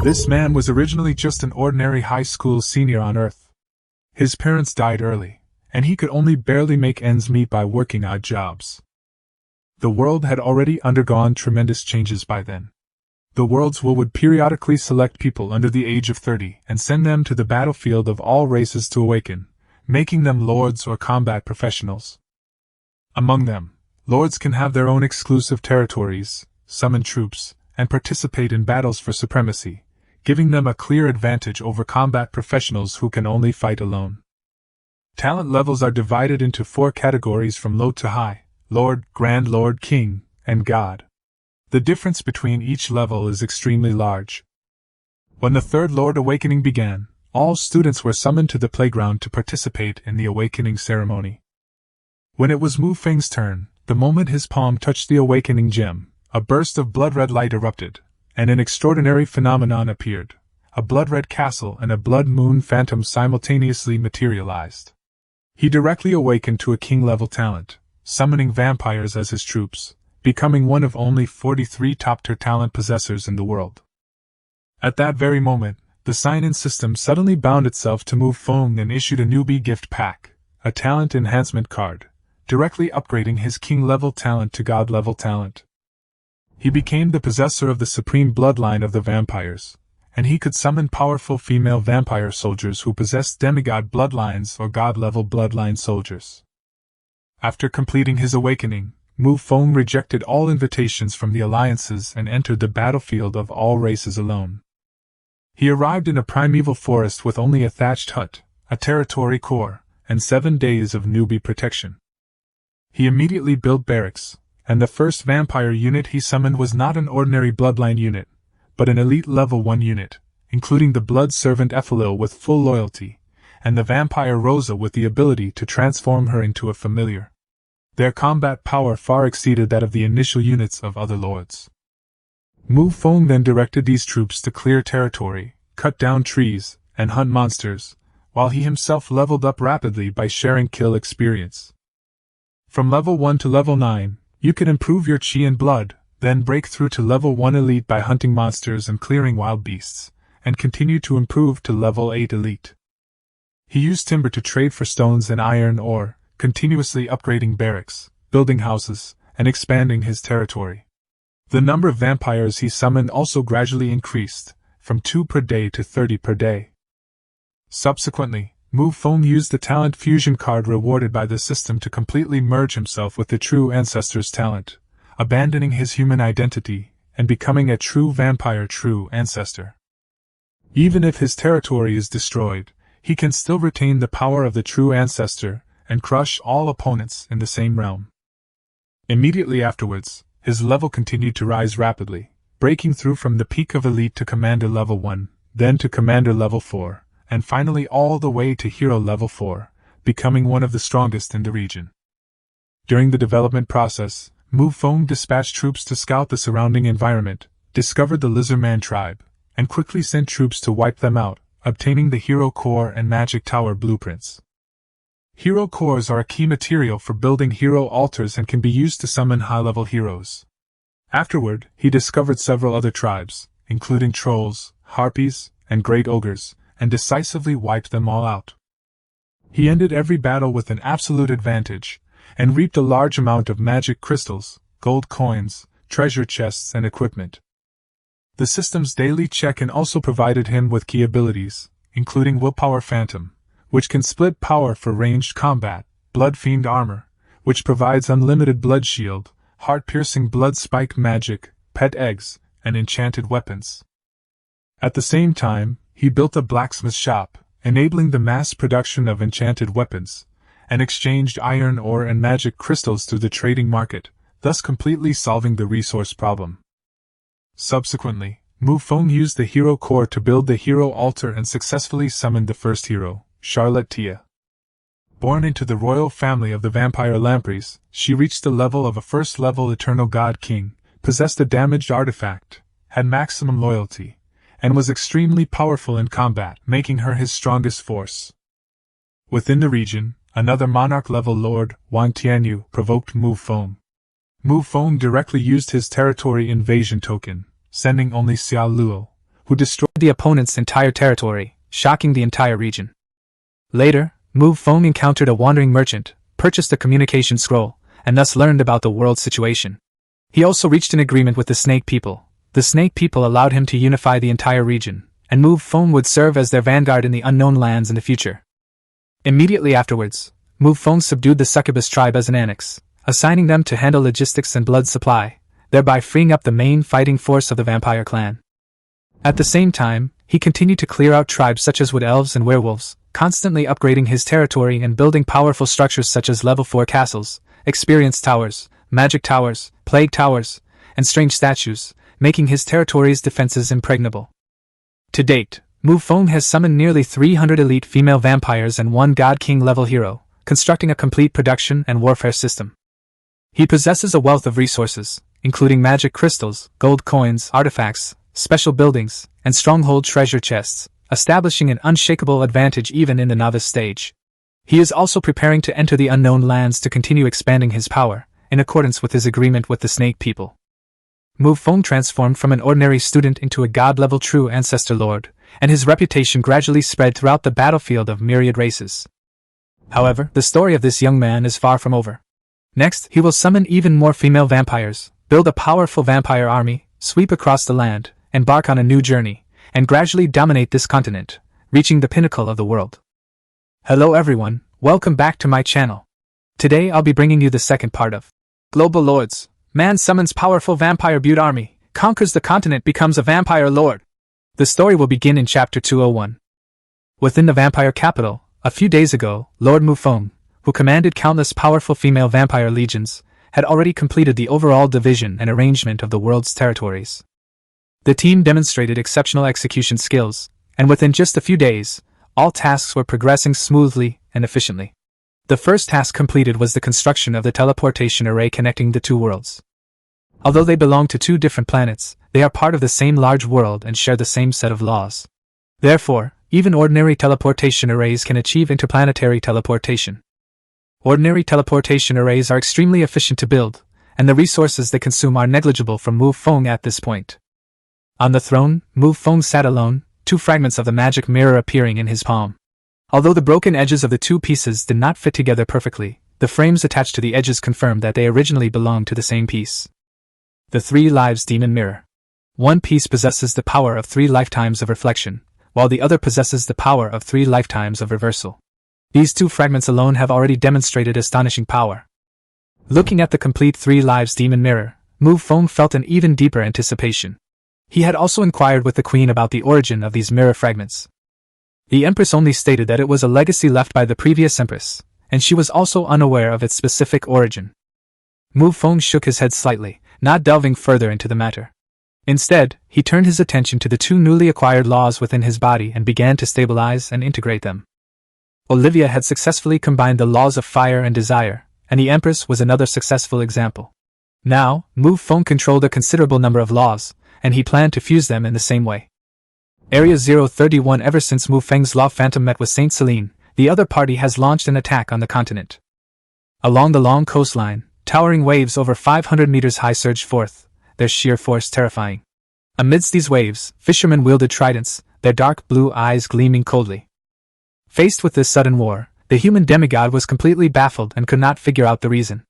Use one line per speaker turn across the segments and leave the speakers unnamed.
This man was originally just an ordinary high school senior on Earth. His parents died early, and he could only barely make ends meet by working odd jobs. The world had already undergone tremendous changes by then. The world's will would periodically select people under the age of 30 and send them to the battlefield of all races to awaken, making them lords or combat professionals. Among them, lords can have their own exclusive territories, summon troops, and participate in battles for supremacy, giving them a clear advantage over combat professionals who can only fight alone. Talent levels are divided into 4 categories from low to high: Lord, Grand Lord, King, and God. The difference between each level is extremely large. When the third Lord Awakening began, all students were summoned to the playground to participate in the awakening ceremony. When it was Mu Feng's turn, the moment his palm touched the awakening gem, a burst of blood-red light erupted, and an extraordinary phenomenon appeared. A blood-red castle and a blood moon phantom simultaneously materialized. He directly awakened to a king-level talent, summoning vampires as his troops, becoming one of only 43 top-tier talent possessors in the world. At that very moment, the sign-in system suddenly bound itself to Mu Feng and issued a newbie gift pack, a talent enhancement card, directly upgrading his king-level talent to god-level talent. He became the possessor of the supreme bloodline of the vampires, and he could summon powerful female vampire soldiers who possessed demigod bloodlines or god-level bloodline soldiers. After completing his awakening, Mu Feng rejected all invitations from the alliances and entered the battlefield of all races alone. He arrived in a primeval forest with only a thatched hut, a territory core, and 7 days of newbie protection. He immediately built barracks, and the first vampire unit he summoned was not an ordinary bloodline unit, but an elite level 1 unit, including the blood servant Ephelil with full loyalty, and the vampire Rosa with the ability to transform her into a familiar. Their combat power far exceeded that of the initial units of other lords. Mu Feng then directed these troops to clear territory, cut down trees, and hunt monsters, while he himself leveled up rapidly by sharing kill experience. From level 1 to level 9, you can improve your chi and blood, then break through to level 1 elite by hunting monsters and clearing wild beasts, and continue to improve to level 8 elite. He used timber to trade for stones and iron ore, continuously upgrading barracks, building houses, and expanding his territory. The number of vampires he summoned also gradually increased, from 2 per day to 30 per day. Subsequently, Mu Feng used the talent fusion card rewarded by the system to completely merge himself with the True Ancestor's talent, abandoning his human identity and becoming a true vampire True Ancestor. Even if his territory is destroyed, he can still retain the power of the True Ancestor and crush all opponents in the same realm. Immediately afterwards, his level continued to rise rapidly, breaking through from the peak of Elite to Commander level 1, then to Commander level 4, and finally all the way to Hero level 4, becoming one of the strongest in the region. During the development process, Mu Feng dispatched troops to scout the surrounding environment, discovered the Lizardman tribe, and quickly sent troops to wipe them out, obtaining the Hero Core and Magic Tower blueprints. Hero Cores are a key material for building hero altars and can be used to summon high-level heroes. Afterward, he discovered several other tribes, including trolls, harpies, and great ogres, and decisively wiped them all out. He ended every battle with an absolute advantage, and reaped a large amount of magic crystals, gold coins, treasure chests, and equipment. The system's daily check-in also provided him with key abilities, including Willpower Phantom, which can split power for ranged combat, Blood Fiend Armor, which provides unlimited blood shield, heart-piercing blood spike magic, pet eggs, and enchanted weapons. At the same time, he built a blacksmith shop, enabling the mass production of enchanted weapons, and exchanged iron ore and magic crystals through the trading market, thus completely solving the resource problem. Subsequently, Mu Feng used the Hero Core to build the Hero Altar and successfully summoned the first hero, Charlotte Tia. Born into the royal family of the vampire Lampreys, she reached the level of a first-level Eternal God King, possessed a damaged artifact, had maximum loyalty, and was extremely powerful in combat, making her his strongest force. Within the region, another monarch-level lord, Wang Tianyu, provoked Mu Feng. Mu Feng directly used his territory invasion token, sending only Xiao Luo, who destroyed the opponent's entire territory, shocking the entire region. Later, Mu Feng encountered a wandering merchant, purchased a communication scroll, and thus learned about the world's situation. He also reached an agreement with the Snake People. The Snake People allowed him to unify the entire region, and Mu Feng would serve as their vanguard in the unknown lands in the future. Immediately afterwards, Mu Feng subdued the Succubus tribe as an annex, assigning them to handle logistics and blood supply, thereby freeing up the main fighting force of the vampire clan. At the same time, he continued to clear out tribes such as wood elves and werewolves, constantly upgrading his territory and building powerful structures such as level 4 castles, experience towers, magic towers, plague towers, and strange statues, making his territory's defenses impregnable. To date, Mu Feng has summoned nearly 300 elite female vampires and one God King level hero, constructing a complete production and warfare system. He possesses a wealth of resources, including magic crystals, gold coins, artifacts, special buildings, and stronghold treasure chests, establishing an unshakable advantage even in the novice stage. He is also preparing to enter the unknown lands to continue expanding his power, in accordance with his agreement with the Snake People. Mu Feng transformed from an ordinary student into a god-level True Ancestor Lord, and his reputation gradually spread throughout the battlefield of myriad races. However, the story of this young man is far from over. Next, he will summon even more female vampires, build a powerful vampire army, sweep across the land, embark on a new journey, and gradually dominate this continent, reaching the pinnacle of the world. Hello everyone, welcome back to my channel. Today I'll be bringing you the second part of Global Lords. Man summons powerful vampire butte army, conquers the continent, becomes a vampire lord. The story will begin in chapter 201. Within the vampire capital, a few days ago, Lord Mu Feng, who commanded countless powerful female vampire legions, had already completed the overall division and arrangement of the world's territories. The team demonstrated exceptional execution skills, and within just a few days, all tasks were progressing smoothly and efficiently. The first task completed was the construction of the teleportation array connecting the two worlds. Although they belong to two different planets, they are part of the same large world and share the same set of laws. Therefore, even ordinary teleportation arrays can achieve interplanetary teleportation. Ordinary teleportation arrays are extremely efficient to build, and the resources they consume are negligible for Mu Feng at this point. On the throne, Mu Feng sat alone, two fragments of the magic mirror appearing in his palm. Although the broken edges of the two pieces did not fit together perfectly, the frames attached to the edges confirmed that they originally belonged to the same piece. The 3 Lives Demon Mirror. One piece possesses the power of 3 lifetimes of reflection, while the other possesses the power of 3 lifetimes of reversal. These 2 fragments alone have already demonstrated astonishing power. Looking at the complete 3 Lives Demon Mirror, Mu Feng felt an even deeper anticipation. He had also inquired with the Queen about the origin of these mirror fragments. The Empress only stated that it was a legacy left by the previous Empress, and she was also unaware of its specific origin. Mu Feng shook his head slightly, not delving further into the matter. Instead, he turned his attention to the 2 newly acquired laws within his body and began to stabilize and integrate them. Olivia had successfully combined the laws of fire and desire, and the Empress was another successful example. Now, Mu Feng controlled a considerable number of laws, and he planned to fuse them in the same way. Area 031. Ever since Mu Feng's Law Phantom met with Saint Celine, the other party has launched an attack on the continent. Along the long coastline, towering waves over 500 meters high surged forth, their sheer force terrifying. Amidst these waves, fishermen wielded tridents, their dark blue eyes gleaming coldly. Faced with this sudden war, the human demigod was completely baffled and could not figure out the reason.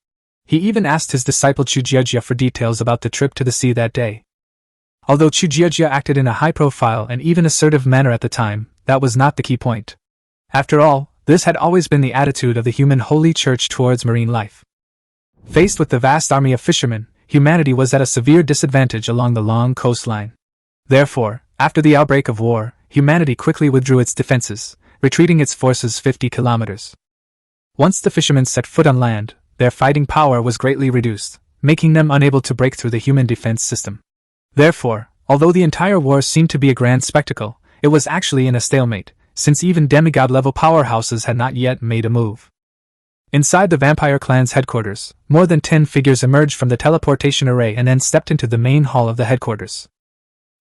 He even asked his disciple Chujiajia for details about the trip to the sea that day. Although Chujiajia acted in a high-profile and even assertive manner at the time, that was not the key point. After all, this had always been the attitude of the human holy church towards marine life. Faced with the vast army of fishermen, humanity was at a severe disadvantage along the long coastline. Therefore, after the outbreak of war, humanity quickly withdrew its defenses, retreating its forces 50 kilometers. Once the fishermen set foot on land, their fighting power was greatly reduced, making them unable to break through the human defense system. Therefore, although the entire war seemed to be a grand spectacle, it was actually in a stalemate, since even demigod-level powerhouses had not yet made a move. Inside the vampire clan's headquarters, more than 10 figures emerged from the teleportation array and then stepped into the main hall of the headquarters.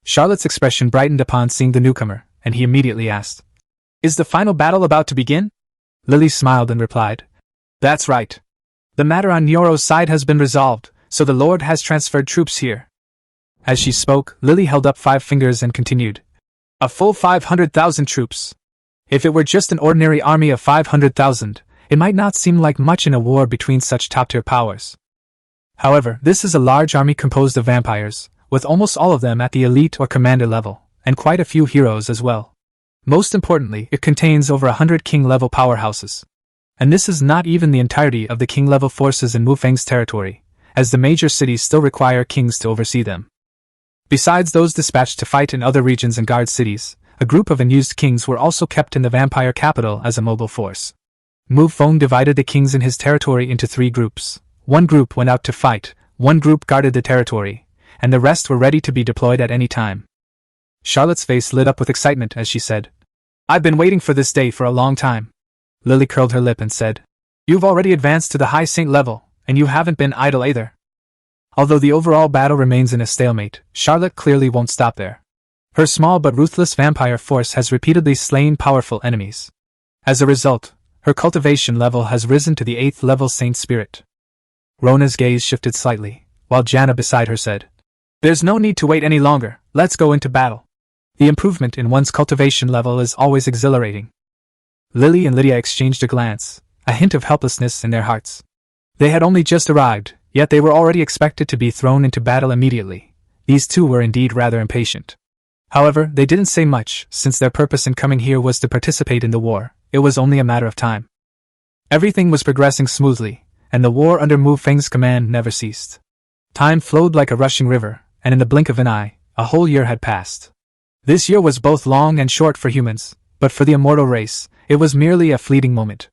Charlotte's expression brightened upon seeing the newcomer, and he immediately asked, "Is the final battle about to begin?" Lily smiled and replied, "That's right. The matter on Nyoro's side has been resolved, so the Lord has transferred troops here."
As she spoke, Lily held up 5 fingers and continued. A full 500,000 troops. If it were just an ordinary army of 500,000, it might not seem like much in a war between such top-tier powers. However, this is a large army composed of vampires, with almost all of them at the elite or commander level, and quite a few heroes as well. Most importantly, it contains over 100 king-level powerhouses. And this is not even the entirety of the king-level forces in Mu Feng's territory, as the major cities still require kings to oversee them. Besides those dispatched to fight in other regions and guard cities, a group of unused kings were also kept in the vampire capital as a mobile force. Mu Feng divided the kings in his territory into 3 groups. One group went out to fight, one group guarded the territory, and the rest were ready to be deployed at any time. Charlotte's face lit up with excitement as she said, "I've been waiting for this day for a long time." Lily curled her lip and said, "You've already advanced to the high saint level, and you haven't been idle either." Although the overall battle remains in a stalemate, Charlotte clearly won't stop there. Her small but ruthless vampire force has repeatedly slain powerful enemies. As a result, her cultivation level has risen to the 8th level saint spirit. Rona's gaze shifted slightly, while Jana beside her said, "There's no need to wait any longer, let's go into battle." The improvement in one's cultivation level is always exhilarating. Lily and Lydia exchanged a glance, a hint of helplessness in their hearts. They had only just arrived, yet they were already expected to be thrown into battle immediately. These two were indeed rather impatient. However, they didn't say much, since their purpose in coming here was to participate in the war. It was only a matter of time. Everything was progressing smoothly, and the war under Mu Feng's command never ceased. Time flowed like a rushing river, and in the blink of an eye, a whole year had passed. This year was both long and short for humans, but for the immortal race, it was merely a fleeting moment.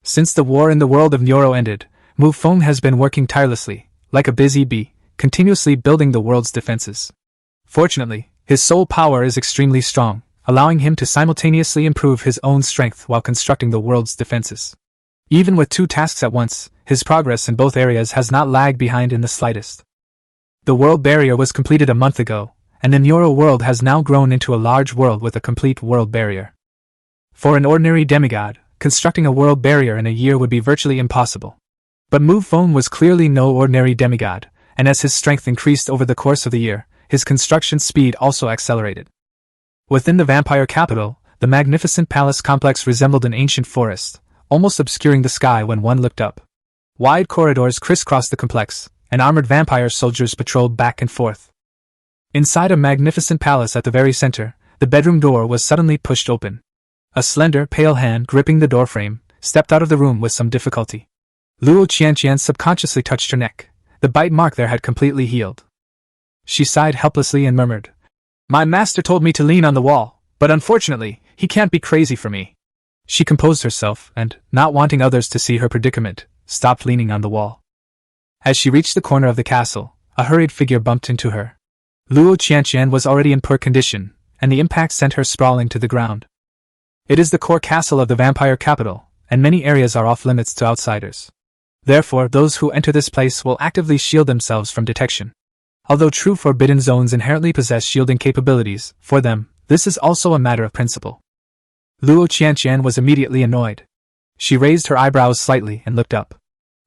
Since the war in the world of Nyoro ended, Mu Feng has been working tirelessly, like a busy bee, continuously building the world's defenses. Fortunately, his soul power is extremely strong, allowing him to simultaneously improve his own strength while constructing the world's defenses. Even with 2 tasks at once, his progress in both areas has not lagged behind in the slightest. The world barrier was completed a month ago, and the Nyoro world has now grown into a large world with a complete world barrier. For an ordinary demigod, constructing a world barrier in a year would be virtually impossible. But Mu Feng was clearly no ordinary demigod, and as his strength increased over the course of the year, his construction speed also accelerated. Within the vampire capital, the magnificent palace complex resembled an ancient forest, almost obscuring the sky when one looked up. Wide corridors crisscrossed the complex, and armored vampire soldiers patrolled back and forth. Inside a magnificent palace at the very center, the bedroom door was suddenly pushed open. A slender, pale hand gripping the doorframe stepped out of the room with some difficulty. Luo Qianqian subconsciously touched her neck. The bite mark there had completely healed. She sighed helplessly and murmured, "My master told me to lean on the wall, but unfortunately, he can't be crazy for me." She composed herself and, not wanting others to see her predicament, stopped leaning on the wall. As she reached the corner of the castle, a hurried figure bumped into her. Luo Qianqian was already in poor condition, and the impact sent her sprawling to the ground. It is the core castle of the vampire capital, and many areas are off-limits to outsiders. Therefore, those who enter this place will actively shield themselves from detection. Although true forbidden zones inherently possess shielding capabilities, for them, this is also a matter of principle. Luo Qianqian was immediately annoyed. She raised her eyebrows slightly and looked up.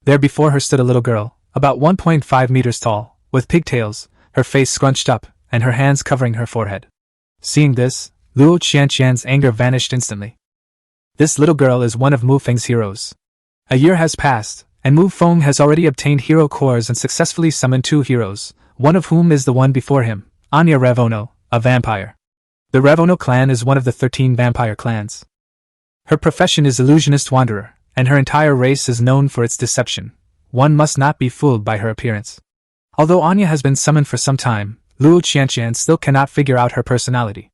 There before her stood a little girl, about 1.5 meters tall, with pigtails, her face scrunched up, and her hands covering her forehead. Seeing this, Luo Qianqian's anger vanished instantly. This little girl is one of Mu Feng's heroes. A year has passed, and Mu Feng has already obtained hero cores and successfully summoned 2 heroes, one of whom is the one before him, Anya Revono, a vampire. The Revono clan is one of the 13 vampire clans. Her profession is illusionist wanderer, and her entire race is known for its deception. One must not be fooled by her appearance. Although Anya has been summoned for some time, Luo Qianqian still cannot figure out her personality.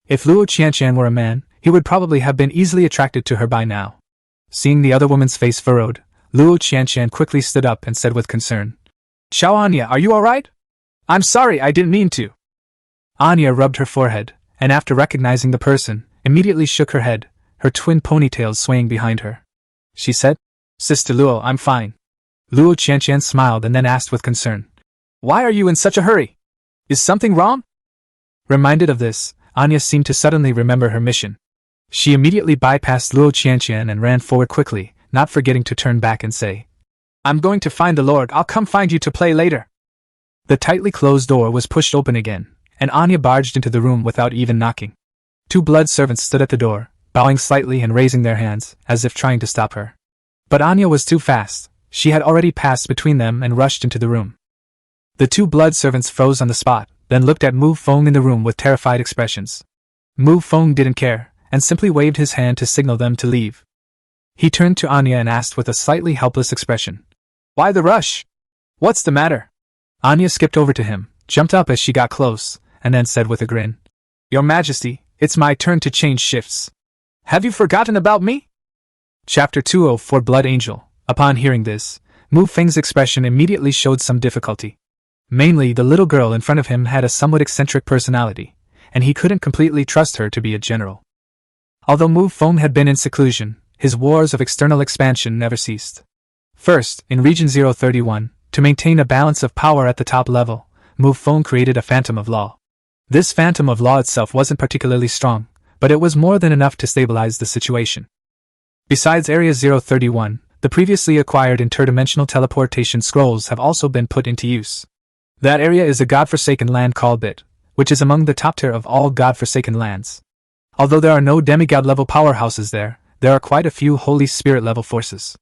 If Luo Qianqian were a man, he would probably have been easily attracted to her by now. Seeing the other woman's face furrowed, Luo Qianqian quickly stood up and said with concern, "Xiao Anya, are you alright? I'm sorry, I didn't mean to." Anya rubbed her forehead, and after recognizing the person, immediately shook her head, her twin ponytails swaying behind her. She said, "Sister Luo, I'm fine." Luo Qianqian smiled and then asked with concern, "Why are you in such a hurry? Is something wrong?" Reminded of this, Anya seemed to suddenly remember her mission. She immediately bypassed Luo Qianqian and ran forward quickly, not forgetting to turn back and say, "I'm going to find the Lord, I'll come find you to play later." The tightly closed door was pushed open again, and Anya barged into the room without even knocking. Two blood servants stood at the door, bowing slightly and raising their hands, as if trying to stop her. But Anya was too fast. She had already passed between them and rushed into the room. The two blood servants froze on the spot, then looked at Mu Feng in the room with terrified expressions. Mu Feng didn't care, and simply waved his hand to signal them to leave. He turned to Anya and asked with a slightly helpless expression, "Why the rush? What's the matter?" Anya skipped over to him, jumped up as she got close, and then said with a grin, "Your Majesty, it's my turn to change shifts. Have you forgotten about me?" Chapter 204 Blood Angel. Upon hearing this, Mu Feng's expression immediately showed some difficulty. Mainly, the little girl in front of him had a somewhat eccentric personality, and he couldn't completely trust her to be a general. Although Mu Feng had been in seclusion, his wars of external expansion never ceased. First, in Region 031, to maintain a balance of power at the top level, Mu Feng created a Phantom of Law. This Phantom of Law itself wasn't particularly strong, but it was more than enough to stabilize the situation. Besides Area 031, the previously acquired interdimensional teleportation scrolls have also been put into use. That area is a godforsaken land called Bit, which is among the top tier of all godforsaken lands. Although there are no demigod-level powerhouses there are quite a few Holy Spirit-level forces.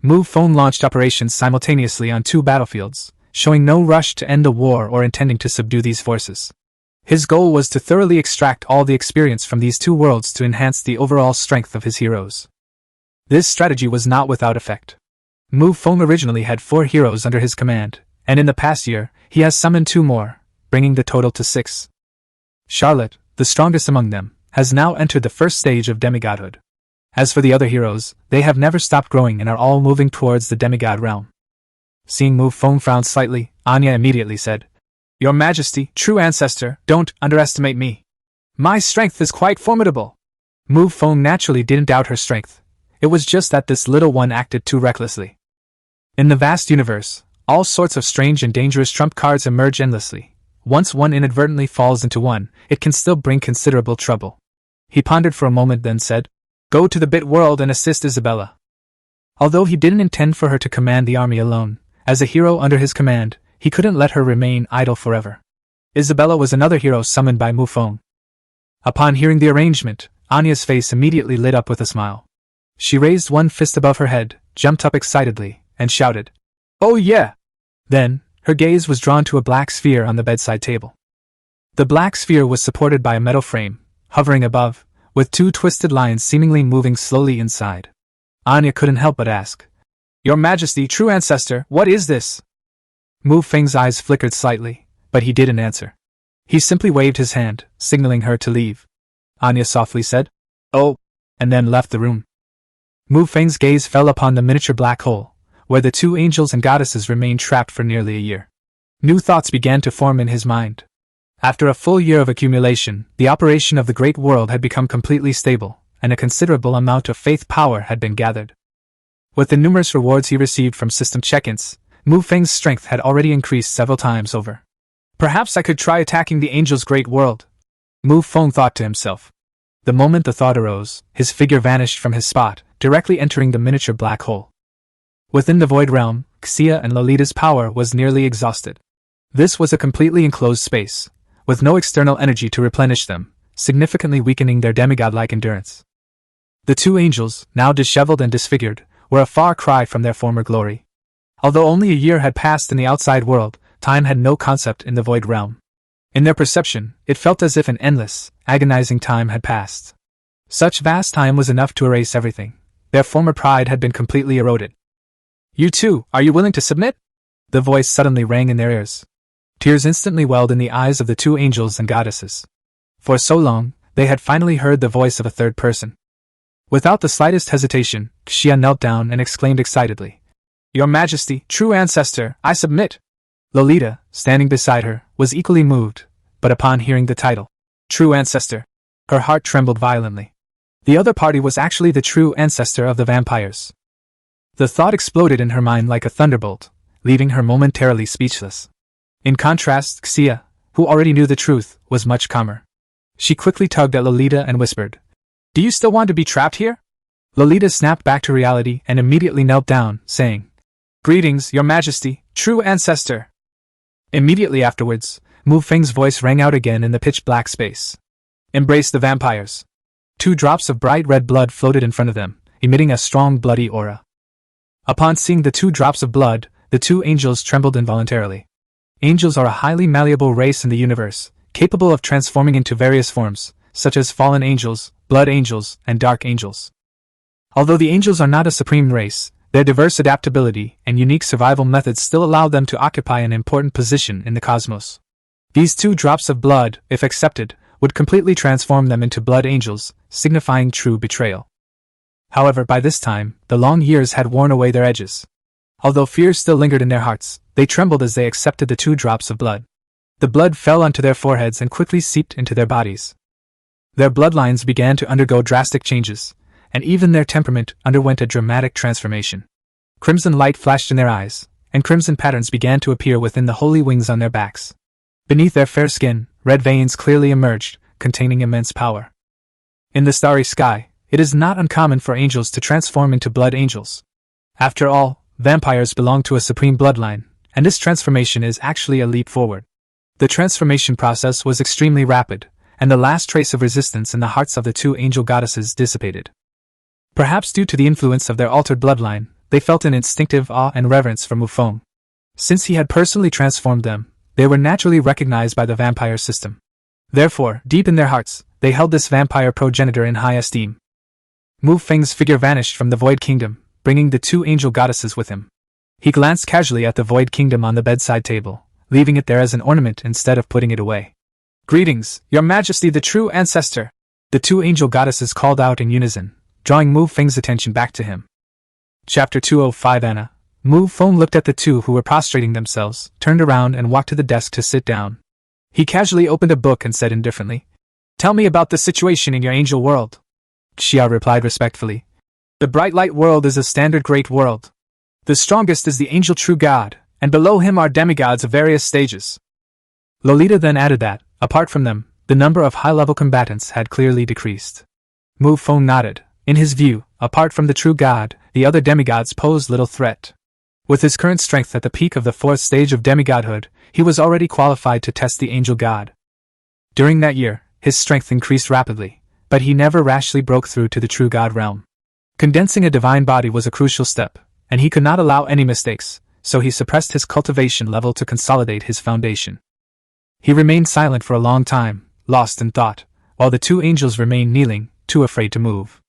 Mu Feng launched operations simultaneously on two battlefields, showing no rush to end the war or intending to subdue these forces. His goal was to thoroughly extract all the experience from these two worlds to enhance the overall strength of his heroes. This strategy was not without effect. Mu Feng originally had 4 heroes under his command, and in the past year, he has summoned 2 more, bringing the total to 6. Charlotte, the strongest among them, has now entered the first stage of demigodhood. As for the other heroes, they have never stopped growing and are all moving towards the demigod realm. Seeing Mu Feng frown slightly, Anya immediately said, "Your Majesty, True Ancestor, don't underestimate me. My strength is quite formidable." Mu Feng naturally didn't doubt her strength. It was just that this little one acted too recklessly. In the vast universe, all sorts of strange and dangerous trump cards emerge endlessly. Once one inadvertently falls into one, it can still bring considerable trouble. He pondered for a moment, then said, "Go to the Bit world and assist Isabella." Although he didn't intend for her to command the army alone, as a hero under his command, he couldn't let her remain idle forever. Isabella was another hero summoned by Mu Feng. Upon hearing the arrangement, Anya's face immediately lit up with a smile. She raised one fist above her head, jumped up excitedly, and shouted, "Oh yeah!" Then, her gaze was drawn to a black sphere on the bedside table. The black sphere was supported by a metal frame, hovering above, with 2 twisted lines seemingly moving slowly inside. Anya couldn't help but ask, "Your Majesty, True Ancestor, what is this?" Mu Feng's eyes flickered slightly, but he didn't answer. He simply waved his hand, signaling her to leave. Anya softly said, "Oh," and then left the room. Mu Feng's gaze fell upon the miniature black hole, where the 2 angels and goddesses remained trapped for nearly a year. New thoughts began to form in his mind. After a full year of accumulation, the operation of the Great World had become completely stable, and a considerable amount of faith power had been gathered. With the numerous rewards he received from system check-ins, Mu Feng's strength had already increased several times over. Perhaps I could try attacking the Angel's Great World, Mu Feng thought to himself. The moment the thought arose, his figure vanished from his spot, directly entering the miniature black hole. Within the Void Realm, Xia and Lolita's power was nearly exhausted. This was a completely enclosed space, with no external energy to replenish them, significantly weakening their demigod-like endurance. The 2 angels, now disheveled and disfigured, were a far cry from their former glory. Although only a year had passed in the outside world, time had no concept in the Void Realm. In their perception, it felt as if an endless, agonizing time had passed. Such vast time was enough to erase everything. Their former pride had been completely eroded. "You too, are you willing to submit?" The voice suddenly rang in their ears. Tears instantly welled in the eyes of the 2 angels and goddesses. For so long, they had finally heard the voice of a third person. Without the slightest hesitation, Xia knelt down and exclaimed excitedly, "Your Majesty, True Ancestor, I submit!" Lolita, standing beside her, was equally moved, but upon hearing the title, True Ancestor, her heart trembled violently. The other party was actually the true ancestor of the vampires. The thought exploded in her mind like a thunderbolt, leaving her momentarily speechless. In contrast, Xia, who already knew the truth, was much calmer. She quickly tugged at Lolita and whispered, "Do you still want to be trapped here?" Lolita snapped back to reality and immediately knelt down, saying, "Greetings, Your Majesty, True Ancestor." Immediately afterwards, Mu Feng's voice rang out again in the pitch-black space. Embrace the vampires. 2 drops of bright red blood floated in front of them, emitting a strong bloody aura. Upon seeing the 2 drops of blood, the 2 angels trembled involuntarily. Angels are a highly malleable race in the universe, capable of transforming into various forms, such as fallen angels, blood angels, and dark angels. Although the angels are not a supreme race, their diverse adaptability and unique survival methods still allow them to occupy an important position in the cosmos. These 2 drops of blood, if accepted, would completely transform them into blood angels, signifying true betrayal. However, by this time, the long years had worn away their edges. Although fear still lingered in their hearts, they trembled as they accepted the 2 drops of blood. The blood fell onto their foreheads and quickly seeped into their bodies. Their bloodlines began to undergo drastic changes, and even their temperament underwent a dramatic transformation. Crimson light flashed in their eyes, and crimson patterns began to appear within the holy wings on their backs. Beneath their fair skin, red veins clearly emerged, containing immense power. In the starry sky, it is not uncommon for angels to transform into blood angels. After all, vampires belong to a supreme bloodline, and this transformation is actually a leap forward. The transformation process was extremely rapid, and the last trace of resistance in the hearts of the 2 angel goddesses dissipated. Perhaps due to the influence of their altered bloodline, they felt an instinctive awe and reverence for Mu Feng. Since he had personally transformed them, they were naturally recognized by the vampire system. Therefore, deep in their hearts, they held this vampire progenitor in high esteem. Mu Feng's figure vanished from the Void Kingdom, bringing the 2 angel goddesses with him. He glanced casually at the Void Kingdom on the bedside table, leaving it there as an ornament instead of putting it away. Greetings, Your Majesty the True Ancestor! The 2 angel goddesses called out in unison, drawing Mu Feng's attention back to him. Chapter 205 Anna. Mu Feng looked at the 2 who were prostrating themselves, turned around and walked to the desk to sit down. He casually opened a book and said indifferently, "Tell me about the situation in your angel world." Xia replied respectfully. "The bright light world is a standard great world. The strongest is the angel true god, and below him are demigods of various stages." Lolita then added that, apart from them, the number of high-level combatants had clearly decreased. Mu Feng nodded. In his view, apart from the true god, the other demigods posed little threat. With his current strength at the peak of the 4th stage of demigodhood, he was already qualified to test the angel god. During that year, his strength increased rapidly, but he never rashly broke through to the true god realm. Condensing a divine body was a crucial step, and he could not allow any mistakes, so he suppressed his cultivation level to consolidate his foundation. He remained silent for a long time, lost in thought, while the 2 angels remained kneeling, too afraid to move.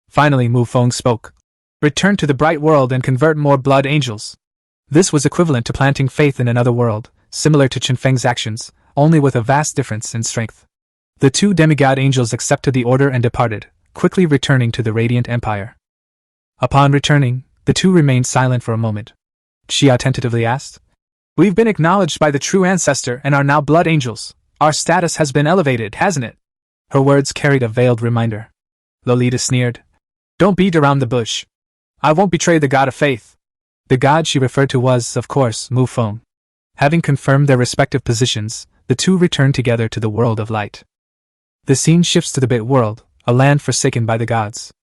Finally Mu Feng spoke. "Return to the bright world and convert more blood angels." This was equivalent to planting faith in another world, similar to Chen Feng's actions, only with a vast difference in strength. The 2 demigod angels accepted the order and departed, quickly returning to the Radiant Empire. Upon returning, the 2 remained silent for a moment. Xia tentatively asked, "We've been acknowledged by the True Ancestor and are now blood angels. Our status has been elevated, hasn't it?" Her words carried a veiled reminder. Lolita sneered. "Don't beat around the bush. I won't betray the god of faith." The god she referred to was, of course, Mu Feng. Having confirmed their respective positions, the 2 returned together to the world of light. The scene shifts to the Bit world, a land forsaken by the gods.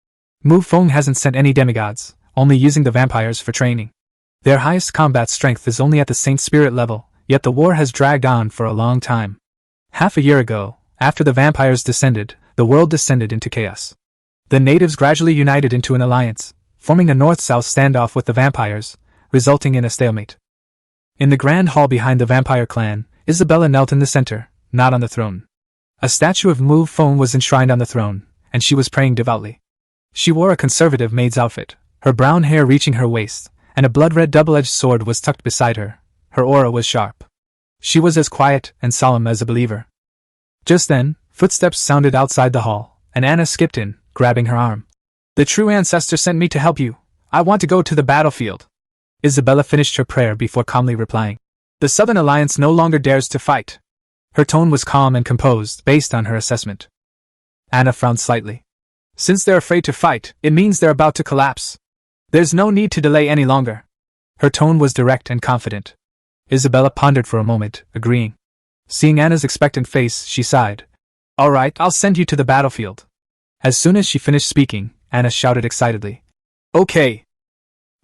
Mu Feng hasn't sent any demigods, only using the vampires for training. Their highest combat strength is only at the Saint Spirit level, yet the war has dragged on for a long time. Half a year ago, after the vampires descended, the world descended into chaos. The natives gradually united into an alliance, forming a north-south standoff with the vampires, resulting in a stalemate. In the grand hall behind the vampire clan, Isabella knelt in the center, not on the throne. A statue of Mu Feng was enshrined on the throne, and she was praying devoutly. She wore a conservative maid's outfit, her brown hair reaching her waist, and a blood-red double-edged sword was tucked beside her. Her aura was sharp. She was as quiet and solemn as a believer. Just then, footsteps sounded outside the hall, and Anna skipped in, grabbing her arm. "The True Ancestor sent me to help you. I want to go to the battlefield." Isabella finished her prayer before calmly replying. "The Southern Alliance no longer dares to fight." Her tone was calm and composed, based on her assessment. Anna frowned slightly. "Since they're afraid to fight, it means they're about to collapse. There's no need to delay any longer." Her tone was direct and confident. Isabella pondered for a moment, agreeing. Seeing Anna's expectant face, she sighed. "All right, I'll send you to the battlefield." As soon as she finished speaking, Anna shouted excitedly, "Okay!"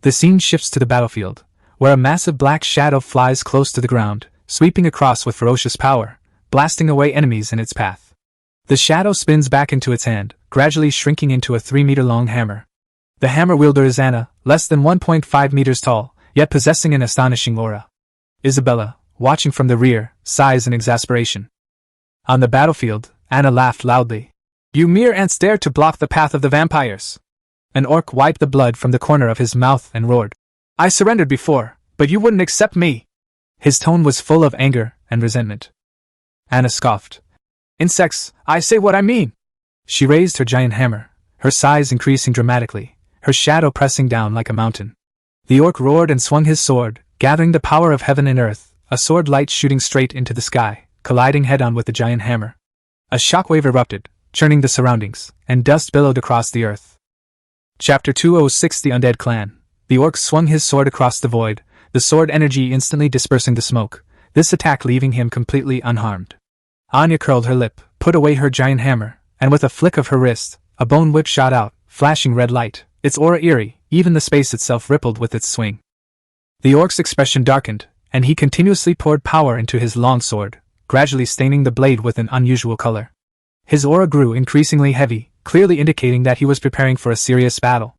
The scene shifts to the battlefield, where a massive black shadow flies close to the ground, sweeping across with ferocious power, blasting away enemies in its path. The shadow spins back into its hand, gradually shrinking into a 3-meter-long hammer. The hammer wielder is Anna, less than 1.5 meters tall, yet possessing an astonishing aura. Isabella, watching from the rear, sighs in exasperation. On the battlefield, Anna laughed loudly. "You mere ants dare to block the path of the vampires!" An orc wiped the blood from the corner of his mouth and roared. "I surrendered before, but you wouldn't accept me!" His tone was full of anger and resentment. Anna scoffed. "Insects, I say what I mean!" She raised her giant hammer, her size increasing dramatically, her shadow pressing down like a mountain. The orc roared and swung his sword, gathering the power of heaven and earth, a sword light shooting straight into the sky, colliding head-on with the giant hammer. A shockwave erupted, churning the surroundings, and dust billowed across the earth. Chapter 206 The Undead Clan. The orc swung his sword across the void, the sword energy instantly dispersing the smoke, this attack leaving him completely unharmed. Anya curled her lip, put away her giant hammer, and with a flick of her wrist, a bone whip shot out, flashing red light, its aura eerie, even the space itself rippled with its swing. The orc's expression darkened, and he continuously poured power into his long sword, gradually staining the blade with an unusual color. His aura grew increasingly heavy, clearly indicating that he was preparing for a serious battle.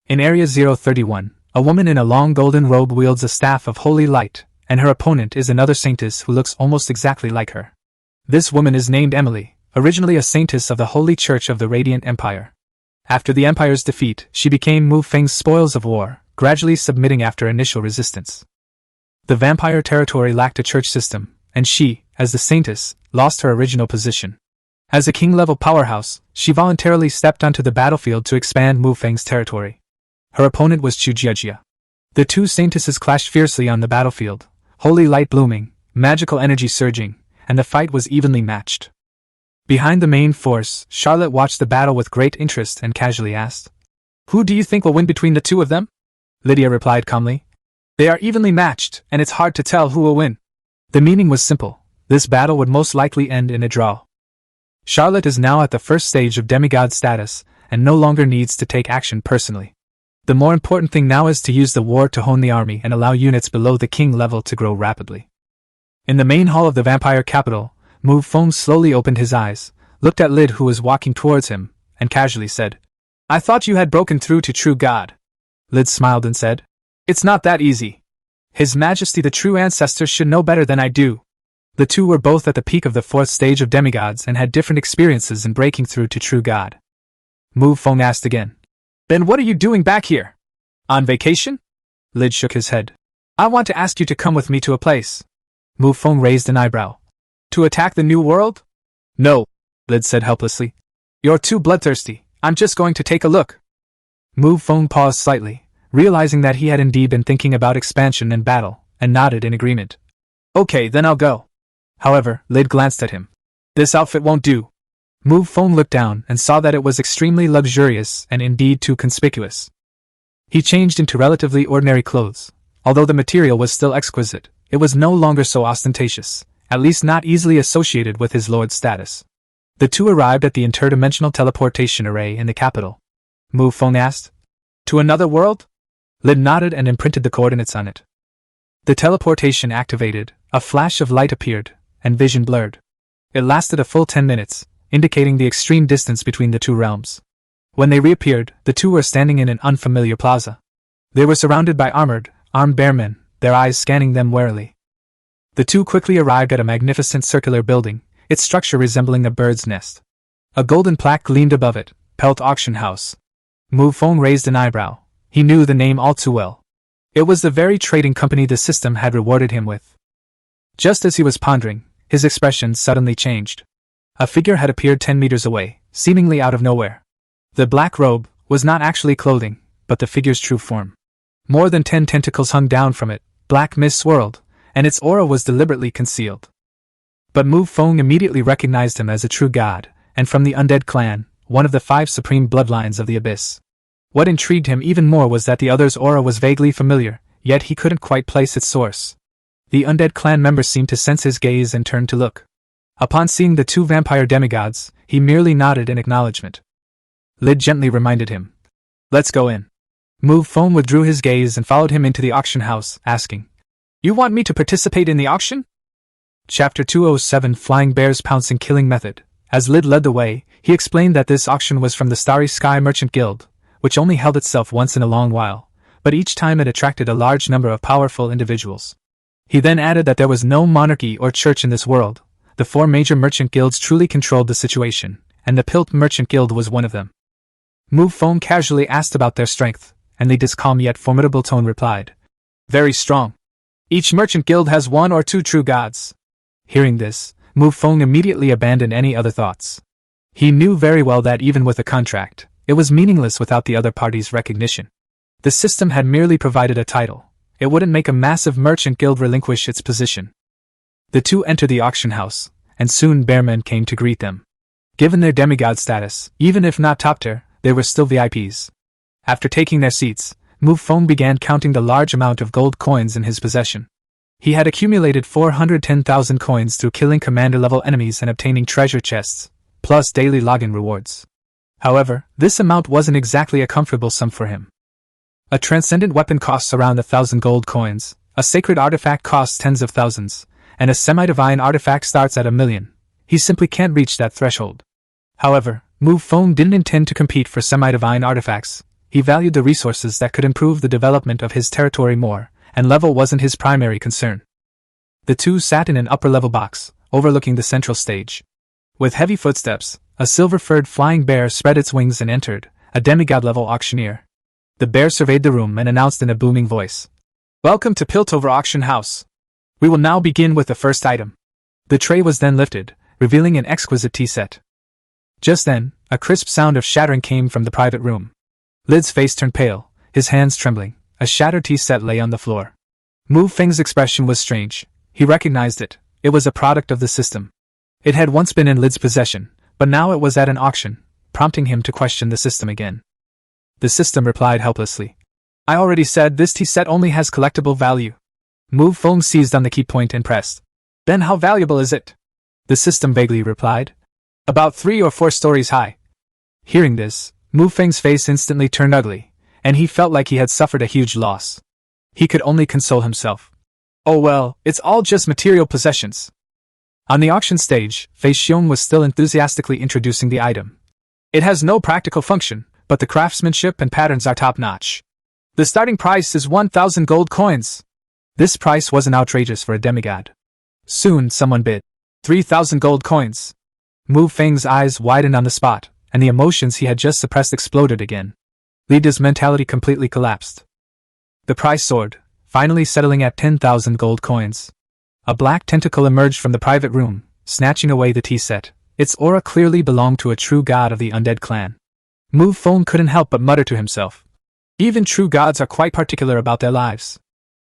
In Area 031, a woman in a long golden robe wields a staff of holy light, and her opponent is another saintess who looks almost exactly like her. This woman is named Emily, originally a saintess of the Holy Church of the Radiant Empire. After the Empire's defeat, she became Mu Feng's spoils of war, gradually submitting after initial resistance. The vampire territory lacked a church system, and she, as the saintess, lost her original position. As a king-level powerhouse, she voluntarily stepped onto the battlefield to expand Mu Feng's territory. Her opponent was Chu Jiejia. The two saintesses clashed fiercely on the battlefield, holy light blooming, magical energy surging, and the fight was evenly matched. Behind the main force, Charlotte watched the battle with great interest and casually asked, "Who do you think will win between the two of them?" Lydia replied calmly, "They are evenly matched, and it's hard to tell who will win." The meaning was simple: this battle would most likely end in a draw. Charlotte is now at the first stage of demigod status, and no longer needs to take action personally. The more important thing now is to use the war to hone the army and allow units below the king level to grow rapidly. In the main hall of the vampire capital, Mu Feng slowly opened his eyes, looked at Lid who was walking towards him, and casually said, "I thought you had broken through to true god." Lid smiled and said, "It's not that easy. His Majesty the True Ancestor should know better than I do." The two were both at the peak of the fourth stage of demigods and had different experiences in breaking through to true god. Mu Feng asked again, "Then what are you doing back here? On vacation?" Lid shook his head. "I want to ask you to come with me to a place." Mu Feng raised an eyebrow. "To attack the New World?" "No," Lid said helplessly. "You're too bloodthirsty. I'm just going to take a look." Mu Feng paused slightly, realizing that he had indeed been thinking about expansion and battle, and nodded in agreement. "Okay, then I'll go." However, Lid glanced at him. "This outfit won't do." Mu Feng looked down and saw that it was extremely luxurious and indeed too conspicuous. He changed into relatively ordinary clothes. Although the material was still exquisite, it was no longer so ostentatious, at least not easily associated with his lord's status. The two arrived at the interdimensional teleportation array in the capital. Mu Feng asked, "To another world?" Lid nodded and imprinted the coordinates on it. The teleportation activated, a flash of light appeared, and vision blurred. It lasted a full 10 minutes, indicating the extreme distance between the two realms. When they reappeared, the two were standing in an unfamiliar plaza. They were surrounded by armed bearmen, their eyes scanning them warily. The two quickly arrived at a magnificent circular building, its structure resembling a bird's nest. A golden plaque gleamed above it, Pelt Auction House. Mu Feng raised an eyebrow. He knew the name all too well. It was the very trading company the system had rewarded him with. Just as he was pondering, his expression suddenly changed. A figure had appeared 10 meters away, seemingly out of nowhere. The black robe was not actually clothing, but the figure's true form. More than 10 tentacles hung down from it, black mist swirled, and its aura was deliberately concealed. But Mu Feng immediately recognized him as a true god, and from the undead clan, one of the 5 supreme bloodlines of the abyss. What intrigued him even more was that the other's aura was vaguely familiar, yet he couldn't quite place its source. The undead clan member seemed to sense his gaze and turned to look. Upon seeing the 2 vampire demigods, he merely nodded in acknowledgement. Lid gently reminded him, "Let's go in." Mu Feng withdrew his gaze and followed him into the auction house, asking, You want me to participate in the auction? Chapter 207 Flying Bears Pouncing Killing Method. As Lid led the way, he explained that this auction was from the Starry Sky Merchant Guild, which only held itself once in a long while, but each time it attracted a large number of powerful individuals. He then added that there was no monarchy or church in this world. The 4 major merchant guilds truly controlled the situation, and the Pilt Merchant Guild was one of them. Mu Feng casually asked about their strength, and Li's calm yet formidable tone replied, "Very strong. Each merchant guild has 1 or 2 true gods." Hearing this, Mu Feng immediately abandoned any other thoughts. He knew very well that even with a contract, it was meaningless without the other party's recognition. The system had merely provided a title. It wouldn't make a massive merchant guild relinquish its position. The two entered the auction house, and soon bearmen came to greet them. Given their demigod status, even if not top tier, they were still VIPs. After taking their seats, Mu Feng began counting the large amount of gold coins in his possession. He had accumulated 410,000 coins through killing commander-level enemies and obtaining treasure chests, plus daily login rewards. However, this amount wasn't exactly a comfortable sum for him. A transcendent weapon costs around 1,000 gold coins, a sacred artifact costs tens of thousands, and a semi-divine artifact starts at 1,000,000. He simply can't reach that threshold. However, Mu Feng didn't intend to compete for semi-divine artifacts. He valued the resources that could improve the development of his territory more, and level wasn't his primary concern. The two sat in an upper-level box, overlooking the central stage. With heavy footsteps, a silver-furred flying bear spread its wings and entered, a demigod-level auctioneer. The bear surveyed the room and announced in a booming voice, "Welcome to Piltover Auction House. We will now begin with the first item." The tray was then lifted, revealing an exquisite tea set. Just then, a crisp sound of shattering came from the private room. Lid's face turned pale, his hands trembling. A shattered tea set lay on the floor. Mu Feng's expression was strange. He recognized it. It was a product of the system. It had once been in Lid's possession, but now it was at an auction, prompting him to question the system again. The system replied helplessly, "I already said this tea set only has collectible value." Mu Feng seized on the key point and pressed. "Then how valuable is it?" The system vaguely replied, "About 3 or 4 stories high." Hearing this, Mu Feng's face instantly turned ugly, and he felt like he had suffered a huge loss. He could only console himself. "Oh well, it's all just material possessions." On the auction stage, Fei Xiong was still enthusiastically introducing the item. "It has no practical function, but the craftsmanship and patterns are top-notch. The starting price is 1,000 gold coins." This price wasn't outrageous for a demigod. Soon someone bid 3,000 gold coins. Mu Feng's eyes widened on the spot, and the emotions he had just suppressed exploded again. Li's mentality completely collapsed. The price soared, finally settling at 10,000 gold coins. A black tentacle emerged from the private room, snatching away the tea set. Its aura clearly belonged to a true god of the undead clan. Mu Feng couldn't help but mutter to himself. Even true gods are quite particular about their lives.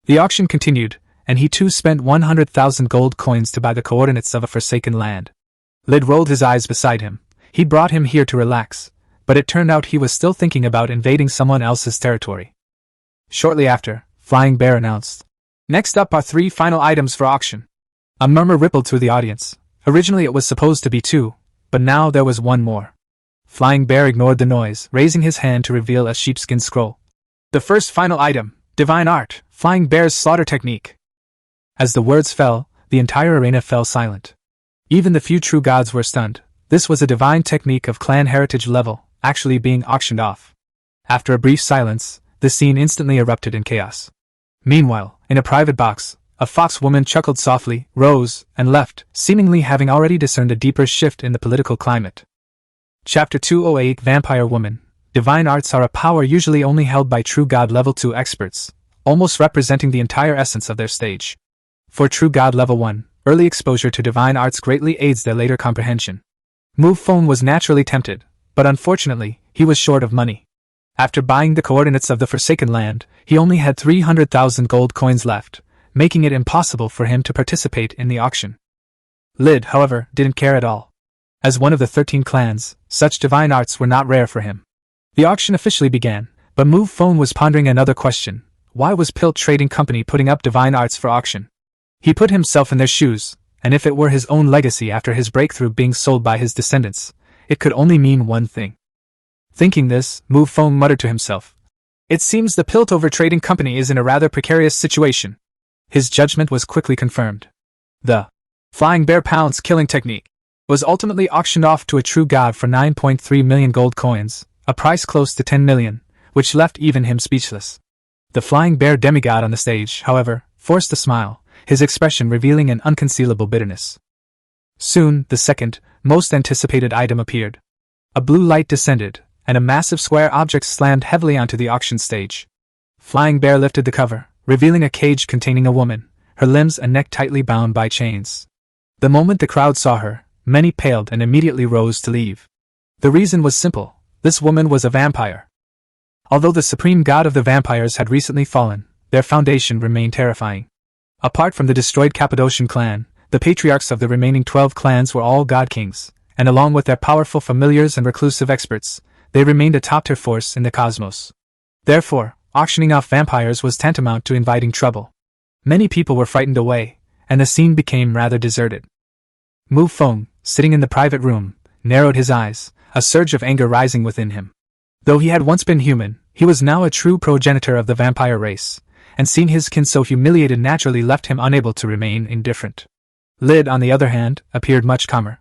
The auction continued, and he too spent 100,000 gold coins to buy the coordinates of a forsaken land. Lid rolled his eyes beside him. He brought him here to relax, but it turned out he was still thinking about invading someone else's territory. Shortly after, Flying Bear announced, "Next up are 3 final items for auction." A murmur rippled through the audience. Originally it was supposed to be 2, but now there was 1 more. Flying Bear ignored the noise, raising his hand to reveal a sheepskin scroll. "The first final item, Divine Art, Flying Bear's Slaughter Technique." As the words fell, the entire arena fell silent. Even the few true gods were stunned. This was a divine technique of clan heritage level, actually being auctioned off. After a brief silence, the scene instantly erupted in chaos. Meanwhile, in a private box, a fox woman chuckled softly, rose, and left, seemingly having already discerned a deeper shift in the political climate. Chapter 208 Vampire Woman. Divine arts are a power usually only held by true god level 2 experts, almost representing the entire essence of their stage. For true god level 1, early exposure to divine arts greatly aids their later comprehension. Mu Feng was naturally tempted, but unfortunately, he was short of money. After buying the coordinates of the Forsaken Land, he only had 300,000 gold coins left, making it impossible for him to participate in the auction. Lid, however, didn't care at all. As one of the 13 clans, such divine arts were not rare for him. The auction officially began, but Mu Feng was pondering another question. Why was Pilt Trading Company putting up divine arts for auction? He put himself in their shoes, and if it were his own legacy after his breakthrough being sold by his descendants, it could only mean one thing. Thinking this, Mu Feng muttered to himself, "It seems the Piltover Trading Company is in a rather precarious situation." His judgment was quickly confirmed. The flying bear pounce killing technique was ultimately auctioned off to a true god for 9.3 million gold coins, a price close to 10 million, which left even him speechless. The flying bear demigod on the stage, however, forced a smile, his expression revealing an unconcealable bitterness. Soon, the second, most anticipated item appeared. A blue light descended, and a massive square object slammed heavily onto the auction stage. Flying bear lifted the cover, revealing a cage containing a woman, her limbs and neck tightly bound by chains. The moment the crowd saw her, many paled and immediately rose to leave. The reason was simple: this woman was a vampire. Although the supreme god of the vampires had recently fallen, their foundation remained terrifying. Apart from the destroyed Cappadocian clan, the patriarchs of the remaining 12 clans were all god kings, and along with their powerful familiars and reclusive experts, they remained a top-tier force in the cosmos. Therefore, auctioning off vampires was tantamount to inviting trouble. Many people were frightened away, and the scene became rather deserted. Mu Feng, sitting in the private room, narrowed his eyes, a surge of anger rising within him. Though he had once been human, he was now a true progenitor of the vampire race, and seeing his kin so humiliated naturally left him unable to remain indifferent. Lid, on the other hand, appeared much calmer.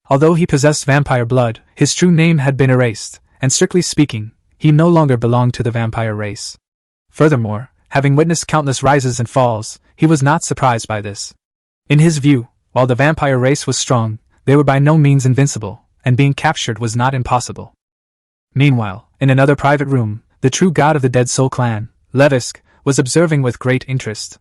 Although he possessed vampire blood, his true name had been erased, and strictly speaking, he no longer belonged to the vampire race. Furthermore, having witnessed countless rises and falls, he was not surprised by this. In his view, while the vampire race was strong, they were by no means invincible, and being captured was not impossible. Meanwhile, in another private room, the true god of the Dead Soul clan, Levisk, was observing with great interest.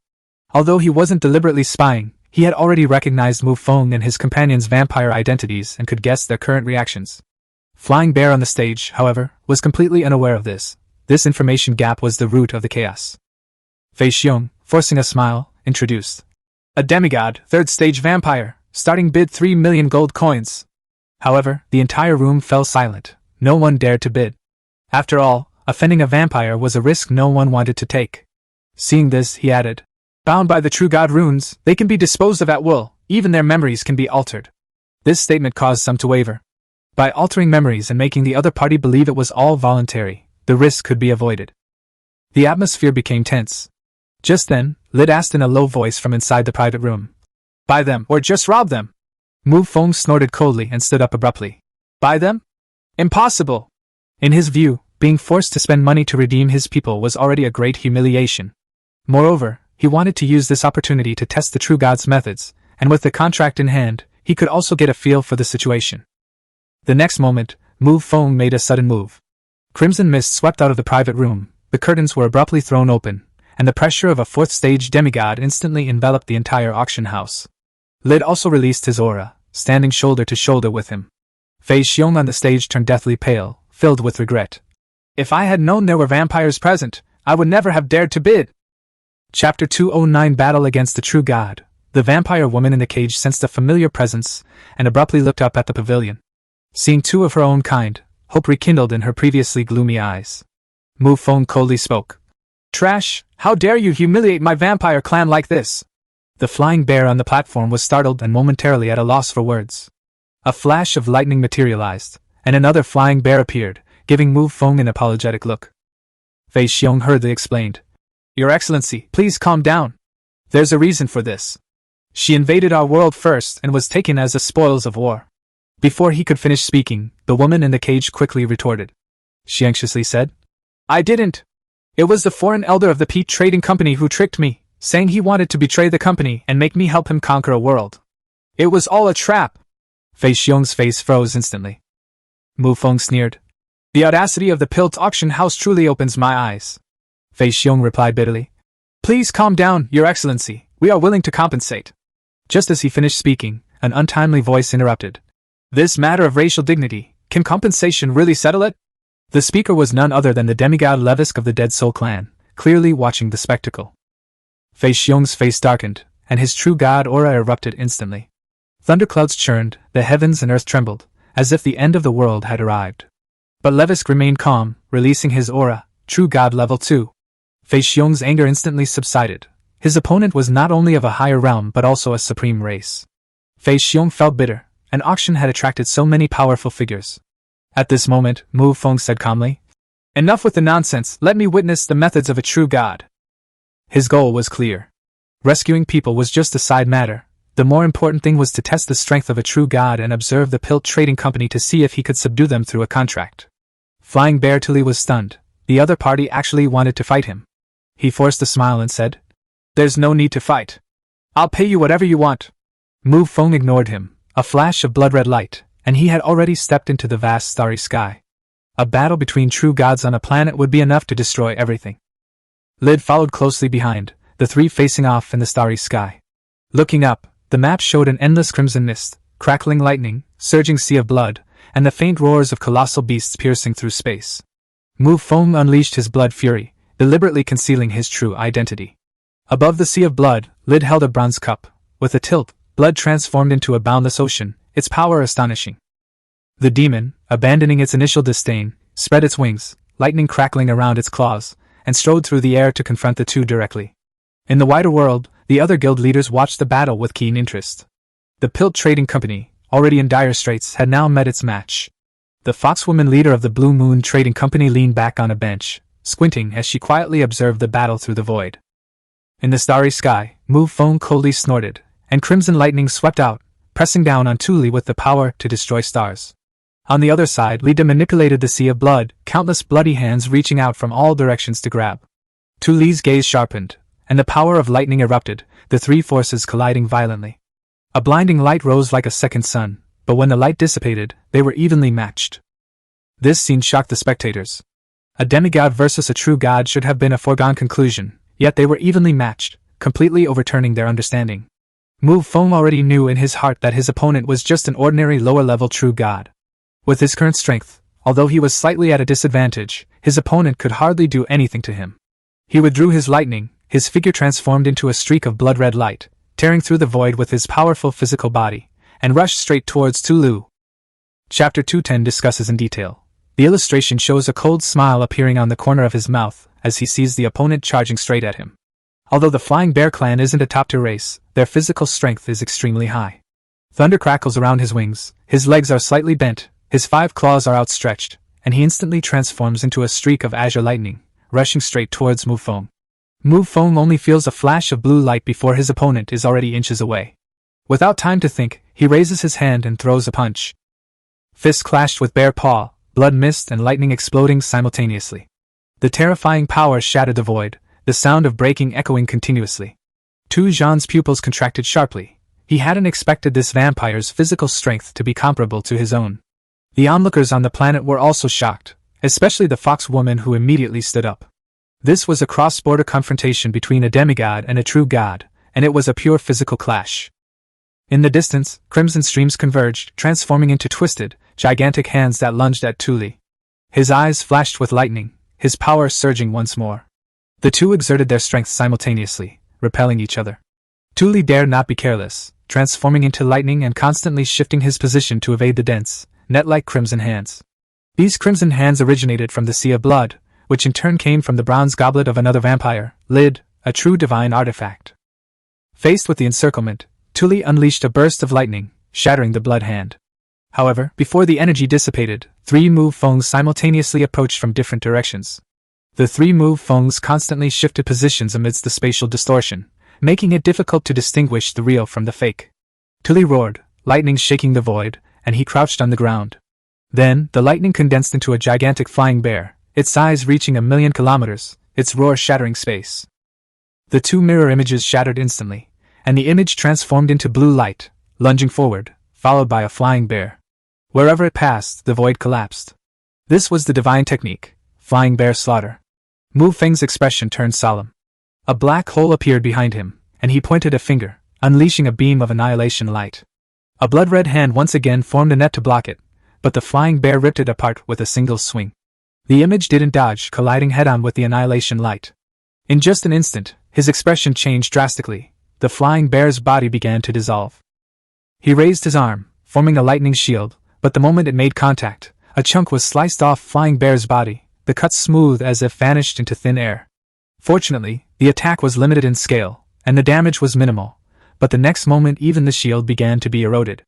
Although he wasn't deliberately spying, he had already recognized Mu Feng and his companions' vampire identities and could guess their current reactions. Flying Bear on the stage, however, was completely unaware of this. This information gap was the root of the chaos. Fei Xiong, forcing a smile, introduced. A demigod, third stage vampire, starting bid 3 million gold coins. However, the entire room fell silent. No one dared to bid. After all, offending a vampire was a risk no one wanted to take. Seeing this, he added, "Bound by the true god runes, they can be disposed of at will, even their memories can be altered." This statement caused some to waver. By altering memories and making the other party believe it was all voluntary, the risk could be avoided. The atmosphere became tense. Just then, Lid asked in a low voice from inside the private room, "Buy them, or just rob them?" Mu Feng snorted coldly and stood up abruptly. "Buy them? Impossible!" In his view, being forced to spend money to redeem his people was already a great humiliation. Moreover, he wanted to use this opportunity to test the true god's methods, and with the contract in hand, he could also get a feel for the situation. The next moment, Mu Feng made a sudden move. Crimson mist swept out of the private room, the curtains were abruptly thrown open, and the pressure of a fourth-stage demigod instantly enveloped the entire auction house. Lid also released his aura, standing shoulder to shoulder with him. Fei Xiong on the stage turned deathly pale, filled with regret. "If I had known there were vampires present, I would never have dared to bid." Chapter 209 Battle Against the True God. The vampire woman in the cage sensed a familiar presence, and abruptly looked up at the pavilion. Seeing two of her own kind, hope rekindled in her previously gloomy eyes. Mu Feng coldly spoke. "Trash, how dare you humiliate my vampire clan like this?" The flying bear on the platform was startled and momentarily at a loss for words. A flash of lightning materialized, and another flying bear appeared, giving Mu Feng an apologetic look. Fei Xiong hurriedly explained. "Your Excellency, please calm down. There's a reason for this. She invaded our world first and was taken as the spoils of war." Before he could finish speaking, the woman in the cage quickly retorted. She anxiously said, "I didn't. It was the foreign elder of the Peat Trading Company who tricked me, saying he wanted to betray the company and make me help him conquer a world. It was all a trap." Fei Xiong's face froze instantly. Mu Feng sneered. "The audacity of the Pilt auction house truly opens my eyes." Fei Xiong replied bitterly. "Please calm down, Your Excellency, we are willing to compensate." Just as he finished speaking, an untimely voice interrupted. "This matter of racial dignity, can compensation really settle it?" The speaker was none other than the demigod Levisk of the Dead Soul clan, clearly watching the spectacle. Fei Xiong's face darkened, and his true god aura erupted instantly. Thunderclouds churned, the heavens and earth trembled, as if the end of the world had arrived. But Levisk remained calm, releasing his aura, true god level 2. Fei Xiong's anger instantly subsided. His opponent was not only of a higher realm but also a supreme race. Fei Xiong felt bitter. An auction had attracted so many powerful figures. At this moment, Mu Feng said calmly, "Enough with the nonsense, let me witness the methods of a true god." His goal was clear. Rescuing people was just a side matter. The more important thing was to test the strength of a true god and observe the Pilt Trading Company to see if he could subdue them through a contract. Flying Bear Tilly was stunned. The other party actually wanted to fight him. He forced a smile and said, "There's no need to fight. I'll pay you whatever you want." Mu Feng ignored him, a flash of blood-red light, and he had already stepped into the vast starry sky. A battle between true gods on a planet would be enough to destroy everything. Lid followed closely behind, the three facing off in the starry sky. Looking up, the map showed an endless crimson mist, crackling lightning, surging sea of blood, and the faint roars of colossal beasts piercing through space. Mu Feng unleashed his blood fury, deliberately concealing his true identity. Above the sea of blood, Lid held a bronze cup. With a tilt, blood transformed into a boundless ocean, its power astonishing. The demon, abandoning its initial disdain, spread its wings, lightning crackling around its claws, and strode through the air to confront the two directly. In the wider world, the other guild leaders watched the battle with keen interest. The Pilt Trading Company, already in dire straits, had now met its match. The foxwoman leader of the Blue Moon Trading Company leaned back on a bench, squinting as she quietly observed the battle through the void. In the starry sky, Mu Feng coldly snorted, and crimson lightning swept out, pressing down on Tuli with the power to destroy stars. On the other side, Lida manipulated the sea of blood, countless bloody hands reaching out from all directions to grab. Tuli's gaze sharpened, and the power of lightning erupted, the three forces colliding violently. A blinding light rose like a second sun, but when the light dissipated, they were evenly matched. This scene shocked the spectators. A demigod versus a true god should have been a foregone conclusion, yet they were evenly matched, completely overturning their understanding. Mu Feng already knew in his heart that his opponent was just an ordinary lower-level true god. With his current strength, although he was slightly at a disadvantage, his opponent could hardly do anything to him. He withdrew his lightning, his figure transformed into a streak of blood-red light, tearing through the void with his powerful physical body, and rushed straight towards Tulu. Chapter 210 discusses in detail. The illustration shows a cold smile appearing on the corner of his mouth as he sees the opponent charging straight at him. Although the Flying Bear clan isn't a top-tier race, their physical strength is extremely high. Thunder crackles around his wings, his legs are slightly bent, his 5 claws are outstretched, and he instantly transforms into a streak of azure lightning, rushing straight towards Mu Feng. Mu Feng only feels a flash of blue light before his opponent is already inches away. Without time to think, he raises his hand and throws a punch. Fists clashed with bare paw, blood mist and lightning exploding simultaneously. The terrifying power shattered the void, the sound of breaking echoing continuously. Tu Zhan's pupils contracted sharply. He hadn't expected this vampire's physical strength to be comparable to his own. The onlookers on the planet were also shocked, especially the fox woman who immediately stood up. This was a cross-border confrontation between a demigod and a true god, and it was a pure physical clash. In the distance, crimson streams converged, transforming into twisted, gigantic hands that lunged at Tuli. His eyes flashed with lightning, his power surging once more. The two exerted their strength simultaneously, repelling each other. Tuli dared not be careless, transforming into lightning and constantly shifting his position to evade the dense, net-like crimson hands. These crimson hands originated from the sea of blood, which in turn came from the bronze goblet of another vampire, Lid, a true divine artifact. Faced with the encirclement, Tuli unleashed a burst of lightning, shattering the blood hand. However, before the energy dissipated, 3 Mu Fengs simultaneously approached from different directions. The 3 Mu Fengs constantly shifted positions amidst the spatial distortion, making it difficult to distinguish the real from the fake. Tuli roared, lightning shaking the void, and he crouched on the ground. Then, the lightning condensed into a gigantic flying bear, its size reaching 1,000,000 kilometers, its roar shattering space. The 2 mirror images shattered instantly, and the image transformed into blue light, lunging forward, followed by a flying bear. Wherever it passed, the void collapsed. This was the divine technique, flying bear slaughter. Mu Feng's expression turned solemn. A black hole appeared behind him, and he pointed a finger, unleashing a beam of annihilation light. A blood-red hand once again formed a net to block it, but the flying bear ripped it apart with a single swing. The image didn't dodge, colliding head-on with the annihilation light. In just an instant, his expression changed drastically. The flying bear's body began to dissolve. He raised his arm, forming a lightning shield, but the moment it made contact, a chunk was sliced off flying bear's body, the cut smooth as if vanished into thin air. Fortunately, the attack was limited in scale, and the damage was minimal, but the next moment even the shield began to be eroded.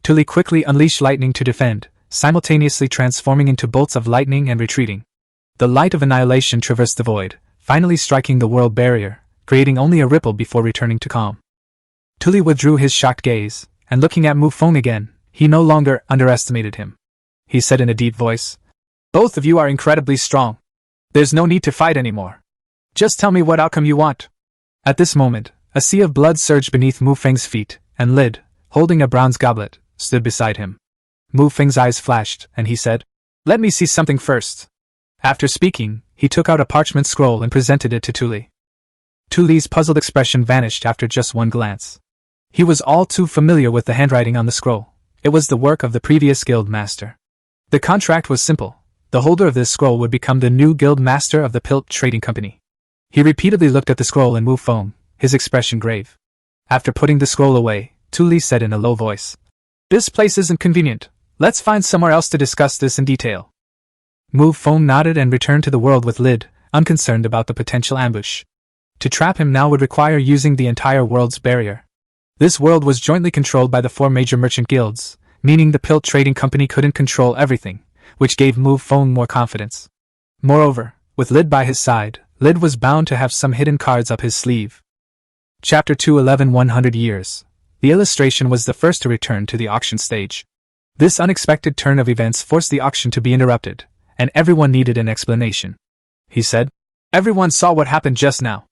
Tuli quickly unleashed lightning to defend, simultaneously transforming into bolts of lightning and retreating. The light of annihilation traversed the void, finally striking the world barrier, creating only a ripple before returning to calm. Tuli withdrew his shocked gaze, and looking at Mu Feng again, he no longer underestimated him. He said in a deep voice, "Both of you are incredibly strong. There's no need to fight anymore. Just tell me what outcome you want." At this moment, a sea of blood surged beneath Mu Feng's feet, and Lid, holding a bronze goblet, stood beside him. Mu Feng's eyes flashed, and he said, "Let me see something first." After speaking, he took out a parchment scroll and presented it to Tuli. Tuli's puzzled expression vanished after just one glance. He was all too familiar with the handwriting on the scroll. It was the work of the previous guild master. The contract was simple. The holder of this scroll would become the new guild master of the Pilt Trading Company. He repeatedly looked at the scroll and Mu Feng, his expression grave. After putting the scroll away, Tuli said in a low voice, "This place isn't convenient. Let's find somewhere else to discuss this in detail." Mu Feng nodded and returned to the world with Lid, unconcerned about the potential ambush. To trap him now would require using the entire world's barrier. This world was jointly controlled by the 4 major merchant guilds, meaning the Pilt Trading Company couldn't control everything, which gave Mu Feng more confidence. Moreover, with Lid by his side, Lid was bound to have some hidden cards up his sleeve. Chapter 211 100 Years. The illustration was the first to return to the auction stage. This unexpected turn of events forced the auction to be interrupted, and everyone needed an explanation. He said, "Everyone saw what happened just now.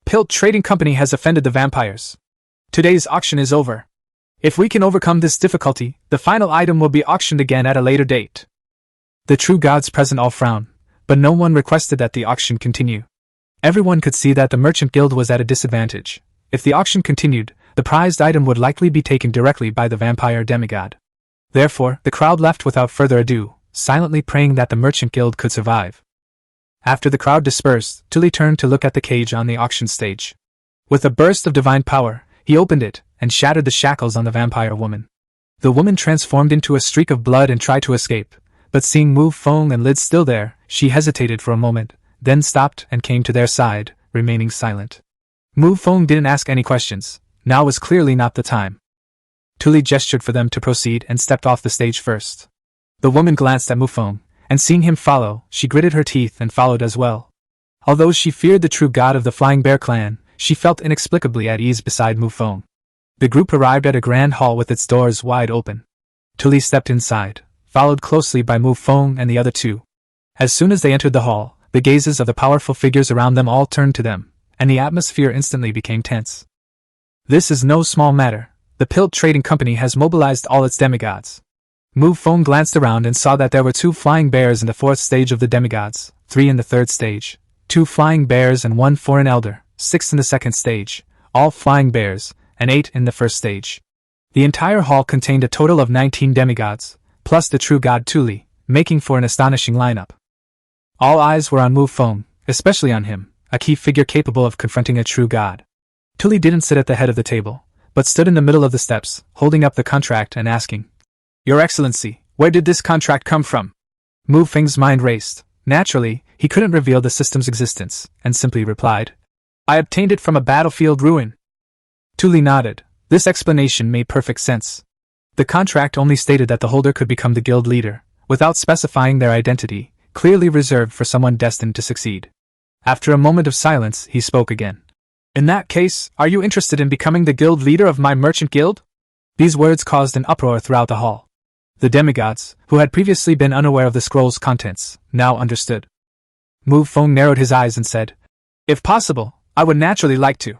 Pilt Trading Company has offended the vampires. Today's auction is over. If we can overcome this difficulty, the final item will be auctioned again at a later date." The true gods present all frowned, but no one requested that the auction continue. Everyone could see that the merchant guild was at a disadvantage. If the auction continued, the prized item would likely be taken directly by the vampire demigod. Therefore, the crowd left without further ado, silently praying that the merchant guild could survive. After the crowd dispersed, Tuli turned to look at the cage on the auction stage. With a burst of divine power, he opened it and shattered the shackles on the vampire woman. The woman transformed into a streak of blood and tried to escape, but seeing Mu Feng and Lid still there, she hesitated for a moment, then stopped and came to their side, remaining silent. Mu Feng didn't ask any questions. Now was clearly not the time. Tuli gestured for them to proceed and stepped off the stage first. The woman glanced at Mu Feng, and seeing him follow, she gritted her teeth and followed as well. Although she feared the true god of the Flying Bear clan, she felt inexplicably at ease beside Mu Feng. The group arrived at a grand hall with its doors wide open. Tuli stepped inside, followed closely by Mu Feng and the other 2. As soon as they entered the hall, the gazes of the powerful figures around them all turned to them, and the atmosphere instantly became tense. This is no small matter. The Pilt Trading Company has mobilized all its demigods. Mu Feng glanced around and saw that there were 2 flying bears in the 4th stage of the demigods, 3 in the 3rd stage, 2 flying bears and 1 foreign elder, 6 in the 2nd stage, all flying bears, and 8 in the 1st stage. The entire hall contained a total of 19 demigods, plus the true god Tuli, making for an astonishing lineup. All eyes were on Mu Feng, especially on him, a key figure capable of confronting a true god. Tuli didn't sit at the head of the table, but stood in the middle of the steps, holding up the contract and asking, "Your Excellency, where did this contract come from?" Mu Feng's mind raced. Naturally, he couldn't reveal the system's existence, and simply replied, "I obtained it from a battlefield ruin." Tuli nodded. This explanation made perfect sense. The contract only stated that the holder could become the guild leader, without specifying their identity, clearly reserved for someone destined to succeed. After a moment of silence, he spoke again. "In that case, are you interested in becoming the guild leader of my merchant guild?" These words caused an uproar throughout the hall. The demigods, who had previously been unaware of the scroll's contents, now understood. Mu Feng narrowed his eyes and said, "If possible, I would naturally like to."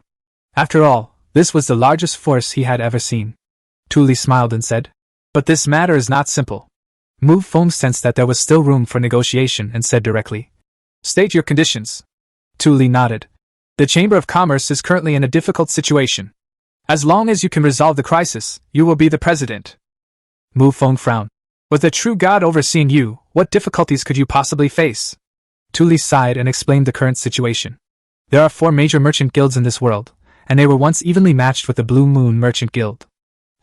After all, this was the largest force he had ever seen. Tuli smiled and said, "But this matter is not simple." Mu Feng sensed that there was still room for negotiation and said directly, "State your conditions." Tuli nodded. "The Chamber of Commerce is currently in a difficult situation. As long as you can resolve the crisis, you will be the president." Mu Feng frowned. "With a true god overseeing you, what difficulties could you possibly face?" Tuli sighed and explained the current situation. There are 4 major merchant guilds in this world, and they were once evenly matched with the Blue Moon Merchant Guild.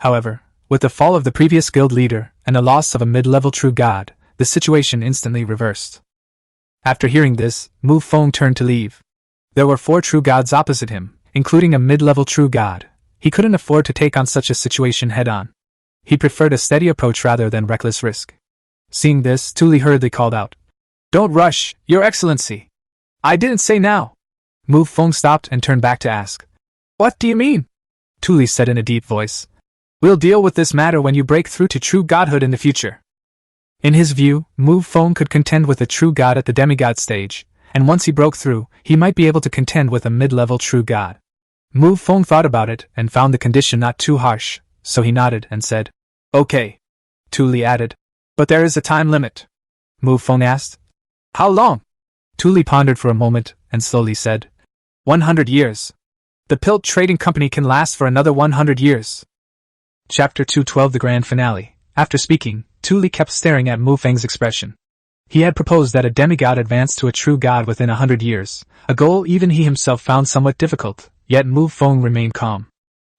However, with the fall of the previous guild leader and the loss of a mid-level true god, the situation instantly reversed. After hearing this, Mu Feng turned to leave. There were 4 true gods opposite him, including a mid-level true god. He couldn't afford to take on such a situation head-on. He preferred a steady approach rather than reckless risk. Seeing this, Tuli hurriedly called out, "Don't rush, Your Excellency! I didn't say now!" Mu Feng stopped and turned back to ask. What do you mean? Tuli said in a deep voice. We'll deal with this matter when you break through to true godhood in the future. In his view, Mu Feng could contend with a true god at the demigod stage, and once he broke through, he might be able to contend with a mid-level true god. Mu Feng thought about it and found the condition not too harsh, so he nodded and said, Okay. Tuli added, But there is a time limit. Mu Feng asked. How long? Tuli pondered for a moment and slowly said, 100 years. The Pilt Trading Company can last for another 100 years. Chapter 212 The Grand Finale. After speaking, Tuli kept staring at Mu Feng's expression. He had proposed that a demigod advance to a true god within 100 years, a goal even he himself found somewhat difficult, yet Mu Feng remained calm.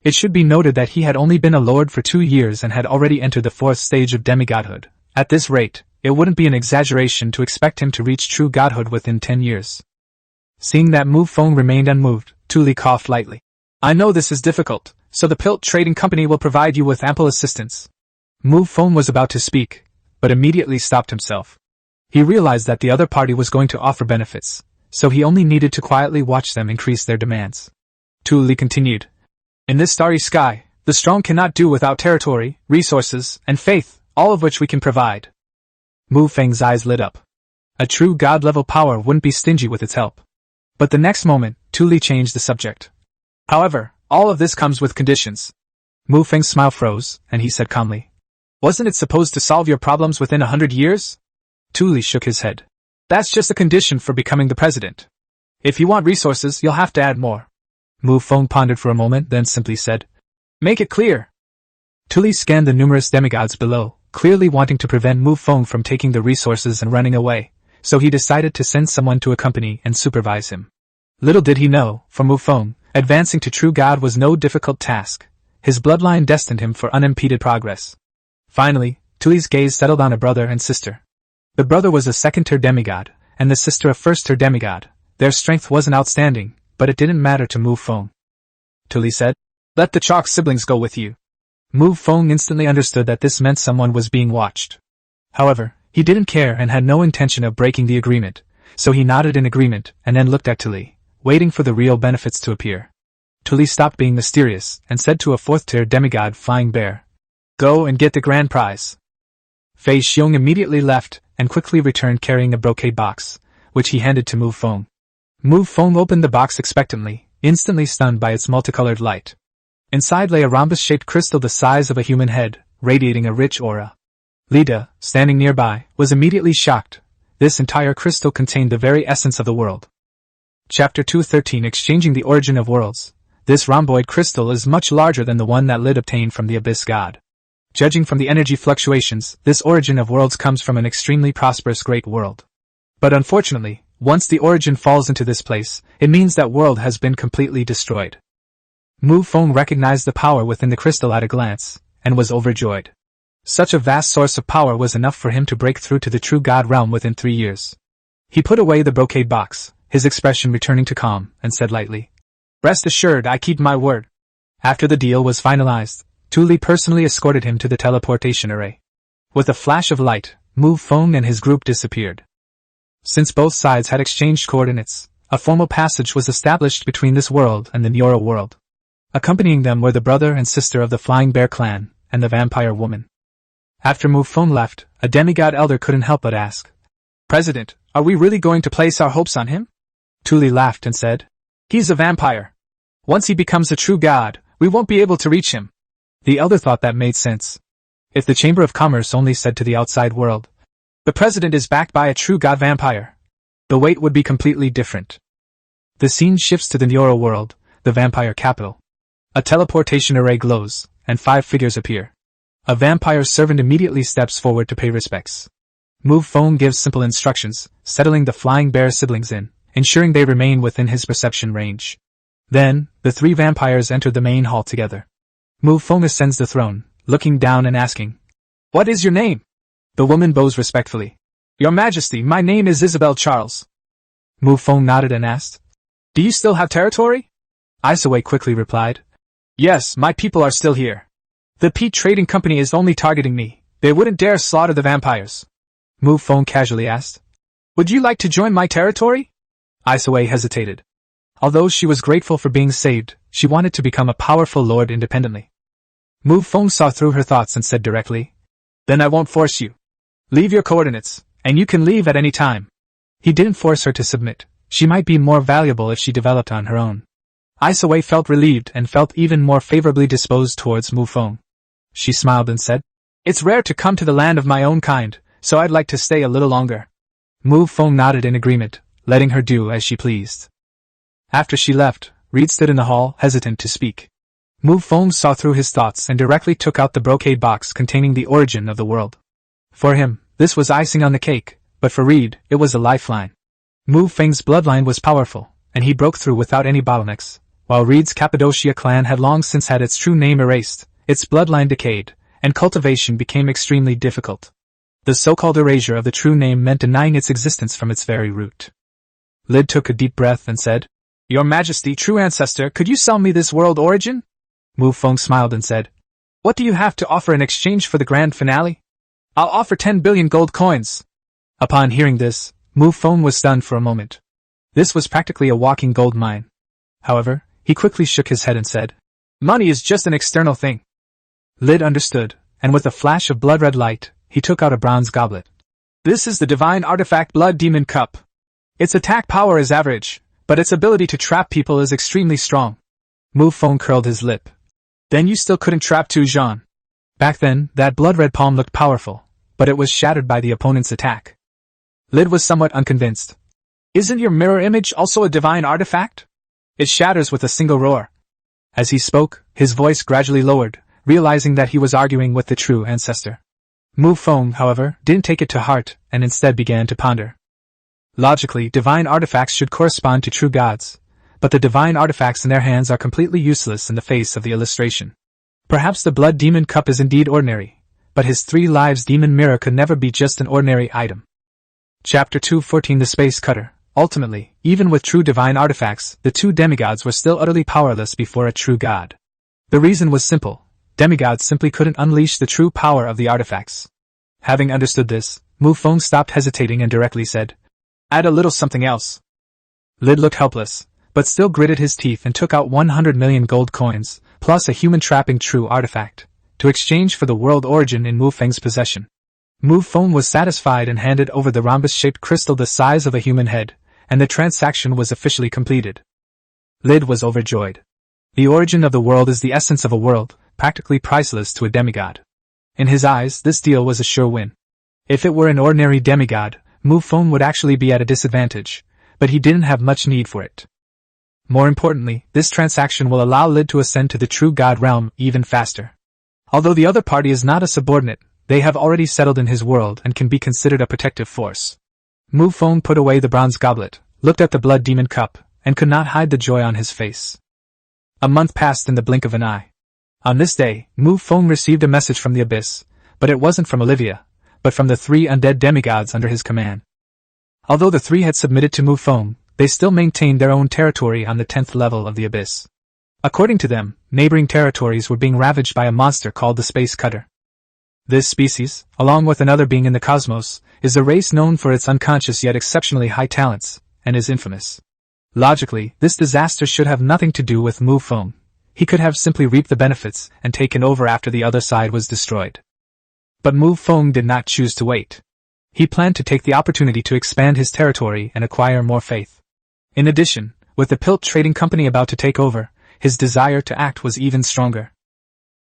It should be noted that he had only been a lord for 2 years and had already entered the 4th stage of demigodhood. At this rate, it wouldn't be an exaggeration to expect him to reach true godhood within 10 years. Seeing that Mu Feng remained unmoved, Tuli coughed lightly. I know this is difficult, so the Pilt Trading Company will provide you with ample assistance. Mu Feng was about to speak, but immediately stopped himself. He realized that the other party was going to offer benefits, so he only needed to quietly watch them increase their demands. Tuli continued. In this starry sky, the strong cannot do without territory, resources, and faith, all of which we can provide. Mu Feng's eyes lit up. A true god-level power wouldn't be stingy with its help. But the next moment, Tuli changed the subject. However, all of this comes with conditions. Mu Feng's smile froze, and he said calmly, Wasn't it supposed to solve your problems within 100 years? Tuli shook his head. That's just a condition for becoming the president. If you want resources, you'll have to add more. Mu Feng pondered for a moment, then simply said, Make it clear. Tuli scanned the numerous demigods below, clearly wanting to prevent Mu Feng from taking the resources and running away, so he decided to send someone to accompany and supervise him. Little did he know, for Mu Feng, advancing to true god was no difficult task. His bloodline destined him for unimpeded progress. Finally, Tuli's gaze settled on a brother and sister. The brother was a second-tier demigod, and the sister a first-tier demigod. Their strength wasn't outstanding, but it didn't matter to Mu Feng. Tuli said, Let the Chalk siblings go with you. Mu Feng instantly understood that this meant someone was being watched. However, he didn't care and had no intention of breaking the agreement, so he nodded in agreement and then looked at Tuli, waiting for the real benefits to appear. Tuli stopped being mysterious and said to a 4th-tier demigod Flying Bear, Go and get the grand prize. Fei Xiong immediately left and quickly returned carrying a brocade box, which he handed to Mu Feng. Mu Feng opened the box expectantly, instantly stunned by its multicolored light. Inside lay a rhombus-shaped crystal the size of a human head, radiating a rich aura. Lida, standing nearby, was immediately shocked. This entire crystal contained the very essence of the world. Chapter 213 Exchanging the Origin of Worlds. This rhomboid crystal is much larger than the one that Lid obtained from the Abyss God. Judging from the energy fluctuations, this origin of worlds comes from an extremely prosperous great world. But unfortunately, once the origin falls into this place, it means that world has been completely destroyed. Mu Feng recognized the power within the crystal at a glance, and was overjoyed. Such a vast source of power was enough for him to break through to the true god realm within 3 years. He put away the brocade box, his expression returning to calm, and said lightly, Rest assured I keep my word. After the deal was finalized, Tuli personally escorted him to the teleportation array. With a flash of light, Mu Feng and his group disappeared. Since both sides had exchanged coordinates, a formal passage was established between this world and the Nyora world. Accompanying them were the brother and sister of the Flying Bear clan, and the vampire woman. After Mu Feng left, a demigod elder couldn't help but ask, President, are we really going to place our hopes on him? Tuli laughed and said, He's a vampire. Once he becomes a true god, we won't be able to reach him. The elder thought that made sense. If the Chamber of Commerce only said to the outside world, The president is backed by a true god vampire, the weight would be completely different. The scene shifts to the Nyora world, the vampire capital. A teleportation array glows, and 5 figures appear. A vampire servant immediately steps forward to pay respects. Mu Feng gives simple instructions, settling the Flying Bear siblings in, ensuring they remain within his perception range. Then, the 3 vampires enter the main hall together. Mu Feng ascends the throne, looking down and asking, What is your name? The woman bows respectfully. Your Majesty, my name is Isabel Charles. Mu Feng nodded and asked, Do you still have territory? Isaway quickly replied, Yes, my people are still here. The Pilt Trading Company is only targeting me. They wouldn't dare slaughter the vampires. Mu Feng casually asked, Would you like to join my territory? Isaway hesitated. Although she was grateful for being saved, she wanted to become a powerful lord independently. Mu Feng saw through her thoughts and said directly, "Then I won't force you. Leave your coordinates, and you can leave at any time." He didn't force her to submit. She might be more valuable if she developed on her own. Isaway felt relieved and felt even more favorably disposed towards Mu Feng. She smiled and said, "It's rare to come to the land of my own kind, so I'd like to stay a little longer." Mu Feng nodded in agreement, letting her do as she pleased. After she left, Reed stood in the hall, hesitant to speak. Mu Feng saw through his thoughts and directly took out the brocade box containing the origin of the world. For him, this was icing on the cake, but for Reed, it was a lifeline. Mu Feng's bloodline was powerful, and he broke through without any bottlenecks, while Reed's Cappadocia clan had long since had its true name erased, its bloodline decayed, and cultivation became extremely difficult. The so-called erasure of the true name meant denying its existence from its very root. Lid took a deep breath and said, "Your Majesty, True Ancestor, could you sell me this world origin?" Mu Feng smiled and said, "What do you have to offer in exchange for the grand finale?" "I'll offer 10 billion gold coins." Upon hearing this, Mu Feng was stunned for a moment. This was practically a walking gold mine. However, he quickly shook his head and said, "Money is just an external thing." Lid understood, and with a flash of blood-red light, he took out a bronze goblet. "This is the divine artifact Blood Demon Cup. Its attack power is average, but its ability to trap people is extremely strong." Mu Feng curled his lip. "Then you still couldn't trap Tu Zhan." Back then, that blood-red palm looked powerful, but it was shattered by the opponent's attack. Lid was somewhat unconvinced. "Isn't your mirror image also a divine artifact? It shatters with a single roar." As he spoke, his voice gradually lowered, realizing that he was arguing with the True Ancestor. Mu Feng, however, didn't take it to heart, and instead began to ponder. Logically, divine artifacts should correspond to true gods, but the divine artifacts in their hands are completely useless in the face of the illustration. Perhaps the Blood Demon Cup is indeed ordinary, but his 3 lives demon mirror could never be just an ordinary item. Chapter 2:14 The Space Cutter. Ultimately, even with true divine artifacts, the 2 demigods were still utterly powerless before a true god. The reason was simple: demigods simply couldn't unleash the true power of the artifacts. Having understood this, Mu Feng stopped hesitating and directly said, "Add a little something else." Lid looked helpless, but still gritted his teeth and took out 100 million gold coins, plus a human trapping true artifact, to exchange for the world origin in Mu Feng's possession. Mu Feng was satisfied and handed over the rhombus-shaped crystal the size of a human head, and the transaction was officially completed. Lid was overjoyed. The origin of the world is the essence of a world, practically priceless to a demigod. In his eyes, this deal was a sure win. If it were an ordinary demigod, Mu Feng would actually be at a disadvantage, but he didn't have much need for it. More importantly, this transaction will allow Lid to ascend to the true god realm even faster. Although the other party is not a subordinate, they have already settled in his world and can be considered a protective force. Mu Feng put away the bronze goblet, looked at the Blood Demon Cup, and could not hide the joy on his face. A month passed in the blink of an eye. On this day, Mu Feng received a message from the Abyss, but it wasn't from Olivia, but from the 3 undead demigods under his command. Although the 3 had submitted to Mu Feng, they still maintained their own territory on the 10th level of the Abyss. According to them, neighboring territories were being ravaged by a monster called the Space Cutter. This species, along with another being in the cosmos, is a race known for its unconscious yet exceptionally high talents, and is infamous. Logically, this disaster should have nothing to do with Mu Feng. He could have simply reaped the benefits and taken over after the other side was destroyed. But Mu Feng did not choose to wait. He planned to take the opportunity to expand his territory and acquire more faith. In addition, with the Pilt Trading Company about to take over, his desire to act was even stronger.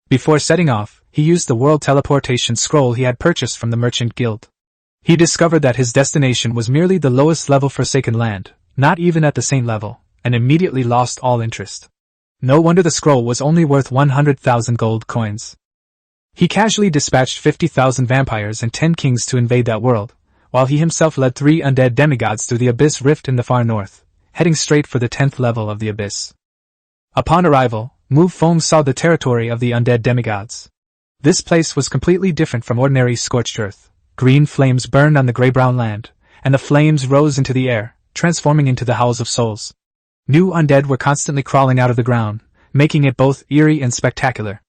Before setting off, he used the world teleportation scroll he had purchased from the Merchant Guild. He discovered that his destination was merely the lowest level Forsaken Land, not even at the Saint level, and immediately lost all interest. No wonder the scroll was only worth 100,000 gold coins. He casually dispatched 50,000 vampires and 10 kings to invade that world, while he himself led 3 undead demigods through the Abyss Rift in the far north, heading straight for the 10th level of the Abyss. Upon arrival, Mu Feng saw the territory of the undead demigods. This place was completely different from ordinary scorched earth. Green flames burned on the gray-brown land, and the flames rose into the air, transforming into the howls of souls. New undead were constantly crawling out of the ground, making it both eerie and spectacular.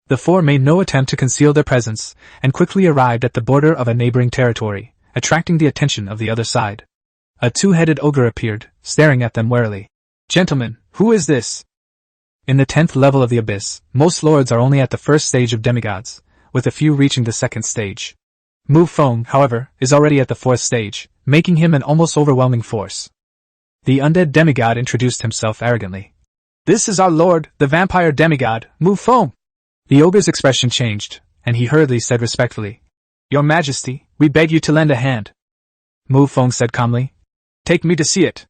The 4 made no attempt to conceal their presence, and quickly arrived at the border of a neighboring territory, attracting the attention of the other side. A 2-headed ogre appeared, staring at them warily. Gentlemen, who is this? In the 10th level of the Abyss, most lords are only at the first stage of demigods, with a few reaching the second stage. Mu Feng, however, is already at the 4th stage, making him an almost overwhelming force. The undead demigod introduced himself arrogantly. This is our lord, the vampire demigod, Mu Feng. The ogre's expression changed, and he hurriedly said respectfully, Your Majesty, we beg you to lend a hand. Mu Feng said calmly, Take me to see it.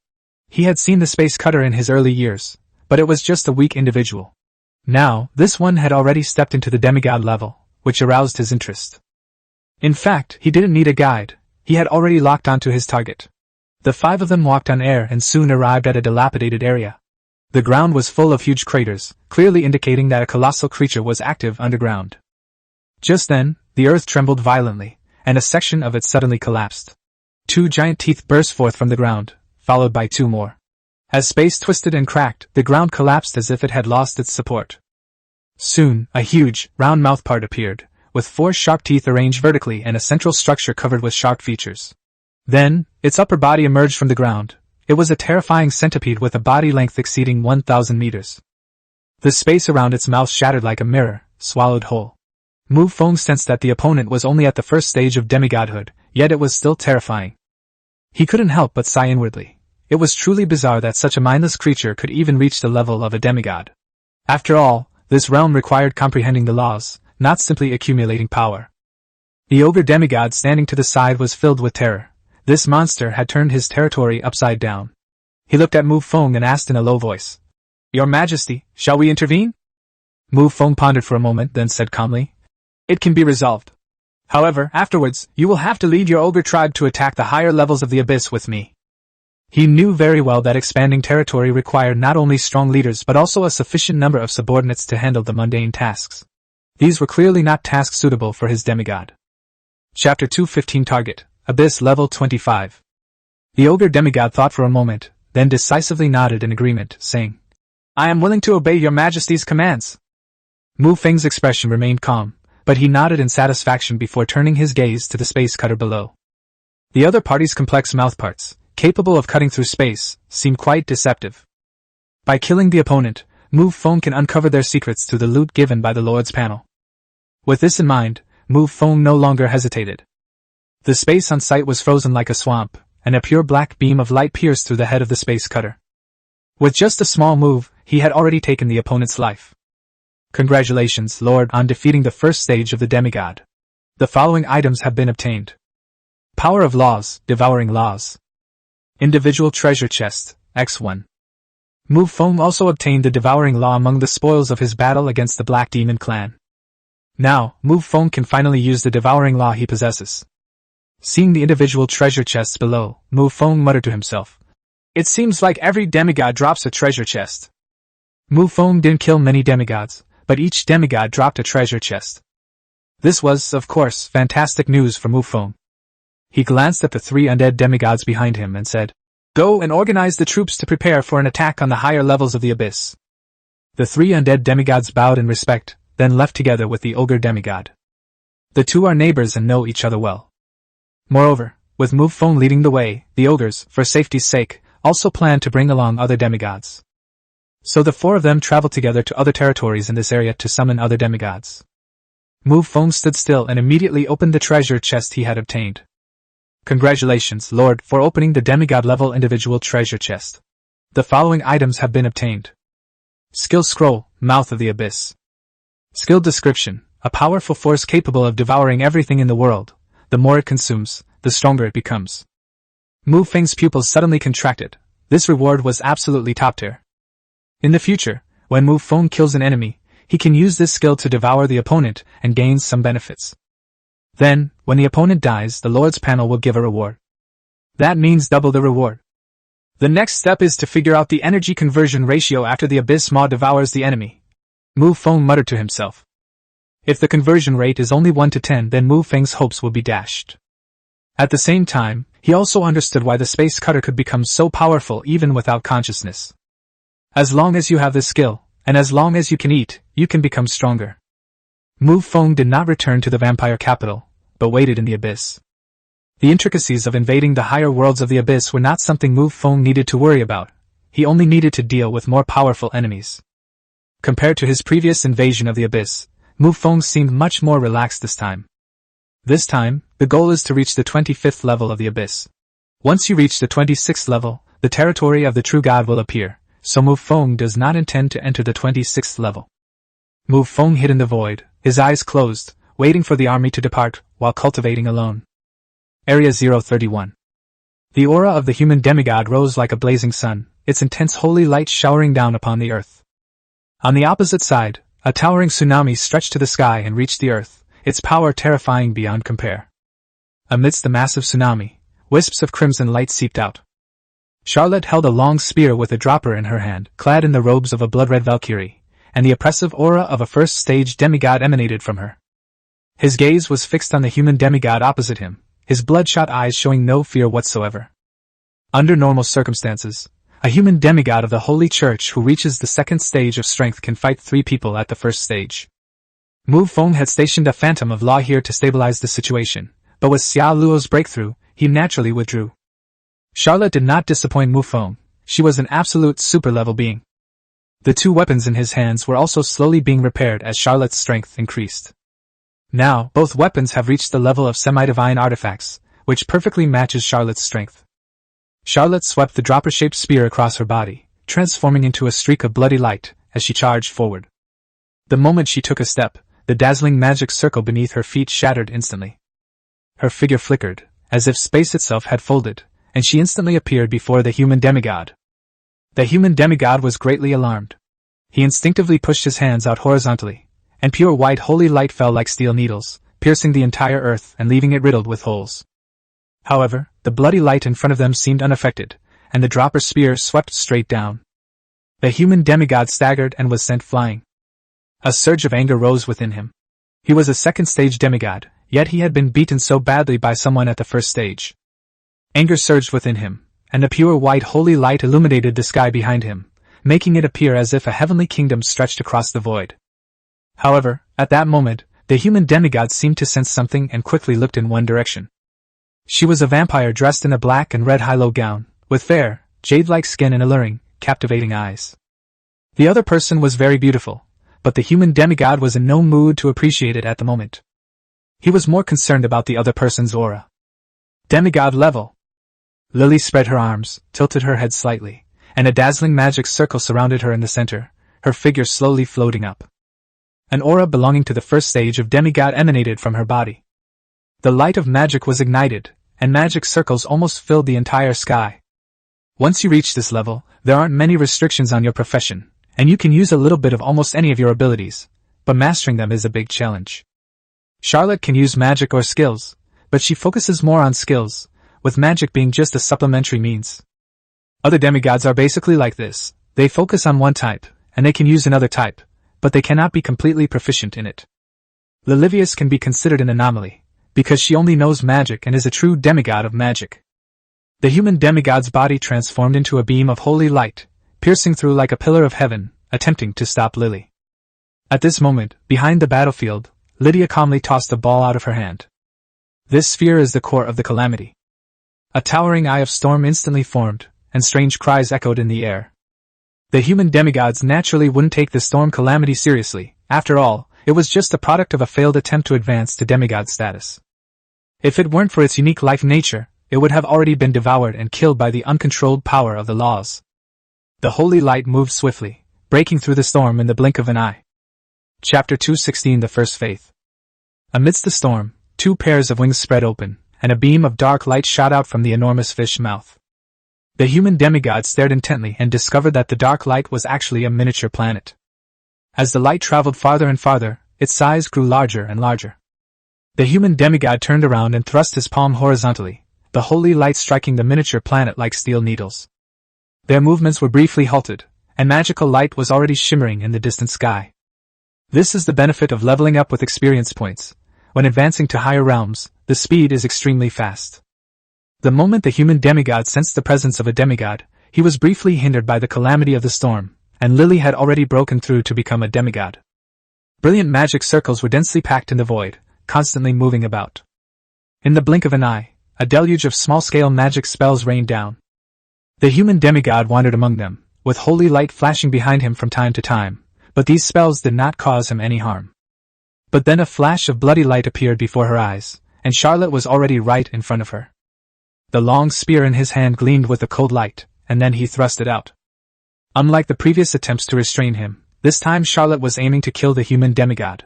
He had seen the space cutter in his early years, but it was just a weak individual. Now, this one had already stepped into the demigod level, which aroused his interest. In fact, he didn't need a guide, he had already locked onto his target. The 5 of them walked on air and soon arrived at a dilapidated area. The ground was full of huge craters, clearly indicating that a colossal creature was active underground. Just then, the earth trembled violently, and a section of it suddenly collapsed. 2 giant teeth burst forth from the ground, followed by 2 more. As space twisted and cracked, the ground collapsed as if it had lost its support. Soon, a huge, round mouthpart appeared, with 4 sharp teeth arranged vertically and a central structure covered with sharp features. Then, its upper body emerged from the ground. It was a terrifying centipede with a body length exceeding 1,000 meters. The space around its mouth shattered like a mirror, swallowed whole. Mu Feng sensed that the opponent was only at the first stage of demigodhood, yet it was still terrifying. He couldn't help but sigh inwardly. It was truly bizarre that such a mindless creature could even reach the level of a demigod. After all, this realm required comprehending the laws, not simply accumulating power. The ogre demigod standing to the side was filled with terror. This monster had turned his territory upside down. He looked at Mu Feng and asked in a low voice, Your Majesty, shall we intervene? Mu Feng pondered for a moment, then said calmly, It can be resolved. However, afterwards, you will have to lead your ogre tribe to attack the higher levels of the abyss with me. He knew very well that expanding territory required not only strong leaders but also a sufficient number of subordinates to handle the mundane tasks. These were clearly not tasks suitable for his demigod. Chapter 215 Target, Abyss Level 25. The ogre demigod thought for a moment, then decisively nodded in agreement, saying, I am willing to obey your Majesty's commands. Mu Feng's expression remained calm, but he nodded in satisfaction before turning his gaze to the space cutter below. The other party's complex mouthparts, capable of cutting through space, seemed quite deceptive. By killing the opponent, Mu Feng can uncover their secrets through the loot given by the Lord's panel. With this in mind, Mu Feng no longer hesitated. The space on site was frozen like a swamp, and a pure black beam of light pierced through the head of the space cutter. With just a small move, he had already taken the opponent's life. Congratulations, Lord, on defeating the first stage of the demigod. The following items have been obtained. Power of Laws, Devouring Laws. Individual Treasure Chest, X1. Mu Feng also obtained the Devouring Law among the spoils of his battle against the Black Demon clan. Now, Mu Feng can finally use the Devouring Law he possesses. Seeing the individual treasure chests below, Mu Feng muttered to himself, It seems like every demigod drops a treasure chest. Mu Feng didn't kill many demigods, but each demigod dropped a treasure chest. This was, of course, fantastic news for Mu Feng. He glanced at the 3 undead demigods behind him and said, Go and organize the troops to prepare for an attack on the higher levels of the abyss. The 3 undead demigods bowed in respect, then left together with the ogre demigod. The 2 are neighbors and know each other well. Moreover, with Mu Feng leading the way, the ogres, for safety's sake, also planned to bring along other demigods. So the 4 of them traveled together to other territories in this area to summon other demigods. Mu Feng stood still and immediately opened the treasure chest he had obtained. Congratulations, Lord, for opening the demigod-level individual treasure chest. The following items have been obtained. Skill Scroll, Mouth of the Abyss. Skill Description, a powerful force capable of devouring everything in the world. The more it consumes, the stronger it becomes. Mu Feng's pupils suddenly contracted. This reward was absolutely top tier. In the future, when Mu Feng kills an enemy, he can use this skill to devour the opponent and gains some benefits. Then, when the opponent dies, the Lord's panel will give a reward. That means double the reward. The next step is to figure out the energy conversion ratio after the Abyss Maw devours the enemy. Mu Feng muttered to himself. If the conversion rate is only 1 to 10, then Mu Feng's hopes will be dashed. At the same time, he also understood why the space cutter could become so powerful even without consciousness. As long as you have this skill, and as long as you can eat, you can become stronger. Mu Feng did not return to the vampire capital, but waited in the abyss. The intricacies of invading the higher worlds of the abyss were not something Mu Feng needed to worry about. he only needed to deal with more powerful enemies. Compared to his previous invasion of the abyss, Mu Feng seemed much more relaxed this time. This time, the goal is to reach the 25th level of the abyss. Once you reach the 26th level, the territory of the true god will appear, so Mu Feng does not intend to enter the 26th level. Mu Feng hid in the void, his eyes closed, waiting for the army to depart, while cultivating alone. Area 031. The aura of the human demigod rose like a blazing sun, its intense holy light showering down upon the earth. On the opposite side, a towering tsunami stretched to the sky and reached the earth, its power terrifying beyond compare. Amidst the massive tsunami, wisps of crimson light seeped out. Charlotte held a long spear with a dropper in her hand, clad in the robes of a blood-red Valkyrie, and the oppressive aura of a first-stage demigod emanated from her. His gaze was fixed on the human demigod opposite him, his bloodshot eyes showing no fear whatsoever. Under normal circumstances, a human demigod of the Holy Church who reaches the second stage of strength can fight 3 people at the first stage. Mu Feng had stationed a phantom of law here to stabilize the situation, but with Xia Luo's breakthrough, he naturally withdrew. Charlotte did not disappoint Mu Feng, she was an absolute super-level being. The 2 weapons in his hands were also slowly being repaired as Charlotte's strength increased. Now, both weapons have reached the level of semi-divine artifacts, which perfectly matches Charlotte's strength. Charlotte swept the dropper-shaped spear across her body, transforming into a streak of bloody light as she charged forward. The moment she took a step, the dazzling magic circle beneath her feet shattered instantly. Her figure flickered, as if space itself had folded, and she instantly appeared before the human demigod. The human demigod was greatly alarmed. He instinctively pushed his hands out horizontally, and pure white holy light fell like steel needles, piercing the entire earth and leaving it riddled with holes. However, the bloody light in front of them seemed unaffected, and the dropper spear swept straight down. The human demigod staggered and was sent flying. A surge of anger rose within him. He was a second-stage demigod, yet he had been beaten so badly by someone at the first stage. Anger surged within him, and the pure white holy light illuminated the sky behind him, making it appear as if a heavenly kingdom stretched across the void. However, at that moment, the human demigod seemed to sense something and quickly looked in one direction. She was a vampire dressed in a black and red high-low gown, with fair, jade-like skin and alluring, captivating eyes. The other person was very beautiful, but the human demigod was in no mood to appreciate it at the moment. He was more concerned about the other person's aura. Demigod level. Lily spread her arms, tilted her head slightly, and a dazzling magic circle surrounded her in the center, her figure slowly floating up. An aura belonging to the first stage of demigod emanated from her body. The light of magic was ignited, and magic circles almost filled the entire sky. Once you reach this level, there aren't many restrictions on your profession, and you can use a little bit of almost any of your abilities, but mastering them is a big challenge. Charlotte can use magic or skills, but she focuses more on skills, with magic being just a supplementary means. Other demigods are basically like this, they focus on one type, and they can use another type, but they cannot be completely proficient in it. Lilivius can be considered an anomaly, because she only knows magic and is a true demigod of magic. The human demigod's body transformed into a beam of holy light, piercing through like a pillar of heaven, attempting to stop Lily. At this moment, behind the battlefield, Lydia calmly tossed a ball out of her hand. This sphere is the core of the calamity. A towering eye of storm instantly formed, and strange cries echoed in the air. The human demigods naturally wouldn't take the storm calamity seriously. After all, it was just the product of a failed attempt to advance to demigod status. If it weren't for its unique life nature, it would have already been devoured and killed by the uncontrolled power of the laws. The holy light moved swiftly, breaking through the storm in the blink of an eye. Chapter 216 The First Faith. Amidst the storm, 2 pairs of wings spread open, and a beam of dark light shot out from the enormous fish mouth. The human demigod stared intently and discovered that the dark light was actually a miniature planet. As the light traveled farther and farther, its size grew larger and larger. The human demigod turned around and thrust his palm horizontally, the holy light striking the miniature planet like steel needles. Their movements were briefly halted, and magical light was already shimmering in the distant sky. This is the benefit of leveling up with experience points. When advancing to higher realms, the speed is extremely fast. The moment the human demigod sensed the presence of a demigod, he was briefly hindered by the calamity of the storm, and Lily had already broken through to become a demigod. Brilliant magic circles were densely packed in the void, constantly moving about. In the blink of an eye, a deluge of small-scale magic spells rained down. The human demigod wandered among them, with holy light flashing behind him from time to time, but these spells did not cause him any harm. But then a flash of bloody light appeared before her eyes, and Charlotte was already right in front of her. The long spear in his hand gleamed with the cold light, and then he thrust it out. Unlike the previous attempts to restrain him, this time Charlotte was aiming to kill the human demigod.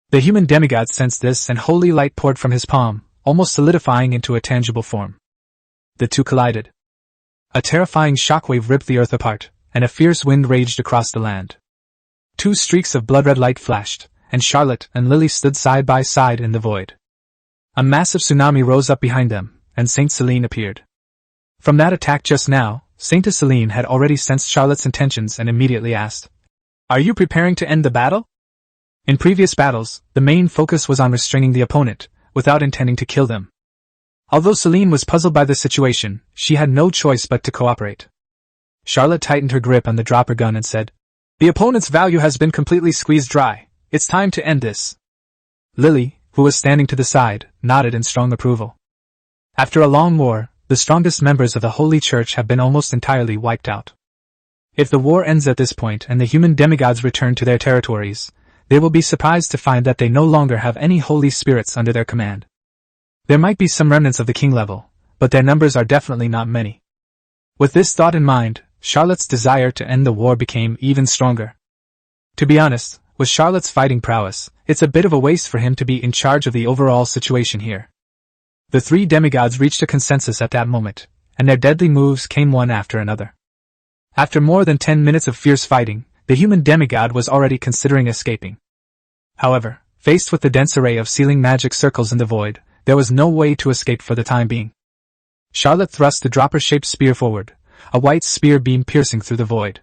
The human demigod sensed this, and holy light poured from his palm, almost solidifying into a tangible form. The two collided. A terrifying shockwave ripped the earth apart, and a fierce wind raged across the land. Two streaks of blood-red light flashed, and Charlotte and Lily stood side by side in the void. A massive tsunami rose up behind them, and Saint Celine appeared. From that attack just now, Saint Celine had already sensed Charlotte's intentions and immediately asked, "Are you preparing to end the battle?" In previous battles, the main focus was on restraining the opponent, without intending to kill them. Although Celine was puzzled by the situation, she had no choice but to cooperate. Charlotte tightened her grip on the dropper gun and said, "The opponent's value has been completely squeezed dry. It's time to end this." Lily, who was standing to the side, nodded in strong approval. After a long war, the strongest members of the Holy Church have been almost entirely wiped out. If the war ends at this point and the human demigods return to their territories, they will be surprised to find that they no longer have any holy spirits under their command. There might be some remnants of the king level, but their numbers are definitely not many. With this thought in mind, Charlotte's desire to end the war became even stronger. To be honest, with Charlotte's fighting prowess, it's a bit of a waste for him to be in charge of the overall situation here. The three demigods reached a consensus at that moment, and their deadly moves came one after another. After more than 10 minutes of fierce fighting, the human demigod was already considering escaping. However, faced with the dense array of sealing magic circles in the void, there was no way to escape for the time being. Charlotte thrust the dropper-shaped spear forward, a white spear beam piercing through the void.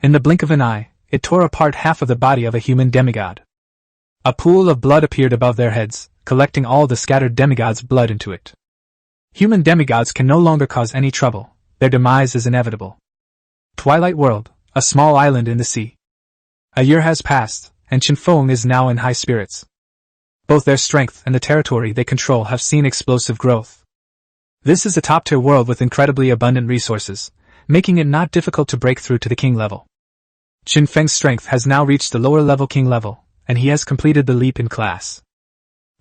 In the blink of an eye, it tore apart half of the body of a human demigod. A pool of blood appeared above their heads, collecting all the scattered demigods' blood into it. Human demigods can no longer cause any trouble, their demise is inevitable. Twilight World, a small island in the sea. A year has passed, and Qinfeng is now in high spirits. Both their strength and the territory they control have seen explosive growth. This is a top-tier world with incredibly abundant resources, making it not difficult to break through to the king level. Qinfeng's strength has now reached the lower-level king level, and he has completed the leap in class.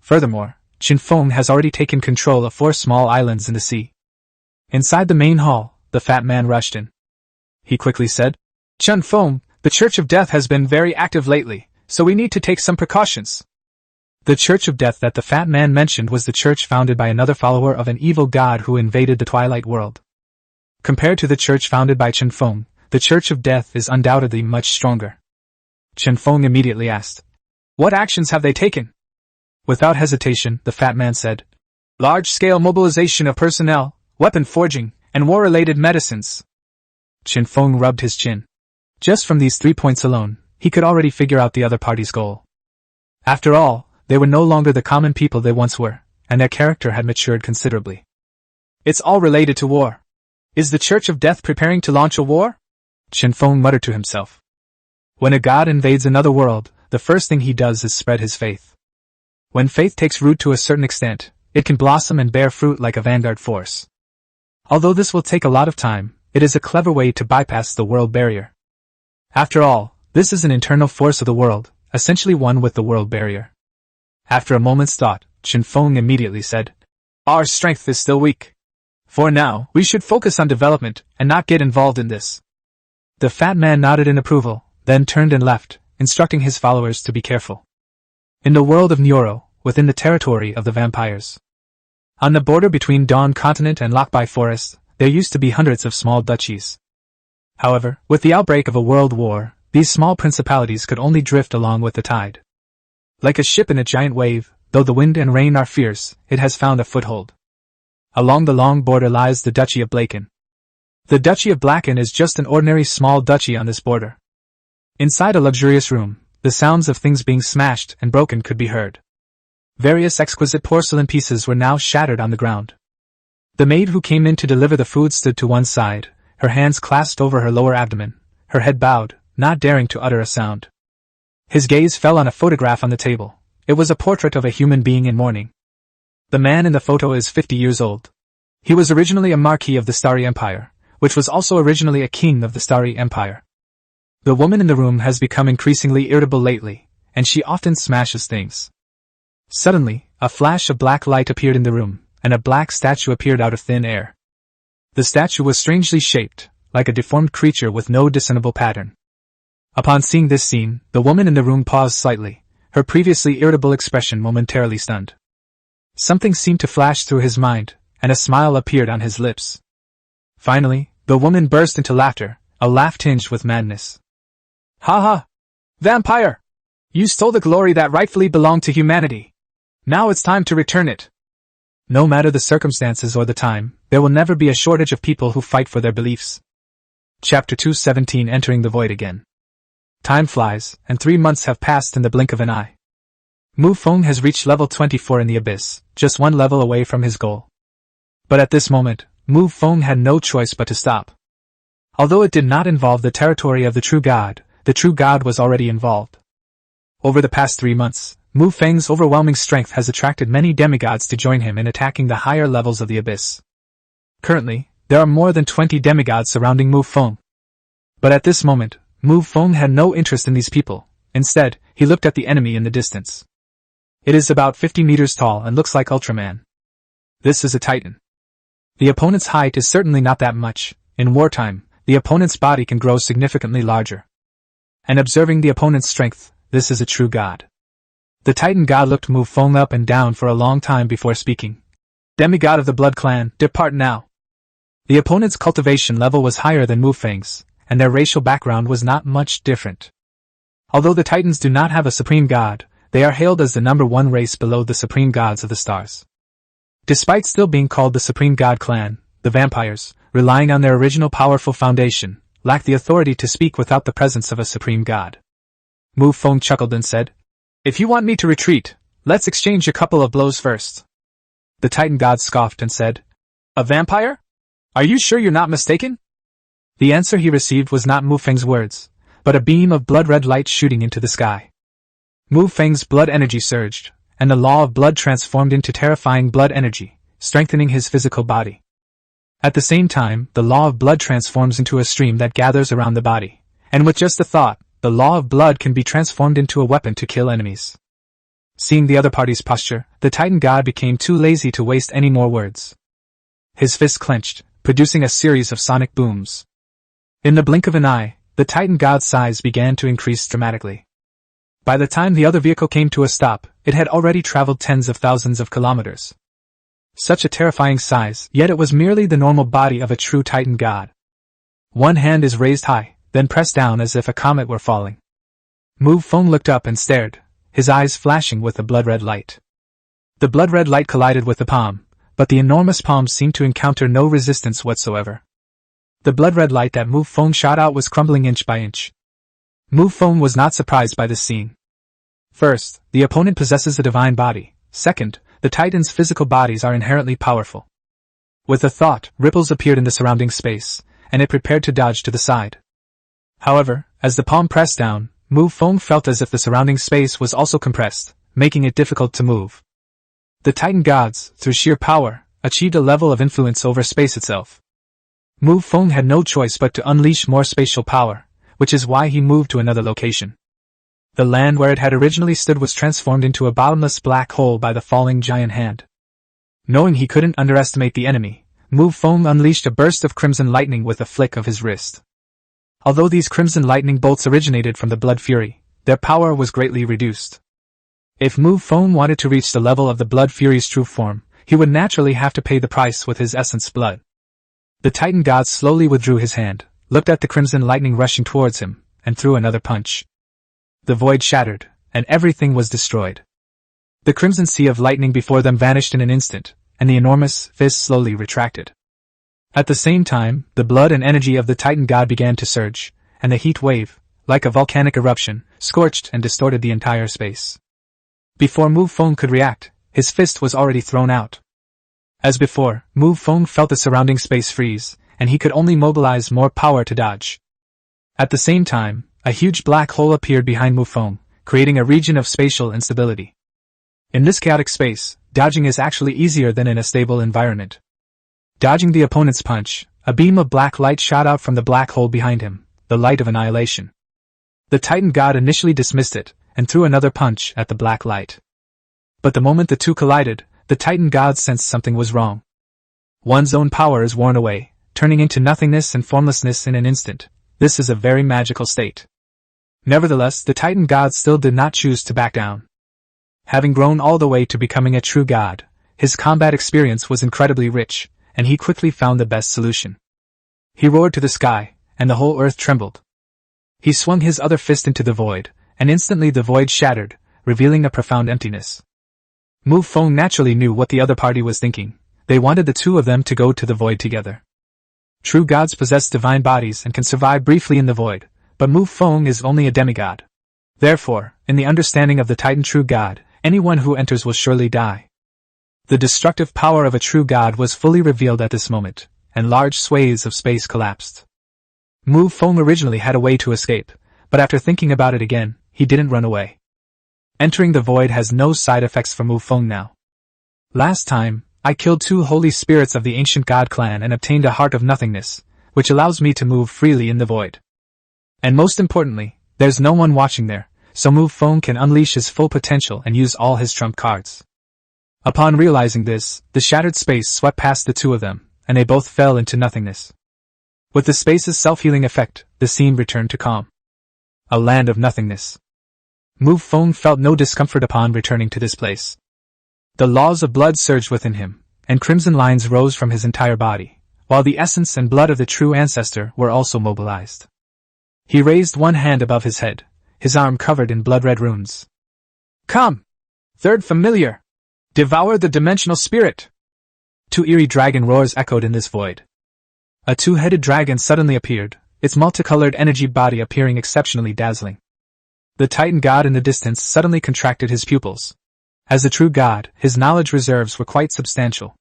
Furthermore, Qinfeng has already taken control of 4 small islands in the sea. Inside the main hall, the fat man rushed in. He quickly said, "Qinfeng, the Church of Death has been very active lately, so we need to take some precautions." The Church of Death that the fat man mentioned was the church founded by another follower of an evil god who invaded the Twilight World. Compared to the church founded by Qinfeng, the Church of Death is undoubtedly much stronger. Qinfeng immediately asked, "What actions have they taken?" Without hesitation, the fat man said, "Large-scale mobilization of personnel, weapon forging, and war-related medicines." Qinfeng rubbed his chin. Just from these 3 points alone, he could already figure out the other party's goal. After all, they were no longer the common people they once were, and their character had matured considerably. "It's all related to war. Is the Church of Death preparing to launch a war?" Qinfeng muttered to himself. When a god invades another world, the first thing he does is spread his faith. When faith takes root to a certain extent, it can blossom and bear fruit like a vanguard force. Although this will take a lot of time, it is a clever way to bypass the world barrier. After all, this is an internal force of the world, essentially one with the world barrier. After a moment's thought, Qinfeng immediately said, "Our strength is still weak. For now, we should focus on development and not get involved in this." The fat man nodded in approval, then turned and left, instructing his followers to be careful. In the world of Nyoro, within the territory of the vampires. On the border between Dawn Continent and Lockby Forest, there used to be hundreds of small duchies. However, with the outbreak of a world war, these small principalities could only drift along with the tide. Like a ship in a giant wave, though the wind and rain are fierce, it has found a foothold. Along the long border lies the Duchy of Blaken. The Duchy of Blaken is just an ordinary small duchy on this border. Inside a luxurious room, the sounds of things being smashed and broken could be heard. Various exquisite porcelain pieces were now shattered on the ground. The maid who came in to deliver the food stood to one side, her hands clasped over her lower abdomen, her head bowed, not daring to utter a sound. His gaze fell on a photograph on the table. It was a portrait of a human being in mourning. The man in the photo is 50 years old. He was originally a marquis of the Starry Empire, which was also originally a king of the Starry Empire. The woman in the room has become increasingly irritable lately, and she often smashes things. Suddenly, a flash of black light appeared in the room, and a black statue appeared out of thin air. The statue was strangely shaped, like a deformed creature with no discernible pattern. Upon seeing this scene, the woman in the room paused slightly, her previously irritable expression momentarily stunned. Something seemed to flash through his mind, and a smile appeared on his lips. Finally, the woman burst into laughter, a laugh tinged with madness. "Ha ha! Vampire! You stole the glory that rightfully belonged to humanity. Now it's time to return it." No matter the circumstances or the time, there will never be a shortage of people who fight for their beliefs. Chapter 217 Entering the Void Again. Time flies, and 3 months have passed in the blink of an eye. Mu Feng has reached level 24 in the abyss, just 1 level away from his goal. But at this moment, Mu Feng had no choice but to stop. Although it did not involve the territory of the true god was already involved. Over the past 3 months, Mu Feng's overwhelming strength has attracted many demigods to join him in attacking the higher levels of the abyss. Currently, there are more than 20 demigods surrounding Mu Feng. But at this moment, Mu Feng had no interest in these people. Instead, he looked at the enemy in the distance. It is about 50 meters tall and looks like Ultraman. This is a Titan. The opponent's height is certainly not that much. In wartime, the opponent's body can grow significantly larger. And observing the opponent's strength, this is a true god. The Titan god looked Mu Feng up and down for a long time before speaking. "Demigod of the Blood Clan, depart now." The opponent's cultivation level was higher than Mu Feng's, and their racial background was not much different. Although the Titans do not have a supreme god, they are hailed as the number 1 race below the supreme gods of the stars. Despite still being called the Supreme God Clan, the vampires, relying on their original powerful foundation, lack the authority to speak without the presence of a supreme god. Mu Feng chuckled and said, "If you want me to retreat, let's exchange a couple of blows first." The Titan god scoffed and said, "A vampire? Are you sure you're not mistaken?" The answer he received was not Mu Feng's words, but a beam of blood-red light shooting into the sky. Mu Feng's blood energy surged, and the law of blood transformed into terrifying blood energy, strengthening his physical body. At the same time, the law of blood transforms into a stream that gathers around the body, and with just a thought, the law of blood can be transformed into a weapon to kill enemies. Seeing the other party's posture, the Titan god became too lazy to waste any more words. His fist clenched, producing a series of sonic booms. In the blink of an eye, the Titan god's size began to increase dramatically. By the time the other vehicle came to a stop, it had already traveled tens of thousands of kilometers. Such a terrifying size, yet it was merely the normal body of a true Titan god. One hand is raised high, then pressed down as if a comet were falling. Mu Feng looked up and stared, his eyes flashing with a blood-red light. The blood-red light collided with the palm, but the enormous palm seemed to encounter no resistance whatsoever. The blood-red light that Mu Feng shot out was crumbling inch by inch. Mu Feng was not surprised by this scene. First, the opponent possesses a divine body. Second, the Titans' physical bodies are inherently powerful. With a thought, ripples appeared in the surrounding space, and it prepared to dodge to the side. However, as the palm pressed down, Mu Feng felt as if the surrounding space was also compressed, making it difficult to move. The Titan gods, through sheer power, achieved a level of influence over space itself. Mu Feng had no choice but to unleash more spatial power, which is why he moved to another location. The land where it had originally stood was transformed into a bottomless black hole by the falling giant hand. Knowing he couldn't underestimate the enemy, Mu Feng unleashed a burst of crimson lightning with a flick of his wrist. Although these crimson lightning bolts originated from the blood fury, their power was greatly reduced. If Mu Feng wanted to reach the level of the blood fury's true form, he would naturally have to pay the price with his essence blood. The Titan god slowly withdrew his hand, looked at the crimson lightning rushing towards him, and threw another punch. The void shattered, and everything was destroyed. The crimson sea of lightning before them vanished in an instant, and the enormous fist slowly retracted. At the same time, the blood and energy of the Titan god began to surge, and the heat wave, like a volcanic eruption, scorched and distorted the entire space. Before Mu Feng could react, his fist was already thrown out. As before, Mu Feng felt the surrounding space freeze, and he could only mobilize more power to dodge. At the same time, a huge black hole appeared behind Mu Feng, creating a region of spatial instability. In this chaotic space, dodging is actually easier than in a stable environment. Dodging the opponent's punch, A beam of black light shot out from the black hole behind him, the light of annihilation. The Titan god initially dismissed it, and threw another punch at the black light. But the moment the two collided, the Titan god sensed something was wrong. One's own power is worn away, turning into nothingness and formlessness in an instant. This is a very magical state. Nevertheless, the Titan god still did not choose to back down. Having grown all the way to becoming a true god, his combat experience was incredibly rich, and he quickly found the best solution. He roared to the sky, and the whole earth trembled. He swung his other fist into the void, and instantly the void shattered, revealing a profound emptiness. Mu Feng naturally knew what the other party was thinking. They wanted the two of them to go to the void together. True gods possess divine bodies and can survive briefly in the void, but Mu Feng is only a demigod. Therefore, in the understanding of the Titan true god, anyone who enters will surely die. The destructive power of a true god was fully revealed at this moment, and large swathes of space collapsed. Mu Feng originally had a way to escape, but after thinking about it again, he didn't run away. Entering the void has no side effects for Mu Feng now. Last time, I killed 2 holy spirits of the ancient god clan and obtained a heart of nothingness, which allows me to move freely in the void. And most importantly, there's no one watching there, so Mu Feng can unleash his full potential and use all his trump cards. Upon realizing this, the shattered space swept past the two of them, and they both fell into nothingness. With the space's self-healing effect, the scene returned to calm. A land of nothingness. Mu Feng felt no discomfort upon returning to this place. The laws of blood surged within him, and crimson lines rose from his entire body, while the essence and blood of the True Ancestor were also mobilized. He raised one hand above his head, his arm covered in blood-red runes. "Come! Third familiar! Devour the dimensional spirit!" 2 eerie dragon roars echoed in this void. A 2-headed dragon suddenly appeared, its multicolored energy body appearing exceptionally dazzling. The Titan god in the distance suddenly contracted his pupils. As a true god, his knowledge reserves were quite substantial.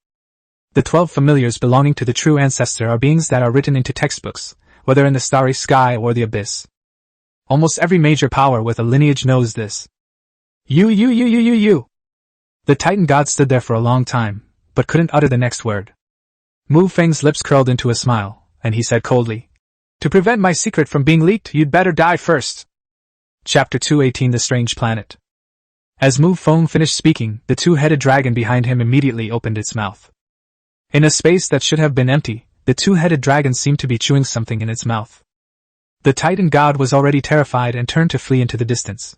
The 12 familiars belonging to the True Ancestor are beings that are written into textbooks, whether in the starry sky or the abyss. Almost every major power with a lineage knows this. You. The Titan god stood there for a long time, but couldn't utter the next word. Mu Feng's lips curled into a smile, and he said coldly, "To prevent my secret from being leaked, you'd better die first." Chapter 218 The Strange Planet. As Mu Feng finished speaking, the 2-headed dragon behind him immediately opened its mouth. In a space that should have been empty, the 2-headed dragon seemed to be chewing something in its mouth. The Titan god was already terrified and turned to flee into the distance.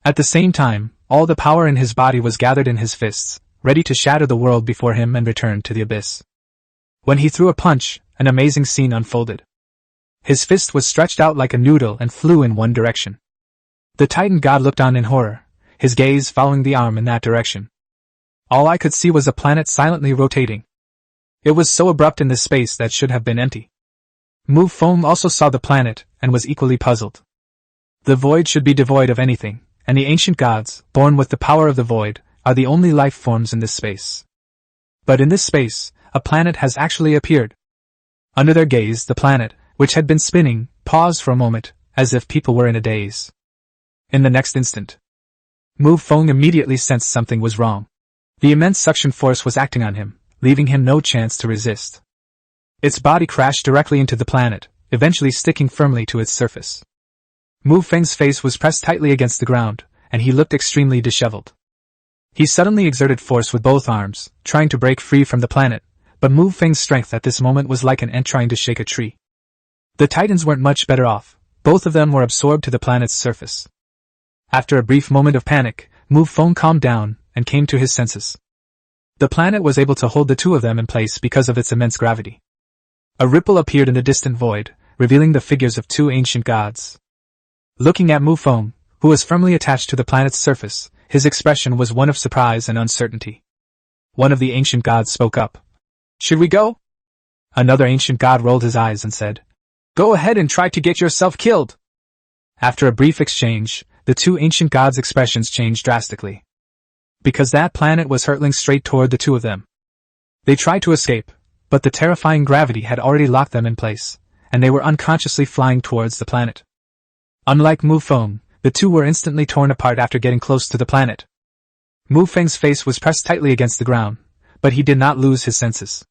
At the same time, all the power in his body was gathered in his fists, ready to shatter the world before him and return to the abyss. When he threw a punch, an amazing scene unfolded. His fist was stretched out like a noodle and flew in one direction. The Titan god looked on in horror, his gaze following the arm in that direction. All I could see was a planet silently rotating. It was so abrupt in this space that should have been empty. Mu Feng also saw the planet, and was equally puzzled. The void should be devoid of anything, and the ancient gods, born with the power of the void, are the only life forms in this space. But in this space, a planet has actually appeared. Under their gaze, the planet, which had been spinning, paused for a moment, as if people were in a daze. In the next instant, Mu Feng immediately sensed something was wrong. The immense suction force was acting on him, leaving him no chance to resist. Its body crashed directly into the planet, eventually sticking firmly to its surface. Mu Feng's face was pressed tightly against the ground, and he looked extremely disheveled. He suddenly exerted force with both arms, trying to break free from the planet, but Mu Feng's strength at this moment was like an ant trying to shake a tree. The Titans weren't much better off. Both of them were absorbed to the planet's surface. After a brief moment of panic, Mu Feng calmed down and came to his senses. The planet was able to hold the two of them in place because of its immense gravity. A ripple appeared in the distant void, revealing the figures of 2 ancient gods. Looking at Mu Feng, who was firmly attached to the planet's surface, his expression was one of surprise and uncertainty. One of the ancient gods spoke up. "Should we go?" Another ancient god rolled his eyes and said, "Go ahead and try to get yourself killed." After a brief exchange, the 2 ancient gods' expressions changed drastically. Because that planet was hurtling straight toward the two of them. They tried to escape, but the terrifying gravity had already locked them in place, and they were unconsciously flying towards the planet. Unlike Mu Feng, the two were instantly torn apart after getting close to the planet. Mu Feng's face was pressed tightly against the ground, but he did not lose his senses.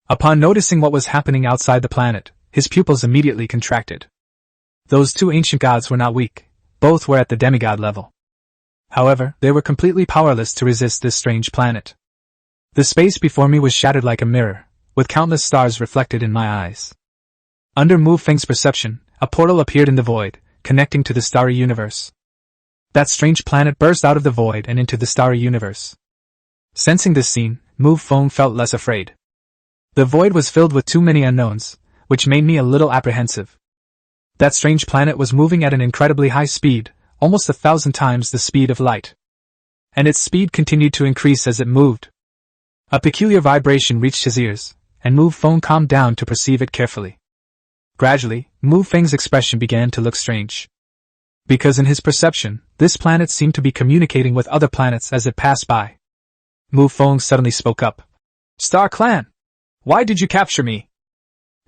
Upon noticing what was happening outside the planet, his pupils immediately contracted. Those two ancient gods were not weak, both were at the demigod level. However, they were completely powerless to resist this strange planet. The space before me was shattered like a mirror, with countless stars reflected in my eyes. Under Mu Feng's perception, a portal appeared in the void, connecting to the starry universe. That strange planet burst out of the void and into the starry universe. Sensing this scene, Mu Feng felt less afraid. The void was filled with too many unknowns, which made me a little apprehensive. That strange planet was moving at an incredibly high speed, almost 1,000 times the speed of light. And its speed continued to increase as it moved. A peculiar vibration reached his ears, and Mu Feng calmed down to perceive it carefully. Gradually, Mu Feng's expression began to look strange. Because in his perception, this planet seemed to be communicating with other planets as it passed by. Mu Feng suddenly spoke up. "Star Clan! Why did you capture me?"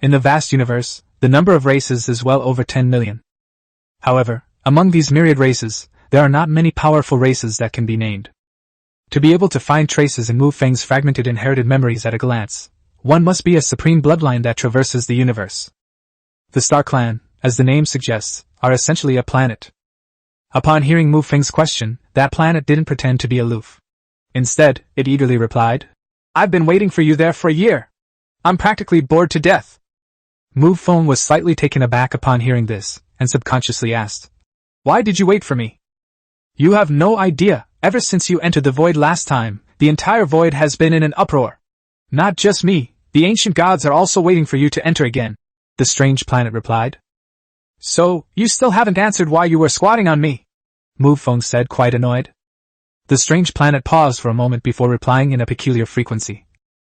In the vast universe, the number of races is well over 10 million. However, among these myriad races, there are not many powerful races that can be named. To be able to find traces in Mu Feng's fragmented inherited memories at a glance, one must be a supreme bloodline that traverses the universe. The Star Clan, as the name suggests, are essentially a planet. Upon hearing Mu Feng's question, that planet didn't pretend to be aloof. Instead, it eagerly replied, "I've been waiting for you there for a year. I'm practically bored to death." Mu Feng was slightly taken aback upon hearing this, and subconsciously asked, "Why did you wait for me?" "You have no idea, ever since you entered the void last time, the entire void has been in an uproar. Not just me, the ancient gods are also waiting for you to enter again," the strange planet replied. "So, you still haven't answered why you were squatting on me?" Mu Feng said, quite annoyed. The strange planet paused for a moment before replying in a peculiar frequency.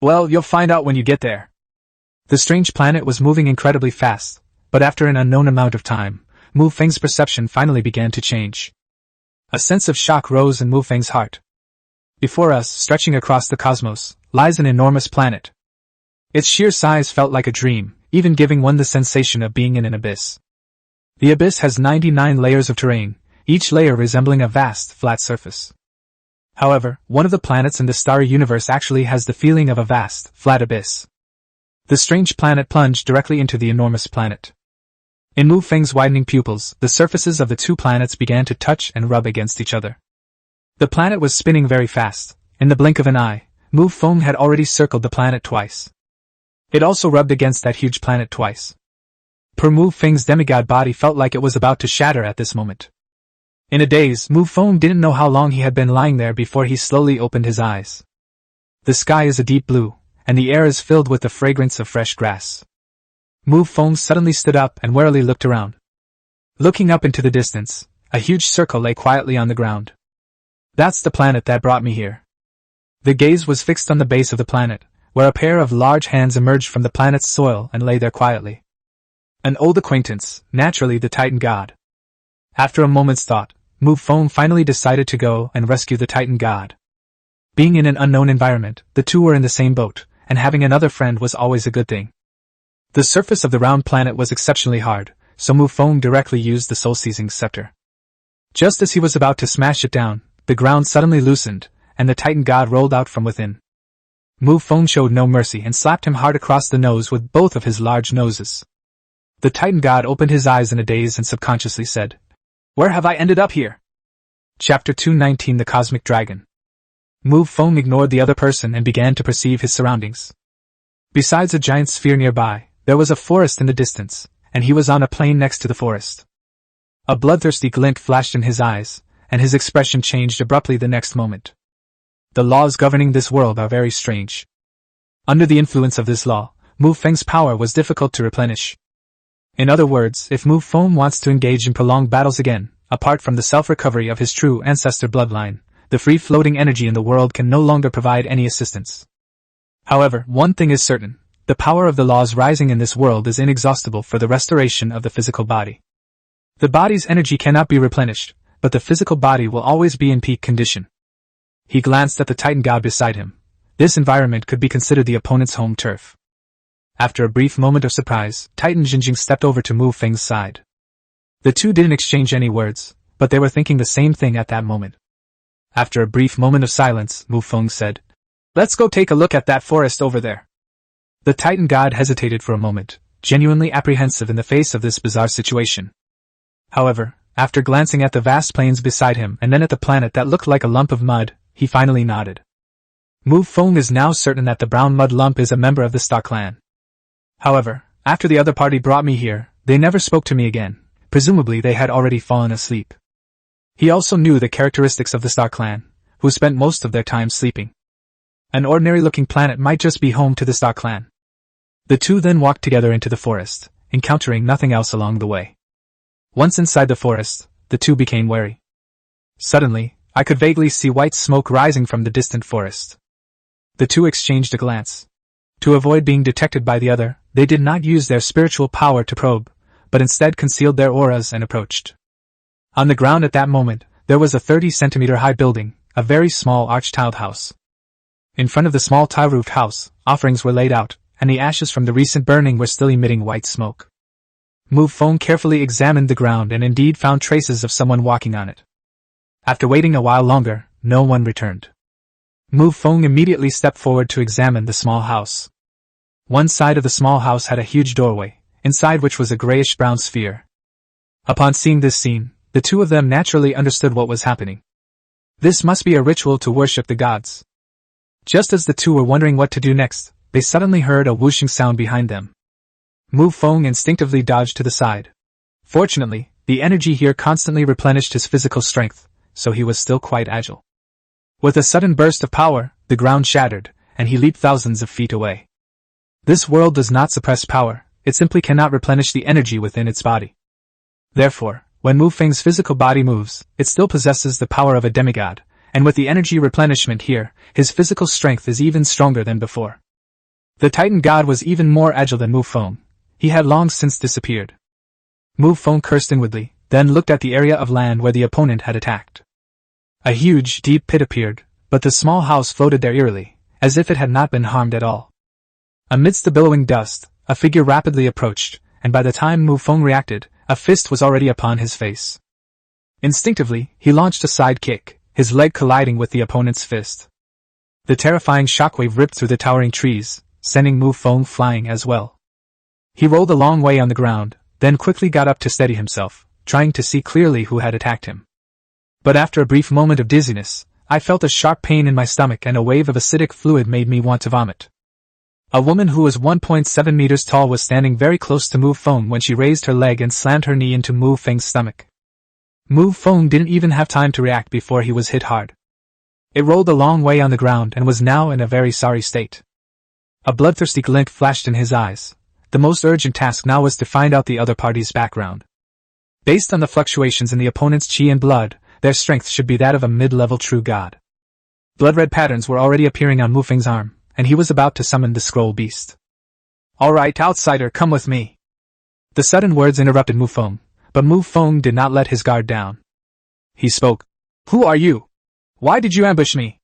"Well, you'll find out when you get there." The strange planet was moving incredibly fast, but after an unknown amount of time, Mu Feng's perception finally began to change. A sense of shock rose in Mu Feng's heart. Before us, stretching across the cosmos, lies an enormous planet. Its sheer size felt like a dream, even giving one the sensation of being in an abyss. The abyss has 99 layers of terrain, each layer resembling a vast, flat surface. However, one of the planets in the starry universe actually has the feeling of a vast, flat abyss. The strange planet plunged directly into the enormous planet. In Mu Feng's widening pupils, the surfaces of the two planets began to touch and rub against each other. The planet was spinning very fast. In the blink of an eye, Mu Feng had already circled the planet twice. It also rubbed against that huge planet twice. Per Mu Feng's demigod body felt like it was about to shatter at this moment. In a daze, Mu Feng didn't know how long he had been lying there before he slowly opened his eyes. The sky is a deep blue, and the air is filled with the fragrance of fresh grass. Mu Feng suddenly stood up and warily looked around. Looking up into the distance, a huge circle lay quietly on the ground. "That's the planet that brought me here." The gaze was fixed on the base of the planet, where a pair of large hands emerged from the planet's soil and lay there quietly. An old acquaintance, naturally the Titan god. After a moment's thought, Mu Feng finally decided to go and rescue the Titan god. Being in an unknown environment, the two were in the same boat, and having another friend was always a good thing. The surface of the round planet was exceptionally hard, so Mu Feng directly used the soul-seizing scepter. Just as he was about to smash it down, the ground suddenly loosened, and the Titan god rolled out from within. Mu Feng showed no mercy and slapped him hard across the nose with both of his large noses. The Titan god opened his eyes in a daze and subconsciously said, "Where have I ended up here?" Chapter 219 The Cosmic Dragon. Mu Feng ignored the other person and began to perceive his surroundings. Besides a giant sphere nearby, there was a forest in the distance, and he was on a plain next to the forest. A bloodthirsty glint flashed in his eyes, and his expression changed abruptly the next moment. The laws governing this world are very strange. Under the influence of this law, Mu Feng's power was difficult to replenish. In other words, if Mu Feng wants to engage in prolonged battles again, apart from the self-recovery of his true ancestor bloodline, the free-floating energy in the world can no longer provide any assistance. However, one thing is certain, the power of the laws rising in this world is inexhaustible for the restoration of the physical body. The body's energy cannot be replenished, but the physical body will always be in peak condition. He glanced at the Titan god beside him. This environment could be considered the opponent's home turf. After a brief moment of surprise, Titan Jinjing stepped over to Mu Feng's side. The two didn't exchange any words, but they were thinking the same thing at that moment. After a brief moment of silence, Mu Feng said, "Let's go take a look at that forest over there." The Titan god hesitated for a moment, genuinely apprehensive in the face of this bizarre situation. However, after glancing at the vast plains beside him and then at the planet that looked like a lump of mud, he finally nodded. Mu Feng is now certain that the brown mud lump is a member of the Star Clan. However, after the other party brought me here, they never spoke to me again. Presumably they had already fallen asleep. He also knew the characteristics of the Star Clan, who spent most of their time sleeping. An ordinary-looking planet might just be home to the Star Clan. The two then walked together into the forest, encountering nothing else along the way. Once inside the forest, the two became wary. Suddenly, I could vaguely see white smoke rising from the distant forest. The two exchanged a glance. To avoid being detected by the other, they did not use their spiritual power to probe, but instead concealed their auras and approached. On the ground at that moment, there was a 30-centimeter-high building, a very small arch-tiled house. In front of the small tile-roofed house, offerings were laid out, and the ashes from the recent burning were still emitting white smoke. Mu Feng carefully examined the ground and indeed found traces of someone walking on it. After waiting a while longer, no one returned. Mu Feng immediately stepped forward to examine the small house. One side of the small house had a huge doorway, inside which was a grayish-brown sphere. Upon seeing this scene, the two of them naturally understood what was happening. This must be a ritual to worship the gods. Just as the two were wondering what to do next, they suddenly heard a whooshing sound behind them. Mu Feng instinctively dodged to the side. Fortunately, the energy here constantly replenished his physical strength, so he was still quite agile. With a sudden burst of power, the ground shattered, and he leaped thousands of feet away. This world does not suppress power, it simply cannot replenish the energy within its body. Therefore, when Mu Feng's physical body moves, it still possesses the power of a demigod, and with the energy replenishment here, his physical strength is even stronger than before. The Titan god was even more agile than Mu Feng. He had long since disappeared. Mu Feng cursed inwardly, then looked at the area of land where the opponent had attacked. A huge, deep pit appeared, but the small house floated there eerily, as if it had not been harmed at all. Amidst the billowing dust, a figure rapidly approached, and by the time Mu Feng reacted, a fist was already upon his face. Instinctively, he launched a side kick, his leg colliding with the opponent's fist. The terrifying shockwave ripped through the towering trees, sending Mu Feng flying as well. He rolled a long way on the ground, then quickly got up to steady himself, trying to see clearly who had attacked him. But after a brief moment of dizziness, I felt a sharp pain in my stomach and a wave of acidic fluid made me want to vomit. A woman who was 1.7 meters tall was standing very close to Mu Feng when she raised her leg and slammed her knee into Mu Feng's stomach. Mu Feng didn't even have time to react before he was hit hard. It rolled a long way on the ground and was now in a very sorry state. A bloodthirsty glint flashed in his eyes. The most urgent task now was to find out the other party's background. Based on the fluctuations in the opponent's chi and blood, their strength should be that of a mid-level true god. Blood-red patterns were already appearing on Mu Feng's arm, and he was about to summon the scroll beast. "Alright, outsider, come with me." The sudden words interrupted Mu Feng, but Mu Feng did not let his guard down. He spoke. "Who are you? Why did you ambush me?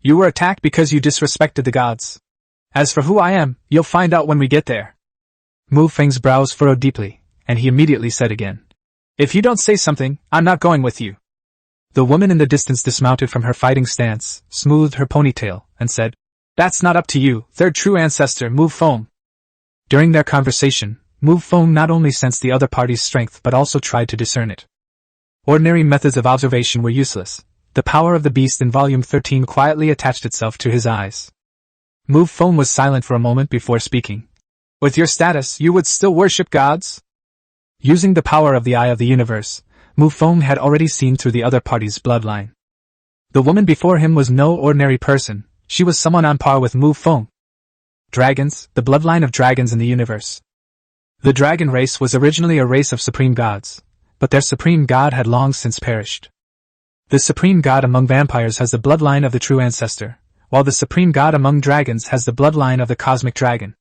You were attacked because you disrespected the gods. As for who I am, you'll find out when we get there." Mu Feng's brows furrowed deeply, and he immediately said again, "If you don't say something, I'm not going with you." The woman in the distance dismounted from her fighting stance, smoothed her ponytail, and said, "That's not up to you, third true ancestor Mu Feng." During their conversation, Mu Feng not only sensed the other party's strength but also tried to discern it. Ordinary methods of observation were useless. The power of the beast in Volume 13 quietly attached itself to his eyes. Mu Feng was silent for a moment before speaking. "With your status, you would still worship gods?" Using the power of the Eye of the Universe, Mu Feng had already seen through the other party's bloodline. The woman before him was no ordinary person, she was someone on par with Mu Feng. Dragons, the bloodline of dragons in the universe. The dragon race was originally a race of supreme gods, but their supreme god had long since perished. The supreme god among vampires has the bloodline of the True Ancestor, while the supreme god among dragons has the bloodline of the cosmic dragon.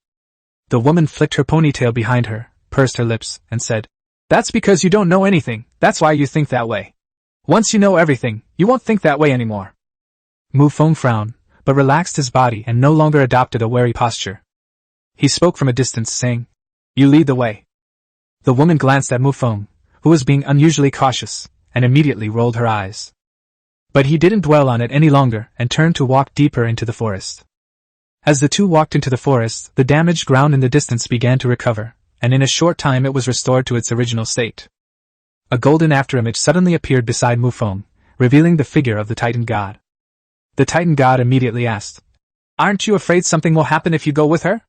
The woman flicked her ponytail behind her, pursed her lips, and said, "That's because you don't know anything, that's why you think that way. Once you know everything, you won't think that way anymore." Mu Feng frowned, but relaxed his body and no longer adopted a wary posture. He spoke from a distance, saying, "You lead the way." The woman glanced at Mu Feng, who was being unusually cautious, and immediately rolled her eyes. But he didn't dwell on it any longer and turned to walk deeper into the forest. As the two walked into the forest, the damaged ground in the distance began to recover, and in a short time it was restored to its original state. A golden afterimage suddenly appeared beside Mu Feng, revealing the figure of the Titan God. The Titan God immediately asked, "Aren't you afraid something will happen if you go with her?"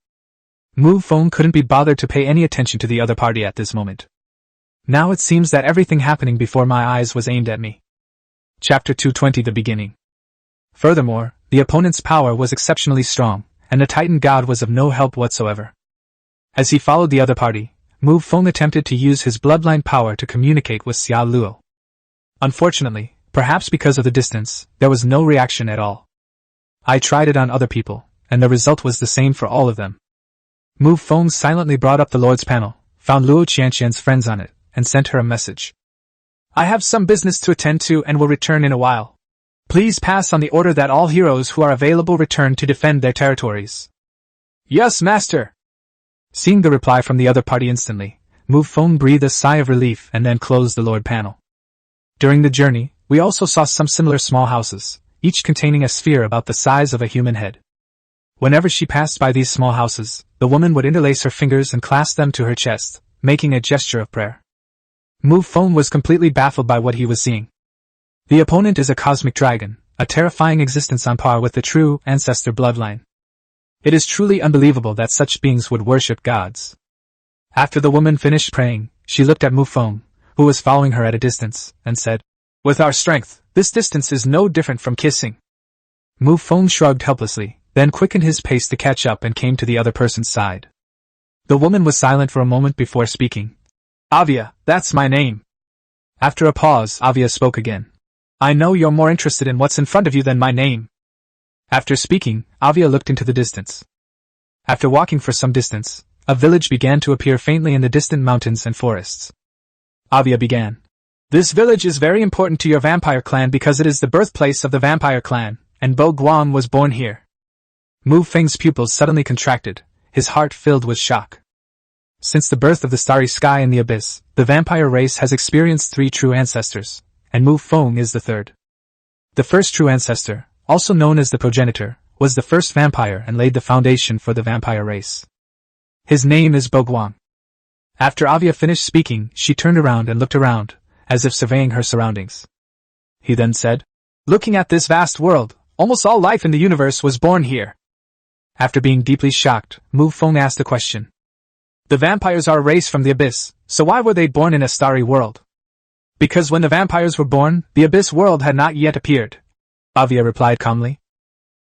Mu Feng couldn't be bothered to pay any attention to the other party at this moment. Now it seems that everything happening before my eyes was aimed at me. Chapter 220 The Beginning. Furthermore, the opponent's power was exceptionally strong, and the Titan God was of no help whatsoever. As he followed the other party, Mu Feng attempted to use his bloodline power to communicate with Xia Luo. Unfortunately, perhaps because of the distance, there was no reaction at all. I tried it on other people, and the result was the same for all of them. Mu Feng silently brought up the Lord's panel, found Luo Qianqian's friends on it, and sent her a message. "I have some business to attend to and will return in a while. Please pass on the order that all heroes who are available return to defend their territories." "Yes, master." Seeing the reply from the other party instantly, Mu Feng breathed a sigh of relief and then closed the Lord panel. During the journey, we also saw some similar small houses, each containing a sphere about the size of a human head. Whenever she passed by these small houses, the woman would interlace her fingers and clasp them to her chest, making a gesture of prayer. Mu Feng was completely baffled by what he was seeing. The opponent is a cosmic dragon, a terrifying existence on par with the True Ancestor bloodline. It is truly unbelievable that such beings would worship gods. After the woman finished praying, she looked at Mu Feng, who was following her at a distance, and said, "With our strength, this distance is no different from kissing." Mu Feng shrugged helplessly, then quickened his pace to catch up and came to the other person's side. The woman was silent for a moment before speaking. "Avia, that's my name." After a pause, Avia spoke again. "I know you're more interested in what's in front of you than my name." After speaking, Avia looked into the distance. After walking for some distance, a village began to appear faintly in the distant mountains and forests. Avia began. "This village is very important to your vampire clan because it is the birthplace of the vampire clan, and Bo Guan was born here." Mu Feng's pupils suddenly contracted, his heart filled with shock. Since the birth of the starry sky in the abyss, the vampire race has experienced 3 true ancestors, and Mu Feng is the third. The first true ancestor, also known as the progenitor, was the first vampire and laid the foundation for the vampire race. His name is Bo Guan. After Avia finished speaking, she turned around and looked around, as if surveying her surroundings. He then said, "Looking at this vast world, almost all life in the universe was born here." After being deeply shocked, Mu Feng asked a question. "The vampires are a race from the abyss, so why were they born in a starry world?" "Because when the vampires were born, the abyss world had not yet appeared," Avia replied calmly.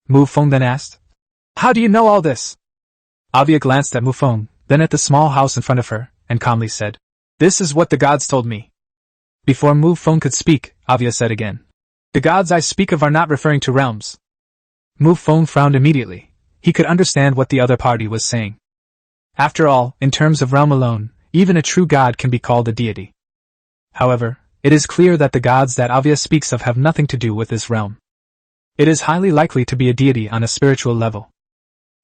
Mu Feng then asked, "How do you know all this?" Avia glanced at Mu Feng, then at the small house in front of her, and calmly said, "This is what the gods told me." Before Mu Feng could speak, Avia said again, "The gods I speak of are not referring to realms." Mu Feng frowned immediately. He could understand what the other party was saying. After all, in terms of realm alone, even a true god can be called a deity. However, it is clear that the gods that Avia speaks of have nothing to do with this realm. It is highly likely to be a deity on a spiritual level.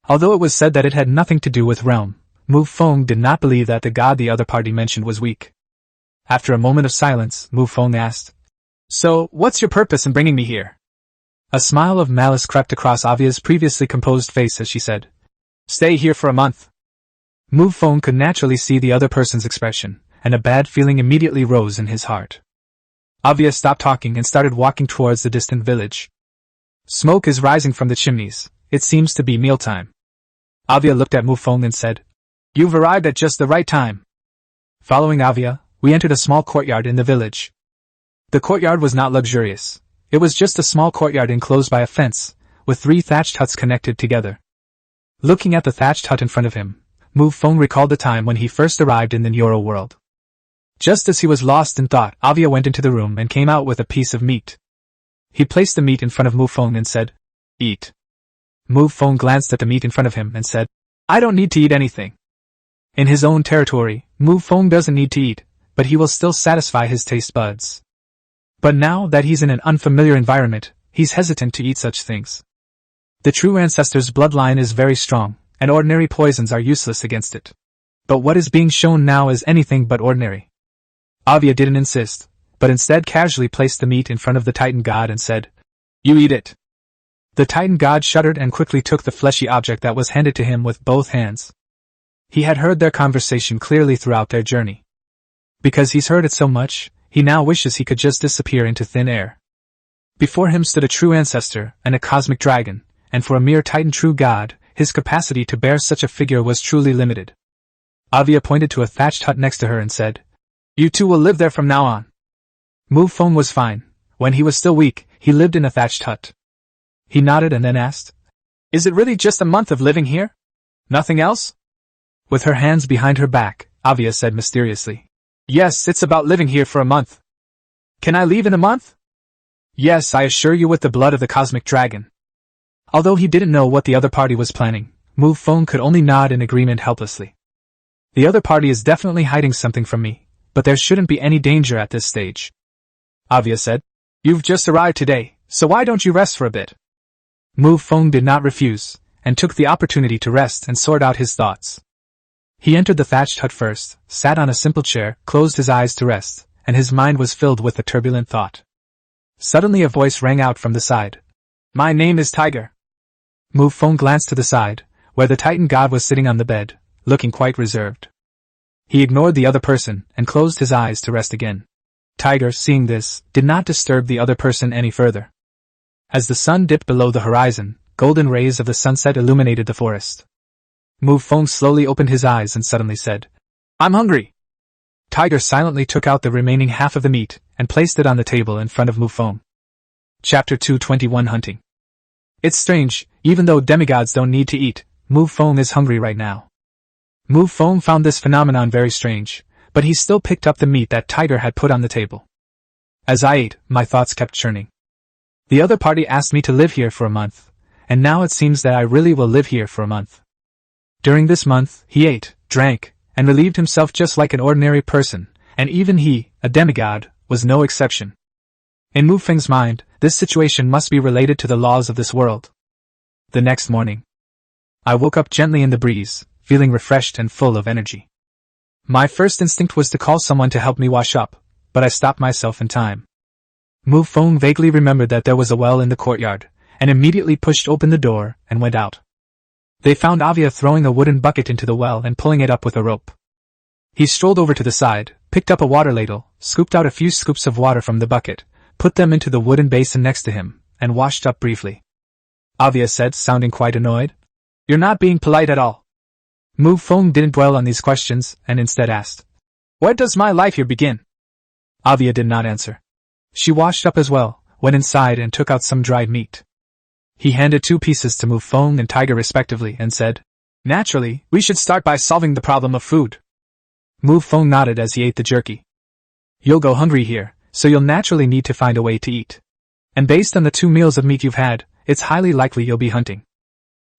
Although it was said that it had nothing to do with realm, Mu Feng did not believe that the god the other party mentioned was weak. After a moment of silence, Mu Feng asked, "So, what's your purpose in bringing me here?" A smile of malice crept across Avia's previously composed face as she said, "Stay here for a month." Mu Feng could naturally see the other person's expression, and a bad feeling immediately rose in his heart. Avia stopped talking and started walking towards the distant village. Smoke is rising from the chimneys. It seems to be mealtime. Avia looked at Mu Feng and said, "You've arrived at just the right time." Following Avia, we entered a small courtyard in the village. The courtyard was not luxurious. It was just a small courtyard enclosed by a fence, with 3 thatched huts connected together. Looking at the thatched hut in front of him, Mu Feng recalled the time when he first arrived in the Nyoro world. Just as he was lost in thought, Avia went into the room and came out with a piece of meat. He placed the meat in front of Mu Feng and said, "Eat." Mu Feng glanced at the meat in front of him and said, "I don't need to eat anything." In his own territory, Mu Feng doesn't need to eat, but he will still satisfy his taste buds. But now that he's in an unfamiliar environment, he's hesitant to eat such things. The True Ancestor's bloodline is very strong, and ordinary poisons are useless against it. But what is being shown now is anything but ordinary. Avia didn't insist, but instead casually placed the meat in front of the Titan god and said, "You eat it." The Titan god shuddered and quickly took the fleshy object that was handed to him with both hands. He had heard their conversation clearly throughout their journey. Because he's heard it so much, he now wishes he could just disappear into thin air. Before him stood a true ancestor and a cosmic dragon, and for a mere Titan true god, his capacity to bear such a figure was truly limited. Avia pointed to a thatched hut next to her and said, "You two will live there from now on." Mu Feng was fine. When he was still weak, he lived in a thatched hut. He nodded and then asked, "Is it really just a month of living here? Nothing else?" With her hands behind her back, Avia said mysteriously, "Yes, it's about living here for a month." "Can I leave in a month?" "Yes, I assure you, with the blood of the cosmic dragon." Although he didn't know what the other party was planning, Mu Feng could only nod in agreement helplessly. "The other party is definitely hiding something from me, but there shouldn't be any danger at this stage," Avia said. "You've just arrived today, so why don't you rest for a bit?" Mu Feng did not refuse, and took the opportunity to rest and sort out his thoughts. He entered the thatched hut first, sat on a simple chair, closed his eyes to rest, and his mind was filled with a turbulent thought. Suddenly a voice rang out from the side. "My name is Tiger." Mu Feng glanced to the side, where the Titan god was sitting on the bed, looking quite reserved. He ignored the other person and closed his eyes to rest again. Tiger, seeing this, did not disturb the other person any further. As the sun dipped below the horizon, golden rays of the sunset illuminated the forest. Mu Feng slowly opened his eyes and suddenly said, "I'm hungry." Tiger silently took out the remaining half of the meat and placed it on the table in front of Mu Feng. Chapter 221 Hunting. It's strange, even though demigods don't need to eat, Mu Feng is hungry right now. Mu Feng found this phenomenon very strange, but he still picked up the meat that Tiger had put on the table. As I ate, my thoughts kept churning. The other party asked me to live here for a month, and now it seems that I really will live here for a month. During this month, he ate, drank, and relieved himself just like an ordinary person, and even he, a demigod, was no exception. In Mu Feng's mind, this situation must be related to the laws of this world. The next morning, I woke up gently in the breeze, feeling refreshed and full of energy. My first instinct was to call someone to help me wash up, but I stopped myself in time. Mu Feng vaguely remembered that there was a well in the courtyard, and immediately pushed open the door and went out. They found Avia throwing a wooden bucket into the well and pulling it up with a rope. He strolled over to the side, picked up a water ladle, scooped out a few scoops of water from the bucket, put them into the wooden basin next to him, and washed up briefly. Avia said, sounding quite annoyed, "You're not being polite at all." Mu Feng didn't dwell on these questions and instead asked, "Where does my life here begin?" Avia did not answer. She washed up as well, went inside and took out some dried meat. He handed 2 pieces to Mu Feng and Tiger respectively and said, "Naturally, we should start by solving the problem of food." Mu Feng nodded as he ate the jerky. "You'll go hungry here, so you'll naturally need to find a way to eat. And based on the 2 meals of meat you've had, it's highly likely you'll be hunting."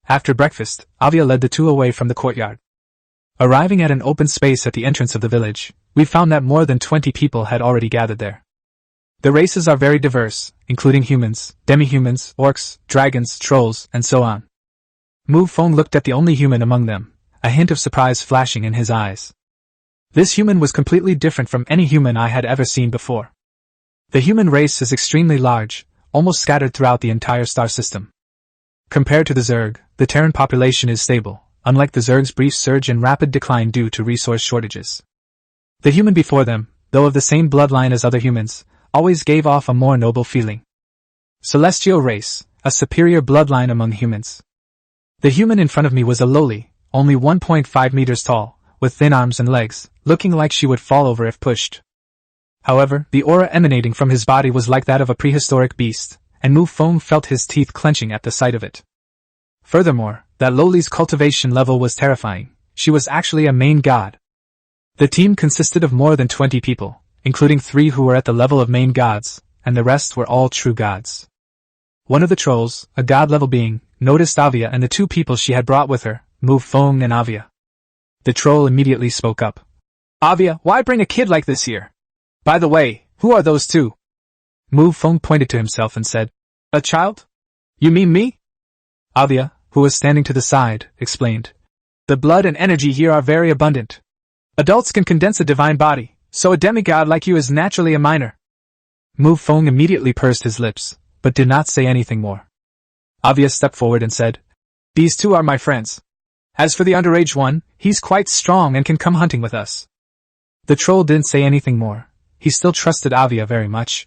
After breakfast, Avia led the 2 away from the courtyard. Arriving at an open space at the entrance of the village, we found that more than 20 people had already gathered there. The races are very diverse, including humans, demi-humans, orcs, dragons, trolls, and so on. Mu Feng looked at the only human among them, a hint of surprise flashing in his eyes. This human was completely different from any human I had ever seen before. The human race is extremely large, almost scattered throughout the entire star system. Compared to the Zerg, the Terran population is stable, unlike the Zerg's brief surge and rapid decline due to resource shortages. The human before them, though of the same bloodline as other humans, always gave off a more noble feeling. Celestial race, a superior bloodline among humans. The human in front of me was a lowly, only 1.5 meters tall, with thin arms and legs, looking like she would fall over if pushed. However, the aura emanating from his body was like that of a prehistoric beast, and Mu Feng felt his teeth clenching at the sight of it. Furthermore, that lowly's cultivation level was terrifying. She was actually a main god. The team consisted of more than 20 people, including 3 who were at the level of main gods, and the rest were all true gods. One of the trolls, a god-level being, noticed Avia and the 2 people she had brought with her, Mu Feng and Avia. The troll immediately spoke up. "Avia, why bring a kid like this here? By the way, who are those 2? Mu Feng pointed to himself and said, "A child? You mean me?" Avia, who was standing to the side, explained, "The blood and energy here are very abundant. Adults can condense a divine body, so a demigod like you is naturally a minor." Mu Feng immediately pursed his lips, but did not say anything more. Avia stepped forward and said, "These two are my friends. As for the underage one, he's quite strong and can come hunting with us." The troll didn't say anything more. He still trusted Avia very much.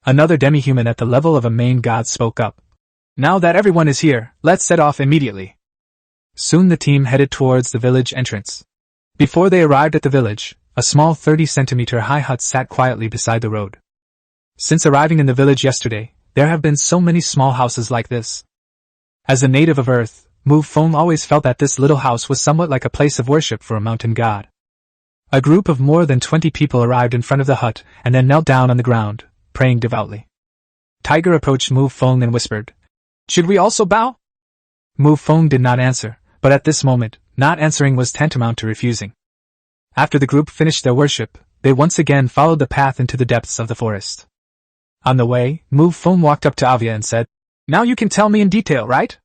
Another demi-human at the level of a main god spoke up. "Now that everyone is here, let's set off immediately." Soon the team headed towards the village entrance. Before they arrived at the village, a small 30-centimeter high hut sat quietly beside the road. Since arriving in the village yesterday, there have been so many small houses like this. As a native of Earth, Mu Feng always felt that this little house was somewhat like a place of worship for a mountain god. A group of more than 20 people arrived in front of the hut and then knelt down on the ground, praying devoutly. Tiger approached Mu Feng and whispered, "Should we also bow?" Mu Feng did not answer, but at this moment, not answering was tantamount to refusing. After the group finished their worship, they once again followed the path into the depths of the forest. On the way, Mu Feng walked up to Avia and said, "Now you can tell me in detail, right?"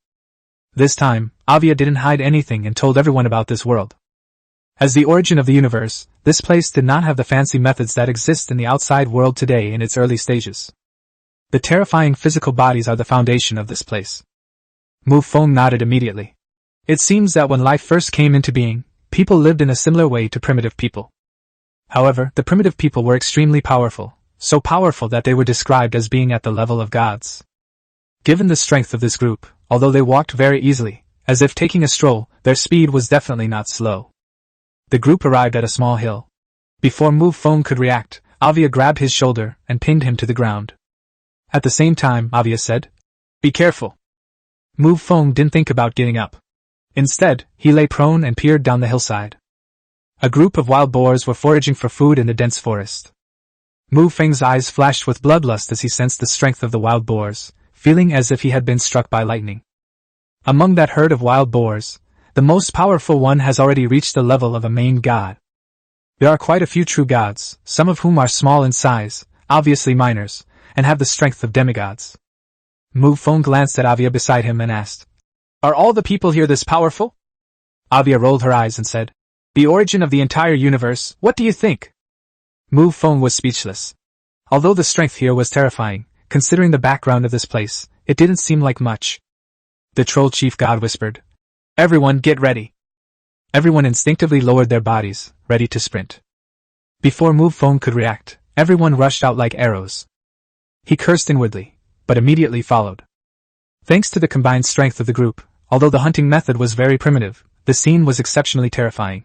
This time, Avia didn't hide anything and told everyone about this world. As the origin of the universe, this place did not have the fancy methods that exist in the outside world today in its early stages. The terrifying physical bodies are the foundation of this place. Mu Feng nodded immediately. It seems that when life first came into being, people lived in a similar way to primitive people. However, the primitive people were extremely powerful, so powerful that they were described as being at the level of gods. Given the strength of this group, although they walked very easily, as if taking a stroll, their speed was definitely not slow. The group arrived at a small hill. Before Mu Feng could react, Avia grabbed his shoulder and pinned him to the ground. At the same time, Avia said, "Be careful." Mu Feng didn't think about getting up. Instead, he lay prone and peered down the hillside. A group of wild boars were foraging for food in the dense forest. Mu Feng's eyes flashed with bloodlust as he sensed the strength of the wild boars, feeling as if he had been struck by lightning. Among that herd of wild boars, the most powerful one has already reached the level of a main god. There are quite a few true gods, some of whom are small in size, obviously minors, and have the strength of demigods. Mu Feng glanced at Avia beside him and asked, "Are all the people here this powerful?" Avia rolled her eyes and said, "The origin of the entire universe, what do you think?" Mu Feng was speechless. Although the strength here was terrifying, considering the background of this place, it didn't seem like much. The troll chief god whispered, "Everyone get ready." Everyone instinctively lowered their bodies, ready to sprint. Before Mu Feng could react, everyone rushed out like arrows. He cursed inwardly, but immediately followed. Thanks to the combined strength of the group, although the hunting method was very primitive, the scene was exceptionally terrifying.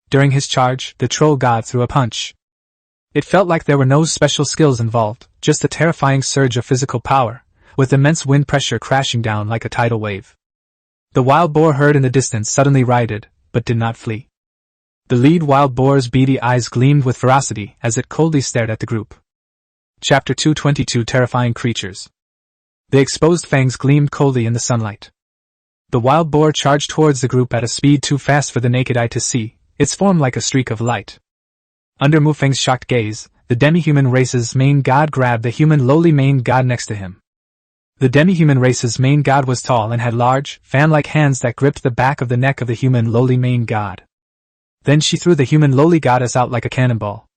During his charge, the troll god threw a punch. It felt like there were no special skills involved, just a terrifying surge of physical power, with immense wind pressure crashing down like a tidal wave. The wild boar herd in the distance suddenly rioted, but did not flee. The lead wild boar's beady eyes gleamed with ferocity as it coldly stared at the group. Chapter 222 Terrifying Creatures. The exposed fangs gleamed coldly in the sunlight. The wild boar charged towards the group at a speed too fast for the naked eye to see, its form like a streak of light. Under Mu Feng's shocked gaze, the demi-human race's main god grabbed the human lowly main god next to him. The demi-human race's main god was tall and had large, fan-like hands that gripped the back of the neck of the human lowly main god. Then she threw the human lowly goddess out like a cannonball.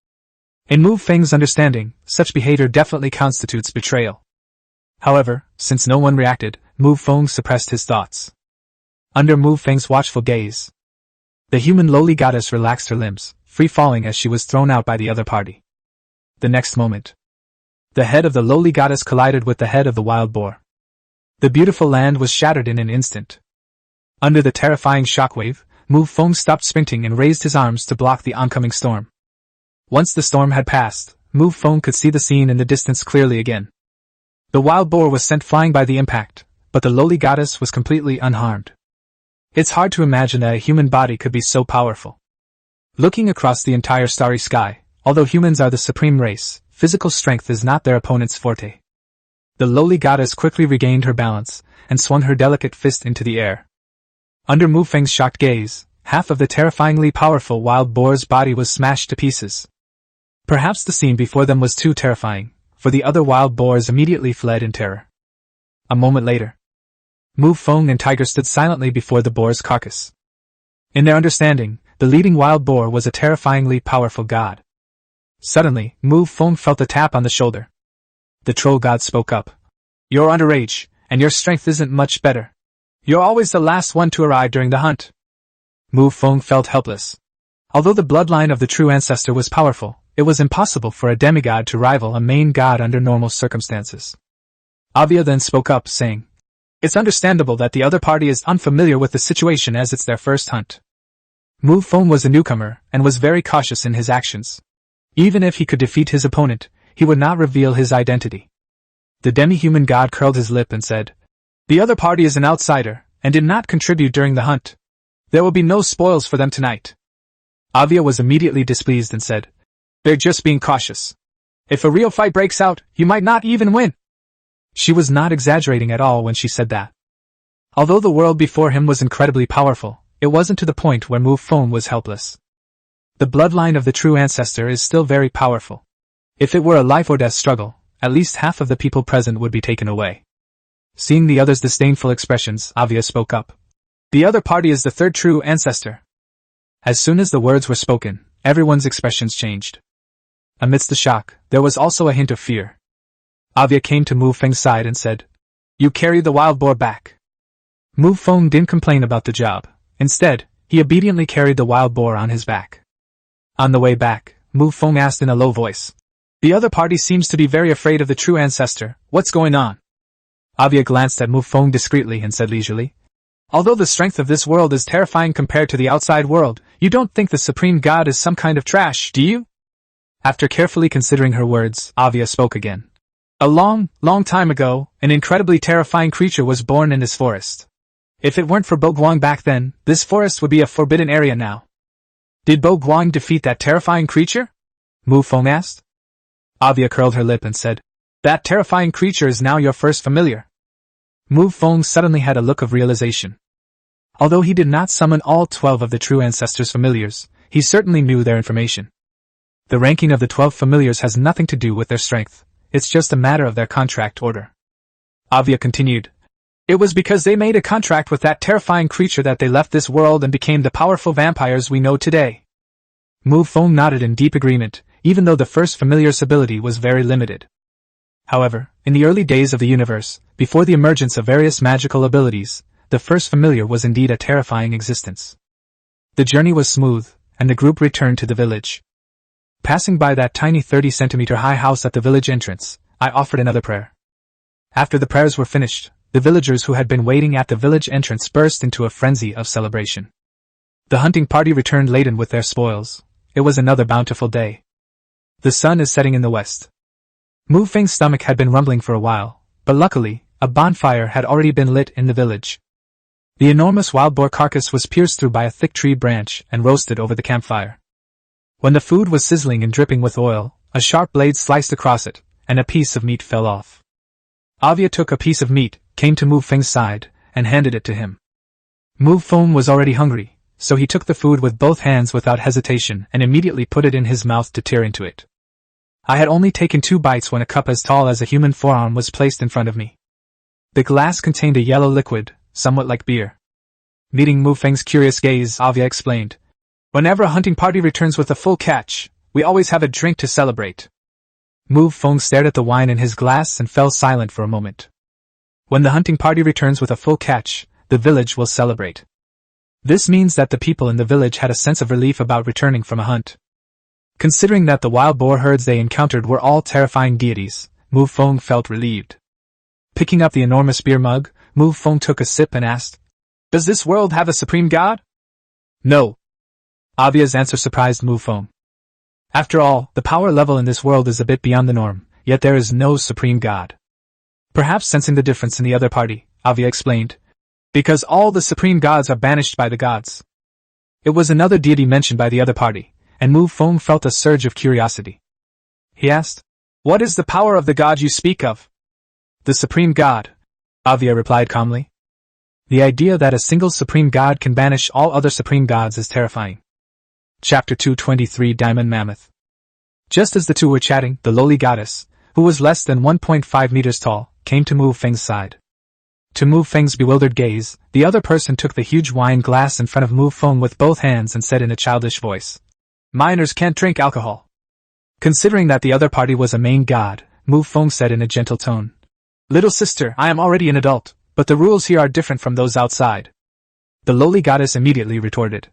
In Mu Feng's understanding, such behavior definitely constitutes betrayal. However, since no one reacted, Mu Feng suppressed his thoughts. Under Mu Feng's watchful gaze, the human lowly goddess relaxed her limbs, free-falling as she was thrown out by the other party. The next moment, the head of the lowly goddess collided with the head of the wild boar. The beautiful land was shattered in an instant. Under the terrifying shockwave, Mu Feng stopped sprinting and raised his arms to block the oncoming storm. Once the storm had passed, Mu Feng could see the scene in the distance clearly again. The wild boar was sent flying by the impact, but the lowly goddess was completely unharmed. It's hard to imagine that a human body could be so powerful. Looking across the entire starry sky, although humans are the supreme race, physical strength is not their opponent's forte. The lowly goddess quickly regained her balance, and swung her delicate fist into the air. Under Mu Feng's shocked gaze, half of the terrifyingly powerful wild boar's body was smashed to pieces. Perhaps the scene before them was too terrifying, for the other wild boars immediately fled in terror. A moment later, Mu Feng and Tiger stood silently before the boar's carcass. In their understanding, the leading wild boar was a terrifyingly powerful god. Suddenly, Mu Feng felt a tap on the shoulder. The troll god spoke up. "You're underage, and your strength isn't much better. You're always the last one to arrive during the hunt. Mu Feng felt helpless. Although the bloodline of the True Ancestor was powerful, it was impossible for a demigod to rival a main god under normal circumstances. Avia then spoke up, saying, "It's understandable that the other party is unfamiliar with the situation as it's their first hunt." Mu Feng was a newcomer and was very cautious in his actions. Even if he could defeat his opponent, he would not reveal his identity. The demi-human god curled his lip and said, "The other party is an outsider, and did not contribute during the hunt. There will be no spoils for them tonight." Avia was immediately displeased and said, "They're just being cautious. If a real fight breaks out, you might not even win." She was not exaggerating at all when she said that. Although the world before him was incredibly powerful, it wasn't to the point where Mu Feng was helpless. The bloodline of the True Ancestor is still very powerful. If it were a life-or-death struggle, at least half of the people present would be taken away. Seeing the others' disdainful expressions, Avia spoke up. "The other party is the third True Ancestor." As soon as the words were spoken, everyone's expressions changed. Amidst the shock, there was also a hint of fear. Avia came to Mu Feng's side and said, "You carry the wild boar back." Mu Feng didn't complain about the job. Instead, he obediently carried the wild boar on his back. On the way back, Mu Feng asked in a low voice, "The other party seems to be very afraid of the True Ancestor. What's going on?" Avia glanced at Mu Feng discreetly and said leisurely, "Although the strength of this world is terrifying compared to the outside world, you don't think the Supreme God is some kind of trash, do you?" After carefully considering her words, Avia spoke again. "A long, long time ago, an incredibly terrifying creature was born in this forest. If it weren't for Bo Guang back then, this forest would be a forbidden area now." "Did Bo Guang defeat that terrifying creature?" Mu Feng asked. Avia curled her lip and said, "That terrifying creature is now your first familiar." Mu Feng suddenly had a look of realization. Although he did not summon all 12 of the True Ancestors' familiars, he certainly knew their information. The ranking of the 12 familiars has nothing to do with their strength, it's just a matter of their contract order. Avia continued, "It was because they made a contract with that terrifying creature that they left this world and became the powerful vampires we know today." Mu Feng nodded in deep agreement, even though the first familiar's ability was very limited. However, in the early days of the universe, before the emergence of various magical abilities, the first familiar was indeed a terrifying existence. The journey was smooth, and the group returned to the village. Passing by that tiny 30-centimeter high house at the village entrance, I offered another prayer. After the prayers were finished, the villagers who had been waiting at the village entrance burst into a frenzy of celebration. The hunting party returned laden with their spoils. It was another bountiful day. The sun is setting in the west. Mu Feng's stomach had been rumbling for a while, but luckily, a bonfire had already been lit in the village. The enormous wild boar carcass was pierced through by a thick tree branch and roasted over the campfire. When the food was sizzling and dripping with oil, a sharp blade sliced across it, and a piece of meat fell off. Avia took a piece of meat, came to Mu Feng's side, and handed it to him. Mu Feng was already hungry, so he took the food with both hands without hesitation and immediately put it in his mouth to tear into it. I had only taken 2 bites when a cup as tall as a human forearm was placed in front of me. The glass contained a yellow liquid, somewhat like beer. Meeting Mu Feng's curious gaze, Avia explained, "Whenever a hunting party returns with a full catch, we always have a drink to celebrate." Mu Feng stared at the wine in his glass and fell silent for a moment. When the hunting party returns with a full catch, the village will celebrate. This means that the people in the village had a sense of relief about returning from a hunt. Considering that the wild boar herds they encountered were all terrifying deities, Mu Feng felt relieved. Picking up the enormous beer mug, Mu Feng took a sip and asked, "Does this world have a supreme god?" "No." Avia's answer surprised Mu Feng. After all, the power level in this world is a bit beyond the norm, yet there is no supreme god. Perhaps sensing the difference in the other party, Avia explained, "Because all the supreme gods are banished by the gods." It was another deity mentioned by the other party, and Mu Feng felt a surge of curiosity. He asked, "What is the power of the god you speak of?" "The supreme god," Avia replied calmly. The idea that a single supreme god can banish all other supreme gods is terrifying. Chapter 223 Diamond Mammoth. Just as the two were chatting, the lowly goddess, who was less than 1.5 meters tall, came to Mu Feng's side. To Mu Feng's bewildered gaze, the other person took the huge wine glass in front of Mu Feng with both hands and said in a childish voice, "Minors can't drink alcohol." Considering that the other party was a main god, Mu Feng said in a gentle tone, Little sister, I am already an adult, but the rules here are different from those outside. The lowly goddess immediately retorted.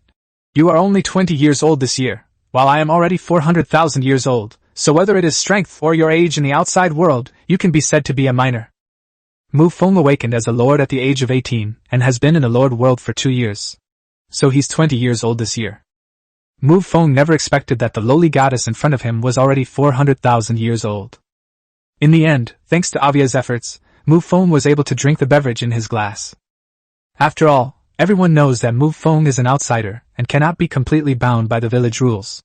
You are only 20 years old this year, while I am already 400,000 years old, so whether it is strength or your age in the outside world, you can be said to be a minor. Mu Feng awakened as a lord at the age of 18, and has been in the lord world for 2 years. So he's 20 years old this year. Mu Feng never expected that the lowly goddess in front of him was already 400,000 years old. In the end, thanks to Avia's efforts, Mu Feng was able to drink the beverage in his glass. After all, everyone knows that Mu Feng is an outsider and cannot be completely bound by the village rules.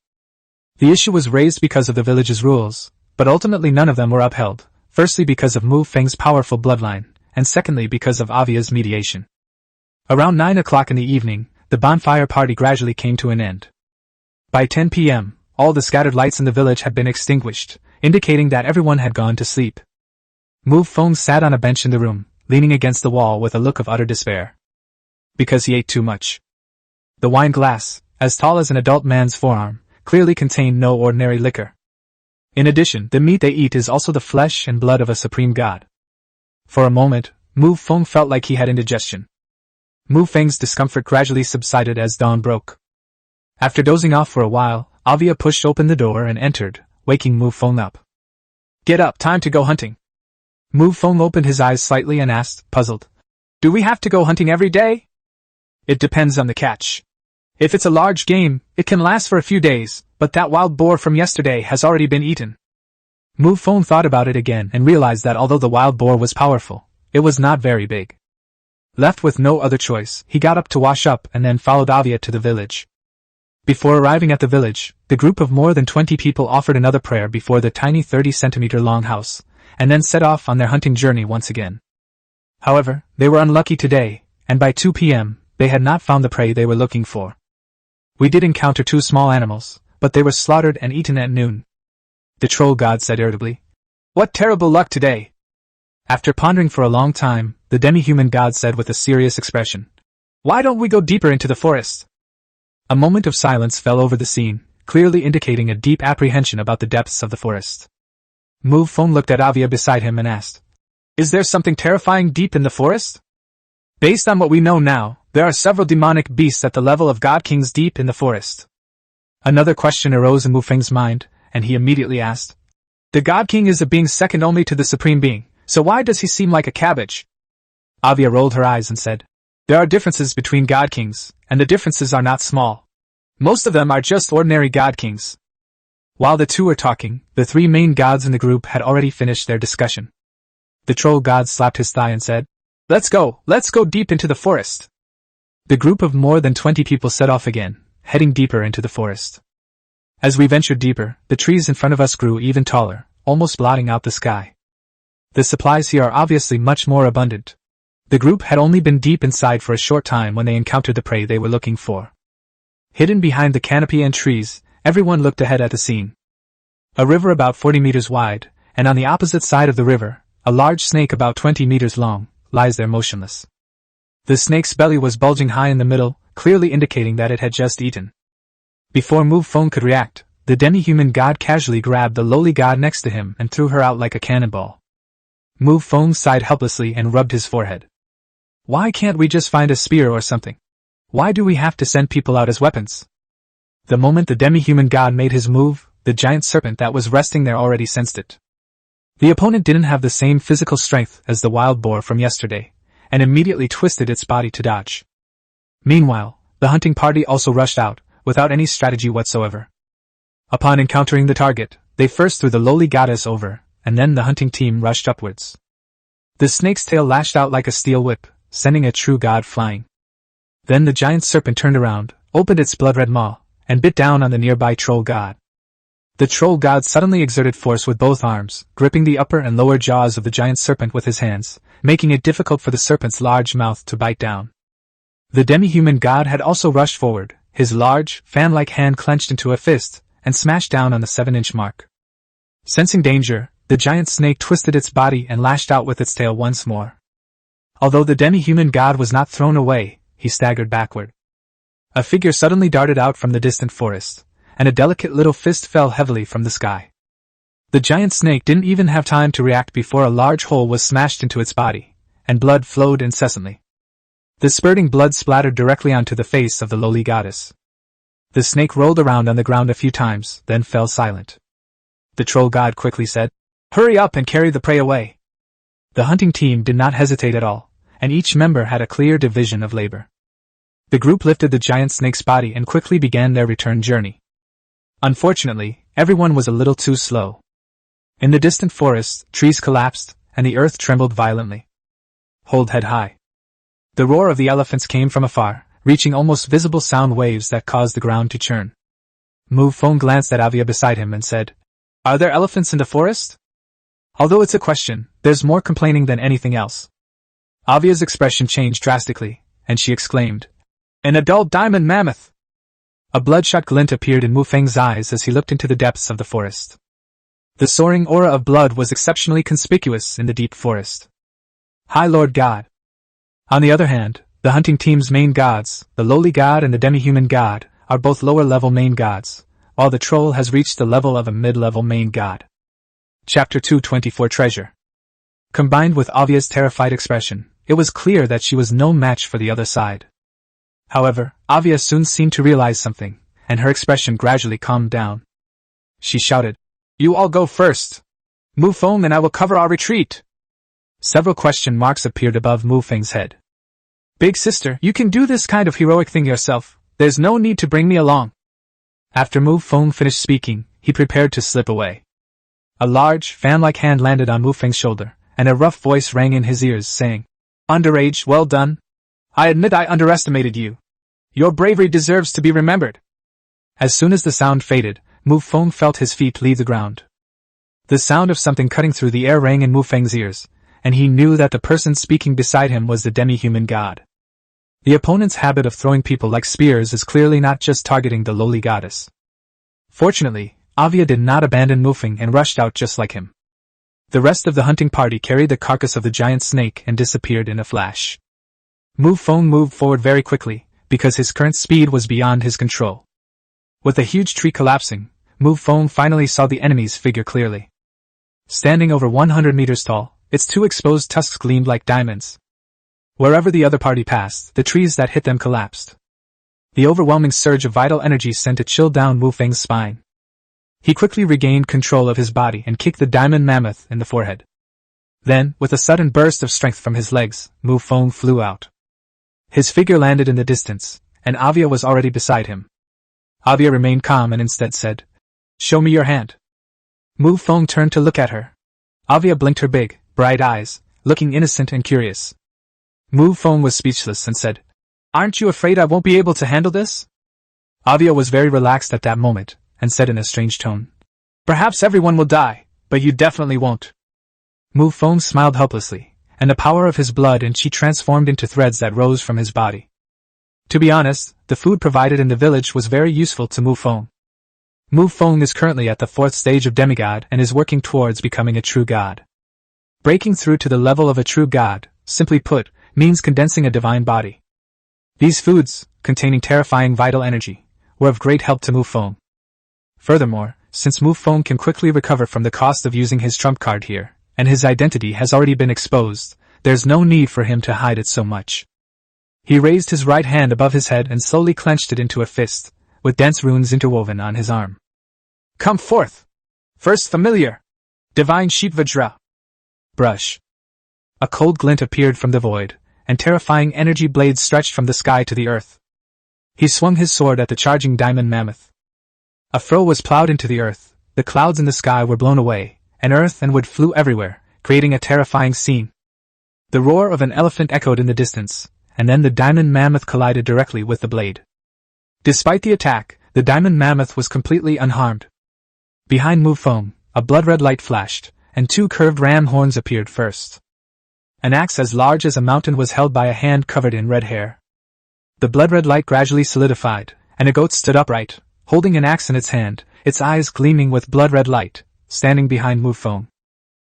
The issue was raised because of the village's rules, but ultimately none of them were upheld, firstly because of Mu Feng's powerful bloodline, and secondly because of Avia's mediation. Around 9 o'clock in the evening, the bonfire party gradually came to an end. By 10 p.m., all the scattered lights in the village had been extinguished, indicating that everyone had gone to sleep. Mu Feng sat on a bench in the room, leaning against the wall with a look of utter despair. Because he ate too much. The wine glass, as tall as an adult man's forearm, clearly contained no ordinary liquor. In addition, the meat they eat is also the flesh and blood of a supreme god. For a moment, Mu Feng felt like he had indigestion. Mu Feng's discomfort gradually subsided as dawn broke. After dozing off for a while, Avia pushed open the door and entered, waking Mu Feng up. Get up, time to go hunting. Mu Feng opened his eyes slightly and asked, puzzled. Do we have to go hunting every day? It depends on the catch. If it's a large game, it can last for a few days, but that wild boar from yesterday has already been eaten. Mu Feng thought about it again and realized that although the wild boar was powerful, it was not very big. Left with no other choice, he got up to wash up and then followed Avia to the village. Before arriving at the village, the group of more than 20 people offered another prayer before the tiny 30-centimeter-long house, and then set off on their hunting journey once again. However, they were unlucky today, and by 2 p.m., they had not found the prey they were looking for. We did encounter 2 small animals, but they were slaughtered and eaten at noon. The troll god said irritably. What terrible luck today! After pondering for a long time, the demi-human god said with a serious expression. Why don't we go deeper into the forest? A moment of silence fell over the scene, clearly indicating a deep apprehension about the depths of the forest. Mu Feng looked at Avia beside him and asked, Is there something terrifying deep in the forest? Based on what we know now, there are several demonic beasts at the level of god kings deep in the forest. Another question arose in Mu Feng's mind, and he immediately asked, The god king is a being second only to the supreme being, so why does he seem like a cabbage? Avia rolled her eyes and said, There are differences between god kings, and the differences are not small. Most of them are just ordinary god kings. While the two were talking, the 3 main gods in the group had already finished their discussion. The troll god slapped his thigh and said, let's go deep into the forest. The group of more than 20 people set off again, heading deeper into the forest. As we ventured deeper, the trees in front of us grew even taller, almost blotting out the sky. The supplies here are obviously much more abundant. The group had only been deep inside for a short time when they encountered the prey they were looking for. Hidden behind the canopy and trees, everyone looked ahead at the scene. A river about 40 meters wide, and on the opposite side of the river, a large snake about 20 meters long, lies there motionless. The snake's belly was bulging high in the middle, clearly indicating that it had just eaten. Before Mu Feng could react, the demi-human god casually grabbed the lowly god next to him and threw her out like a cannonball. Mu Feng sighed helplessly and rubbed his forehead. Why can't we just find a spear or something? Why do we have to send people out as weapons? The moment the demi-human god made his move, the giant serpent that was resting there already sensed it. The opponent didn't have the same physical strength as the wild boar from yesterday, and immediately twisted its body to dodge. Meanwhile, the hunting party also rushed out, without any strategy whatsoever. Upon encountering the target, they first threw the lowly goddess over, and then the hunting team rushed upwards. The snake's tail lashed out like a steel whip, sending a true god flying. Then the giant serpent turned around, opened its blood-red maw, and bit down on the nearby troll god. The troll god suddenly exerted force with both arms, gripping the upper and lower jaws of the giant serpent with his hands, making it difficult for the serpent's large mouth to bite down. The demi-human god had also rushed forward, his large, fan-like hand clenched into a fist, and smashed down on the 7-inch mark. Sensing danger, the giant snake twisted its body and lashed out with its tail once more. Although the demi-human god was not thrown away, he staggered backward. A figure suddenly darted out from the distant forest, and a delicate little fist fell heavily from the sky. The giant snake didn't even have time to react before a large hole was smashed into its body, and blood flowed incessantly. The spurting blood splattered directly onto the face of the lowly goddess. The snake rolled around on the ground a few times, then fell silent. The troll god quickly said, "Hurry up and carry the prey away." The hunting team did not hesitate at all, and each member had a clear division of labor. The group lifted the giant snake's body and quickly began their return journey. Unfortunately, everyone was a little too slow. In the distant forest, trees collapsed, and the earth trembled violently. Hold head high. The roar of the elephants came from afar, reaching almost visible sound waves that caused the ground to churn. Mu Feng glanced at Avia beside him and said, "Are there elephants in the forest?" Although it's a question, there's more complaining than anything else. Avia's expression changed drastically, and she exclaimed, "An adult diamond mammoth!" A bloodshot glint appeared in Mu Feng's eyes as he looked into the depths of the forest. The soaring aura of blood was exceptionally conspicuous in the deep forest. High Lord God. On the other hand, the hunting team's main gods, the lowly god and the demi-human god, are both lower-level main gods, while the troll has reached the level of a mid-level main god. Chapter 224 Treasure. Combined with Avia's terrified expression, it was clear that she was no match for the other side. However, Avia soon seemed to realize something, and her expression gradually calmed down. She shouted, "You all go first! Mu Feng and I will cover our retreat!" Several question marks appeared above Mu Feng's head. "Big sister, you can do this kind of heroic thing yourself. There's no need to bring me along." After Mu Feng finished speaking, he prepared to slip away. A large, fan-like hand landed on Mu Feng's shoulder, and a rough voice rang in his ears, saying, "Underage, well done. I admit I underestimated you. Your bravery deserves to be remembered." As soon as the sound faded, Mu Feng felt his feet leave the ground. The sound of something cutting through the air rang in Mu Feng's ears, and he knew that the person speaking beside him was the demi-human god. The opponent's habit of throwing people like spears is clearly not just targeting the lowly goddess. Fortunately, Avia did not abandon Mu Feng and rushed out just like him. The rest of the hunting party carried the carcass of the giant snake and disappeared in a flash. Mu Feng moved forward very quickly, because his current speed was beyond his control. With a huge tree collapsing, Mu Feng finally saw the enemy's figure clearly. Standing over 100 meters tall, its two exposed tusks gleamed like diamonds. Wherever the other party passed, the trees that hit them collapsed. The overwhelming surge of vital energy sent a chill down Mu Feng's spine. He quickly regained control of his body and kicked the diamond mammoth in the forehead. Then, with a sudden burst of strength from his legs, Mu Feng flew out. His figure landed in the distance, and Avia was already beside him. Avia remained calm and instead said, "Show me your hand." Mu Feng turned to look at her. Avia blinked her big, bright eyes, looking innocent and curious. Mu Feng was speechless and said, "Aren't you afraid I won't be able to handle this?" Avia was very relaxed at that moment, and said in a strange tone, "Perhaps everyone will die, but you definitely won't." Mu Feng smiled helplessly, and the power of his blood and chi transformed into threads that rose from his body. To be honest, the food provided in the village was very useful to Mu Feng. Mu Feng is currently at the 4th stage of demigod and is working towards becoming a true god. Breaking through to the level of a true god, simply put, means condensing a divine body. These foods, containing terrifying vital energy, were of great help to Mu Feng. Furthermore, since Mu Feng can quickly recover from the cost of using his trump card here, and his identity has already been exposed, there's no need for him to hide it so much. He raised his right hand above his head and slowly clenched it into a fist, with dense runes interwoven on his arm. "Come forth! First familiar! Divine Sheep Vajra!" Brush. A cold glint appeared from the void, and terrifying energy blades stretched from the sky to the earth. He swung his sword at the charging diamond mammoth. A furrow was plowed into the earth, the clouds in the sky were blown away, and earth and wood flew everywhere, creating a terrifying scene. The roar of an elephant echoed in the distance, and then the diamond mammoth collided directly with the blade. Despite the attack, the diamond mammoth was completely unharmed. Behind Mu Feng, a blood-red light flashed, and two curved ram horns appeared first. An axe as large as a mountain was held by a hand covered in red hair. The blood-red light gradually solidified, and a goat stood upright, holding an axe in its hand, its eyes gleaming with blood-red light, standing behind Mu Feng.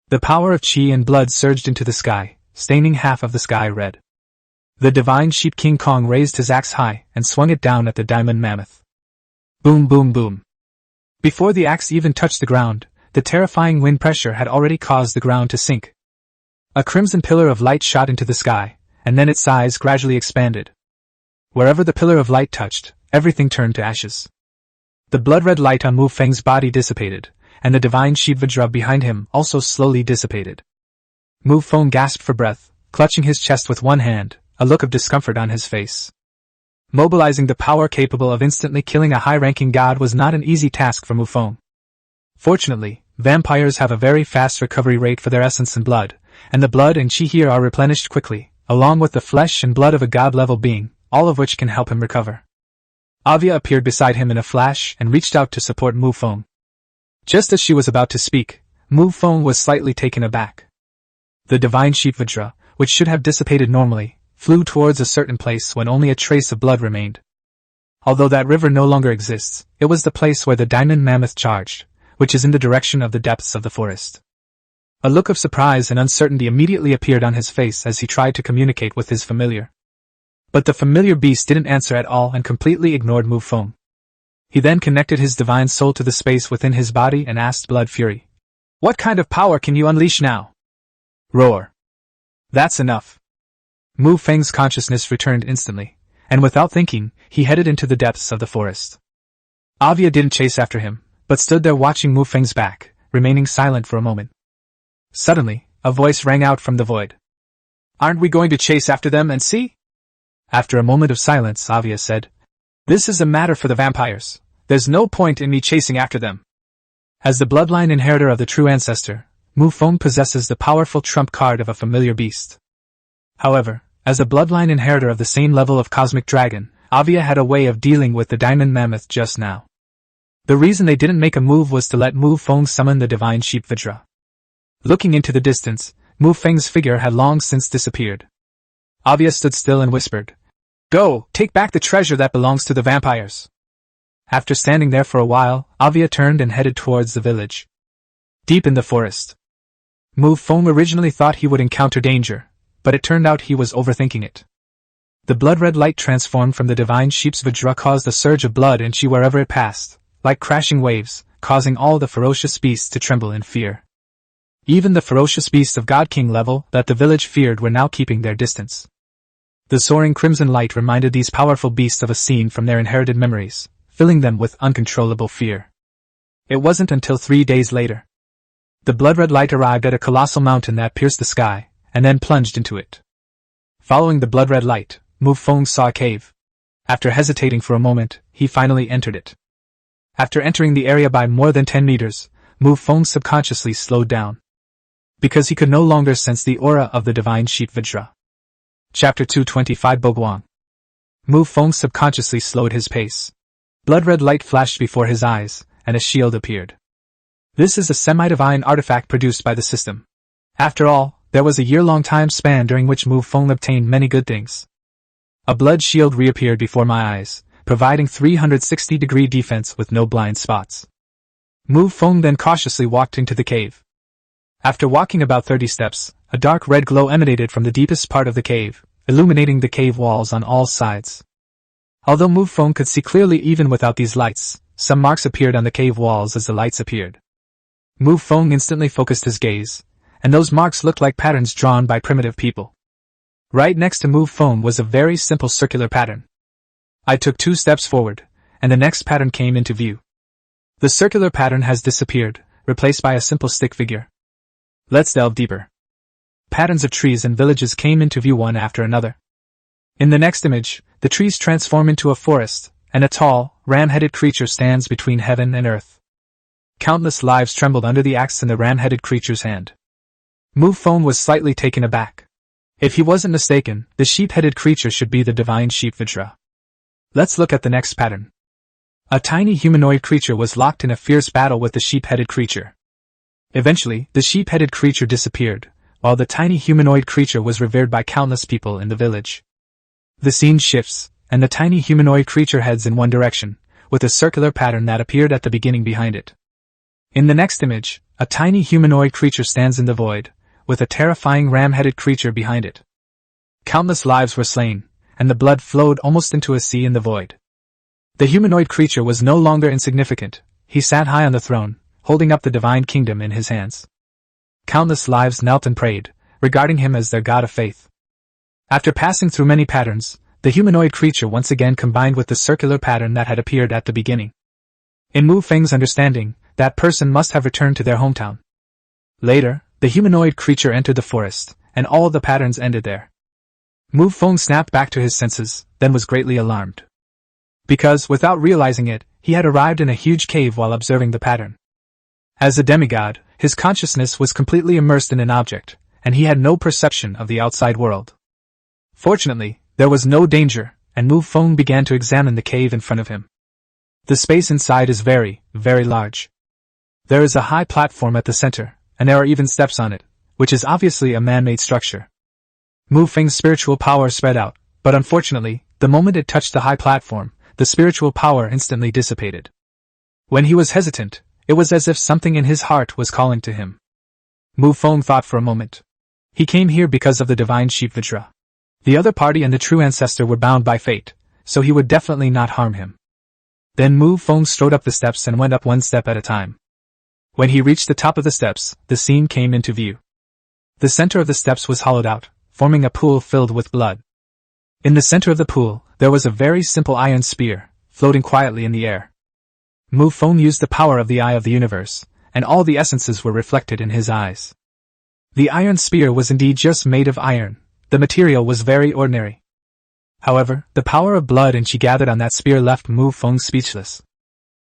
The power of chi and blood surged into the sky, staining half of the sky red. The divine sheep King Kong raised his axe high and swung it down at the diamond mammoth. Boom, boom, boom. Before the axe even touched the ground, the terrifying wind pressure had already caused the ground to sink. A crimson pillar of light shot into the sky, and then its size gradually expanded. Wherever the pillar of light touched, everything turned to ashes. The blood-red light on Mu Feng's body dissipated, and the divine sheep Vajra behind him also slowly dissipated. Mu Feng gasped for breath, clutching his chest with one hand, a look of discomfort on his face. Mobilizing the power capable of instantly killing a high-ranking god was not an easy task for Mu Feng. Fortunately, vampires have a very fast recovery rate for their essence and blood, and the blood and chi here are replenished quickly, along with the flesh and blood of a god-level being, all of which can help him recover. Avia appeared beside him in a flash and reached out to support Mu Feng. Just as she was about to speak, Mu Feng was slightly taken aback. The divine sheep Vajra, which should have dissipated normally, flew towards a certain place when only a trace of blood remained. Although that river no longer exists, it was the place where the diamond mammoth charged, which is in the direction of the depths of the forest. A look of surprise and uncertainty immediately appeared on his face as he tried to communicate with his familiar. But the familiar beast didn't answer at all and completely ignored Mu Feng. He then connected his divine soul to the space within his body and asked Blood Fury, "What kind of power can you unleash now?" Roar. That's enough. Mu Feng's consciousness returned instantly, and without thinking, he headed into the depths of the forest. Avia didn't chase after him, but stood there watching Mu Feng's back, remaining silent for a moment. Suddenly, a voice rang out from the void. "Aren't we going to chase after them and see?" After a moment of silence, Avia said, "This is a matter for the vampires. There's no point in me chasing after them." As the bloodline inheritor of the True Ancestor, Mu Feng possesses the powerful trump card of a familiar beast. However, as a bloodline inheritor of the same level of cosmic dragon, Avia had a way of dealing with the diamond mammoth just now. The reason they didn't make a move was to let Mu Feng summon the divine sheep Vajra. Looking into the distance, Mu Feng's figure had long since disappeared. Avia stood still and whispered, "Go, take back the treasure that belongs to the vampires." After standing there for a while, Avia turned and headed towards the village. Deep in the forest. Mu Feng originally thought he would encounter danger, but it turned out he was overthinking it. The blood-red light transformed from the divine sheep's Vajra caused a surge of blood and chi wherever it passed, like crashing waves, causing all the ferocious beasts to tremble in fear. Even the ferocious beasts of God King level that the village feared were now keeping their distance. The soaring crimson light reminded these powerful beasts of a scene from their inherited memories, filling them with uncontrollable fear. It wasn't until 3 days later. The blood-red light arrived at a colossal mountain that pierced the sky, and then plunged into it. Following the blood-red light, Mu Feng saw a cave. After hesitating for a moment, he finally entered it. After entering the area by more than 10 meters, Mu Feng subconsciously slowed down. Because he could no longer sense the aura of the divine sheep Vajra. Chapter 225 Boguang. Mu Feng subconsciously slowed his pace. Blood-red light flashed before his eyes, and a shield appeared. This is a semi-divine artifact produced by the system. After all, there was a year-long time span during which Mu Feng obtained many good things. A blood shield reappeared before my eyes, providing 360-degree defense with no blind spots. Mu Feng then cautiously walked into the cave. After walking about 30 steps, a dark red glow emanated from the deepest part of the cave, illuminating the cave walls on all sides. Although Mu Feng could see clearly even without these lights, some marks appeared on the cave walls as the lights appeared. Mu Feng instantly focused his gaze, and those marks looked like patterns drawn by primitive people. Right next to Mu Feng was a very simple circular pattern. I took 2 steps forward, and the next pattern came into view. The circular pattern has disappeared, replaced by a simple stick figure. Let's delve deeper. Patterns of trees and villages came into view one after another. In the next image, the trees transform into a forest, and a tall, ram-headed creature stands between heaven and earth. Countless lives trembled under the axe in the ram-headed creature's hand. Mu Feng was slightly taken aback. If he wasn't mistaken, the sheep-headed creature should be the divine sheep Vajra. Let's look at the next pattern. A tiny humanoid creature was locked in a fierce battle with the sheep-headed creature. Eventually, the sheep-headed creature disappeared, while the tiny humanoid creature was revered by countless people in the village. The scene shifts, and the tiny humanoid creature heads in one direction, with a circular pattern that appeared at the beginning behind it. In the next image, a tiny humanoid creature stands in the void, with a terrifying ram-headed creature behind it. Countless lives were slain, and the blood flowed almost into a sea in the void. The humanoid creature was no longer insignificant. He sat high on the throne, holding up the divine kingdom in his hands. Countless lives knelt and prayed, regarding him as their god of faith. After passing through many patterns, the humanoid creature once again combined with the circular pattern that had appeared at the beginning. In Mu Feng's understanding, that person must have returned to their hometown. Later, the humanoid creature entered the forest, and all the patterns ended there. Mu Feng snapped back to his senses, then was greatly alarmed. Because, without realizing it, he had arrived in a huge cave while observing the pattern. As a demigod, his consciousness was completely immersed in an object, and he had no perception of the outside world. Fortunately, there was no danger, and Mu Feng began to examine the cave in front of him. The space inside is very, very large. There is a high platform at the center, and there are even steps on it, which is obviously a man-made structure. Mu Feng's spiritual power spread out, but unfortunately, the moment it touched the high platform, the spiritual power instantly dissipated. When he was hesitant, it was as if something in his heart was calling to him. Mu Feng thought for a moment. He came here because of the divine sheep Vajra. The other party and the True Ancestor were bound by fate, so he would definitely not harm him. Then Mu Feng strode up the steps and went up one step at a time. When he reached the top of the steps, the scene came into view. The center of the steps was hollowed out, forming a pool filled with blood. In the center of the pool, there was a very simple iron spear, floating quietly in the air. Mu Feng used the power of the Eye of the Universe, and all the essences were reflected in his eyes. The iron spear was indeed just made of iron. The material was very ordinary. However, the power of blood and chi gathered on that spear left Mu Feng speechless.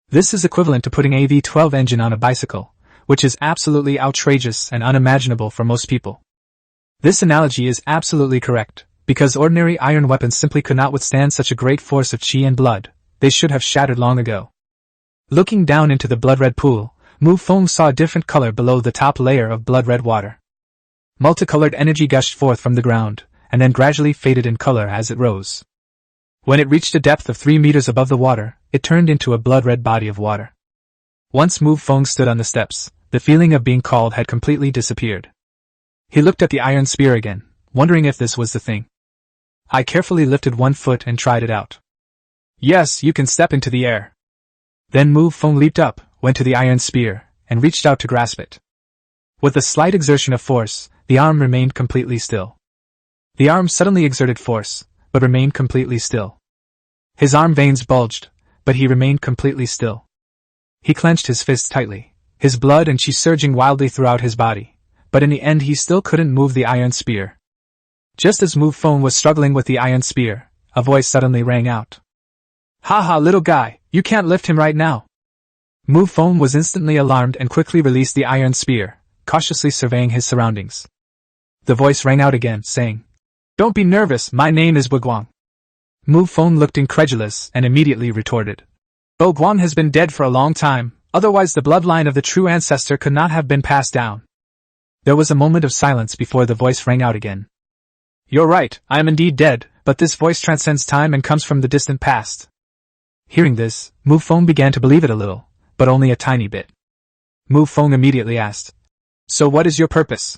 This is equivalent to putting a V12 engine on a bicycle, which is absolutely outrageous and unimaginable for most people. This analogy is absolutely correct, because ordinary iron weapons simply could not withstand such a great force of chi and blood. They should have shattered long ago. Looking down into the blood-red pool, Mu Feng saw a different color below the top layer of blood-red water. Multicolored energy gushed forth from the ground, and then gradually faded in color as it rose. When it reached a depth of 3 meters above the water, it turned into a blood-red body of water. Once Mu Feng stood on the steps, the feeling of being called had completely disappeared. He looked at the iron spear again, wondering if this was the thing. I carefully lifted one foot and tried it out. Yes, you can step into the air. Then Mu Feng leaped up, went to the iron spear, and reached out to grasp it. With a slight exertion of force, the arm remained completely still. The arm suddenly exerted force, but remained completely still. His arm veins bulged, but he remained completely still. He clenched his fists tightly, his blood and chi surging wildly throughout his body, but in the end he still couldn't move the iron spear. Just as Mu Feng was struggling with the iron spear, a voice suddenly rang out. "Haha, little guy, you can't lift him right now." Mu Feng was instantly alarmed and quickly released the iron spear, cautiously surveying his surroundings. The voice rang out again, saying, "Don't be nervous, my name is Guang." Mu Feng looked incredulous and immediately retorted, "Guang has been dead for a long time, otherwise the bloodline of the True Ancestor could not have been passed down." There was a moment of silence before the voice rang out again. "You're right, I am indeed dead, but this voice transcends time and comes from the distant past." Hearing this, Mu Feng began to believe it a little, but only a tiny bit. Mu Feng immediately asked, "So what is your purpose?"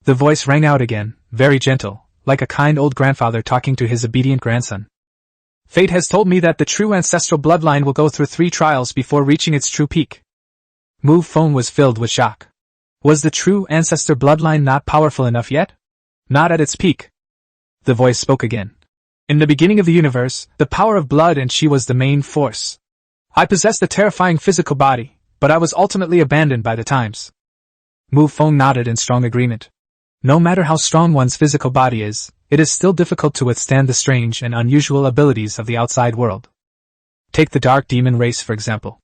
The voice rang out again, very gentle, like a kind old grandfather talking to his obedient grandson. "Fate has told me that the true ancestral bloodline will go through 3 trials before reaching its true peak." Mu Feng was filled with shock. Was the true ancestor bloodline not powerful enough yet? Not at its peak. The voice spoke again. "In the beginning of the universe, the power of blood and chi was the main force. I possessed a terrifying physical body, but I was ultimately abandoned by the times." Mu Feng nodded in strong agreement. No matter how strong one's physical body is, it is still difficult to withstand the strange and unusual abilities of the outside world. Take the dark demon race for example.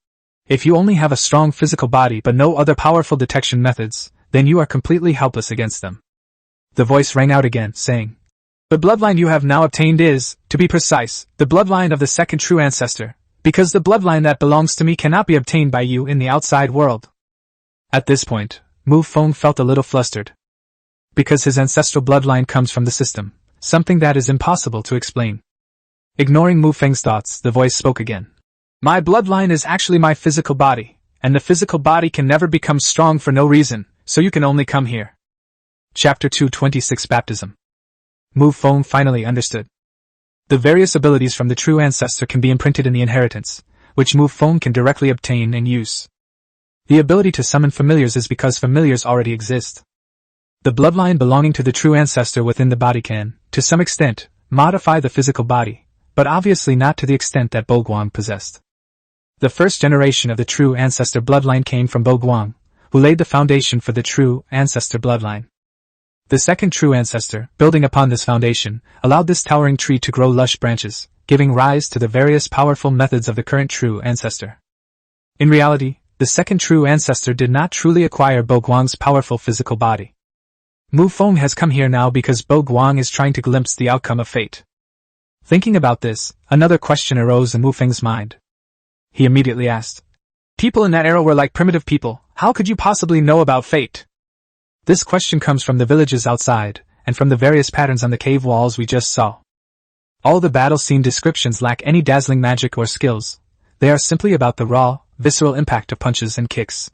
If you only have a strong physical body but no other powerful detection methods, then you are completely helpless against them. The voice rang out again, saying, "The bloodline you have now obtained is, to be precise, the bloodline of the second true ancestor, because the bloodline that belongs to me cannot be obtained by you in the outside world." At this point, Mu Feng felt a little flustered. Because his ancestral bloodline comes from the system, something that is impossible to explain. Ignoring Mu Feng's thoughts, the voice spoke again. "My bloodline is actually my physical body, and the physical body can never become strong for no reason, so you can only come here." Chapter 226 Baptism. Mu Feng finally understood. The various abilities from the true ancestor can be imprinted in the inheritance, which Mu Feng can directly obtain and use. The ability to summon familiars is because familiars already exist. The bloodline belonging to the true ancestor within the body can, to some extent, modify the physical body, but obviously not to the extent that Bo Guang possessed. The first generation of the true ancestor bloodline came from Bo Guang, who laid the foundation for the true ancestor bloodline. The second true ancestor, building upon this foundation, allowed this towering tree to grow lush branches, giving rise to the various powerful methods of the current true ancestor. In reality, the second true ancestor did not truly acquire Bo Guang's powerful physical body. Mu Feng has come here now because Bo Guang is trying to glimpse the outcome of fate. Thinking about this, another question arose in Mu Feng's mind. He immediately asked, "People in that era were like primitive people, how could you possibly know about fate?" This question comes from the villages outside, and from the various patterns on the cave walls we just saw. All the battle scene descriptions lack any dazzling magic or skills. They are simply about the raw, visceral impact of punches and kicks.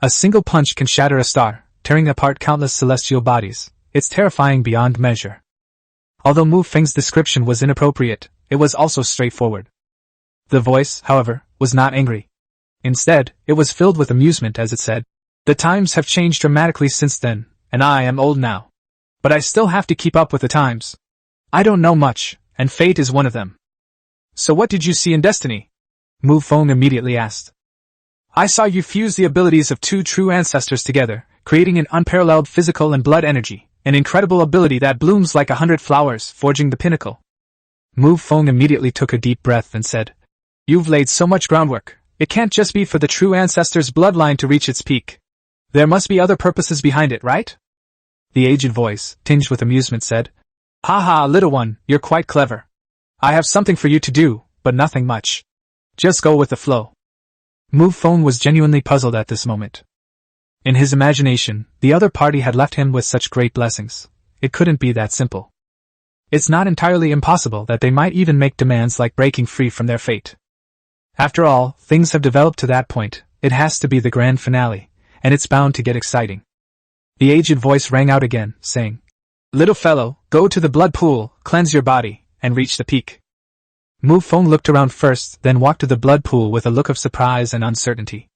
A single punch can shatter a star, tearing apart countless celestial bodies. It's terrifying beyond measure. Although Mu Feng's description was inappropriate, it was also straightforward. The voice, however, was not angry. Instead, it was filled with amusement as it said, "The times have changed dramatically since then, and I am old now. But I still have to keep up with the times. I don't know much, and fate is one of them." "So what did you see in destiny?" Mu Feng immediately asked. "I saw you fuse the abilities of two true ancestors together, creating an unparalleled physical and blood energy, an incredible ability that blooms like 100 flowers, forging the pinnacle." Mu Feng immediately took a deep breath and said, "You've laid so much groundwork. It can't just be for the true ancestor's bloodline to reach its peak. There must be other purposes behind it, right?" The aged voice, tinged with amusement, said, "Ha ha, little one, you're quite clever. I have something for you to do, but nothing much. Just go with the flow." Mu Feng was genuinely puzzled at this moment. In his imagination, the other party had left him with such great blessings. It couldn't be that simple. It's not entirely impossible that they might even make demands like breaking free from their fate. After all, things have developed to that point. It has to be the grand finale, and it's bound to get exciting. The aged voice rang out again, saying, "Little fellow, go to the blood pool, cleanse your body, and reach the peak." Mu Feng looked around first, then walked to the blood pool with a look of surprise and uncertainty.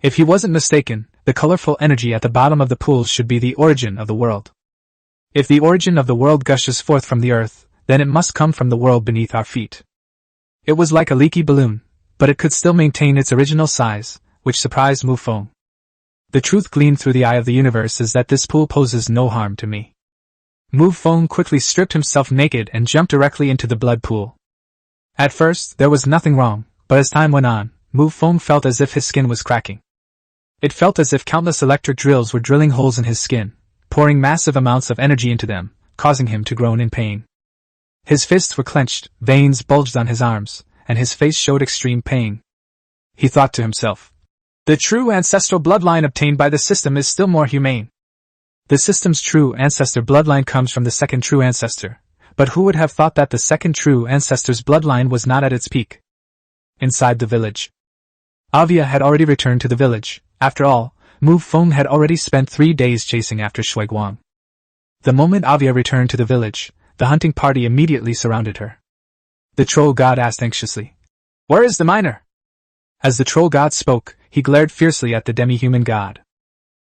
If he wasn't mistaken, the colorful energy at the bottom of the pool should be the origin of the world. If the origin of the world gushes forth from the earth, then it must come from the world beneath our feet. It was like a leaky balloon, but it could still maintain its original size, which surprised Mu Feng. The truth gleaned through the eye of the universe is that this pool poses no harm to me. Mu Feng quickly stripped himself naked and jumped directly into the blood pool. At first, there was nothing wrong, but as time went on, Mu Feng felt as if his skin was cracking. It felt as if countless electric drills were drilling holes in his skin, pouring massive amounts of energy into them, causing him to groan in pain. His fists were clenched, veins bulged on his arms, and his face showed extreme pain. He thought to himself, "The true ancestral bloodline obtained by the system is still more humane." The system's true ancestor bloodline comes from the second true ancestor, but who would have thought that the second true ancestor's bloodline was not at its peak? Inside the village, Avia had already returned to the village. After all, Mu Feng had already spent 3 days chasing after Shui Guang. The moment Avia returned to the village, the hunting party immediately surrounded her. The troll god asked anxiously, "Where is the miner?" As the troll god spoke, he glared fiercely at the demi-human god.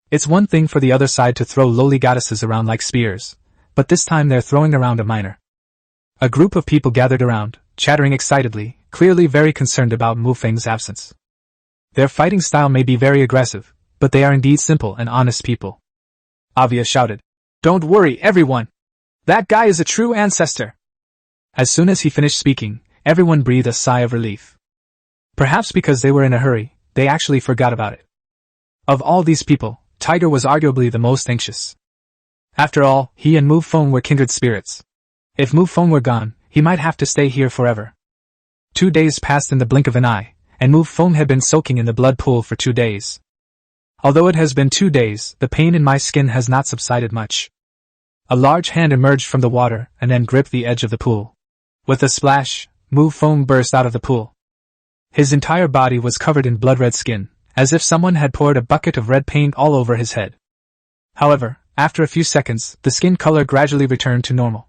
It's one thing for the other side to throw lowly goddesses around like spears, but this time they're throwing around a miner. A group of people gathered around, chattering excitedly, clearly very concerned about Mu Feng's absence. Their fighting style may be very aggressive, but they are indeed simple and honest people. Avia shouted, "Don't worry, everyone! That guy is a true ancestor!" As soon as he finished speaking, everyone breathed a sigh of relief. Perhaps because they were in a hurry, they actually forgot about it. Of all these people, Tiger was arguably the most anxious. After all, he and Mu Feng were kindred spirits. If Mu Feng were gone, he might have to stay here forever. 2 days passed in the blink of an eye, and Mu Feng had been soaking in the blood pool for 2 days. Although it has been 2 days, the pain in my skin has not subsided much. A large hand emerged from the water and then gripped the edge of the pool. With a splash, Mu Feng burst out of the pool. His entire body was covered in blood-red skin, as if someone had poured a bucket of red paint all over his head. However, after a few seconds, the skin color gradually returned to normal.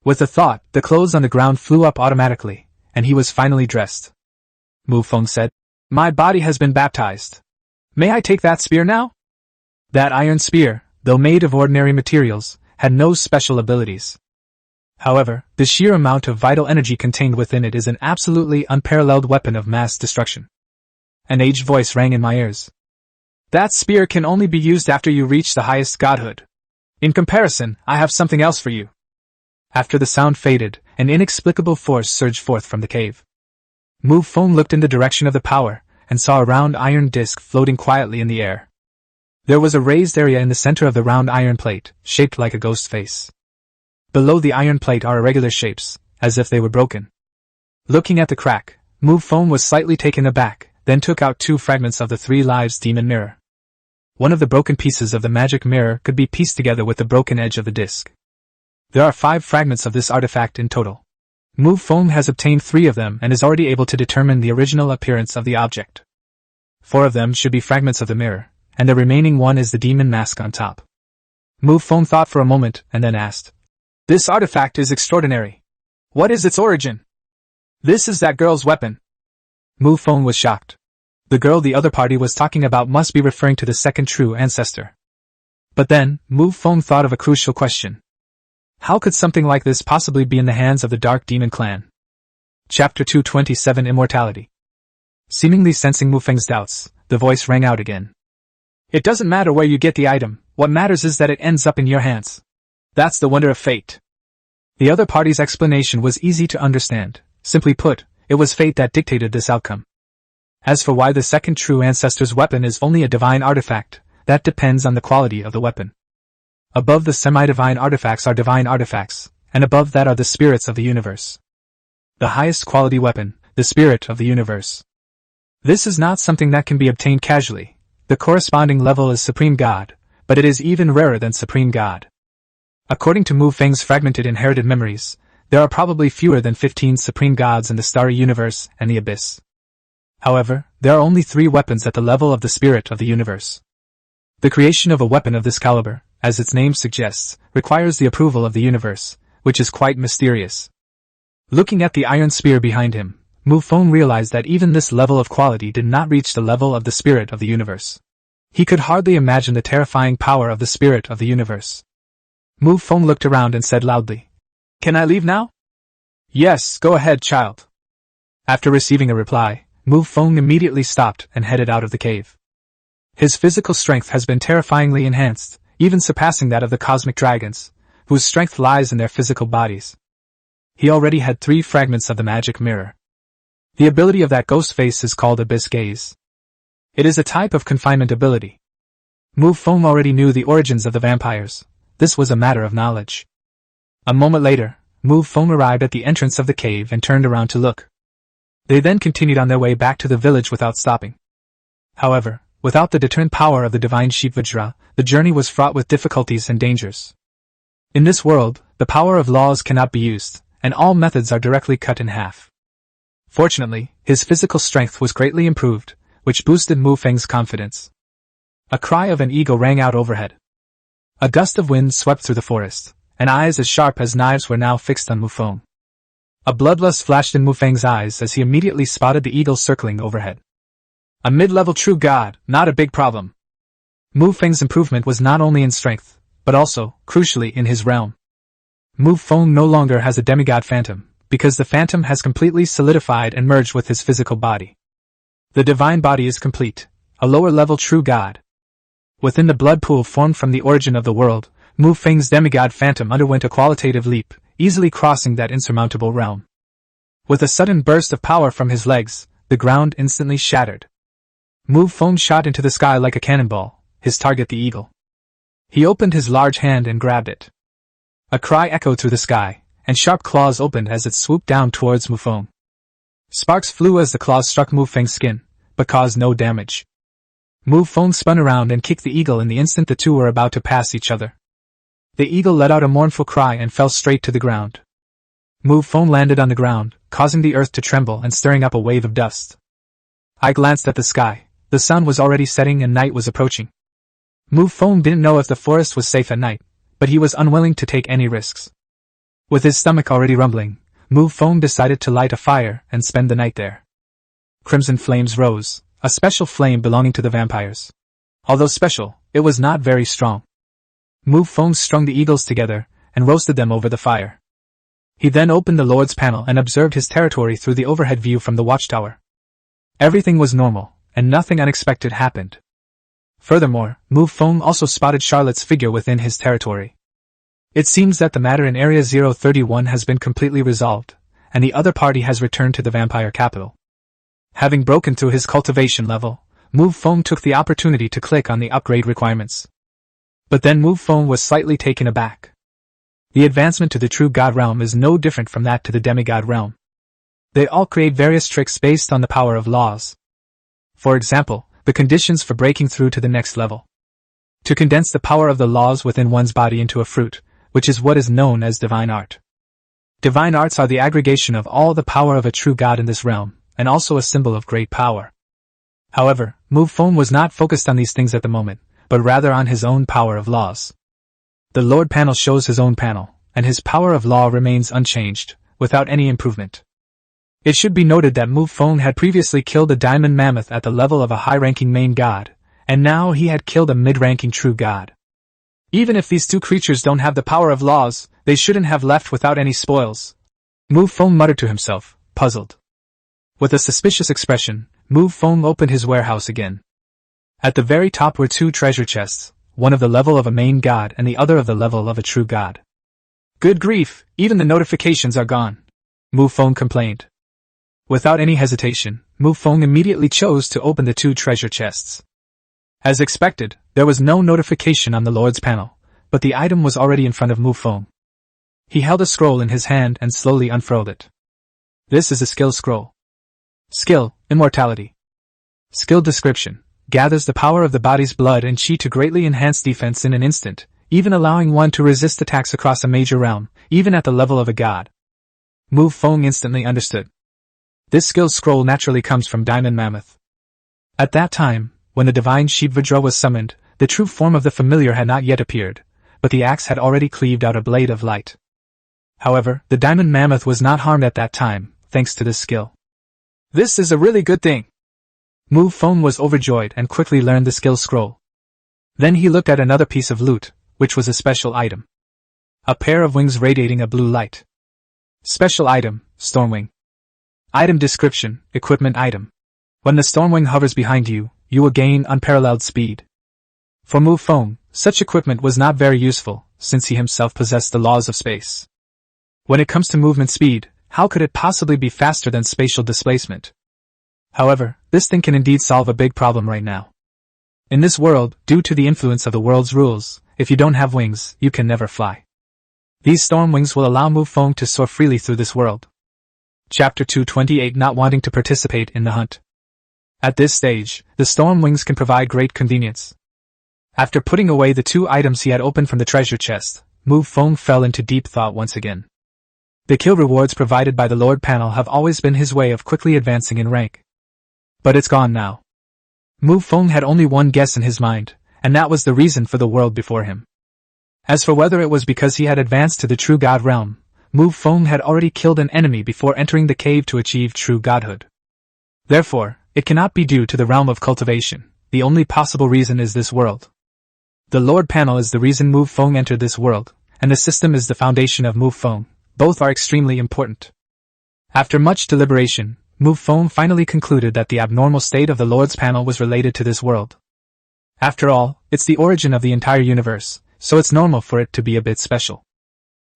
With a thought, the clothes on the ground flew up automatically, and he was finally dressed. Mu Feng said, "My body has been baptized. May I take that spear now? That iron spear, though made of ordinary materials, had no special abilities. However, the sheer amount of vital energy contained within it is an absolutely unparalleled weapon of mass destruction. An aged voice rang in my ears. That spear can only be used after you reach the highest godhood. In comparison, I have something else for you. After the sound faded, an inexplicable force surged forth from the cave. Mu Feng looked in the direction of the power, and saw a round iron disc floating quietly in the air. There was a raised area in the center of the round iron plate, shaped like a ghost face. Below the iron plate are irregular shapes, as if they were broken. Looking at the crack, Mu Feng was slightly taken aback, then took out 2 fragments of the 3 Lives Demon Mirror. One of the broken pieces of the magic mirror could be pieced together with the broken edge of the disc. There are 5 fragments of this artifact in total. Mu Feng has obtained 3 of them and is already able to determine the original appearance of the object. 4 of them should be fragments of the mirror, and the remaining one is the demon mask on top. Mu Feng thought for a moment and then asked, "This artifact is extraordinary. What is its origin?" "This is that girl's weapon." Mu Feng was shocked. The girl the other party was talking about must be referring to the second True Ancestor. But then, Mu Feng thought of a crucial question. How could something like this possibly be in the hands of the Dark Demon Clan? Chapter 227 Immortality. Seemingly sensing Mu Feng's doubts, the voice rang out again. "It doesn't matter where you get the item, what matters is that it ends up in your hands. That's the wonder of fate." The other party's explanation was easy to understand. Simply put, it was fate that dictated this outcome. As for why the second True Ancestor's weapon is only a divine artifact, that depends on the quality of the weapon. Above the semi-divine artifacts are divine artifacts, and above that are the spirits of the universe. The highest quality weapon, the spirit of the universe. This is not something that can be obtained casually. The corresponding level is Supreme God, but it is even rarer than Supreme God. According to Mu Feng's fragmented inherited memories, there are probably fewer than 15 Supreme Gods in the starry universe and the abyss. However, there are only 3 weapons at the level of the spirit of the universe. The creation of a weapon of this caliber, as its name suggests, requires the approval of the universe, which is quite mysterious. Looking at the iron spear behind him, Mu Feng realized that even this level of quality did not reach the level of the spirit of the universe. He could hardly imagine the terrifying power of the spirit of the universe. Mu Feng looked around and said loudly, "Can I leave now?" "Yes, go ahead, child." After receiving a reply, Mu Feng immediately stopped and headed out of the cave. His physical strength has been terrifyingly enhanced, even surpassing that of the cosmic dragons, whose strength lies in their physical bodies. He already had 3 fragments of the magic mirror. The ability of that ghost face is called Abyss Gaze. It is a type of confinement ability. Mu Feng already knew the origins of the vampires. This was a matter of knowledge. A moment later, Mu Feng arrived at the entrance of the cave and turned around to look. They then continued on their way back to the village without stopping. However, without the deterrent power of the divine Sheep Vajra, the journey was fraught with difficulties and dangers. In this world, the power of laws cannot be used, and all methods are directly cut in half. Fortunately, his physical strength was greatly improved, which boosted Mu Feng's confidence. A cry of an eagle rang out overhead. A gust of wind swept through the forest, and eyes as sharp as knives were now fixed on Mu Feng. A bloodlust flashed in Mu Feng's eyes as he immediately spotted the eagle circling overhead. A mid-level true god, not a big problem. Mu Feng's improvement was not only in strength, but also, crucially, in his realm. Mu Feng no longer has a demigod phantom, because the phantom has completely solidified and merged with his physical body. The divine body is complete, a lower-level true god. Within the blood pool formed from the origin of the world, Mu Feng's demigod phantom underwent a qualitative leap, easily crossing that insurmountable realm. With a sudden burst of power from his legs, the ground instantly shattered. Mu Feng shot into the sky like a cannonball, his target the eagle. He opened his large hand and grabbed it. A cry echoed through the sky, and sharp claws opened as it swooped down towards Mu Feng. Sparks flew as the claws struck Mu Feng's skin, but caused no damage. Mu Feng spun around and kicked the eagle in the instant the two were about to pass each other. The eagle let out a mournful cry and fell straight to the ground. Mu Feng landed on the ground, causing the earth to tremble and stirring up a wave of dust. I glanced at the sky. The sun was already setting and night was approaching. Mu Feng didn't know if the forest was safe at night, but he was unwilling to take any risks. With his stomach already rumbling, Mu Feng decided to light a fire and spend the night there. Crimson flames rose, a special flame belonging to the vampires. Although special, it was not very strong. Mu Feng strung the eagles together and roasted them over the fire. He then opened the Lord's panel and observed his territory through the overhead view from the watchtower. Everything was normal, and nothing unexpected happened. Furthermore, Mu Feng also spotted Charlotte's figure within his territory. It seems that the matter in Area 031 has been completely resolved, and the other party has returned to the vampire capital. Having broken through his cultivation level, Mu Feng took the opportunity to click on the upgrade requirements. But then Mu Feng was slightly taken aback. The advancement to the true god realm is no different from that to the demigod realm. They all create various tricks based on the power of laws. For example, the conditions for breaking through to the next level. To condense the power of the laws within one's body into a fruit, which is what is known as divine art. Divine arts are the aggregation of all the power of a true god in this realm, and also a symbol of great power. However, Mu Feng was not focused on these things at the moment, but rather on his own power of laws. The Lord panel shows his own panel, and his power of law remains unchanged, without any improvement. It should be noted that Mu Feng had previously killed a diamond mammoth at the level of a high-ranking main god, and now he had killed a mid-ranking true god. Even if these two creatures don't have the power of laws, they shouldn't have left without any spoils. Mu Feng muttered to himself, puzzled. With a suspicious expression, Mu Feng opened his warehouse again. At the very top were two treasure chests, one of the level of a main god and the other of the level of a true god. Good grief, even the notifications are gone, Mu Feng complained. Without any hesitation, Mu Feng immediately chose to open the two treasure chests. As expected, there was no notification on the Lord's panel, but the item was already in front of Mu Feng. He held a scroll in his hand and slowly unfurled it. This is a skill scroll. Skill, Immortality. Skill description. Gathers the power of the body's blood and chi to greatly enhance defense in an instant, even allowing one to resist attacks across a major realm, even at the level of a god. Mu Feng instantly understood. This skill scroll naturally comes from Diamond Mammoth. At that time, when the divine Sheep Vajra was summoned, the true form of the familiar had not yet appeared, but the axe had already cleaved out a blade of light. However, the Diamond Mammoth was not harmed at that time, thanks to this skill. This is a really good thing. Mu Feng was overjoyed and quickly learned the skill scroll. Then he looked at another piece of loot, which was a special item. A pair of wings radiating a blue light. Special item, Stormwing. Item description, equipment item. When the Stormwing hovers behind you, you will gain unparalleled speed. For Mu Feng, such equipment was not very useful, since he himself possessed the laws of space. When it comes to movement speed, how could it possibly be faster than spatial displacement? However, this thing can indeed solve a big problem right now. In this world, due to the influence of the world's rules, if you don't have wings, you can never fly. These storm wings will allow Mu Feng to soar freely through this world. Chapter 228. Not wanting to participate in the hunt. At this stage, the storm wings can provide great convenience. After putting away the two items he had opened from the treasure chest, Mu Feng fell into deep thought once again. The kill rewards provided by the Lord panel have always been his way of quickly advancing in rank. But it's gone now. Mu Feng had only one guess in his mind, and that was the reason for the world before him. As for whether it was because he had advanced to the true god realm, Mu Feng had already killed an enemy before entering the cave to achieve true godhood. Therefore, it cannot be due to the realm of cultivation. The only possible reason is this world. The Lord panel is the reason Mu Feng entered this world, and the system is the foundation of Mu Feng. Both are extremely important. After much deliberation, Mu Feng finally concluded that the abnormal state of the Lord's panel was related to this world. After all, it's the origin of the entire universe, so it's normal for it to be a bit special.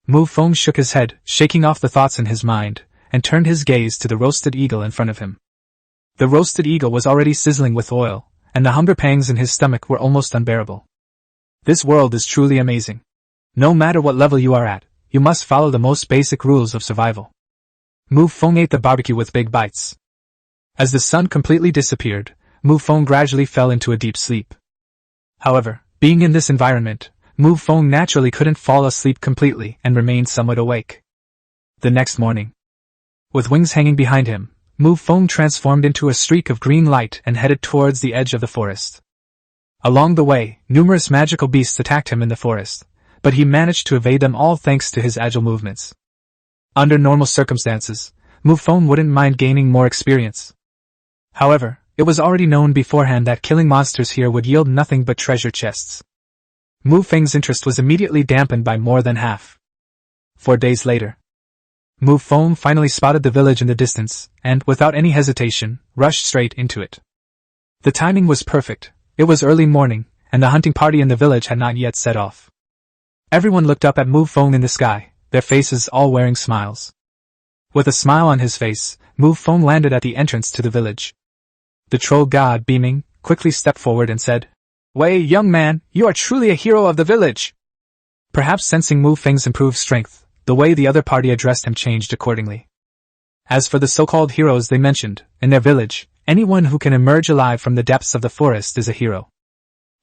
Mu Feng shook his head, shaking off the thoughts in his mind, and turned his gaze to the roasted eagle in front of him. The roasted eagle was already sizzling with oil, and the hunger pangs in his stomach were almost unbearable. This world is truly amazing. No matter what level you are at, you must follow the most basic rules of survival. Mu Feng ate the barbecue with big bites. As the sun completely disappeared, Mu Feng gradually fell into a deep sleep. However, being in this environment, Mu Feng naturally couldn't fall asleep completely and remained somewhat awake. The next morning, with wings hanging behind him, Mu Feng transformed into a streak of green light and headed towards the edge of the forest. Along the way, numerous magical beasts attacked him in the forest, but he managed to evade them all thanks to his agile movements. Under normal circumstances, Mu Feng wouldn't mind gaining more experience. However, it was already known beforehand that killing monsters here would yield nothing but treasure chests. Mu Feng's interest was immediately dampened by more than half. 4 days later, Mu Feng finally spotted the village in the distance, and, without any hesitation, rushed straight into it. The timing was perfect. It was early morning, and the hunting party in the village had not yet set off. Everyone looked up at Mu Feng in the sky, their faces all wearing smiles. With a smile on his face, Mu Feng landed at the entrance to the village. The troll god, beaming, quickly stepped forward and said, "Wei, young man, you are truly a hero of the village." Perhaps sensing Mu Feng's improved strength, the way the other party addressed him changed accordingly. As for the so-called heroes they mentioned, in their village, anyone who can emerge alive from the depths of the forest is a hero.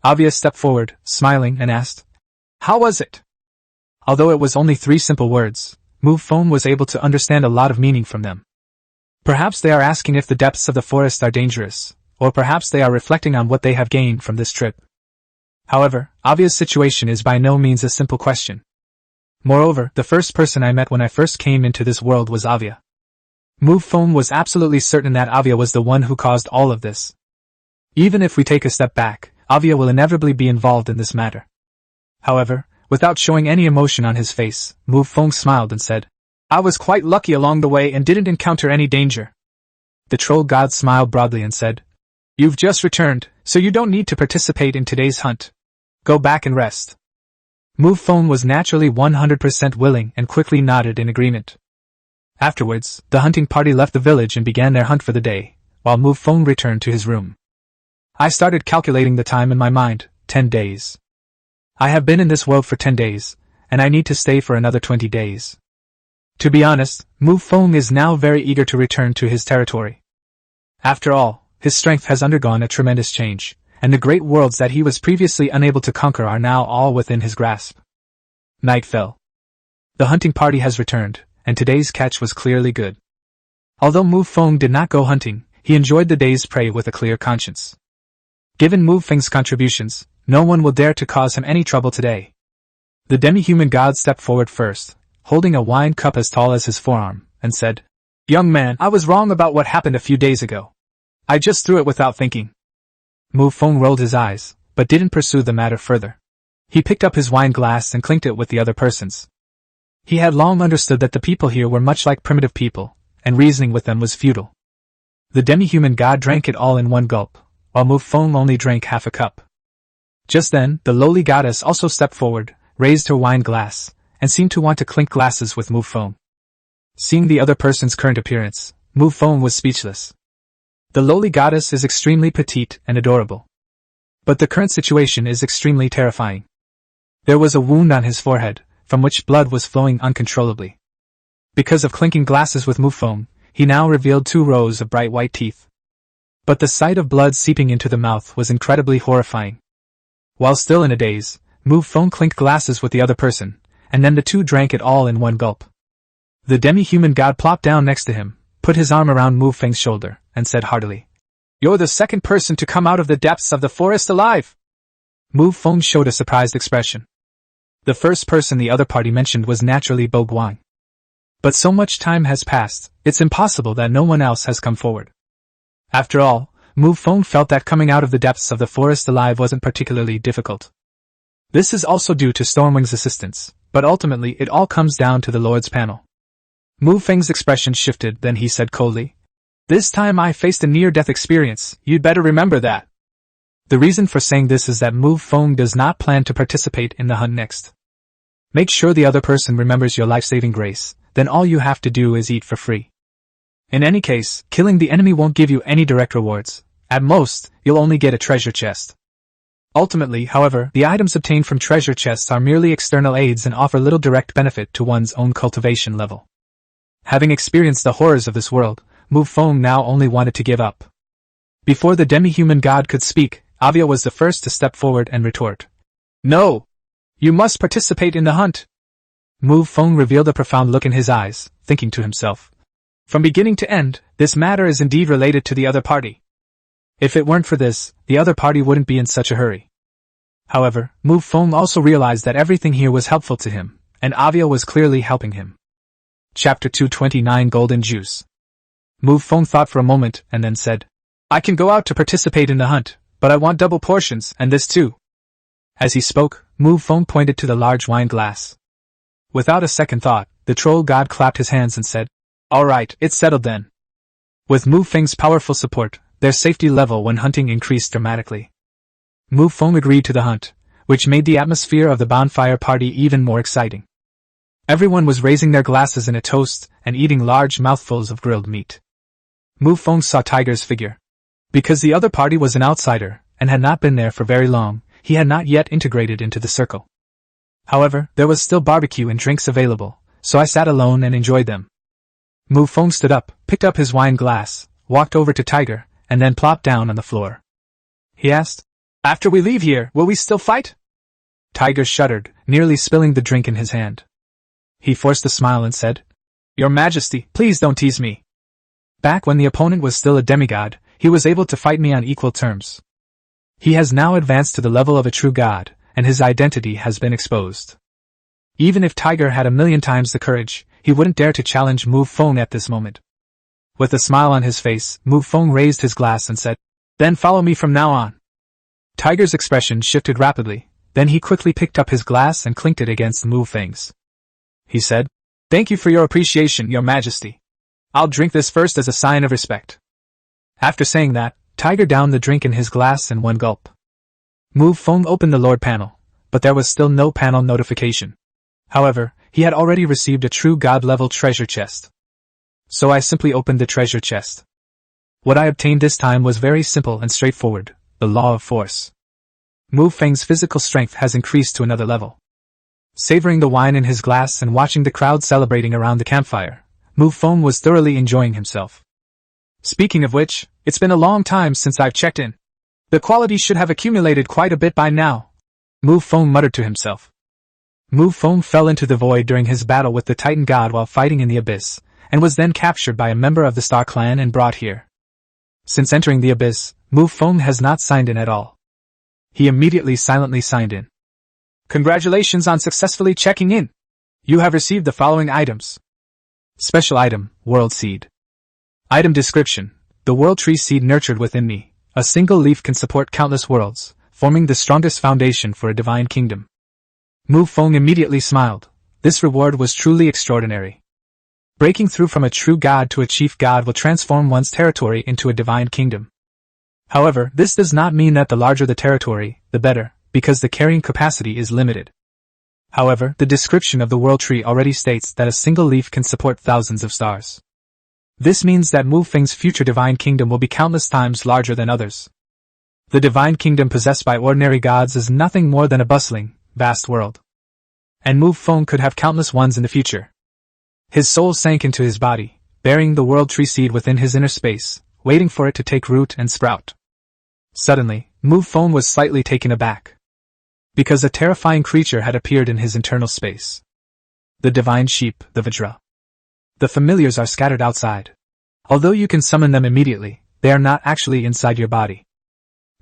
Avia stepped forward, smiling, and asked, "How was it?" Although it was only 3 simple words, Mu Feng was able to understand a lot of meaning from them. Perhaps they are asking if the depths of the forest are dangerous, or perhaps they are reflecting on what they have gained from this trip. However, Avia's situation is by no means a simple question. Moreover, the first person I met when I first came into this world was Avia. Mu Feng was absolutely certain that Avia was the one who caused all of this. Even if we take a step back, Avia will inevitably be involved in this matter. However, without showing any emotion on his face, Mu Feng smiled and said, "I was quite lucky along the way and didn't encounter any danger." The troll god smiled broadly and said, "You've just returned, so you don't need to participate in today's hunt. Go back and rest." Mu Feng was naturally 100% willing and quickly nodded in agreement. Afterwards, the hunting party left the village and began their hunt for the day, while Mu Feng returned to his room. I started calculating the time in my mind, 10 days. I have been in this world for 10 days, and I need to stay for another 20 days. To be honest, Mu Feng is now very eager to return to his territory. After all, his strength has undergone a tremendous change, and the great worlds that he was previously unable to conquer are now all within his grasp. Night fell. The hunting party has returned, and today's catch was clearly good. Although Mu Feng did not go hunting, he enjoyed the day's prey with a clear conscience. Given Mu Feng's contributions, no one will dare to cause him any trouble today. The demi-human god stepped forward first, holding a wine cup as tall as his forearm, and said, "Young man, I was wrong about what happened a few days ago. I just threw it without thinking." Mu Feng rolled his eyes, but didn't pursue the matter further. He picked up his wine glass and clinked it with the other persons. He had long understood that the people here were much like primitive people, and reasoning with them was futile. The demi-human god drank it all in one gulp, while Mu Feng only drank half a cup. Just then, the lowly goddess also stepped forward, raised her wine glass, and seemed to want to clink glasses with Mu Feng. Seeing the other person's current appearance, Mu Feng was speechless. The lowly goddess is extremely petite and adorable. But the current situation is extremely terrifying. There was a wound on his forehead, from which blood was flowing uncontrollably. Because of clinking glasses with Mu Feng, he now revealed 2 rows of bright white teeth. But the sight of blood seeping into the mouth was incredibly horrifying. While still in a daze, Mu Feng clinked glasses with the other person, and then the 2 drank it all in one gulp. The demi-human god plopped down next to him, put his arm around Mu Feng's shoulder, and said heartily, "You're the second person to come out of the depths of the forest alive!" Mu Feng showed a surprised expression. The first person the other party mentioned was naturally Bo Guang. But so much time has passed, it's impossible that no one else has come forward. After all, Mu Feng felt that coming out of the depths of the forest alive wasn't particularly difficult. This is also due to Stormwing's assistance, but ultimately it all comes down to the Lord's panel. Mu Feng's expression shifted, then he said coldly, "This time I faced a near-death experience, you'd better remember that." The reason for saying this is that Mu Feng does not plan to participate in the hunt next. Make sure the other person remembers your life-saving grace, then all you have to do is eat for free. In any case, killing the enemy won't give you any direct rewards. At most, you'll only get a treasure chest. Ultimately, however, the items obtained from treasure chests are merely external aids and offer little direct benefit to one's own cultivation level. Having experienced the horrors of this world, Mu Feng now only wanted to give up. Before the demi-human god could speak, Avia was the first to step forward and retort, "No! You must participate in the hunt!" Mu Feng revealed a profound look in his eyes, thinking to himself, "From beginning to end, this matter is indeed related to the other party. If it weren't for this, the other party wouldn't be in such a hurry." However, Mu Feng also realized that everything here was helpful to him, and Avia was clearly helping him. Chapter 229 Golden Juice. Mu Feng thought for a moment and then said, I can go out to participate in the hunt, but I want double portions, and this too. As he spoke, Mu Feng pointed to the large wine glass. Without a second thought, the troll god clapped his hands and said, "All right, it's settled then." With Mu Feng's powerful support, their safety level when hunting increased dramatically. Mu Feng agreed to the hunt, which made the atmosphere of the bonfire party even more exciting. Everyone was raising their glasses in a toast and eating large mouthfuls of grilled meat. Mu Feng saw Tiger's figure. Because the other party was an outsider and had not been there for very long, he had not yet integrated into the circle. However, there was still barbecue and drinks available, so I sat alone and enjoyed them. Mu Feng stood up, picked up his wine glass, walked over to Tiger, and then plopped down on the floor. He asked, "After we leave here, will we still fight?" Tiger shuddered, nearly spilling the drink in his hand. He forced a smile and said, "Your Majesty, please don't tease me. Back when the opponent was still a demigod, he was able to fight me on equal terms. He has now advanced to the level of a true god, and his identity has been exposed. Even if Tiger had 1,000,000 times the courage, he wouldn't dare to challenge Mu Feng at this moment." With a smile on his face, Mu Feng raised his glass and said, "Then follow me from now on." Tiger's expression shifted rapidly, then he quickly picked up his glass and clinked it against Mu Feng's. He said, "Thank you for your appreciation, Your Majesty. I'll drink this first as a sign of respect." After saying that, Tiger downed the drink in his glass in one gulp. Mu Feng opened the Lord panel, but there was still no panel notification. However, he had already received a true god-level treasure chest. So I simply opened the treasure chest. What I obtained this time was very simple and straightforward: the law of force. Mu Feng's physical strength has increased to another level. Savoring the wine in his glass and watching the crowd celebrating around the campfire, Mu Feng was thoroughly enjoying himself. Speaking of which, it's been a long time since I've checked in. The quality should have accumulated quite a bit by now, Mu Feng muttered to himself. Mu Feng fell into the void during his battle with the Titan God while fighting in the abyss, and was then captured by a member of the Star Clan and brought here. Since entering the abyss, Mu Feng has not signed in at all. He immediately silently signed in. "Congratulations on successfully checking in. You have received the following items. Special item, World Seed. Item description: the World Tree Seed nurtured within me. A single leaf can support countless worlds, forming the strongest foundation for a divine kingdom." Mu Feng immediately smiled. This reward was truly extraordinary. Breaking through from a true god to a chief god will transform one's territory into a divine kingdom. However, this does not mean that the larger the territory, the better, because the carrying capacity is limited. However, the description of the World Tree already states that a single leaf can support thousands of stars. This means that Mu Feng's future divine kingdom will be countless times larger than others. The divine kingdom possessed by ordinary gods is nothing more than a bustling, vast world. And Mu Feng could have countless ones in the future. His soul sank into his body, burying the World Tree Seed within his inner space, waiting for it to take root and sprout. Suddenly, Mu Feng was slightly taken aback. Because a terrifying creature had appeared in his internal space. The divine sheep, the Vajra. The familiars are scattered outside. Although you can summon them immediately, they are not actually inside your body.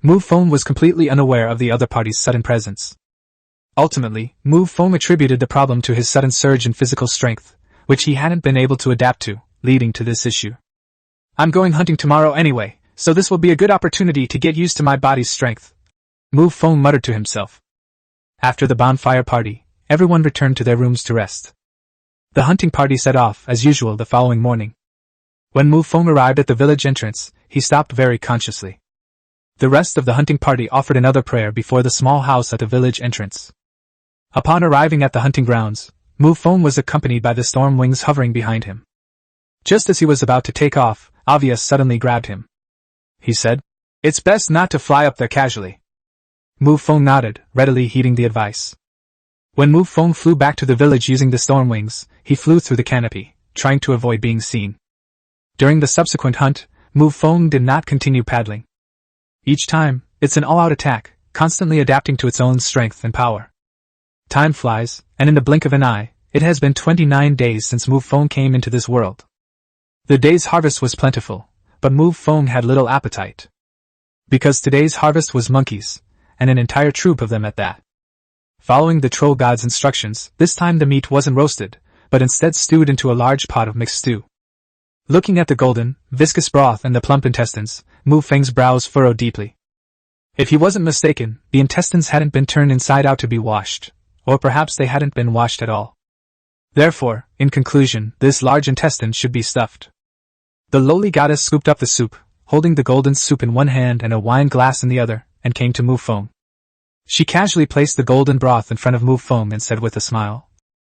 Mu Feng was completely unaware of the other party's sudden presence. Ultimately, Mu Feng attributed the problem to his sudden surge in physical strength, which he hadn't been able to adapt to, leading to this issue. "I'm going hunting tomorrow anyway, so this will be a good opportunity to get used to my body's strength," Mu Feng muttered to himself. After the bonfire party, everyone returned to their rooms to rest. The hunting party set off, as usual, the following morning. When Mu Feng arrived at the village entrance, he stopped very consciously. The rest of the hunting party offered another prayer before the small house at the village entrance. Upon arriving at the hunting grounds, Mu Feng was accompanied by the storm wings hovering behind him. Just as he was about to take off, Avia suddenly grabbed him. He said, "It's best not to fly up there casually." Mu Feng nodded, readily heeding the advice. When Mu Feng flew back to the village using the storm wings, he flew through the canopy, trying to avoid being seen. During the subsequent hunt, Mu Feng did not continue paddling. Each time, it's an all-out attack, constantly adapting to its own strength and power. Time flies, and in the blink of an eye, it has been 29 days since Mu Feng came into this world. The day's harvest was plentiful, but Mu Feng had little appetite. Because today's harvest was monkeys, and an entire troop of them at that. Following the troll god's instructions, this time the meat wasn't roasted, but instead stewed into a large pot of mixed stew. Looking at the golden, viscous broth and the plump intestines, Mu Feng's brows furrowed deeply. If he wasn't mistaken, the intestines hadn't been turned inside out to be washed, or perhaps they hadn't been washed at all. Therefore, in conclusion, this large intestine should be stuffed. The lowly goddess scooped up the soup, holding the golden soup in one hand and a wine glass in the other, and came to Mu Feng. She casually placed the golden broth in front of Mu Feng and said with a smile,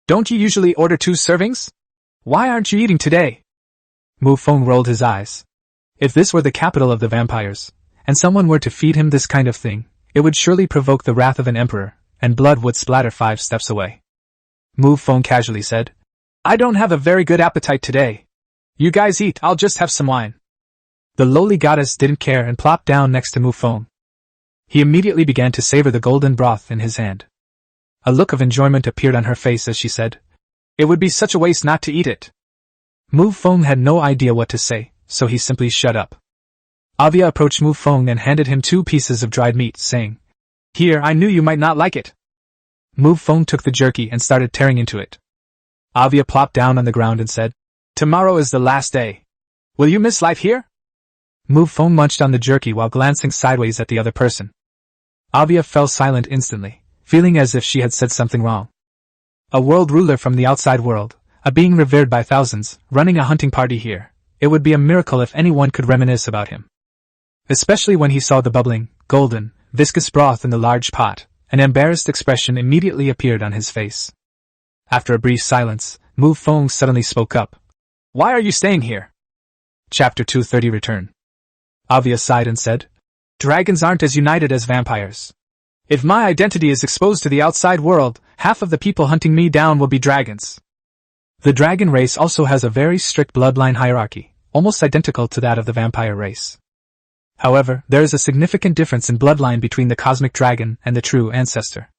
"Don't you usually order 2 servings? Why aren't you eating today?" Mu Feng rolled his eyes. If this were the capital of the vampires, and someone were to feed him this kind of thing, it would surely provoke the wrath of an emperor, and blood would splatter 5 steps away. Mu Feng casually said, "I don't have a very good appetite today. You guys eat, I'll just have some wine." The lowly goddess didn't care and plopped down next to Mu Feng. He immediately began to savor the golden broth in his hand. A look of enjoyment appeared on her face as she said, "It would be such a waste not to eat it." Mu Feng had no idea what to say, so he simply shut up. Avia approached Mu Feng and handed him 2 pieces of dried meat, saying, "Here, I knew you might not like it." Mu Feng took the jerky and started tearing into it. Avia plopped down on the ground and said, "Tomorrow is the last day. Will you miss life here?" Mu Feng munched on the jerky while glancing sideways at the other person. Avia fell silent instantly, feeling as if she had said something wrong. A world ruler from the outside world, a being revered by thousands, running a hunting party here. It would be a miracle if anyone could reminisce about him. Especially when he saw the bubbling, golden, viscous broth in the large pot, an embarrassed expression immediately appeared on his face. After a brief silence, Mu Feng suddenly spoke up. "Why are you staying here?" Chapter 230 Return. Avia sighed and said, "Dragons aren't as united as vampires. If my identity is exposed to the outside world, half of the people hunting me down will be dragons." The dragon race also has a very strict bloodline hierarchy, almost identical to that of the vampire race. However, there is a significant difference in bloodline between the cosmic dragon and the True Ancestor.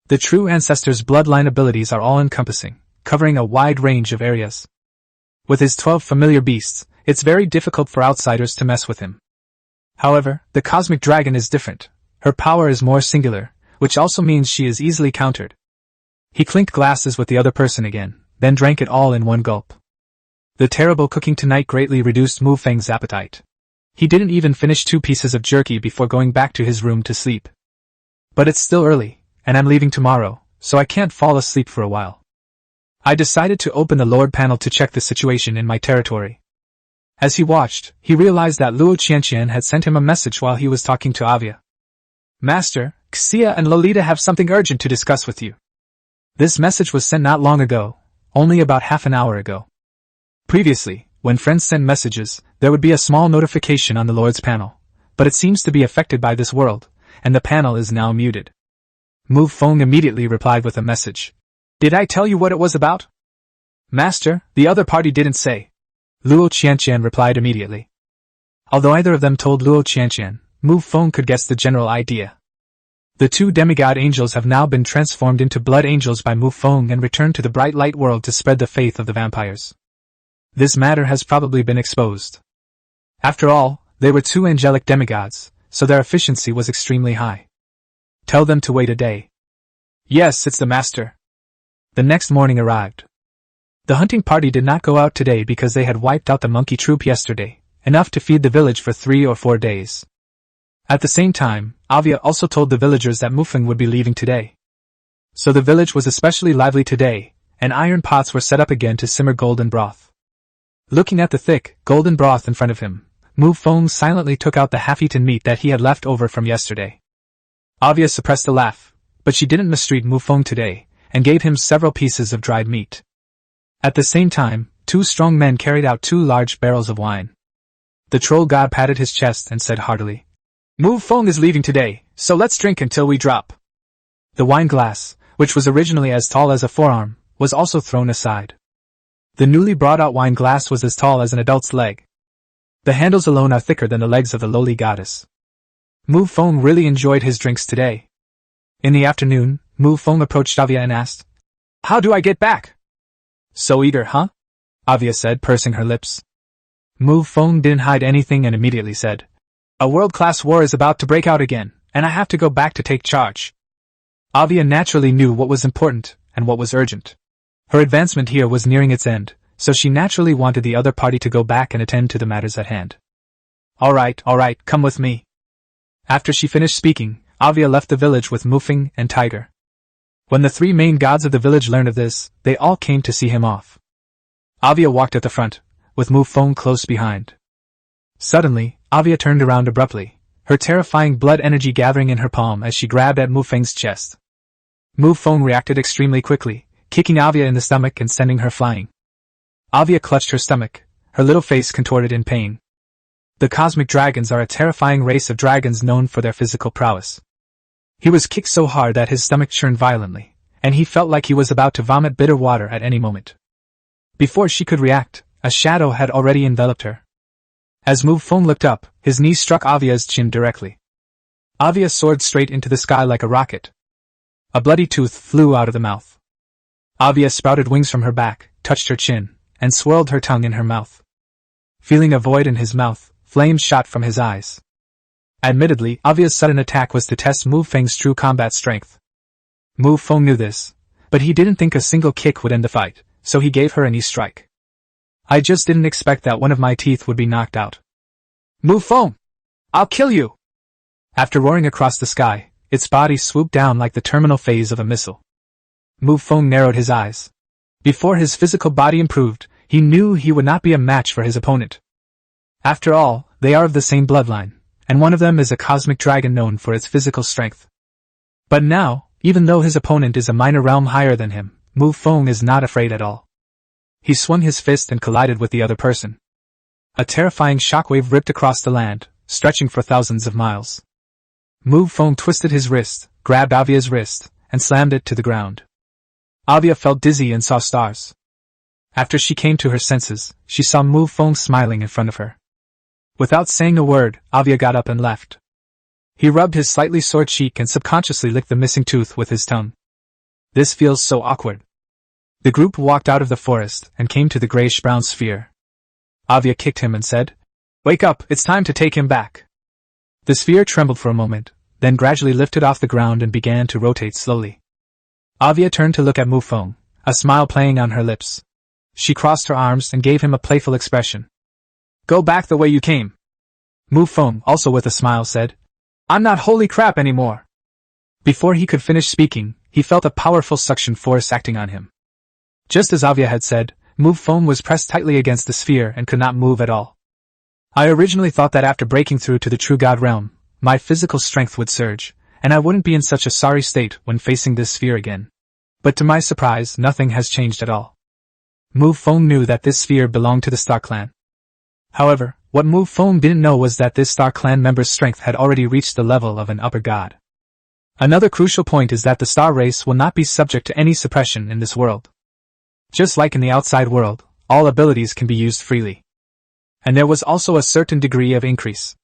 The True Ancestor's bloodline abilities are all-encompassing, covering a wide range of areas. With his 12 familiar beasts, it's very difficult for outsiders to mess with him. However, the cosmic dragon is different. Her power is more singular, which also means she is easily countered. He clinked glasses with the other person again, then drank it all in one gulp. The terrible cooking tonight greatly reduced Mu Feng's appetite. He didn't even finish 2 pieces of jerky before going back to his room to sleep. But it's still early, and I'm leaving tomorrow, so I can't fall asleep for a while. I decided to open the Lord panel to check the situation in my territory. As he watched, he realized that Luo Qianqian had sent him a message while he was talking to Avia. "Master, Xia and Lolita have something urgent to discuss with you." This message was sent not long ago, only about half an hour ago. Previously, when friends sent messages, there would be a small notification on the Lord's panel, but it seems to be affected by this world, and the panel is now muted. Mu Feng immediately replied with a message. "Did I tell you what it was about?" "Master, the other party didn't say." Luo Qianqian replied immediately. Although either of them told Luo Qianqian, Mu Feng could guess the general idea. The 2 demigod angels have now been transformed into blood angels by Mu Feng and returned to the bright light world to spread the faith of the vampires. This matter has probably been exposed. After all, they were 2 angelic demigods, so their efficiency was extremely high. Tell them to wait a day. Yes, it's the master. The next morning arrived. The hunting party did not go out today because they had wiped out the monkey troop yesterday, enough to feed the village for 3 or 4 days. At the same time, Avia also told the villagers that Mu Feng would be leaving today. So the village was especially lively today, and iron pots were set up again to simmer golden broth. Looking at the thick, golden broth in front of him, Mu Feng silently took out the half-eaten meat that he had left over from yesterday. Avia suppressed a laugh, but she didn't mistreat Mu Feng today, and gave him several pieces of dried meat. At the same time, 2 strong men carried out 2 large barrels of wine. The troll god patted his chest and said heartily, "Mu Feng is leaving today, so let's drink until we drop." The wine glass, which was originally as tall as a forearm, was also thrown aside. The newly brought out wine glass was as tall as an adult's leg. The handles alone are thicker than the legs of the lowly goddess. Mu Feng really enjoyed his drinks today. In the afternoon, Mu Feng approached Avia and asked, "How do I get back?" "So eager, huh?" Avia said, pursing her lips. Mu Feng didn't hide anything and immediately said, "A world-class war is about to break out again, and I have to go back to take charge." Avia naturally knew what was important and what was urgent. Her advancement here was nearing its end, so she naturally wanted the other party to go back and attend to the matters at hand. Alright, come with me. After she finished speaking, Avia left the village with Mu Feng and Tiger. When the three main gods of the village learned of this, they all came to see him off. Avia walked at the front, with Mu Feng close behind. Suddenly, Avia turned around abruptly, her terrifying blood energy gathering in her palm as she grabbed at Mu Feng's chest. Mu Feng reacted extremely quickly, kicking Avia in the stomach and sending her flying. Avia clutched her stomach, her little face contorted in pain. The cosmic dragons are a terrifying race of dragons known for their physical prowess. He was kicked so hard that his stomach churned violently, and he felt like he was about to vomit bitter water at any moment. Before she could react, a shadow had already enveloped her. As Mu Feng looked up, his knee struck Avia's chin directly. Avia soared straight into the sky like a rocket. A bloody tooth flew out of the mouth. Avia sprouted wings from her back, touched her chin, and swirled her tongue in her mouth. Feeling a void in his mouth, flames shot from his eyes. Admittedly, Avia's sudden attack was to test Mu Feng's true combat strength. Mu Feng knew this, but he didn't think a single kick would end the fight, so he gave her a knee strike. I just didn't expect that one of my teeth would be knocked out. Mu Feng! I'll kill you! After roaring across the sky, its body swooped down like the terminal phase of a missile. Mu Feng narrowed his eyes. Before his physical body improved, he knew he would not be a match for his opponent. After all, they are of the same bloodline, and one of them is a cosmic dragon known for its physical strength. But now, even though his opponent is a minor realm higher than him, Mu Feng is not afraid at all. He swung his fist and collided with the other person. A terrifying shockwave ripped across the land, stretching for thousands of miles. Mu Feng twisted his wrist, grabbed Avia's wrist, and slammed it to the ground. Avia felt dizzy and saw stars. After she came to her senses, she saw Mu Feng smiling in front of her. Without saying a word, Avia got up and left. He rubbed his slightly sore cheek and subconsciously licked the missing tooth with his tongue. This feels so awkward. The group walked out of the forest and came to the grayish-brown sphere. Avia kicked him and said, "Wake up, it's time to take him back." The sphere trembled for a moment, then gradually lifted off the ground and began to rotate slowly. Avia turned to look at Mu Feng, a smile playing on her lips. She crossed her arms and gave him a playful expression. "Go back the way you came." Mu Feng, also with a smile, said, "I'm not holy crap anymore." Before he could finish speaking, he felt a powerful suction force acting on him. Just as Avia had said, Mu Feng was pressed tightly against the sphere and could not move at all. I originally thought that after breaking through to the true God realm, my physical strength would surge, and I wouldn't be in such a sorry state when facing this sphere again. But to my surprise, nothing has changed at all. Mu Feng knew that this sphere belonged to the Star Clan. However, what Mu Feng didn't know was that this Star Clan member's strength had already reached the level of an upper god. Another crucial point is that the Star race will not be subject to any suppression in this world. Just like in the outside world, all abilities can be used freely. And there was also a certain degree of increase.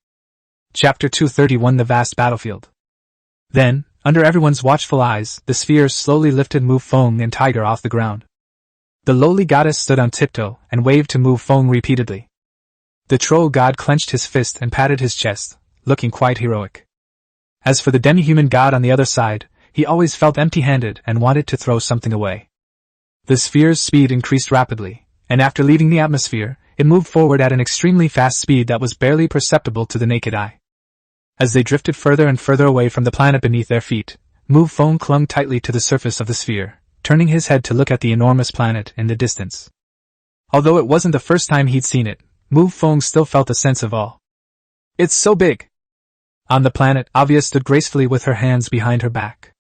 Chapter 231: The Vast Battlefield. Then, under everyone's watchful eyes, the sphere slowly lifted Mu Feng and Tiger off the ground. The lowly goddess stood on tiptoe and waved to Mu Feng repeatedly. The troll god clenched his fist and patted his chest, looking quite heroic. As for the demi-human god on the other side, he always felt empty-handed and wanted to throw something away. The sphere's speed increased rapidly, and after leaving the atmosphere, it moved forward at an extremely fast speed that was barely perceptible to the naked eye. As they drifted further and further away from the planet beneath their feet, Mu Feng clung tightly to the surface of the sphere, turning his head to look at the enormous planet in the distance. Although it wasn't the first time he'd seen it, Mu Feng still felt a sense of awe. "It's so big!" On the planet, Avia stood gracefully with her hands behind her back.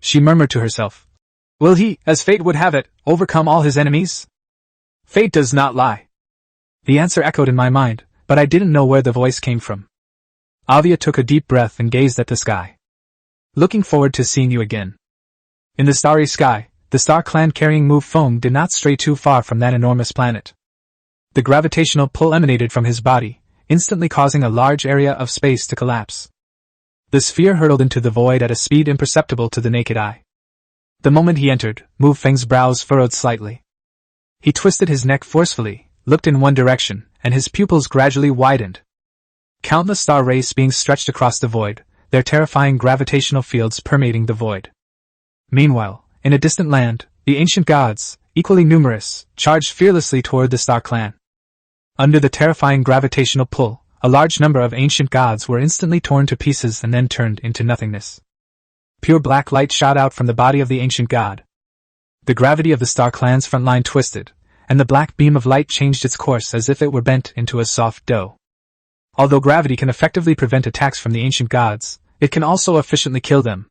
She murmured to herself, "Will he, as fate would have it, overcome all his enemies? Fate does not lie." The answer echoed in my mind, but I didn't know where the voice came from. Avia took a deep breath and gazed at the sky. "Looking forward to seeing you again." In the starry sky, the Star Clan carrying Mu Feng did not stray too far from that enormous planet. The gravitational pull emanated from his body, instantly causing a large area of space to collapse. The sphere hurtled into the void at a speed imperceptible to the naked eye. The moment he entered, Mu Feng's brows furrowed slightly. He twisted his neck forcefully, looked in one direction, and his pupils gradually widened. Countless star rays being stretched across the void, their terrifying gravitational fields permeating the void. Meanwhile, in a distant land, the ancient gods, equally numerous, charged fearlessly toward the Star Clan. Under the terrifying gravitational pull, a large number of ancient gods were instantly torn to pieces and then turned into nothingness. Pure black light shot out from the body of the ancient god. The gravity of the Star Clan's front line twisted, and the black beam of light changed its course as if it were bent into a soft dough. Although gravity can effectively prevent attacks from the ancient gods, it can also efficiently kill them.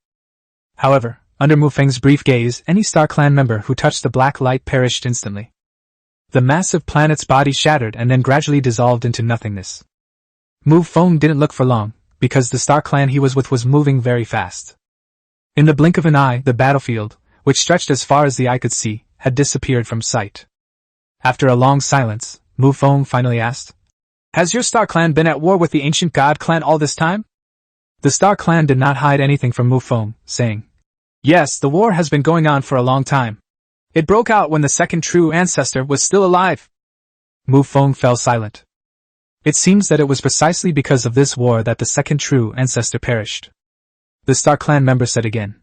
However, under Mu Feng's brief gaze, any Star Clan member who touched the black light perished instantly. The massive planet's body shattered and then gradually dissolved into nothingness. Mu Feng didn't look for long, because the Star Clan he was with was moving very fast. In the blink of an eye, the battlefield, which stretched as far as the eye could see, had disappeared from sight. After a long silence, Mu Feng finally asked, "Has your Star Clan been at war with the ancient God Clan all this time?" The Star Clan did not hide anything from Mu Feng, saying, "Yes, the war has been going on for a long time. It broke out when the second True Ancestor was still alive." Mu Feng fell silent. It seems that it was precisely because of this war that the second True Ancestor perished. The Star Clan member said again,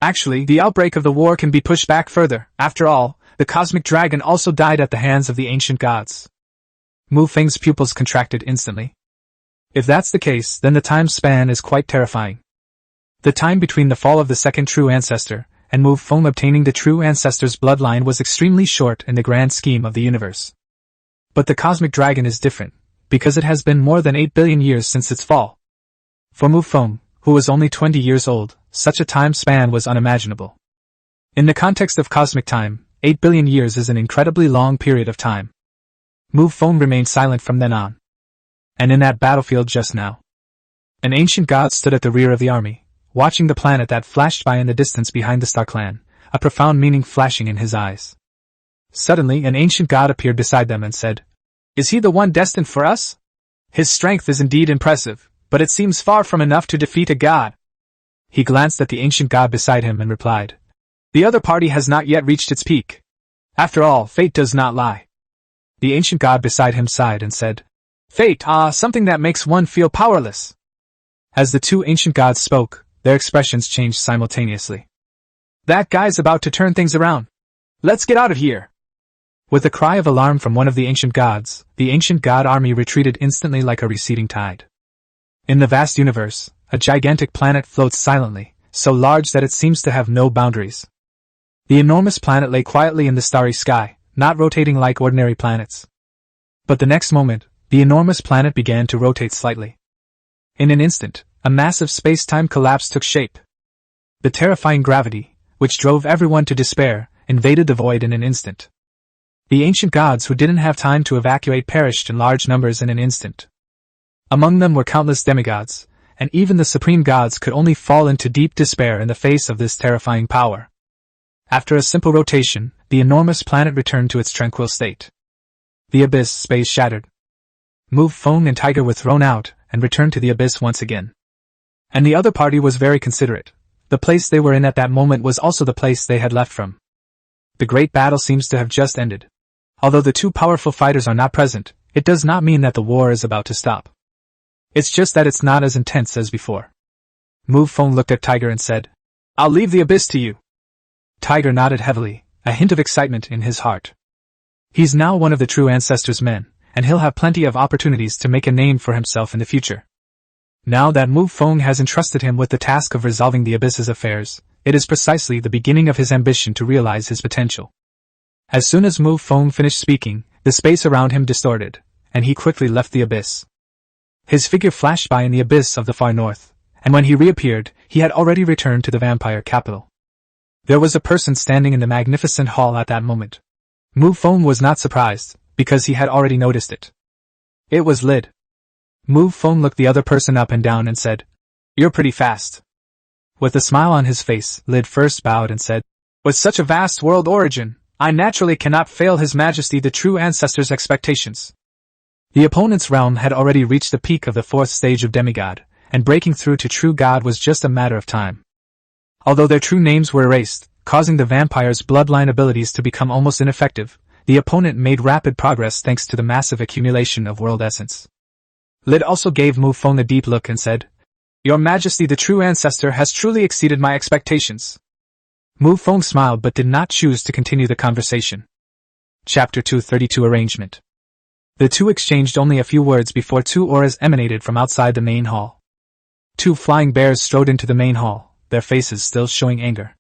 "Actually, the outbreak of the war can be pushed back further. After all, the cosmic dragon also died at the hands of the ancient gods." Mu Feng's pupils contracted instantly. If that's the case, then the time span is quite terrifying. The time between the fall of the second True Ancestor and Mu Feng obtaining the True Ancestor's bloodline was extremely short in the grand scheme of the universe. But the cosmic dragon is different, because it has been more than 8 billion years since its fall. For Mu Feng, who was only 20 years old, such a time span was unimaginable. In the context of cosmic time, 8 billion years is an incredibly long period of time. Mu Feng remained silent from then on. And in that battlefield just now, an ancient god stood at the rear of the army, watching the planet that flashed by in the distance behind the Star Clan, a profound meaning flashing in his eyes. Suddenly an ancient god appeared beside them and said, "Is he the one destined for us? His strength is indeed impressive, but it seems far from enough to defeat a god." He glanced at the ancient god beside him and replied, "The other party has not yet reached its peak. After all, fate does not lie." The ancient god beside him sighed and said, "Fate, something that makes one feel powerless." As the two ancient gods spoke, their expressions changed simultaneously. "That guy's about to turn things around. Let's get out of here." With a cry of alarm from one of the ancient gods, the ancient god army retreated instantly like a receding tide. In the vast universe, a gigantic planet floats silently, so large that it seems to have no boundaries. The enormous planet lay quietly in the starry sky, not rotating like ordinary planets. But the next moment, the enormous planet began to rotate slightly. In an instant, a massive space-time collapse took shape. The terrifying gravity, which drove everyone to despair, invaded the void in an instant. The ancient gods who didn't have time to evacuate perished in large numbers in an instant. Among them were countless demigods, and even the supreme gods could only fall into deep despair in the face of this terrifying power. After a simple rotation, the enormous planet returned to its tranquil state. The abyss space shattered. Mu Feng and Tiger were thrown out, and returned to the abyss once again. And the other party was very considerate. The place they were in at that moment was also the place they had left from. The great battle seems to have just ended. Although the two powerful fighters are not present, it does not mean that the war is about to stop. It's just that it's not as intense as before. Mu Feng looked at Tiger and said, "I'll leave the abyss to you." Tiger nodded heavily, a hint of excitement in his heart. He's now one of the True Ancestor's men, and he'll have plenty of opportunities to make a name for himself in the future. Now that Mu Feng has entrusted him with the task of resolving the abyss's affairs, it is precisely the beginning of his ambition to realize his potential. As soon as Mu Feng finished speaking, the space around him distorted, and he quickly left the abyss. His figure flashed by in the abyss of the far north, and when he reappeared, he had already returned to the vampire capital. There was a person standing in the magnificent hall at that moment. Mu Feng was not surprised, because he had already noticed it. It was Lid. Mu Feng looked the other person up and down and said, "You're pretty fast." With a smile on his face, Lid first bowed and said, "With such a vast world origin, I naturally cannot fail His Majesty the True Ancestor's expectations." The opponent's realm had already reached the peak of the fourth stage of demigod, and breaking through to true god was just a matter of time. Although their true names were erased, causing the vampire's bloodline abilities to become almost ineffective, the opponent made rapid progress thanks to the massive accumulation of world essence. Lid also gave Mu Feng a deep look and said, "Your Majesty the True Ancestor has truly exceeded my expectations." Mu Feng smiled but did not choose to continue the conversation. Chapter 232 Arrangement. The two exchanged only a few words before two auras emanated from outside the main hall. Two flying bears strode into the main hall, their faces still showing anger.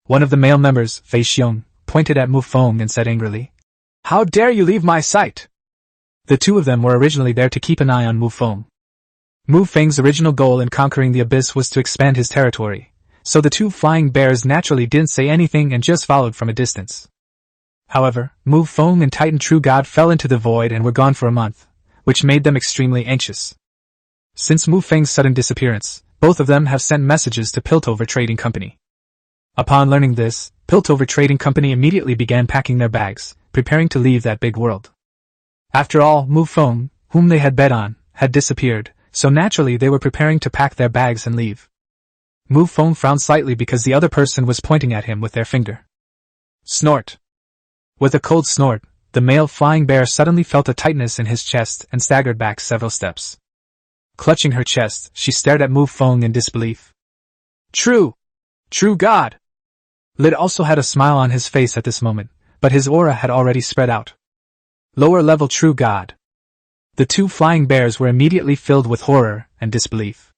One of the male members, Fei Xiong, pointed at Mu Feng and said angrily, "How dare you leave my sight?" The two of them were originally there to keep an eye on Mu Feng. Mu Feng's original goal in conquering the abyss was to expand his territory, so the two flying bears naturally didn't say anything and just followed from a distance. However, Mu Feng and Titan True God fell into the void and were gone for a month, which made them extremely anxious. Since Mu Feng's sudden disappearance, both of them have sent messages to Piltover Trading Company. Upon learning this, Piltover Trading Company immediately began packing their bags, preparing to leave that big world. After all, Mu Feng, whom they had bet on, had disappeared, so naturally they were preparing to pack their bags and leave. Mu Feng frowned slightly because the other person was pointing at him with their finger. Snort. With a cold snort, the male flying bear suddenly felt a tightness in his chest and staggered back several steps. Clutching her chest, she stared at Mu Feng in disbelief. True God! Lid also had a smile on his face at this moment, but his aura had already spread out. Lower level True God. The two flying bears were immediately filled with horror and disbelief.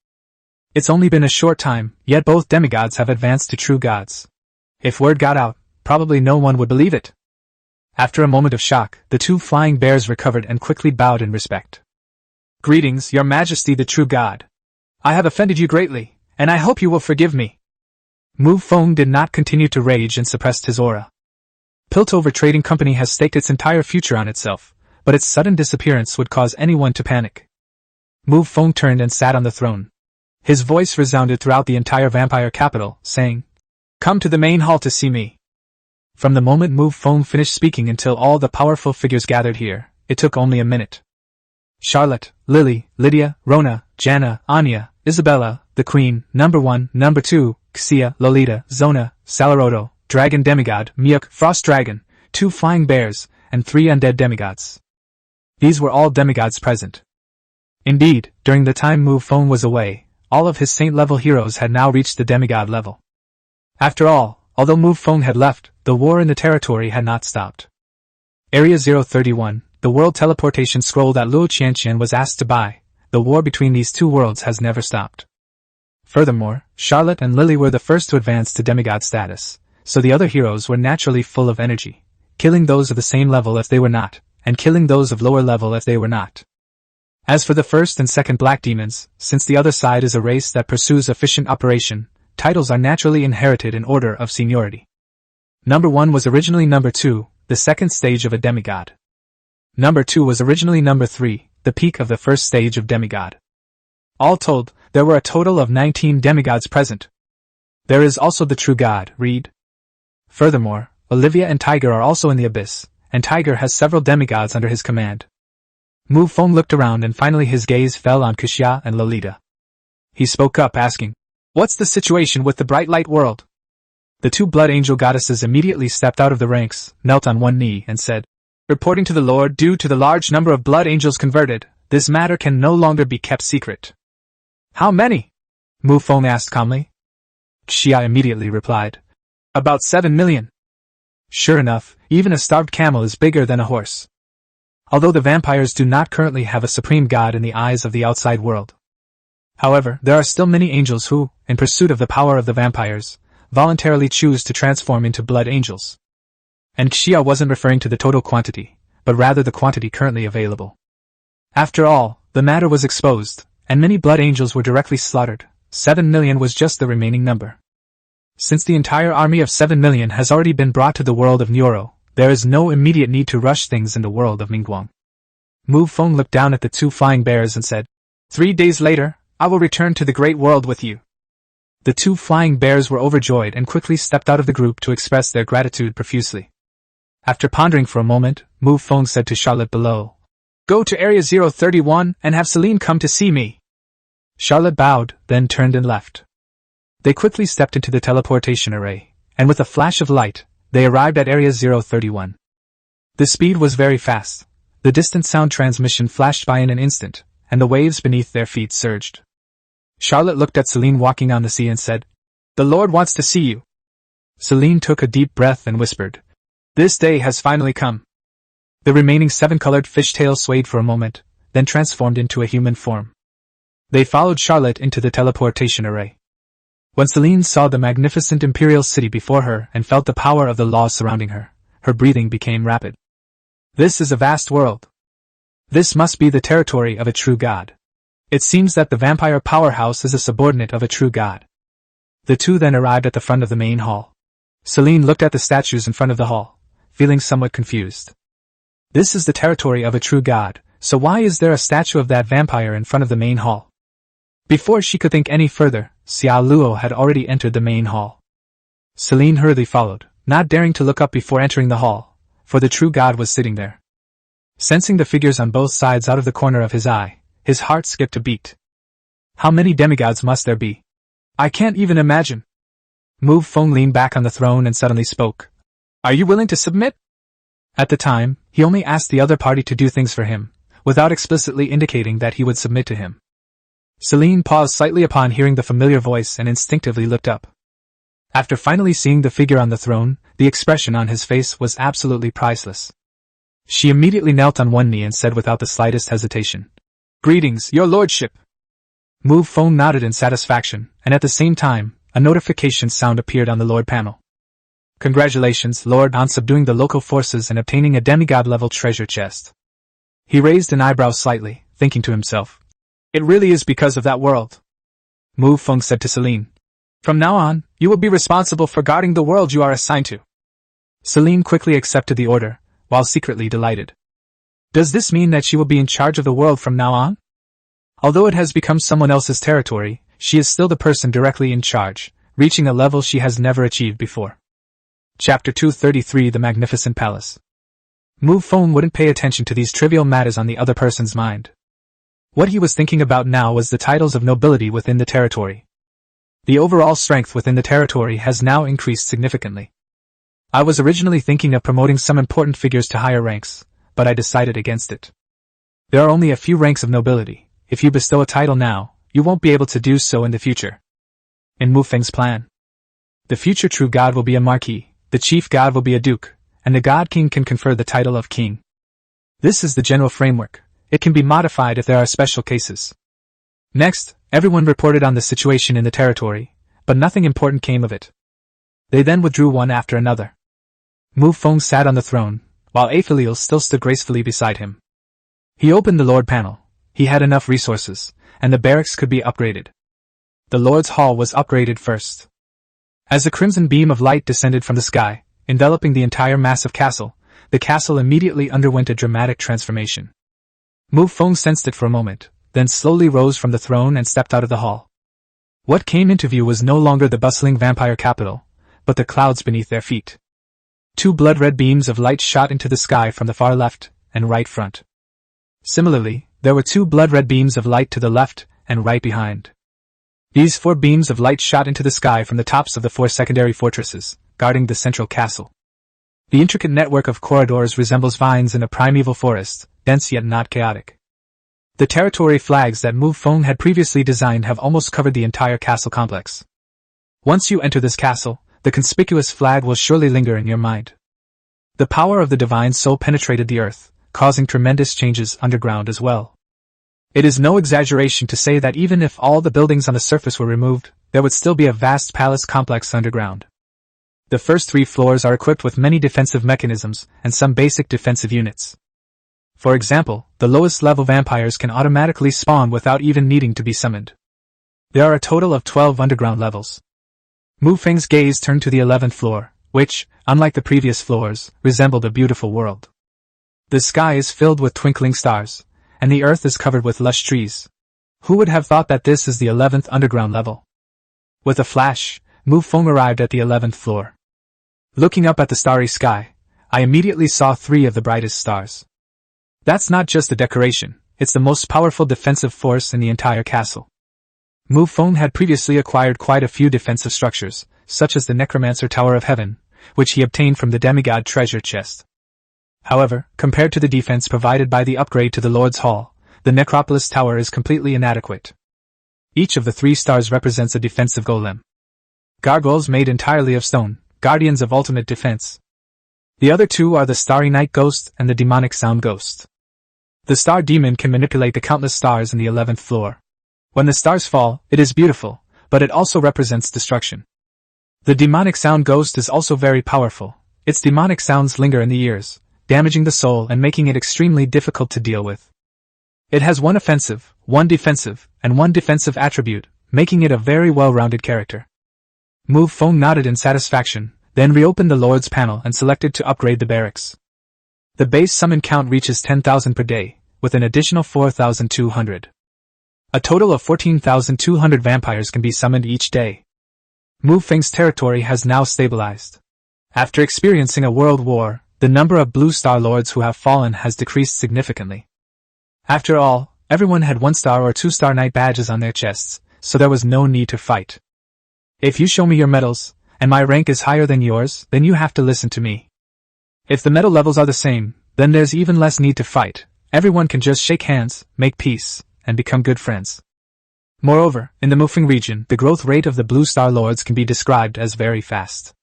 It's only been a short time, yet both demigods have advanced to true gods. If word got out, probably no one would believe it. After a moment of shock, the two flying bears recovered and quickly bowed in respect. Greetings, Your Majesty the True God. I have offended you greatly, and I hope you will forgive me. Mu Feng did not continue to rage and suppressed his aura. Piltover Trading Company has staked its entire future on itself, but its sudden disappearance would cause anyone to panic. Mu Feng turned and sat on the throne. His voice resounded throughout the entire vampire capital, saying, "Come to the main hall to see me." From the moment Mu Feng finished speaking until all the powerful figures gathered here, it took only a minute. Charlotte, Lily, Lydia, Rona, Jana, Anya, Isabella, the Queen, Number 1, Number 2, Xia, Lolita, Zona, Salaroto, Dragon Demigod, Miuk, Frost Dragon, 2 flying bears, and 3 undead demigods. These were all demigods present. Indeed, during the time Mu Feng was away, all of his saint-level heroes had now reached the demigod level. After all, although Mu Feng had left, the war in the territory had not stopped. Area 031, the world teleportation scroll that Luo Qianqian was asked to buy, the war between these two worlds has never stopped. Furthermore, Charlotte and Lily were the first to advance to demigod status, so the other heroes were naturally full of energy, killing those of the same level if they were not, and killing those of lower level if they were not. As for the first and second black demons, since the other side is a race that pursues efficient operation, titles are naturally inherited in order of seniority. Number 1 was originally Number 2, the second stage of a demigod. Number 2 was originally Number 3, the peak of the first stage of demigod. All told, there were a total of 19 demigods present. There is also the True God, read. Furthermore, Olivia and Tiger are also in the abyss, and Tiger has several demigods under his command. Mu Feng looked around and finally his gaze fell on Xia and Lolita. He spoke up asking, "What's the situation with the bright light world?" The 2 blood angel goddesses immediately stepped out of the ranks, knelt on one knee and said, "Reporting to the Lord, due to the large number of blood angels converted, this matter can no longer be kept secret." "How many?" Mu Feng asked calmly. Xia immediately replied, "About 7 million. Sure enough, even a starved camel is bigger than a horse. Although the vampires do not currently have a supreme god in the eyes of the outside world. However, there are still many angels who, in pursuit of the power of the vampires, voluntarily choose to transform into blood angels." And Xia wasn't referring to the total quantity, but rather the quantity currently available. After all, the matter was exposed, and many blood angels were directly slaughtered. 7 million was just the remaining number. Since the entire army of 7 million has already been brought to the world of Nyoro, there is no immediate need to rush things in the world of Mingguang. Mu Feng looked down at the 2 flying bears and said, 3 days later, I will return to the great world with you." The 2 flying bears were overjoyed and quickly stepped out of the group to express their gratitude profusely. After pondering for a moment, Mu Feng said to Charlotte below, "Go to Area 031 and have Celine come to see me." Charlotte bowed, then turned and left. They quickly stepped into the teleportation array, and with a flash of light, they arrived at Area 031. The speed was very fast. The distant sound transmission flashed by in an instant, and the waves beneath their feet surged. Charlotte looked at Celine walking on the sea and said, "The Lord wants to see you." Celine took a deep breath and whispered, "This day has finally come." The remaining 7 colored fishtails swayed for a moment, then transformed into a human form. They followed Charlotte into the teleportation array. When Celine saw the magnificent imperial city before her and felt the power of the laws surrounding her, her breathing became rapid. This is a vast world. This must be the territory of a true god. It seems that the vampire powerhouse is a subordinate of a true god. The two then arrived at the front of the main hall. Celine looked at the statues in front of the hall, feeling somewhat confused. This is the territory of a true god, so why is there a statue of that vampire in front of the main hall? Before she could think any further, Xiao Luo had already entered the main hall. Celine hurriedly followed, not daring to look up before entering the hall, for the true god was sitting there. Sensing the figures on both sides out of the corner of his eye, his heart skipped a beat. How many demigods must there be? I can't even imagine. Mu Feng leaned back on the throne and suddenly spoke. Are you willing to submit? At the time, he only asked the other party to do things for him, without explicitly indicating that he would submit to him. Celine paused slightly upon hearing the familiar voice and instinctively looked up. After finally seeing the figure on the throne, the expression on his face was absolutely priceless. She immediately knelt on one knee and said without the slightest hesitation, Greetings, your lordship. Mu Feng nodded in satisfaction, and at the same time, a notification sound appeared on the Lord panel. Congratulations, Lord, on subduing the local forces and obtaining a demigod-level treasure chest. He raised an eyebrow slightly, thinking to himself, It really is because of that world. Mu Feng said to Celine, From now on, you will be responsible for guarding the world you are assigned to. Celine quickly accepted the order, while secretly delighted. Does this mean that she will be in charge of the world from now on? Although it has become someone else's territory, she is still the person directly in charge, reaching a level she has never achieved before. Chapter 233 The Magnificent Palace. Mu Feng wouldn't pay attention to these trivial matters on the other person's mind. What he was thinking about now was the titles of nobility within the territory. The overall strength within the territory has now increased significantly. I was originally thinking of promoting some important figures to higher ranks, but I decided against it. There are only a few ranks of nobility. If you bestow a title now, you won't be able to do so in the future. In Mu Feng's plan, the future true god will be a marquis, the chief god will be a duke, and the god king can confer the title of king. This is the general framework. It can be modified if there are special cases. Next, everyone reported on the situation in the territory, but nothing important came of it. They then withdrew one after another. Mu Feng sat on the throne, while Apheliel still stood gracefully beside him. He opened the Lord panel. He had enough resources, and the barracks could be upgraded. The Lord's Hall was upgraded first. As a crimson beam of light descended from the sky, enveloping the entire massive castle, the castle immediately underwent a dramatic transformation. Mu Feng sensed it for a moment, then slowly rose from the throne and stepped out of the hall. What came into view was no longer the bustling vampire capital, but the clouds beneath their feet. 2 blood-red beams of light shot into the sky from the far left and right front. Similarly, there were 2 blood-red beams of light to the left and right behind. These 4 beams of light shot into the sky from the tops of the 4 secondary fortresses, guarding the central castle. The intricate network of corridors resembles vines in a primeval forest, dense yet not chaotic. The territory flags that Mu Feng had previously designed have almost covered the entire castle complex. Once you enter this castle, the conspicuous flag will surely linger in your mind. The power of the divine soul penetrated the earth, causing tremendous changes underground as well. It is no exaggeration to say that even if all the buildings on the surface were removed, there would still be a vast palace complex underground. The first 3 floors are equipped with many defensive mechanisms and some basic defensive units. For example, the lowest level vampires can automatically spawn without even needing to be summoned. There are a total of 12 underground levels. Mu Feng's gaze turned to the 11th floor, which, unlike the previous floors, resembled a beautiful world. The sky is filled with twinkling stars, and the earth is covered with lush trees. Who would have thought that this is the 11th underground level? With a flash, Mu Feng arrived at the 11th floor. Looking up at the starry sky, I immediately saw 3 of the brightest stars. That's not just a decoration, it's the most powerful defensive force in the entire castle. Mu Feng had previously acquired quite a few defensive structures, such as the Necromancer Tower of Heaven, which he obtained from the demigod treasure chest. However, compared to the defense provided by the upgrade to the Lord's Hall, the Necropolis Tower is completely inadequate. Each of the 3 stars represents a defensive golem. Gargoyles made entirely of stone, guardians of ultimate defense. The other two are the Starry Night Ghost and the Demonic Sound Ghost. The Star Demon can manipulate the countless stars in the 11th floor. When the stars fall, it is beautiful, but it also represents destruction. The Demonic Sound Ghost is also very powerful. Its demonic sounds linger in the ears, damaging the soul and making it extremely difficult to deal with. It has one offensive, one defensive, and one defensive attribute, making it a very well-rounded character. Mu Feng nodded in satisfaction, then reopened the Lord's panel and selected to upgrade the barracks. The base summon count reaches 10,000 per day, with an additional 4,200. A total of 14,200 vampires can be summoned each day. Mu Feng's territory has now stabilized. After experiencing a world war, the number of Blue Star Lords who have fallen has decreased significantly. After all, everyone had 1-star or 2-star knight badges on their chests, so there was no need to fight. If you show me your medals, and my rank is higher than yours, then you have to listen to me. If the medal levels are the same, then there's even less need to fight. Everyone can just shake hands, make peace, and become good friends. Moreover, in the Mu Feng region, the growth rate of the Blue Star Lords can be described as very fast.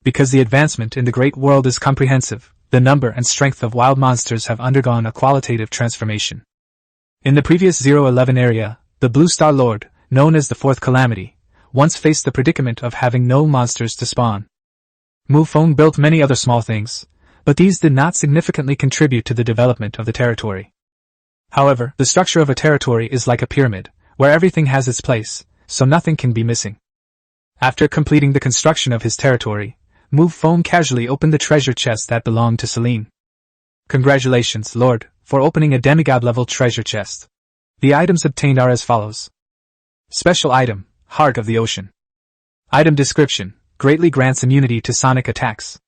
Because the advancement in the Great World is comprehensive, the number and strength of wild monsters have undergone a qualitative transformation. In the previous 011 area, the Blue Star Lord, known as the Fourth Calamity, once faced the predicament of having no monsters to spawn. Mu Feng built many other small things, but these did not significantly contribute to the development of the territory. However, the structure of a territory is like a pyramid, where everything has its place, so nothing can be missing. After completing the construction of his territory, Mu Feng casually opened the treasure chest that belonged to Celine. Congratulations, Lord, for opening a demigod-level treasure chest. The items obtained are as follows. Special item, Heart of the Ocean. Item description, greatly grants immunity to sonic attacks.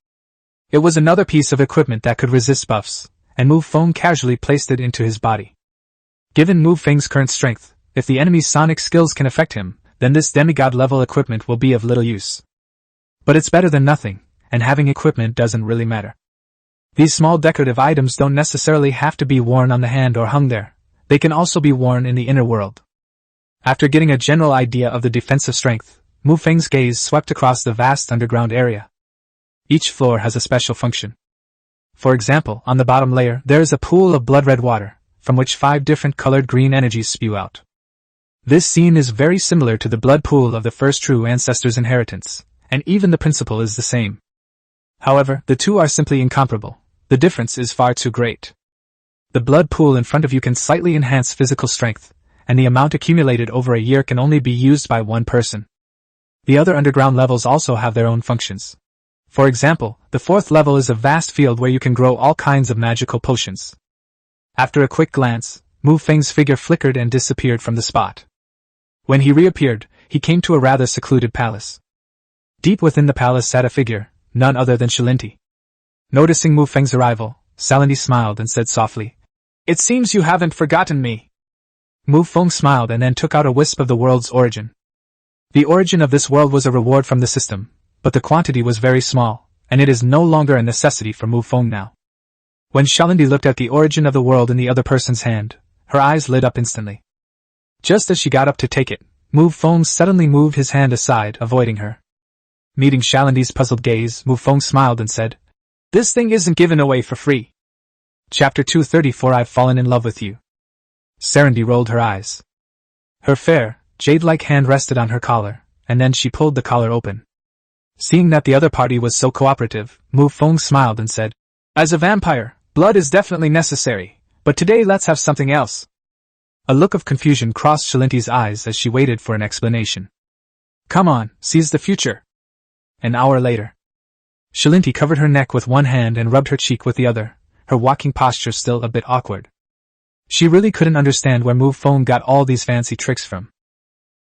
It was another piece of equipment that could resist buffs, and Mu Feng casually placed it into his body. Given Mu Feng's current strength, if the enemy's sonic skills can affect him, then this demigod-level equipment will be of little use. But it's better than nothing, and having equipment doesn't really matter. These small decorative items don't necessarily have to be worn on the hand or hung there, they can also be worn in the inner world. After getting a general idea of the defensive strength, Mu Feng's gaze swept across the vast underground area. Each floor has a special function. For example, on the bottom layer, there is a pool of blood-red water, from which 5 different colored green energies spew out. This scene is very similar to the blood pool of the first True Ancestor's inheritance, and even the principle is the same. However, the two are simply incomparable. The difference is far too great. The blood pool in front of you can slightly enhance physical strength, and the amount accumulated over a year can only be used by one person. The other underground levels also have their own functions. For example, the 4th level is a vast field where you can grow all kinds of magical potions. After a quick glance, Mu Feng's figure flickered and disappeared from the spot. When he reappeared, he came to a rather secluded palace. Deep within the palace sat a figure, none other than Shalinti. Noticing Mu Feng's arrival, Shalinti smiled and said softly, "It seems you haven't forgotten me." Mu Feng smiled and then took out a wisp of the world's origin. The origin of this world was a reward from the system, but the quantity was very small, and it is no longer a necessity for Mu Feng now. When Shalinti looked at the origin of the world in the other person's hand, her eyes lit up instantly. Just as she got up to take it, Mu Feng suddenly moved his hand aside, avoiding her. Meeting Shalinti's puzzled gaze, Mu Feng smiled and said, "This thing isn't given away for free." Chapter 234 I've fallen in love with you. Serendi rolled her eyes. Her fair, jade-like hand rested on her collar, and then she pulled the collar open. Seeing that the other party was so cooperative, Mu Feng smiled and said, "As a vampire, blood is definitely necessary, but today let's have something else." A look of confusion crossed Shalinti's eyes as she waited for an explanation. "Come on, seize the future." An hour later. Shalinti covered her neck with one hand and rubbed her cheek with the other, her walking posture still a bit awkward. She really couldn't understand where Mu Feng got all these fancy tricks from.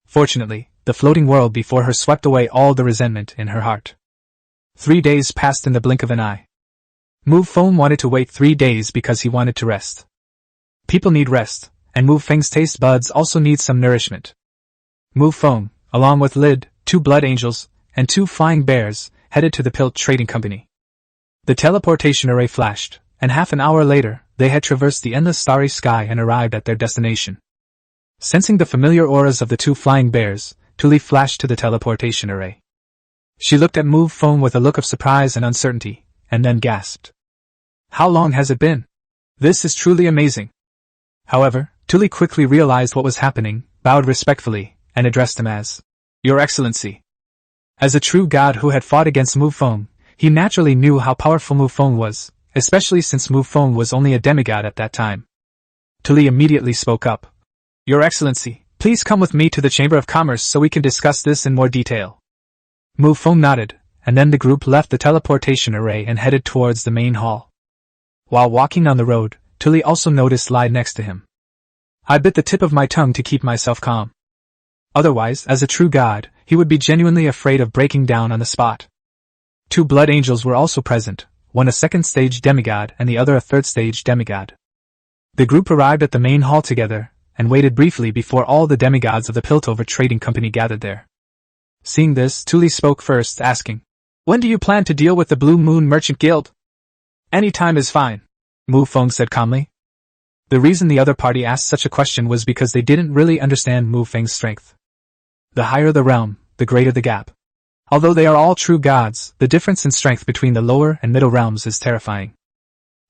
Fortunately, the floating world before her swept away all the resentment in her heart. 3 days passed in the blink of an eye. Mu Feng wanted to wait 3 days because he wanted to rest. People need rest, and Mu Feng's taste buds also need some nourishment. Mu Feng, along with Lid, 2 blood angels, and 2 flying bears, headed to the Pilt Trading Company. The teleportation array flashed, and half an hour later, they had traversed the endless starry sky and arrived at their destination. Sensing the familiar auras of the 2 flying bears, Tuli flashed to the teleportation array. She looked at Mu Feng with a look of surprise and uncertainty, and then gasped. How long has it been? This is truly amazing. However, Tuli quickly realized what was happening, bowed respectfully, and addressed him as Your Excellency. As a true god who had fought against Mu Feng, he naturally knew how powerful Mu Feng was, especially since Mu Feng was only a demigod at that time. Tuli immediately spoke up. Your Excellency, please come with me to the Chamber of Commerce so we can discuss this in more detail. Mu Feng nodded, and then the group left the teleportation array and headed towards the main hall. While walking on the road, Tuli also noticed Lai next to him. I bit the tip of my tongue to keep myself calm. Otherwise, as a true god, he would be genuinely afraid of breaking down on the spot. 2 blood angels were also present, one a second-stage demigod and the other a third-stage demigod. The group arrived at the main hall together, and waited briefly before all the demigods of the Piltover Trading Company gathered there. Seeing this, Tuli spoke first, asking, When do you plan to deal with the Blue Moon Merchant Guild? Any time is fine, Mu Feng said calmly. The reason the other party asked such a question was because they didn't really understand Mu Feng's strength. The higher the realm, the greater the gap. Although they are all true gods, the difference in strength between the lower and middle realms is terrifying.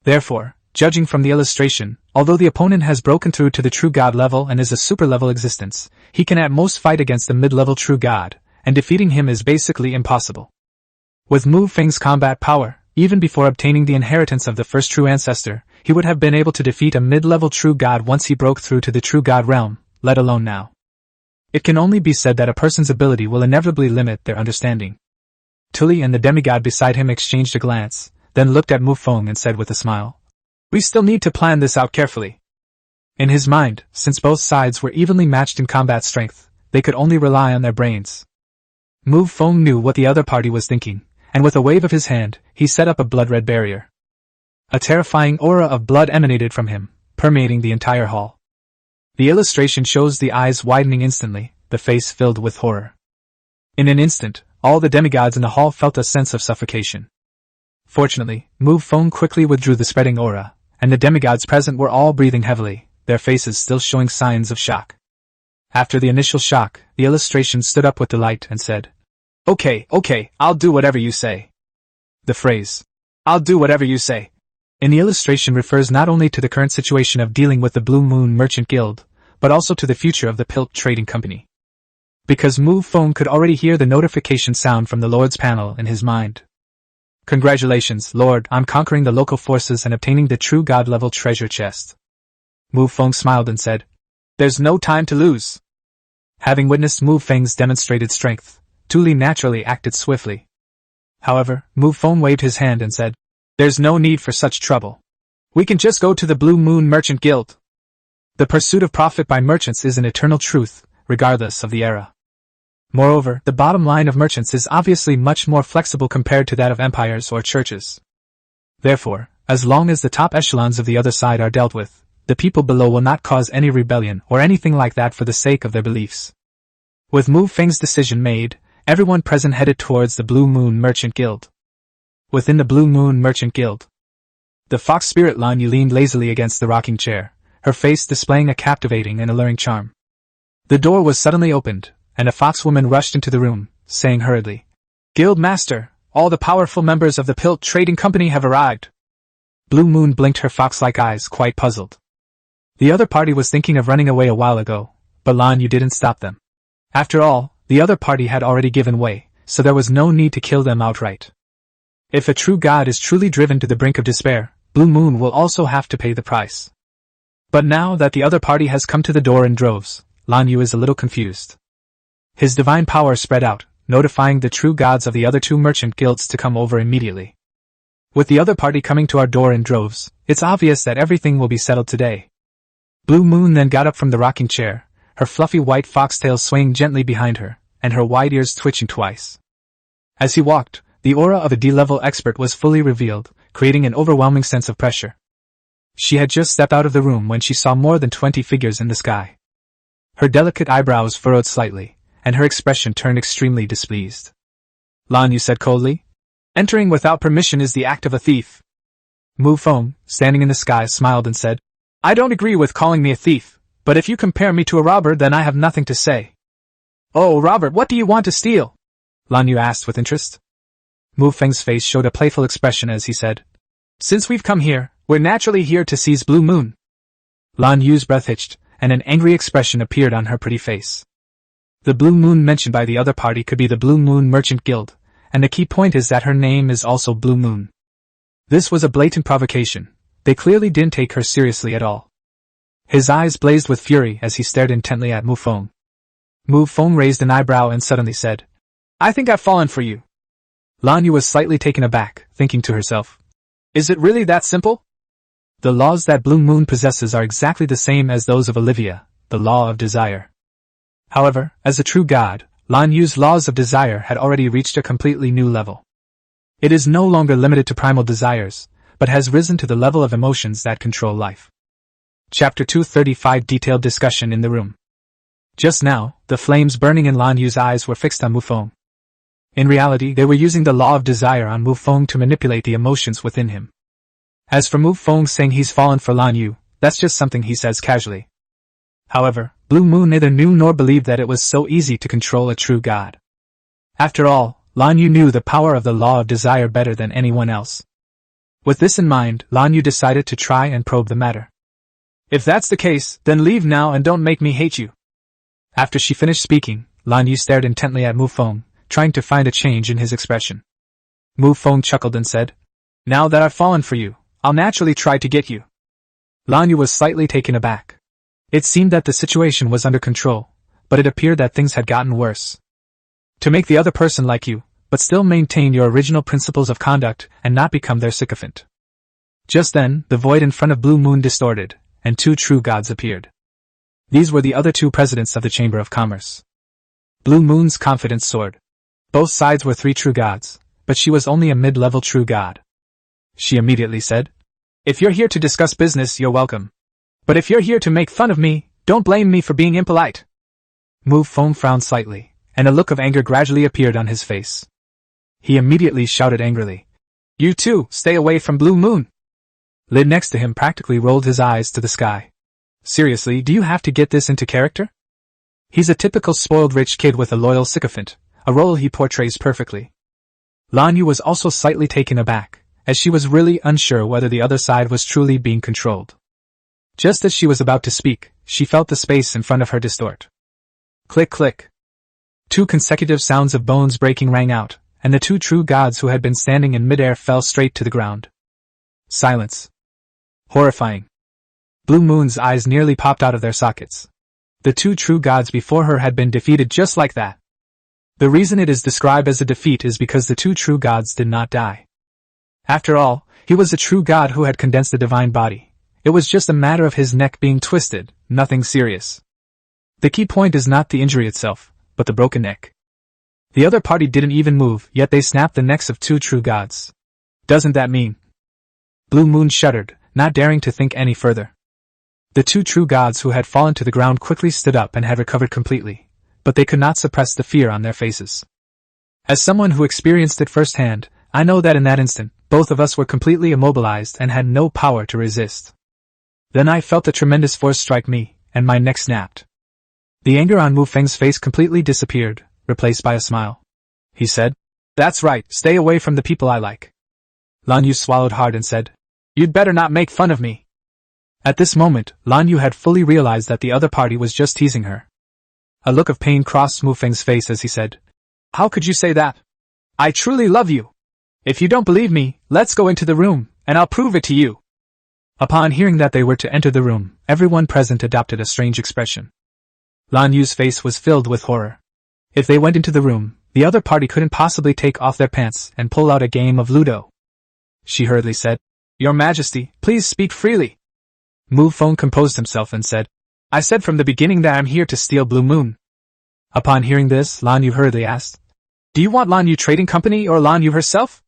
Therefore, judging from the illustration, although the opponent has broken through to the true god level and is a super-level existence, he can at most fight against the mid-level true god, and defeating him is basically impossible. With Mu Feng's combat power, even before obtaining the inheritance of the first True Ancestor, he would have been able to defeat a mid-level true god once he broke through to the true god realm, let alone now. It can only be said that a person's ability will inevitably limit their understanding. Tuli and the demigod beside him exchanged a glance, then looked at Mu Feng and said with a smile, We still need to plan this out carefully. In his mind, since both sides were evenly matched in combat strength, they could only rely on their brains. Mu Feng knew what the other party was thinking, and with a wave of his hand, he set up a blood-red barrier. A terrifying aura of blood emanated from him, permeating the entire hall. The illustration shows the eyes widening instantly, the face filled with horror. In an instant, all the demigods in the hall felt a sense of suffocation. Fortunately, Mu Feng quickly withdrew the spreading aura, and the demigods present were all breathing heavily, their faces still showing signs of shock. After the initial shock, the illustration stood up with delight and said, Okay, I'll do whatever you say. The phrase, I'll do whatever you say, in the illustration refers not only to the current situation of dealing with the Blue Moon Merchant Guild, but also to the future of the Pilt Trading Company. Because Mu Feng could already hear the notification sound from the Lord's panel in his mind. Congratulations, Lord, I'm conquering the local forces and obtaining the true god-level treasure chest. Mu Feng smiled and said, There's no time to lose. Having witnessed Mu Feng's demonstrated strength, Tuli naturally acted swiftly. However, Mu Feng waved his hand and said, There's no need for such trouble. We can just go to the Blue Moon Merchant Guild. The pursuit of profit by merchants is an eternal truth, regardless of the era. Moreover, the bottom line of merchants is obviously much more flexible compared to that of empires or churches. Therefore, as long as the top echelons of the other side are dealt with, the people below will not cause any rebellion or anything like that for the sake of their beliefs. With Mu Feng's decision made, everyone present headed towards the Blue Moon Merchant Guild. Within the Blue Moon Merchant Guild, the fox spirit Lan Yu leaned lazily against the rocking chair, her face displaying a captivating and alluring charm. The door was suddenly opened, and a foxwoman rushed into the room, saying hurriedly, Guild Master, all the powerful members of the Pilt Trading Company have arrived. Blue Moon blinked her fox-like eyes, quite puzzled. The other party was thinking of running away a while ago, but Lan Yu didn't stop them. After all, the other party had already given way, so there was no need to kill them outright. If a true god is truly driven to the brink of despair, Blue Moon will also have to pay the price. But now that the other party has come to the door in droves, Lan Yu is a little confused. His divine power spread out, notifying the true gods of the other 2 merchant guilds to come over immediately. With the other party coming to our door in droves, it's obvious that everything will be settled today. Blue Moon then got up from the rocking chair, her fluffy white foxtail swaying gently behind her, and her wide ears twitching twice. As he walked, the aura of a D-level expert was fully revealed, creating an overwhelming sense of pressure. She had just stepped out of the room when she saw more than 20 figures in the sky. Her delicate eyebrows furrowed slightly, and her expression turned extremely displeased. Lan Yu said coldly, Entering without permission is the act of a thief. Mu Feng, standing in the sky, smiled and said, I don't agree with calling me a thief, but if you compare me to a robber then I have nothing to say. Oh, Robert, what do you want to steal? Lan Yu asked with interest. Mu Feng's face showed a playful expression as he said, "Since we've come here, we're naturally here to seize Blue Moon." Lan Yu's breath hitched, and an angry expression appeared on her pretty face. The Blue Moon mentioned by the other party could be the Blue Moon Merchant Guild, and the key point is that her name is also Blue Moon. This was a blatant provocation. They clearly didn't take her seriously at all. His eyes blazed with fury as he stared intently at Mu Feng. Mu Feng raised an eyebrow and suddenly said, "I think I've fallen for you." Lan Yu was slightly taken aback, thinking to herself, "Is it really that simple?" The laws that Blue Moon possesses are exactly the same as those of Olivia, the law of desire. However, as a true god, Lan Yu's laws of desire had already reached a completely new level. It is no longer limited to primal desires, but has risen to the level of emotions that control life. Chapter 235 Detailed discussion in the room. Just now, the flames burning in Lan Yu's eyes were fixed on Mu Feng. In reality, they were using the law of desire on Mu Feng to manipulate the emotions within him. As for Mu Feng saying he's fallen for Lan Yu, that's just something he says casually. However, Blue Moon neither knew nor believed that it was so easy to control a true god. After all, Lan Yu knew the power of the law of desire better than anyone else. With this in mind, Lan Yu decided to try and probe the matter. "If that's the case, then leave now and don't make me hate you." After she finished speaking, Lan Yu stared intently at Mu Feng, trying to find a change in his expression. Mu Feng chuckled and said, "Now that I've fallen for you, I'll naturally try to get you." Lan Yu was slightly taken aback. It seemed that the situation was under control, but it appeared that things had gotten worse. To make the other person like you, but still maintain your original principles of conduct and not become their sycophant. Just then, the void in front of Blue Moon distorted, and two true gods appeared. These were the other two presidents of the Chamber of Commerce. Blue Moon's confidence soared. Both sides were three true gods, but she was only a mid-level true god. She immediately said, "If you're here to discuss business, you're welcome. But if you're here to make fun of me, don't blame me for being impolite." Mu Feng frowned slightly, and a look of anger gradually appeared on his face. He immediately shouted angrily, "You too, stay away from Blue Moon." Lid next to him practically rolled his eyes to the sky. "Seriously, do you have to get this into character?" He's a typical spoiled rich kid with a loyal sycophant, a role he portrays perfectly. Lan Yu was also slightly taken aback, as she was really unsure whether the other side was truly being controlled. Just as she was about to speak, she felt the space in front of her distort. Click click. Two consecutive sounds of bones breaking rang out, and the two true gods who had been standing in midair fell straight to the ground. Silence. Horrifying. Blue Moon's eyes nearly popped out of their sockets. The two true gods before her had been defeated just like that. The reason it is described as a defeat is because the two true gods did not die. After all, he was a true god who had condensed the divine body. It was just a matter of his neck being twisted, nothing serious. The key point is not the injury itself, but the broken neck. The other party didn't even move, yet they snapped the necks of two true gods. Doesn't that mean? Blue Moon shuddered, not daring to think any further. The two true gods who had fallen to the ground quickly stood up and had recovered completely, but they could not suppress the fear on their faces. As someone who experienced it firsthand, I know that in that instant, both of us were completely immobilized and had no power to resist. Then I felt a tremendous force strike me, and my neck snapped. The anger on Mu Feng's face completely disappeared, replaced by a smile. He said, "That's right, stay away from the people I like." Lan Yu swallowed hard and said, "You'd better not make fun of me." At this moment, Lan Yu had fully realized that the other party was just teasing her. A look of pain crossed Mu Feng's face as he said, "How could you say that? I truly love you. If you don't believe me, let's go into the room, and I'll prove it to you." Upon hearing that they were to enter the room, everyone present adopted a strange expression. Lan Yu's face was filled with horror. If they went into the room, the other party couldn't possibly take off their pants and pull out a game of Ludo. She hurriedly said, "Your Majesty, please speak freely." Mu Feng composed himself and said, "I said from the beginning that I'm here to steal Blue Moon." Upon hearing this, Lan Yu hurriedly asked, "Do you want Lan Yu Trading Company or Lan Yu herself?"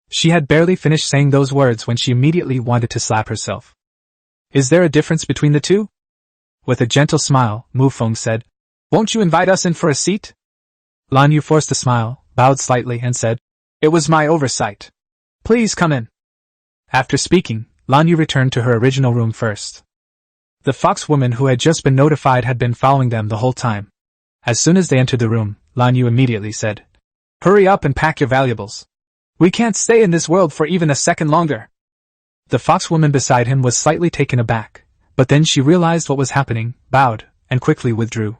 She had barely finished saying those words when she immediately wanted to slap herself. "Is there a difference between the two?" With a gentle smile, Mu Feng said, "Won't you invite us in for a seat?" Lan Yu forced a smile, bowed slightly and said, "It was my oversight. Please come in." After speaking, Lan Yu returned to her original room first. The fox woman who had just been notified had been following them the whole time. As soon as they entered the room, Lan Yu immediately said, "Hurry up and pack your valuables. We can't stay in this world for even a second longer. The foxwoman beside him was slightly taken aback, but then she realized what was happening, bowed, and quickly withdrew.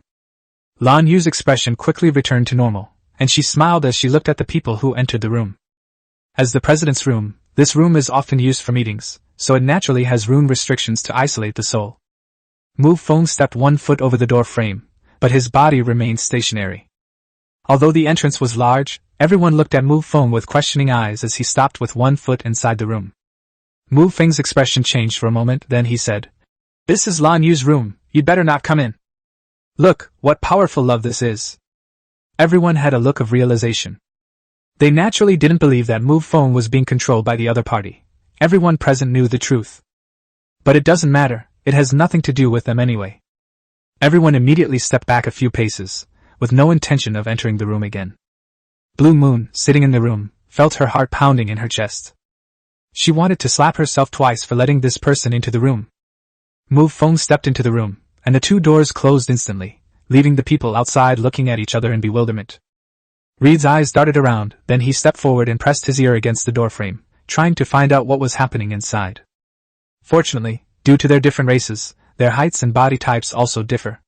Lan Yu's expression quickly returned to normal, and she smiled as she looked at the people who entered the room. As the president's room, this room is often used for meetings, so it naturally has rune restrictions to isolate the soul. Mu Feng stepped 1 foot over the door frame, but his body remained stationary. Although the entrance was large, everyone looked at Mu Feng with questioning eyes as he stopped with 1 foot inside the room. Mu Feng's expression changed for a moment, then he said, "This is Lan Yu's room, you'd better not come in. Look, what powerful love this is." Everyone had a look of realization. They naturally didn't believe that Mu Feng was being controlled by the other party. Everyone present knew the truth. But it doesn't matter, it has nothing to do with them anyway. Everyone immediately stepped back a few paces, with no intention of entering the room again. Blue Moon, sitting in the room, felt her heart pounding in her chest. She wanted to slap herself twice for letting this person into the room. Mu Feng stepped into the room, and the 2 doors closed instantly, leaving the people outside looking at each other in bewilderment. Reed's eyes darted around, then he stepped forward and pressed his ear against the doorframe, trying to find out what was happening inside. Fortunately, due to their different races, their heights and body types also differ.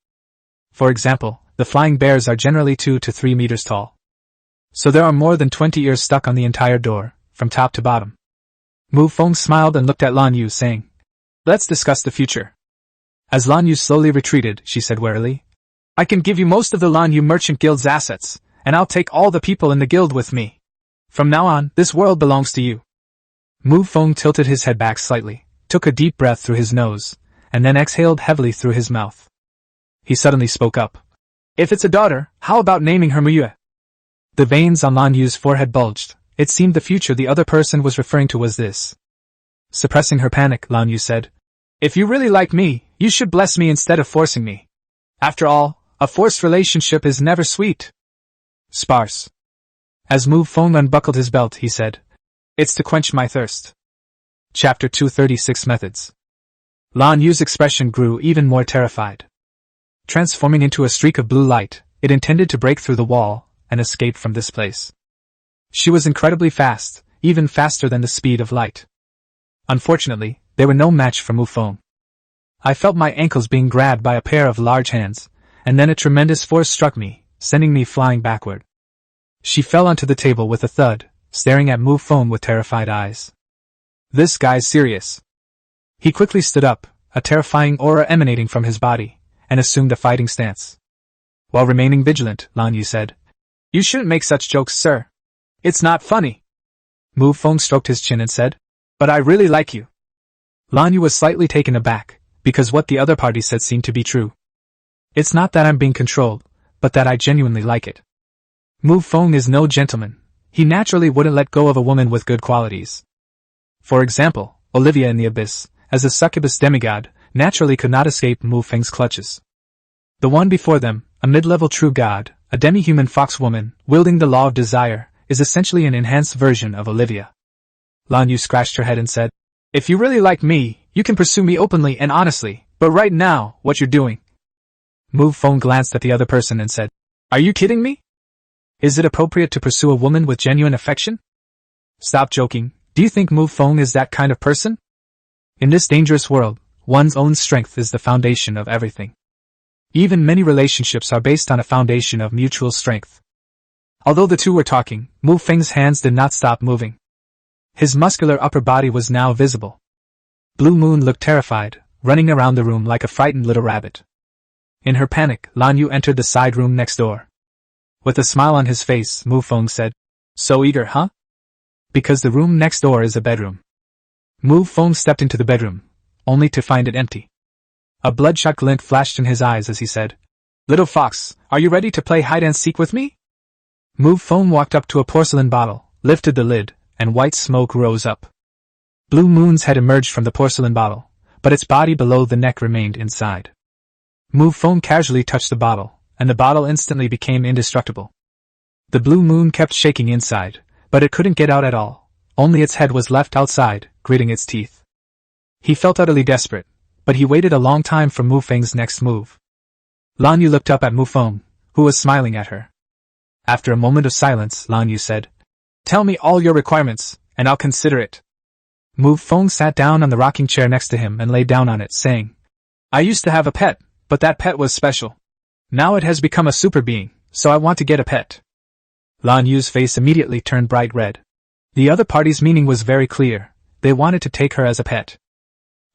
For example, the flying bears are generally 2 to 3 meters tall. So there are more than 20 ears stuck on the entire door, from top to bottom. Mu Feng smiled and looked at Lan Yu, saying, "Let's discuss the future." As Lan Yu slowly retreated, she said warily, "I can give you most of the Lan Yu Merchant Guild's assets, and I'll take all the people in the guild with me. From now on, this world belongs to you." Mu Feng tilted his head back slightly, took a deep breath through his nose, and then exhaled heavily through his mouth. He suddenly spoke up. "If it's a daughter, how about naming her Muyue?" The veins on Lan Yu's forehead bulged. It seemed the future the other person was referring to was this. Suppressing her panic, Lan Yu said, "If you really like me, you should bless me instead of forcing me. After all, a forced relationship is never sweet." Sparse. As Mu Feng unbuckled his belt, he said, "It's to quench my thirst." Chapter 236 Methods. Lan Yu's expression grew even more terrified. Transforming into a streak of blue light, it intended to break through the wall and escape from this place. She was incredibly fast, even faster than the speed of light. Unfortunately, they were no match for Mu Feng. I felt my ankles being grabbed by a pair of large hands, and then a tremendous force struck me, sending me flying backward. She fell onto the table with a thud, staring at Mu Feng with terrified eyes. "This guy's serious." He quickly stood up, a terrifying aura emanating from his body, and assumed a fighting stance. While remaining vigilant, Lan Yu said, "You shouldn't make such jokes, sir. It's not funny." Mu Feng stroked his chin and said, "But I really like you." Lan Yu was slightly taken aback, because what the other party said seemed to be true. "It's not that I'm being controlled, but that I genuinely like it." Mu Feng is no gentleman. He naturally wouldn't let go of a woman with good qualities. For example, Olivia in the Abyss, as a succubus demigod, naturally could not escape Mu Feng's clutches. The one before them, a mid-level true god, a demi-human foxwoman, wielding the law of desire, is essentially an enhanced version of Olivia. Lan Yu scratched her head and said, "If you really like me, you can pursue me openly and honestly, but right now, what you're doing." Mu Feng glanced at the other person and said, "Are you kidding me? Is it appropriate to pursue a woman with genuine affection?" "Stop joking. Do you think Mu Feng is that kind of person? In this dangerous world, one's own strength is the foundation of everything. Even many relationships are based on a foundation of mutual strength." Although the two were talking, Mu Feng's hands did not stop moving. His muscular upper body was now visible. Blue Moon looked terrified, running around the room like a frightened little rabbit. In her panic, Lan Yu entered the side room next door. With a smile on his face, Mu Feng said, "So eager, huh?" "Because the room next door is a bedroom." Mu Feng stepped into the bedroom, only to find it empty. A bloodshot glint flashed in his eyes as he said, "Little fox, are you ready to play hide-and-seek with me?" Mu Feng walked up to a porcelain bottle, lifted the lid, and white smoke rose up. Blue Moon's head emerged from the porcelain bottle, but its body below the neck remained inside. Mu Feng casually touched the bottle, and the bottle instantly became indestructible. The Blue Moon kept shaking inside, but it couldn't get out at all. Only its head was left outside, gritting its teeth. He felt utterly desperate, but he waited a long time for Mu Feng's next move. Lan Yu looked up at Mu Feng, who was smiling at her. After a moment of silence, Lan Yu said, Tell me all your requirements, and I'll consider it. Mu Feng sat down on the rocking chair next to him and lay down on it, saying, I used to have a pet, but that pet was special. Now it has become a super being, so I want to get a pet. Lan Yu's face immediately turned bright red. The other party's meaning was very clear. They wanted to take her as a pet.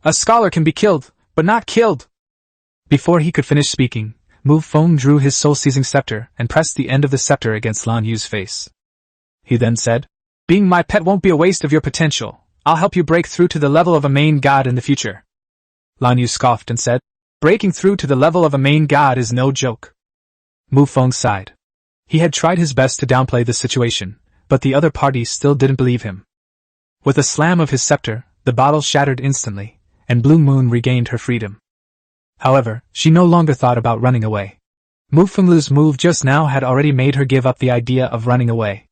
A scholar can be killed, but not killed. Before he could finish speaking, Mu Feng drew his soul-seizing scepter and pressed the end of the scepter against Lan Yu's face. He then said, Being my pet won't be a waste of your potential. I'll help you break through to the level of a main god in the future. Lan Yu scoffed and said, Breaking through to the level of a main god is no joke. Mu Feng sighed. He had tried his best to downplay the situation, but the other party still didn't believe him. With a slam of his scepter, the bottle shattered instantly, and Blue Moon regained her freedom. However, she no longer thought about running away. Mu Fenglu's move just now had already made her give up the idea of running away.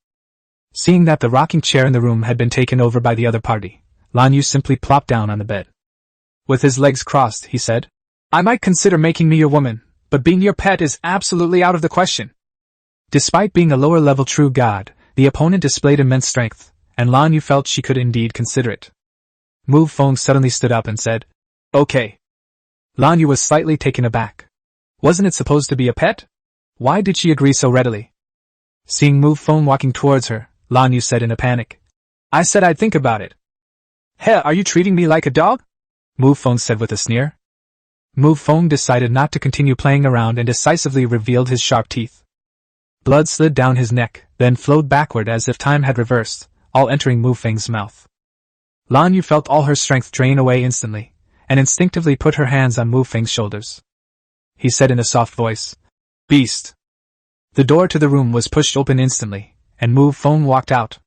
Seeing that the rocking chair in the room had been taken over by the other party, Lan Yu simply plopped down on the bed. With his legs crossed, he said, I might consider making me your woman, but being your pet is absolutely out of the question. Despite being a lower-level true god, the opponent displayed immense strength, and Lan Yu felt she could indeed consider it. Mu Feng suddenly stood up and said, Okay. Lan Yu was slightly taken aback. Wasn't it supposed to be a pet? Why did she agree so readily? Seeing Mu Feng walking towards her, Lan Yu said in a panic, I said I'd think about it. Heh, are you treating me like a dog? Mu Feng said with a sneer. Mu Feng decided not to continue playing around and decisively revealed his sharp teeth. Blood slid down his neck, then flowed backward as if time had reversed, all entering Mu Feng's mouth. Lan Yu felt all her strength drain away instantly, and instinctively put her hands on Mu Feng's shoulders. He said in a soft voice, Beast. The door to the room was pushed open instantly, and Mu Feng walked out.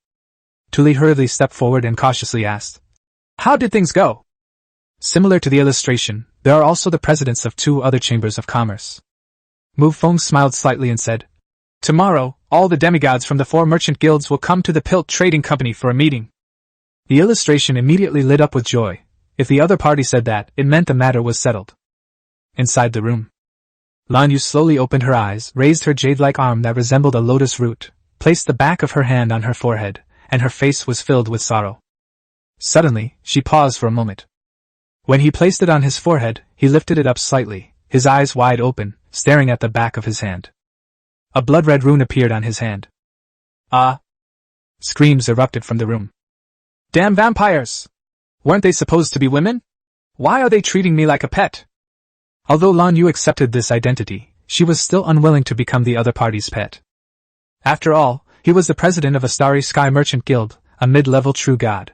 Tuli hurriedly stepped forward and cautiously asked, How did things go? Similar to the illustration, there are also the presidents of 2 other chambers of commerce. Mu Feng smiled slightly and said, Tomorrow, all the demigods from the 4 merchant guilds will come to the Pilt Trading Company for a meeting. The illustration immediately lit up with joy. If the other party said that, it meant the matter was settled. Inside the room, Lan Yu slowly opened her eyes, raised her jade-like arm that resembled a lotus root, placed the back of her hand on her forehead, and her face was filled with sorrow. Suddenly, she paused for a moment. When he placed it on his forehead, he lifted it up slightly, his eyes wide open, staring at the back of his hand. A blood-red rune appeared on his hand. Ah! Screams erupted from the room. Damn vampires! Weren't they supposed to be women? Why are they treating me like a pet? Although Lan Yu accepted this identity, she was still unwilling to become the other party's pet. After all, he was the president of a Starry Sky Merchant Guild, a mid-level true god.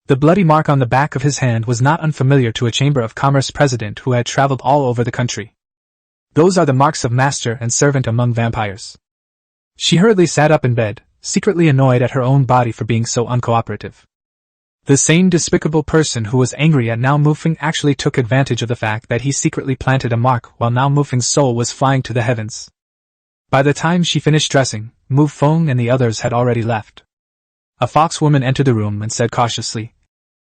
The bloody mark on the back of his hand was not unfamiliar to a Chamber of Commerce president who had traveled all over the country. Those are the marks of master and servant among vampires. She hurriedly sat up in bed, secretly annoyed at her own body for being so uncooperative. The same despicable person who was angry at now Mu Feng actually took advantage of the fact that he secretly planted a mark while now Mu Feng's soul was flying to the heavens. By the time she finished dressing, Mu Feng and the others had already left. A fox woman entered the room and said cautiously,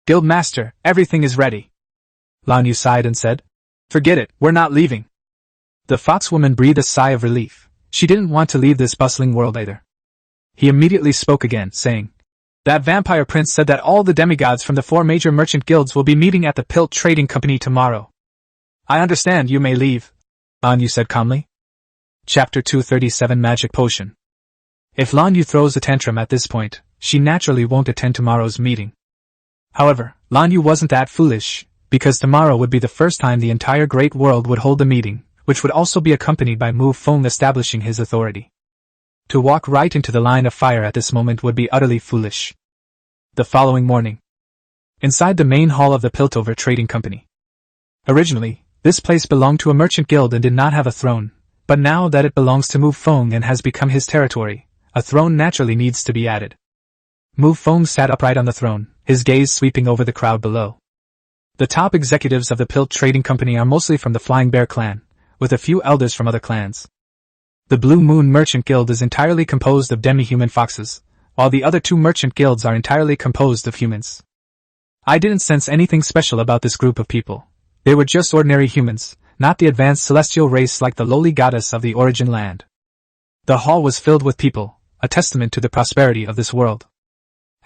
Guild Master, everything is ready. Lan Yu sighed and said, Forget it, we're not leaving. The fox woman breathed a sigh of relief. She didn't want to leave this bustling world either. He immediately spoke again, saying, That vampire prince said that all the demigods from the 4 major merchant guilds will be meeting at the Pilt Trading Company tomorrow. I understand, you may leave, Lan Yu said calmly. Chapter 237 Magic Potion. If Lan Yu throws a tantrum at this point, she naturally won't attend tomorrow's meeting. However, Lan Yu wasn't that foolish, because tomorrow would be the first time the entire great world would hold a meeting, which would also be accompanied by Mu Feng establishing his authority. To walk right into the line of fire at this moment would be utterly foolish. The following morning, inside the main hall of the Piltover Trading Company. Originally, this place belonged to a merchant guild and did not have a throne, but now that it belongs to Mu Feng and has become his territory, a throne naturally needs to be added. Mu Feng sat upright on the throne, his gaze sweeping over the crowd below. The top executives of the Pilt Trading Company are mostly from the Flying Bear clan, with a few elders from other clans. The Blue Moon Merchant Guild is entirely composed of demi-human foxes, while the other 2 merchant guilds are entirely composed of humans. I didn't sense anything special about this group of people. They were just ordinary humans, not the advanced celestial race like the lowly goddess of the origin land. The hall was filled with people, a testament to the prosperity of this world.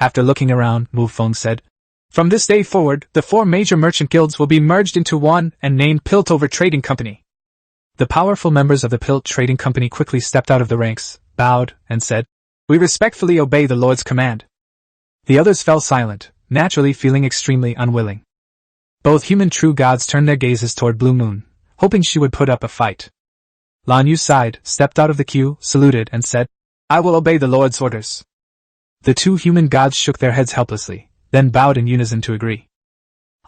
After looking around, Mu Feng said, "From this day forward, the 4 major merchant guilds will be merged into one and named Piltover Trading Company." The powerful members of the Pilt Trading Company quickly stepped out of the ranks, bowed, and said, "We respectfully obey the Lord's command." The others fell silent, naturally feeling extremely unwilling. Both human true gods turned their gazes toward Blue Moon, hoping she would put up a fight. Lan Yu sighed, stepped out of the queue, saluted, and said, "I will obey the Lord's orders." The 2 human gods shook their heads helplessly, then bowed in unison to agree.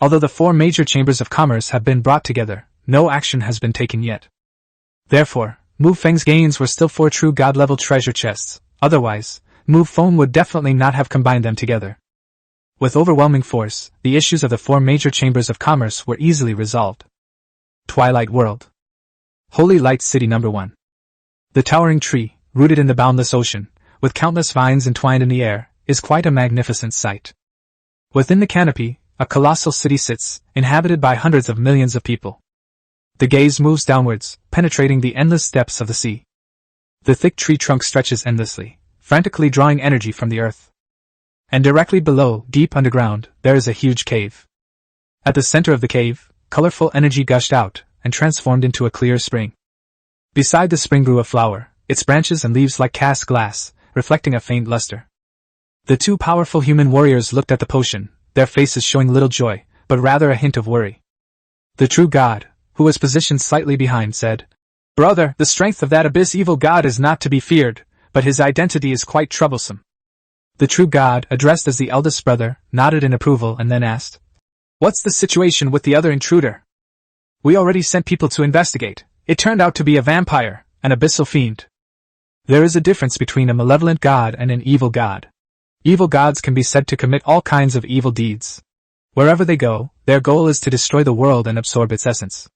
Although the 4 major chambers of commerce have been brought together, no action has been taken yet. Therefore, Mu Feng's gains were still 4 true god-level treasure chests, otherwise, Mu Feng would definitely not have combined them together. With overwhelming force, the issues of the 4 major chambers of commerce were easily resolved. Twilight World. Holy Light City No. 1. The towering tree, rooted in the boundless ocean, with countless vines entwined in the air, is quite a magnificent sight. Within the canopy, a colossal city sits, inhabited by hundreds of millions of people. The gaze moves downwards, penetrating the endless depths of the sea. The thick tree trunk stretches endlessly, frantically drawing energy from the earth. And directly below, deep underground, there is a huge cave. At the center of the cave, colorful energy gushed out, and transformed into a clear spring. Beside the spring grew a flower, its branches and leaves like cast glass, reflecting a faint luster. The 2 powerful human warriors looked at the potion, their faces showing little joy, but rather a hint of worry. The true god, who was positioned slightly behind, said, "Brother, the strength of that abyss evil god is not to be feared, but his identity is quite troublesome." The true god, addressed as the eldest brother, nodded in approval and then asked, "What's the situation with the other intruder?" "We already sent people to investigate. It turned out to be a vampire, an abyssal fiend." There is a difference between a malevolent god and an evil god. Evil gods can be said to commit all kinds of evil deeds. Wherever they go, their goal is to destroy the world and absorb its essence.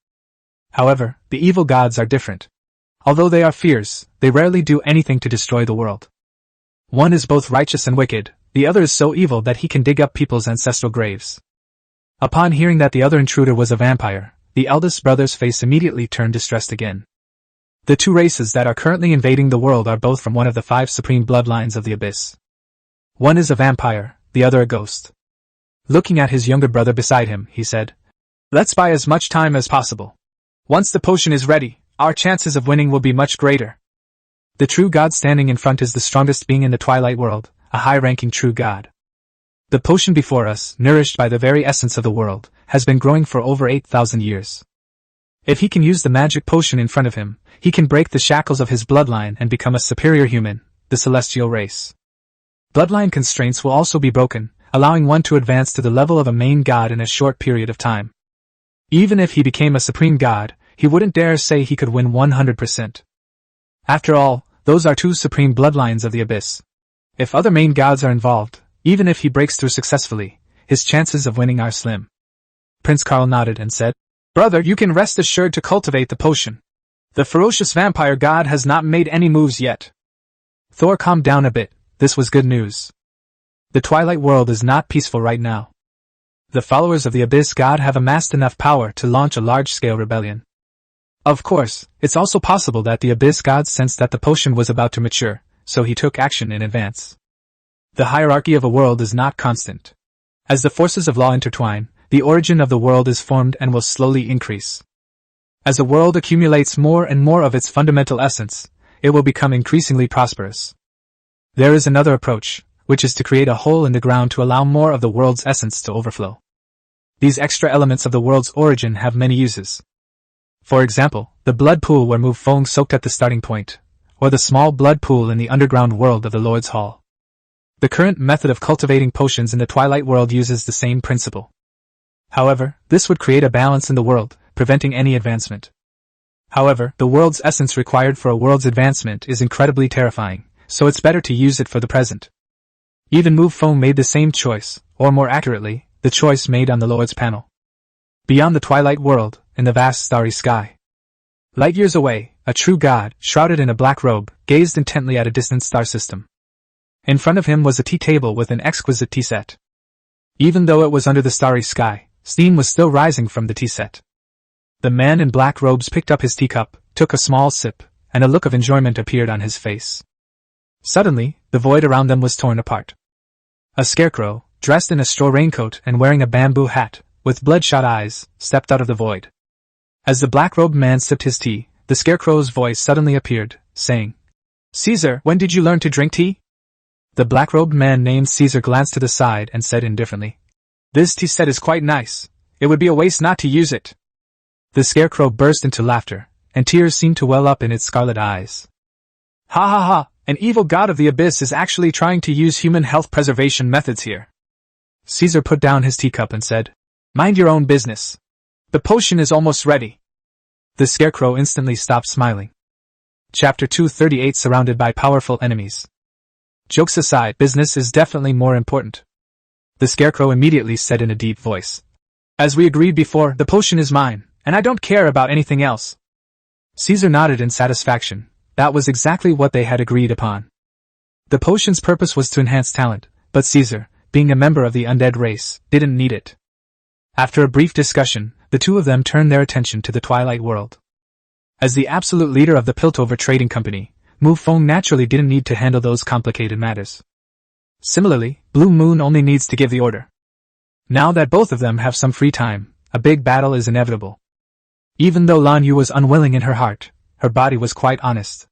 However, the evil gods are different. Although they are fierce, they rarely do anything to destroy the world. One is both righteous and wicked, the other is so evil that he can dig up people's ancestral graves. Upon hearing that the other intruder was a vampire, the eldest brother's face immediately turned distressed again. The 2 races that are currently invading the world are both from one of the 5 supreme bloodlines of the abyss. One is a vampire, the other a ghost. Looking at his younger brother beside him, he said, "Let's buy as much time as possible. Once the potion is ready, our chances of winning will be much greater." The true god standing in front is the strongest being in the Twilight World, a high-ranking true god. The potion before us, nourished by the very essence of the world, has been growing for over 8,000 years. If he can use the magic potion in front of him, he can break the shackles of his bloodline and become a superior human, the celestial race. Bloodline constraints will also be broken, allowing one to advance to the level of a main god in a short period of time. Even if he became a supreme god, he wouldn't dare say he could win 100%. After all, those are 2 supreme bloodlines of the abyss. If other main gods are involved, even if he breaks through successfully, his chances of winning are slim. Prince Carl nodded and said, "Brother, you can rest assured to cultivate the potion. The ferocious vampire god has not made any moves yet." Thor calmed down a bit. This was good news. The Twilight World is not peaceful right now. The followers of the Abyss God have amassed enough power to launch a large-scale rebellion. Of course, it's also possible that the Abyss God sensed that the potion was about to mature, so he took action in advance. The hierarchy of a world is not constant. As the forces of law intertwine, the origin of the world is formed and will slowly increase. As a world accumulates more and more of its fundamental essence, it will become increasingly prosperous. There is another approach, which is to create a hole in the ground to allow more of the world's essence to overflow. These extra elements of the world's origin have many uses. For example, the blood pool where Mu Feng soaked at the starting point, or the small blood pool in the underground world of the Lord's Hall. The current method of cultivating potions in the Twilight World uses the same principle. However, this would create a balance in the world, preventing any advancement. However, the world's essence required for a world's advancement is incredibly terrifying, so it's better to use it for the present. Even Mu Feng made the same choice, or more accurately, the choice made on the Lord's panel. Beyond the Twilight World, in the vast starry sky. Light years away, a true god, shrouded in a black robe, gazed intently at a distant star system. In front of him was a tea table with an exquisite tea set. Even though it was under the starry sky, steam was still rising from the tea set. The man in black robes picked up his teacup, took a small sip, and a look of enjoyment appeared on his face. Suddenly, the void around them was torn apart. A scarecrow, dressed in a straw raincoat and wearing a bamboo hat, with bloodshot eyes, stepped out of the void. As the black-robed man sipped his tea, the scarecrow's voice suddenly appeared, saying, "Caesar, when did you learn to drink tea?" The black-robed man named Caesar glanced to the side and said indifferently, "This tea set is quite nice. It would be a waste not to use it." The scarecrow burst into laughter, and tears seemed to well up in its scarlet eyes. "Ha ha ha! An evil god of the abyss is actually trying to use human health preservation methods here." Caesar put down his teacup and said, "Mind your own business. The potion is almost ready." The scarecrow instantly stopped smiling. Chapter 238 Surrounded by Powerful Enemies. Jokes aside, business is definitely more important. The scarecrow immediately said in a deep voice, "As we agreed before, the potion is mine, and I don't care about anything else." Caesar nodded in satisfaction. That was exactly what they had agreed upon. The potion's purpose was to enhance talent, but Caesar, being a member of the undead race, didn't need it. After a brief discussion, the two of them turned their attention to the Twilight World. As the absolute leader of the Piltover Trading Company, Mu Feng naturally didn't need to handle those complicated matters. Similarly, Blue Moon only needs to give the order. Now that both of them have some free time, a big battle is inevitable. Even though Lan Yu was unwilling in her heart, her body was quite honest.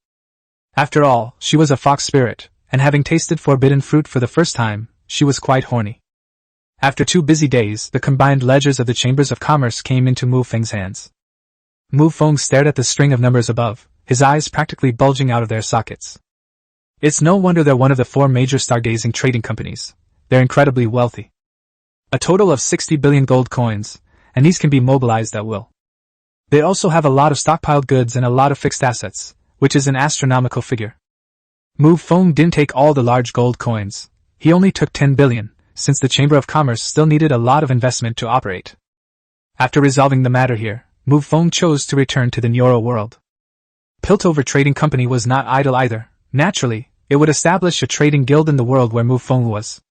After all, she was a fox spirit, and having tasted forbidden fruit for the first time, she was quite horny. After 2 busy days, the combined ledgers of the Chambers of Commerce came into Mu Feng's hands. Mu Feng stared at the string of numbers above, his eyes practically bulging out of their sockets. It's no wonder they're one of the 4 major stargazing trading companies. They're incredibly wealthy. A total of 60 billion gold coins, and these can be mobilized at will. They also have a lot of stockpiled goods and a lot of fixed assets, which is an astronomical figure. Mu Feng didn't take all the large gold coins. He only took 10 billion, since the Chamber of Commerce still needed a lot of investment to operate. After resolving the matter here, Mu Feng chose to return to the Nyoro world. Piltover Trading Company was not idle either. Naturally, it would establish a trading guild in the world where Mu Feng was.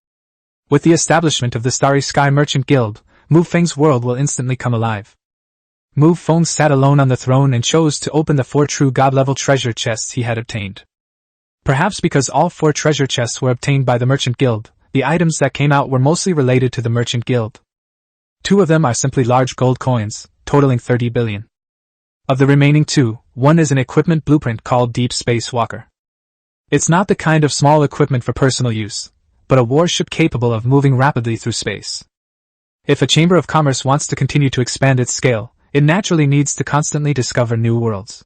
With the establishment of the Starry Sky Merchant Guild, Mu Feng's world will instantly come alive. Mu Feng sat alone on the throne and chose to open the 4 true god-level treasure chests he had obtained. Perhaps because all 4 treasure chests were obtained by the Merchant Guild, the items that came out were mostly related to the Merchant Guild. 2 of them are simply large gold coins, totaling 30 billion. Of the remaining 2, one is an equipment blueprint called Deep Space Walker. It's not the kind of small equipment for personal use, but a warship capable of moving rapidly through space. If a Chamber of Commerce wants to continue to expand its scale, it naturally needs to constantly discover new worlds.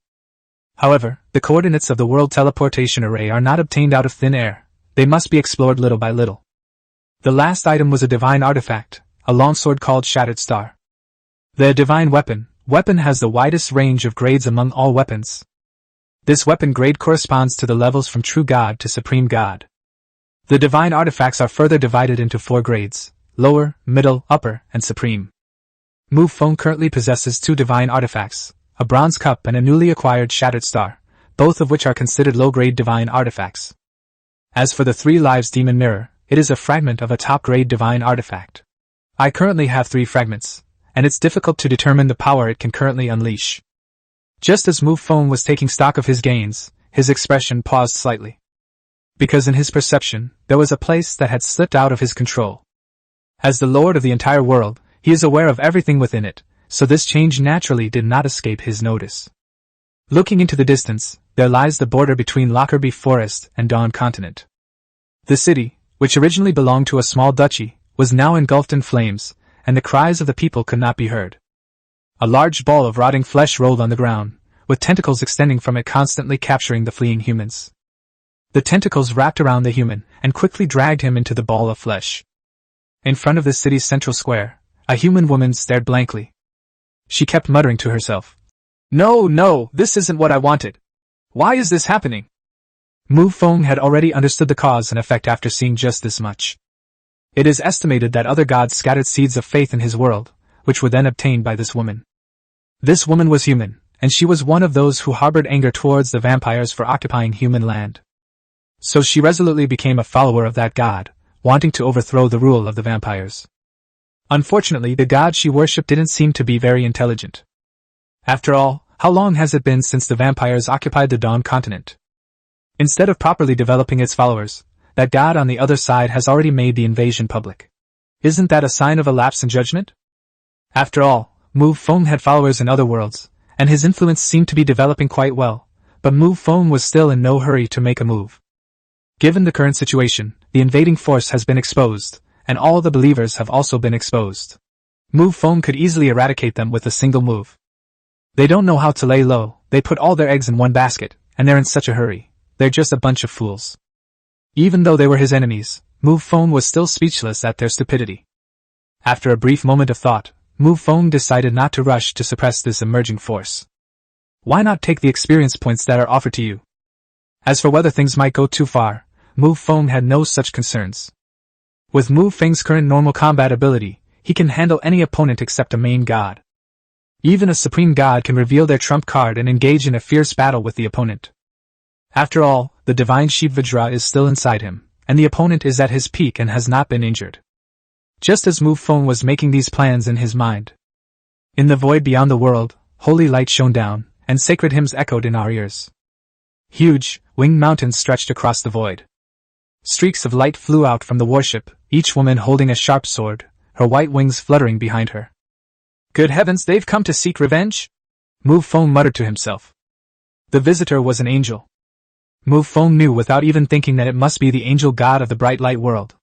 However, the coordinates of the World Teleportation Array are not obtained out of thin air. They must be explored little by little. The last item was a divine artifact, a longsword called Shattered Star. The divine weapon has the widest range of grades among all weapons. This weapon grade corresponds to the levels from True God to Supreme God. The divine artifacts are further divided into 4 grades: lower, middle, upper, and supreme. Mu Feng currently possesses 2 divine artifacts, a bronze cup and a newly acquired Shattered Star, both of which are considered low-grade divine artifacts. As for the 3 Lives Demon Mirror, it is a fragment of a top-grade divine artifact. I currently have 3 fragments, and it's difficult to determine the power it can currently unleash. Just as Mu Feng was taking stock of his gains, his expression paused slightly. Because in his perception, there was a place that had slipped out of his control. As the lord of the entire world, he is aware of everything within it, so this change naturally did not escape his notice. Looking into the distance, there lies the border between Lockerbie Forest and Dawn Continent. The city, which originally belonged to a small duchy, was now engulfed in flames, and the cries of the people could not be heard. A large ball of rotting flesh rolled on the ground, with tentacles extending from it constantly capturing the fleeing humans. The tentacles wrapped around the human and quickly dragged him into the ball of flesh. In front of the city's central square, a human woman stared blankly. She kept muttering to herself, No, this isn't what I wanted. Why is this happening?" Mu Feng had already understood the cause and effect after seeing just this much. It is estimated that other gods scattered seeds of faith in his world, which were then obtained by this woman. This woman was human, and she was one of those who harbored anger towards the vampires for occupying human land. So she resolutely became a follower of that god, wanting to overthrow the rule of the vampires. Unfortunately, the god she worshipped didn't seem to be very intelligent. After all, how long has it been since the vampires occupied the Dawn Continent? Instead of properly developing its followers, that god on the other side has already made the invasion public. Isn't that a sign of a lapse in judgment? After all, Mu Feng had followers in other worlds, and his influence seemed to be developing quite well, but Mu Feng was still in no hurry to make a move. Given the current situation, the invading force has been exposed, and all the believers have also been exposed. Mu Feng could easily eradicate them with a single move. They don't know how to lay low, they put all their eggs in one basket, and they're in such a hurry. They're just a bunch of fools. Even though they were his enemies, Mu Feng was still speechless at their stupidity. After a brief moment of thought, Mu Feng decided not to rush to suppress this emerging force. Why not take the experience points that are offered to you? As for whether things might go too far, Mu Feng had no such concerns. With Mu Feng's current normal combat ability, he can handle any opponent except a main god. Even a supreme god can reveal their trump card and engage in a fierce battle with the opponent. After all, the divine Shiv Vajra is still inside him, and the opponent is at his peak and has not been injured. Just as Mu Feng was making these plans in his mind. In the void beyond the world, holy light shone down, and sacred hymns echoed in our ears. Huge, winged mountains stretched across the void. Streaks of light flew out from the warship, each woman holding a sharp sword, her white wings fluttering behind her. Good heavens, they've come to seek revenge? Mu Feng muttered to himself. The visitor was an angel. Mu Feng knew without even thinking that it must be the angel god of the bright light world.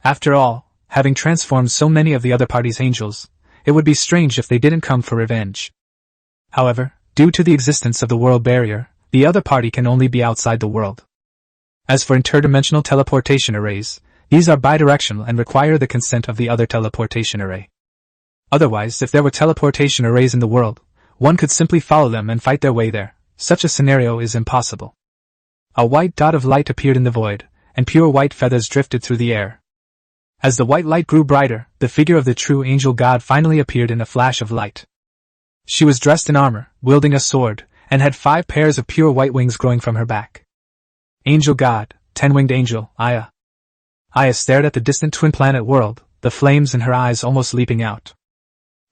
After all, having transformed so many of the other party's angels, it would be strange if they didn't come for revenge. However, due to the existence of the world barrier, the other party can only be outside the world. As for interdimensional teleportation arrays, these are bidirectional and require the consent of the other teleportation array. Otherwise, if there were teleportation arrays in the world, one could simply follow them and fight their way there. Such a scenario is impossible. A white dot of light appeared in the void, and pure white feathers drifted through the air. As the white light grew brighter, the figure of the true angel god finally appeared in a flash of light. She was dressed in armor, wielding a sword, and had 5 pairs of pure white wings growing from her back. Angel god, 10-winged angel, Aya. Aya stared at the distant twin planet world, the flames in her eyes almost leaping out.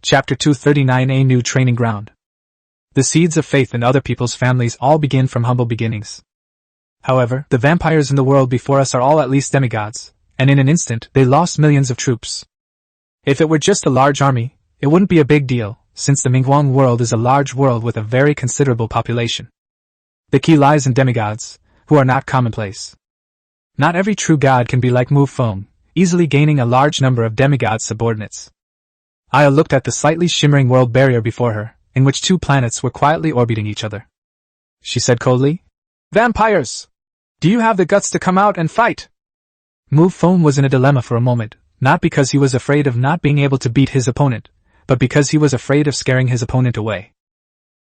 Chapter 239, A New Training Ground. The seeds of faith in other people's families all begin from humble beginnings. However, the vampires in the world before us are all at least demigods, and in an instant they lost millions of troops. If it were just a large army, it wouldn't be a big deal, since the Mingguang world is a large world with a very considerable population. The key lies in demigods, who are not commonplace. Not every true god can be like Mu Feng, easily gaining a large number of demigod subordinates. Aya looked at the slightly shimmering world barrier before her, in which 2 planets were quietly orbiting each other. She said coldly, "Vampires! Do you have the guts to come out and fight?" Mu Feng was in a dilemma for a moment, not because he was afraid of not being able to beat his opponent, but because he was afraid of scaring his opponent away.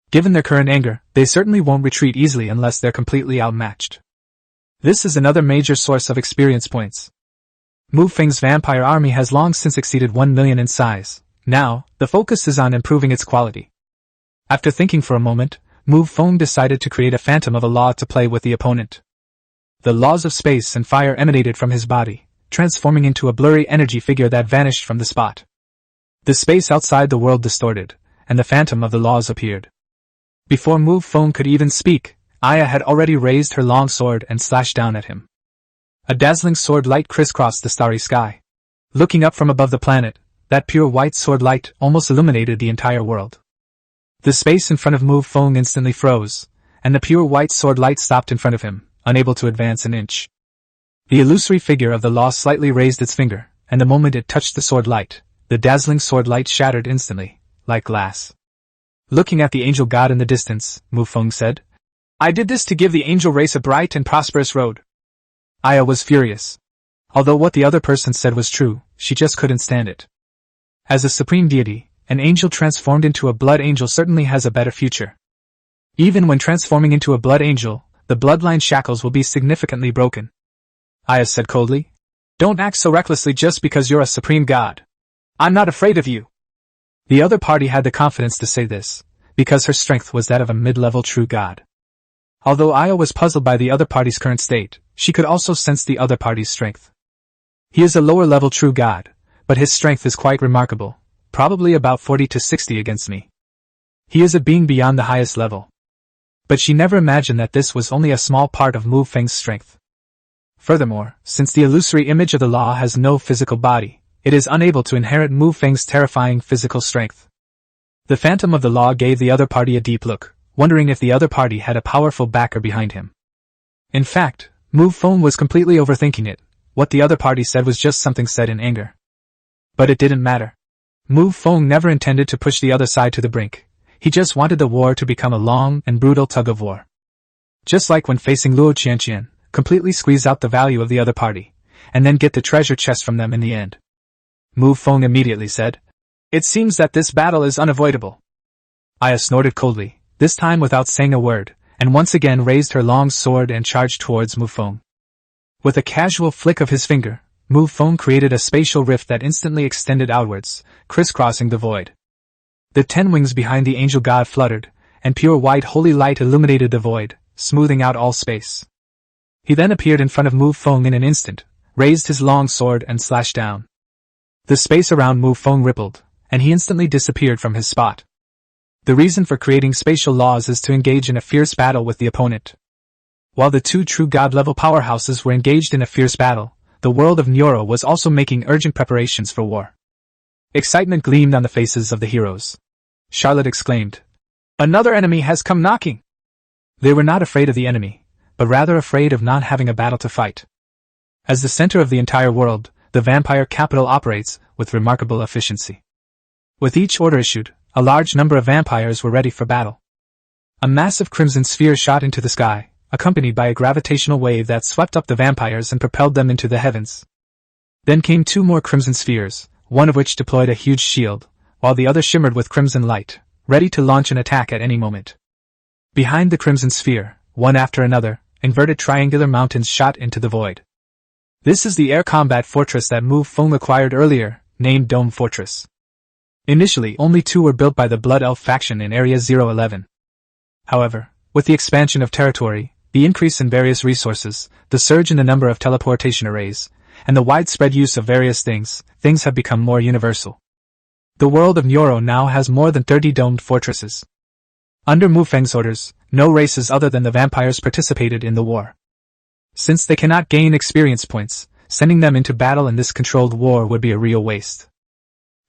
Given their current anger, they certainly won't retreat easily unless they're completely outmatched. This is another major source of experience points. Mu Feng's vampire army has long since exceeded 1 million in size. Now, the focus is on improving its quality. After thinking for a moment, Mu Feng decided to create a phantom of a law to play with the opponent. The laws of space and fire emanated from his body, transforming into a blurry energy figure that vanished from the spot. The space outside the world distorted, and the phantom of the laws appeared. Before Mu Feng could even speak, Aya had already raised her long sword and slashed down at him. A dazzling sword light crisscrossed the starry sky. Looking up from above the planet, that pure white sword light almost illuminated the entire world. The space in front of Mu Feng instantly froze, and the pure white sword light stopped in front of him, unable to advance an inch. The illusory figure of the law slightly raised its finger, and the moment it touched the sword light, the dazzling sword light shattered instantly, like glass. Looking at the angel god in the distance, Mu Feng said, "I did this to give the angel race a bright and prosperous road." Aya was furious. Although what the other person said was true, she just couldn't stand it. As a supreme deity, an angel transformed into a blood angel certainly has a better future. Even when transforming into a blood angel, the bloodline shackles will be significantly broken. Aya said coldly, "Don't act so recklessly just because you're a supreme god. I'm not afraid of you." The other party had the confidence to say this, because her strength was that of a mid-level true god. Although Aya was puzzled by the other party's current state, she could also sense the other party's strength. He is a lower-level true god, but his strength is quite remarkable, probably about 40 to 60 against me. He is a being beyond the highest level. but she never imagined that this was only a small part of Mu Feng's strength. Furthermore, since the illusory image of the law has no physical body, it is unable to inherit Mu Feng's terrifying physical strength. The phantom of the law gave the other party a deep look, wondering if the other party had a powerful backer behind him. In fact, Mu Feng was completely overthinking it. What the other party said was just something said in anger. But it didn't matter. Mu Feng never intended to push the other side to the brink. He just wanted the war to become a long and brutal tug-of-war. Just like when facing Luo Qianqian, completely squeeze out the value of the other party, and then get the treasure chest from them in the end. Mu Feng immediately said, "It seems that this battle is unavoidable." Aya snorted coldly, this time without saying a word, and once again raised her long sword and charged towards Mu Feng. With a casual flick of his finger, Mu Feng created a spatial rift that instantly extended outwards, crisscrossing the void. The 10 wings behind the angel god fluttered, and pure white holy light illuminated the void, smoothing out all space. He then appeared in front of Mu Feng in an instant, raised his long sword and slashed down. The space around Mu Feng rippled, and he instantly disappeared from his spot. The reason for creating spatial laws is to engage in a fierce battle with the opponent. While the two true god-level powerhouses were engaged in a fierce battle, the world of Nyoro was also making urgent preparations for war. Excitement gleamed on the faces of the heroes. Charlotte exclaimed, "Another enemy has come knocking!" They were not afraid of the enemy, but rather afraid of not having a battle to fight. As the center of the entire world, the vampire capital operates with remarkable efficiency. With each order issued, a large number of vampires were ready for battle. A massive crimson sphere shot into the sky, accompanied by a gravitational wave that swept up the vampires and propelled them into the heavens. Then came 2 more crimson spheres, one of which deployed a huge shield, while the other shimmered with crimson light, ready to launch an attack at any moment. Behind the crimson sphere, one after another, inverted triangular mountains shot into the void. This is the air combat fortress that Mu Feng acquired earlier, named Dome Fortress. Initially, only 2 were built by the Blood Elf faction in Area 011. However, with the expansion of territory, the increase in various resources, the surge in the number of teleportation arrays, and the widespread use of various things have become more universal. The world of Nyoro now has more than 30 domed fortresses. Under Mu Feng's orders, no races other than the vampires participated in the war. Since they cannot gain experience points, sending them into battle in this controlled war would be a real waste.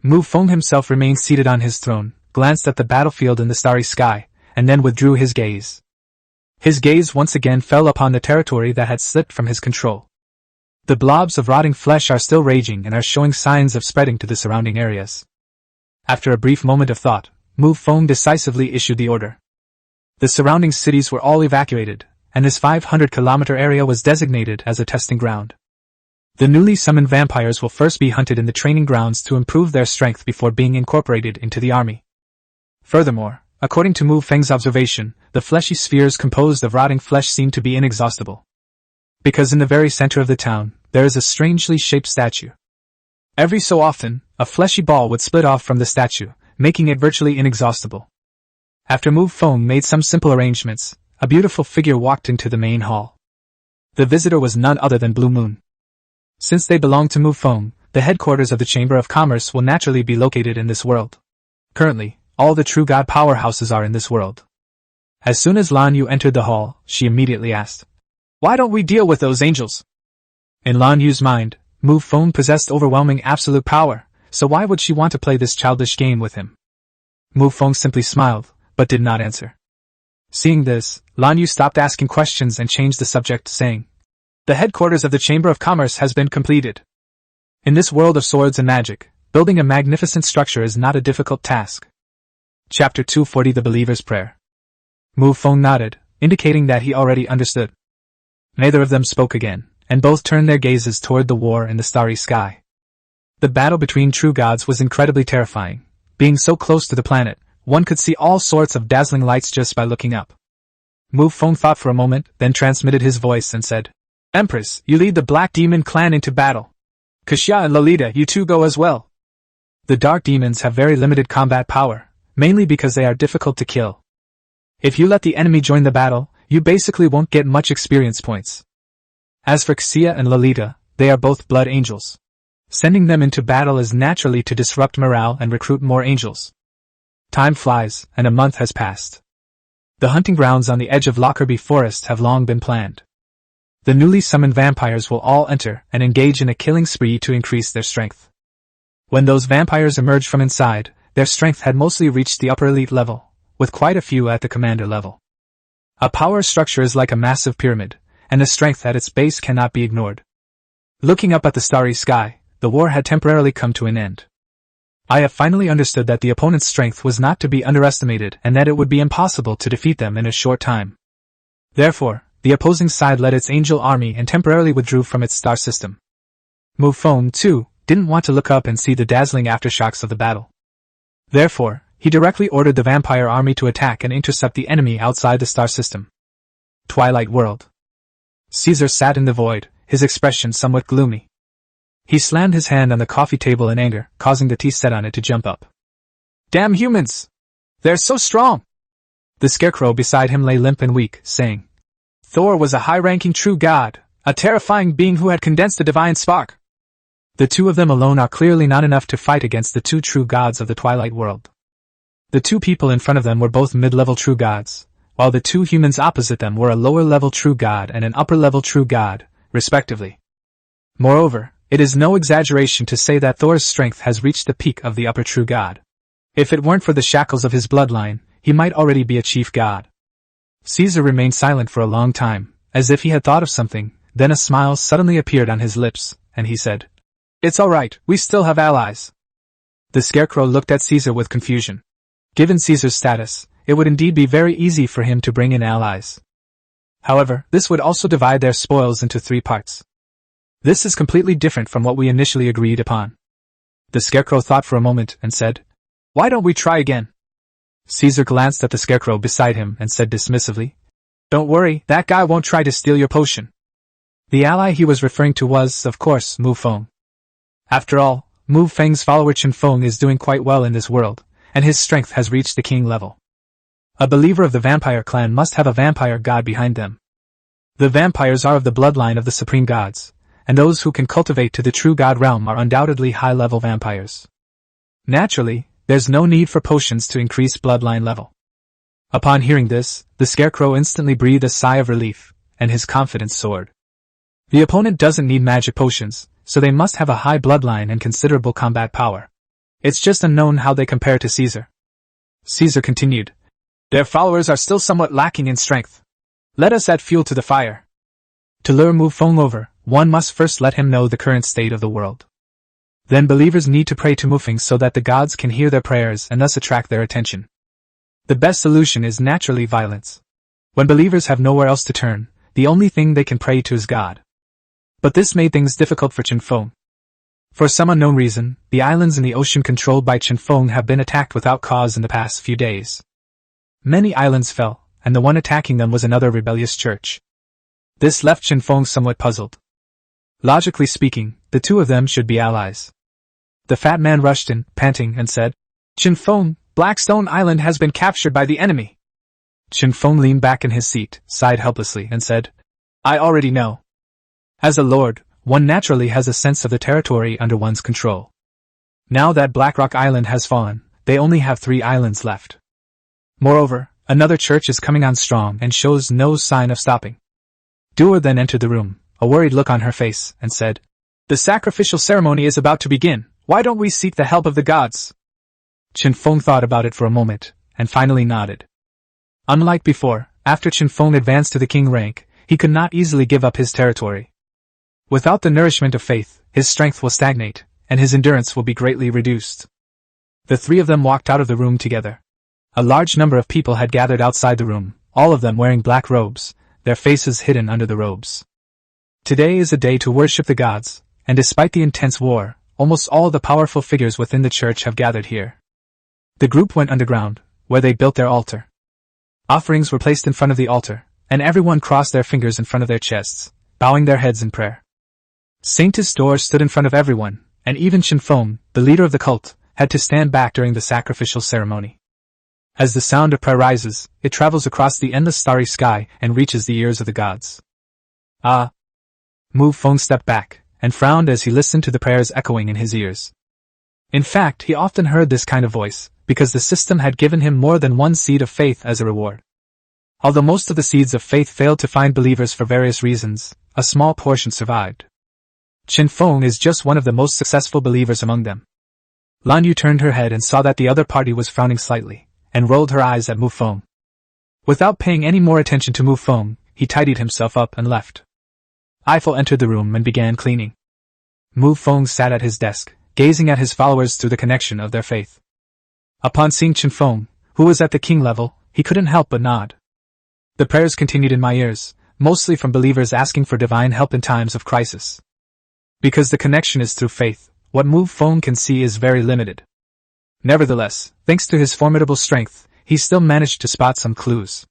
Mu Feng himself remained seated on his throne, glanced at the battlefield in the starry sky, and then withdrew his gaze. His gaze once again fell upon the territory that had slipped from his control. The blobs of rotting flesh are still raging and are showing signs of spreading to the surrounding areas. After a brief moment of thought, Mu Feng decisively issued the order. The surrounding cities were all evacuated, and this 500-kilometer area was designated as a testing ground. The newly summoned vampires will first be hunted in the training grounds to improve their strength before being incorporated into the army. Furthermore, according to Mu Feng's observation, the fleshy spheres composed of rotting flesh seem to be inexhaustible. Because in the very center of the town, there is a strangely shaped statue. Every so often, a fleshy ball would split off from the statue, making it virtually inexhaustible. After Mu Feng made some simple arrangements, a beautiful figure walked into the main hall. The visitor was none other than Blue Moon. Since they belong to Mu Feng, the headquarters of the Chamber of Commerce will naturally be located in this world. Currently, all the true god powerhouses are in this world. As soon as Lan Yu entered the hall, she immediately asked, "Why don't we deal with those angels?" In Lan Yu's mind, Mu Feng possessed overwhelming absolute power, so why would she want to play this childish game with him? Mu Feng simply smiled, but did not answer. Seeing this, Lan Yu stopped asking questions and changed the subject, saying, "The headquarters of the Chamber of Commerce has been completed. In this world of swords and magic, building a magnificent structure is not a difficult task." Chapter 240 The Believer's Prayer. Mu Feng nodded, indicating that he already understood. Neither of them spoke again, and both turned their gazes toward the war in the starry sky. The battle between true gods was incredibly terrifying. Being so close to the planet, one could see all sorts of dazzling lights just by looking up. Mu Feng thought for a moment, then transmitted his voice and said, "Empress, you lead the Black Demon clan into battle. Kaxia and Lolita, you two go as well." The Dark Demons have very limited combat power, mainly because they are difficult to kill. If you let the enemy join the battle, you basically won't get much experience points. As for Kaxia and Lolita, they are both blood angels. Sending them into battle is naturally to disrupt morale and recruit more angels. Time flies, and a month has passed. The hunting grounds on the edge of Lockerbie Forest have long been planned. The newly summoned vampires will all enter and engage in a killing spree to increase their strength. When those vampires emerged from inside, their strength had mostly reached the upper elite level, with quite a few at the commander level. A power structure is like a massive pyramid, and the strength at its base cannot be ignored. Looking up at the starry sky, the war had temporarily come to an end. I have finally understood that the opponent's strength was not to be underestimated and that it would be impossible to defeat them in a short time. Therefore, the opposing side led its angel army and temporarily withdrew from its star system. Mu Feng, too, didn't want to look up and see the dazzling aftershocks of the battle. Therefore, he directly ordered the vampire army to attack and intercept the enemy outside the star system. Twilight World. Caesar sat in the void, his expression somewhat gloomy. He slammed his hand on the coffee table in anger, causing the tea set on it to jump up. "Damn humans! They're so strong!" The scarecrow beside him lay limp and weak, saying, "Thor was a high-ranking true god, a terrifying being who had condensed a divine spark." The two of them alone are clearly not enough to fight against the two true gods of the Twilight World. The two people in front of them were both mid-level true gods, while the two humans opposite them were a lower-level true god and an upper-level true god, respectively. Moreover, it is no exaggeration to say that Thor's strength has reached the peak of the upper true god. If it weren't for the shackles of his bloodline, he might already be a chief god. Caesar remained silent for a long time, as if he had thought of something, then a smile suddenly appeared on his lips, and he said, "It's all right, we still have allies." The scarecrow looked at Caesar with confusion. Given Caesar's status, it would indeed be very easy for him to bring in allies. However, this would also divide their spoils into 3 parts. This is completely different from what we initially agreed upon. The scarecrow thought for a moment and said, "Why don't we try again?" Caesar glanced at the scarecrow beside him and said dismissively, "Don't worry, that guy won't try to steal your potion." The ally he was referring to was, of course, Mu Feng. After all, Mu Feng's follower Chen Feng is doing quite well in this world, and his strength has reached the king level. A believer of the vampire clan must have a vampire god behind them. The vampires are of the bloodline of the supreme gods, and those who can cultivate to the true god realm are undoubtedly high-level vampires. Naturally, there's no need for potions to increase bloodline level. Upon hearing this, the scarecrow instantly breathed a sigh of relief, and his confidence soared. The opponent doesn't need magic potions, so they must have a high bloodline and considerable combat power. It's just unknown how they compare to Caesar. Caesar continued, "Their followers are still somewhat lacking in strength. Let us add fuel to the fire. To lure Mu Feng over, one must first let him know the current state of the world. Then believers need to pray to Mu Feng so that the gods can hear their prayers and thus attract their attention. The best solution is naturally violence. When believers have nowhere else to turn, the only thing they can pray to is God." But this made things difficult for Chen Feng. For some unknown reason, the islands in the ocean controlled by Chen Feng have been attacked without cause in the past few days. Many islands fell, and the one attacking them was another rebellious church. This left Chen Feng somewhat puzzled. Logically speaking, the two of them should be allies. The fat man rushed in, panting, and said, "Chen Feng, Blackstone Island has been captured by the enemy." Chen Feng leaned back in his seat, sighed helplessly, and said, "I already know. As a lord, one naturally has a sense of the territory under one's control. Now that Blackrock Island has fallen, they only have 3 islands left. Moreover, another church is coming on strong and shows no sign of stopping." Dua then entered the room, a worried look on her face, and said, "The sacrificial ceremony is about to begin. Why don't we seek the help of the gods?" Chen Feng thought about it for a moment, and finally nodded. Unlike before, after Chen Feng advanced to the king rank, he could not easily give up his territory. Without the nourishment of faith, his strength will stagnate, and his endurance will be greatly reduced. The 3 of them walked out of the room together. A large number of people had gathered outside the room, all of them wearing black robes, their faces hidden under the robes. Today is a day to worship the gods, and despite the intense war, almost all the powerful figures within the church have gathered here. The group went underground, where they built their altar. Offerings were placed in front of the altar, and everyone crossed their fingers in front of their chests, bowing their heads in prayer. Saint Isidore stood in front of everyone, and even Chen Feng, the leader of the cult, had to stand back during the sacrificial ceremony. As the sound of prayer rises, it travels across the endless starry sky and reaches the ears of the gods. "Ah!" Mu Feng stepped back, and frowned as he listened to the prayers echoing in his ears. In fact, he often heard this kind of voice, because the system had given him more than 1 seed of faith as a reward. Although most of the seeds of faith failed to find believers for various reasons, a small portion survived. Qin Feng is just one of the most successful believers among them. Lan Yu turned her head and saw that the other party was frowning slightly, and rolled her eyes at Mu Feng. Without paying any more attention to Mu Feng, he tidied himself up and left. Eiffel entered the room and began cleaning. Mu Feng sat at his desk, gazing at his followers through the connection of their faith. Upon seeing Qin Feng, who was at the king level, he couldn't help but nod. The prayers continued in my ears, mostly from believers asking for divine help in times of crisis. Because the connection is through faith, what Mu Feng can see is very limited. Nevertheless, thanks to his formidable strength, he still managed to spot some clues.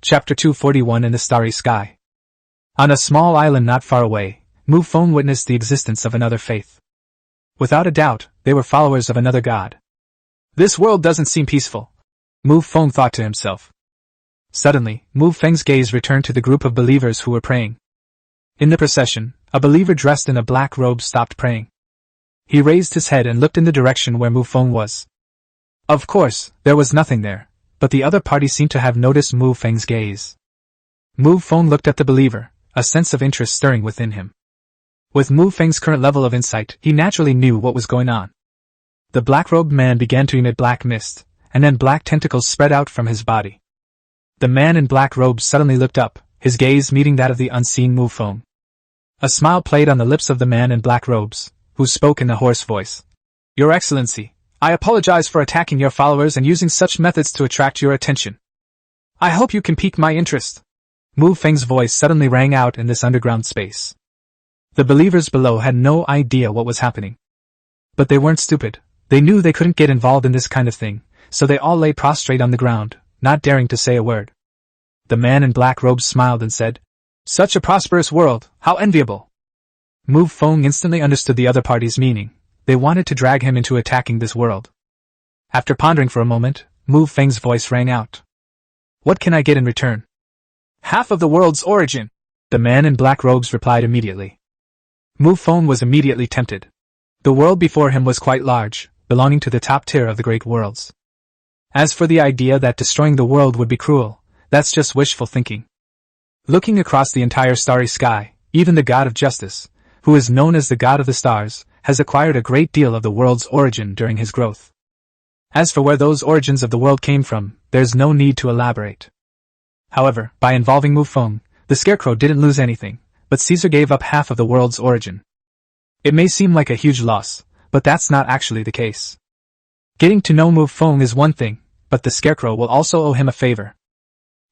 Chapter 241 in the Starry Sky. On a small island not far away, Mu Feng witnessed the existence of another faith. Without a doubt, they were followers of another god. This world doesn't seem peaceful, Mu Feng thought to himself. Suddenly, Mu Feng's gaze returned to the group of believers who were praying. In the procession, a believer dressed in a black robe stopped praying. He raised his head and looked in the direction where Mu Feng was. Of course, there was nothing there, but the other party seemed to have noticed Mu Feng's gaze. Mu Feng looked at the believer, a sense of interest stirring within him. With Mu Feng's current level of insight, he naturally knew what was going on. The black-robed man began to emit black mist, and then black tentacles spread out from his body. The man in black robes suddenly looked up, his gaze meeting that of the unseen Mu Feng. A smile played on the lips of the man in black robes, who spoke in a hoarse voice. Your Excellency, I apologize for attacking your followers and using such methods to attract your attention. I hope you can pique my interest. Mu Feng's voice suddenly rang out in this underground space. The believers below had no idea what was happening. But they weren't stupid. They knew they couldn't get involved in this kind of thing, so they all lay prostrate on the ground, not daring to say a word. The man in black robes smiled and said, Such a prosperous world, how enviable! Mu Feng instantly understood the other party's meaning. They wanted to drag him into attacking this world. After pondering for a moment, Mu Feng's voice rang out. What can I get in return? Half of the world's origin, the man in black robes replied immediately. Mu Feng was immediately tempted. The world before him was quite large, belonging to the top tier of the great worlds. As for the idea that destroying the world would be cruel, that's just wishful thinking. Looking across the entire starry sky, even the god of justice, who is known as the god of the stars, has acquired a great deal of the world's origin during his growth. As for where those origins of the world came from, there's no need to elaborate. However, by involving Mu Feng, the scarecrow didn't lose anything, but Caesar gave up half of the world's origin. It may seem like a huge loss, but that's not actually the case. Getting to know Mu Feng is one thing, but the scarecrow will also owe him a favor.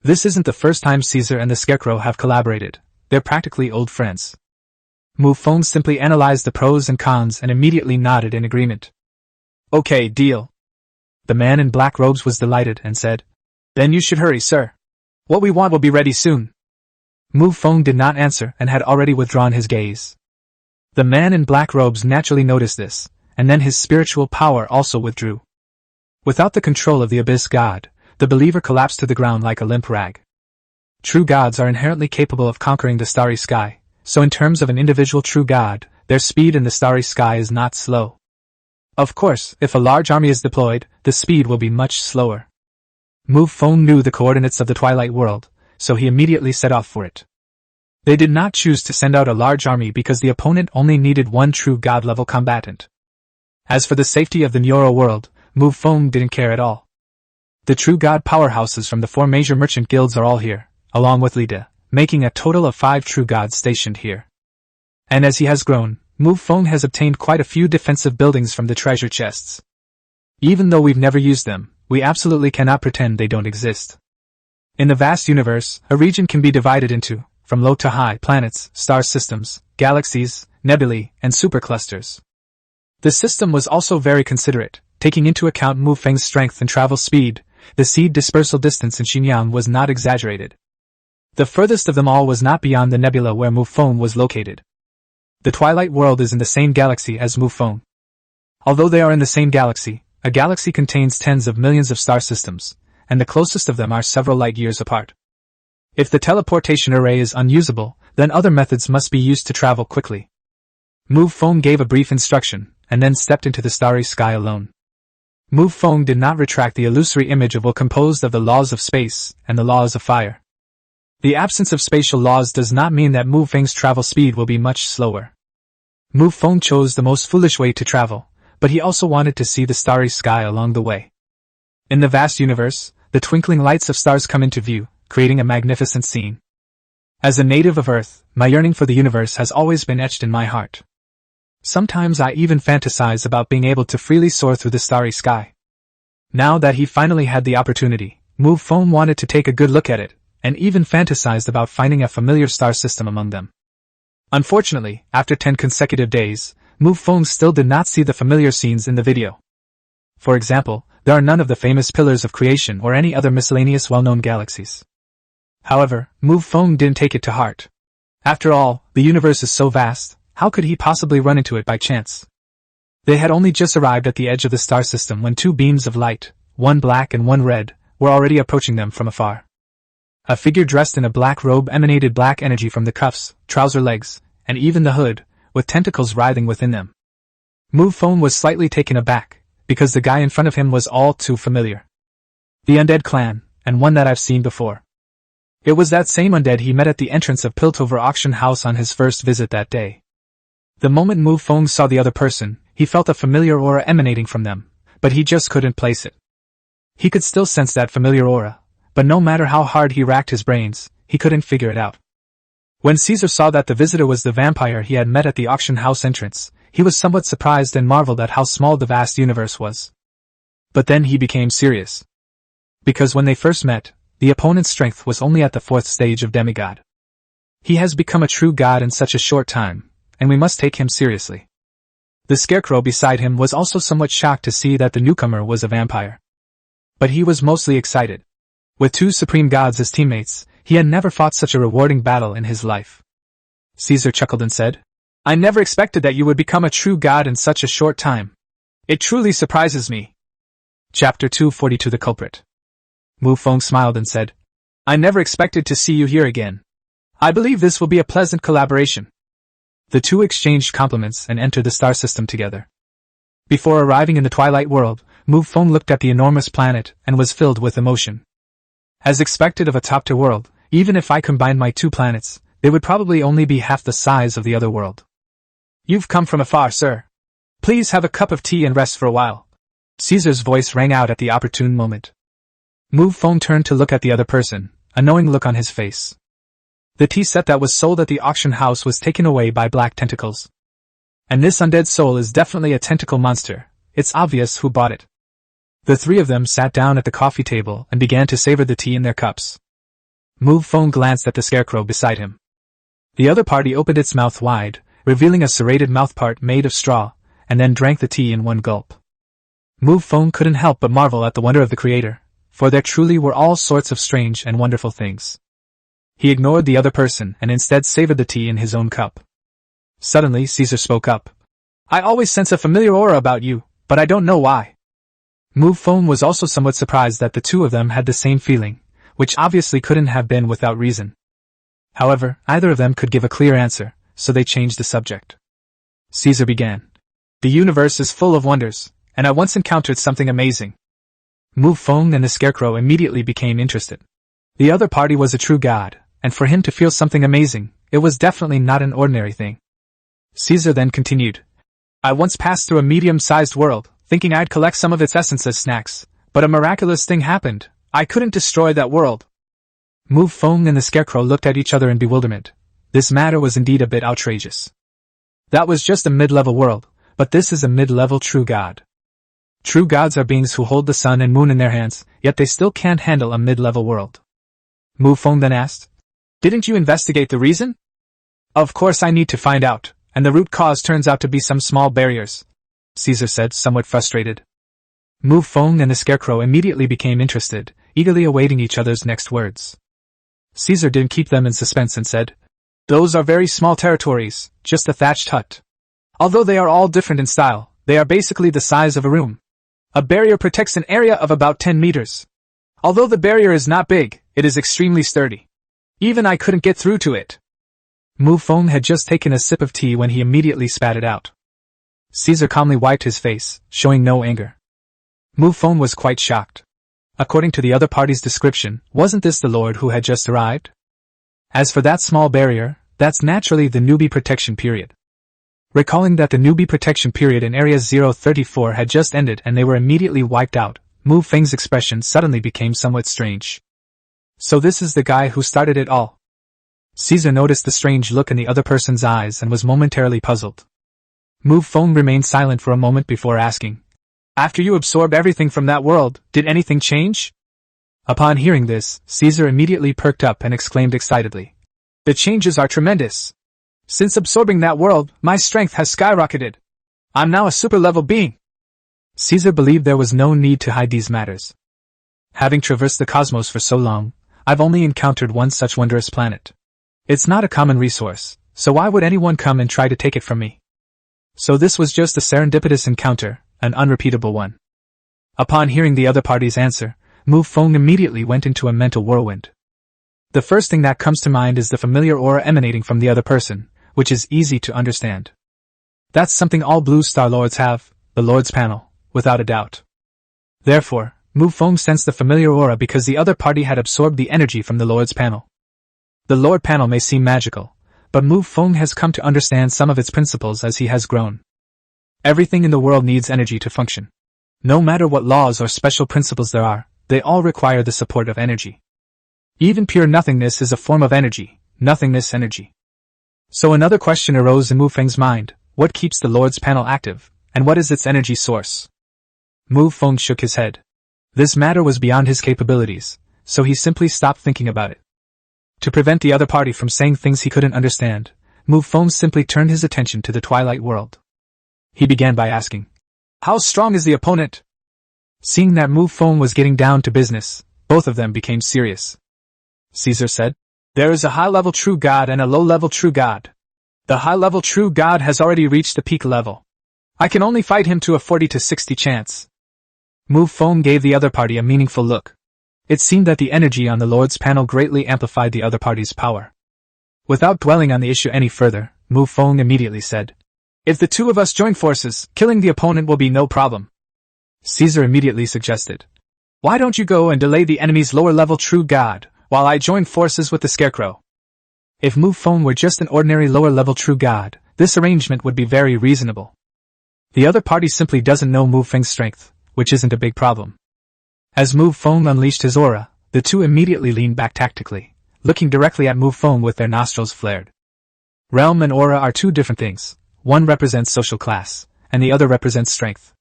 This isn't the first time Caesar and the scarecrow have collaborated. They're practically old friends. Mu Feng simply analyzed the pros and cons and immediately nodded in agreement. Okay, deal. The man in black robes was delighted and said, Then you should hurry, sir. What we want will be ready soon. Mu Feng did not answer and had already withdrawn his gaze. The man in black robes naturally noticed this, and then his spiritual power also withdrew. Without the control of the abyss god, the believer collapsed to the ground like a limp rag. True gods are inherently capable of conquering the starry sky, so in terms of an individual true god, their speed in the starry sky is not slow. Of course, if a large army is deployed, the speed will be much slower. Mu Feng knew the coordinates of the Twilight World, so he immediately set off for it. They did not choose to send out a large army because the opponent only needed one true god-level combatant. As for the safety of the Nyoro world, Mu Feng didn't care at all. The true god powerhouses from the 4 major merchant guilds are all here, along with Lida, making a total of 5 true gods stationed here. And as he has grown, Mu Feng has obtained quite a few defensive buildings from the treasure chests. Even though we've never used them, we absolutely cannot pretend they don't exist. In the vast universe, a region can be divided into, from low to high, planets, star systems, galaxies, nebulae, and superclusters. The system was also very considerate, taking into account Mu Feng's strength and travel speed. The seed dispersal distance in Xinjiang was not exaggerated. The furthest of them all was not beyond the nebula where Mu Feng was located. The Twilight World is in the same galaxy as Mu Feng. Although they are in the same galaxy, a galaxy contains tens of millions of star systems, and the closest of them are several light years apart. If the teleportation array is unusable, then other methods must be used to travel quickly. Mu Feng gave a brief instruction, and then stepped into the starry sky alone. Mu Feng did not retract the illusory image of what composed of the laws of space and the laws of fire. The absence of spatial laws does not mean that Mu Feng's travel speed will be much slower. Mu Feng chose the most foolish way to travel, but he also wanted to see the starry sky along the way. In the vast universe, the twinkling lights of stars come into view, creating a magnificent scene. As a native of Earth, my yearning for the universe has always been etched in my heart. Sometimes I even fantasize about being able to freely soar through the starry sky. Now that he finally had the opportunity, Mu Feng wanted to take a good look at it, and even fantasized about finding a familiar star system among them. Unfortunately, after 10 consecutive days, Mu Feng still did not see the familiar scenes in the video. For example, there are none of the famous pillars of creation or any other miscellaneous well-known galaxies. However, Mu Feng didn't take it to heart. After all, the universe is so vast, how could he possibly run into it by chance? They had only just arrived at the edge of the star system when two beams of light, one black and one red, were already approaching them from afar. A figure dressed in a black robe emanated black energy from the cuffs, trouser legs, and even the hood, with tentacles writhing within them. Mu Feng was slightly taken aback, because the guy in front of him was all too familiar. The Undead Clan, and one that I've seen before. It was that same undead he met at the entrance of Piltover Auction House on his first visit that day. The moment Mu Feng saw the other person, he felt a familiar aura emanating from them, but he just couldn't place it. He could still sense that familiar aura, but no matter how hard he racked his brains, he couldn't figure it out. When Caesar saw that the visitor was the vampire he had met at the auction house entrance, he was somewhat surprised and marveled at how small the vast universe was. But then he became serious. Because when they first met, the opponent's strength was only at the 4th stage of demigod. He has become a true god in such a short time, and we must take him seriously. The scarecrow beside him was also somewhat shocked to see that the newcomer was a vampire. But he was mostly excited. With two supreme gods as teammates, he had never fought such a rewarding battle in his life. Caesar chuckled and said, "I never expected that you would become a true god in such a short time. It truly surprises me." Chapter 242 The Culprit. Mu Feng smiled and said, "I never expected to see you here again. I believe this will be a pleasant collaboration." The two exchanged compliments and entered the star system together. Before arriving in the Twilight World, Mu Feng looked at the enormous planet and was filled with emotion. As expected of a top-tier world, even if I combined my two planets, they would probably only be half the size of the other world. "You've come from afar, sir. Please have a cup of tea and rest for a while." Caesar's voice rang out at the opportune moment. Mu Feng turned to look at the other person, a knowing look on his face. The tea set that was sold at the auction house was taken away by black tentacles. And this undead soul is definitely a tentacle monster. It's obvious who bought it. The three of them sat down at the coffee table and began to savor the tea in their cups. Mu Feng glanced at the scarecrow beside him. The other party opened its mouth wide, revealing a serrated mouthpart made of straw, and then drank the tea in one gulp. Mu Feng couldn't help but marvel at the wonder of the creator, for there truly were all sorts of strange and wonderful things. He ignored the other person and instead savored the tea in his own cup. Suddenly Caesar spoke up. "I always sense a familiar aura about you, but I don't know why." Mu Feng was also somewhat surprised that the two of them had the same feeling, which obviously couldn't have been without reason. However, either of them could give a clear answer, so they changed the subject. Caesar began. "The universe is full of wonders, and I once encountered something amazing." Mu Feng and the scarecrow immediately became interested. The other party was a true god, and for him to feel something amazing, it was definitely not an ordinary thing. Caesar then continued. "I once passed through a medium-sized world, thinking I'd collect some of its essence as snacks, but a miraculous thing happened. I couldn't destroy that world." Mu Feng and the scarecrow looked at each other in bewilderment. This matter was indeed a bit outrageous. That was just a mid-level world, but this is a mid-level true god. True gods are beings who hold the sun and moon in their hands, yet they still can't handle a mid-level world. Mu Feng then asked, "Didn't you investigate the reason?" "Of course I need to find out, and the root cause turns out to be some small barriers," Caesar said, somewhat frustrated. Mu Feng and the scarecrow immediately became interested, eagerly awaiting each other's next words. Caesar didn't keep them in suspense and said, "Those are very small territories, just a thatched hut. Although they are all different in style, they are basically the size of a room. A barrier protects an area of about 10 meters. Although the barrier is not big, it is extremely sturdy. Even I couldn't get through to it." Mu Feng had just taken a sip of tea when he immediately spat it out. Caesar calmly wiped his face, showing no anger. Mu Feng was quite shocked. According to the other party's description, wasn't this the Lord who had just arrived? As for that small barrier, that's naturally the newbie protection period. Recalling that the newbie protection period in Area 034 had just ended and they were immediately wiped out, Mu Feng's expression suddenly became somewhat strange. So this is the guy who started it all. Caesar noticed the strange look in the other person's eyes and was momentarily puzzled. Mu Feng remained silent for a moment before asking, "After you absorbed everything from that world, did anything change?" Upon hearing this, Caesar immediately perked up and exclaimed excitedly, "The changes are tremendous. Since absorbing that world, my strength has skyrocketed. I'm now a super-level being." Caesar believed there was no need to hide these matters. Having traversed the cosmos for so long, I've only encountered one such wondrous planet. It's not a common resource, so why would anyone come and try to take it from me? So this was just a serendipitous encounter, an unrepeatable one. Upon hearing the other party's answer, Mu Feng immediately went into a mental whirlwind. The first thing that comes to mind is the familiar aura emanating from the other person, which is easy to understand. That's something all Blue Star Lords have, the Lord's Panel, without a doubt. Therefore, Mu Feng sensed the familiar aura because the other party had absorbed the energy from the Lord's Panel. The Lord Panel may seem magical, but Mu Feng has come to understand some of its principles as he has grown. Everything in the world needs energy to function. No matter what laws or special principles there are, they all require the support of energy. Even pure nothingness is a form of energy, nothingness energy. So another question arose in Mu Feng's mind: what keeps the Lord's Panel active, and what is its energy source? Mu Feng shook his head. This matter was beyond his capabilities, so he simply stopped thinking about it. To prevent the other party from saying things he couldn't understand, Mu Feng simply turned his attention to the Twilight World. He began by asking, "How strong is the opponent?" Seeing that Mu Feng was getting down to business, both of them became serious. Caesar said, "There is a high-level true god and a low-level true god. The high-level true god has already reached the peak level. I can only fight him to a 40 to 60 chance." Mu Feng gave the other party a meaningful look. It seemed that the energy on the Lord's Panel greatly amplified the other party's power. Without dwelling on the issue any further, Mu Feng immediately said, "If the two of us join forces, killing the opponent will be no problem." Caesar immediately suggested, "Why don't you go and delay the enemy's lower-level true god, while I join forces with the Scarecrow?" If Mu Feng were just an ordinary lower-level true god, this arrangement would be very reasonable. The other party simply doesn't know Mu Feng's strength, which isn't a big problem. As Mu Feng unleashed his aura, the two immediately leaned back tactically, looking directly at Mu Feng with their nostrils flared. Realm and aura are two different things. One represents social class, and the other represents strength.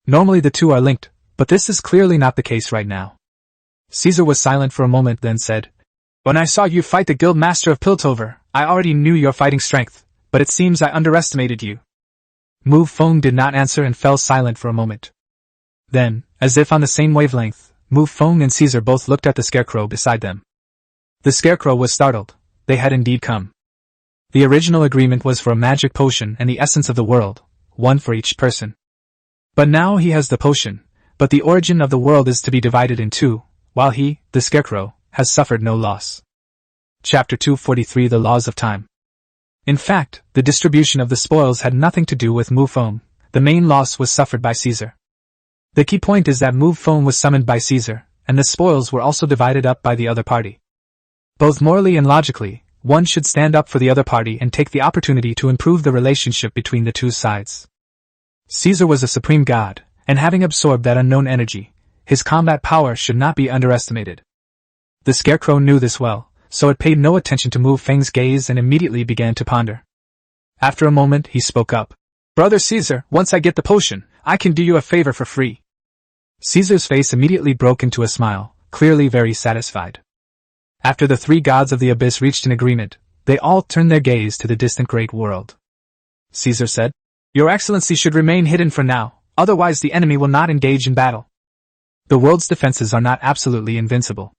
Normally the two are linked, but this is clearly not the case right now. Caesar was silent for a moment, then said, "When I saw you fight the Guild Master of Piltover, I already knew your fighting strength, but it seems I underestimated you." Mu Feng did not answer and fell silent for a moment. Then, as if on the same wavelength, Mu Feng and Caesar both looked at the Scarecrow beside them. The Scarecrow was startled. They had indeed come. The original agreement was for a magic potion and the essence of the world, one for each person. But now he has the potion, but the origin of the world is to be divided in two, while he, the Scarecrow, has suffered no loss. Chapter 243: The Laws of Time. In fact, the distribution of the spoils had nothing to do with Mu Feng. The main loss was suffered by Caesar. The key point is that Mu Feng was summoned by Caesar, and the spoils were also divided up by the other party. Both morally and logically, one should stand up for the other party and take the opportunity to improve the relationship between the two sides. Caesar was a supreme god, and having absorbed that unknown energy, his combat power should not be underestimated. The Scarecrow knew this well, so it paid no attention to Mu Feng's gaze and immediately began to ponder. After a moment he spoke up. "Brother Caesar, once I get the potion, I can do you a favor for free." Caesar's face immediately broke into a smile, clearly very satisfied. After the three gods of the abyss reached an agreement, they all turned their gaze to the distant great world. Caesar said, "Your Excellency should remain hidden for now, otherwise the enemy will not engage in battle. The world's defenses are not absolutely invincible.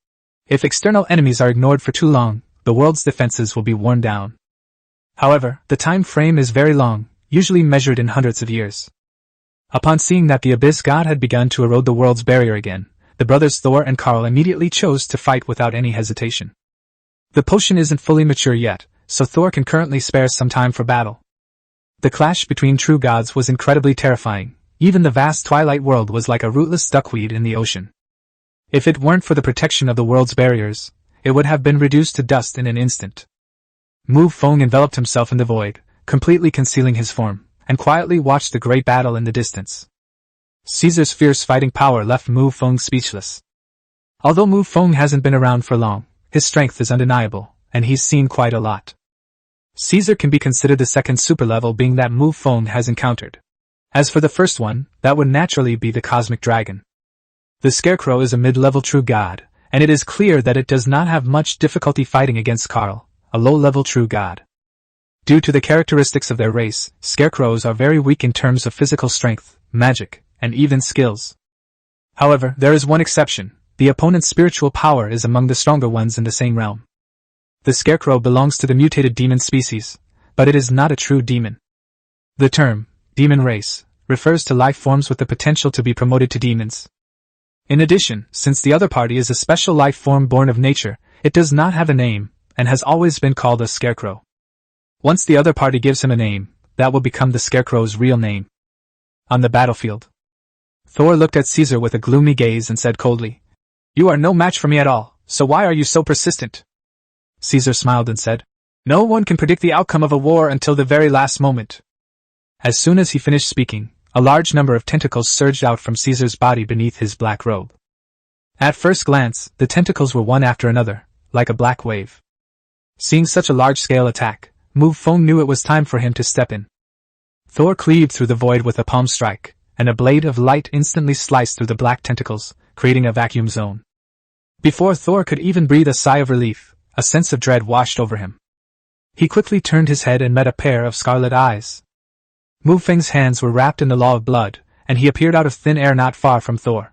If external enemies are ignored for too long, the world's defenses will be worn down. However, the time frame is very long, usually measured in hundreds of years." Upon seeing that the Abyss God had begun to erode the world's barrier again, the brothers Thor and Karl immediately chose to fight without any hesitation. The potion isn't fully mature yet, so Thor can currently spare some time for battle. The clash between true gods was incredibly terrifying, Even the vast twilight world was like a rootless duckweed in the ocean. If it weren't for the protection of the world's barriers, it would have been reduced to dust in an instant. Mu Feng enveloped himself in the void, completely concealing his form, and quietly watched the great battle in the distance. Caesar's fierce fighting power left Mu Feng speechless. Although Mu Feng hasn't been around for long, his strength is undeniable, and he's seen quite a lot. Caesar can be considered the second superlevel being that Mu Feng has encountered. As for the first one, that would naturally be the Cosmic Dragon. The Scarecrow is a mid-level true god, and it is clear that it does not have much difficulty fighting against Karl, a low-level true god. Due to the characteristics of their race, Scarecrows are very weak in terms of physical strength, magic, and even skills. However, there is one exception: the opponent's spiritual power is among the stronger ones in the same realm. The Scarecrow belongs to the mutated demon species, but it is not a true demon. The term, demon race, refers to life forms with the potential to be promoted to demons. In addition, since the other party is a special life form born of nature, it does not have a name, and has always been called a Scarecrow. Once the other party gives him a name, that will become the Scarecrow's real name. On the battlefield, Thor looked at Caesar with a gloomy gaze and said coldly, "You are no match for me at all, so why are you so persistent?" Caesar smiled and said, "No one can predict the outcome of a war until the very last moment." As soon as he finished speaking, a large number of tentacles surged out from Caesar's body beneath his black robe. At first glance, the tentacles were one after another, like a black wave. Seeing such a large-scale attack, Mu Feng knew it was time for him to step in. Thor cleaved through the void with a palm strike, and a blade of light instantly sliced through the black tentacles, creating a vacuum zone. Before Thor could even breathe a sigh of relief, a sense of dread washed over him. He quickly turned his head and met a pair of scarlet eyes. Mu Feng's hands were wrapped in the law of blood, and he appeared out of thin air not far from Thor.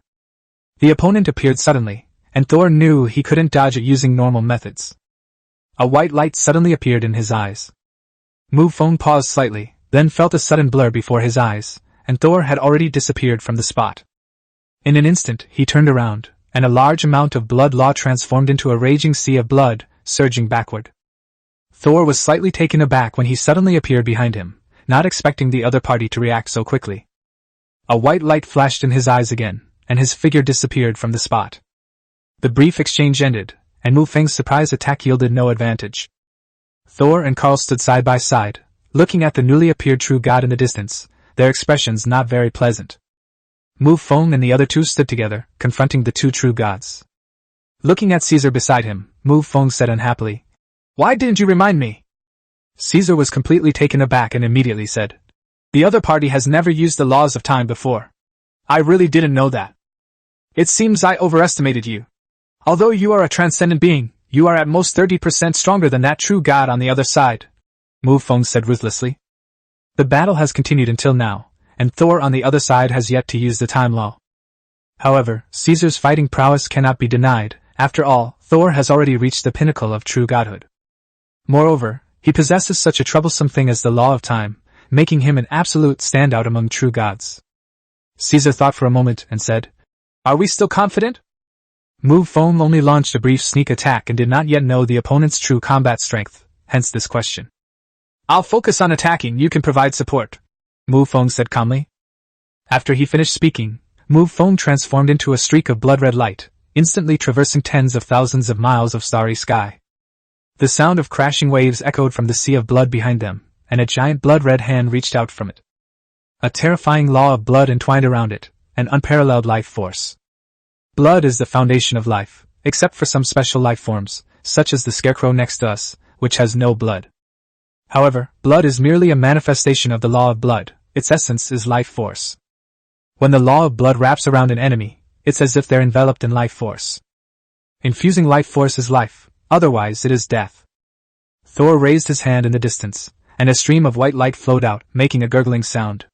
The opponent appeared suddenly, and Thor knew he couldn't dodge it using normal methods. A white light suddenly appeared in his eyes. Mu Feng paused slightly, then felt a sudden blur before his eyes, and Thor had already disappeared from the spot. In an instant, he turned around, and a large amount of blood law transformed into a raging sea of blood, surging backward. Thor was slightly taken aback when he suddenly appeared behind him, not expecting the other party to react so quickly. A white light flashed in his eyes again, and his figure disappeared from the spot. The brief exchange ended, and Mu Feng's surprise attack yielded no advantage. Thor and Karl stood side by side, looking at the newly appeared true god in the distance, their expressions not very pleasant. Mu Feng and the other two stood together, confronting the two true gods. Looking at Caesar beside him, Mu Feng said unhappily, "Why didn't you remind me?" Caesar was completely taken aback and immediately said, "The other party has never used the laws of time before. I really didn't know that. It seems I overestimated you. Although you are a transcendent being, you are at most 30% stronger than that true god on the other side," Mu Feng said ruthlessly. The battle has continued until now, and Thor on the other side has yet to use the time law. However, Caesar's fighting prowess cannot be denied. After all, Thor has already reached the pinnacle of true godhood. Moreover, he possesses such a troublesome thing as the law of time, making him an absolute standout among true gods. Caesar thought for a moment and said, "Are we still confident?" Mu Feng only launched a brief sneak attack and did not yet know the opponent's true combat strength, hence this question. "I'll focus on attacking, you can provide support," Mu Feng said calmly. After he finished speaking, Mu Feng transformed into a streak of blood-red light, instantly traversing tens of thousands of miles of starry sky. The sound of crashing waves echoed from the sea of blood behind them, and a giant blood-red hand reached out from it. A terrifying law of blood entwined around it, an unparalleled life force. Blood is the foundation of life, except for some special life forms, such as the Scarecrow next to us, which has no blood. However, blood is merely a manifestation of the law of blood, its essence is life force. When the law of blood wraps around an enemy, it's as if they're enveloped in life force. Infusing life force is life, otherwise it is death. Thor raised his hand in the distance, and a stream of white light flowed out, making a gurgling sound.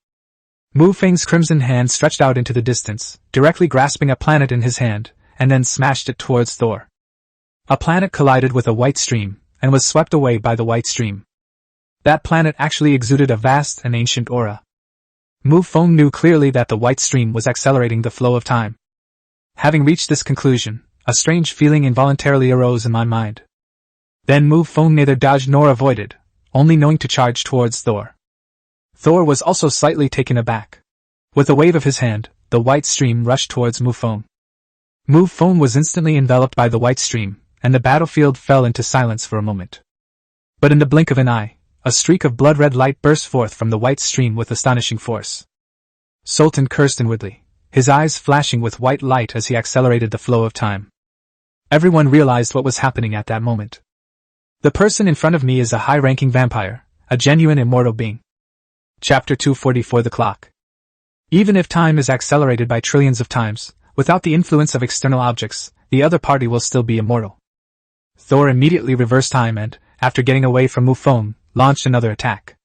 Mu Feng's crimson hand stretched out into the distance, directly grasping a planet in his hand, and then smashed it towards Thor. A planet collided with a white stream, and was swept away by the white stream. That planet actually exuded a vast and ancient aura. Mu Feng knew clearly that the white stream was accelerating the flow of time. Having reached this conclusion, a strange feeling involuntarily arose in my mind. Then Mu Feng neither dodged nor avoided, only knowing to charge towards Thor. Thor was also slightly taken aback. With a wave of his hand, the white stream rushed towards Mu Feng. Mu Feng was instantly enveloped by the white stream, and the battlefield fell into silence for a moment. But in the blink of an eye, a streak of blood-red light burst forth from the white stream with astonishing force. Sultan cursed inwardly, his eyes flashing with white light as he accelerated the flow of time. Everyone realized what was happening at that moment. The person in front of me is a high-ranking vampire, a genuine immortal being. Chapter 244 The Clock. Even if time is accelerated by trillions of times, without the influence of external objects, the other party will still be immortal. Thor immediately reversed time and, after getting away from Mu Feng, launched another attack.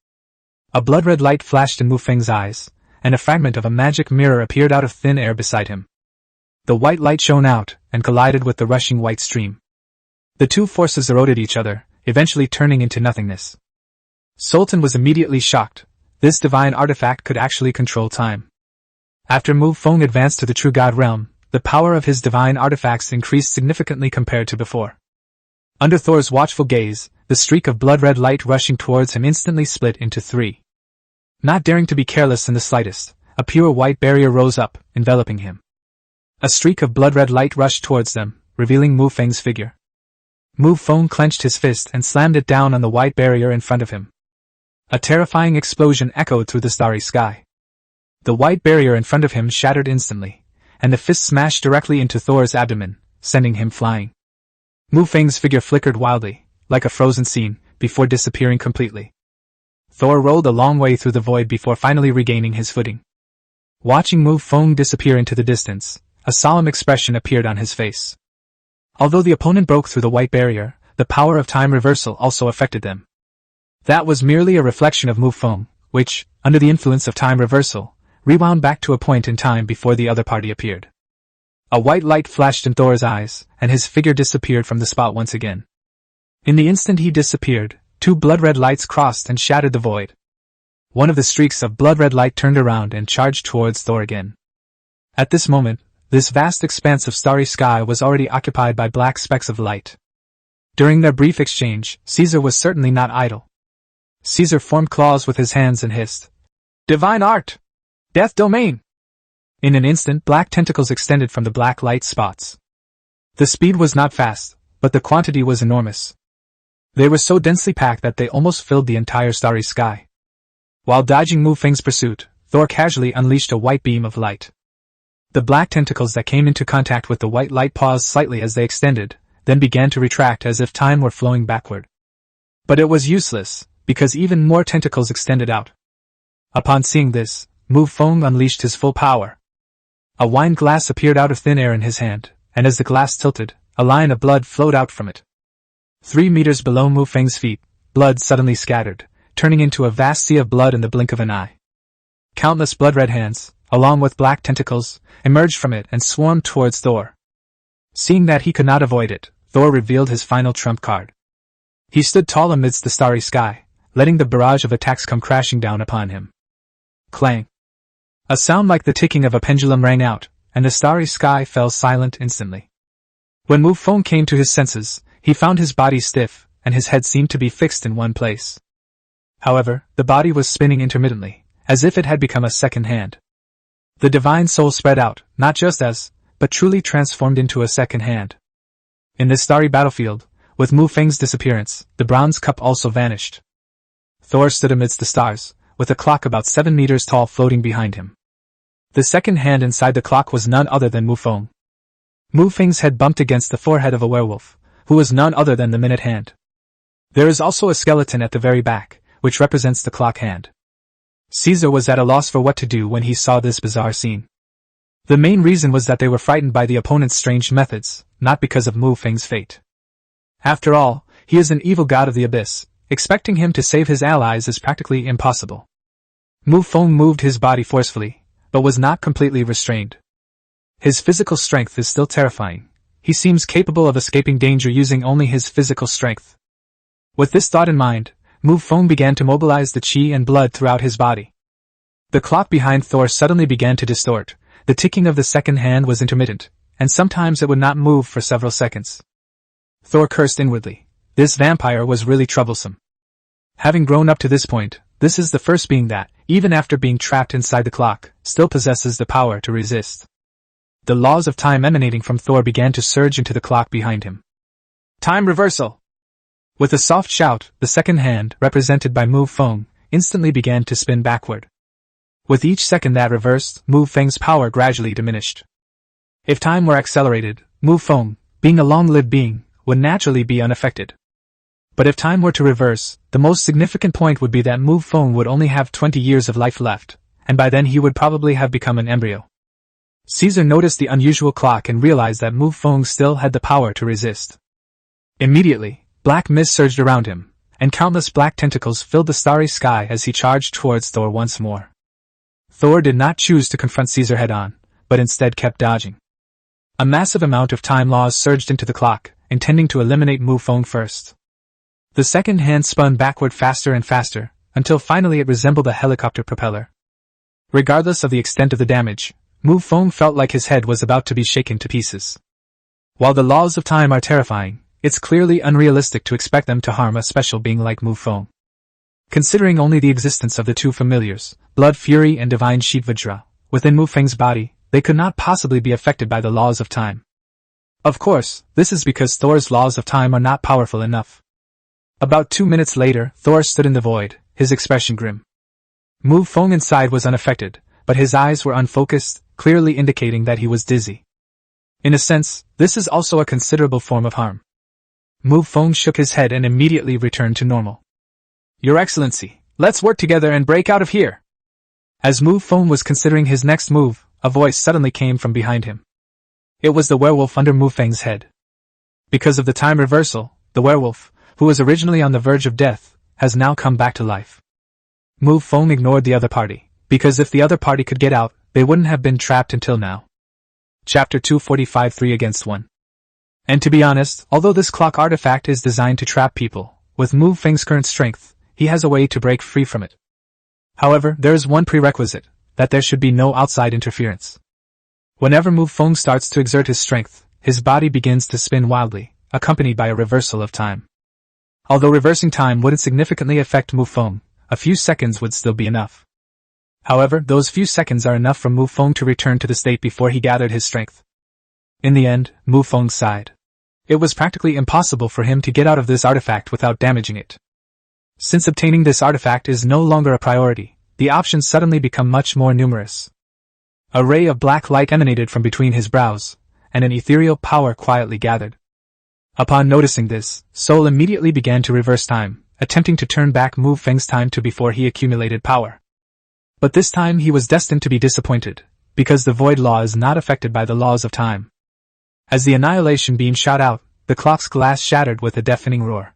A blood-red light flashed in Mu Feng's eyes, and a fragment of a magic mirror appeared out of thin air beside him. The white light shone out and collided with the rushing white stream. The two forces eroded each other, eventually turning into nothingness. Sultan was immediately shocked. This divine artifact could actually control time. After Mu Feng advanced to the true god realm, the power of his divine artifacts increased significantly compared to before. Under Thor's watchful gaze, the streak of blood-red light rushing towards him instantly split into three. Not daring to be careless in the slightest, a pure white barrier rose up, enveloping him. A streak of blood-red light rushed towards them, revealing Mu Feng's figure. Mu Feng clenched his fist and slammed it down on the white barrier in front of him. A terrifying explosion echoed through the starry sky. The white barrier in front of him shattered instantly, and the fist smashed directly into Thor's abdomen, sending him flying. Mu Feng's figure flickered wildly, like a frozen scene, before disappearing completely. Thor rolled a long way through the void before finally regaining his footing. Watching Mu Feng disappear into the distance, a solemn expression appeared on his face. Although the opponent broke through the white barrier, the power of time reversal also affected them. That was merely a reflection of Mu Feng, which, under the influence of time reversal, rewound back to a point in time before the other party appeared. A white light flashed in Thor's eyes, and his figure disappeared from the spot once again. In the instant he disappeared, two blood-red lights crossed and shattered the void. One of the streaks of blood-red light turned around and charged towards Thor again. At this moment, this vast expanse of starry sky was already occupied by black specks of light. During their brief exchange, Caesar was certainly not idle. Caesar formed claws with his hands and hissed, "Divine art! Death domain!" In an instant, black tentacles extended from the black light spots. The speed was not fast, but the quantity was enormous. They were so densely packed that they almost filled the entire starry sky. While dodging Mu Feng's pursuit, Thor casually unleashed a white beam of light. The black tentacles that came into contact with the white light paused slightly as they extended, then began to retract as if time were flowing backward. But it was useless, because even more tentacles extended out. Upon seeing this, Mu Feng unleashed his full power. A wine glass appeared out of thin air in his hand, and as the glass tilted, a line of blood flowed out from it. 3 meters below Mu Feng's feet, blood suddenly scattered, turning into a vast sea of blood in the blink of an eye. Countless blood-red hands, along with black tentacles, emerged from it and swarmed towards Thor. Seeing that he could not avoid it, Thor revealed his final trump card. He stood tall amidst the starry sky, letting the barrage of attacks come crashing down upon him. Clang! A sound like the ticking of a pendulum rang out, and the starry sky fell silent instantly. When Mu Feng came to his senses, he found his body stiff, and his head seemed to be fixed in one place. However, the body was spinning intermittently, as if it had become a second hand. The divine soul spread out, not just as, but truly transformed into a second hand. In this starry battlefield, with Mu Feng's disappearance, the bronze cup also vanished. Thor stood amidst the stars, with a clock about 7 meters tall floating behind him. The second hand inside the clock was none other than Mu Feng. Mu Feng's head bumped against the forehead of a werewolf, who was none other than the minute hand. There is also a skeleton at the very back, which represents the clock hand. Caesar was at a loss for what to do when he saw this bizarre scene. The main reason was that they were frightened by the opponent's strange methods, not because of Mu Feng's fate. After all, he is an evil god of the abyss. Expecting him to save his allies is practically impossible. Mu Feng moved his body forcefully, but was not completely restrained. His physical strength is still terrifying. He seems capable of escaping danger using only his physical strength. With this thought in mind, Mu Feng began to mobilize the chi and blood throughout his body. The clock behind Thor suddenly began to distort. The ticking of the second hand was intermittent, and sometimes it would not move for several seconds. Thor cursed inwardly. This vampire was really troublesome. Having grown up to this point, this is the first being that, even after being trapped inside the clock, still possesses the power to resist. The laws of time emanating from Thor began to surge into the clock behind him. Time reversal! With a soft shout, the second hand, represented by Mu Feng, instantly began to spin backward. With each second that reversed, Mu Feng's power gradually diminished. If time were accelerated, Mu Feng, being a long-lived being, would naturally be unaffected. But if time were to reverse, the most significant point would be that Mu Feng would only have 20 years of life left, and by then he would probably have become an embryo. Caesar noticed the unusual clock and realized that Mu Feng still had the power to resist. Immediately, black mist surged around him, and countless black tentacles filled the starry sky as he charged towards Thor once more. Thor did not choose to confront Caesar head-on, but instead kept dodging. A massive amount of time laws surged into the clock, intending to eliminate Mu Feng first. The second hand spun backward faster and faster, until finally it resembled a helicopter propeller. Regardless of the extent of the damage, Mu Feng felt like his head was about to be shaken to pieces. While the laws of time are terrifying, it's clearly unrealistic to expect them to harm a special being like Mu Feng. Considering only the existence of the two familiars, Blood Fury and Divine Sheet Vajra, within Mu Feng's body, they could not possibly be affected by the laws of time. Of course, this is because Thor's laws of time are not powerful enough. About 2 minutes later, Thor stood in the void, his expression grim. Mu Feng inside was unaffected, but his eyes were unfocused, clearly indicating that he was dizzy. In a sense, this is also a considerable form of harm. Mu Feng shook his head and immediately returned to normal. Your Excellency, let's work together and break out of here. As Mu Feng was considering his next move, a voice suddenly came from behind him. It was the werewolf under Mu Feng's head. Because of the time reversal, the werewolf, who was originally on the verge of death, has now come back to life. Mu Feng ignored the other party, because if the other party could get out, they wouldn't have been trapped until now. Chapter 245 3 against 1. And to be honest, although this clock artifact is designed to trap people, with Mu Feng's current strength, he has a way to break free from it. However, there is one prerequisite, that there should be no outside interference. Whenever Mu Feng starts to exert his strength, his body begins to spin wildly, accompanied by a reversal of time. Although reversing time wouldn't significantly affect Mu Feng, a few seconds would still be enough. However, those few seconds are enough for Mu Feng to return to the state before he gathered his strength. In the end, Mu Feng sighed. It was practically impossible for him to get out of this artifact without damaging it. Since obtaining this artifact is no longer a priority, the options suddenly become much more numerous. A ray of black light emanated from between his brows, and an ethereal power quietly gathered. Upon noticing this, Soul immediately began to reverse time, attempting to turn back Mu Feng's time to before he accumulated power. But this time he was destined to be disappointed, because the void law is not affected by the laws of time. As the annihilation beam shot out, the clock's glass shattered with a deafening roar.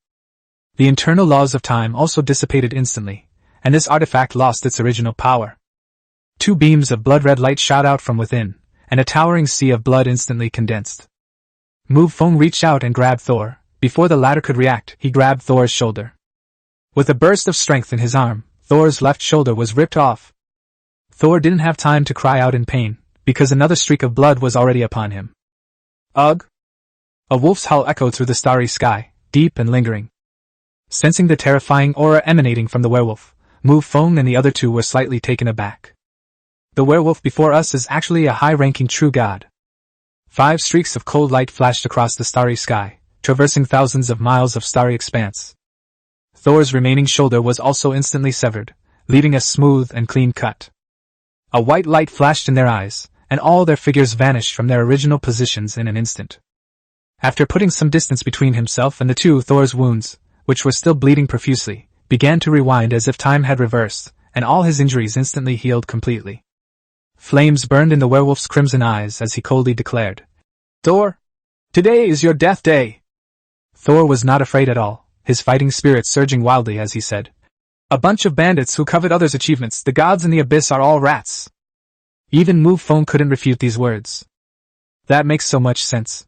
The internal laws of time also dissipated instantly, and this artifact lost its original power. 2 beams of blood-red light shot out from within, and a towering sea of blood instantly condensed. Mu Feng reached out and grabbed Thor. Before the latter could react, he grabbed Thor's shoulder. With a burst of strength in his arm, Thor's left shoulder was ripped off. Thor didn't have time to cry out in pain, because another streak of blood was already upon him. Ugh! A wolf's howl echoed through the starry sky, deep and lingering. Sensing the terrifying aura emanating from the werewolf, Mu Feng and the other two were slightly taken aback. The werewolf before us is actually a high-ranking true god. 5 streaks of cold light flashed across the starry sky, traversing thousands of miles of starry expanse. Thor's remaining shoulder was also instantly severed, leaving a smooth and clean cut. A white light flashed in their eyes, and all their figures vanished from their original positions in an instant. After putting some distance between himself and the two, Thor's wounds, which were still bleeding profusely, began to rewind as if time had reversed, and all his injuries instantly healed completely. Flames burned in the werewolf's crimson eyes as he coldly declared, "Thor, today is your death day." Thor was not afraid at all, his fighting spirit surging wildly as he said, "A bunch of bandits who covet others' achievements, the gods in the abyss are all rats." Even Mu Feng couldn't refute these words. That makes so much sense.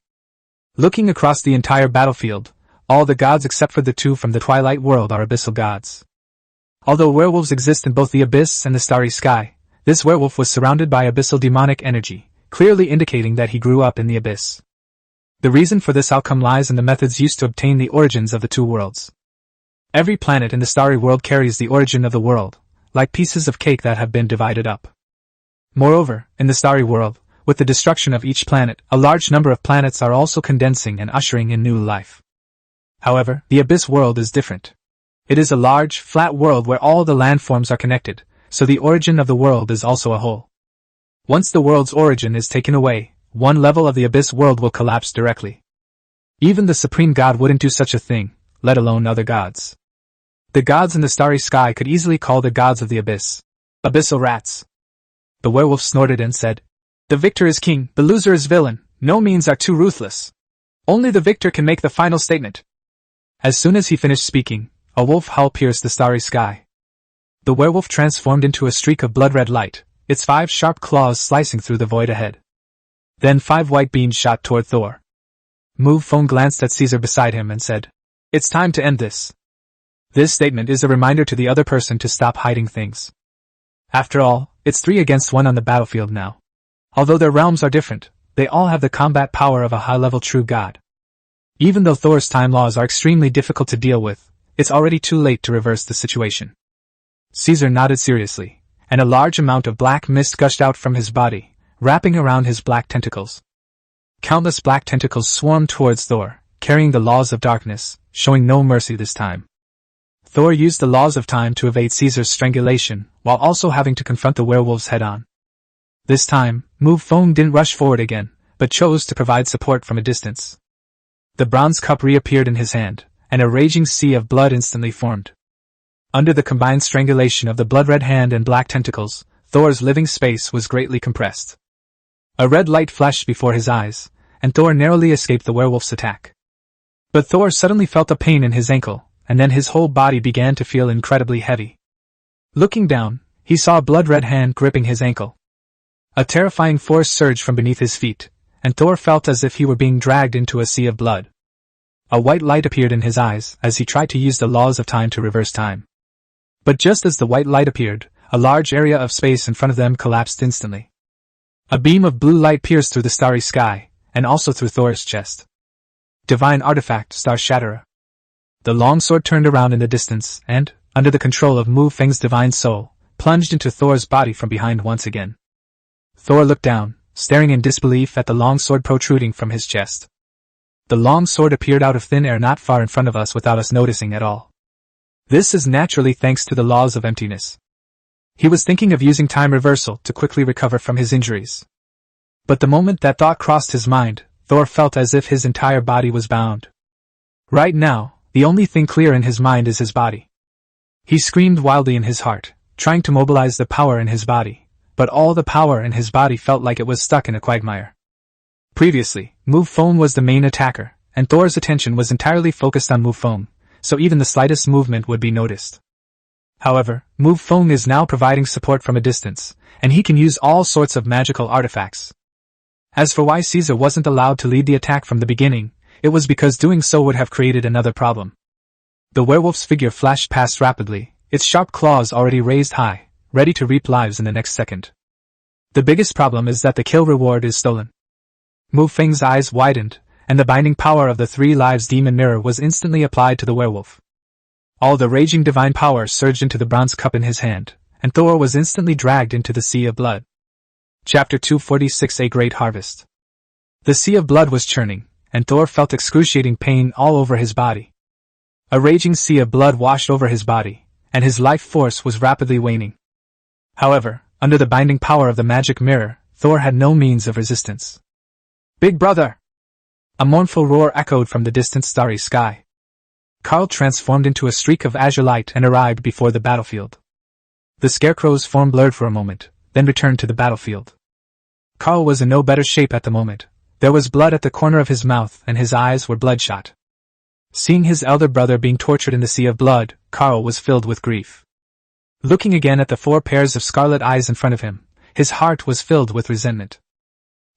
Looking across the entire battlefield, all the gods except for the 2 from the Twilight world are abyssal gods. Although werewolves exist in both the abyss and the starry sky, this werewolf was surrounded by abyssal demonic energy, clearly indicating that he grew up in the abyss. The reason for this outcome lies in the methods used to obtain the origins of the 2 worlds. Every planet in the starry world carries the origin of the world, like pieces of cake that have been divided up. Moreover, in the starry world, with the destruction of each planet, a large number of planets are also condensing and ushering in new life. However, the abyss world is different. It is a large, flat world where all the landforms are connected, so the origin of the world is also a whole. Once the world's origin is taken away, one level of the abyss world will collapse directly. Even the supreme god wouldn't do such a thing, let alone other gods. The gods in the starry sky could easily call the gods of the abyss abyssal rats. The werewolf snorted and said, "The victor is king, the loser is villain, no means are too ruthless. Only the victor can make the final statement." As soon as he finished speaking, a wolf howl pierced the starry sky. The werewolf transformed into a streak of blood-red light, its 5 sharp claws slicing through the void ahead. Then 5 white beams shot toward Thor. Mu Feng glanced at Caesar beside him and said, "It's time to end this." This statement is a reminder to the other person to stop hiding things. After all, it's 3 against 1 on the battlefield now. Although their realms are different, they all have the combat power of a high-level true god. Even though Thor's time laws are extremely difficult to deal with, it's already too late to reverse the situation. Caesar nodded seriously, and a large amount of black mist gushed out from his body, wrapping around his black tentacles. Countless black tentacles swarmed towards Thor, carrying the laws of darkness, showing no mercy this time. Thor used the laws of time to evade Caesar's strangulation, while also having to confront the werewolves head-on. This time, Mu Feng didn't rush forward again, but chose to provide support from a distance. The bronze cup reappeared in his hand, and a raging sea of blood instantly formed. Under the combined strangulation of the blood-red hand and black tentacles, Thor's living space was greatly compressed. A red light flashed before his eyes, and Thor narrowly escaped the werewolf's attack. But Thor suddenly felt a pain in his ankle, and then his whole body began to feel incredibly heavy. Looking down, he saw a blood-red hand gripping his ankle. A terrifying force surged from beneath his feet, and Thor felt as if he were being dragged into a sea of blood. A white light appeared in his eyes as he tried to use the laws of time to reverse time. But just as the white light appeared, a large area of space in front of them collapsed instantly. A beam of blue light pierced through the starry sky, and also through Thor's chest. Divine artifact, Star Shatterer. The longsword turned around in the distance and, under the control of Mu Feng's divine soul, plunged into Thor's body from behind once again. Thor looked down, staring in disbelief at the longsword protruding from his chest. The longsword appeared out of thin air not far in front of us without us noticing at all. This is naturally thanks to the laws of emptiness. He was thinking of using time reversal to quickly recover from his injuries. But the moment that thought crossed his mind, Thor felt as if his entire body was bound. Right now, the only thing clear in his mind is his body. He screamed wildly in his heart, trying to mobilize the power in his body, but all the power in his body felt like it was stuck in a quagmire. Previously, Mu Feng was the main attacker, and Thor's attention was entirely focused on Mu Feng, so even the slightest movement would be noticed. However, Mu Feng is now providing support from a distance, and he can use all sorts of magical artifacts. As for why Caesar wasn't allowed to lead the attack from the beginning, it was because doing so would have created another problem. The werewolf's figure flashed past rapidly, its sharp claws already raised high, ready to reap lives in the next second. The biggest problem is that the kill reward is stolen. Mu Feng's eyes widened, and the binding power of the 3 lives demon mirror was instantly applied to the werewolf. All the raging divine power surged into the bronze cup in his hand, and Thor was instantly dragged into the sea of blood. Chapter 246, A Great Harvest. The sea of blood was churning, and Thor felt excruciating pain all over his body. A raging sea of blood washed over his body, and his life force was rapidly waning. However, under the binding power of the magic mirror, Thor had no means of resistance. "Big brother!" A mournful roar echoed from the distant starry sky. Karl transformed into a streak of azure light and arrived before the battlefield. The scarecrow's form blurred for a moment, then returned to the battlefield. Karl was in no better shape at the moment. There was blood at the corner of his mouth and his eyes were bloodshot. Seeing his elder brother being tortured in the sea of blood, Karl was filled with grief. Looking again at the 4 pairs of scarlet eyes in front of him, his heart was filled with resentment.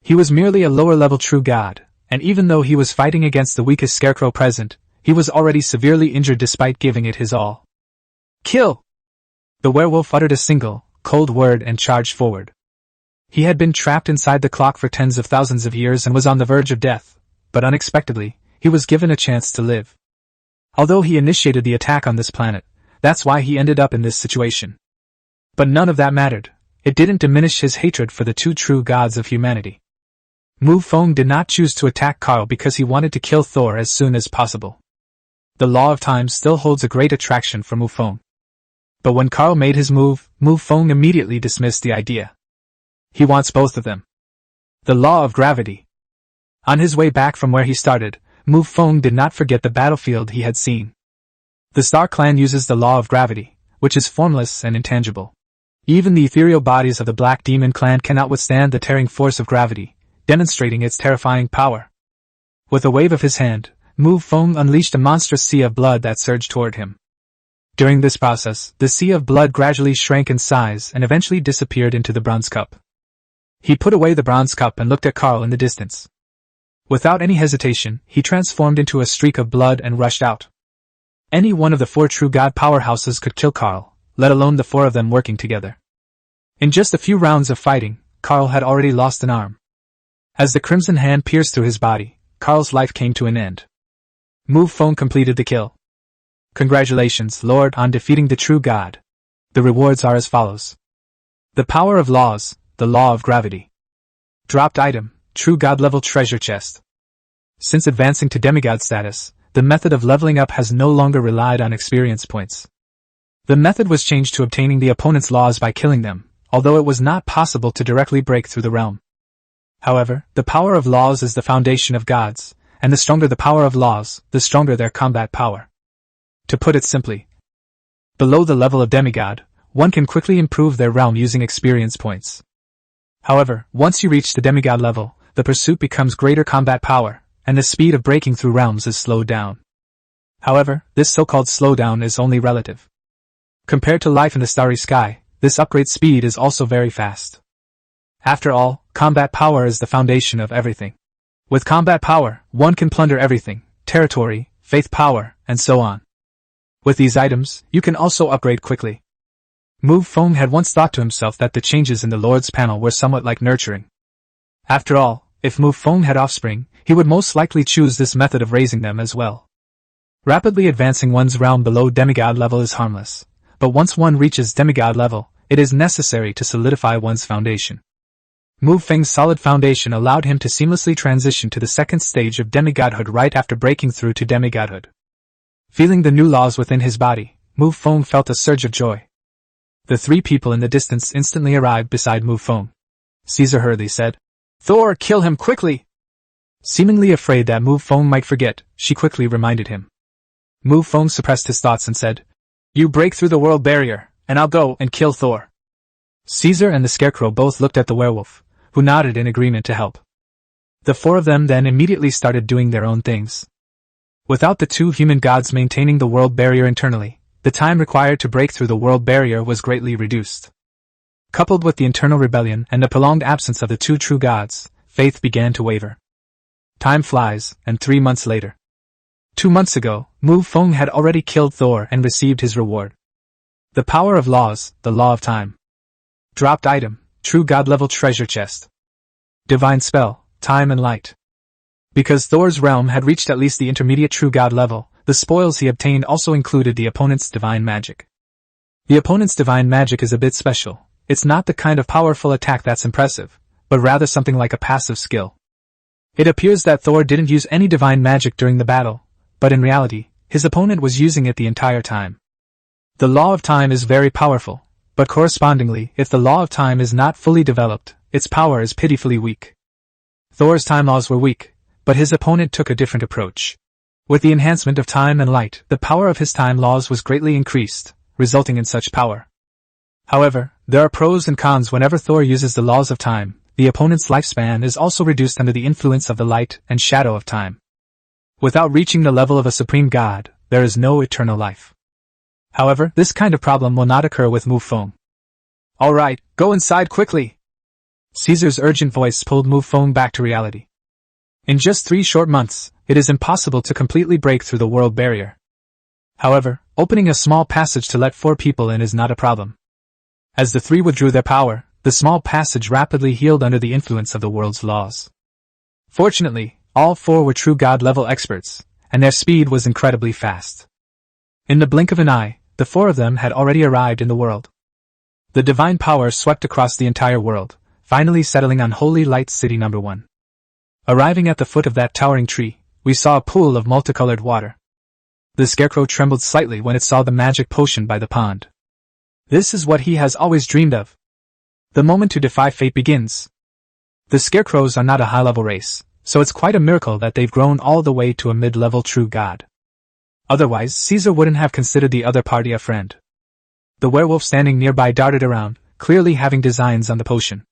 He was merely a lower-level true god, and even though he was fighting against the weakest scarecrow present, he was already severely injured despite giving it his all. "Kill!" The werewolf uttered a single, cold word and charged forward. He had been trapped inside the clock for tens of thousands of years and was on the verge of death, but unexpectedly, he was given a chance to live. Although he initiated the attack on this planet, that's why he ended up in this situation. But none of that mattered. It didn't diminish his hatred for the two true gods of humanity. Mu Feng did not choose to attack Carl because he wanted to kill Thor as soon as possible. The law of time still holds a great attraction for Mu Feng. But when Carl made his move, Mu Feng immediately dismissed the idea. He wants both of them. The law of gravity. On his way back from where he started, Mu Feng did not forget the battlefield he had seen. The Star Clan uses the law of gravity, which is formless and intangible. Even the ethereal bodies of the Black Demon Clan cannot withstand the tearing force of gravity, demonstrating its terrifying power. With a wave of his hand, Mu Feng unleashed a monstrous sea of blood that surged toward him. During this process, the sea of blood gradually shrank in size and eventually disappeared into the bronze cup. He put away the bronze cup and looked at Carl in the distance. Without any hesitation, he transformed into a streak of blood and rushed out. Any one of the four true god powerhouses could kill Carl, let alone the four of them working together. In just a few rounds of fighting, Carl had already lost an arm. As the crimson hand pierced through his body, Carl's life came to an end. Mu Feng completed the kill. Congratulations, Lord, on defeating the true god. The rewards are as follows. The power of laws, the law of gravity. Dropped item, true god level treasure chest. Since advancing to demigod status, the method of leveling up has no longer relied on experience points. The method was changed to obtaining the opponent's laws by killing them, although it was not possible to directly break through the realm. However, the power of laws is the foundation of gods, and the stronger the power of laws, the stronger their combat power. To put it simply, below the level of demigod, one can quickly improve their realm using experience points. However, once you reach the demigod level, the pursuit becomes greater combat power, and the speed of breaking through realms is slowed down. However, this so-called slowdown is only relative. Compared to life in the starry sky, this upgrade speed is also very fast. After all, combat power is the foundation of everything. With combat power, one can plunder everything, territory, faith power, and so on. With these items, you can also upgrade quickly. Mu Feng had once thought to himself that the changes in the Lord's panel were somewhat like nurturing. After all, if Mu Feng had offspring, he would most likely choose this method of raising them as well. Rapidly advancing one's realm below demigod level is harmless, but once one reaches demigod level, it is necessary to solidify one's foundation. Mu Feng's solid foundation allowed him to seamlessly transition to the second stage of demigodhood right after breaking through to demigodhood. Feeling the new laws within his body, Mu Feng felt a surge of joy. The three people in the distance instantly arrived beside Mu Feng. Caesar hurriedly said, "Thor, kill him quickly!" Seemingly afraid that Mu Feng might forget, she quickly reminded him. Mu Feng suppressed his thoughts and said, "You break through the world barrier, and I'll go and kill Thor." Caesar and the Scarecrow both looked at the werewolf, who nodded in agreement to help. The four of them then immediately started doing their own things. Without the two human gods maintaining the world barrier internally, the time required to break through the world barrier was greatly reduced. Coupled with the internal rebellion and the prolonged absence of the two true gods, faith began to waver. Time flies, and 3 months later. 2 months ago, Mu Feng had already killed Thor and received his reward. The power of laws, the law of time. Dropped item, true god level treasure chest. Divine spell, time and light. Because Thor's realm had reached at least the intermediate true god level, the spoils he obtained also included the opponent's divine magic. The opponent's divine magic is a bit special. It's not the kind of powerful attack that's impressive, but rather something like a passive skill. It appears that Thor didn't use any divine magic during the battle, but in reality, his opponent was using it the entire time. The law of time is very powerful, but correspondingly, if the law of time is not fully developed, its power is pitifully weak. Thor's time laws were weak, but his opponent took a different approach. With the enhancement of time and light, the power of his time laws was greatly increased, resulting in such power. However, there are pros and cons whenever Thor uses the laws of time. The opponent's lifespan is also reduced under the influence of the light and shadow of time. Without reaching the level of a supreme god, there is no eternal life. However, this kind of problem will not occur with Mu Feng. "Alright, go inside quickly!" Caesar's urgent voice pulled Mu Feng back to reality. In just 3 short months, it is impossible to completely break through the world barrier. However, opening a small passage to let 4 people in is not a problem. As the 3 withdrew their power, the small passage rapidly healed under the influence of the world's laws. Fortunately, all 4 were true god-level experts, and their speed was incredibly fast. In the blink of an eye, the four of them had already arrived in the world. The divine power swept across the entire world, finally settling on Holy Light City number 1. Arriving at the foot of that towering tree, we saw a pool of multicolored water. The scarecrow trembled slightly when it saw the magic potion by the pond. This is what he has always dreamed of. The moment to defy fate begins. The scarecrows are not a high-level race, so it's quite a miracle that they've grown all the way to a mid-level true god. Otherwise, Caesar wouldn't have considered the other party a friend. The werewolf standing nearby darted around, clearly having designs on the potion.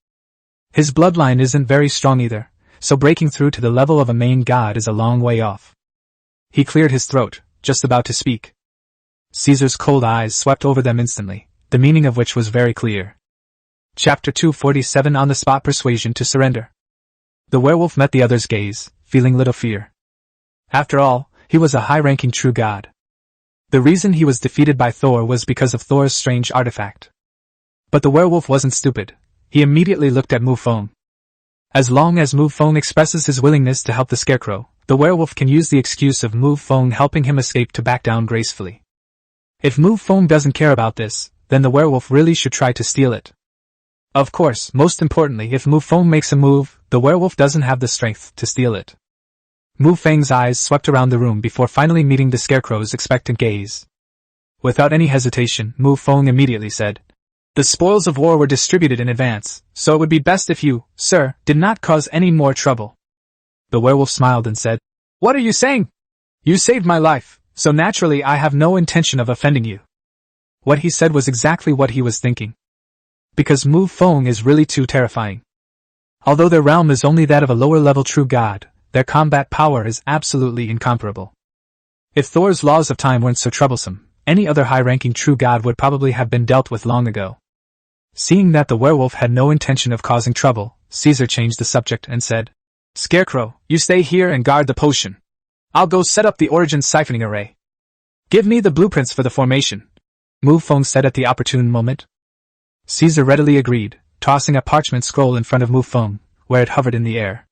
His bloodline isn't very strong either, so breaking through to the level of a main god is a long way off. He cleared his throat, just about to speak. Caesar's cold eyes swept over them instantly, the meaning of which was very clear. Chapter 247 On the Spot Persuasion to Surrender. The werewolf met the other's gaze, feeling little fear. After all, he was a high-ranking true god. The reason he was defeated by Thor was because of Thor's strange artifact. But the werewolf wasn't stupid. He immediately looked at Mu Feng. As long as Mu Feng expresses his willingness to help the scarecrow, the werewolf can use the excuse of Mu Feng helping him escape to back down gracefully. If Mu Feng doesn't care about this, then the werewolf really should try to steal it. Of course, most importantly, if Mu Feng makes a move, the werewolf doesn't have the strength to steal it. Mu Feng's eyes swept around the room before finally meeting the scarecrow's expectant gaze. Without any hesitation, Mu Feng immediately said, "The spoils of war were distributed in advance, so it would be best if you, sir, did not cause any more trouble." The werewolf smiled and said, "What are you saying? You saved my life, so naturally I have no intention of offending you." What he said was exactly what he was thinking. Because Mu Feng is really too terrifying. Although their realm is only that of a lower-level true god, their combat power is absolutely incomparable. If Thor's laws of time weren't so troublesome, any other high-ranking true god would probably have been dealt with long ago. Seeing that the werewolf had no intention of causing trouble, Caesar changed the subject and said, "Scarecrow, you stay here and guard the potion. I'll go set up the origin siphoning array. Give me the blueprints for the formation," Mu Feng said at the opportune moment. Caesar readily agreed, tossing a parchment scroll in front of Mu Feng, where it hovered in the air.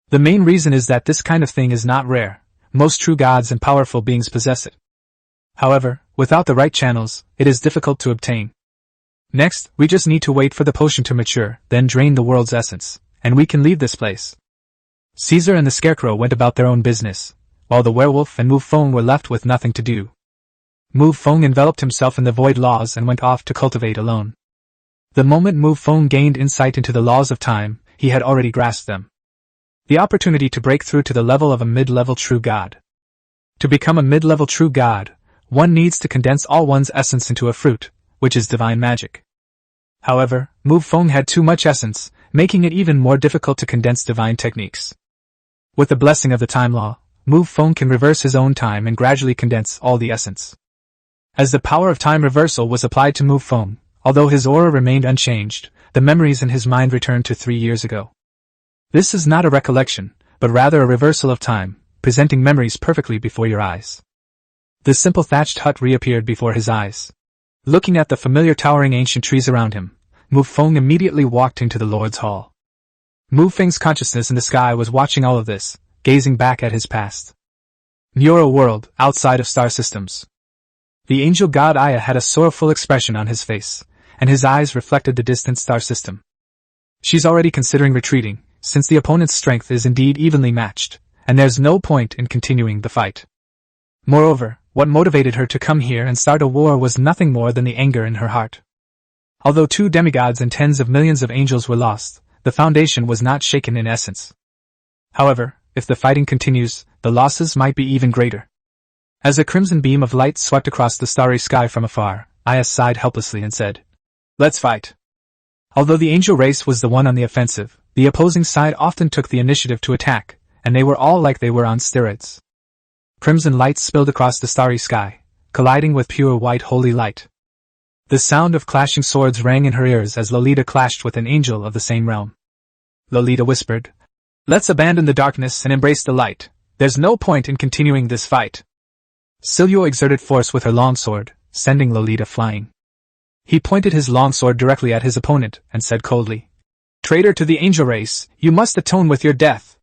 The main reason is that this kind of thing is not rare. Most true gods and powerful beings possess it. However, without the right channels, it is difficult to obtain. Next, we just need to wait for the potion to mature, then drain the world's essence, and we can leave this place. Caesar and the scarecrow went about their own business, while the werewolf and Mu Feng were left with nothing to do. Mu Feng enveloped himself in the void laws and went off to cultivate alone. The moment Mu Feng gained insight into the laws of time, he had already grasped them. The opportunity to break through to the level of a mid-level true god. To become a mid-level true god, one needs to condense all one's essence into a fruit, which is divine magic. However, Mu Feng had too much essence, making it even more difficult to condense divine techniques. With the blessing of the time law, Mu Feng can reverse his own time and gradually condense all the essence. As the power of time reversal was applied to Mu Feng, although his aura remained unchanged, the memories in his mind returned to 3 years ago. This is not a recollection, but rather a reversal of time, presenting memories perfectly before your eyes. The simple thatched hut reappeared before his eyes. Looking at the familiar towering ancient trees around him, Mu Feng immediately walked into the Lord's Hall. Mu Feng's consciousness in the sky was watching all of this, gazing back at his past. You're a world outside of star systems. The angel god Aya had a sorrowful expression on his face, and his eyes reflected the distant star system. She's already considering retreating, since the opponent's strength is indeed evenly matched, and there's no point in continuing the fight. Moreover, what motivated her to come here and start a war was nothing more than the anger in her heart. Although 2 demigods and tens of millions of angels were lost, the foundation was not shaken in essence. However, if the fighting continues, the losses might be even greater. As a crimson beam of light swept across the starry sky from afar, Aya sighed helplessly and said, "Let's fight." Although the angel race was the one on the offensive, the opposing side often took the initiative to attack, and they were all like they were on steroids. Crimson light spilled across the starry sky, colliding with pure white holy light. The sound of clashing swords rang in her ears as Lolita clashed with an angel of the same realm. Lolita whispered, "Let's abandon the darkness and embrace the light. There's no point in continuing this fight." Silio exerted force with her longsword, sending Lolita flying. He pointed his longsword directly at his opponent and said coldly, "Traitor to the angel race, you must atone with your death."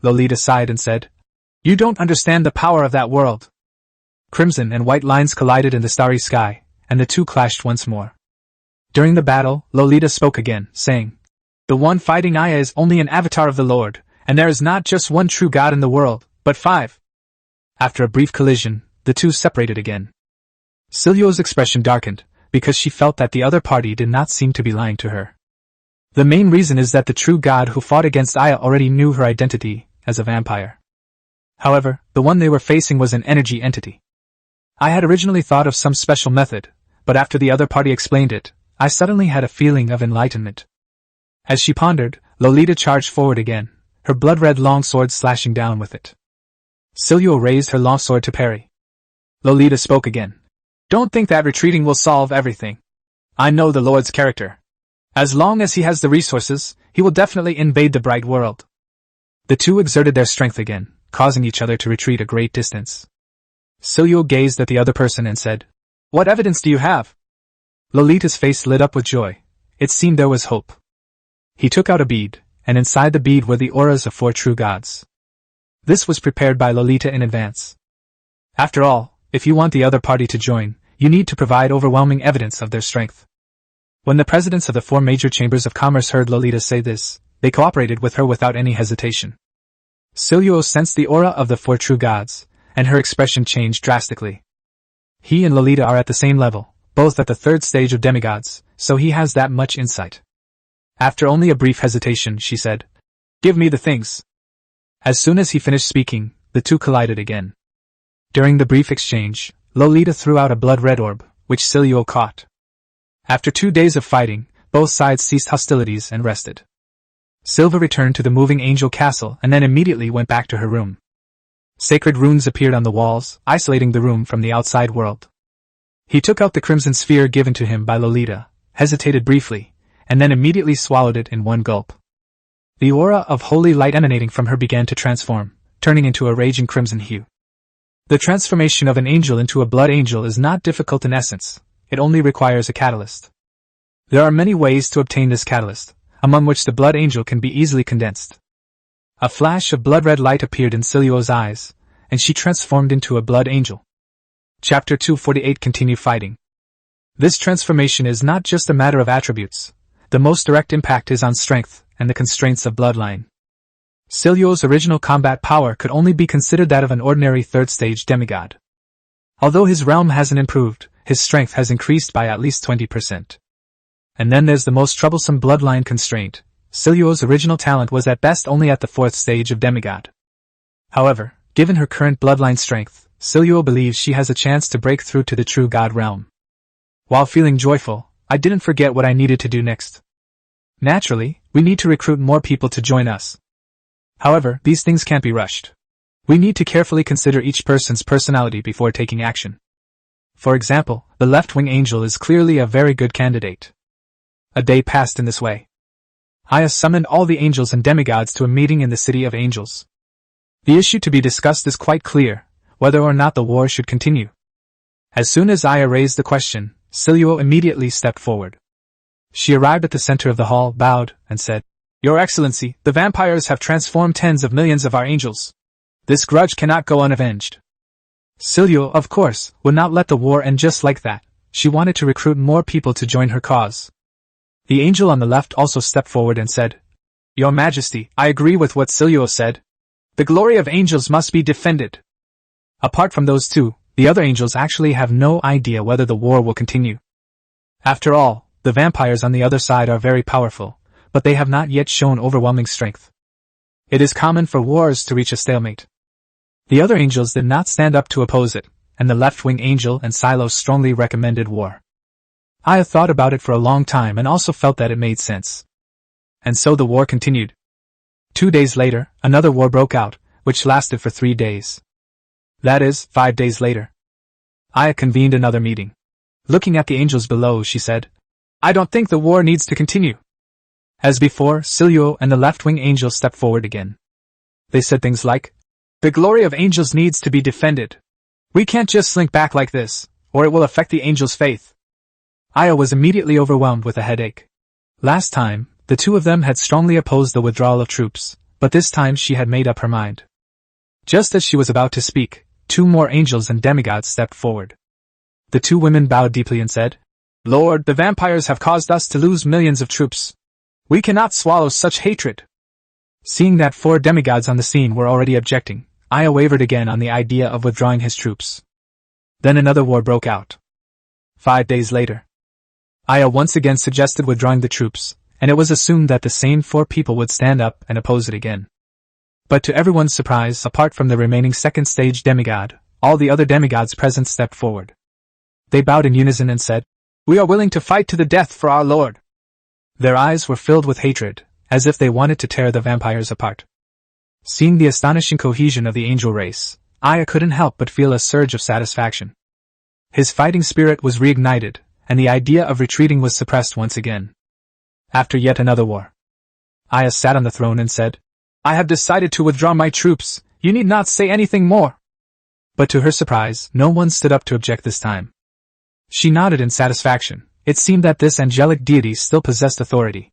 Lolita sighed and said, "You don't understand the power of that world." Crimson and white lines collided in the starry sky, and the two clashed once more. During the battle, Lolita spoke again, saying, "The one fighting Aya is only an avatar of the Lord, and there is not just one true God in the world, but 5. After a brief collision, the two separated again. Silio's expression darkened, because she felt that the other party did not seem to be lying to her. The main reason is that the true God who fought against Aya already knew her identity as a vampire. However, the one they were facing was an energy entity. I had originally thought of some special method, but after the other party explained it, I suddenly had a feeling of enlightenment. As she pondered, Lolita charged forward again, her blood-red longsword slashing down with it. Silio raised her longsword to parry. Lolita spoke again. "Don't think that retreating will solve everything. I know the Lord's character. As long as he has the resources, he will definitely invade the bright world." The two exerted their strength again, causing each other to retreat a great distance. Silio gazed at the other person and said, "What evidence do you have?" Lolita's face lit up with joy. It seemed there was hope. He took out a bead, and inside the bead were the auras of 4 true gods. This was prepared by Lolita in advance. After all, if you want the other party to join, you need to provide overwhelming evidence of their strength. When the presidents of the 4 major chambers of commerce heard Lolita say this, they cooperated with her without any hesitation. Silio sensed the aura of the 4 true gods, and her expression changed drastically. He and Lolita are at the same level, both at the 3rd stage of demigods, so he has that much insight. After only a brief hesitation, she said, "Give me the things." As soon as he finished speaking, the two collided again. During the brief exchange, Lolita threw out a blood-red orb, which Silio caught. After 2 days of fighting, both sides ceased hostilities and rested. Silva returned to the moving angel castle and then immediately went back to her room. Sacred runes appeared on the walls, isolating the room from the outside world. He took out the crimson sphere given to him by Lolita, hesitated briefly, and then immediately swallowed it in one gulp. The aura of holy light emanating from her began to transform, turning into a raging crimson hue. The transformation of an angel into a blood angel is not difficult in essence, it only requires a catalyst. There are many ways to obtain this catalyst, among which the blood angel can be easily condensed. A flash of blood-red light appeared in Silio's eyes, and she transformed into a blood angel. Chapter 248 Continue Fighting. This transformation is not just a matter of attributes. The most direct impact is on strength and the constraints of bloodline. Silio's original combat power could only be considered that of an ordinary 3rd stage demigod. Although his realm hasn't improved, his strength has increased by at least 20%. And then there's the most troublesome bloodline constraint. Silio's original talent was at best only at the 4th stage of demigod. However, given her current bloodline strength, Silio believes she has a chance to break through to the true god realm. While feeling joyful, I didn't forget what I needed to do next. Naturally, we need to recruit more people to join us. However, these things can't be rushed. We need to carefully consider each person's personality before taking action. For example, the left-wing angel is clearly a very good candidate. A day passed in this way. Aya summoned all the angels and demigods to a meeting in the City of Angels. The issue to be discussed is quite clear, whether or not the war should continue. As soon as Aya raised the question, Silio immediately stepped forward. She arrived at the center of the hall, bowed, and said, "Your Excellency, the vampires have transformed tens of millions of our angels. This grudge cannot go unavenged." Silio, of course, would not let the war end just like that. She wanted to recruit more people to join her cause. The angel on the left also stepped forward and said, "Your Majesty, I agree with what Silio said. The glory of angels must be defended." Apart from those two, the other angels actually have no idea whether the war will continue. After all, the vampires on the other side are very powerful, but they have not yet shown overwhelming strength. It is common for wars to reach a stalemate. The other angels did not stand up to oppose it, and the left-wing angel and Silo strongly recommended war. I had thought about it for a long time and also felt that it made sense. And so the war continued. 2 days later, another war broke out, which lasted for 3 days. That is, 5 days later. Aya convened another meeting. Looking at the angels below, she said, "I don't think the war needs to continue." As before, Silio and the left-wing angel stepped forward again. They said things like, "The glory of angels needs to be defended. We can't just slink back like this, or it will affect the angels' faith." Aya was immediately overwhelmed with a headache. Last time, the two of them had strongly opposed the withdrawal of troops, but this time she had made up her mind. Just as she was about to speak, 2 more angels and demigods stepped forward. The 2 women bowed deeply and said, "Lord, the vampires have caused us to lose millions of troops. We cannot swallow such hatred." Seeing that 4 demigods on the scene were already objecting, Aya wavered again on the idea of withdrawing his troops. Then another war broke out. 5 days later, Aya once again suggested withdrawing the troops, and it was assumed that the same 4 people would stand up and oppose it again. But to everyone's surprise, apart from the remaining second stage demigod, all the other demigods present stepped forward. They bowed in unison and said, "We are willing to fight to the death for our lord." Their eyes were filled with hatred, as if they wanted to tear the vampires apart. Seeing the astonishing cohesion of the angel race, Aya couldn't help but feel a surge of satisfaction. His fighting spirit was reignited, and the idea of retreating was suppressed once again. After yet another war, Aya sat on the throne and said, "I have decided to withdraw my troops. You need not say anything more." But to her surprise, no one stood up to object this time. She nodded in satisfaction. It seemed that this angelic deity still possessed authority.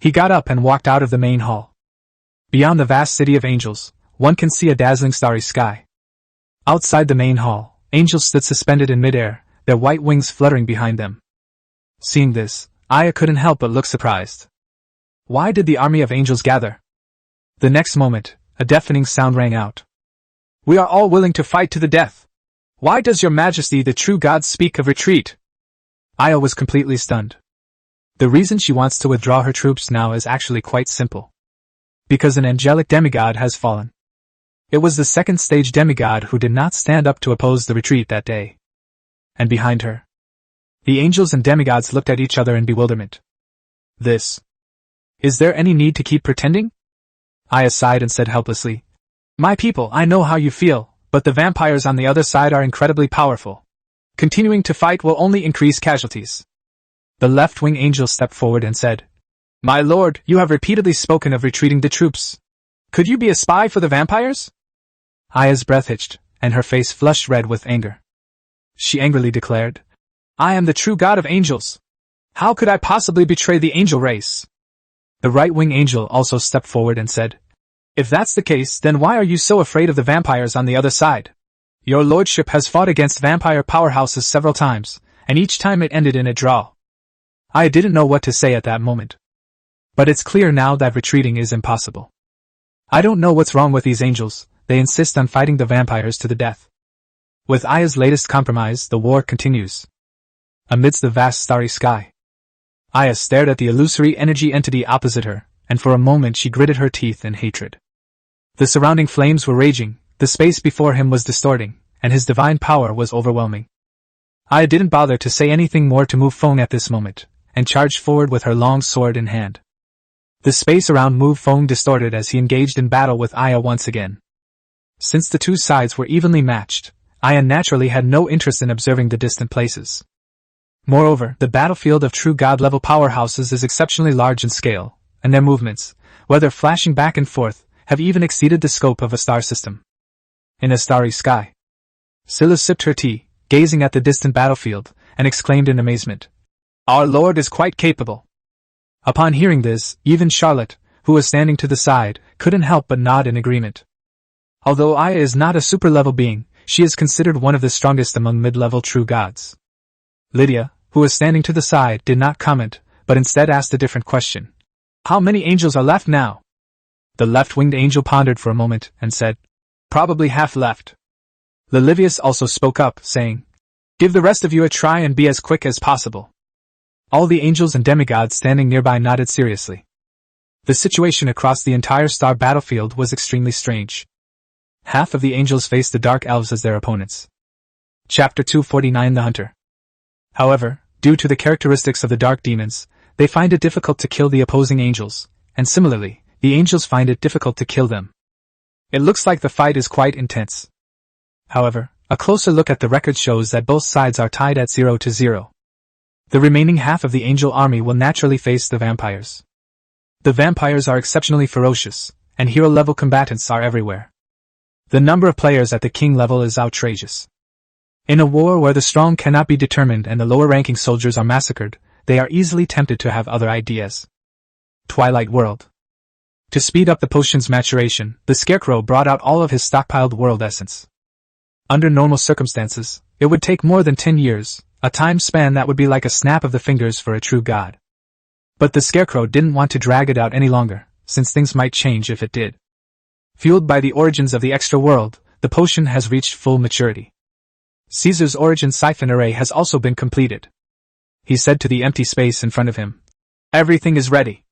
He got up and walked out of the main hall. Beyond the vast city of angels, one can see a dazzling starry sky. Outside the main hall, angels stood suspended in midair, their white wings fluttering behind them. Seeing this, Aya couldn't help but look surprised. Why did the army of angels gather? The next moment, a deafening sound rang out. "We are all willing to fight to the death. Why does your majesty the true god speak of retreat?" Aya was completely stunned. The reason she wants to withdraw her troops now is actually quite simple. Because an angelic demigod has fallen. It was the second stage demigod who did not stand up to oppose the retreat that day. And behind her, the angels and demigods looked at each other in bewilderment. Is there any need to keep pretending? Aya sighed and said helplessly, "My people, I know how you feel, but the vampires on the other side are incredibly powerful. Continuing to fight will only increase casualties." The left-wing angel stepped forward and said, "My lord, you have repeatedly spoken of retreating the troops. Could you be a spy for the vampires?" Aya's breath hitched, and her face flushed red with anger. She angrily declared, "I am the true god of angels. How could I possibly betray the angel race?" The right-wing angel also stepped forward and said, "If that's the case, then why are you so afraid of the vampires on the other side? Your lordship has fought against vampire powerhouses several times, and each time it ended in a draw." I didn't know what to say at that moment. But it's clear now that retreating is impossible. I don't know what's wrong with these angels, they insist on fighting the vampires to the death. With Aya's latest compromise, the war continues. Amidst the vast starry sky, Aya stared at the illusory energy entity opposite her, and for a moment she gritted her teeth in hatred. The surrounding flames were raging, the space before him was distorting, and his divine power was overwhelming. Aya didn't bother to say anything more to Mu Feng at this moment, and charged forward with her long sword in hand. The space around Mu Feng distorted as he engaged in battle with Aya once again. Since the two sides were evenly matched, Aya naturally had no interest in observing the distant places. Moreover, the battlefield of true god-level powerhouses is exceptionally large in scale, and their movements, whether flashing back and forth, have even exceeded the scope of a star system. In a starry sky, Scylla sipped her tea, gazing at the distant battlefield, and exclaimed in amazement, "Our lord is quite capable." Upon hearing this, even Charlotte, who was standing to the side, couldn't help but nod in agreement. Although Aya is not a super-level being, she is considered one of the strongest among mid-level true gods. Lydia, who was standing to the side, did not comment, but instead asked a different question. "How many angels are left now?" The left-winged angel pondered for a moment, and said, "Probably half left." Lilivius also spoke up, saying, "Give the rest of you a try and be as quick as possible." All the angels and demigods standing nearby nodded seriously. The situation across the entire star battlefield was extremely strange. Half of the angels faced the dark elves as their opponents. Chapter 249 The Hunter. However, due to the characteristics of the dark demons, they find it difficult to kill the opposing angels, and similarly, the angels find it difficult to kill them. It looks like the fight is quite intense. However, a closer look at the record shows that both sides are tied at 0-0. The remaining half of the angel army will naturally face the vampires. The vampires are exceptionally ferocious, and hero-level combatants are everywhere. The number of players at the king level is outrageous. In a war where the strong cannot be determined and the lower-ranking soldiers are massacred, they are easily tempted to have other ideas. Twilight World. To speed up the potion's maturation, the Scarecrow brought out all of his stockpiled world essence. Under normal circumstances, it would take more than 10 years, a time span that would be like a snap of the fingers for a true god. But the Scarecrow didn't want to drag it out any longer, since things might change if it did. Fueled by the origins of the extra world, the potion has reached full maturity. Caesar's origin siphon array has also been completed. He said to the empty space in front of him. Everything is ready.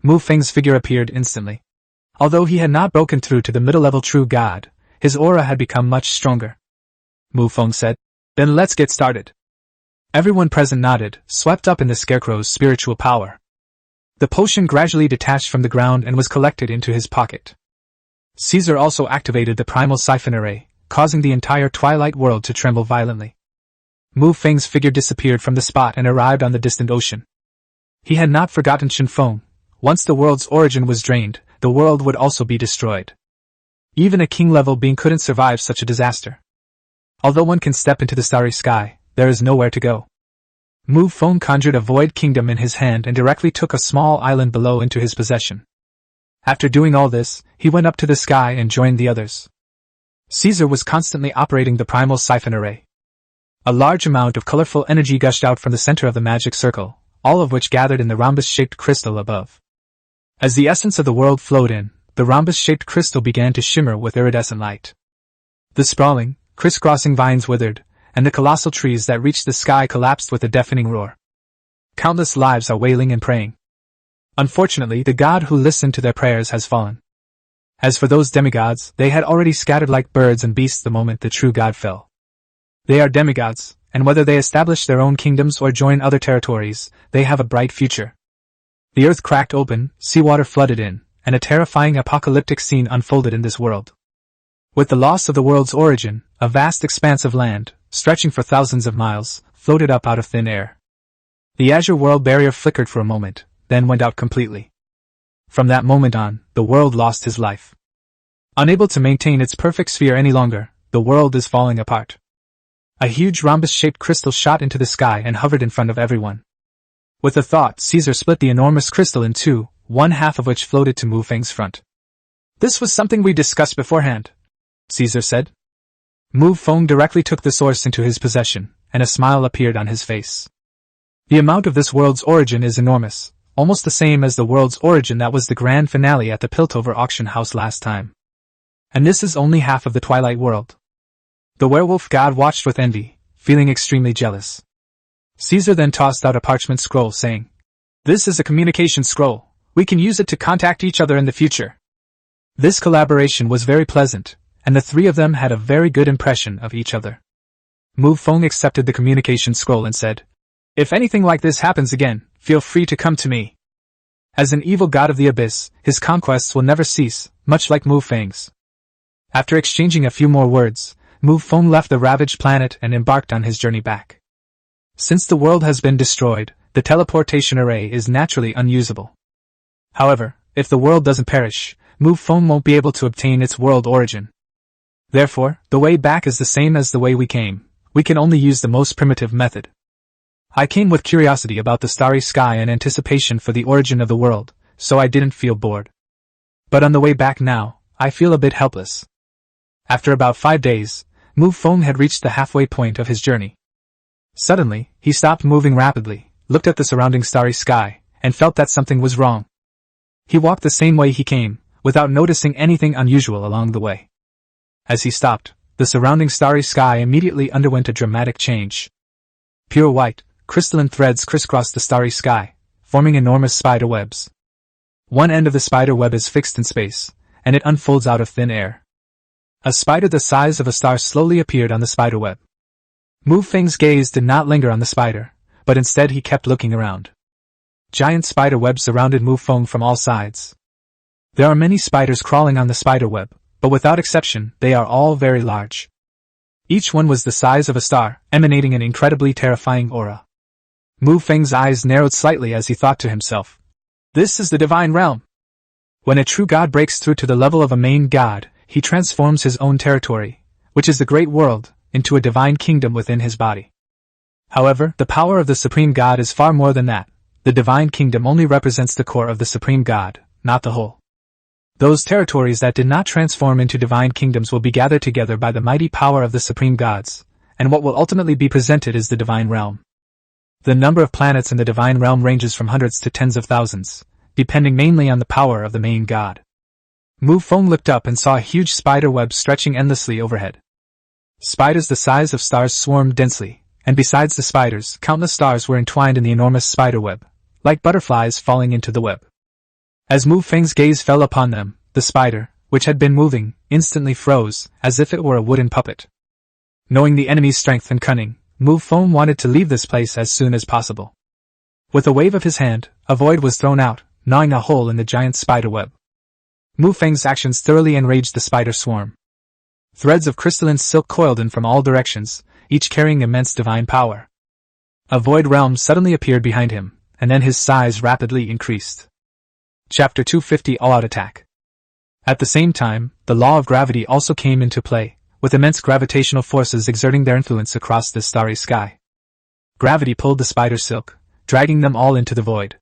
Mu Feng's figure appeared instantly. Although he had not broken through to the middle-level true god, his aura had become much stronger. Mu Feng said, Then let's get started. Everyone present nodded, swept up in the Scarecrow's spiritual power. The potion gradually detached from the ground and was collected into his pocket. Caesar also activated the primal siphon array, causing the entire Twilight world to tremble violently. Mu Feng's figure disappeared from the spot and arrived on the distant ocean. He had not forgotten Feng. Once the world's origin was drained, the world would also be destroyed. Even a king-level being couldn't survive such a disaster. Although one can step into the starry sky, there is nowhere to go. Mu Feng conjured a void kingdom in his hand and directly took a small island below into his possession. After doing all this, he went up to the sky and joined the others. Caesar was constantly operating the primal siphon array. A large amount of colorful energy gushed out from the center of the magic circle, all of which gathered in the rhombus-shaped crystal above. As the essence of the world flowed in, the rhombus-shaped crystal began to shimmer with iridescent light. The sprawling, crisscrossing vines withered, and the colossal trees that reached the sky collapsed with a deafening roar. Countless lives are wailing and praying. Unfortunately, the god who listened to their prayers has fallen. As for those demigods, they had already scattered like birds and beasts the moment the true god fell. They are demigods, and whether they establish their own kingdoms or join other territories, they have a bright future. The earth cracked open, seawater flooded in, and a terrifying apocalyptic scene unfolded in this world. With the loss of the world's origin, a vast expanse of land, stretching for thousands of miles, floated up out of thin air. The azure world barrier flickered for a moment, then went out completely. From that moment on, the world lost his life. Unable to maintain its perfect sphere any longer, the world is falling apart. A huge rhombus-shaped crystal shot into the sky and hovered in front of everyone. With a thought, Caesar split the enormous crystal in two, one half of which floated to Mu Feng's front. This was something we discussed beforehand, Caesar said. Mu Feng directly took the source into his possession, and a smile appeared on his face. The amount of this world's origin is enormous, almost the same as the world's origin that was the grand finale at the Piltover auction house last time. And this is only half of the Twilight world. The werewolf god watched with envy, feeling extremely jealous. Caesar then tossed out a parchment scroll saying, This is a communication scroll. We can use it to contact each other in the future. This collaboration was very pleasant, and the three of them had a very good impression of each other. Mu Feng accepted the communication scroll and said, If anything like this happens again, feel free to come to me. As an evil god of the abyss, his conquests will never cease, much like Mu Feng's. After exchanging a few more words, Mu Feng left the ravaged planet and embarked on his journey back. Since the world has been destroyed, the teleportation array is naturally unusable. However, if the world doesn't perish, Mu Feng won't be able to obtain its world origin. Therefore, the way back is the same as the way we came. We can only use the most primitive method. I came with curiosity about the starry sky and anticipation for the origin of the world, so I didn't feel bored. But on the way back now, I feel a bit helpless. After about 5 days, Mu Feng had reached the halfway point of his journey. Suddenly, he stopped moving rapidly, looked at the surrounding starry sky, and felt that something was wrong. He walked the same way he came, without noticing anything unusual along the way. As he stopped, the surrounding starry sky immediately underwent a dramatic change. Pure white, crystalline threads crisscrossed the starry sky, forming enormous spider webs. One end of the spider web is fixed in space, and it unfolds out of thin air. A spider the size of a star slowly appeared on the spider web. Mu Feng's gaze did not linger on the spider, but instead he kept looking around. Giant spider webs surrounded Mu Feng from all sides. There are many spiders crawling on the spider web, but without exception, they are all very large. Each one was the size of a star, emanating an incredibly terrifying aura. Mu Feng's eyes narrowed slightly as he thought to himself, This is the divine realm. When a true god breaks through to the level of a main god, he transforms his own territory, which is the great world, into a divine kingdom within his body. However, the power of the supreme god is far more than that. The divine kingdom only represents the core of the supreme god, not the whole. Those territories that did not transform into divine kingdoms will be gathered together by the mighty power of the supreme gods, and what will ultimately be presented is the divine realm. The number of planets in the divine realm ranges from hundreds to tens of thousands, depending mainly on the power of the main god. Mu Feng looked up and saw a huge spider web stretching endlessly overhead. Spiders the size of stars swarmed densely, and besides the spiders, countless stars were entwined in the enormous spider web, like butterflies falling into the web. As Mu Feng's gaze fell upon them, the spider, which had been moving, instantly froze, as if it were a wooden puppet. Knowing the enemy's strength and cunning, Mu Feng wanted to leave this place as soon as possible. With a wave of his hand, a void was thrown out, gnawing a hole in the giant spider web. Mu Feng's actions thoroughly enraged the spider swarm. Threads of crystalline silk coiled in from all directions, each carrying immense divine power. A void realm suddenly appeared behind him, and then his size rapidly increased. Chapter 250 All-Out Attack. At the same time, the law of gravity also came into play, with immense gravitational forces exerting their influence across the starry sky. Gravity pulled the spider silk, dragging them all into the void.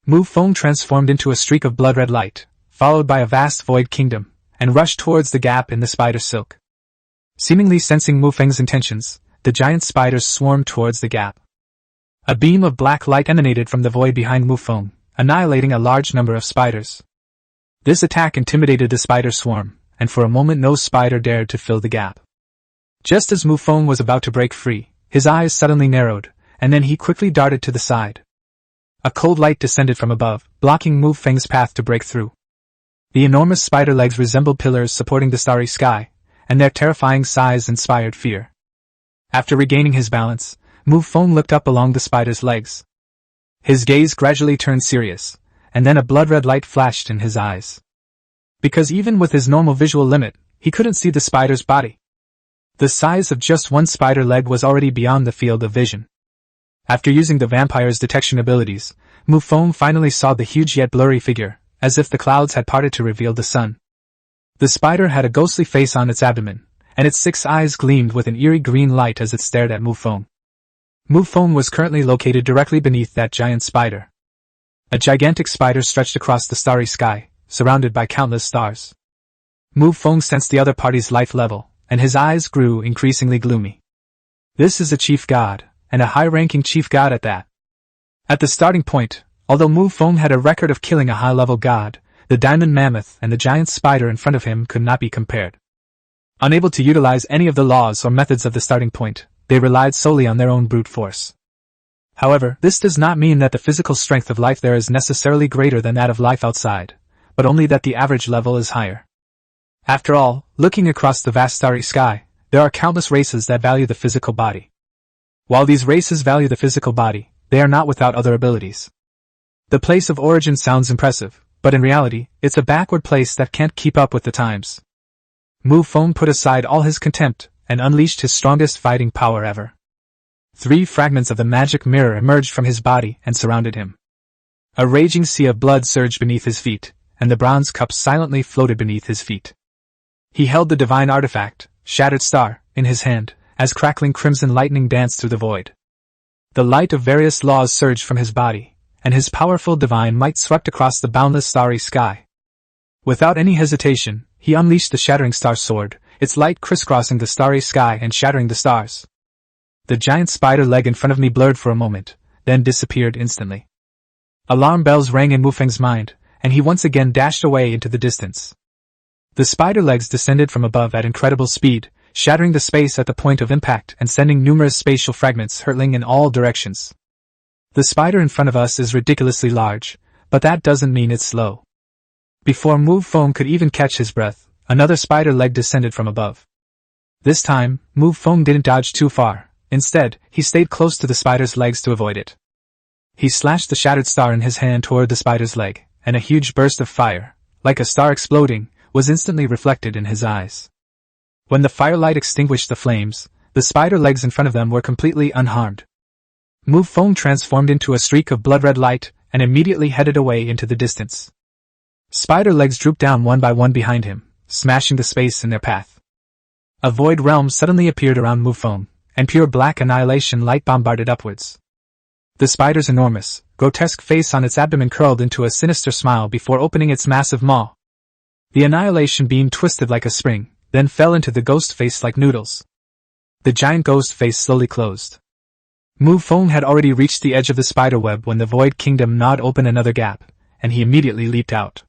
Mu Feng transformed into a streak of blood-red light, followed by a vast void kingdom, and rushed towards the gap in the spider silk. Seemingly sensing Mu Feng's intentions, the giant spiders swarmed towards the gap. A beam of black light emanated from the void behind Mu Feng, annihilating a large number of spiders. This attack intimidated the spider swarm, and for a moment no spider dared to fill the gap. Just as Mu Feng was about to break free, his eyes suddenly narrowed, and then he quickly darted to the side. A cold light descended from above, blocking Mu Feng's path to break through. The enormous spider legs resembled pillars supporting the starry sky, and their terrifying size inspired fear. After regaining his balance, Mu Feng looked up along the spider's legs. His gaze gradually turned serious, and then a blood-red light flashed in his eyes. Because even with his normal visual limit, he couldn't see the spider's body. The size of just one spider leg was already beyond the field of vision. After using the vampire's detection abilities, Mu Feng finally saw the huge yet blurry figure, as if the clouds had parted to reveal the sun. The spider had a ghostly face on its abdomen, and its 6 eyes gleamed with an eerie green light as it stared at Mu Feng. Mu Feng was currently located directly beneath that giant spider. A gigantic spider stretched across the starry sky, surrounded by countless stars. Mu Feng sensed the other party's life level, and his eyes grew increasingly gloomy. This is a chief god, and a high-ranking chief god at that. At the starting point, although Mu Feng had a record of killing a high-level god, the diamond mammoth and the giant spider in front of him could not be compared. Unable to utilize any of the laws or methods of the starting point, they relied solely on their own brute force. However, this does not mean that the physical strength of life there is necessarily greater than that of life outside, but only that the average level is higher. After all, looking across the vast starry sky, there are countless races that value the physical body. While these races value the physical body, they are not without other abilities. The place of origin sounds impressive, but in reality, it's a backward place that can't keep up with the times. Mu Feng put aside all his contempt, and unleashed his strongest fighting power ever. 3 fragments of the magic mirror emerged from his body and surrounded him. A raging sea of blood surged beneath his feet, and the bronze cup silently floated beneath his feet. He held the divine artifact, Shattered Star, in his hand, as crackling crimson lightning danced through the void. The light of various laws surged from his body, and his powerful divine might swept across the boundless starry sky. Without any hesitation, he unleashed the Shattering Star sword, its light crisscrossing the starry sky and shattering the stars. The giant spider leg in front of me blurred for a moment, then disappeared instantly. Alarm bells rang in Mu Feng's mind, and he once again dashed away into the distance. The spider legs descended from above at incredible speed, shattering the space at the point of impact and sending numerous spatial fragments hurtling in all directions. The spider in front of us is ridiculously large, but that doesn't mean it's slow. Before Mu Feng could even catch his breath, another spider leg descended from above. This time, Mu Feng didn't dodge too far. Instead, he stayed close to the spider's legs to avoid it. He slashed the shattered star in his hand toward the spider's leg, and a huge burst of fire, like a star exploding, was instantly reflected in his eyes. When the firelight extinguished the flames, the spider legs in front of them were completely unharmed. Mu Feng transformed into a streak of blood-red light, and immediately headed away into the distance. Spider legs drooped down one by one behind him, smashing the space in their path. A void realm suddenly appeared around Mu Feng, and pure black annihilation light bombarded upwards. The spider's enormous, grotesque face on its abdomen curled into a sinister smile before opening its massive maw. The annihilation beam twisted like a spring, then fell into the ghost face like noodles. The giant ghost face slowly closed. Mu Feng had already reached the edge of the spider web when the Void Kingdom gnawed open another gap, and he immediately leaped out.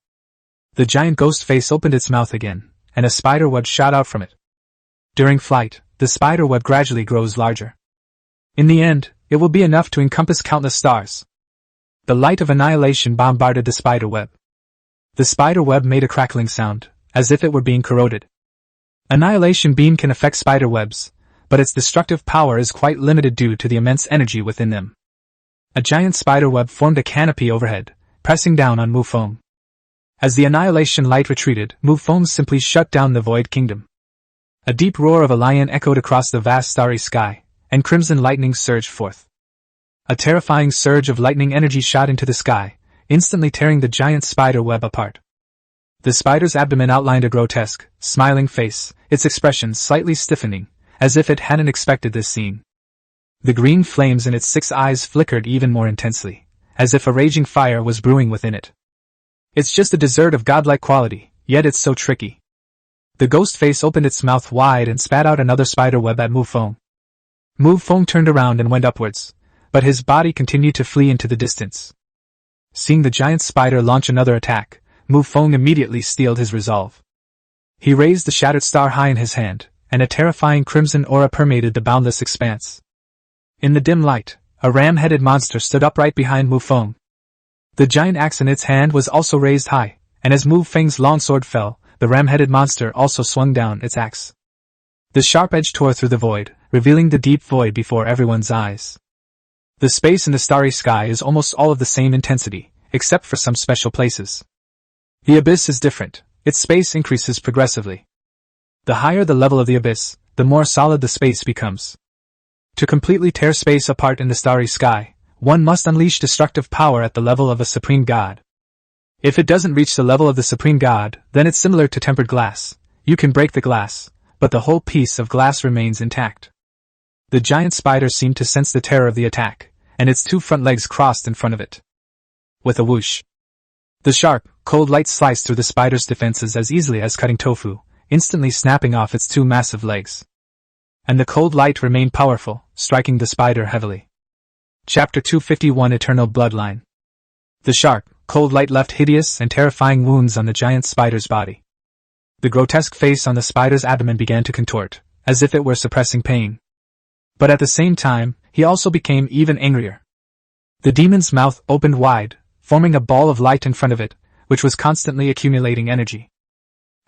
The giant ghost face opened its mouth again, and a spider web shot out from it. During flight, the spider web gradually grows larger. In the end, it will be enough to encompass countless stars. The light of annihilation bombarded the spider web. The spider web made a crackling sound, as if it were being corroded. Annihilation beam can affect spider webs, but its destructive power is quite limited due to the immense energy within them. A giant spider web formed a canopy overhead, pressing down on Mu Feng. As the annihilation light retreated, Mu Feng simply shut down the Void Kingdom. A deep roar of a lion echoed across the vast starry sky, and crimson lightning surged forth. A terrifying surge of lightning energy shot into the sky, instantly tearing the giant spider web apart. The spider's abdomen outlined a grotesque, smiling face, its expression slightly stiffening, as if it hadn't expected this scene. The green flames in its 6 eyes flickered even more intensely, as if a raging fire was brewing within it. It's just a dessert of godlike quality, yet it's so tricky. The ghost face opened its mouth wide and spat out another spider web at Mu Feng. Mu Feng turned around and went upwards, but his body continued to flee into the distance. Seeing the giant spider launch another attack, Mu Feng immediately steeled his resolve. He raised the shattered star high in his hand, and a terrifying crimson aura permeated the boundless expanse. In the dim light, a ram-headed monster stood upright behind Mu Feng. The giant axe in its hand was also raised high, and as Mu Feng's longsword fell, the ram-headed monster also swung down its axe. The sharp edge tore through the void, revealing the deep void before everyone's eyes. The space in the starry sky is almost all of the same intensity, except for some special places. The abyss is different, its space increases progressively. The higher the level of the abyss, the more solid the space becomes. To completely tear space apart in the starry sky, one must unleash destructive power at the level of a supreme god. If it doesn't reach the level of the supreme god, then it's similar to tempered glass. You can break the glass, but the whole piece of glass remains intact. The giant spider seemed to sense the terror of the attack, and its 2 front legs crossed in front of it. With a whoosh, the sharp, cold light sliced through the spider's defenses as easily as cutting tofu, instantly snapping off its 2 massive legs. And the cold light remained powerful, striking the spider heavily. Chapter 251 Eternal Bloodline. The sharp, cold light left hideous and terrifying wounds on the giant spider's body. The grotesque face on the spider's abdomen began to contort, as if it were suppressing pain. But at the same time, he also became even angrier. The demon's mouth opened wide, forming a ball of light in front of it, which was constantly accumulating energy.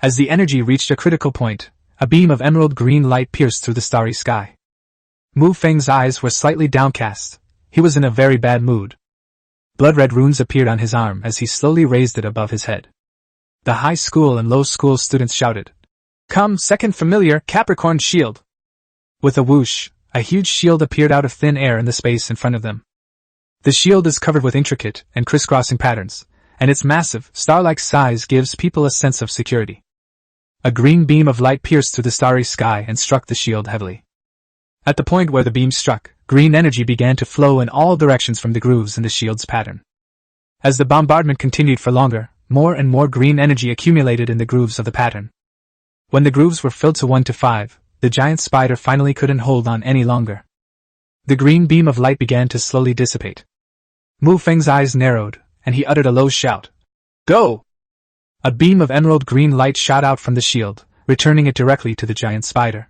As the energy reached a critical point, a beam of emerald green light pierced through the starry sky. Mu Feng's eyes were slightly downcast. He was in a very bad mood. Blood-red runes appeared on his arm as he slowly raised it above his head. The high school and low school students shouted, "Come, second familiar, Capricorn shield!" With a whoosh, a huge shield appeared out of thin air in the space in front of them. The shield is covered with intricate and crisscrossing patterns, and its massive, star-like size gives people a sense of security. A green beam of light pierced through the starry sky and struck the shield heavily. At the point where the beam struck, green energy began to flow in all directions from the grooves in the shield's pattern. As the bombardment continued for longer, more and more green energy accumulated in the grooves of the pattern. When the grooves were filled to 1 to 5, the giant spider finally couldn't hold on any longer. The green beam of light began to slowly dissipate. Mu Feng's eyes narrowed, and he uttered a low shout. "Go!" A beam of emerald green light shot out from the shield, returning it directly to the giant spider.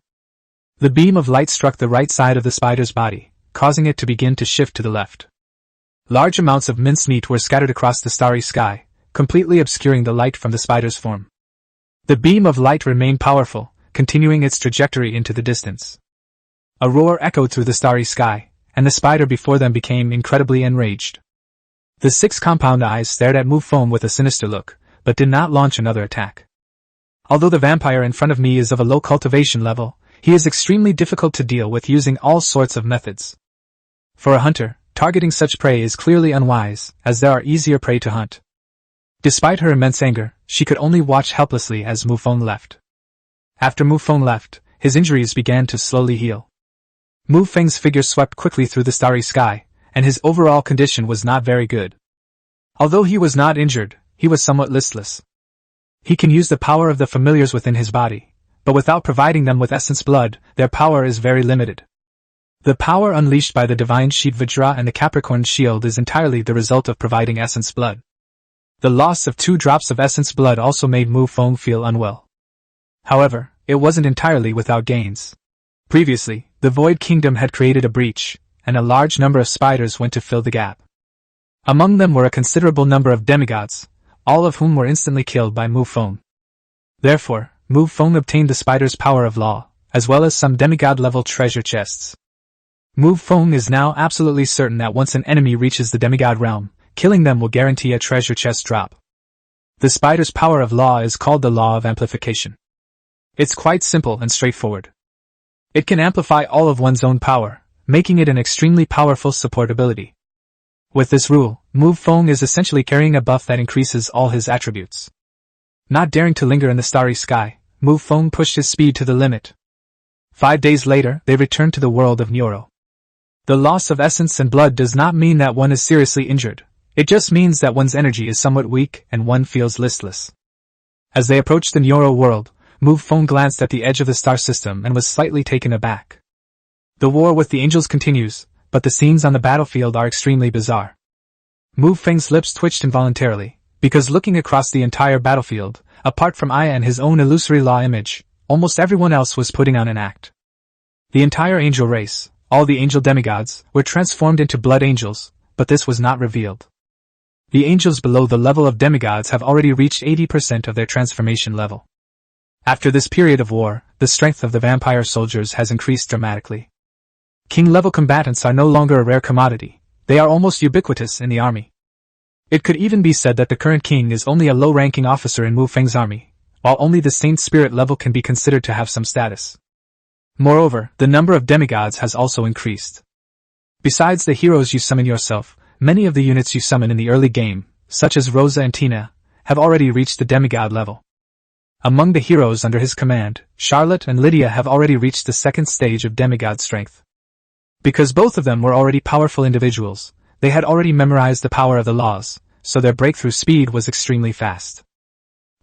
The beam of light struck the right side of the spider's body, causing it to begin to shift to the left. Large amounts of mincemeat were scattered across the starry sky, completely obscuring the light from the spider's form. The beam of light remained powerful, continuing its trajectory into the distance. A roar echoed through the starry sky, and the spider before them became incredibly enraged. The 6 compound eyes stared at Mu Feng with a sinister look, but did not launch another attack. Although the vampire in front of me is of a low cultivation level, he is extremely difficult to deal with using all sorts of methods. For a hunter, targeting such prey is clearly unwise, as there are easier prey to hunt. Despite her immense anger, she could only watch helplessly as Mu Feng left. After Mu Feng left, his injuries began to slowly heal. Mu Feng's figure swept quickly through the starry sky, and his overall condition was not very good. Although he was not injured, he was somewhat listless. He can use the power of the familiars within his body, but without providing them with essence blood, their power is very limited. The power unleashed by the divine sheet Vajra and the Capricorn shield is entirely the result of providing essence blood. The loss of 2 drops of essence blood also made Mu Feng feel unwell. However, it wasn't entirely without gains. Previously, the Void Kingdom had created a breach, and a large number of spiders went to fill the gap. Among them were a considerable number of demigods, all of whom were instantly killed by Mu Feng. Therefore, Mu Feng obtained the spider's power of law, as well as some demigod-level treasure chests. Mu Feng is now absolutely certain that once an enemy reaches the demigod realm, killing them will guarantee a treasure chest drop. The spider's power of law is called the Law of Amplification. It's quite simple and straightforward. It can amplify all of one's own power, making it an extremely powerful support ability. With this rule, Mu Feng is essentially carrying a buff that increases all his attributes. Not daring to linger in the starry sky, Mu Feng pushed his speed to the limit. 5 days later, they returned to the world of Neuro. The loss of essence and blood does not mean that one is seriously injured. It just means that one's energy is somewhat weak and one feels listless. As they approached the Neuro world, Mu Feng glanced at the edge of the star system and was slightly taken aback. The war with the angels continues, but the scenes on the battlefield are extremely bizarre. Mu Feng's lips twitched involuntarily, because looking across the entire battlefield, apart from Aya and his own illusory law image, almost everyone else was putting on an act. The entire angel race, all the angel demigods, were transformed into blood angels, but this was not revealed. The angels below the level of demigods have already reached 80% of their transformation level. After this period of war, the strength of the vampire soldiers has increased dramatically. King-level combatants are no longer a rare commodity, they are almost ubiquitous in the army. It could even be said that the current king is only a low-ranking officer in Mu Feng's army, while only the Saint Spirit level can be considered to have some status. Moreover, the number of demigods has also increased. Besides the heroes you summon yourself, many of the units you summon in the early game, such as Rosa and Tina, have already reached the demigod level. Among the heroes under his command, Charlotte and Lydia have already reached the 2nd stage of demigod strength. Because both of them were already powerful individuals, they had already memorized the power of the laws, so their breakthrough speed was extremely fast.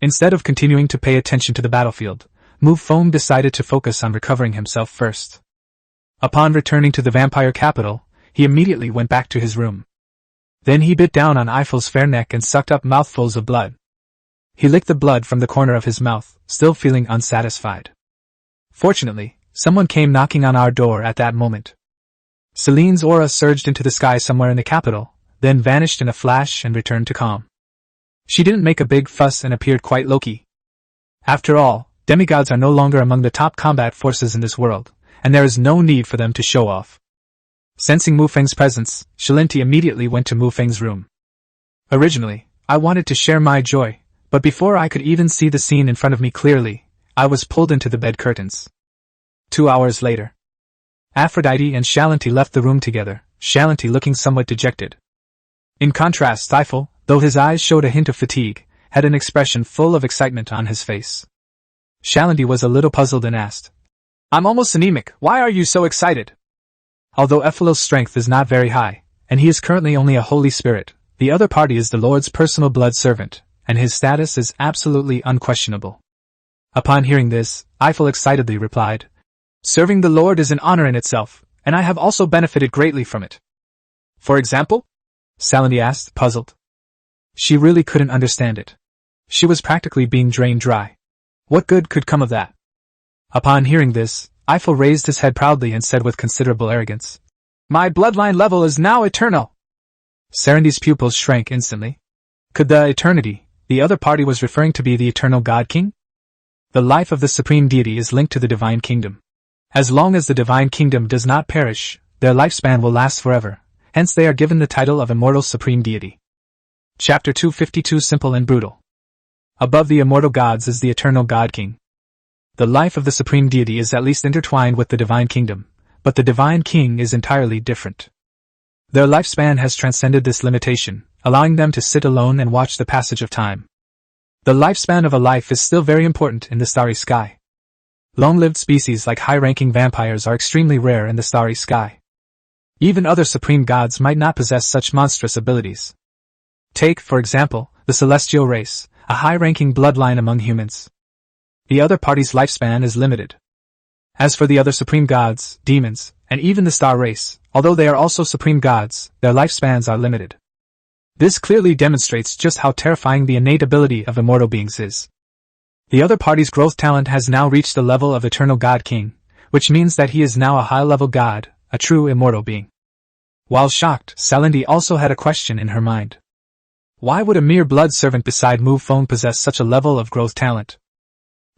Instead of continuing to pay attention to the battlefield, Mu Feng decided to focus on recovering himself first. Upon returning to the vampire capital, he immediately went back to his room. Then he bit down on Eiphel's fair neck and sucked up mouthfuls of blood. He licked the blood from the corner of his mouth, still feeling unsatisfied. Fortunately, someone came knocking on our door at that moment. Celine's aura surged into the sky somewhere in the capital, then vanished in a flash and returned to calm. She didn't make a big fuss and appeared quite low-key. After all, demigods are no longer among the top combat forces in this world, and there is no need for them to show off. Sensing Mu Feng's presence, Shalinti immediately went to Mu Feng's room. Originally, I wanted to share my joy, but before I could even see the scene in front of me clearly, I was pulled into the bed curtains. 2 hours later, Aphrodite and Shalinti left the room together, Shalinti looking somewhat dejected. In contrast, Eiffel, though his eyes showed a hint of fatigue, had an expression full of excitement on his face. Shalinti was a little puzzled and asked, "I'm almost anemic, why are you so excited?" Although Ephil's strength is not very high, and he is currently only a holy spirit, the other party is the Lord's personal blood servant, and his status is absolutely unquestionable. Upon hearing this, Eiffel excitedly replied, "Serving the Lord is an honor in itself, and I have also benefited greatly from it." "For example?" Shalinti asked, puzzled. She really couldn't understand it. She was practically being drained dry. What good could come of that? Upon hearing this, Eiffel raised his head proudly and said with considerable arrogance, "My bloodline level is now eternal." Serendi's pupils shrank instantly. Could the eternity the other party was referring to be the eternal God King? The life of the Supreme Deity is linked to the Divine Kingdom. As long as the Divine Kingdom does not perish, their lifespan will last forever, hence they are given the title of Immortal Supreme Deity. Chapter 252 Simple and Brutal. Above the immortal gods is the eternal God King. The life of the Supreme Deity is at least intertwined with the Divine Kingdom, but the Divine King is entirely different. Their lifespan has transcended this limitation, allowing them to sit alone and watch the passage of time. The lifespan of a life is still very important in the starry sky. Long-lived species like high-ranking vampires are extremely rare in the starry sky. Even other supreme gods might not possess such monstrous abilities. Take, for example, the celestial race, a high-ranking bloodline among humans. The other party's lifespan is limited. As for the other supreme gods, demons, and even the star race, although they are also supreme gods, their lifespans are limited. This clearly demonstrates just how terrifying the innate ability of immortal beings is. The other party's growth talent has now reached the level of Eternal God King, which means that he is now a high-level god, a true immortal being. While shocked, Salindi also had a question in her mind. Why would a mere blood servant beside Mu Feng possess such a level of growth talent?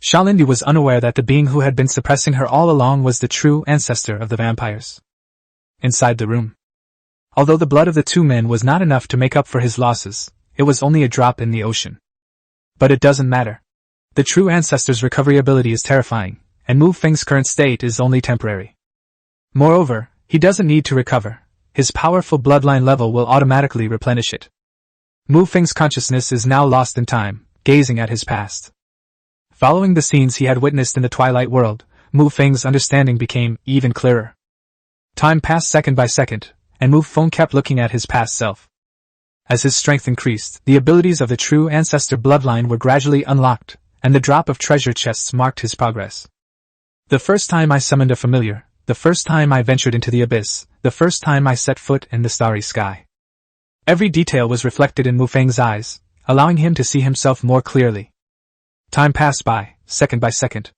Shalindi was unaware that the being who had been suppressing her all along was the true ancestor of the vampires. Inside the room. Although the blood of the two men was not enough to make up for his losses, it was only a drop in the ocean. But it doesn't matter. The true ancestor's recovery ability is terrifying, and Mu Feng's current state is only temporary. Moreover, he doesn't need to recover. His powerful bloodline level will automatically replenish it. Mu Feng's consciousness is now lost in time, gazing at his past. Following the scenes he had witnessed in the Twilight World, Mu Feng's understanding became even clearer. Time passed second by second, and Mu Feng kept looking at his past self. As his strength increased, the abilities of the true ancestor bloodline were gradually unlocked, and the drop of treasure chests marked his progress. The first time I summoned a familiar, the first time I ventured into the abyss, the first time I set foot in the starry sky. Every detail was reflected in Mu Feng's eyes, allowing him to see himself more clearly. Time passed by second.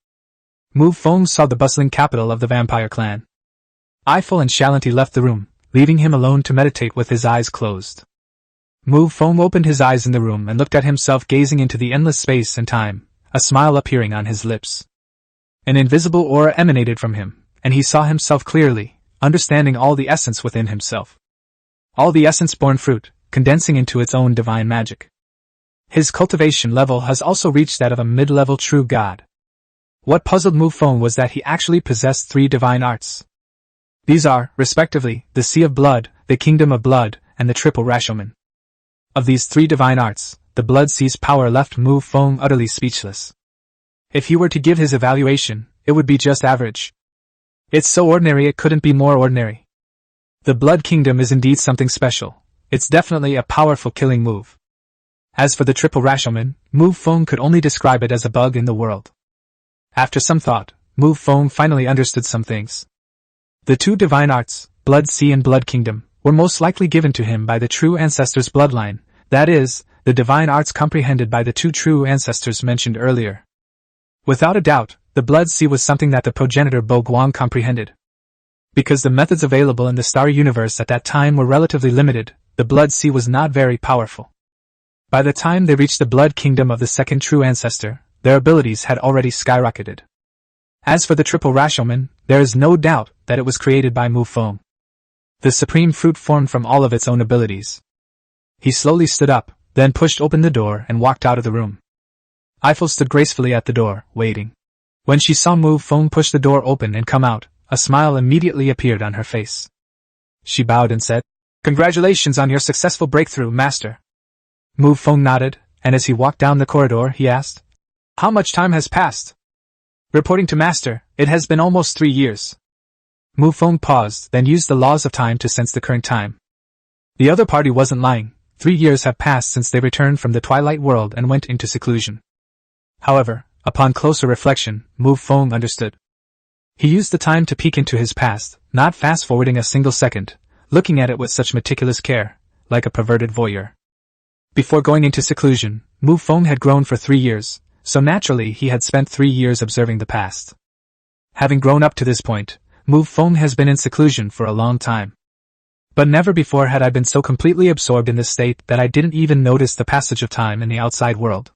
Mu Feng saw the bustling capital of the vampire clan. Eiffel and Shalanti left the room, leaving him alone to meditate with his eyes closed. Mu Feng opened his eyes in the room and looked at himself gazing into the endless space and time, a smile appearing on his lips. An invisible aura emanated from him, and he saw himself clearly, understanding all the essence within himself. All the essence-born fruit, condensing into its own divine magic. His cultivation level has also reached that of a mid-level true god. What puzzled Mu Feng was that he actually possessed 3 divine arts. These are, respectively, the Sea of Blood, the Kingdom of Blood, and the Triple Rashomon. Of these 3 divine arts, the Blood Sea's power left Mu Feng utterly speechless. If he were to give his evaluation, it would be just average. It's so ordinary it couldn't be more ordinary. The Blood Kingdom is indeed something special. It's definitely a powerful killing move. As for the Triple Rashomon, Mu Feng could only describe it as a bug in the world. After some thought, Mu Feng finally understood some things. The 2 divine arts, Blood Sea and Blood Kingdom, were most likely given to him by the true ancestor's bloodline, that is, the divine arts comprehended by the 2 true ancestors mentioned earlier. Without a doubt, the Blood Sea was something that the progenitor Bo Guang comprehended. Because the methods available in the starry universe at that time were relatively limited, the Blood Sea was not very powerful. By the time they reached the Blood Kingdom of the second true ancestor, their abilities had already skyrocketed. As for the Triple Rashomon, there is no doubt that it was created by Mu Feng. The supreme fruit formed from all of its own abilities. He slowly stood up, then pushed open the door and walked out of the room. Eiffel stood gracefully at the door, waiting. When she saw Mu Feng push the door open and come out, a smile immediately appeared on her face. She bowed and said, "Congratulations on your successful breakthrough, Master." Mu Feng nodded, and as he walked down the corridor, he asked, "How much time has passed?" Reporting to Master, it has been almost 3 years. Mu Feng paused, then used the laws of time to sense the current time. The other party wasn't lying. 3 years have passed since they returned from the Twilight World and went into seclusion. However, upon closer reflection, Mu Feng understood. He used the time to peek into his past, not fast-forwarding a single second, looking at it with such meticulous care, like a perverted voyeur. Before going into seclusion, Mu Feng had grown for 3 years, so naturally he had spent 3 years observing the past. Having grown up to this point, Mu Feng has been in seclusion for a long time. But never before had I been so completely absorbed in this state that I didn't even notice the passage of time in the outside world.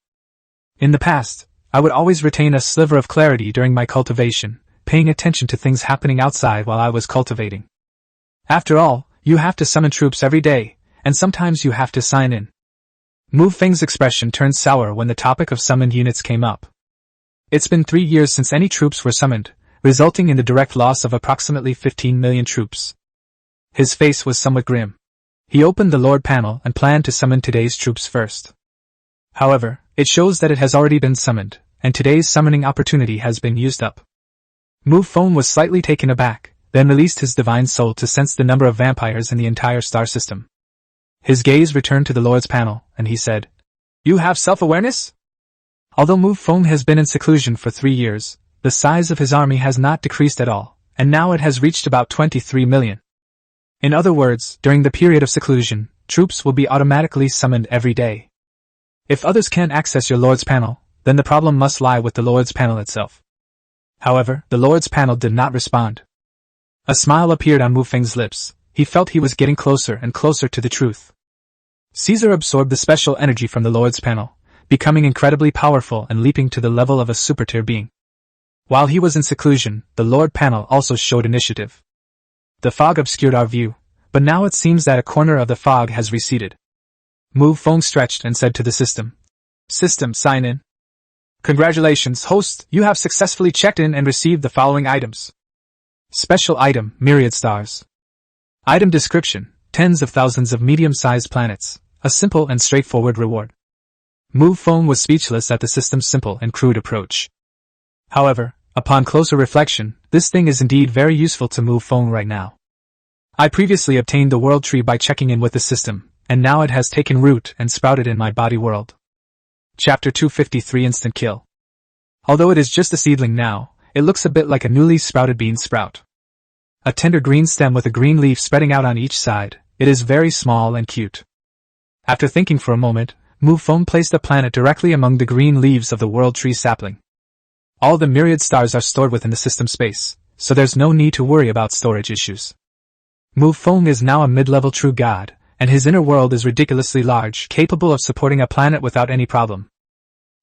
In the past, I would always retain a sliver of clarity during my cultivation, paying attention to things happening outside while I was cultivating. After all, you have to summon troops every day, and sometimes you have to sign in. Mu Feng's expression turned sour when the topic of summoned units came up. It's been 3 years since any troops were summoned, resulting in the direct loss of approximately 15 million troops. His face was somewhat grim. He opened the Lord panel and planned to summon today's troops first. However, it shows that it has already been summoned, and today's summoning opportunity has been used up. Mu Feng was slightly taken aback, then released his divine soul to sense the number of vampires in the entire star system. His gaze returned to the Lord's panel, and he said, You have self-awareness? Although Mu Feng has been in seclusion for 3 years, the size of his army has not decreased at all, and now it has reached about 23 million. In other words, during the period of seclusion, troops will be automatically summoned every day. If others can't access your Lord's panel, then the problem must lie with the Lord's panel itself. However, the Lord's panel did not respond. A smile appeared on Mu Feng's lips. He felt he was getting closer and closer to the truth. Caesar absorbed the special energy from the Lord's panel, becoming incredibly powerful and leaping to the level of a super-tier being. While he was in seclusion, the Lord panel also showed initiative. The fog obscured our view, but now it seems that a corner of the fog has receded. Mu Feng stretched and said to the system, "System, sign in." "Congratulations, host, you have successfully checked in and received the following items." Special item, myriad stars. Item description, tens of thousands of medium-sized planets, a simple and straightforward reward. Mu Feng was speechless at the system's simple and crude approach. However, upon closer reflection, this thing is indeed very useful to Mu Feng right now. I previously obtained the world tree by checking in with the system, and now it has taken root and sprouted in my body world. Chapter 253 Instant Kill. Although it is just a seedling now, it looks a bit like a newly sprouted bean sprout. A tender green stem with a green leaf spreading out on each side, it is very small and cute. After thinking for a moment, Mu Feng placed the planet directly among the green leaves of the world tree sapling. All the myriad stars are stored within the system space, so there's no need to worry about storage issues. Mu Feng is now a mid-level true god, and his inner world is ridiculously large, capable of supporting a planet without any problem.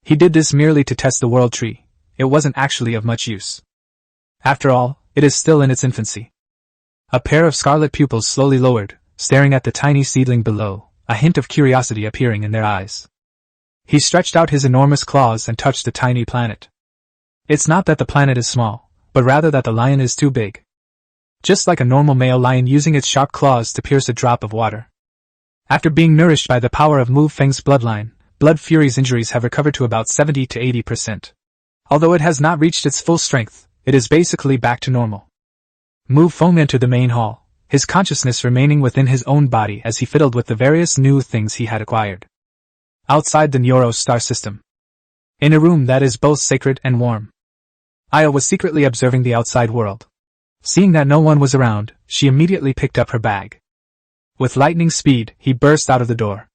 He did this merely to test the world tree. It wasn't actually of much use. After all, it is still in its infancy. A pair of scarlet pupils slowly lowered, staring at the tiny seedling below, a hint of curiosity appearing in their eyes. He stretched out his enormous claws and touched the tiny planet. It's not that the planet is small, but rather that the lion is too big. Just like a normal male lion using its sharp claws to pierce a drop of water. After being nourished by the power of Mu Feng's bloodline, Blood Fury's injuries have recovered to about 70 to 80%. Although it has not reached its full strength, it is basically back to normal. Mu Feng entered the main hall, his consciousness remaining within his own body as he fiddled with the various new things he had acquired. Outside the Neuros star system. In a room that is both sacred and warm. Aya was secretly observing the outside world. Seeing that no one was around, she immediately picked up her bag. With lightning speed, he burst out of the door.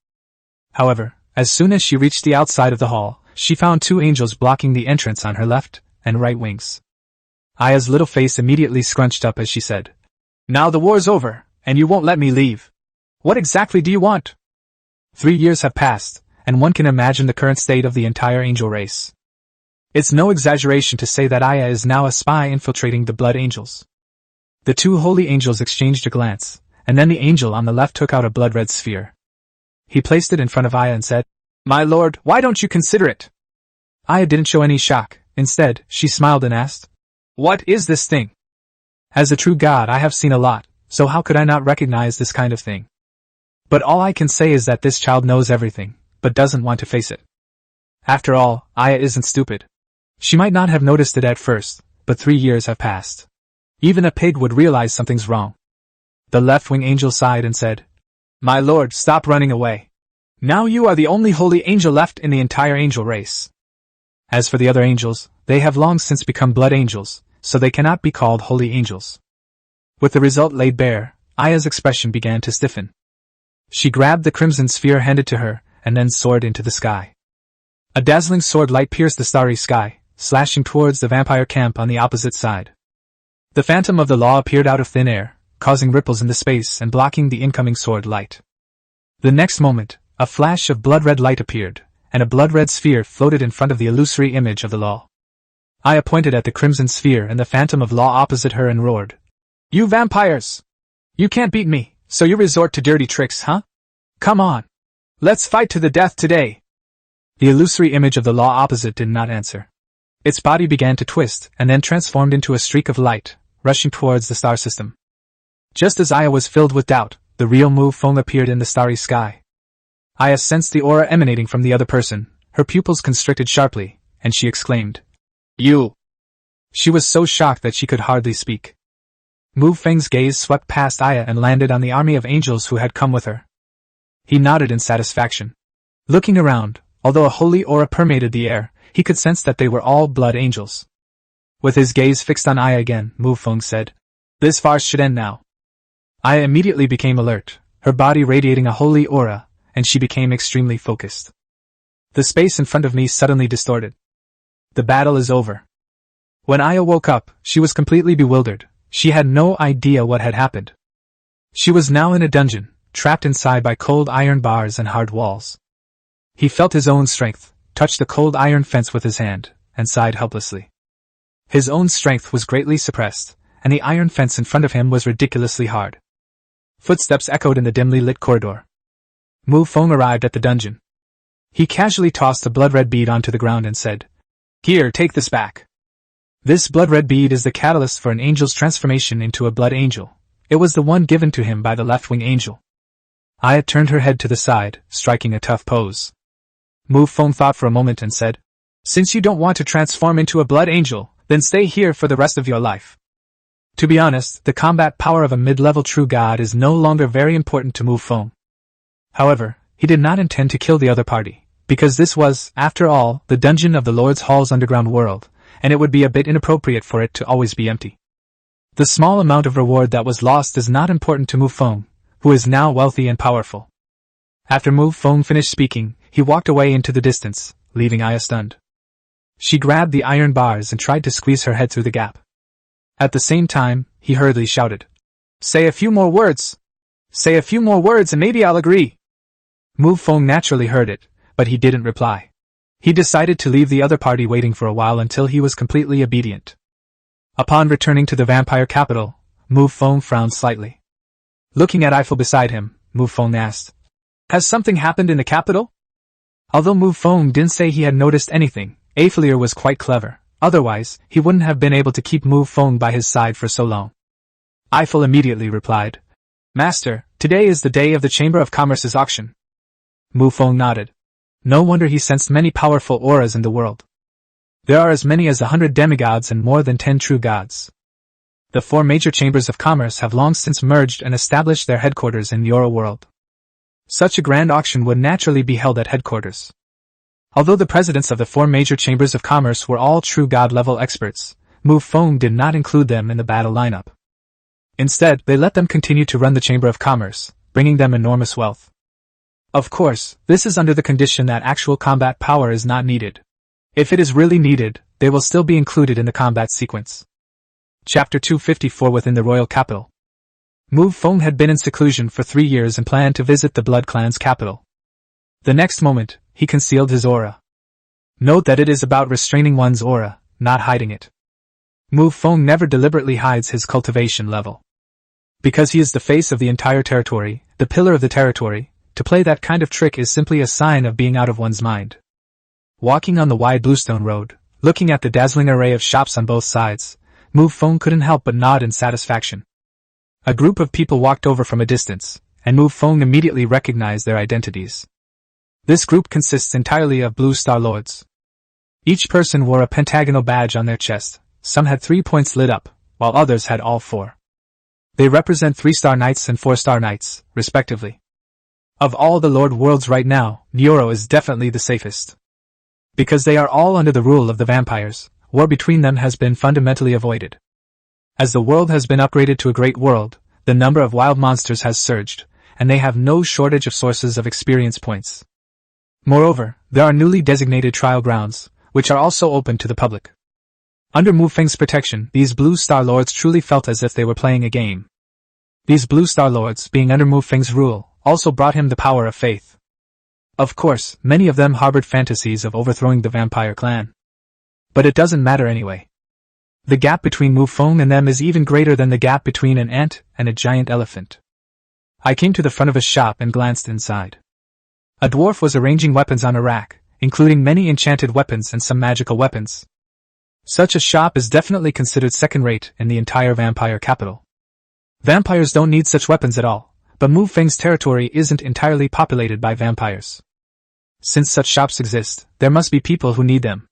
However, as soon as she reached the outside of the hall, she found 2 angels blocking the entrance on her left and right wings. Aya's little face immediately scrunched up as she said, "Now the war's over, and you won't let me leave. What exactly do you want?" 3 years have passed, and one can imagine the current state of the entire angel race. It's no exaggeration to say that Aya is now a spy infiltrating the blood angels. The 2 holy angels exchanged a glance, and then the angel on the left took out a blood-red sphere. He placed it in front of Aya and said, "My lord, why don't you consider it?" Aya didn't show any shock. Instead, she smiled and asked, "What is this thing?" As a true god, I have seen a lot, so how could I not recognize this kind of thing? But all I can say is that this child knows everything, but doesn't want to face it. After all, Aya isn't stupid. She might not have noticed it at first, but 3 years have passed. Even a pig would realize something's wrong. The left-wing angel sighed and said, "My lord, stop running away. Now you are the only holy angel left in the entire angel race." As for the other angels, they have long since become blood angels, so they cannot be called holy angels. With the result laid bare, Aya's expression began to stiffen. She grabbed the crimson sphere handed to her, and then soared into the sky. A dazzling sword light pierced the starry sky, slashing towards the vampire camp on the opposite side. The phantom of the law appeared out of thin air, causing ripples in the space and blocking the incoming sword light. The next moment, a flash of blood-red light appeared, and a blood-red sphere floated in front of the illusory image of the law. Aya pointed at the crimson sphere and the phantom of law opposite her and roared, "You vampires! You can't beat me, so you resort to dirty tricks, huh? Come on! Let's fight to the death today!" The illusory image of the law opposite did not answer. Its body began to twist and then transformed into a streak of light, rushing towards the star system. Just as Aya was filled with doubt, the real Mu Feng appeared in the starry sky. Aya sensed the aura emanating from the other person, her pupils constricted sharply, and she exclaimed, "You!" She was so shocked that she could hardly speak. Mu Feng's gaze swept past Aya and landed on the army of angels who had come with her. He nodded in satisfaction. Looking around, Although a holy aura permeated the air, he could sense that they were all blood angels. With his gaze fixed on Aya again, Mu Feng said, "This farce should end now." Aya immediately became alert, her body radiating a holy aura, and she became extremely focused. The space in front of me suddenly distorted. The battle is over. When Aya woke up, she was completely bewildered. She had no idea what had happened. She was now in a dungeon, trapped inside by cold iron bars and hard walls. He felt his own strength, touched the cold iron fence with his hand, and sighed helplessly. His own strength was greatly suppressed, and the iron fence in front of him was ridiculously hard. Footsteps echoed in the dimly lit corridor. Mu Feng arrived at the dungeon. He casually tossed a blood-red bead onto the ground and said, "Here, take this back." This blood-red bead is the catalyst for an angel's transformation into a blood angel. It was the one given to him by the left-wing angel. Aya turned her head to the side, striking a tough pose. Mu Feng thought for a moment and said, "Since you don't want to transform into a blood angel, then stay here for the rest of your life." To be honest, the combat power of a mid-level true god is no longer very important to Mu Feng. However, he did not intend to kill the other party, because this was, after all, the dungeon of the Lord's Hall's underground world, and it would be a bit inappropriate for it to always be empty. The small amount of reward that was lost is not important to Mu Feng, who is now wealthy and powerful. After Mu Feng finished speaking, he walked away into the distance, leaving Aya stunned. She grabbed the iron bars and tried to squeeze her head through the gap. At the same time, he hurriedly shouted, "Say a few more words! Say a few more words and maybe I'll agree!" Mu Feng naturally heard it, but he didn't reply. He decided to leave the other party waiting for a while until he was completely obedient. Upon returning to the vampire capital, Mu Feng frowned slightly. Looking at Eiffel beside him, Mu Feng asked, "Has something happened in the capital?" Although Mu Feng didn't say he had noticed anything, Eiffelier was quite clever. Otherwise, he wouldn't have been able to keep Mu Feng by his side for so long. Eiffel immediately replied, "Master, today is the day of the Chamber of Commerce's auction." Mu Feng nodded. No wonder he sensed many powerful auras in the world. There are as many as 100 demigods and more than 10 true gods. The 4 major chambers of commerce have long since merged and established their headquarters in the Aura world. Such a grand auction would naturally be held at headquarters. Although the presidents of the 4 major chambers of commerce were all true god-level experts, Mu Feng did not include them in the battle lineup. Instead, they let them continue to run the Chamber of Commerce, bringing them enormous wealth. Of course, this is under the condition that actual combat power is not needed. If it is really needed, they will still be included in the combat sequence. Chapter 254 Within the Royal Capital. Mu Feng had been in seclusion for 3 years and planned to visit the Blood Clan's capital. The next moment, he concealed his aura. Note that it is about restraining one's aura, not hiding it. Mu Feng never deliberately hides his cultivation level. Because he is the face of the entire territory, the pillar of the territory, to play that kind of trick is simply a sign of being out of one's mind. Walking on the wide bluestone road, looking at the dazzling array of shops on both sides, Mu Feng couldn't help but nod in satisfaction. A group of people walked over from a distance, and Mu Feng immediately recognized their identities. This group consists entirely of Blue Star Lords. Each person wore a pentagonal badge on their chest, some had 3 points lit up, while others had all 4. They represent 3-star knights and 4-star knights, respectively. Of all the Lord worlds right now, Nyoro is definitely the safest. Because they are all under the rule of the vampires, war between them has been fundamentally avoided. As the world has been upgraded to a great world, the number of wild monsters has surged, and they have no shortage of sources of experience points. Moreover, there are newly designated trial grounds, which are also open to the public. Under Mu Feng's protection, these Blue Star Lords truly felt as if they were playing a game. These Blue Star Lords, being under Mu Feng's rule, also brought him the power of faith. Of course, many of them harbored fantasies of overthrowing the vampire clan. But it doesn't matter anyway. The gap between Mu Feng and them is even greater than the gap between an ant and a giant elephant. I came to the front of a shop and glanced inside. A dwarf was arranging weapons on a rack, including many enchanted weapons and some magical weapons. Such a shop is definitely considered second-rate in the entire vampire capital. Vampires don't need such weapons at all, but Mu Feng's territory isn't entirely populated by vampires. Since such shops exist, there must be people who need them.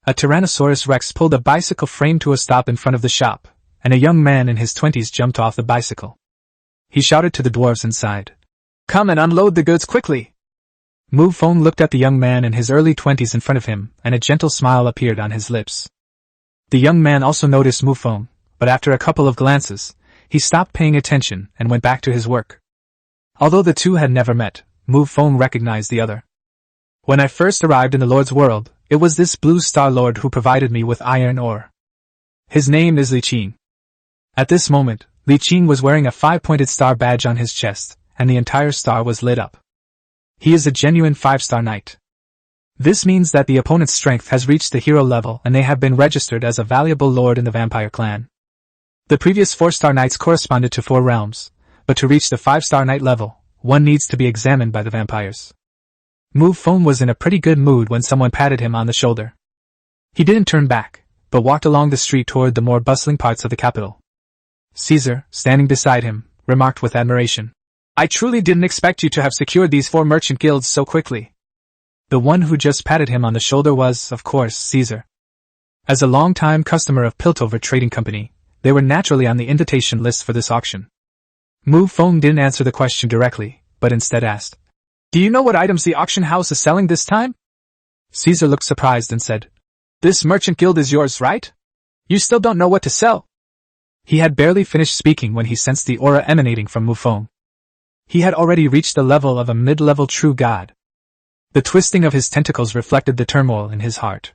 A Tyrannosaurus Rex pulled a bicycle frame to a stop in front of the shop, and a young man in his 20s jumped off the bicycle. He shouted to the dwarves inside, "Come and unload the goods quickly!" Mu Feng looked at the young man in his early 20s in front of him, and a gentle smile appeared on his lips. The young man also noticed Mu Feng, but after a couple of glances, he stopped paying attention and went back to his work. Although the two had never met, Mu Feng recognized the other. When I first arrived in the Lord's world, it was this Blue Star Lord who provided me with iron ore. His name is Li Qing. At this moment, Li Qing was wearing a 5-pointed star badge on his chest, and the entire star was lit up. He is a genuine 5-star knight. This means that the opponent's strength has reached the hero level and they have been registered as a valuable lord in the vampire clan. The previous 4-star knights corresponded to 4 realms, but to reach the 5-star knight level, one needs to be examined by the vampires. Mu Feng was in a pretty good mood when someone patted him on the shoulder. He didn't turn back, but walked along the street toward the more bustling parts of the capital. Caesar, standing beside him, remarked with admiration, "I truly didn't expect you to have secured these 4 merchant guilds so quickly." The one who just patted him on the shoulder was, of course, Caesar. As a long-time customer of Piltover Trading Company, they were naturally on the invitation list for this auction. Mu Feng didn't answer the question directly, but instead asked, "Do you know what items the auction house is selling this time?" Caesar looked surprised and said, "This merchant guild is yours, right? You still don't know what to sell." He had barely finished speaking when he sensed the aura emanating from Mu Feng. He had already reached the level of a mid-level true god. The twisting of his tentacles reflected the turmoil in his heart.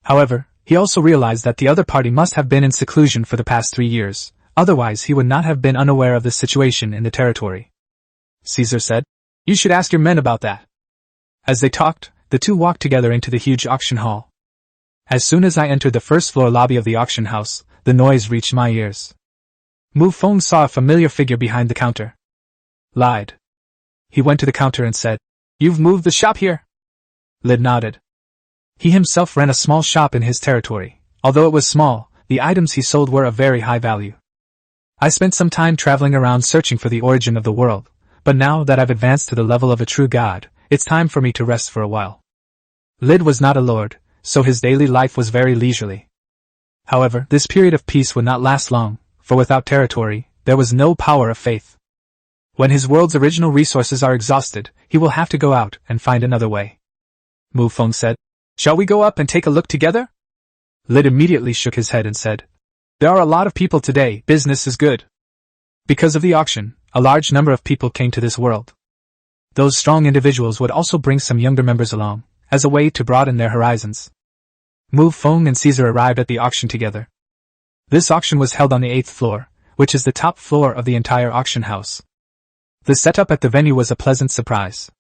However, he also realized that the other party must have been in seclusion for the past 3 years, otherwise he would not have been unaware of the situation in the territory. Caesar said, "You should ask your men about that." As they talked, the two walked together into the huge auction hall. As soon as I entered the first-floor lobby of the auction house, the noise reached my ears. Mu Feng saw a familiar figure behind the counter. Lied. He went to the counter and said, "You've moved the shop here?" Lid nodded. He himself ran a small shop in his territory. Although it was small, the items he sold were of very high value. I spent some time traveling around searching for the origin of the world, but now that I've advanced to the level of a true god, it's time for me to rest for a while. Lid was not a lord, so his daily life was very leisurely. However, this period of peace would not last long, for without territory, there was no power of faith. When his world's original resources are exhausted, he will have to go out and find another way. Mu Feng said, "Shall we go up and take a look together?" Lid immediately shook his head and said, "There are a lot of people today, business is good." Because of the auction, a large number of people came to this world. Those strong individuals would also bring some younger members along, as a way to broaden their horizons. Mu Feng and Caesar arrived at the auction together. This auction was held on the 8th floor, which is the top floor of the entire auction house. The setup at the venue was a pleasant surprise.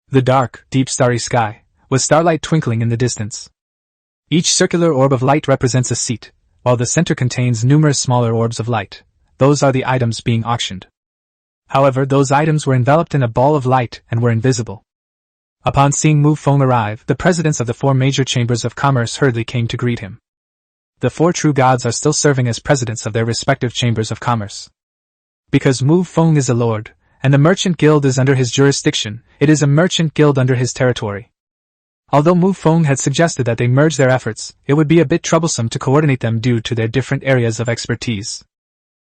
The dark, deep starry sky, with starlight twinkling in the distance. Each circular orb of light represents a seat, while the center contains numerous smaller orbs of light. Those are the items being auctioned. However, those items were enveloped in a ball of light and were invisible. Upon seeing Mu Feng arrive, the presidents of the 4 major chambers of commerce hurriedly came to greet him. The 4 true gods are still serving as presidents of their respective chambers of commerce. Because Mu Feng is a lord, and the merchant guild is under his jurisdiction, it is a merchant guild under his territory. Although Mu Feng had suggested that they merge their efforts, it would be a bit troublesome to coordinate them due to their different areas of expertise.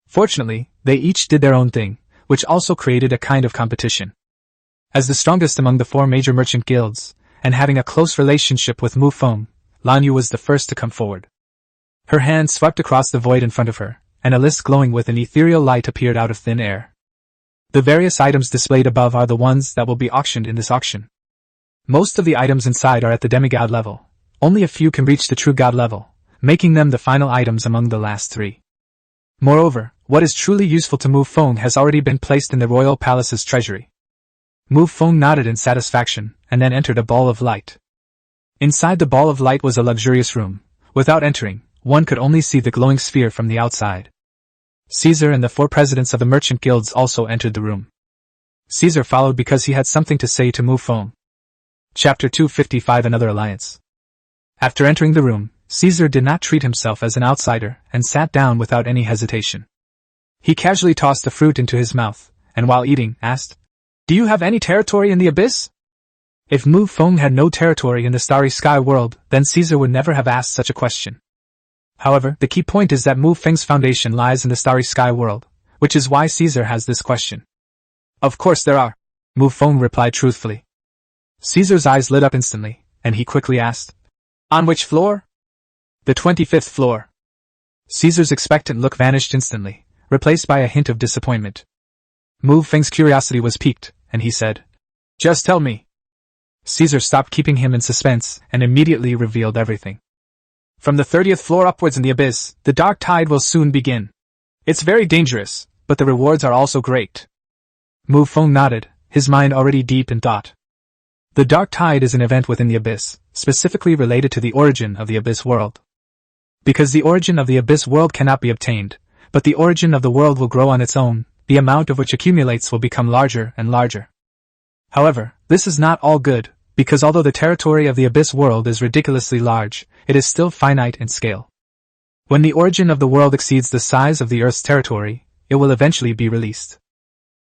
Fortunately, they each did their own thing, which also created a kind of competition. As the strongest among the 4 major merchant guilds, and having a close relationship with Mu Feng, Lan Yu was the first to come forward. Her hand swept across the void in front of her, and a list glowing with an ethereal light appeared out of thin air. The various items displayed above are the ones that will be auctioned in this auction. Most of the items inside are at the demigod level. Only a few can reach the true god level, making them the final items among the last 3. Moreover, what is truly useful to Mu Feng has already been placed in the royal palace's treasury. Mu Feng nodded in satisfaction, and then entered a ball of light. Inside the ball of light was a luxurious room. Without entering, one could only see the glowing sphere from the outside. Caesar and the 4 presidents of the merchant guilds also entered the room. Caesar followed because he had something to say to Mu Feng. Chapter 255 Another Alliance. After entering the room, Caesar did not treat himself as an outsider and sat down without any hesitation. He casually tossed the fruit into his mouth, and while eating, asked, "Do you have any territory in the abyss?" If Mu Feng had no territory in the starry sky world, then Caesar would never have asked such a question. However, the key point is that Mu Feng's foundation lies in the starry sky world, which is why Caesar has this question. "Of course there are," Mu Feng replied truthfully. Caesar's eyes lit up instantly, and he quickly asked, "On which floor?" "The 25th floor." Caesar's expectant look vanished instantly, replaced by a hint of disappointment. Mu Feng's curiosity was piqued, and he said, "Just tell me." Caesar stopped keeping him in suspense and immediately revealed everything. "From the 30th floor upwards in the abyss, the dark tide will soon begin. It's very dangerous, but the rewards are also great." Mu Feng nodded, his mind already deep in thought. The dark tide is an event within the abyss, specifically related to the origin of the abyss world. Because the origin of the abyss world cannot be obtained, but the origin of the world will grow on its own, the amount of which accumulates will become larger and larger. However, this is not all good, because although the territory of the abyss world is ridiculously large, it is still finite in scale. When the origin of the world exceeds the size of the Earth's territory, it will eventually be released.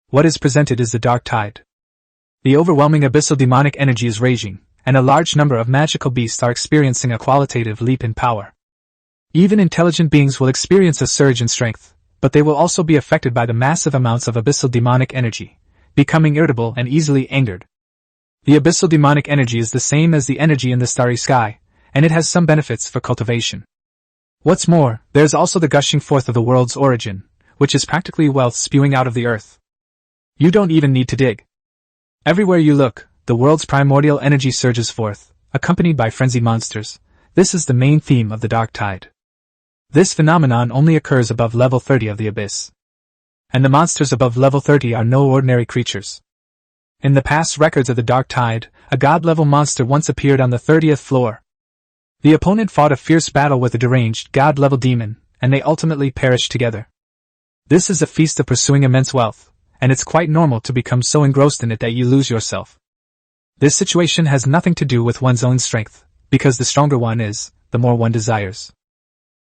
What is presented is the dark tide. The overwhelming abyssal demonic energy is raging, and a large number of magical beasts are experiencing a qualitative leap in power. Even intelligent beings will experience a surge in strength, but they will also be affected by the massive amounts of abyssal demonic energy, becoming irritable and easily angered. The abyssal demonic energy is the same as the energy in the starry sky, and it has some benefits for cultivation. What's more, there is also the gushing forth of the world's origin, which is practically wealth spewing out of the earth. You don't even need to dig. Everywhere you look, the world's primordial energy surges forth, accompanied by frenzied monsters. This is the main theme of the dark tide. This phenomenon only occurs above level 30 of the abyss. And the monsters above level 30 are no ordinary creatures. In the past records of the dark tide, a god-level monster once appeared on the 30th floor. The opponent fought a fierce battle with a deranged god-level demon, and they ultimately perished together. This is a feast of pursuing immense wealth, and it's quite normal to become so engrossed in it that you lose yourself. This situation has nothing to do with one's own strength, because the stronger one is, the more one desires.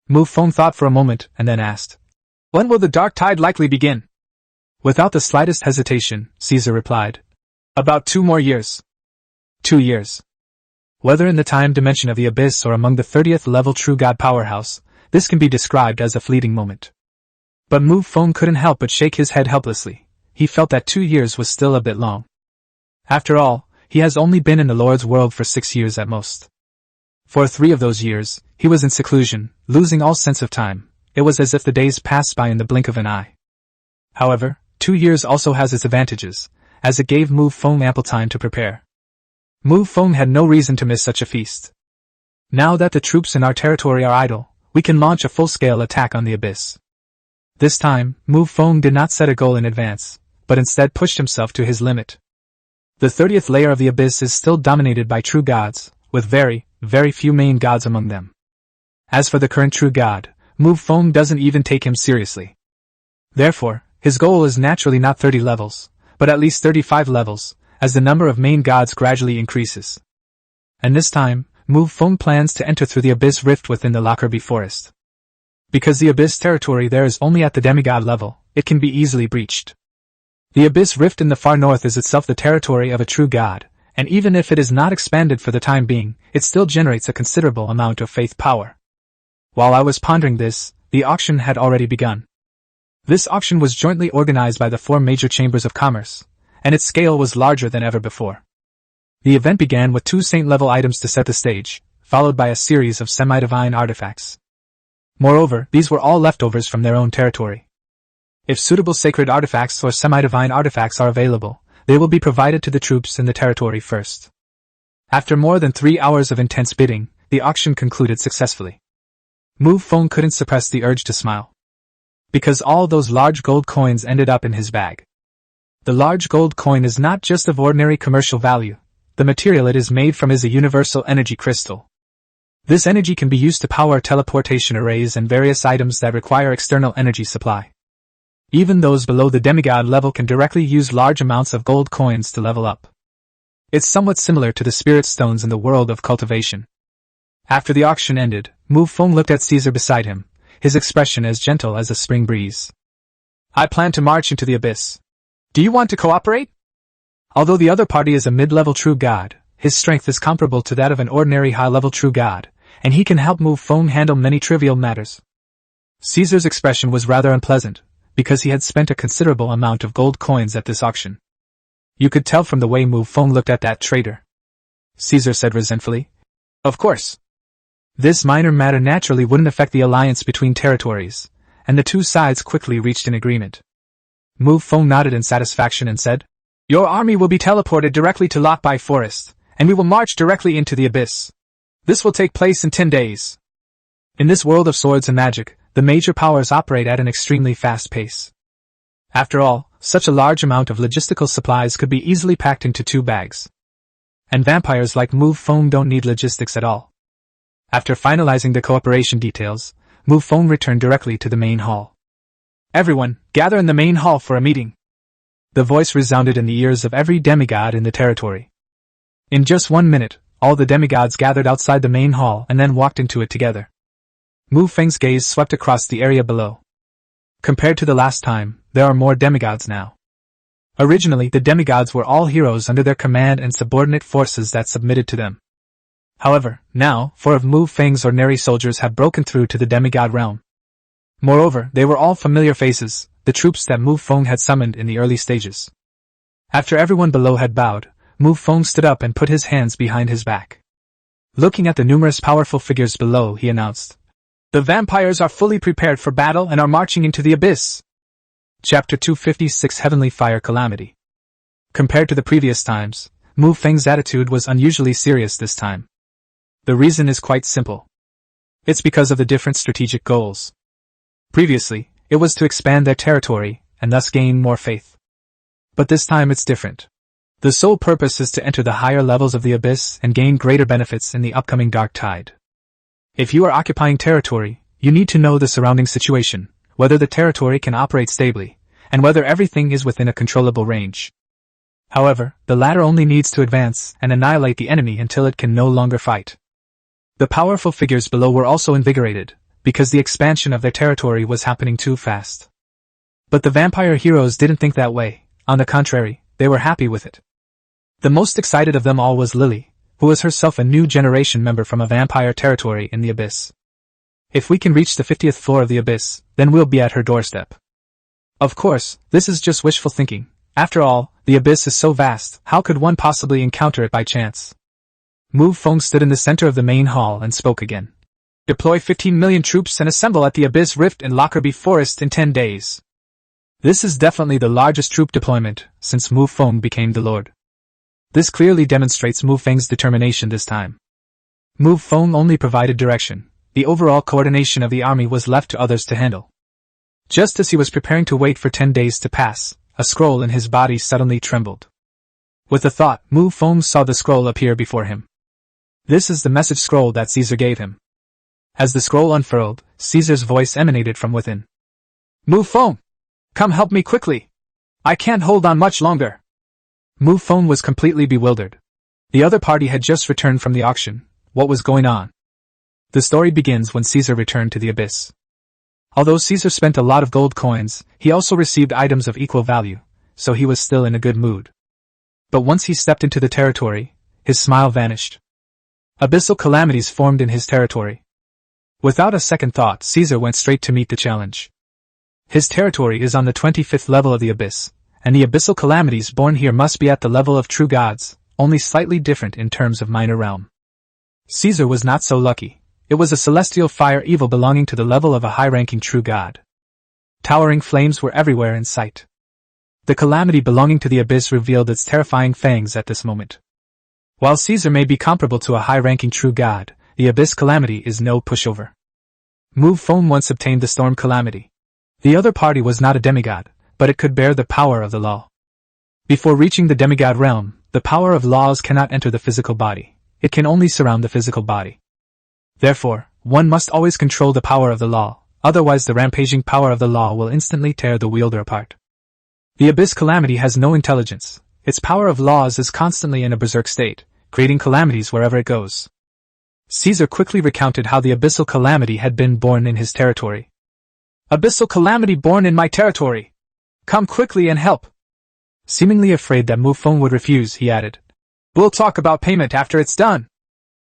Mu Feng thought for a moment and then asked, "When will the dark tide likely begin?" Without the slightest hesitation, Caesar replied, "About 2 more years." 2 years. Whether in the time dimension of the abyss or among the 30th level true god powerhouse, this can be described as a fleeting moment. But Mu Feng couldn't help but shake his head helplessly. He felt that 2 years was still a bit long. After all, he has only been in the Lord's world for 6 years at most. For 3 of those years, he was in seclusion, losing all sense of time. It was as if the days passed by in the blink of an eye. However, 2 years also has its advantages, as it gave Mu Feng ample time to prepare. Mu Feng had no reason to miss such a feast. Now that the troops in our territory are idle, we can launch a full-scale attack on the abyss. This time, Mu Feng did not set a goal in advance, but instead pushed himself to his limit. The 30th layer of the abyss is still dominated by true gods, with very, very few main gods among them. As for the current true god, Mu Feng doesn't even take him seriously. Therefore, his goal is naturally not 30 levels, but at least 35 levels, as the number of main gods gradually increases. And this time, Mu Feng plans to enter through the abyss rift within the Lockerbie Forest. Because the abyss territory there is only at the demigod level, it can be easily breached. The abyss rift in the far north is itself the territory of a true god, and even if it is not expanded for the time being, it still generates a considerable amount of faith power. While I was pondering this, the auction had already begun. This auction was jointly organized by the 4 major chambers of commerce, and its scale was larger than ever before. The event began with 2 saint-level items to set the stage, followed by a series of semi-divine artifacts. Moreover, these were all leftovers from their own territory. If suitable sacred artifacts or semi-divine artifacts are available, they will be provided to the troops in the territory first. After more than 3 hours of intense bidding, the auction concluded successfully. Mu Feng couldn't suppress the urge to smile. Because all those large gold coins ended up in his bag. The large gold coin is not just of ordinary commercial value. The material it is made from is a universal energy crystal. This energy can be used to power teleportation arrays and various items that require external energy supply. Even those below the demigod level can directly use large amounts of gold coins to level up. It's somewhat similar to the spirit stones in the world of cultivation. After the auction ended, Mu Feng looked at Caesar beside him, his expression as gentle as a spring breeze. "I plan to march into the abyss. Do you want to cooperate?" Although the other party is a mid-level true god, his strength is comparable to that of an ordinary high-level true god, and he can help Mu Feng handle many trivial matters. Caesar's expression was rather unpleasant, because he had spent a considerable amount of gold coins at this auction. You could tell from the way Mu Feng looked at that traitor. Caesar said resentfully. Of course. This minor matter naturally wouldn't affect the alliance between territories, and the two sides quickly reached an agreement. Mu Feng nodded in satisfaction and said, Your army will be teleported directly to Lockby Forest, and we will march directly into the abyss. This will take place in 10 days. In this world of swords and magic, the major powers operate at an extremely fast pace. After all, such a large amount of logistical supplies could be easily packed into 2 bags. And vampires like Mu Feng don't need logistics at all. After finalizing the cooperation details, Mu Feng returned directly to the main hall. Everyone, gather in the main hall for a meeting. The voice resounded in the ears of every demigod in the territory. In just 1 minute, all the demigods gathered outside the main hall and then walked into it together. Mu Feng's gaze swept across the area below. Compared to the last time, there are more demigods now. Originally, the demigods were all heroes under their command and subordinate forces that submitted to them. However, now, 4 of Mu Feng's ordinary soldiers have broken through to the demigod realm. Moreover, they were all familiar faces, the troops that Mu Feng had summoned in the early stages. After everyone below had bowed, Mu Feng stood up and put his hands behind his back. Looking at the numerous powerful figures below, he announced, The vampires are fully prepared for battle and are marching into the abyss. Chapter 256 Heavenly Fire Calamity. Compared to the previous times, Mu Feng's attitude was unusually serious this time. The reason is quite simple. It's because of the different strategic goals. Previously, it was to expand their territory, and thus gain more faith. But this time it's different. The sole purpose is to enter the higher levels of the abyss and gain greater benefits in the upcoming dark tide. If you are occupying territory, you need to know the surrounding situation, whether the territory can operate stably, and whether everything is within a controllable range. However, the latter only needs to advance and annihilate the enemy until it can no longer fight. The powerful figures below were also invigorated, because the expansion of their territory was happening too fast. But the vampire heroes didn't think that way. On the contrary, they were happy with it. The most excited of them all was Lily, who was herself a new generation member from a vampire territory in the abyss. If we can reach the 50th floor of the abyss, then we'll be at her doorstep. Of course, this is just wishful thinking. After all, the abyss is so vast, how could one possibly encounter it by chance? Mu Feng stood in the center of the main hall and spoke again. Deploy 15 million troops and assemble at the Abyss Rift in Lockerbie Forest in 10 days. This is definitely the largest troop deployment since Mu Feng became the Lord. This clearly demonstrates Mu Feng's determination this time. Mu Feng only provided direction. The overall coordination of the army was left to others to handle. Just as he was preparing to wait for 10 days to pass, a scroll in his body suddenly trembled. With a thought, Mu Feng saw the scroll appear before him. This is the message scroll that Caesar gave him. As the scroll unfurled, Caesar's voice emanated from within. Mu Feng! Come help me quickly! I can't hold on much longer! Mu Feng was completely bewildered. The other party had just returned from the auction. What was going on? The story begins when Caesar returned to the abyss. Although Caesar spent a lot of gold coins, he also received items of equal value, so he was still in a good mood. But once he stepped into the territory, his smile vanished. Abyssal calamities formed in his territory. Without a second thought, Caesar went straight to meet the challenge. His territory is on the 25th level of the abyss, and the abyssal calamities born here must be at the level of true gods, only slightly different in terms of minor realm. Caesar was not so lucky. It was a celestial fire evil belonging to the level of a high-ranking true god. Towering flames were everywhere in sight. The calamity belonging to the abyss revealed its terrifying fangs at this moment. While Caesar may be comparable to a high-ranking true god, the abyss calamity is no pushover. Mu Feng once obtained the storm calamity. The other party was not a demigod, but it could bear the power of the law. Before reaching the demigod realm, the power of laws cannot enter the physical body. It can only surround the physical body. Therefore, one must always control the power of the law, otherwise the rampaging power of the law will instantly tear the wielder apart. The abyss calamity has no intelligence. Its power of laws is constantly in a berserk state, creating calamities wherever it goes. Caesar quickly recounted how the abyssal calamity had been born in his territory. Abyssal calamity born in my territory! Come quickly and help! Seemingly afraid that Mu Feng would refuse, he added. We'll talk about payment after it's done.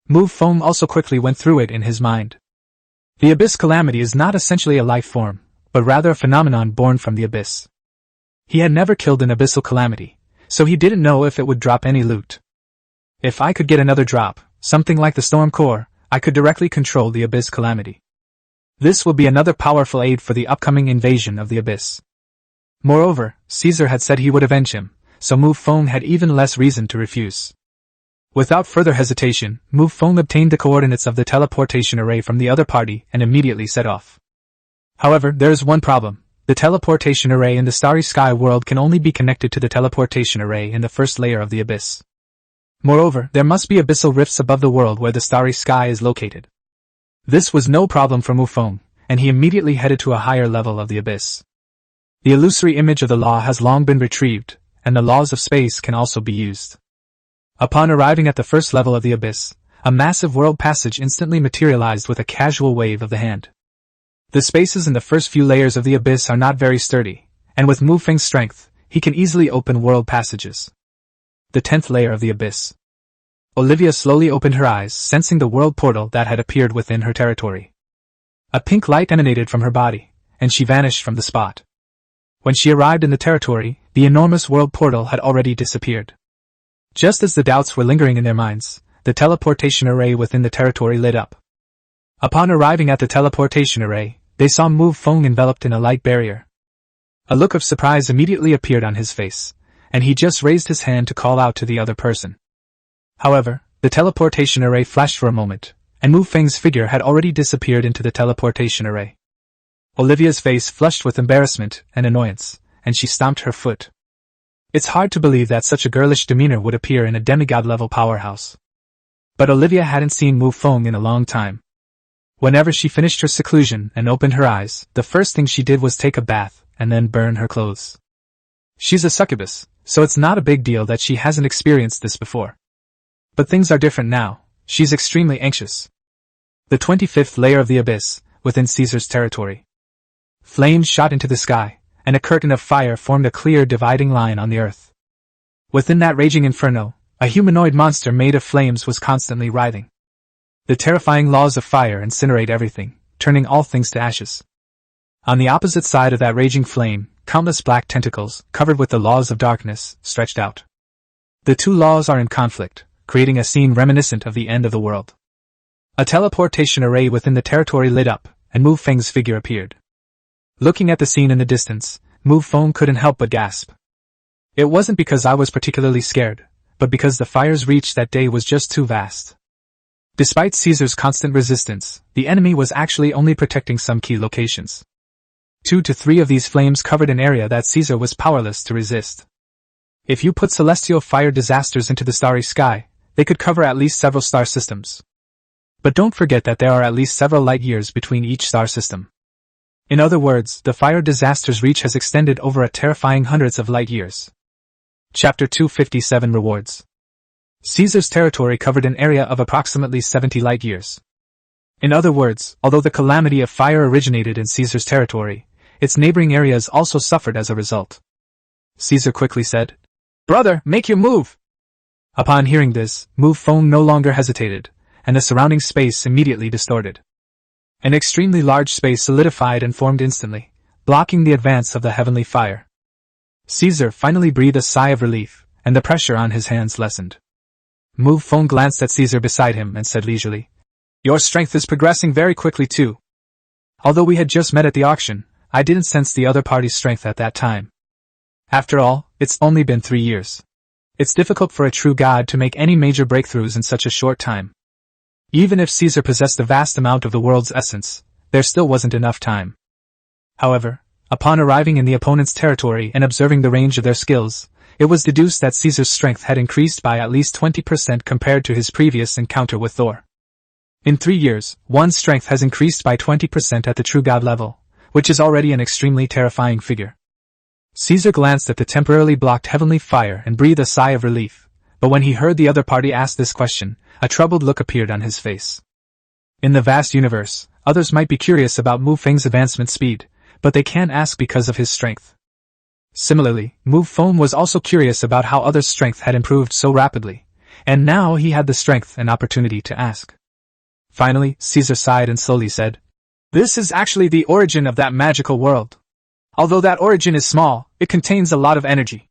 Mu Feng also quickly went through it in his mind. The abyss calamity is not essentially a life form, but rather a phenomenon born from the abyss. He had never killed an abyssal calamity, so he didn't know if it would drop any loot. If I could get another drop, something like the Storm Core, I could directly control the Abyss Calamity. This will be another powerful aid for the upcoming invasion of the Abyss. Moreover, Caesar had said he would avenge him, so Mu Feng had even less reason to refuse. Without further hesitation, Mu Feng obtained the coordinates of the teleportation array from the other party and immediately set off. However, there is one problem. The teleportation array in the Starry Sky world can only be connected to the teleportation array in the first layer of the Abyss. Moreover, there must be abyssal rifts above the world where the Starry Sky is located. This was no problem for Mu Feng, and he immediately headed to a higher level of the Abyss. The illusory image of the law has long been retrieved, and the laws of space can also be used. Upon arriving at the first level of the Abyss, a massive world passage instantly materialized with a casual wave of the hand. The spaces in the first few layers of the Abyss are not very sturdy, and with Mu Feng's strength, he can easily open world passages. The 10th layer of the Abyss. Olivia slowly opened her eyes, sensing the world portal that had appeared within her territory. A pink light emanated from her body, and she vanished from the spot. When she arrived in the territory, the enormous world portal had already disappeared. Just as the doubts were lingering in their minds, the teleportation array within the territory lit up. Upon arriving at the teleportation array, they saw Mu Feng enveloped in a light barrier. A look of surprise immediately appeared on his face, and he just raised his hand to call out to the other person. However, the teleportation array flashed for a moment, and Mu Feng's figure had already disappeared into the teleportation array. Olivia's face flushed with embarrassment and annoyance, and she stomped her foot. It's hard to believe that such a girlish demeanor would appear in a demigod-level powerhouse. But Olivia hadn't seen Mu Feng in a long time. Whenever she finished her seclusion and opened her eyes, the first thing she did was take a bath and then burn her clothes. She's a succubus, so it's not a big deal that she hasn't experienced this before. But things are different now. She's extremely anxious. The 25th layer of the Abyss, within Caesar's territory. Flames shot into the sky, and a curtain of fire formed a clear dividing line on the earth. Within that raging inferno, a humanoid monster made of flames was constantly writhing. The terrifying laws of fire incinerate everything, turning all things to ashes. On the opposite side of that raging flame, countless black tentacles, covered with the laws of darkness, stretched out. The two laws are in conflict, creating a scene reminiscent of the end of the world. A teleportation array within the territory lit up, and Mu Feng's figure appeared. Looking at the scene in the distance, Mu Feng couldn't help but gasp. It wasn't because I was particularly scared, but because the fire's reach that day was just too vast. Despite Caesar's constant resistance, the enemy was actually only protecting some key locations. 2 to 3 of these flames covered an area that Caesar was powerless to resist. If you put celestial fire disasters into the starry sky, they could cover at least several star systems. But don't forget that there are at least several light years between each star system. In other words, the fire disaster's reach has extended over a terrifying hundreds of light years. Chapter 257 Rewards. Caesar's territory covered an area of approximately 70 light years. In other words, although the calamity of fire originated in Caesar's territory, its neighboring areas also suffered as a result. Caesar quickly said, "Brother, make your move!" Upon hearing this, Mu Feng no longer hesitated, and the surrounding space immediately distorted. An extremely large space solidified and formed instantly, blocking the advance of the heavenly fire. Caesar finally breathed a sigh of relief, and the pressure on his hands lessened. Mu Feng glanced at Caesar beside him and said leisurely, "Your strength is progressing very quickly too. Although we had just met at the auction, I didn't sense the other party's strength at that time. After all, it's only been 3 years. It's difficult for a true god to make any major breakthroughs in such a short time. Even if Caesar possessed a vast amount of the world's essence, there still wasn't enough time." However, upon arriving in the opponent's territory and observing the range of their skills, it was deduced that Caesar's strength had increased by at least 20% compared to his previous encounter with Thor. In 3 years, one's strength has increased by 20% at the true god level, which is already an extremely terrifying figure. Caesar glanced at the temporarily blocked heavenly fire and breathed a sigh of relief, but when he heard the other party ask this question, a troubled look appeared on his face. In the vast universe, others might be curious about Mu Feng's advancement speed, but they can't ask because of his strength. Similarly, Mu Feng was also curious about how others' strength had improved so rapidly, and now he had the strength and opportunity to ask. Finally, Caesar sighed and slowly said, "This is actually the origin of that magical world. Although that origin is small, it contains a lot of energy.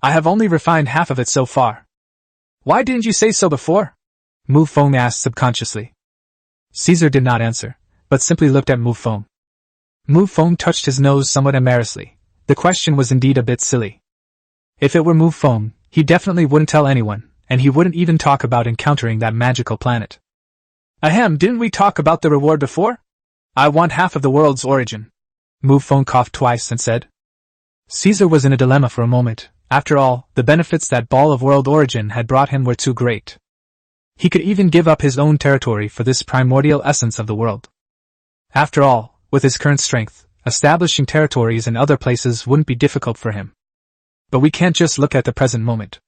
I have only refined half of it so far. Why didn't you say so before? Mu Feng asked subconsciously. Caesar did not answer, but simply looked at Mu Feng. Mu Feng touched his nose somewhat embarrassedly. The question was indeed a bit silly. If it were Mu Feng, he definitely wouldn't tell anyone, and he wouldn't even talk about encountering that magical planet. Ahem, didn't we talk about the reward before? I want half of the world's origin. Mu Feng coughed twice and said. Caesar was in a dilemma for a moment. After all, the benefits that ball of world origin had brought him were too great. He could even give up his own territory for this primordial essence of the world. After all, with his current strength, establishing territories in other places wouldn't be difficult for him. But we can't just look at the present moment.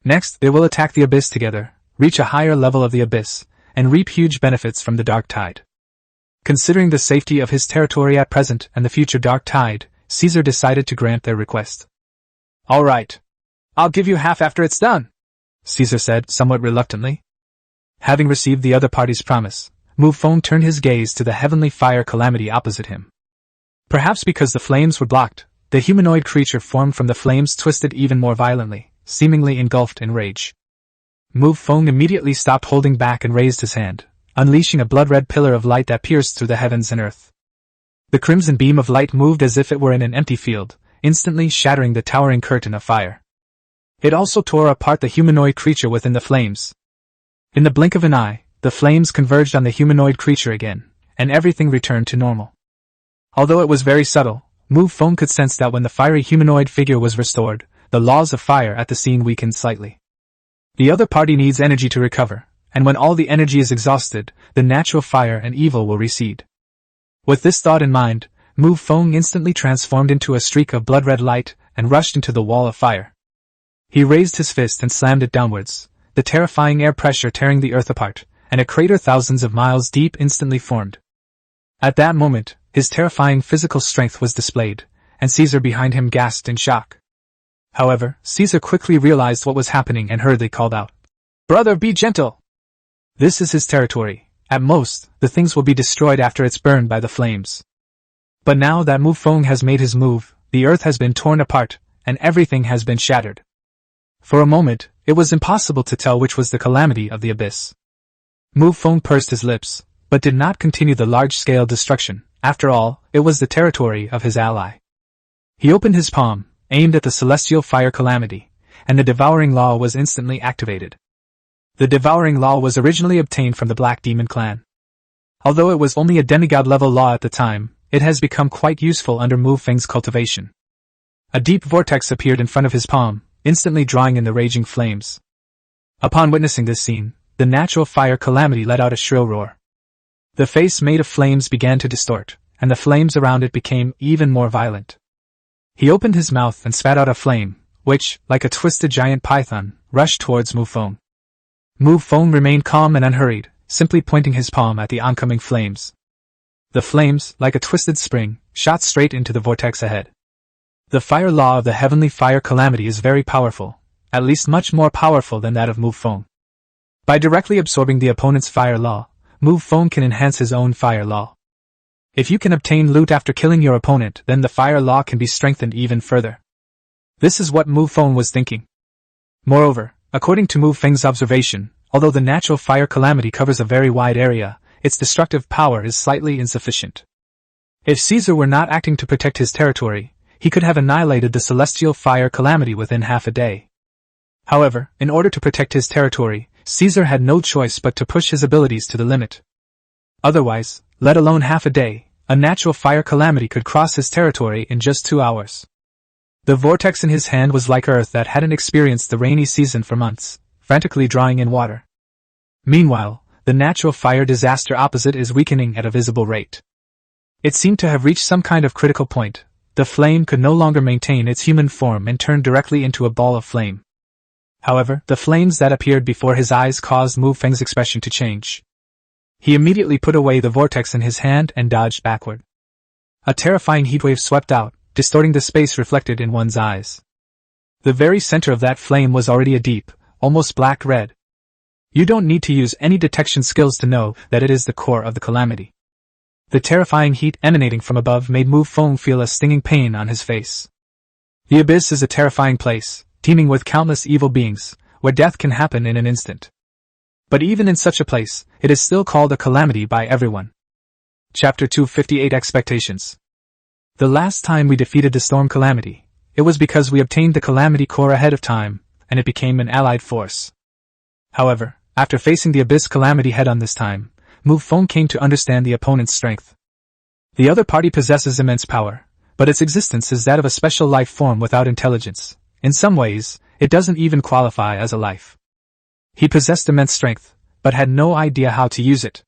Next, they will attack the abyss together, reach a higher level of the abyss, and reap huge benefits from the dark tide. Considering the safety of his territory at present and the future dark tide, Caesar decided to grant their request. All right. I'll give you half after it's done, Caesar said somewhat reluctantly. Having received the other party's promise, Mu Feng turned his gaze to the heavenly fire calamity opposite him. Perhaps because the flames were blocked, the humanoid creature formed from the flames twisted even more violently, seemingly engulfed in rage. Mu Feng immediately stopped holding back and raised his hand, unleashing a blood-red pillar of light that pierced through the heavens and earth. The crimson beam of light moved as if it were in an empty field, instantly shattering the towering curtain of fire. It also tore apart the humanoid creature within the flames. In the blink of an eye, the flames converged on the humanoid creature again, and everything returned to normal. Although it was very subtle, Mu Feng could sense that when the fiery humanoid figure was restored, the laws of fire at the scene weakened slightly. The other party needs energy to recover, and when all the energy is exhausted, the natural fire and evil will recede. With this thought in mind, Mu Feng instantly transformed into a streak of blood-red light and rushed into the wall of fire. He raised his fist and slammed it downwards, the terrifying air pressure tearing the earth apart, and a crater thousands of miles deep instantly formed. At that moment, his terrifying physical strength was displayed, and Caesar behind him gasped in shock. However, Caesar quickly realized what was happening and hurriedly called out, "Brother, be gentle! This is his territory. At most, the things will be destroyed after it's burned by the flames." But now that Mu Feng has made his move, the earth has been torn apart, and everything has been shattered. For a moment, it was impossible to tell which was the calamity of the abyss. Mu Feng pursed his lips, but did not continue the large-scale destruction. After all, it was the territory of his ally. He opened his palm, aimed at the celestial fire calamity, and the devouring law was instantly activated. The devouring law was originally obtained from the Black Demon clan. Although it was only a demigod-level law at the time, it has become quite useful under Mu Feng's cultivation. A deep vortex appeared in front of his palm, instantly drawing in the raging flames. Upon witnessing this scene, the natural fire calamity let out a shrill roar. The face made of flames began to distort, and the flames around it became even more violent. He opened his mouth and spat out a flame, which, like a twisted giant python, rushed towards Mu Feng. Mu Feng remained calm and unhurried, simply pointing his palm at the oncoming flames. The flames, like a twisted spring, shot straight into the vortex ahead. The fire law of the heavenly fire calamity is very powerful, at least much more powerful than that of Mu Feng. By directly absorbing the opponent's fire law, Mu Feng can enhance his own fire law. If you can obtain loot after killing your opponent, then the fire law can be strengthened even further. This is what Mu Feng was thinking. Moreover, according to Mu Feng's observation, although the natural fire calamity covers a very wide area, its destructive power is slightly insufficient. If Caesar were not acting to protect his territory, he could have annihilated the celestial fire calamity within half a day. However, in order to protect his territory, Caesar had no choice but to push his abilities to the limit. Otherwise, let alone half a day, a natural fire calamity could cross his territory in just 2 hours. The vortex in his hand was like earth that hadn't experienced the rainy season for months, frantically drawing in water. Meanwhile, the natural fire disaster opposite is weakening at a visible rate. It seemed to have reached some kind of critical point. The flame could no longer maintain its human form and turned directly into a ball of flame. However, the flames that appeared before his eyes caused Mu Feng's expression to change. He immediately put away the vortex in his hand and dodged backward. A terrifying heatwave swept out, distorting the space reflected in one's eyes. The very center of that flame was already a deep, almost black red. You don't need to use any detection skills to know that it is the core of the calamity. The terrifying heat emanating from above made Mu Feng feel a stinging pain on his face. The abyss is a terrifying place, teeming with countless evil beings, where death can happen in an instant. But even in such a place, it is still called a calamity by everyone. Chapter 258 Expectations. The last time we defeated the storm calamity, it was because we obtained the calamity core ahead of time, and it became an allied force. However, after facing the abyss calamity head-on this time, Mu Feng came to understand the opponent's strength. The other party possesses immense power, but its existence is that of a special life form without intelligence. In some ways, it doesn't even qualify as a life. He possessed immense strength, but had no idea how to use it.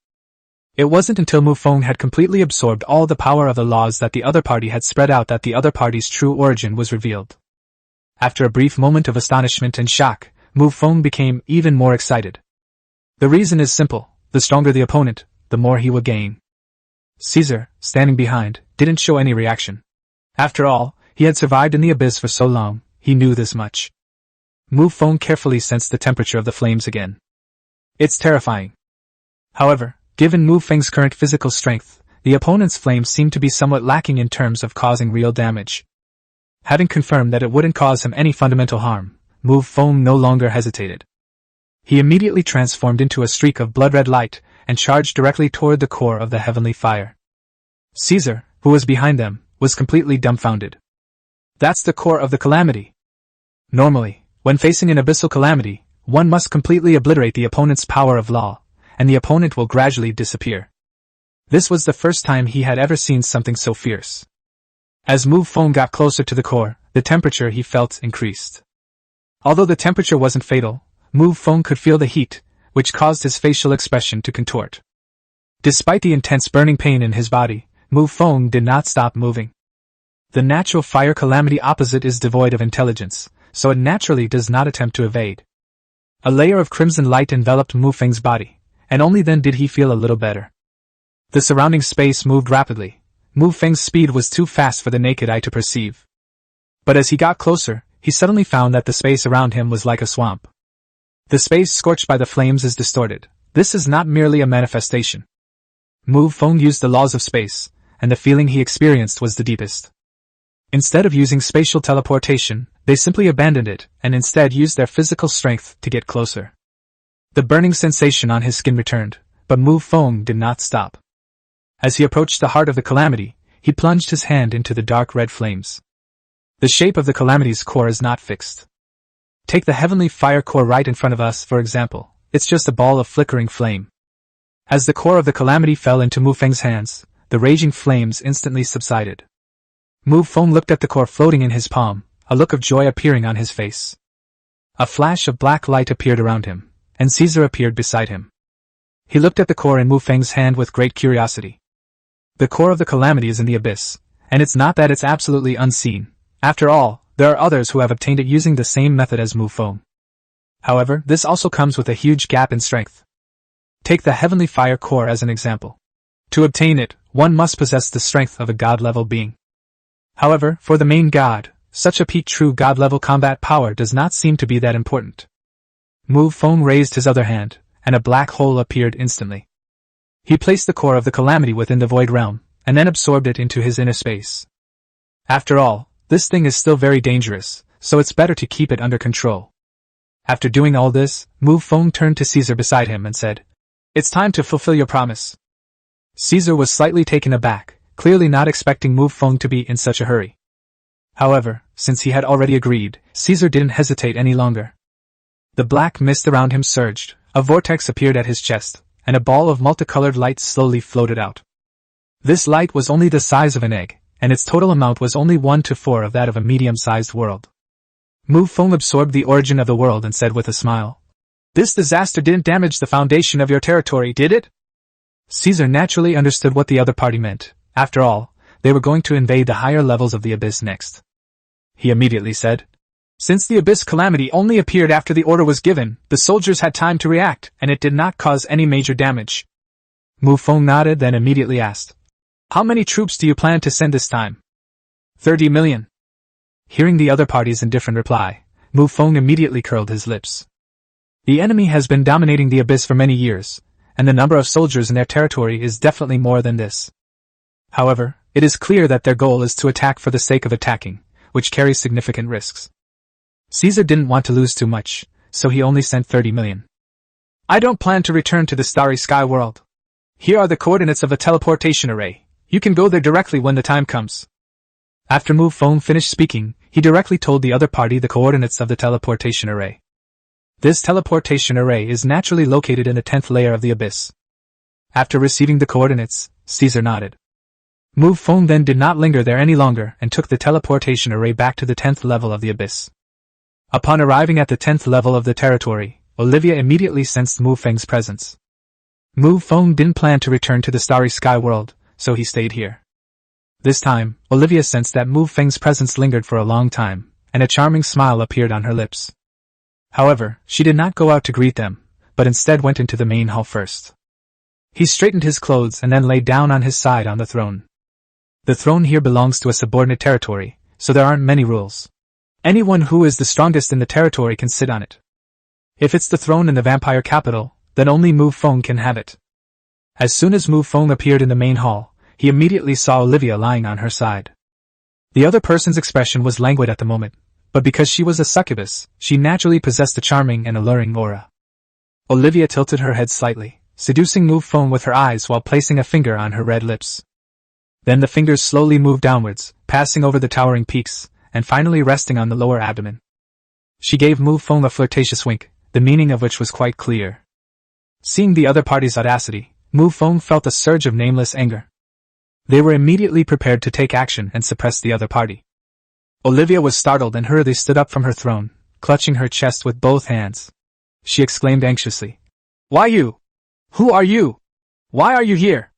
It wasn't until Mu Feng had completely absorbed all the power of the laws that the other party had spread out that the other party's true origin was revealed. After a brief moment of astonishment and shock, Mu Feng became even more excited. The reason is simple: the stronger the opponent, the more he will gain. Caesar, standing behind, didn't show any reaction. After all, he had survived in the abyss for so long, he knew this much. Mu Feng carefully sensed the temperature of the flames again. It's terrifying. However, given Mu Feng's current physical strength, the opponent's flames seemed to be somewhat lacking in terms of causing real damage. Having confirmed that it wouldn't cause him any fundamental harm, Mu Feng no longer hesitated. He immediately transformed into a streak of blood-red light and charged directly toward the core of the heavenly fire. Caesar, who was behind them, was completely dumbfounded. That's the core of the calamity. Normally, when facing an abyssal calamity, one must completely obliterate the opponent's power of law, and the opponent will gradually disappear. This was the first time he had ever seen something so fierce. As Mu Feng got closer to the core, the temperature he felt increased. Although the temperature wasn't fatal, Mu Feng could feel the heat, which caused his facial expression to contort. Despite the intense burning pain in his body, Mu Feng did not stop moving. The natural fire calamity opposite is devoid of intelligence, so it naturally does not attempt to evade. A layer of crimson light enveloped Mu Feng's body, and only then did he feel a little better. The surrounding space moved rapidly. Mu Feng's speed was too fast for the naked eye to perceive. But as he got closer, he suddenly found that the space around him was like a swamp. The space scorched by the flames is distorted. This is not merely a manifestation. Mu Feng used the laws of space, and the feeling he experienced was the deepest. Instead of using spatial teleportation, they simply abandoned it, and instead used their physical strength to get closer. The burning sensation on his skin returned, but Mu Feng did not stop. As he approached the heart of the calamity, he plunged his hand into the dark red flames. The shape of the calamity's core is not fixed. Take the heavenly fire core right in front of us, for example. It's just a ball of flickering flame. As the core of the calamity fell into Mu Feng's hands, the raging flames instantly subsided. Mu Feng looked at the core floating in his palm, a look of joy appearing on his face. A flash of black light appeared around him, and Caesar appeared beside him. He looked at the core in Mu Feng's hand with great curiosity. The core of the calamity is in the abyss, and it's not that it's absolutely unseen. After all, there are others who have obtained it using the same method as Mu Feng. However, this also comes with a huge gap in strength. Take the heavenly fire core as an example. To obtain it, one must possess the strength of a god-level being. However, for the main god, such a peak true god-level combat power does not seem to be that important. Mu Feng raised his other hand, and a black hole appeared instantly. He placed the core of the calamity within the void realm, and then absorbed it into his inner space. After all, this thing is still very dangerous, so it's better to keep it under control. After doing all this, Mu Feng turned to Caesar beside him and said, "It's time to fulfill your promise." Caesar was slightly taken aback, clearly not expecting Mu Feng to be in such a hurry. However, since he had already agreed, Caesar didn't hesitate any longer. The black mist around him surged, a vortex appeared at his chest, and a ball of multicolored light slowly floated out. This light was only the size of an egg, and its total amount was only 1 to 4 of that of a medium-sized world. Mu Feng absorbed the origin of the world and said with a smile, "This disaster didn't damage the foundation of your territory, did it?" Caesar naturally understood what the other party meant. After all, they were going to invade the higher levels of the abyss next. He immediately said, "Since the abyss calamity only appeared after the order was given, the soldiers had time to react, and it did not cause any major damage." Mu Feng nodded, then immediately asked, "How many troops do you plan to send this time?" 30 million. Hearing the other party's indifferent reply, Mu Feng immediately curled his lips. The enemy has been dominating the abyss for many years, and the number of soldiers in their territory is definitely more than this. However, it is clear that their goal is to attack for the sake of attacking, which carries significant risks. Caesar didn't want to lose too much, so he only sent 30 million. I don't plan to return to the starry sky world. Here are the coordinates of a teleportation array. You can go there directly when the time comes. After Mu Feng finished speaking, he directly told the other party the coordinates of the teleportation array. This teleportation array is naturally located in the 10th layer of the abyss. After receiving the coordinates, Caesar nodded. Mu Feng then did not linger there any longer and took the teleportation array back to the 10th level of the abyss. Upon arriving at the 10th level of the territory, Olivia immediately sensed Mu Feng's presence. Mu Feng didn't plan to return to the starry sky world, so he stayed here. This time, Olivia sensed that Mu Feng's presence lingered for a long time, and a charming smile appeared on her lips. However, she did not go out to greet them, but instead went into the main hall first. He straightened his clothes and then lay down on his side on the throne. The throne here belongs to a subordinate territory, so there aren't many rules. Anyone who is the strongest in the territory can sit on it. If it's the throne in the vampire capital, then only Mu Feng can have it. As soon as Mu Feng appeared in the main hall, he immediately saw Olivia lying on her side. The other person's expression was languid at the moment, but because she was a succubus, she naturally possessed a charming and alluring aura. Olivia tilted her head slightly, seducing Mu Feng with her eyes while placing a finger on her red lips. Then the fingers slowly moved downwards, passing over the towering peaks, and finally resting on the lower abdomen. She gave Mu Feng a flirtatious wink, the meaning of which was quite clear. Seeing the other party's audacity, Mu Feng felt a surge of nameless anger. They were immediately prepared to take action and suppress the other party. Olivia was startled and hurriedly stood up from her throne, clutching her chest with both hands. She exclaimed anxiously, "Why you? Who are you? Why are you here?"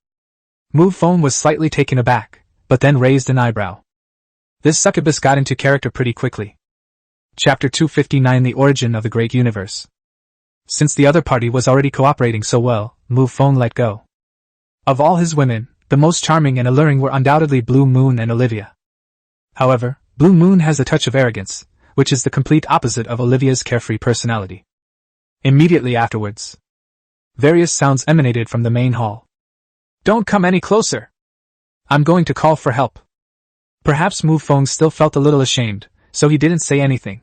Mu Feng was slightly taken aback, but then raised an eyebrow. This succubus got into character pretty quickly. Chapter 259: The Origin of the Great Universe. Since the other party was already cooperating so well, Mu Feng let go. Of all his women, the most charming and alluring were undoubtedly Blue Moon and Olivia. However, Blue Moon has a touch of arrogance, which is the complete opposite of Olivia's carefree personality. Immediately afterwards, various sounds emanated from the main hall. "Don't come any closer! I'm going to call for help." Perhaps Mu Feng still felt a little ashamed, so he didn't say anything.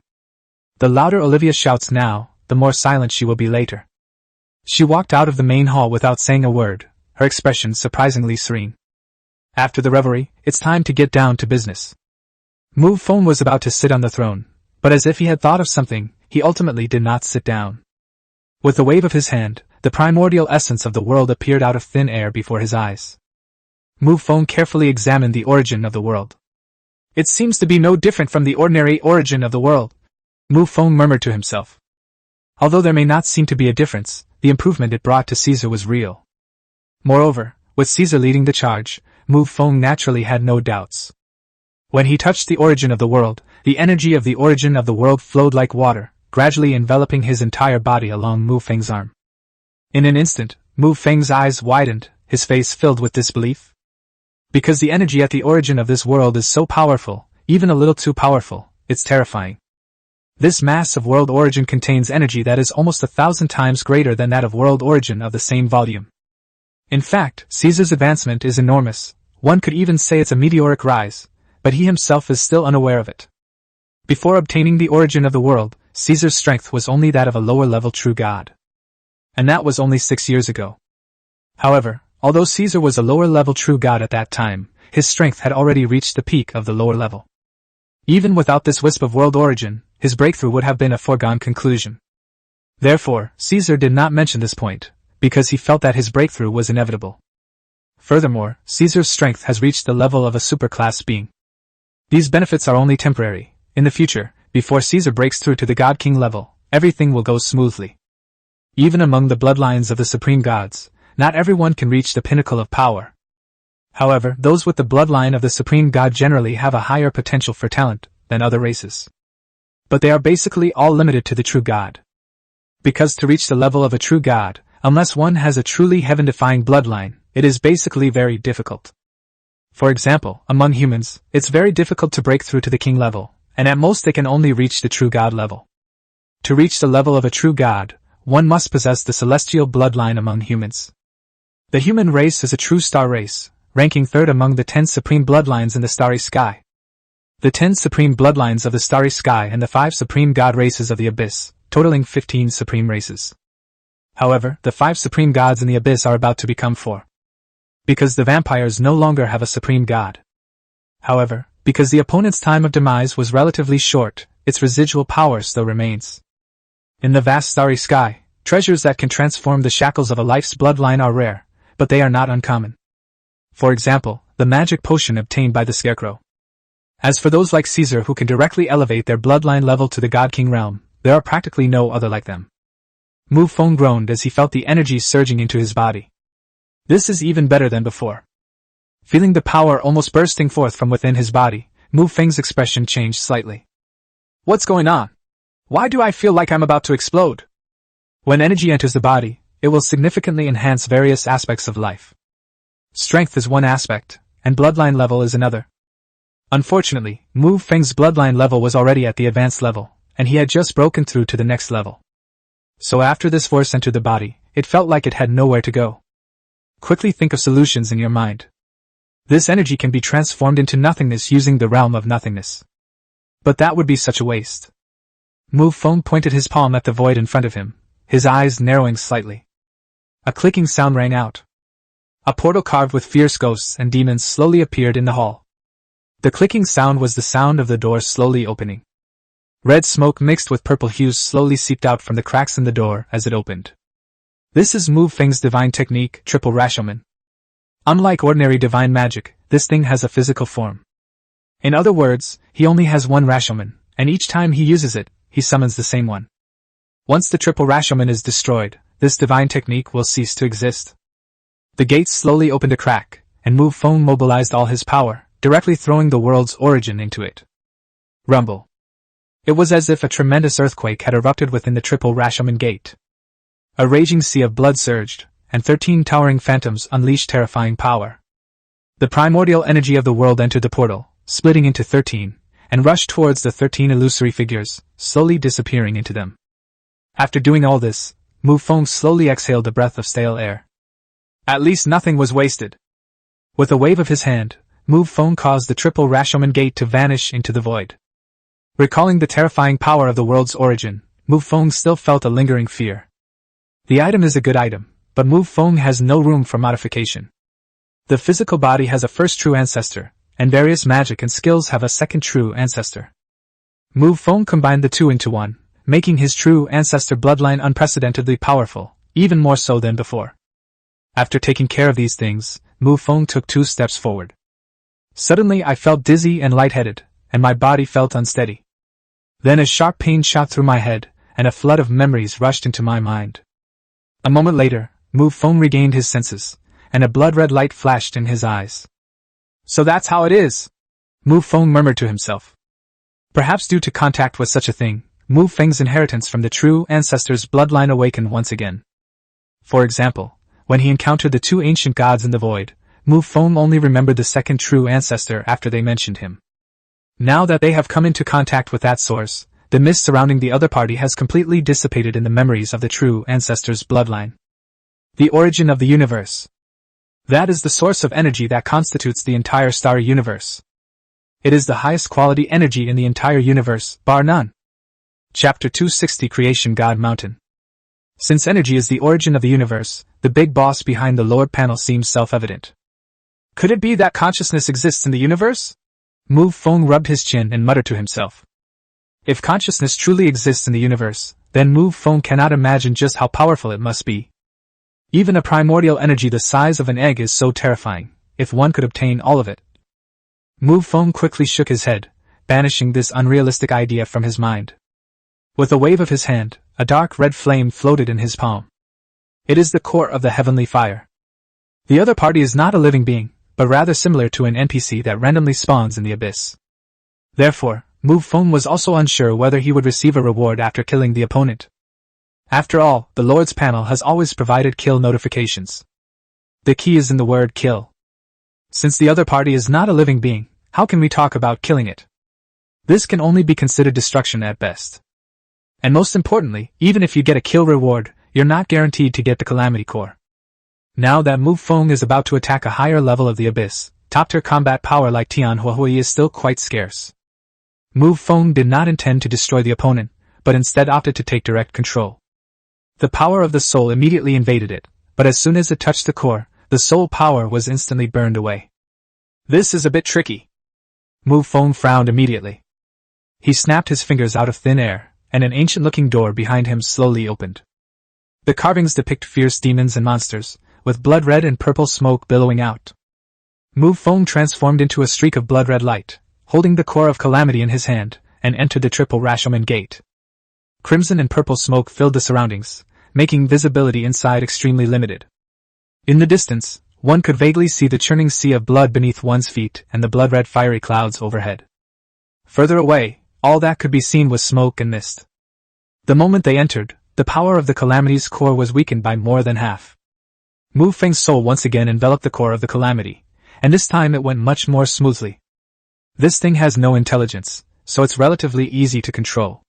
The louder Olivia shouts now, the more silent she will be later. She walked out of the main hall without saying a word, her expression surprisingly serene. After the revelry, it's time to get down to business. Mu Feng was about to sit on the throne, but as if he had thought of something, he ultimately did not sit down. With a wave of his hand, the primordial essence of the world appeared out of thin air before his eyes. Mu Feng carefully examined the origin of the world. "It seems to be no different from the ordinary origin of the world," Mu Feng murmured to himself. Although there may not seem to be a difference, the improvement it brought to Caesar was real. Moreover, with Caesar leading the charge, Mu Feng naturally had no doubts. When he touched the origin of the world, the energy of the origin of the world flowed like water, gradually enveloping his entire body along Mu Feng's arm. In an instant, Mu Feng's eyes widened, his face filled with disbelief. Because the energy at the origin of this world is so powerful, even a little too powerful, it's terrifying. This mass of world origin contains energy that is almost 1,000 times greater than that of world origin of the same volume. In fact, Caesar's advancement is enormous, one could even say it's a meteoric rise, but he himself is still unaware of it. Before obtaining the origin of the world, Caesar's strength was only that of a lower-level true god. And that was only 6 years ago. However, although Caesar was a lower-level true god at that time, his strength had already reached the peak of the lower level. Even without this wisp of world origin, his breakthrough would have been a foregone conclusion. Therefore, Caesar did not mention this point, because he felt that his breakthrough was inevitable. Furthermore, Caesar's strength has reached the level of a superclass being. These benefits are only temporary. In the future, before Caesar breaks through to the God-King level, everything will go smoothly. Even among the bloodlines of the supreme gods, not everyone can reach the pinnacle of power. However, those with the bloodline of the supreme god generally have a higher potential for talent than other races. But they are basically all limited to the true god. Because to reach the level of a true god, unless one has a truly heaven-defying bloodline, it is basically very difficult. For example, among humans, it's very difficult to break through to the king level, and at most they can only reach the true god level. To reach the level of a true god, one must possess the celestial bloodline among humans. The human race is a true star race, ranking third among the 10 supreme bloodlines in the starry sky. The 10 supreme bloodlines of the starry sky and the 5 supreme god races of the abyss, totaling 15 supreme races. However, the 5 supreme gods in the abyss are about to become 4. Because the vampires no longer have a supreme god. However, because the opponent's time of demise was relatively short, its residual power still remains. In the vast starry sky, treasures that can transform the shackles of a life's bloodline are rare, but they are not uncommon. For example, the magic potion obtained by the Scarecrow. As for those like Caesar who can directly elevate their bloodline level to the God-King realm, there are practically no other like them. Mu Feng groaned as he felt the energy surging into his body. This is even better than before. Feeling the power almost bursting forth from within his body, Mu Feng's expression changed slightly. What's going on? Why do I feel like I'm about to explode? When energy enters the body, it will significantly enhance various aspects of life. Strength is one aspect, and bloodline level is another. Unfortunately, Mu Feng's bloodline level was already at the advanced level, and he had just broken through to the next level. So after this force entered the body, it felt like it had nowhere to go. Quickly think of solutions in your mind. This energy can be transformed into nothingness using the realm of nothingness. But that would be such a waste. Mu Feng pointed his palm at the void in front of him, his eyes narrowing slightly. A clicking sound rang out. A portal carved with fierce ghosts and demons slowly appeared in the hall. The clicking sound was the sound of the door slowly opening. Red smoke mixed with purple hues slowly seeped out from the cracks in the door as it opened. This is Mu Feng's divine technique, Triple Rashomon. Unlike ordinary divine magic, this thing has a physical form. In other words, he only has one Rashomon, and each time he uses it, he summons the same one. Once the Triple Rashomon is destroyed, this divine technique will cease to exist. The gates slowly opened a crack, and Mu Feng mobilized all his power, directly throwing the world's origin into it. Rumble. It was as if a tremendous earthquake had erupted within the Triple Rashomon gate. A raging sea of blood surged, and 13 towering phantoms unleashed terrifying power. The primordial energy of the world entered the portal, splitting into 13, and rushed towards the 13 illusory figures, slowly disappearing into them. After doing all this, Mu Feng slowly exhaled a breath of stale air. At least nothing was wasted. With a wave of his hand, Mu Feng caused the Triple Rashomon gate to vanish into the void. Recalling the terrifying power of the world's origin, Mu Feng still felt a lingering fear. The item is a good item, but Mu Feng has no room for modification. The physical body has a first True Ancestor, and various magic and skills have a second True Ancestor. Mu Feng combined the two into one, making his True Ancestor bloodline unprecedentedly powerful, even more so than before. After taking care of these things, Mu Feng took 2 steps forward. Suddenly I felt dizzy and lightheaded, and my body felt unsteady. Then a sharp pain shot through my head, and a flood of memories rushed into my mind. A moment later, Mu Feng regained his senses, and a blood-red light flashed in his eyes. So that's how it is, Mu Feng murmured to himself. Perhaps due to contact with such a thing, Mu Feng's inheritance from the True Ancestor's bloodline awakened once again. For example, when he encountered the 2 ancient gods in the void, Mu Feng only remembered the second True Ancestor after they mentioned him. Now that they have come into contact with that source, the mist surrounding the other party has completely dissipated in the memories of the True Ancestor's bloodline. The origin of the universe. That is the source of energy that constitutes the entire starry universe. It is the highest quality energy in the entire universe, bar none. Chapter 260 Creation God Mountain. Since energy is the origin of the universe, the big boss behind the Lord panel seems self-evident. Could it be that consciousness exists in the universe? Mu Feng rubbed his chin and muttered to himself. If consciousness truly exists in the universe, then Mu Feng cannot imagine just how powerful it must be. Even a primordial energy the size of an egg is so terrifying, if one could obtain all of it. Mu Feng quickly shook his head, banishing this unrealistic idea from his mind. With a wave of his hand, a dark red flame floated in his palm. It is the core of the heavenly fire. The other party is not a living being, but rather similar to an NPC that randomly spawns in the abyss. Therefore, Mu Feng was also unsure whether he would receive a reward after killing the opponent. After all, the Lord's panel has always provided kill notifications. The key is in the word kill. Since the other party is not a living being, how can we talk about killing it? This can only be considered destruction at best. And most importantly, even if you get a kill reward, you're not guaranteed to get the Calamity Core. Now that Mu Feng is about to attack a higher level of the abyss, top-tier combat power like Tian Huahui is still quite scarce. Mu Feng did not intend to destroy the opponent, but instead opted to take direct control. The power of the soul immediately invaded it, but as soon as it touched the core, the soul power was instantly burned away. This is a bit tricky. Mu Feng frowned immediately. He snapped his fingers out of thin air, and an ancient-looking door behind him slowly opened. The carvings depict fierce demons and monsters, with blood-red and purple smoke billowing out. Mu Feng transformed into a streak of blood-red light, holding the core of calamity in his hand, and entered the triple Rashomon gate. Crimson and purple smoke filled the surroundings, making visibility inside extremely limited. In the distance, one could vaguely see the churning sea of blood beneath one's feet and the blood-red fiery clouds overhead. Further away, all that could be seen was smoke and mist. The moment they entered, the power of the calamity's core was weakened by more than half. Mu Feng's soul once again enveloped the core of the calamity, and this time it went much more smoothly. This thing has no intelligence, so it's relatively easy to control.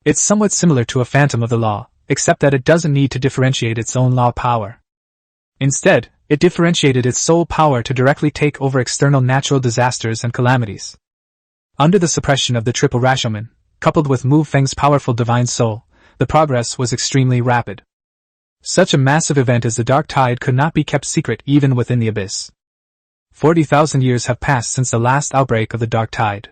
It's somewhat similar to a phantom of the law, except that it doesn't need to differentiate its own law power. Instead, it differentiated its soul power to directly take over external natural disasters and calamities. Under the suppression of the triple Rashomon, coupled with Mu Feng's powerful divine soul, the progress was extremely rapid. Such a massive event as the Dark Tide could not be kept secret even within the abyss. 40,000 years have passed since the last outbreak of the Dark Tide.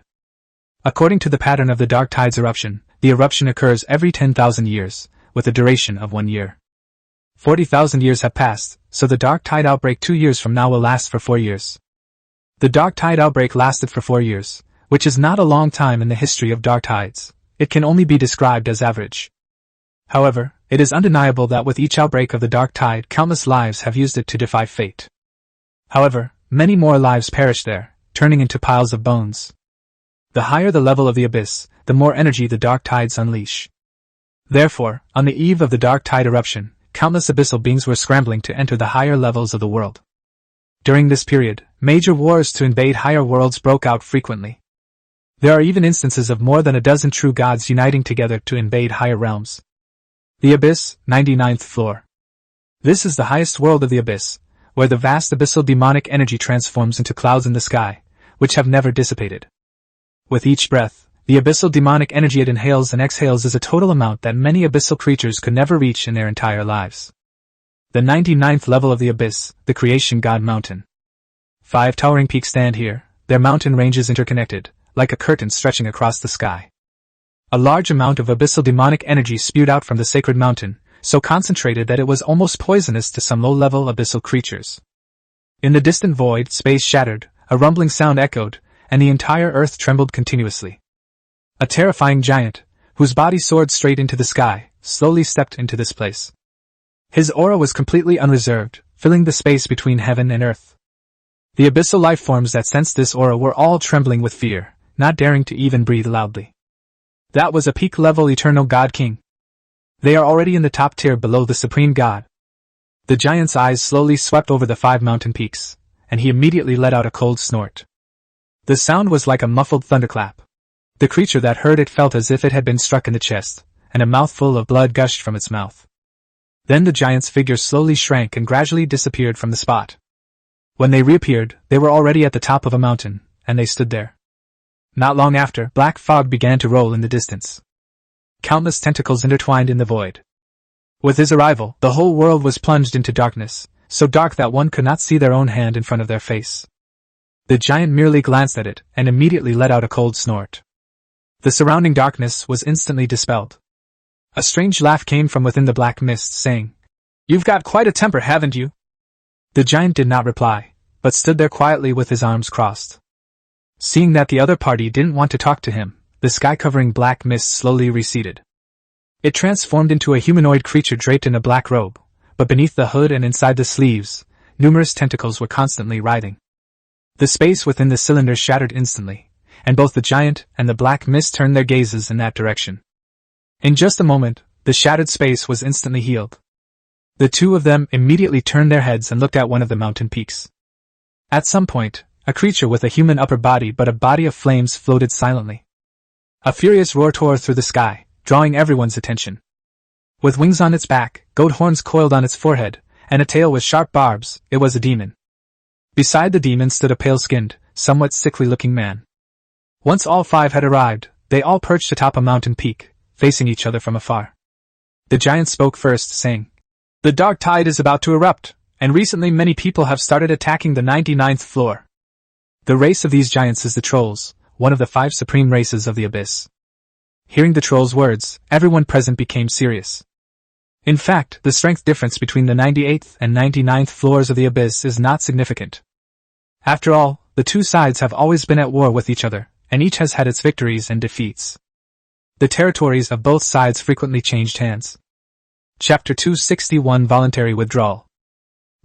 According to the pattern of the Dark Tide's eruption, the eruption occurs every 10,000 years, with a duration of 1 year. 40,000 years have passed, so the Dark Tide outbreak 2 years from now will last for 4 years. The Dark Tide outbreak lasted for 4 years, which is not a long time in the history of Dark Tides. It can only be described as average. However, it is undeniable that with each outbreak of the Dark Tide, countless lives have used it to defy fate. However, many more lives perish there, turning into piles of bones. The higher the level of the abyss, the more energy the Dark Tides unleash. Therefore, on the eve of the Dark Tide eruption, countless abyssal beings were scrambling to enter the higher levels of the world. During this period, major wars to invade higher worlds broke out frequently. There are even instances of more than a dozen true gods uniting together to invade higher realms. The Abyss, 99th floor. This is the highest world of the Abyss, where the vast abyssal demonic energy transforms into clouds in the sky, which have never dissipated. With each breath, the abyssal demonic energy it inhales and exhales is a total amount that many abyssal creatures could never reach in their entire lives. The 99th level of the Abyss, the Creation God Mountain. 5 towering peaks stand here, their mountain ranges interconnected, like a curtain stretching across the sky. A large amount of abyssal demonic energy spewed out from the sacred mountain, so concentrated that it was almost poisonous to some low-level abyssal creatures. In the distant void, space shattered, a rumbling sound echoed, and the entire earth trembled continuously. A terrifying giant, whose body soared straight into the sky, slowly stepped into this place. His aura was completely unreserved, filling the space between heaven and earth. The abyssal life forms that sensed this aura were all trembling with fear, not daring to even breathe loudly. That was a peak-level eternal God King. They are already in the top tier below the Supreme God. The giant's eyes slowly swept over the 5 mountain peaks, and he immediately let out a cold snort. The sound was like a muffled thunderclap. The creature that heard it felt as if it had been struck in the chest, and a mouthful of blood gushed from its mouth. Then the giant's figure slowly shrank and gradually disappeared from the spot. When they reappeared, they were already at the top of a mountain, and they stood there. Not long after, black fog began to roll in the distance. Countless tentacles intertwined in the void. With his arrival, the whole world was plunged into darkness, so dark that one could not see their own hand in front of their face. The giant merely glanced at it, and immediately let out a cold snort. The surrounding darkness was instantly dispelled. A strange laugh came from within the black mist, saying, "You've got quite a temper, haven't you?" The giant did not reply, but stood there quietly with his arms crossed. Seeing that the other party didn't want to talk to him, the sky-covering black mist slowly receded. It transformed into a humanoid creature draped in a black robe, but beneath the hood and inside the sleeves, numerous tentacles were constantly writhing. The space within the cylinder shattered instantly, and both the giant and the black mist turned their gazes in that direction. In just a moment, the shattered space was instantly healed. The two of them immediately turned their heads and looked at one of the mountain peaks. At some point, a creature with a human upper body but a body of flames floated silently. A furious roar tore through the sky, drawing everyone's attention. With wings on its back, goat horns coiled on its forehead, and a tail with sharp barbs, it was a demon. Beside the demon stood a pale-skinned, somewhat sickly-looking man. Once all 5 had arrived, they all perched atop a mountain peak, facing each other from afar. The giant spoke first, saying, "The dark tide is about to erupt, and recently many people have started attacking the 99th floor." The race of these giants is the trolls, one of the 5 supreme races of the abyss. Hearing the troll's words, everyone present became serious. In fact, the strength difference between the 98th and 99th floors of the abyss is not significant. After all, the two sides have always been at war with each other, and each has had its victories and defeats. The territories of both sides frequently changed hands. Chapter 261 Voluntary Withdrawal.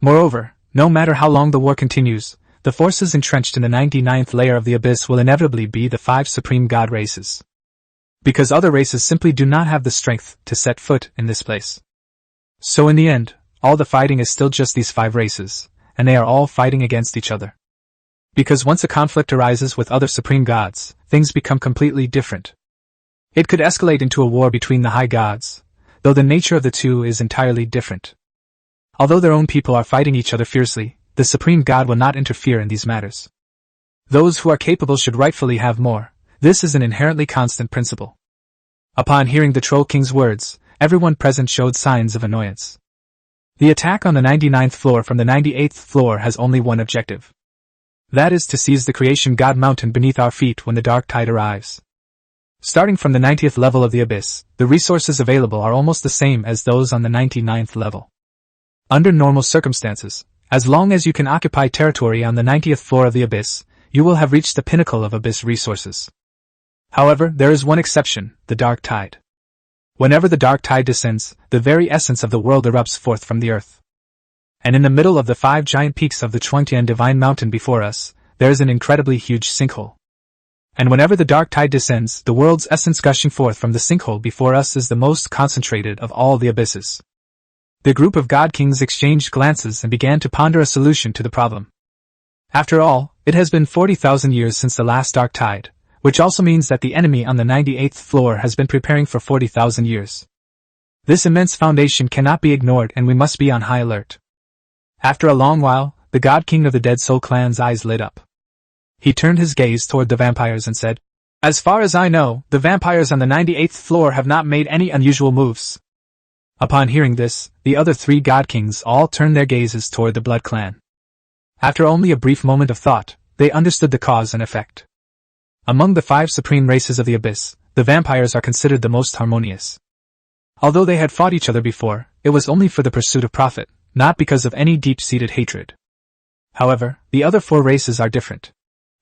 Moreover, no matter how long the war continues, the forces entrenched in the 99th layer of the abyss will inevitably be the 5 supreme god races. Because other races simply do not have the strength to set foot in this place. So in the end, all the fighting is still just these 5 races, and they are all fighting against each other. Because once a conflict arises with other supreme gods, things become completely different. It could escalate into a war between the high gods, though the nature of the two is entirely different. Although their own people are fighting each other fiercely, the supreme god will not interfere in these matters. Those who are capable should rightfully have more. This is an inherently constant principle. Upon hearing the Troll King's words, everyone present showed signs of annoyance. The attack on the 99th floor from the 98th floor has only one objective. That is to seize the creation god mountain beneath our feet when the dark tide arrives. Starting from the 90th level of the abyss, the resources available are almost the same as those on the 99th level. Under normal circumstances, as long as you can occupy territory on the 90th floor of the abyss, you will have reached the pinnacle of abyss resources. However, there is one exception, the dark tide. Whenever the dark tide descends, the very essence of the world erupts forth from the earth. And in the middle of the 5 giant peaks of the Chuangtian Divine Mountain before us, there is an incredibly huge sinkhole. And whenever the dark tide descends, the world's essence gushing forth from the sinkhole before us is the most concentrated of all the abysses. The group of god kings exchanged glances and began to ponder a solution to the problem. After all, it has been 40,000 years since the last dark tide, which also means that the enemy on the 98th floor has been preparing for 40,000 years. This immense foundation cannot be ignored and we must be on high alert. After a long while, the god king of the Dead Soul clan's eyes lit up. He turned his gaze toward the vampires and said, "As far as I know, the vampires on the 98th floor have not made any unusual moves." Upon hearing this, the other 3 god kings all turned their gazes toward the Blood Clan. After only a brief moment of thought, they understood the cause and effect. Among the 5 supreme races of the abyss, the vampires are considered the most harmonious. Although they had fought each other before, it was only for the pursuit of profit, not because of any deep-seated hatred. However, the other 4 races are different.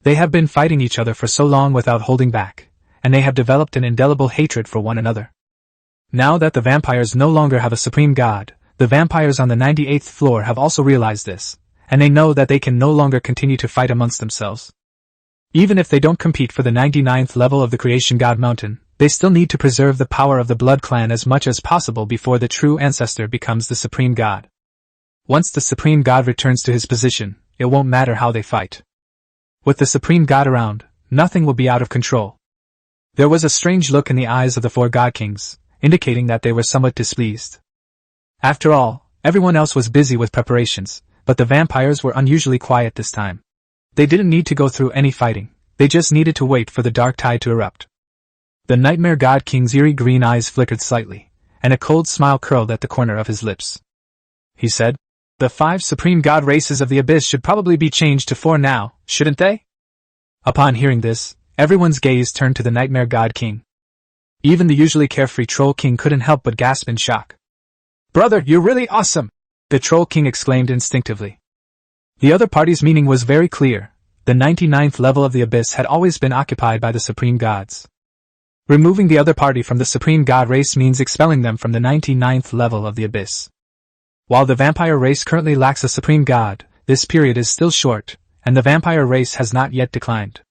They have been fighting each other for so long without holding back, and they have developed an indelible hatred for one another. Now that the vampires no longer have a supreme god, the vampires on the 98th floor have also realized this, and they know that they can no longer continue to fight amongst themselves. Even if they don't compete for the 99th level of the Creation God Mountain, they still need to preserve the power of the Blood Clan as much as possible before the True Ancestor becomes the Supreme God. Once the Supreme God returns to his position, it won't matter how they fight. With the Supreme God around, nothing will be out of control. There was a strange look in the eyes of the 4 God Kings, indicating that they were somewhat displeased. After all, everyone else was busy with preparations, but the vampires were unusually quiet this time. They didn't need to go through any fighting, they just needed to wait for the dark tide to erupt. The Nightmare God King's eerie green eyes flickered slightly, and a cold smile curled at the corner of his lips. He said, "The 5 supreme god races of the abyss should probably be changed to 4 now, shouldn't they?" Upon hearing this, everyone's gaze turned to the Nightmare God King. Even the usually carefree Troll King couldn't help but gasp in shock. "Brother, you're really awesome!" the Troll King exclaimed instinctively. The other party's meaning was very clear. The 99th level of the abyss had always been occupied by the supreme gods. Removing the other party from the supreme god race means expelling them from the 99th level of the abyss. While the vampire race currently lacks a supreme god, this period is still short, and the vampire race has not yet declined.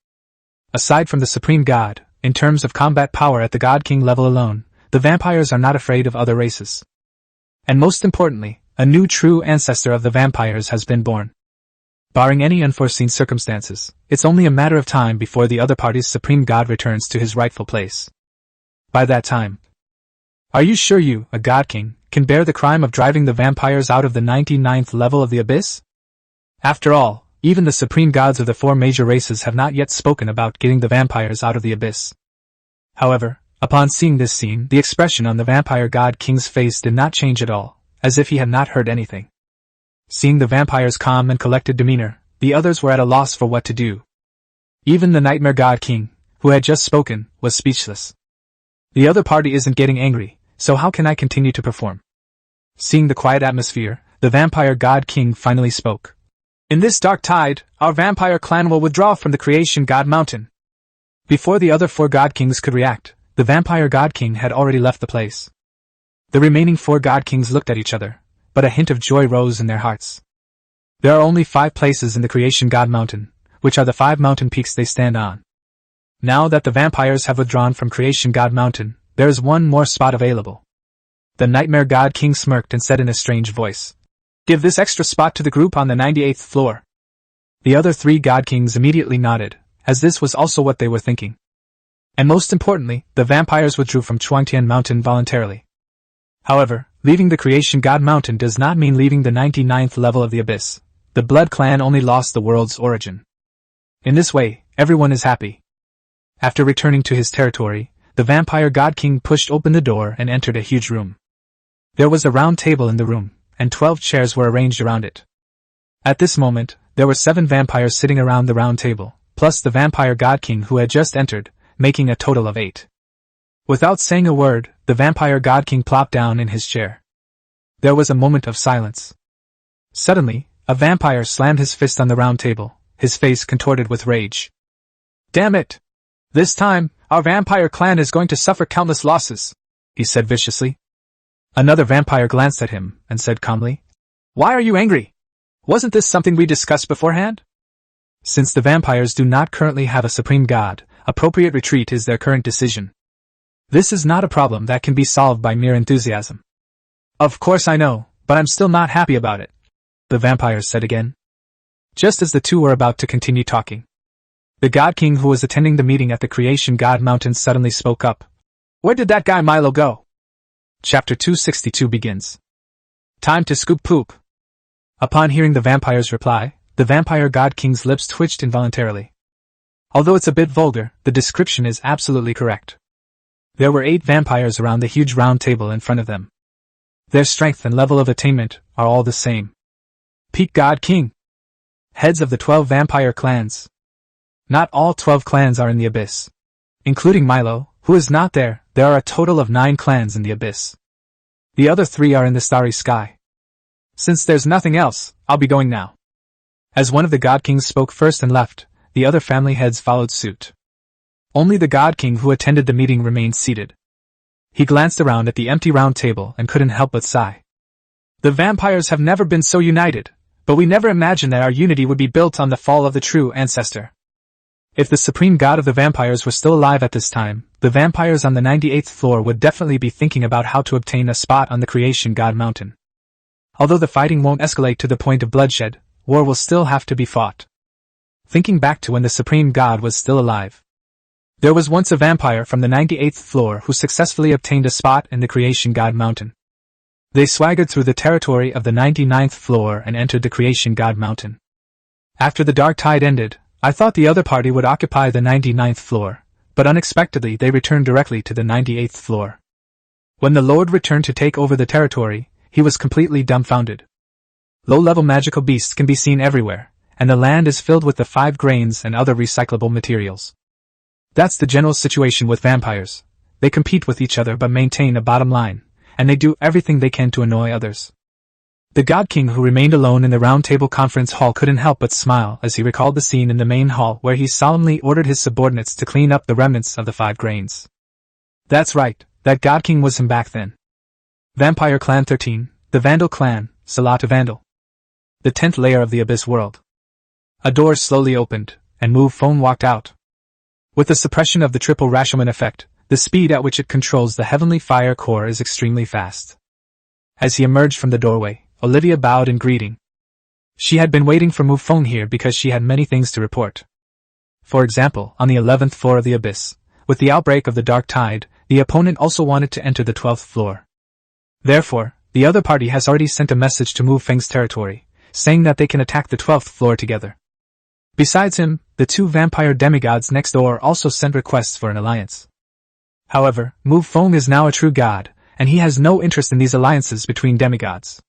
Aside from the supreme god, in terms of combat power at the God King level alone, the vampires are not afraid of other races. And most importantly, a new true ancestor of the vampires has been born. Barring any unforeseen circumstances, it's only a matter of time before the other party's supreme god returns to his rightful place. By that time, are you sure you, a God King, can bear the crime of driving the vampires out of the 99th level of the abyss? After all, even the supreme gods of the 4 major races have not yet spoken about getting the vampires out of the abyss. However, Upon seeing this scene, the expression on the vampire god king's face did not change at all, as if he had not heard anything. Seeing the vampire's calm and collected demeanor, the others were at a loss for what to do. Even the nightmare god king, who had just spoken, was speechless. The other party isn't getting angry, so how can I continue to perform? Seeing the quiet atmosphere, the vampire god king finally spoke. In this dark tide, our vampire clan will withdraw from the creation god mountain. Before the other 4 god kings could react, the vampire god king had already left the place. The remaining 4 god kings looked at each other, but a hint of joy rose in their hearts. There are only 5 places in the creation god mountain, which are the 5 mountain peaks they stand on. Now that the vampires have withdrawn from creation god mountain, there is one more spot available. The nightmare god king smirked and said in a strange voice, "Give this extra spot to the group on the 98th floor." The other 3 god kings immediately nodded, as this was also what they were thinking. And most importantly, the vampires withdrew from Chuangtian Mountain voluntarily. However, leaving the creation god mountain does not mean leaving the 99th level of the abyss. The blood clan only lost the world's origin. In this way, everyone is happy. After returning to his territory, the vampire god king pushed open the door and entered a huge room. There was a round table in the room, and 12 chairs were arranged around it. At this moment, there were 7 vampires sitting around the round table, plus the vampire god king who had just entered, making a total of 8. Without saying a word, the vampire god king plopped down in his chair. There was a moment of silence. Suddenly, a vampire slammed his fist on the round table, his face contorted with rage. "Damn it! This time, our vampire clan is going to suffer countless losses," he said viciously. Another vampire glanced at him and said calmly, "Why are you angry? Wasn't this something we discussed beforehand?" Since the vampires do not currently have a supreme god, appropriate retreat is their current decision. This is not a problem that can be solved by mere enthusiasm. "Of course I know, but I'm still not happy about it," the vampires said again. Just as the two were about to continue talking, the god king who was attending the meeting at the creation god mountain suddenly spoke up. "Where did that guy Milo go?" Chapter 262 begins. Time to scoop poop. Upon hearing the vampire's reply, the vampire god king's lips twitched involuntarily. Although it's a bit vulgar, the description is absolutely correct. There were 8 vampires around the huge round table in front of them. Their strength and level of attainment are all the same. Peak God King. Heads of the 12 vampire clans. Not all 12 clans are in the abyss. Including Milo, who is not there, there are a total of 9 clans in the abyss. The other 3 are in the starry sky. Since there's nothing else, I'll be going now. As one of the God Kings spoke first and left, the other family heads followed suit. Only the God King who attended the meeting remained seated. He glanced around at the empty round table and couldn't help but sigh. The vampires have never been so united, but we never imagined that our unity would be built on the fall of the True Ancestor. If the supreme god of the vampires were still alive at this time, the vampires on the 98th floor would definitely be thinking about how to obtain a spot on the Creation God Mountain. Although the fighting won't escalate to the point of bloodshed, war will still have to be fought. Thinking back to when the supreme god was still alive, there was once a vampire from the 98th floor who successfully obtained a spot in the Creation God Mountain. They swaggered through the territory of the 99th floor and entered the Creation God Mountain. After the dark tide ended, I thought the other party would occupy the 99th floor, but unexpectedly they returned directly to the 98th floor. When the Lord returned to take over the territory, he was completely dumbfounded. Low-level magical beasts can be seen everywhere, and the land is filled with the 5 grains and other recyclable materials. That's the general situation with vampires. They compete with each other but maintain a bottom line, and they do everything they can to annoy others. The God King who remained alone in the round table conference hall couldn't help but smile as he recalled the scene in the main hall where he solemnly ordered his subordinates to clean up the remnants of the 5 grains. That's right, that God King was him back then. Vampire Clan 13, the Vandal Clan, Salata Vandal. The 10th layer of the Abyss world. A door slowly opened, and Mu Feng walked out. With the suppression of the triple Rashomon effect, the speed at which it controls the heavenly fire core is extremely fast. As he emerged from the doorway, Olivia bowed in greeting. She had been waiting for Mu Feng here because she had many things to report. For example, on the 11th floor of the Abyss, with the outbreak of the Dark Tide, the opponent also wanted to enter the 12th floor. Therefore, the other party has already sent a message to Mu Feng's territory, saying that they can attack the 12th floor together. Besides him, the 2 vampire demigods next door also sent requests for an alliance. However, Mu Feng is now a true god, and he has no interest in these alliances between demigods.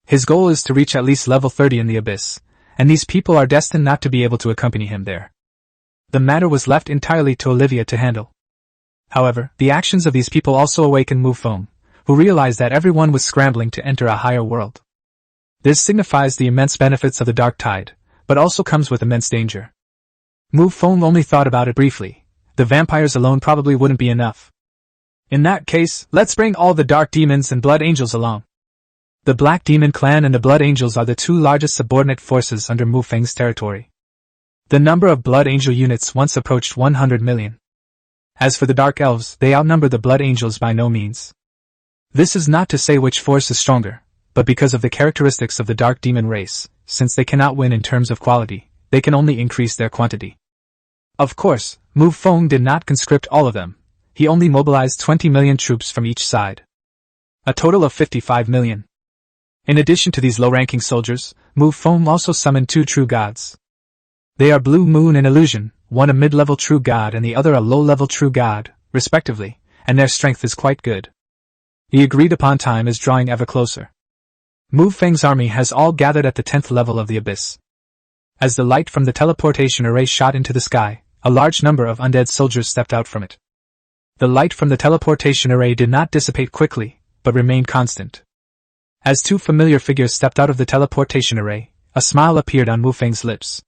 His goal is to reach at least level 30 in the abyss, and these people are destined not to be able to accompany him there. The matter was left entirely to Olivia to handle. However, the actions of these people also awakened Mu Feng, who realized that everyone was scrambling to enter a higher world. This signifies the immense benefits of the dark tide, but also comes with immense danger. Mu Feng only thought about it briefly. The vampires alone probably wouldn't be enough. In that case, let's bring all the dark demons and blood angels along. The Black Demon Clan and the Blood Angels are the two largest subordinate forces under Mu Feng's territory. The number of Blood Angel units once approached 100 million. As for the Dark Elves, they outnumber the Blood Angels by no means. This is not to say which force is stronger, but because of the characteristics of the Dark Demon race, since they cannot win in terms of quality, they can only increase their quantity. Of course, Mu Feng did not conscript all of them. He only mobilized 20 million troops from each side. A total of 55 million. In addition to these low-ranking soldiers, Mu Feng also summoned two true gods. They are Blue Moon and Illusion, one a mid-level true god and the other a low-level true god, respectively, and their strength is quite good. The agreed-upon time is drawing ever closer. Mu Feng's army has all gathered at the 10th level of the abyss. As the light from the teleportation array shot into the sky, a large number of undead soldiers stepped out from it. The light from the teleportation array did not dissipate quickly, but remained constant. As two familiar figures stepped out of the teleportation array, a smile appeared on Mu Feng's lips.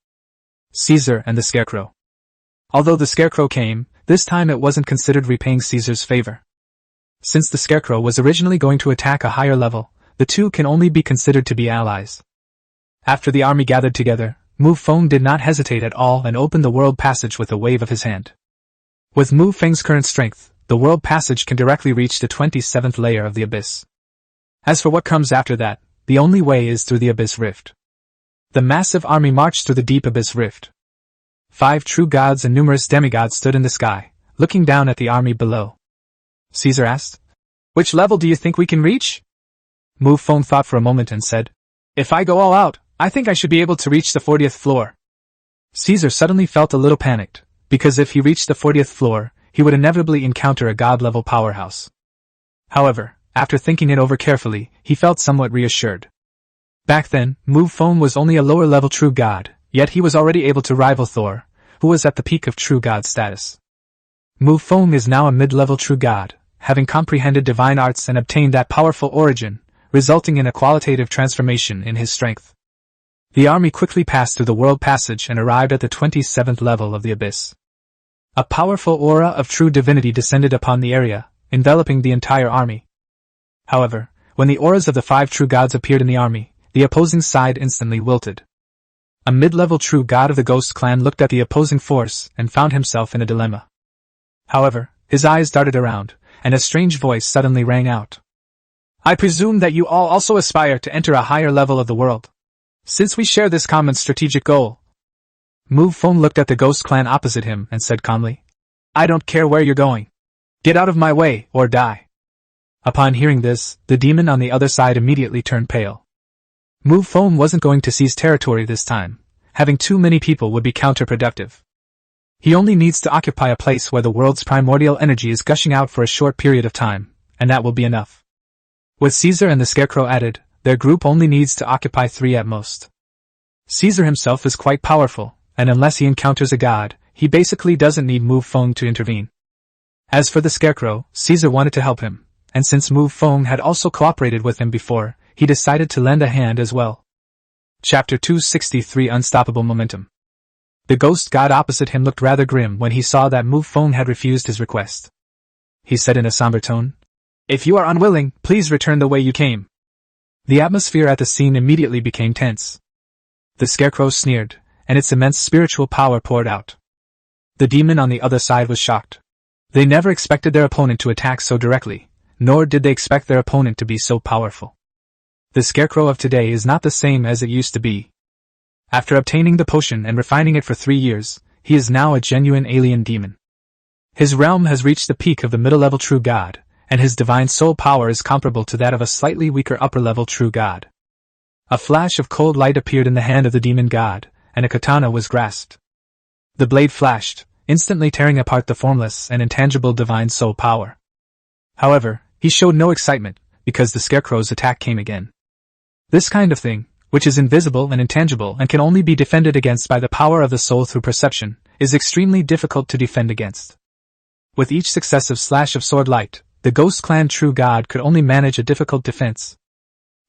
Caesar and the Scarecrow. Although the Scarecrow came, this time it wasn't considered repaying Caesar's favor. Since the Scarecrow was originally going to attack a higher level, the two can only be considered to be allies. After the army gathered together, Mu Feng did not hesitate at all and opened the world passage with a wave of his hand. With Mu Feng's current strength, the world passage can directly reach the 27th layer of the abyss. As for what comes after that, the only way is through the abyss rift. The massive army marched through the deep abyss rift. 5 true gods and numerous demigods stood in the sky, looking down at the army below. Caesar asked, "Which level do you think we can reach?" Mu Feng thought for a moment and said, "If I go all out, I think I should be able to reach the 40th floor." Caesar suddenly felt a little panicked, because if he reached the 40th floor, he would inevitably encounter a god-level powerhouse. However, after thinking it over carefully, he felt somewhat reassured. Back then, Mu Feng was only a lower-level true god, yet he was already able to rival Thor, who was at the peak of true god status. Mu Feng is now a mid-level true god, having comprehended divine arts and obtained that powerful origin, resulting in a qualitative transformation in his strength. The army quickly passed through the world passage and arrived at the 27th level of the abyss. A powerful aura of true divinity descended upon the area, enveloping the entire army. However, when the auras of the 5 true gods appeared in the army, the opposing side instantly wilted. A mid-level true god of the Ghost clan looked at the opposing force and found himself in a dilemma. However, his eyes darted around, and a strange voice suddenly rang out. "I presume that you all also aspire to enter a higher level of the world. Since we share this common strategic goal." Mu Feng looked at the Ghost clan opposite him and said calmly, "I don't care where you're going. Get out of my way, or die." Upon hearing this, the demon on the other side immediately turned pale. Mu Feng wasn't going to seize territory this time. Having too many people would be counterproductive. He only needs to occupy a place where the world's primordial energy is gushing out for a short period of time, and that will be enough. With Caesar and the Scarecrow added, their group only needs to occupy 3 at most. Caesar himself is quite powerful, and unless he encounters a god, he basically doesn't need Mu Feng to intervene. As for the Scarecrow, Caesar wanted to help him, and since Mu Feng had also cooperated with him before, he decided to lend a hand as well. Chapter 263 Unstoppable Momentum. The ghost god opposite him looked rather grim when he saw that Mu Feng had refused his request. He said in a somber tone, "If you are unwilling, please return the way you came." The atmosphere at the scene immediately became tense. The Scarecrow sneered, and its immense spiritual power poured out. The demon on the other side was shocked. They never expected their opponent to attack so directly, nor did they expect their opponent to be so powerful. The Scarecrow of today is not the same as it used to be. After obtaining the potion and refining it for 3 years, he is now a genuine alien demon. His realm has reached the peak of the middle-level true god, and his divine soul power is comparable to that of a slightly weaker upper-level true god. A flash of cold light appeared in the hand of the demon god, and a katana was grasped. The blade flashed, instantly tearing apart the formless and intangible divine soul power. However, he showed no excitement, because the Scarecrow's attack came again. This kind of thing, which is invisible and intangible and can only be defended against by the power of the soul through perception, is extremely difficult to defend against. With each successive slash of sword light, the Ghost Clan True God could only manage a difficult defense.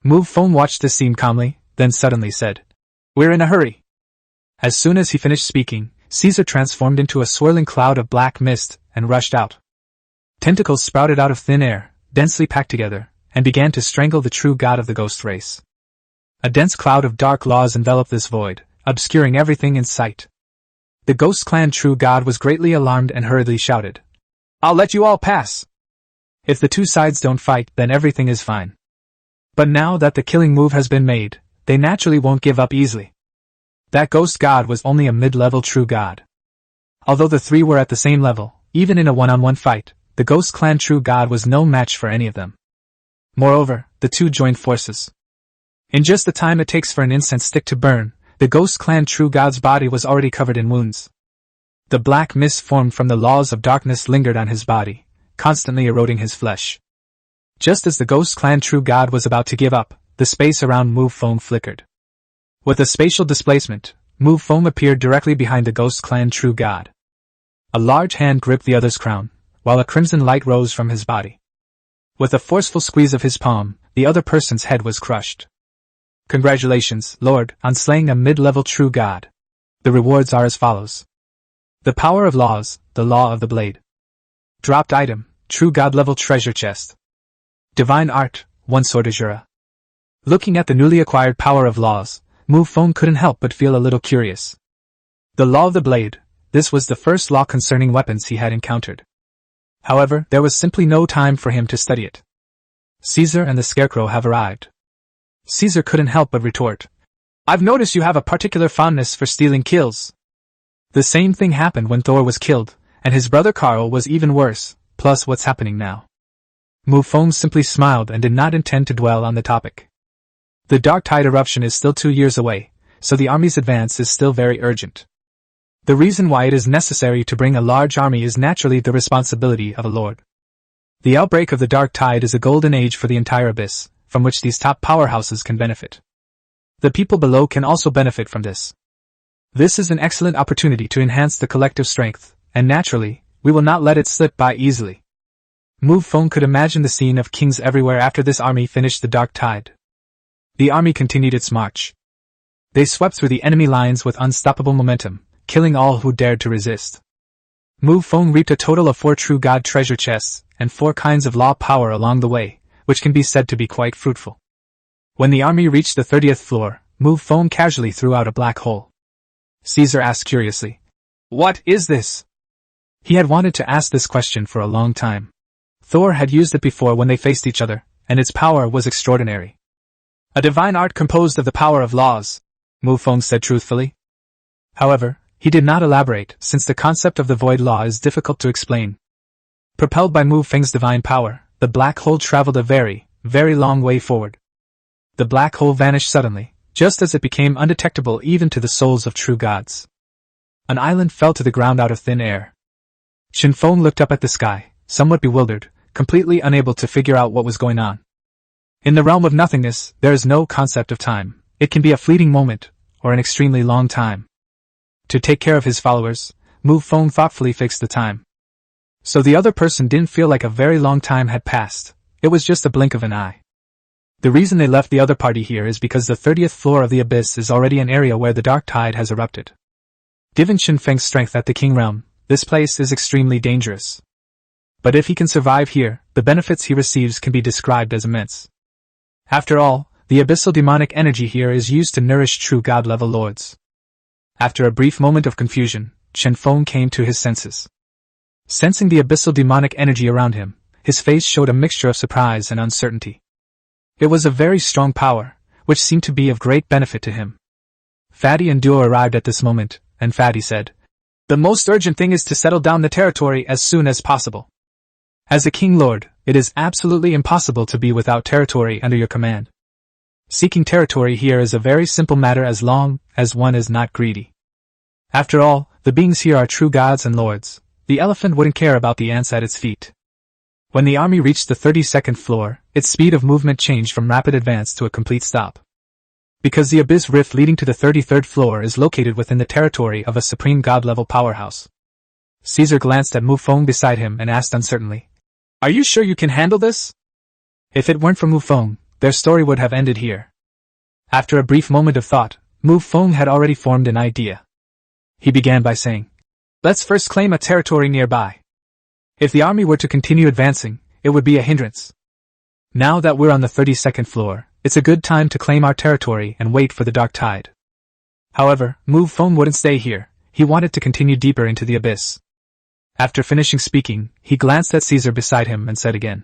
Mu Feng watched this scene calmly, then suddenly said, "We're in a hurry." As soon as he finished speaking, Caesar transformed into a swirling cloud of black mist and rushed out. Tentacles sprouted out of thin air, densely packed together, and began to strangle the true god of the ghost race. A dense cloud of dark laws enveloped this void, obscuring everything in sight. The Ghost Clan True God was greatly alarmed and hurriedly shouted, "I'll let you all pass! If the two sides don't fight, then everything is fine." But now that the killing move has been made, they naturally won't give up easily. That Ghost God was only a mid-level True God. Although the three were at the same level, even in a one-on-one fight, the Ghost Clan True God was no match for any of them. Moreover, the two joined forces. In just the time it takes for an incense stick to burn, the Ghost Clan True God's body was already covered in wounds. The black mist formed from the laws of darkness lingered on his body, constantly eroding his flesh. Just as the Ghost Clan True God was about to give up, the space around Mu Feng flickered. With a spatial displacement, Mu Feng appeared directly behind the Ghost Clan True God. A large hand gripped the other's crown, while a crimson light rose from his body. With a forceful squeeze of his palm, the other person's head was crushed. "Congratulations, Lord, on slaying a mid-level True God. The rewards are as follows. The power of laws, the law of the blade. Dropped item, True God level treasure chest. Divine art, one sword azura." Looking at the newly acquired power of laws, Mu Feng couldn't help but feel a little curious. The law of the blade, this was the first law concerning weapons he had encountered. However, there was simply no time for him to study it. Caesar and the Scarecrow have arrived. Caesar couldn't help but retort, "I've noticed you have a particular fondness for stealing kills." The same thing happened when Thor was killed, and his brother Karl was even worse, plus what's happening now. Mu Feng simply smiled and did not intend to dwell on the topic. The Dark Tide eruption is still 2 years away, so the army's advance is still very urgent. The reason why it is necessary to bring a large army is naturally the responsibility of a lord. The outbreak of the Dark Tide is a golden age for the entire abyss, from which these top powerhouses can benefit. The people below can also benefit from this. This is an excellent opportunity to enhance the collective strength, and naturally, we will not let it slip by easily. Mu Feng could imagine the scene of kings everywhere after this army finished the Dark Tide. The army continued its march. They swept through the enemy lines with unstoppable momentum, killing all who dared to resist. Mu Feng reaped a total of 4 True God treasure chests, and 4 kinds of law power along the way, which can be said to be quite fruitful. When the army reached the 30th floor, Mu Feng casually threw out a black hole. Caesar asked curiously, "What is this?" He had wanted to ask this question for a long time. Thor had used it before when they faced each other, and its power was extraordinary. "A divine art composed of the power of laws," Mu Feng said truthfully. However, he did not elaborate, since the concept of the void law is difficult to explain. Propelled by Mu Feng's divine power, the black hole traveled a very, very long way forward. The black hole vanished suddenly, just as it became undetectable even to the souls of true gods. An island fell to the ground out of thin air. Shen Feng looked up at the sky, somewhat bewildered, completely unable to figure out what was going on. In the realm of nothingness, there is no concept of time. It can be a fleeting moment, or an extremely long time. To take care of his followers, Mu Feng thoughtfully fixed the time. So the other person didn't feel like a very long time had passed, it was just a blink of an eye. The reason they left the other party here is because the 30th floor of the abyss is already an area where the dark tide has erupted. Given Shen Feng's strength at the King Realm, this place is extremely dangerous. But if he can survive here, the benefits he receives can be described as immense. After all, the abyssal demonic energy here is used to nourish true god-level lords. After a brief moment of confusion, Shen Feng came to his senses. Sensing the abyssal demonic energy around him, his face showed a mixture of surprise and uncertainty. It was a very strong power, which seemed to be of great benefit to him. Fatty and Duo arrived at this moment, and Fatty said, "The most urgent thing is to settle down the territory as soon as possible. As a King Lord, it is absolutely impossible to be without territory under your command. Seeking territory here is a very simple matter as long as one is not greedy. After all, the beings here are true gods and lords. The elephant wouldn't care about the ants at its feet. When the army reached the 32nd floor, its speed of movement changed from rapid advance to a complete stop. Because the abyss rift leading to the 33rd floor is located within the territory of a supreme god-level powerhouse. Caesar glanced at Mu Feng beside him and asked uncertainly, "Are you sure you can handle this?" If it weren't for Mu Feng, their story would have ended here. After a brief moment of thought, Mu Feng had already formed an idea. He began by saying, "Let's first claim a territory nearby. If the army were to continue advancing, it would be a hindrance. Now that we're on the 32nd floor, it's a good time to claim our territory and wait for the dark tide." However, Mu Feng wouldn't stay here. He wanted to continue deeper into the abyss. After finishing speaking, he glanced at Caesar beside him and said again,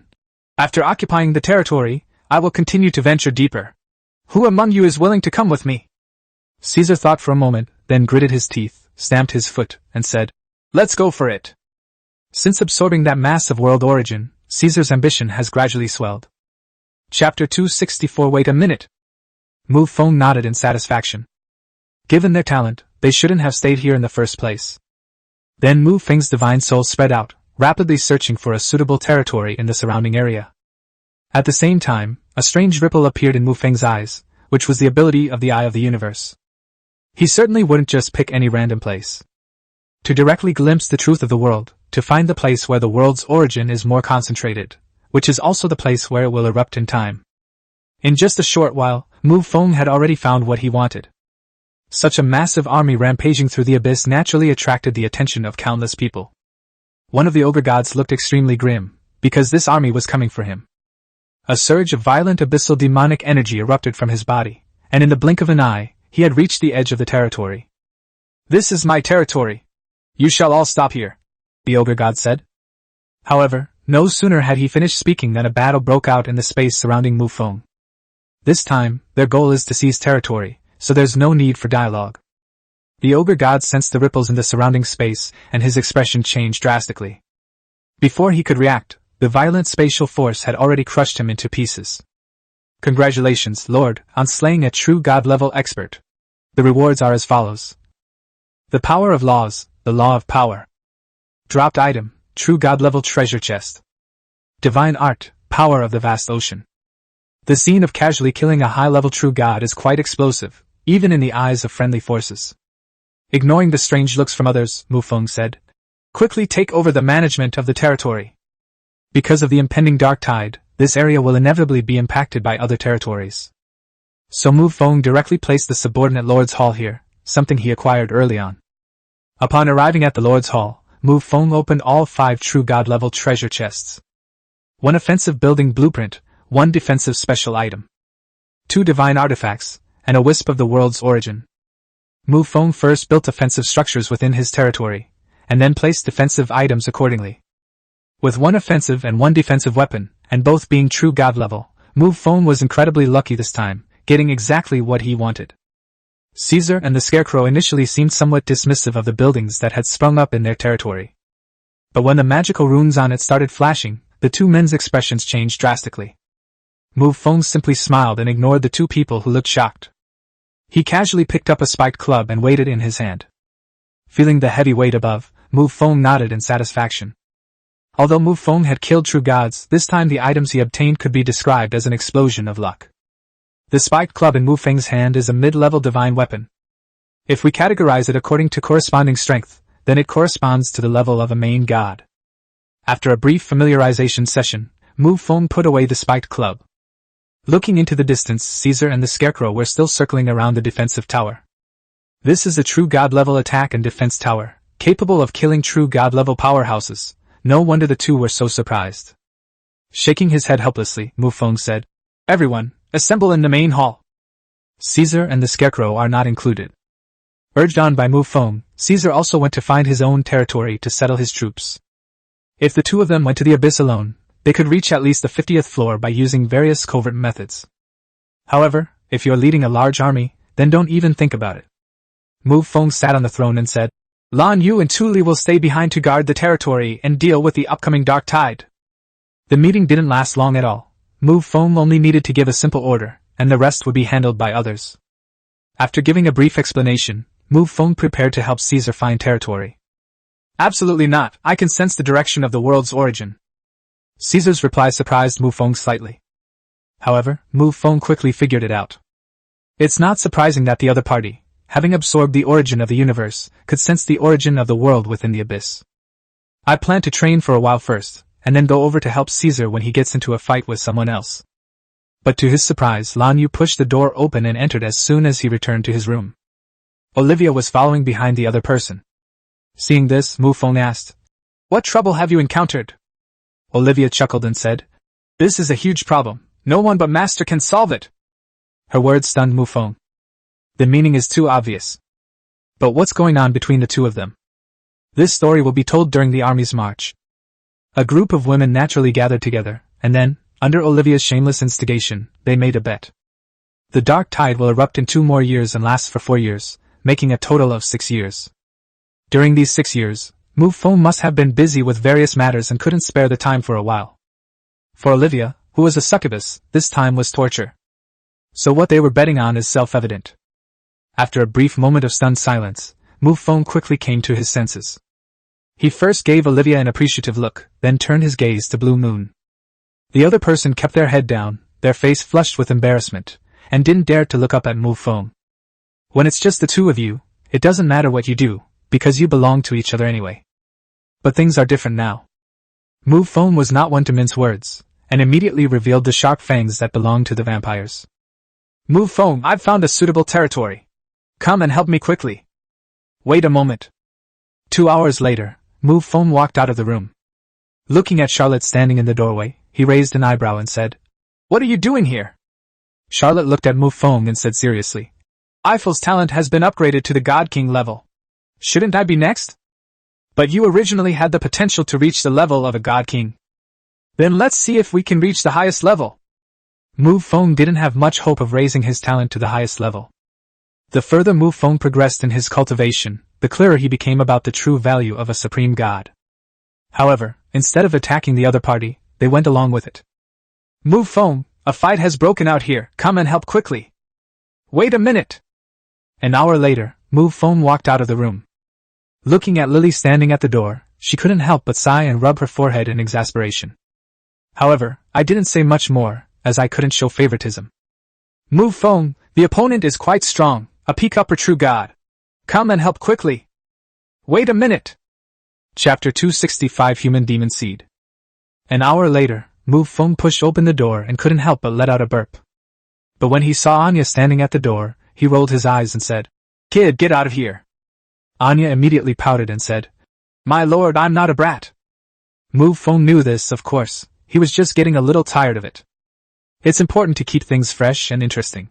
"After occupying the territory, I will continue to venture deeper. Who among you is willing to come with me?" Caesar thought for a moment, then gritted his teeth, stamped his foot, and said, "Let's go for it." Since absorbing that mass of world origin, Caesar's ambition has gradually swelled. Chapter 264. Wait a minute. Mu Feng nodded in satisfaction. Given their talent, they shouldn't have stayed here in the first place. Then Mu Feng's divine soul spread out, rapidly searching for a suitable territory in the surrounding area. At the same time, a strange ripple appeared in Mu Feng's eyes, which was the ability of the Eye of the Universe. He certainly wouldn't just pick any random place. To directly glimpse the truth of the world, to find the place where the world's origin is more concentrated, which is also the place where it will erupt in time. In just a short while, Mu Feng had already found what he wanted. Such a massive army rampaging through the abyss naturally attracted the attention of countless people. One of the ogre gods looked extremely grim, because this army was coming for him. A surge of violent abyssal demonic energy erupted from his body, and in the blink of an eye, he had reached the edge of the territory. "This is my territory. You shall all stop here," the ogre god said. However, no sooner had he finished speaking than a battle broke out in the space surrounding Mu Feng. This time, their goal is to seize territory, so there's no need for dialogue. The ogre god sensed the ripples in the surrounding space, and his expression changed drastically. Before he could react, the violent spatial force had already crushed him into pieces. "Congratulations, Lord, on slaying a true god-level expert. The rewards are as follows. The power of laws, the law of power. Dropped item, true god-level treasure chest. Divine art, power of the vast ocean." The scene of casually killing a high-level true god is quite explosive, even in the eyes of friendly forces. Ignoring the strange looks from others, Mu Feng said, "Quickly take over the management of the territory. Because of the impending dark tide, this area will inevitably be impacted by other territories." So Mu Feng directly placed the subordinate Lord's Hall here, something he acquired early on. Upon arriving at the Lord's Hall, Mu Feng opened all 5 true god-level treasure chests. 1 offensive building blueprint, 1 defensive special item, 2 divine artifacts, and a wisp of the world's origin. Mu Feng first built offensive structures within his territory, and then placed defensive items accordingly. With 1 offensive and 1 defensive weapon, and both being true god level, Mu Feng was incredibly lucky this time, getting exactly what he wanted. Caesar and the Scarecrow initially seemed somewhat dismissive of the buildings that had sprung up in their territory. But when the magical runes on it started flashing, the two men's expressions changed drastically. Mu Feng simply smiled and ignored the two people who looked shocked. He casually picked up a spiked club and weighed it in his hand. Feeling the heavy weight above, Mu Feng nodded in satisfaction. Although Mu Feng had killed true gods, this time the items he obtained could be described as an explosion of luck. The spiked club in Mu Feng's hand is a mid-level divine weapon. If we categorize it according to corresponding strength, then it corresponds to the level of a main god. After a brief familiarization session, Mu Feng put away the spiked club. Looking into the distance, Caesar and the Scarecrow were still circling around the defensive tower. This is a true god-level attack and defense tower, capable of killing true god-level powerhouses. No wonder the two were so surprised. Shaking his head helplessly, Mu Feng said, "Everyone, assemble in the main hall." Caesar and the Scarecrow are not included. Urged on by Mu Feng, Caesar also went to find his own territory to settle his troops. If the two of them went to the abyss alone, they could reach at least the 50th floor by using various covert methods. However, if you're leading a large army, then don't even think about it. Mu Feng sat on the throne and said, "Lan Yu and Tu Li will stay behind to guard the territory and deal with the upcoming dark tide." The meeting didn't last long at all. Mu Feng only needed to give a simple order, and the rest would be handled by others. After giving a brief explanation, Mu Feng prepared to help Caesar find territory. Absolutely not, I can sense the direction of the world's origin. Caesar's reply surprised Mu Feng slightly. However, Mu Feng quickly figured it out. It's not surprising that the other party, having absorbed the origin of the universe, could sense the origin of the world within the abyss. I plan to train for a while first, and then go over to help Caesar when he gets into a fight with someone else. But to his surprise, Lan Yu pushed the door open and entered as soon as he returned to his room. Olivia was following behind the other person. Seeing this, Mu Feng asked, "What trouble have you encountered?" Olivia chuckled and said, "This is a huge problem. No one but Master can solve it." Her words stunned Mu Feng. The meaning is too obvious. But what's going on between the two of them? This story will be told during the army's march. A group of women naturally gathered together, and then, under Olivia's shameless instigation, they made a bet. The dark tide will erupt in 2 more years and last for 4 years, making a total of 6 years. During these 6 years, Mu Feng must have been busy with various matters and couldn't spare the time for a while. For Olivia, who was a succubus, this time was torture. So what they were betting on is self-evident. After a brief moment of stunned silence, Mu Feng quickly came to his senses. He first gave Olivia an appreciative look, then turned his gaze to Blue Moon. The other person kept their head down, their face flushed with embarrassment, and didn't dare to look up at Mu Feng. When it's just the two of you, it doesn't matter what you do, because you belong to each other anyway. But things are different now. Mu Feng was not one to mince words, and immediately revealed the sharp fangs that belonged to the vampires. "Mu Feng, I've found a suitable territory. Come and help me quickly." "Wait a moment." 2 hours later, Mu Feng walked out of the room. Looking at Charlotte standing in the doorway, he raised an eyebrow and said, "What are you doing here?" Charlotte looked at Mu Feng and said seriously, "Eiffel's talent has been upgraded to the God King level. Shouldn't I be next? But you originally had the potential to reach the level of a God King. Then let's see if we can reach the highest level." Mu Feng didn't have much hope of raising his talent to the highest level. The further Mu Feng progressed in his cultivation, the clearer he became about the true value of a supreme god. However, instead of attacking the other party, they went along with it. "Mu Feng, a fight has broken out here, come and help quickly." "Wait a minute." An hour later, Mu Feng walked out of the room. Looking at Lily standing at the door, she couldn't help but sigh and rub her forehead in exasperation. However, I didn't say much more, as I couldn't show favoritism. "Mu Feng, the opponent is quite strong, a peak-upper true god. Come and help quickly." "Wait a minute." Chapter 265 Human Demon Seed. An hour later, Mu Feng pushed open the door and couldn't help but let out a burp. But when he saw Anya standing at the door, he rolled his eyes and said, "Kid, get out of here." Anya immediately pouted and said, "My lord, I'm not a brat." Mu Feng knew this, of course. He was just getting a little tired of it. It's important to keep things fresh and interesting.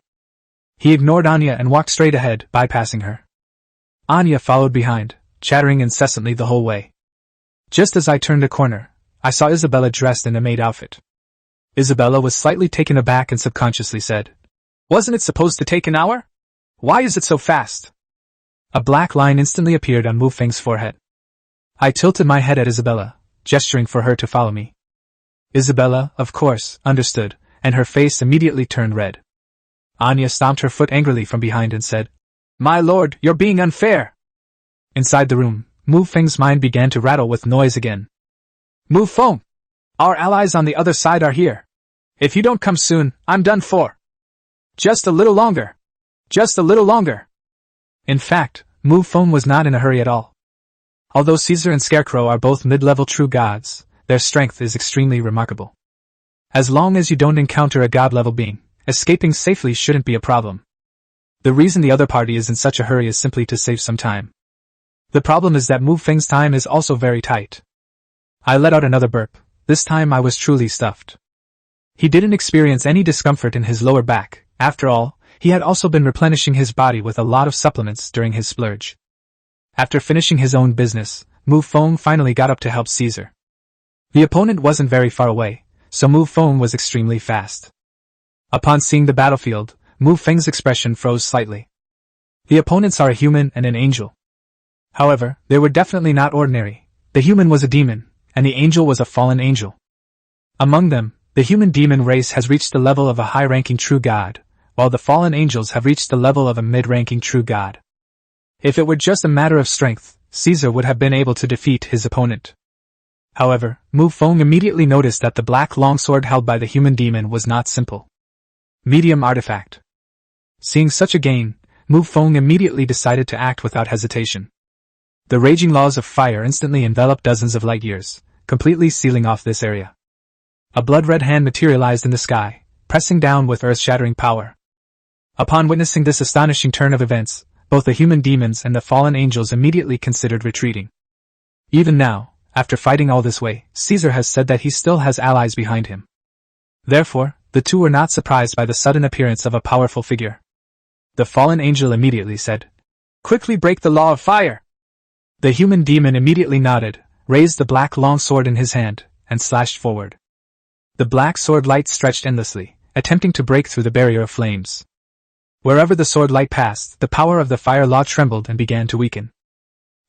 He ignored Anya and walked straight ahead, bypassing her. Anya followed behind, chattering incessantly the whole way. Just as I turned a corner, I saw Isabella dressed in a maid outfit. Isabella was slightly taken aback and subconsciously said, "Wasn't it supposed to take an hour? Why is it so fast?" A black line instantly appeared on Mu Feng's forehead. I tilted my head at Isabella, gesturing for her to follow me. Isabella, of course, understood, and her face immediately turned red. Anya stomped her foot angrily from behind and said, "My lord, you're being unfair." Inside the room, Mu Feng's mind began to rattle with noise again. "Mu Feng! Our allies on the other side are here. If you don't come soon, I'm done for. Just a little longer. Just a little longer." In fact, Mu Feng was not in a hurry at all. Although Caesar and Scarecrow are both mid-level true gods, their strength is extremely remarkable. As long as you don't encounter a god-level being, escaping safely shouldn't be a problem. The reason the other party is in such a hurry is simply to save some time. The problem is that Mu Feng's time is also very tight. I let out another burp. This time I was truly stuffed. He didn't experience any discomfort in his lower back. After all, he had also been replenishing his body with a lot of supplements during his splurge. After finishing his own business, Mu Feng finally got up to help Caesar. The opponent wasn't very far away, so Mu Feng was extremely fast. Upon seeing the battlefield, Mu Feng's expression froze slightly. The opponents are a human and an angel. However, they were definitely not ordinary. The human was a demon, and the angel was a fallen angel. Among them, the human demon race has reached the level of a high-ranking true god, while the fallen angels have reached the level of a mid-ranking true god. If it were just a matter of strength, Caesar would have been able to defeat his opponent. However, Mu Feng immediately noticed that the black longsword held by the human demon was not simple. Medium artifact. Seeing such a gain, Mu Feng immediately decided to act without hesitation. The raging laws of fire instantly enveloped dozens of light years, completely sealing off this area. A blood-red hand materialized in the sky, pressing down with earth-shattering power. Upon witnessing this astonishing turn of events, both the human demons and the fallen angels immediately considered retreating. Even now, after fighting all this way, Caesar has said that he still has allies behind him. Therefore, the two were not surprised by the sudden appearance of a powerful figure. The fallen angel immediately said, "Quickly break the law of fire!" The human demon immediately nodded, raised the black longsword in his hand, and slashed forward. The black sword light stretched endlessly, attempting to break through the barrier of flames. Wherever the sword light passed, the power of the fire law trembled and began to weaken.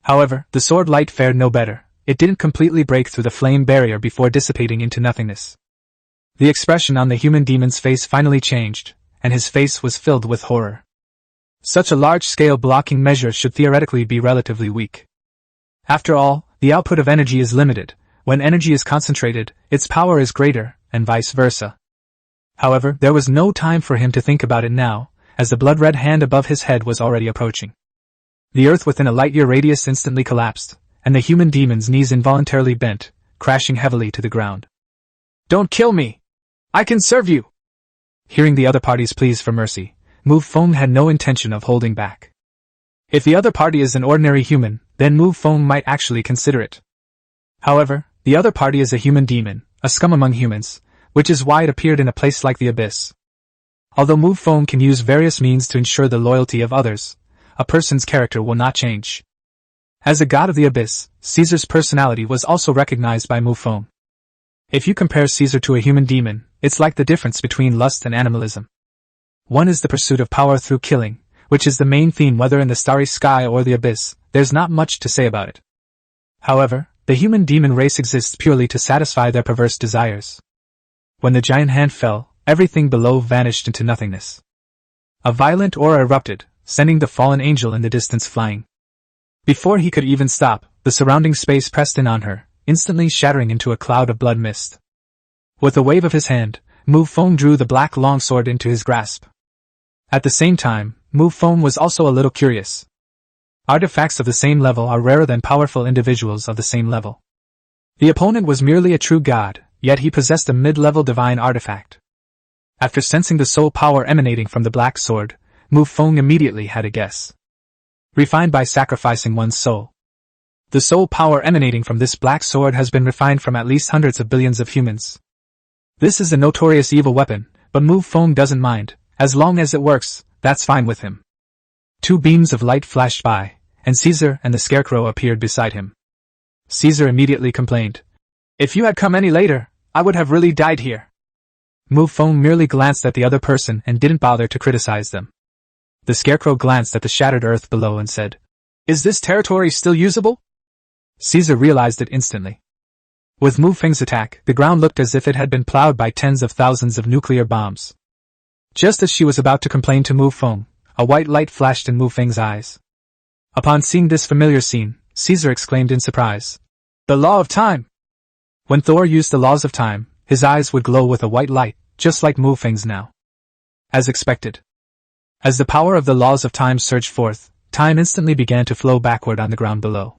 However, the sword light fared no better. It didn't completely break through the flame barrier before dissipating into nothingness. The expression on the human demon's face finally changed, and his face was filled with horror. Such a large-scale blocking measure should theoretically be relatively weak. After all, the output of energy is limited. When energy is concentrated, its power is greater, and vice versa. However, there was no time for him to think about it now, as the blood-red hand above his head was already approaching. The earth within a light-year radius instantly collapsed, and the human demon's knees involuntarily bent, crashing heavily to the ground. "Don't kill me! I can serve you!" Hearing the other party's pleas for mercy, Mu Feng had no intention of holding back. If the other party is an ordinary human, then Mu Feng might actually consider it. However, the other party is a human demon, a scum among humans, which is why it appeared in a place like the abyss. Although Mu Feng can use various means to ensure the loyalty of others, a person's character will not change. As a god of the abyss, Caesar's personality was also recognized by Mu Feng. If you compare Caesar to a human demon, it's like the difference between lust and animalism. One is the pursuit of power through killing, which is the main theme whether in the starry sky or the abyss. There's not much to say about it. However, the human demon race exists purely to satisfy their perverse desires. When the giant hand fell, everything below vanished into nothingness. A violent aura erupted, sending the fallen angel in the distance flying. Before he could even stop, the surrounding space pressed in on her, instantly shattering into a cloud of blood mist. With a wave of his hand, Mu Feng drew the black longsword into his grasp. At the same time, Mu Feng was also a little curious. Artifacts of the same level are rarer than powerful individuals of the same level. The opponent was merely a true god, yet he possessed a mid-level divine artifact. After sensing the soul power emanating from the black sword, Mu Feng immediately had a guess. Refined by sacrificing one's soul. The soul power emanating from this black sword has been refined from at least hundreds of billions of humans. This is a notorious evil weapon, but Mu Feng doesn't mind. As long as it works, that's fine with him. Two beams of light flashed by, and Caesar and the scarecrow appeared beside him. Caesar immediately complained, "If you had come any later, I would have really died here." Mu Feng merely glanced at the other person and didn't bother to criticize them. The scarecrow glanced at the shattered earth below and said, "Is this territory still usable?" Caesar realized it instantly. With Mu Feng's attack, the ground looked as if it had been plowed by tens of thousands of nuclear bombs. Just as she was about to complain to Mu Feng, a white light flashed in Mu Feng's eyes. Upon seeing this familiar scene, Caesar exclaimed in surprise, "The law of time!" When Thor used the laws of time, his eyes would glow with a white light, just like Mu Feng's now. As expected. As the power of the laws of time surged forth, time instantly began to flow backward on the ground below.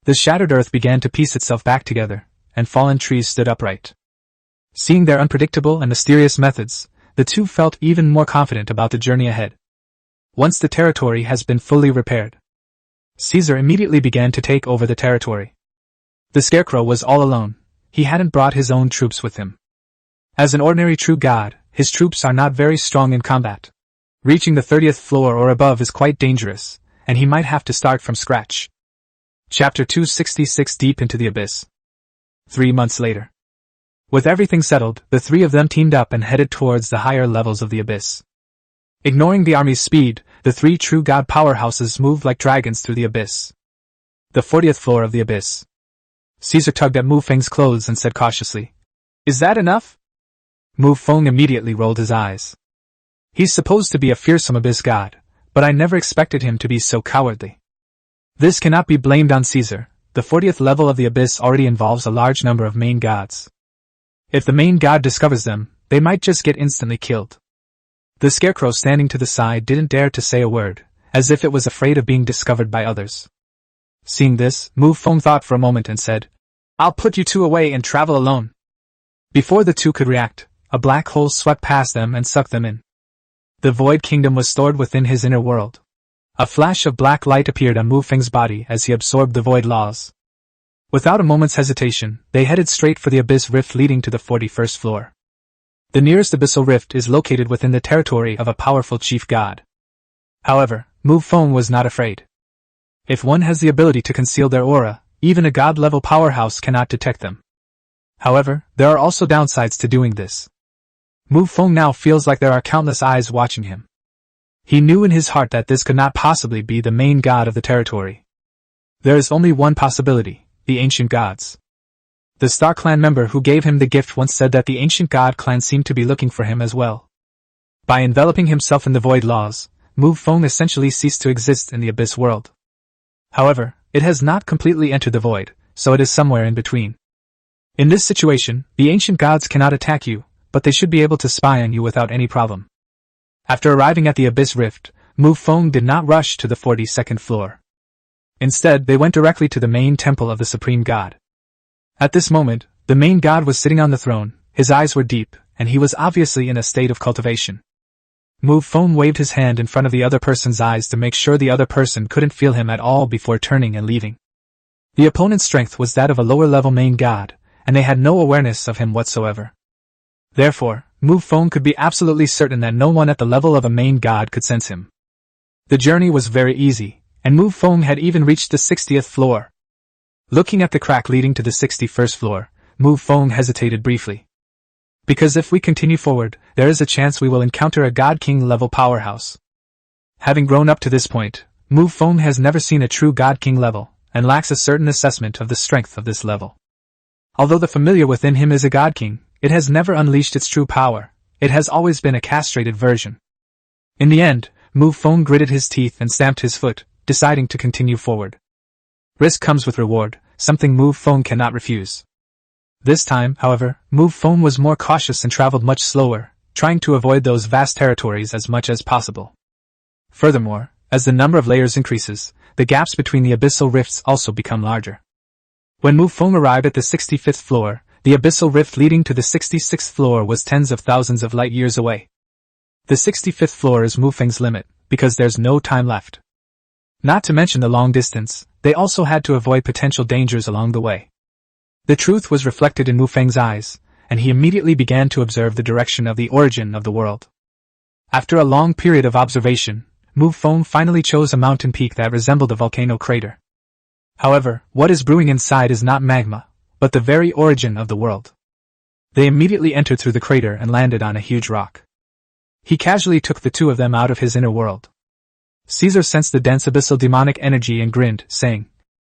The shattered earth began to piece itself back together, and fallen trees stood upright. Seeing their unpredictable and mysterious methods, the two felt even more confident about the journey ahead. Once the territory has been fully repaired, Caesar immediately began to take over the territory. The scarecrow was all alone. He hadn't brought his own troops with him. As an ordinary true god, his troops are not very strong in combat. Reaching the 30th floor or above is quite dangerous, and he might have to start from scratch. Chapter 266 Deep into the Abyss. 3 months later. With everything settled, the three of them teamed up and headed towards the higher levels of the abyss. Ignoring the army's speed, the three true god powerhouses moved like dragons through the abyss. The 40th floor of the abyss. Caesar tugged at Mu Feng's clothes and said cautiously, "Is that enough?" Mu Feng immediately rolled his eyes. He's supposed to be a fearsome abyss god, but I never expected him to be so cowardly. This cannot be blamed on Caesar. The 40th level of the Abyss already involves a large number of main gods. If the main god discovers them, they might just get instantly killed. The scarecrow standing to the side didn't dare to say a word, as if it was afraid of being discovered by others. Seeing this, Mu Feng thought for a moment and said, "I'll put you two away and travel alone." Before the two could react, a black hole swept past them and sucked them in. The Void Kingdom was stored within his inner world. A flash of black light appeared on Mu Feng's body as he absorbed the Void Laws. Without a moment's hesitation, they headed straight for the Abyss Rift leading to the 41st floor. The nearest abyssal rift is located within the territory of a powerful chief god. However, Mu Feng was not afraid. If one has the ability to conceal their aura, even a god-level powerhouse cannot detect them. However, there are also downsides to doing this. Mu Feng now feels like there are countless eyes watching him. He knew in his heart that this could not possibly be the main god of the territory. There is only one possibility, the ancient gods. The Star Clan member who gave him the gift once said that the ancient god clan seemed to be looking for him as well. By enveloping himself in the Void Laws, Mu Feng essentially ceased to exist in the Abyss world. However, it has not completely entered the void, so it is somewhere in between. In this situation, the ancient gods cannot attack you, but they should be able to spy on you without any problem. After arriving at the Abyss Rift, Mu Feng did not rush to the 42nd floor. Instead, they went directly to the main temple of the Supreme God. At this moment, the main god was sitting on the throne, his eyes were deep, and he was obviously in a state of cultivation. Mu Feng waved his hand in front of the other person's eyes to make sure the other person couldn't feel him at all before turning and leaving. The opponent's strength was that of a lower-level main god, and they had no awareness of him whatsoever. Therefore, Mu Feng could be absolutely certain that no one at the level of a main god could sense him. The journey was very easy, and Mu Feng had even reached the 60th floor. Looking at the crack leading to the 61st floor, Mu Feng hesitated briefly. Because if we continue forward, there is a chance we will encounter a God King level powerhouse. Having grown up to this point, Mu Feng has never seen a true God King level, and lacks a certain assessment of the strength of this level. Although the familiar within him is a God King, it has never unleashed its true power, it has always been a castrated version. In the end, Mu Feng gritted his teeth and stamped his foot, deciding to continue forward. Risk comes with reward, something Mu Feng cannot refuse. This time, however, Mu Feng was more cautious and traveled much slower, trying to avoid those vast territories as much as possible. Furthermore, as the number of layers increases, the gaps between the abyssal rifts also become larger. When Mu Feng arrived at the 65th floor, the abyssal rift leading to the 66th floor was tens of thousands of light years away. The 65th floor is Mu Feng's limit, because there's no time left. Not to mention the long distance, they also had to avoid potential dangers along the way. The truth was reflected in Mu Feng's eyes, and he immediately began to observe the direction of the origin of the world. After a long period of observation, Mu Feng finally chose a mountain peak that resembled a volcano crater. However, what is brewing inside is not magma, but the very origin of the world. They immediately entered through the crater and landed on a huge rock. He casually took the two of them out of his inner world. Caesar sensed the dense abyssal demonic energy and grinned, saying,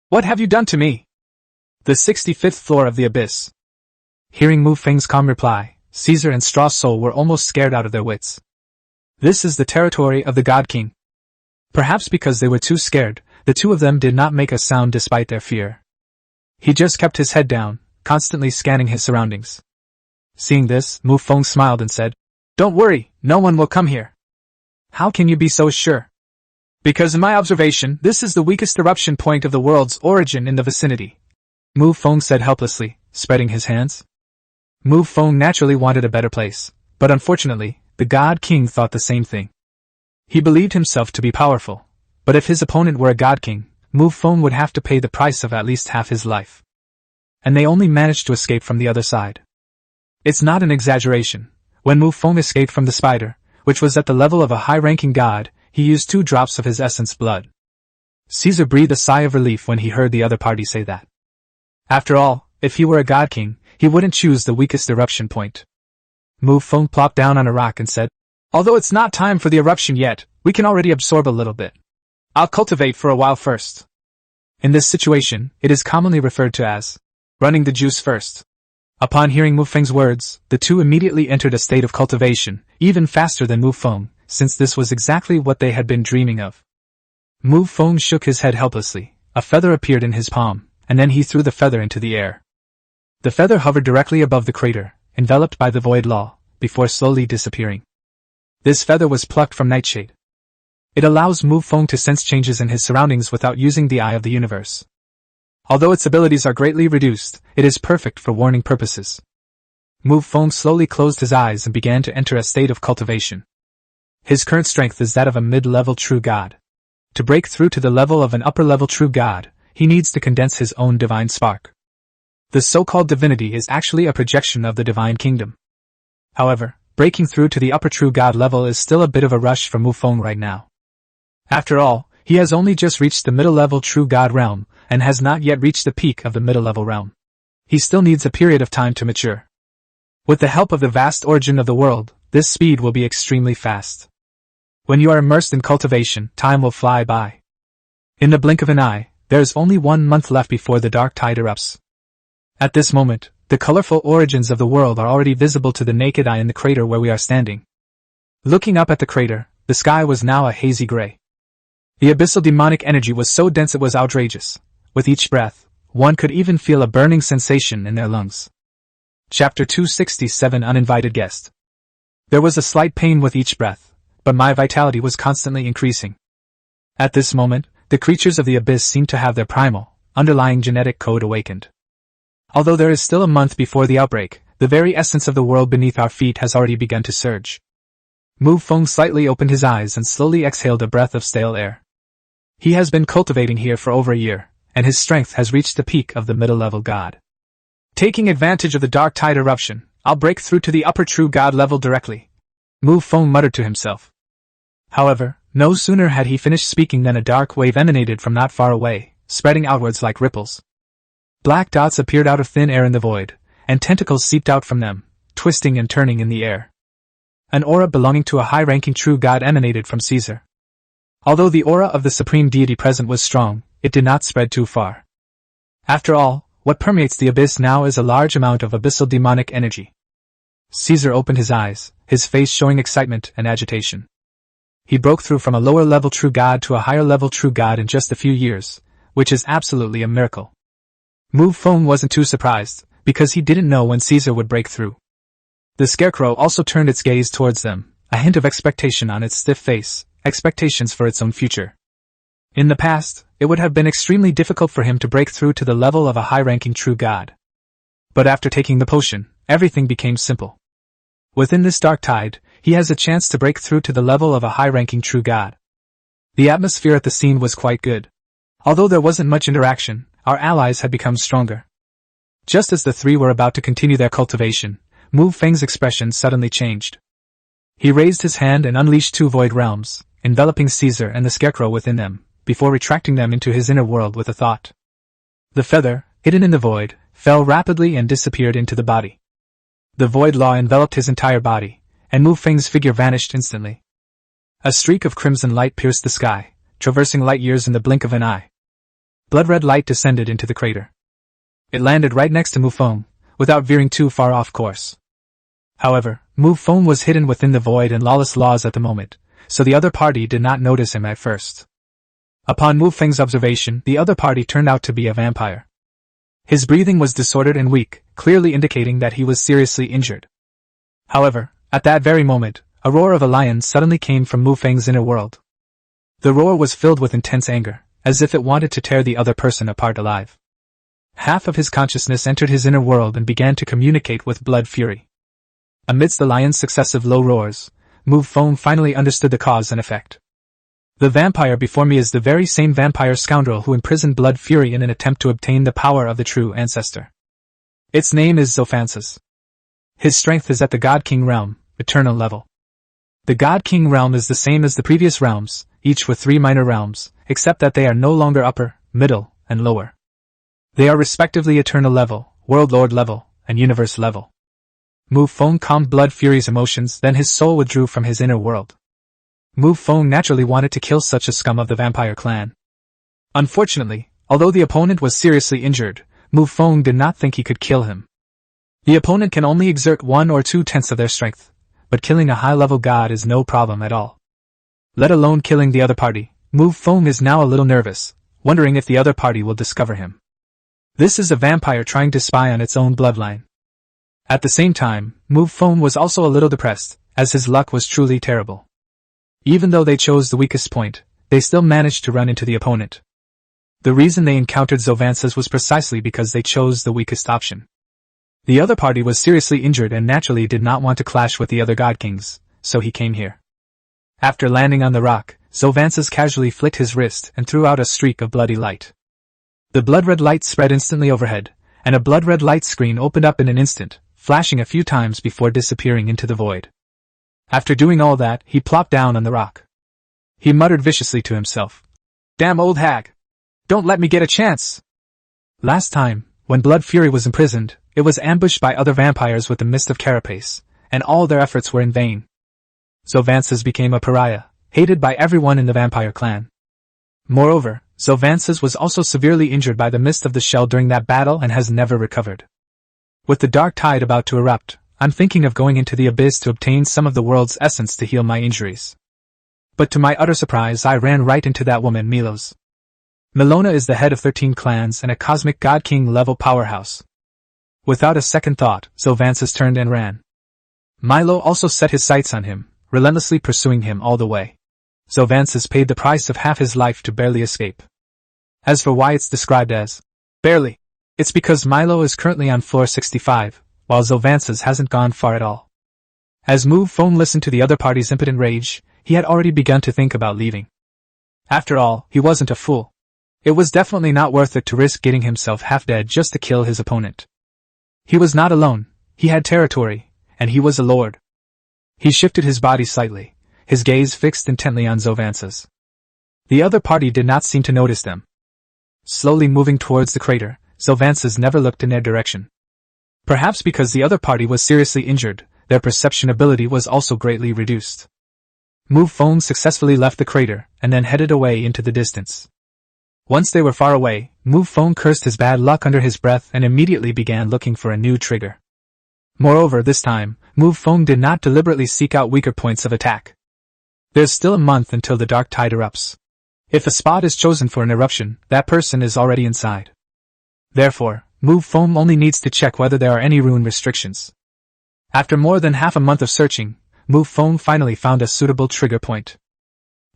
"What have you done to me?" The 65th floor of the abyss. Hearing Mu Feng's calm reply, Caesar and Straw Soul were almost scared out of their wits. This is the territory of the God King. Perhaps because they were too scared, the two of them did not make a sound despite their fear. He just kept his head down, constantly scanning his surroundings. Seeing this, Mu Feng smiled and said, "Don't worry, no one will come here." "How can you be so sure?" "Because in my observation, this is the weakest eruption point of the world's origin in the vicinity," Mu Feng said helplessly, spreading his hands. Mu Feng naturally wanted a better place, but unfortunately, the God King thought the same thing. He believed himself to be powerful, but if his opponent were a God King, Mu Feng would have to pay the price of at least half his life. And they only managed to escape from the other side. It's not an exaggeration. When Mu Feng escaped from the spider, which was at the level of a high-ranking god, he used 2 drops of his essence blood. Caesar breathed a sigh of relief when he heard the other party say that. After all, if he were a God King, he wouldn't choose the weakest eruption point. Mu Feng plopped down on a rock and said, "Although it's not time for the eruption yet, we can already absorb a little bit. I'll cultivate for a while first." In this situation, it is commonly referred to as running the juice first. Upon hearing Mu Feng's words, the two immediately entered a state of cultivation, even faster than Mu Feng, since this was exactly what they had been dreaming of. Mu Feng shook his head helplessly. A feather appeared in his palm, and then he threw the feather into the air. The feather hovered directly above the crater, enveloped by the void law, before slowly disappearing. This feather was plucked from Nightshade. It allows Mu Feng to sense changes in his surroundings without using the eye of the universe. Although its abilities are greatly reduced, it is perfect for warning purposes. Mu Feng slowly closed his eyes and began to enter a state of cultivation. His current strength is that of a mid-level true god. To break through to the level of an upper-level true god, he needs to condense his own divine spark. The so-called divinity is actually a projection of the divine kingdom. However, breaking through to the upper true god level is still a bit of a rush for Mu Feng right now. After all, he has only just reached the middle-level true god realm, and has not yet reached the peak of the middle-level realm. He still needs a period of time to mature. With the help of the vast origin of the world, this speed will be extremely fast. When you are immersed in cultivation, time will fly by. In the blink of an eye, there is only 1 month left before the dark tide erupts. At this moment, the colorful origins of the world are already visible to the naked eye in the crater where we are standing. Looking up at the crater, the sky was now a hazy gray. The abyssal demonic energy was so dense it was outrageous. With each breath, one could even feel a burning sensation in their lungs. Chapter 267 Uninvited Guest. There was a slight pain with each breath, but my vitality was constantly increasing. At this moment, the creatures of the abyss seemed to have their primal, underlying genetic code awakened. Although there is still a month before the outbreak, the very essence of the world beneath our feet has already begun to surge. Mu Feng slightly opened his eyes and slowly exhaled a breath of stale air. He has been cultivating here for over a year, and his strength has reached the peak of the middle-level god. Taking advantage of the dark tide eruption, I'll break through to the upper true god level directly, Mu Feng muttered to himself. However, no sooner had he finished speaking than a dark wave emanated from not far away, spreading outwards like ripples. Black dots appeared out of thin air in the void, and tentacles seeped out from them, twisting and turning in the air. An aura belonging to a high-ranking true god emanated from Caesar. Although the aura of the supreme deity present was strong, it did not spread too far. After all, what permeates the abyss now is a large amount of abyssal demonic energy. Caesar opened his eyes, his face showing excitement and agitation. He broke through from a lower-level true god to a higher-level true god in just a few years, which is absolutely a miracle. Mu Feng wasn't too surprised, because he didn't know when Caesar would break through. The scarecrow also turned its gaze towards them, a hint of expectation on its stiff face, expectations for its own future. In the past, it would have been extremely difficult for him to break through to the level of a high-ranking true god. But after taking the potion, everything became simple. Within this dark tide, he has a chance to break through to the level of a high-ranking true god. The atmosphere at the scene was quite good. Although there wasn't much interaction, our allies had become stronger. Just as the three were about to continue their cultivation, Mu Feng's expression suddenly changed. He raised his hand and unleashed 2 void realms, enveloping Caesar and the scarecrow within them, before retracting them into his inner world with a thought. The feather, hidden in the void, fell rapidly and disappeared into the body. The void law enveloped his entire body, and Mu Feng's figure vanished instantly. A streak of crimson light pierced the sky, traversing light years in the blink of an eye. Blood-red light descended into the crater. It landed right next to Mu Feng, without veering too far off course. However, Mu Feng was hidden within the void and lawless laws at the moment, so the other party did not notice him at first. Upon Mu Feng's observation, the other party turned out to be a vampire. His breathing was disordered and weak, clearly indicating that he was seriously injured. However, at that very moment, a roar of a lion suddenly came from Mu Feng's inner world. The roar was filled with intense anger, as if it wanted to tear the other person apart alive. Half of his consciousness entered his inner world and began to communicate with blood fury. Amidst the lion's successive low roars, Mu Feng finally understood the cause and effect. The vampire before me is the very same vampire scoundrel who imprisoned Blood Fury in an attempt to obtain the power of the True Ancestor. Its name is Zophansis. His strength is at the God King realm, eternal level. The God King realm is the same as the previous realms, each with 3 minor realms, except that they are no longer upper, middle, and lower. They are respectively eternal level, world lord level, and universe level. Mu Feng calmed Blood Fury's emotions, then his soul withdrew from his inner world. Mu Feng naturally wanted to kill such a scum of the vampire clan. Unfortunately, although the opponent was seriously injured, Mu Feng did not think he could kill him. The opponent can only exert 1 or 2 tenths of their strength, but killing a high-level god is no problem at all. Let alone killing the other party. Mu Feng is now a little nervous, wondering if the other party will discover him. This is a vampire trying to spy on its own bloodline. At the same time, Mu Feng was also a little depressed, as his luck was truly terrible. Even though they chose the weakest point, they still managed to run into the opponent. The reason they encountered Zovances was precisely because they chose the weakest option. The other party was seriously injured and naturally did not want to clash with the other god kings, so he came here. After landing on the rock, Zovances casually flicked his wrist and threw out a streak of bloody light. The blood-red light spread instantly overhead, and a blood-red light screen opened up in an instant, flashing a few times before disappearing into the void. After doing all that, he plopped down on the rock. He muttered viciously to himself, "Damn old hag! Don't let me get a chance!" Last time, when Blood Fury was imprisoned, it was ambushed by other vampires with the Mist of Carapace, and all their efforts were in vain. Zovances became a pariah, hated by everyone in the vampire clan. Moreover, Zovances was also severely injured by the Mist of the Shell during that battle and has never recovered. With the dark tide about to erupt, I'm thinking of going into the abyss to obtain some of the world's essence to heal my injuries. But to my utter surprise, I ran right into that woman Milos. Milona is the head of 13 clans and a cosmic god king level powerhouse. Without a second thought, Zovances turned and ran. Milo also set his sights on him, relentlessly pursuing him all the way. Zovances paid the price of half his life to barely escape. As for why it's described as barely, it's because Milo is currently on floor 65, while Zovances hasn't gone far at all. As Mu Feng listened to the other party's impotent rage, he had already begun to think about leaving. After all, he wasn't a fool. It was definitely not worth it to risk getting himself half dead just to kill his opponent. He was not alone, he had territory, and he was a lord. He shifted his body slightly, his gaze fixed intently on Zovances. The other party did not seem to notice them. Slowly moving towards the crater, Zovances never looked in their direction. Perhaps because the other party was seriously injured, their perception ability was also greatly reduced. Mu Feng successfully left the crater, and then headed away into the distance. Once they were far away, Mu Feng cursed his bad luck under his breath and immediately began looking for a new trigger. Moreover, this time, Mu Feng did not deliberately seek out weaker points of attack. There's still a month until the dark tide erupts. If a spot is chosen for an eruption, that person is already inside. Therefore, Mu Feng only needs to check whether there are any rune restrictions. After more than half a month of searching, Mu Feng finally found a suitable trigger point.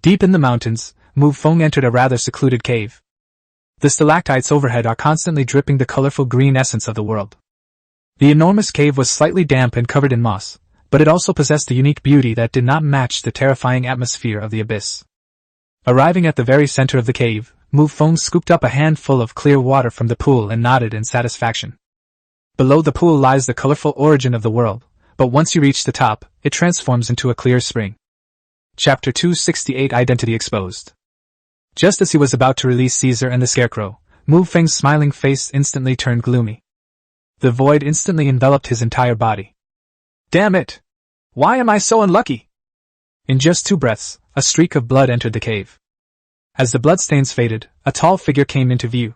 Deep in the mountains, Mu Feng entered a rather secluded cave. The stalactites overhead are constantly dripping the colorful green essence of the world. The enormous cave was slightly damp and covered in moss, but it also possessed a unique beauty that did not match the terrifying atmosphere of the abyss. Arriving at the very center of the cave, Mu Feng scooped up a handful of clear water from the pool and nodded in satisfaction. Below the pool lies the colorful origin of the world, but once you reach the top, it transforms into a clear spring. Chapter 268 Identity Exposed. Just as he was about to release Caesar and the Scarecrow, Mu Feng's smiling face instantly turned gloomy. The void instantly enveloped his entire body. Damn it! Why am I so unlucky? In just 2 breaths, a streak of blood entered the cave. As the bloodstains faded, a tall figure came into view.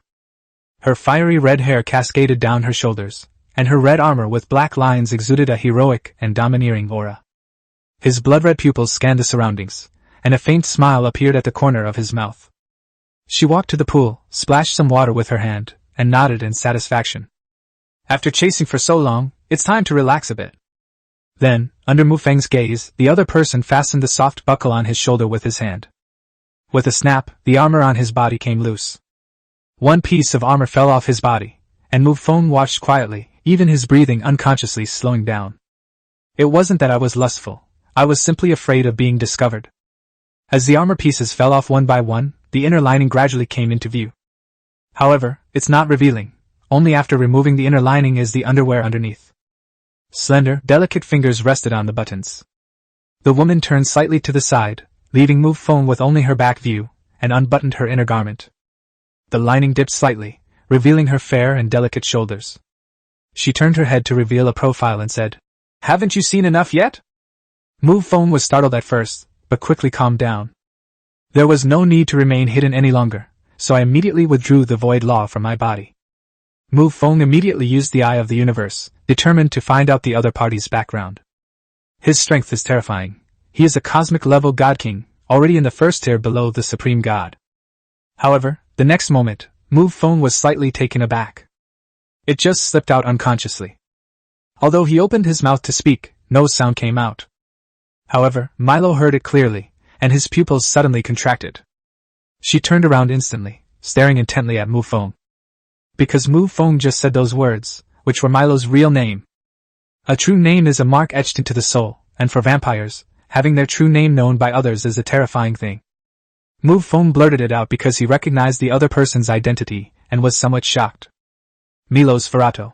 Her fiery red hair cascaded down her shoulders, and her red armor with black lines exuded a heroic and domineering aura. His blood-red pupils scanned the surroundings, and a faint smile appeared at the corner of his mouth. She walked to the pool, splashed some water with her hand, and nodded in satisfaction. After chasing for so long, it's time to relax a bit. Then, under Mu Feng's gaze, the other person fastened the soft buckle on his shoulder with his hand. With a snap, the armor on his body came loose. One piece of armor fell off his body, and Mu Feng watched quietly, even his breathing unconsciously slowing down. It wasn't that I was lustful, I was simply afraid of being discovered. As the armor pieces fell off one by one, the inner lining gradually came into view. However, it's not revealing. Only after removing the inner lining is the underwear underneath. Slender, delicate fingers rested on the buttons. The woman turned slightly to the side, leaving Mu Feng with only her back view, and unbuttoned her inner garment. The lining dipped slightly, revealing her fair and delicate shoulders. She turned her head to reveal a profile and said, "Haven't you seen enough yet?" Mu Feng was startled at first, but quickly calmed down. There was no need to remain hidden any longer, so I immediately withdrew the void law from my body. Mu Feng immediately used the Eye of the Universe, determined to find out the other party's background. His strength is terrifying. He is a cosmic-level God King, already in the first tier below the Supreme God. However, the next moment, Mu Feng was slightly taken aback. It just slipped out unconsciously. Although he opened his mouth to speak, no sound came out. However, Milo heard it clearly, and his pupils suddenly contracted. She turned around instantly, staring intently at Mu Feng. Because Mu Feng just said those words, which were Milo's real name. A true name is a mark etched into the soul, and for vampires, having their true name known by others is a terrifying thing. Mu Feng blurted it out because he recognized the other person's identity, and was somewhat shocked. Milos Ferrato.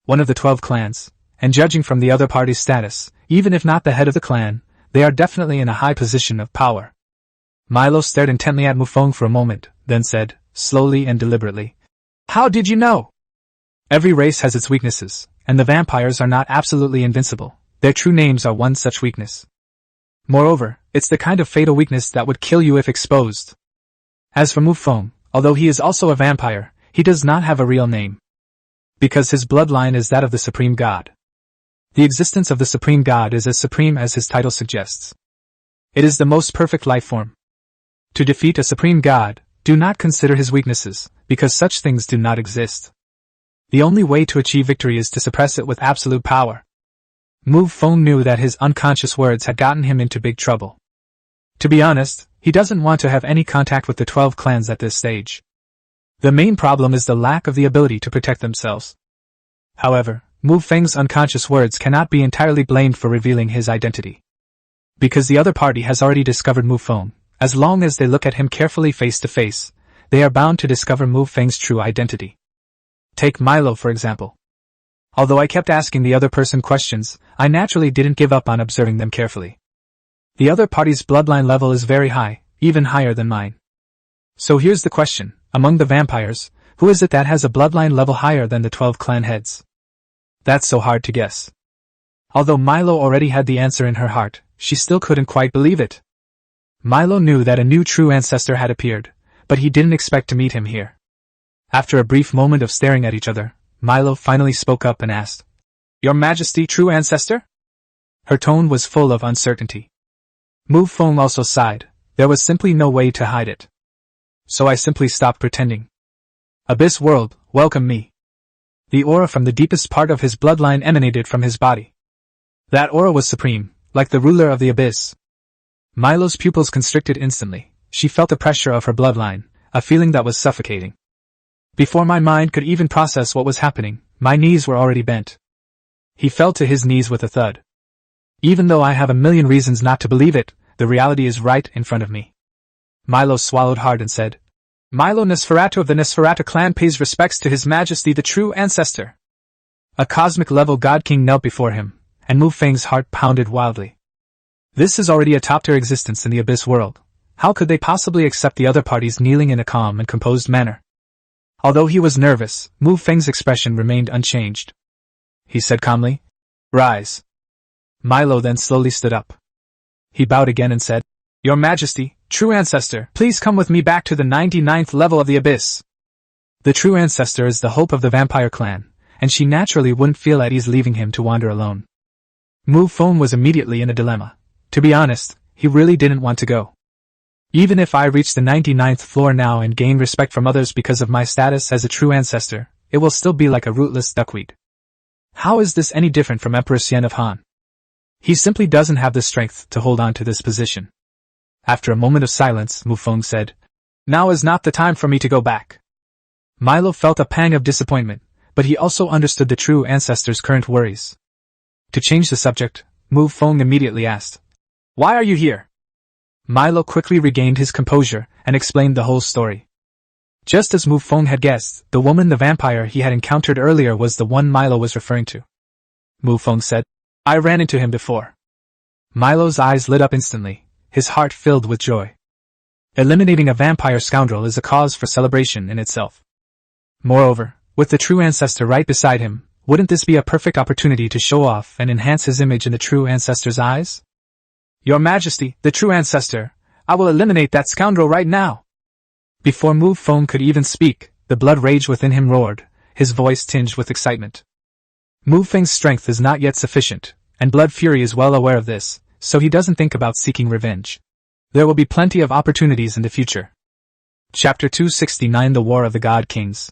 One of the 12 clans, and judging from the other party's status, even if not the head of the clan, they are definitely in a high position of power. Milo stared intently at Mu Feng for a moment, then said, slowly and deliberately, "How did you know?" Every race has its weaknesses, and the vampires are not absolutely invincible. Their true names are one such weakness. Moreover, it's the kind of fatal weakness that would kill you if exposed. As for Mu Feng, although he is also a vampire, he does not have a real name. Because his bloodline is that of the Supreme God. The existence of the Supreme God is as supreme as his title suggests. It is the most perfect life form. To defeat a Supreme God, do not consider his weaknesses, because such things do not exist. The only way to achieve victory is to suppress it with absolute power. Mu Feng knew that his unconscious words had gotten him into big trouble. To be honest, he doesn't want to have any contact with the 12 clans at this stage. The main problem is the lack of the ability to protect themselves. However, Mu Feng's unconscious words cannot be entirely blamed for revealing his identity. Because the other party has already discovered Mu Feng, as long as they look at him carefully face to face, they are bound to discover Mu Feng's true identity. Take Milo for example. Although I kept asking the other person questions, I naturally didn't give up on observing them carefully. The other party's bloodline level is very high, even higher than mine. So here's the question, among the vampires, who is it that has a bloodline level higher than the 12 clan heads? That's so hard to guess. Although Milo already had the answer in her heart, she still couldn't quite believe it. Milo knew that a new True Ancestor had appeared, but he didn't expect to meet him here. After a brief moment of staring at each other, Milo finally spoke up and asked, "Your Majesty, True Ancestor?" Her tone was full of uncertainty. Mu Feng also sighed. There was simply no way to hide it. So I simply stopped pretending. "Abyss World, welcome me." The aura from the deepest part of his bloodline emanated from his body. That aura was supreme, like the ruler of the abyss. Milo's pupils constricted instantly. She felt the pressure of her bloodline, a feeling that was suffocating. Before my mind could even process what was happening, my knees were already bent. He fell to his knees with a thud. Even though I have a million reasons not to believe it, the reality is right in front of me. Milo swallowed hard and said, "Milo Nosferatu of the Nosferatu clan pays respects to His Majesty the True Ancestor." A cosmic-level God King knelt before him, and Mu Feng's heart pounded wildly. This is already a top-tier existence in the Abyss world. How could they possibly accept the other parties kneeling in a calm and composed manner? Although he was nervous, Mu Feng's expression remained unchanged. He said calmly, "Rise." Milo then slowly stood up. He bowed again and said, "Your Majesty, True Ancestor, please come with me back to the 99th level of the Abyss." The True Ancestor is the hope of the vampire clan, and she naturally wouldn't feel at ease leaving him to wander alone. Mu Feng was immediately in a dilemma. To be honest, he really didn't want to go. Even if I reach the 99th floor now and gain respect from others because of my status as a True Ancestor, it will still be like a rootless duckweed. How is this any different from Emperor Xian of Han? He simply doesn't have the strength to hold on to this position. After a moment of silence, Mu Feng said, "Now is not the time for me to go back." Milo felt a pang of disappointment, but he also understood the True Ancestor's current worries. To change the subject, Mu Feng immediately asked, "Why are you here?" Milo quickly regained his composure and explained the whole story. Just as Mu Feng had guessed, the woman the vampire he had encountered earlier was the one Milo was referring to. Mu Feng said, "I ran into him before." Milo's eyes lit up instantly, his heart filled with joy. Eliminating a vampire scoundrel is a cause for celebration in itself. Moreover, with the True Ancestor right beside him, wouldn't this be a perfect opportunity to show off and enhance his image in the True Ancestor's eyes? "Your Majesty, the True Ancestor, I will eliminate that scoundrel right now." Before Mu Feng could even speak, the blood rage within him roared, his voice tinged with excitement. Mu Feng's strength is not yet sufficient, and Blood Fury is well aware of this, so he doesn't think about seeking revenge. There will be plenty of opportunities in the future. Chapter 269 The War of the God Kings.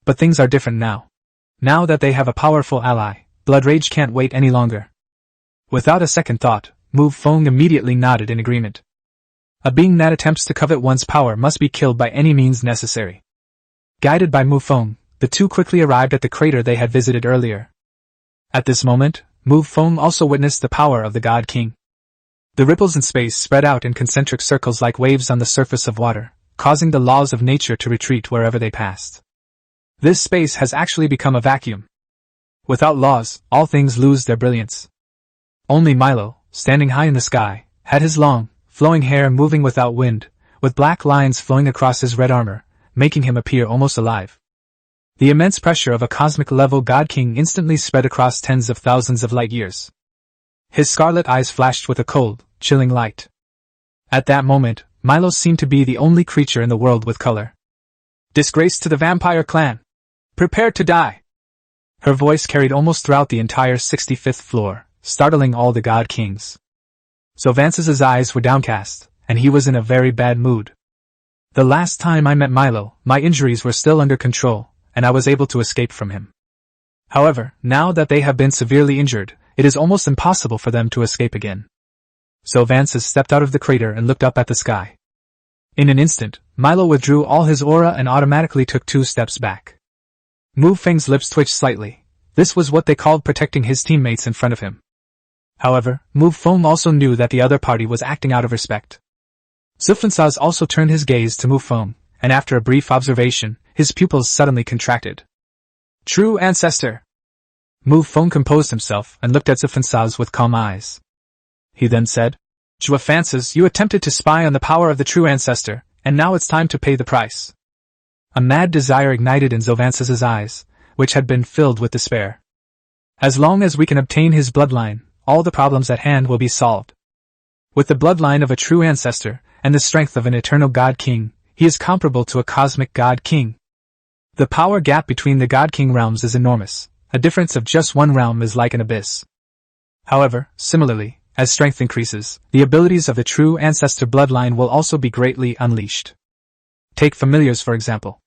But things are different now. Now that they have a powerful ally, Blood Rage can't wait any longer. Without a second thought, Mu Feng immediately nodded in agreement. A being that attempts to covet one's power must be killed by any means necessary. Guided by Mu Feng, the two quickly arrived at the crater they had visited earlier. At this moment, Mu Feng also witnessed the power of the God King. The ripples in space spread out in concentric circles like waves on the surface of water, causing the laws of nature to retreat wherever they passed. This space has actually become a vacuum. Without laws, all things lose their brilliance. Only Milo, standing high in the sky, had his long, flowing hair moving without wind, with black lines flowing across his red armor, making him appear almost alive. The immense pressure of a cosmic-level God King instantly spread across tens of thousands of light years. His scarlet eyes flashed with a cold, chilling light. At that moment, Milo seemed to be the only creature in the world with color. "Disgrace to the vampire clan! Prepare to die!" Her voice carried almost throughout the entire 65th floor, startling all the God Kings. Sylvance's eyes were downcast, and he was in a very bad mood. "The last time I met Milo, my injuries were still under control, and I was able to escape from him. However, now that they have been severely injured, it is almost impossible for them to escape again." Sylvances stepped out of the crater and looked up at the sky. In an instant, Milo withdrew all his aura and automatically took 2 steps back. Mu Feng's lips twitched slightly. This was what they called protecting his teammates in front of him. However, Mu Feng also knew that the other party was acting out of respect. Zufensaz also turned his gaze to Mu Feng, and after a brief observation, his pupils suddenly contracted. "True Ancestor!" Mu Feng composed himself and looked at Zufensaz with calm eyes. He then said, "Juafances, you attempted to spy on the power of the True Ancestor, and now it's time to pay the price." A mad desire ignited in Zovances' eyes, which had been filled with despair. "As long as we can obtain his bloodline, all the problems at hand will be solved. With the bloodline of a true ancestor, and the strength of an eternal God King, he is comparable to a cosmic God King. The power gap between the God King realms is enormous. A difference of just one realm is like an abyss. However, similarly, as strength increases, the abilities of the true ancestor bloodline will also be greatly unleashed. Take familiars for example.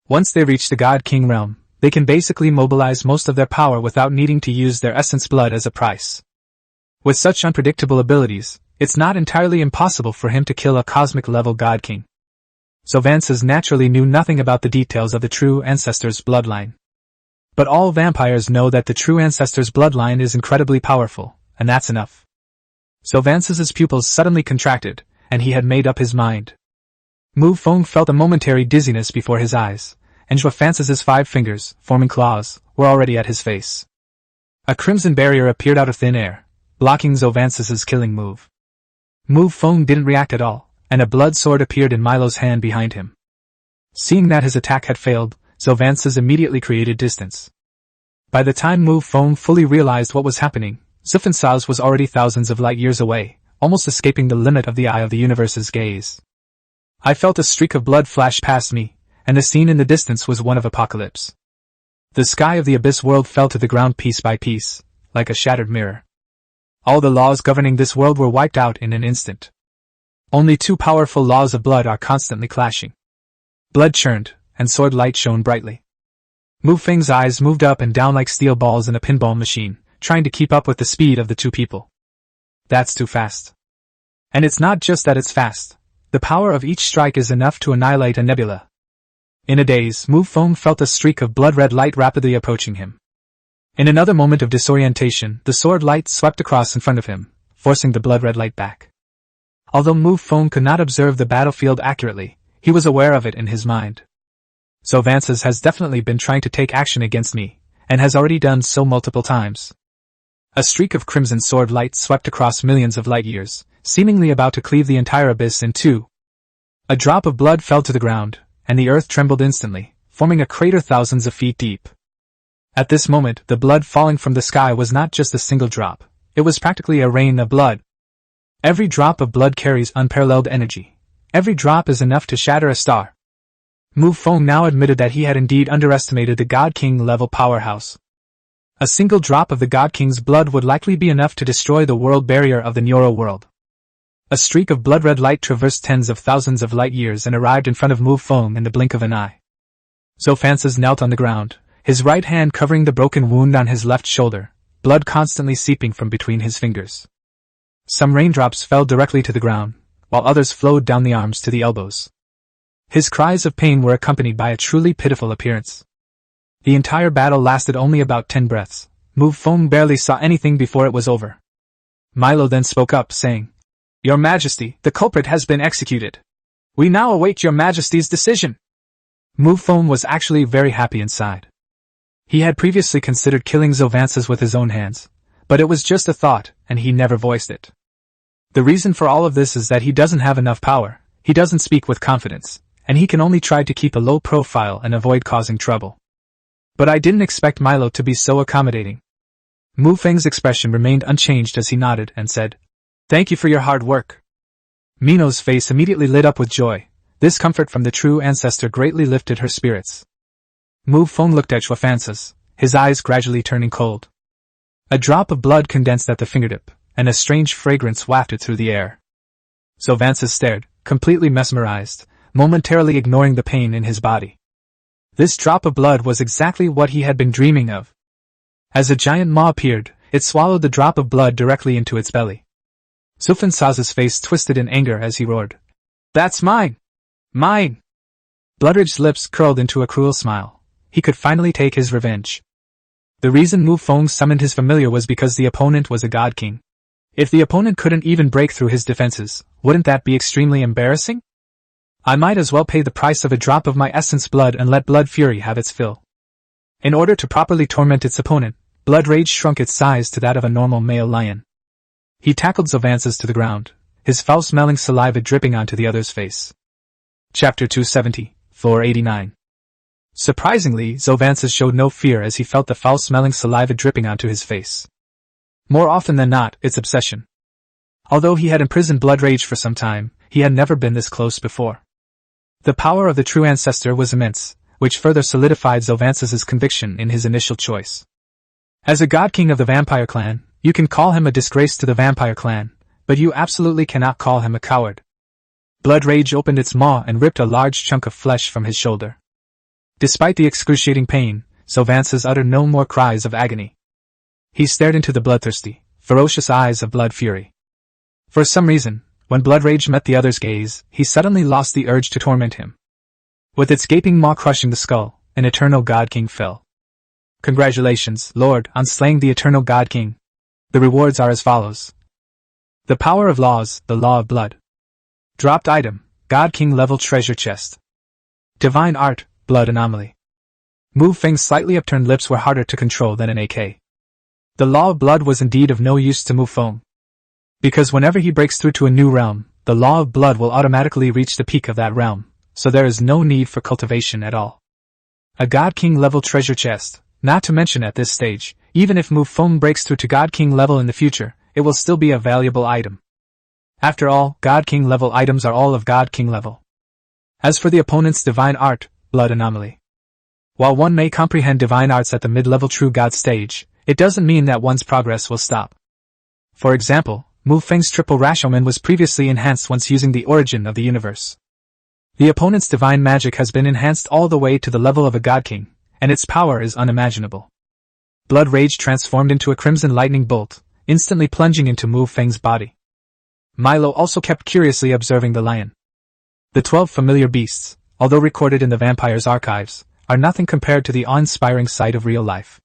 Once they reach the God King realm, they can basically mobilize most of their power without needing to use their essence blood as a price. With such unpredictable abilities, it's not entirely impossible for him to kill a cosmic-level God King. Sylvances naturally knew nothing about the details of the true ancestor's bloodline. But all vampires know that the true ancestor's bloodline is incredibly powerful, and that's enough. Sylvances' pupils suddenly contracted, and he had made up his mind. Mu Feng felt a momentary dizziness before his eyes, and Juafances' 5 fingers, forming claws, were already at his face. A crimson barrier appeared out of thin air, blocking Zovances' killing move. Mu Feng didn't react at all, and a blood sword appeared in Milo's hand behind him. Seeing that his attack had failed, Zovances immediately created distance. By the time Mu Feng fully realized what was happening, Zufensaz was already thousands of light years away, almost escaping the limit of the eye of the universe's gaze. I felt a streak of blood flash past me, and the scene in the distance was one of apocalypse. The sky of the abyss world fell to the ground piece by piece, like a shattered mirror. All the laws governing this world were wiped out in an instant. Only 2 powerful laws of blood are constantly clashing. Blood churned, and sword light shone brightly. Mu Feng's eyes moved up and down like steel balls in a pinball machine, trying to keep up with the speed of the 2 people. That's too fast. And it's not just that it's fast. The power of each strike is enough to annihilate a nebula. In a daze, Mu Feng felt a streak of blood-red light rapidly approaching him. In another moment of disorientation, the sword light swept across in front of him, forcing the blood-red light back. Although Mu Feng could not observe the battlefield accurately, he was aware of it in his mind. Sylvances has definitely been trying to take action against me, and has already done so multiple times. A streak of crimson sword light swept across millions of light years, seemingly about to cleave the entire abyss in 2. A drop of blood fell to the ground, and the earth trembled instantly, forming a crater thousands of feet deep. At this moment, the blood falling from the sky was not just a single drop, it was practically a rain of blood. Every drop of blood carries unparalleled energy. Every drop is enough to shatter a star. Mu Feng now admitted that he had indeed underestimated the God King level powerhouse. A single drop of the God King's blood would likely be enough to destroy the world barrier of the Neuro world. A streak of blood-red light traversed tens of thousands of light years and arrived in front of Mu Feng in the blink of an eye. Zofances knelt on the ground, his right hand covering the broken wound on his left shoulder, blood constantly seeping from between his fingers. Some raindrops fell directly to the ground, while others flowed down the arms to the elbows. His cries of pain were accompanied by a truly pitiful appearance. The entire battle lasted only about 10 breaths. Mu Feng barely saw anything before it was over. Milo then spoke up, saying, "Your Majesty, the culprit has been executed. We now await your Majesty's decision." Mu Feng was actually very happy inside. He had previously considered killing Zofances with his own hands, but it was just a thought, and he never voiced it. The reason for all of this is that he doesn't have enough power, he doesn't speak with confidence, and he can only try to keep a low profile and avoid causing trouble. But I didn't expect Milo to be so accommodating. Mu Feng's expression remained unchanged as he nodded and said, "Thank you for your hard work." Mino's face immediately lit up with joy. This comfort from the True Ancestor greatly lifted her spirits. Mu Feng looked at Zofances, his eyes gradually turning cold. A drop of blood condensed at the fingertip, and a strange fragrance wafted through the air. Zofances stared, completely mesmerized, momentarily ignoring the pain in his body. This drop of blood was exactly what he had been dreaming of. As a giant maw appeared, it swallowed the drop of blood directly into its belly. Zofances' face twisted in anger as he roared, "That's mine! Mine!" Bloodrage's lips curled into a cruel smile. He could finally take his revenge. The reason Mu Feng summoned his familiar was because the opponent was a God King. If the opponent couldn't even break through his defenses, wouldn't that be extremely embarrassing? I might as well pay the price of a drop of my essence blood and let Blood Fury have its fill. In order to properly torment its opponent, Blood Rage shrunk its size to that of a normal male lion. He tackled Zofances to the ground, his foul-smelling saliva dripping onto the other's face. Chapter 270, Floor 89. Surprisingly, Zofances showed no fear as he felt the foul-smelling saliva dripping onto his face. More often than not, it's obsession. Although he had imprisoned Blood Rage for some time, he had never been this close before. The power of the True Ancestor was immense, which further solidified Zofances' conviction in his initial choice. As a God King of the Vampire Clan, you can call him a disgrace to the Vampire Clan, but you absolutely cannot call him a coward. Blood Rage opened its maw and ripped a large chunk of flesh from his shoulder. Despite the excruciating pain, Zofances uttered no more cries of agony. He stared into the bloodthirsty, ferocious eyes of Blood Fury. For some reason, when Blood Rage met the other's gaze, he suddenly lost the urge to torment him. With its gaping maw crushing the skull, an eternal God King fell. Congratulations, Lord, on slaying the eternal God King. The rewards are as follows. The power of laws, the law of blood. Dropped item, God King level treasure chest. Divine art, blood anomaly. Mu Feng's slightly upturned lips were harder to control than an AK. The law of blood was indeed of no use to Mu Feng. Because whenever he breaks through to a new realm, the law of blood will automatically reach the peak of that realm, so there is no need for cultivation at all. A God King level treasure chest, not to mention at this stage, even if Mu Feng breaks through to God King level in the future, it will still be a valuable item. After all, God King level items are all of God King level. As for the opponent's divine art, blood anomaly. While one may comprehend divine arts at the mid-level true God stage, it doesn't mean that one's progress will stop. For example, Mu Feng's triple Rashomon was previously enhanced once using the origin of the universe. The opponent's divine magic has been enhanced all the way to the level of a God King, and its power is unimaginable. Blood Rage transformed into a crimson lightning bolt, instantly plunging into Mu Feng's body. Milo also kept curiously observing the lion. The 12 familiar beasts, although recorded in the vampire's archives, are nothing compared to the awe-inspiring sight of real life.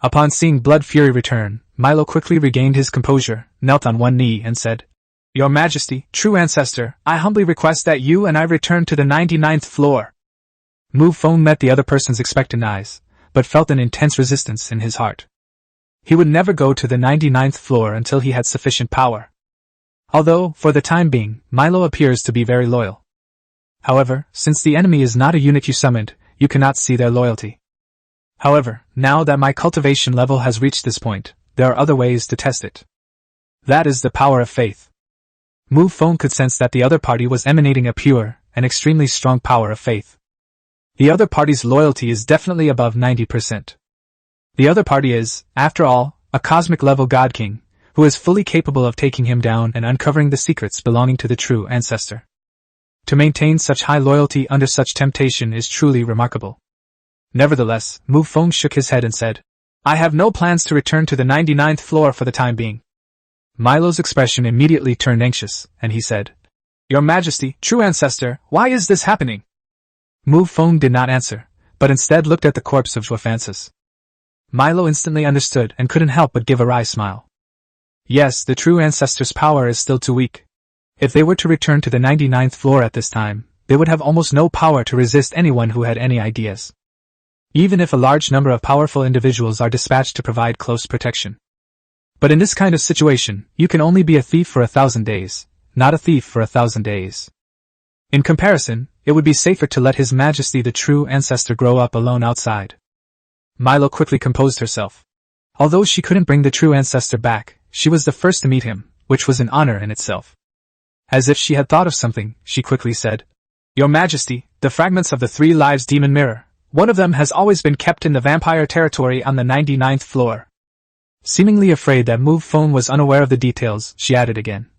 Upon seeing Blood Fury return, Milo quickly regained his composure, knelt on one knee and said, "Your Majesty, True Ancestor, I humbly request that you and I return to the 99th floor." Mu Feng met the other person's expectant eyes, but felt an intense resistance in his heart. He would never go to the 99th floor until he had sufficient power. Although, for the time being, Milo appears to be very loyal. However, since the enemy is not a unit you summoned, you cannot see their loyalty. However, now that my cultivation level has reached this point, there are other ways to test it. That is the power of faith. Mu Feng could sense that the other party was emanating a pure and extremely strong power of faith. The other party's loyalty is definitely above 90%. The other party is, after all, a cosmic-level God King, who is fully capable of taking him down and uncovering the secrets belonging to the true ancestor. To maintain such high loyalty under such temptation is truly remarkable. Nevertheless, Mu Feng shook his head and said, I have no plans to return to the 99th floor for the time being. Milo's expression immediately turned anxious, and he said, Your Majesty, True Ancestor, why is this happening? Mu Feng did not answer, but instead looked at the corpse of Zhuofansis. Milo instantly understood and couldn't help but give a wry smile. Yes, the True Ancestor's power is still too weak. If they were to return to the 99th floor at this time, they would have almost no power to resist anyone who had any ideas. Even if a large number of powerful individuals are dispatched to provide close protection. But in this kind of situation, you can only be a thief for 1,000 days, not a thief for 1,000 days. In comparison, it would be safer to let His Majesty the True Ancestor grow up alone outside. Milo quickly composed herself. Although she couldn't bring the True Ancestor back, she was the first to meet him, which was an honor in itself. As if she had thought of something, she quickly said, Your Majesty, the fragments of the 3 Lives Demon Mirror, one of them has always been kept in the vampire territory on the 99th floor. Seemingly afraid that Mu Feng was unaware of the details, she added again.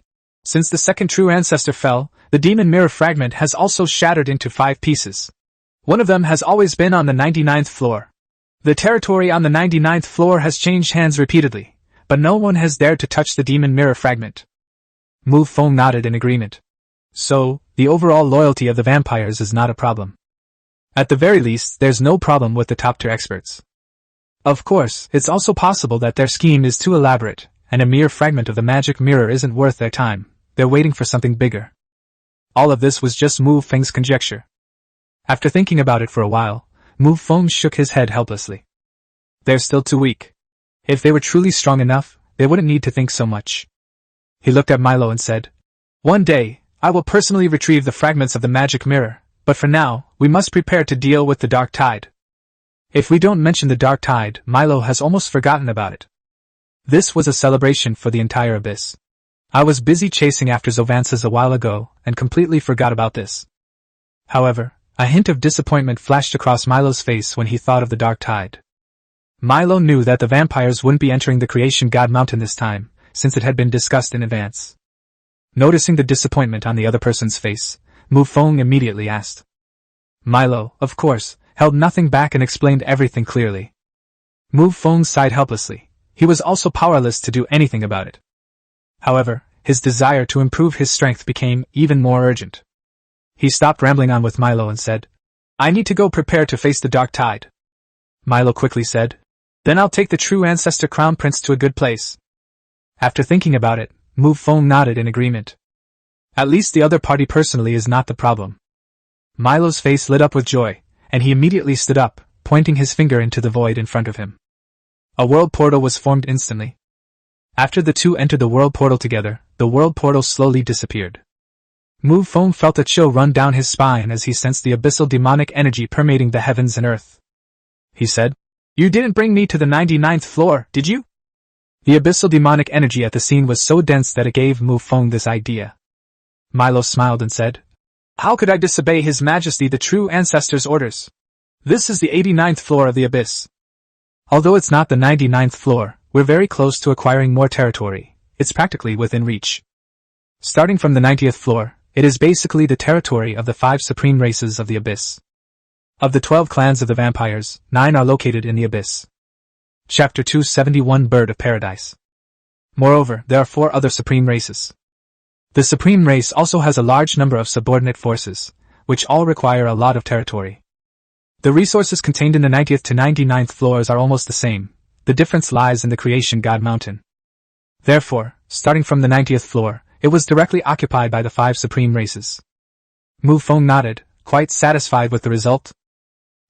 Since the second True Ancestor fell, the Demon Mirror fragment has also shattered into 5 pieces. One of them has always been on the 99th floor. The territory on the 99th floor has changed hands repeatedly, but no one has dared to touch the Demon Mirror fragment. Mu Feng nodded in agreement. So, the overall loyalty of the vampires is not a problem. At the very least, there's no problem with the top-tier experts. Of course, it's also possible that their scheme is too elaborate, and a mere fragment of the magic mirror isn't worth their time. They're waiting for something bigger. All of this was just Mu Feng's conjecture. After thinking about it for a while, Mu Feng shook his head helplessly. They're still too weak. If they were truly strong enough, they wouldn't need to think so much. He looked at Milo and said, One day, I will personally retrieve the fragments of the magic mirror, but for now, we must prepare to deal with the dark tide. If we don't mention the dark tide, Milo has almost forgotten about it. This was a celebration for the entire abyss. I was busy chasing after Zhuofansis a while ago, and completely forgot about this. However, a hint of disappointment flashed across Milo's face when he thought of the dark tide. Milo knew that the vampires wouldn't be entering the Creation God Mountain this time, since it had been discussed in advance. Noticing the disappointment on the other person's face, Mu Feng immediately asked. Milo, of course, held nothing back and explained everything clearly. Mu Feng sighed helplessly. He was also powerless to do anything about it. However, his desire to improve his strength became even more urgent. He stopped rambling on with Milo and said, I need to go prepare to face the dark tide. Milo quickly said, Then I'll take the True Ancestor Crown Prince to a good place. After thinking about it, Mu Feng nodded in agreement. At least the other party personally is not the problem. Milo's face lit up with joy, and he immediately stood up, pointing his finger into the void in front of him. A world portal was formed instantly. After the two entered the world portal together, the world portal slowly disappeared. Mu Feng felt a chill run down his spine as he sensed the abyssal demonic energy permeating the heavens and earth. He said, You didn't bring me to the 99th floor, did you? The abyssal demonic energy at the scene was so dense that it gave Mu Feng this idea. Milo smiled and said, How could I disobey His Majesty the True Ancestor's orders? This is the 89th floor of the abyss. Although it's not the 99th floor, we're very close to acquiring more territory. It's practically within reach. Starting from the 90th floor, it is basically the territory of the 5 supreme races of the abyss. Of the 12 clans of the vampires, 9 are located in the abyss. Chapter 271 Bird of Paradise. Moreover, there are 4 other supreme races. The supreme race also has a large number of subordinate forces, which all require a lot of territory. The resources contained in the 90th to 99th floors are almost the same. The difference lies in the Creation God Mountain. Therefore, starting from the 90th floor, it was directly occupied by the 5 supreme races. Mu Feng nodded, quite satisfied with the result.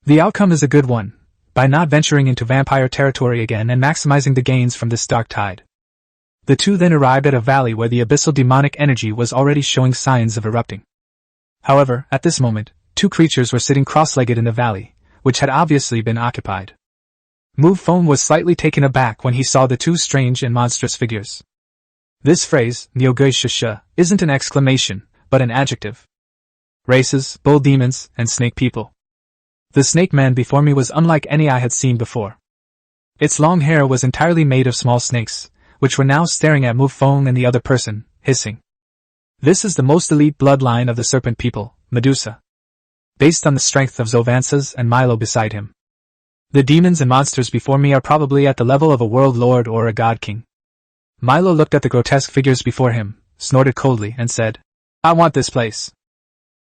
The outcome is a good one, by not venturing into vampire territory again and maximizing the gains from this dark tide. The two then arrived at a valley where the abyssal demonic energy was already showing signs of erupting. However, at this moment, 2 creatures were sitting cross-legged in the valley, which had obviously been occupied. Mu Feng was slightly taken aback when he saw the 2 strange and monstrous figures. This phrase, Niogui, isn't an exclamation, but an adjective. Races, bull demons, and snake people. The snake man before me was unlike any I had seen before. Its long hair was entirely made of small snakes, which were now staring at Mu Feng and the other person, hissing. This is the most elite bloodline of the serpent people, Medusa. Based on the strength of Zovances and Milo beside him. The demons and monsters before me are probably at the level of a world lord or a god king. Milo looked at the grotesque figures before him, snorted coldly, and said, I want this place.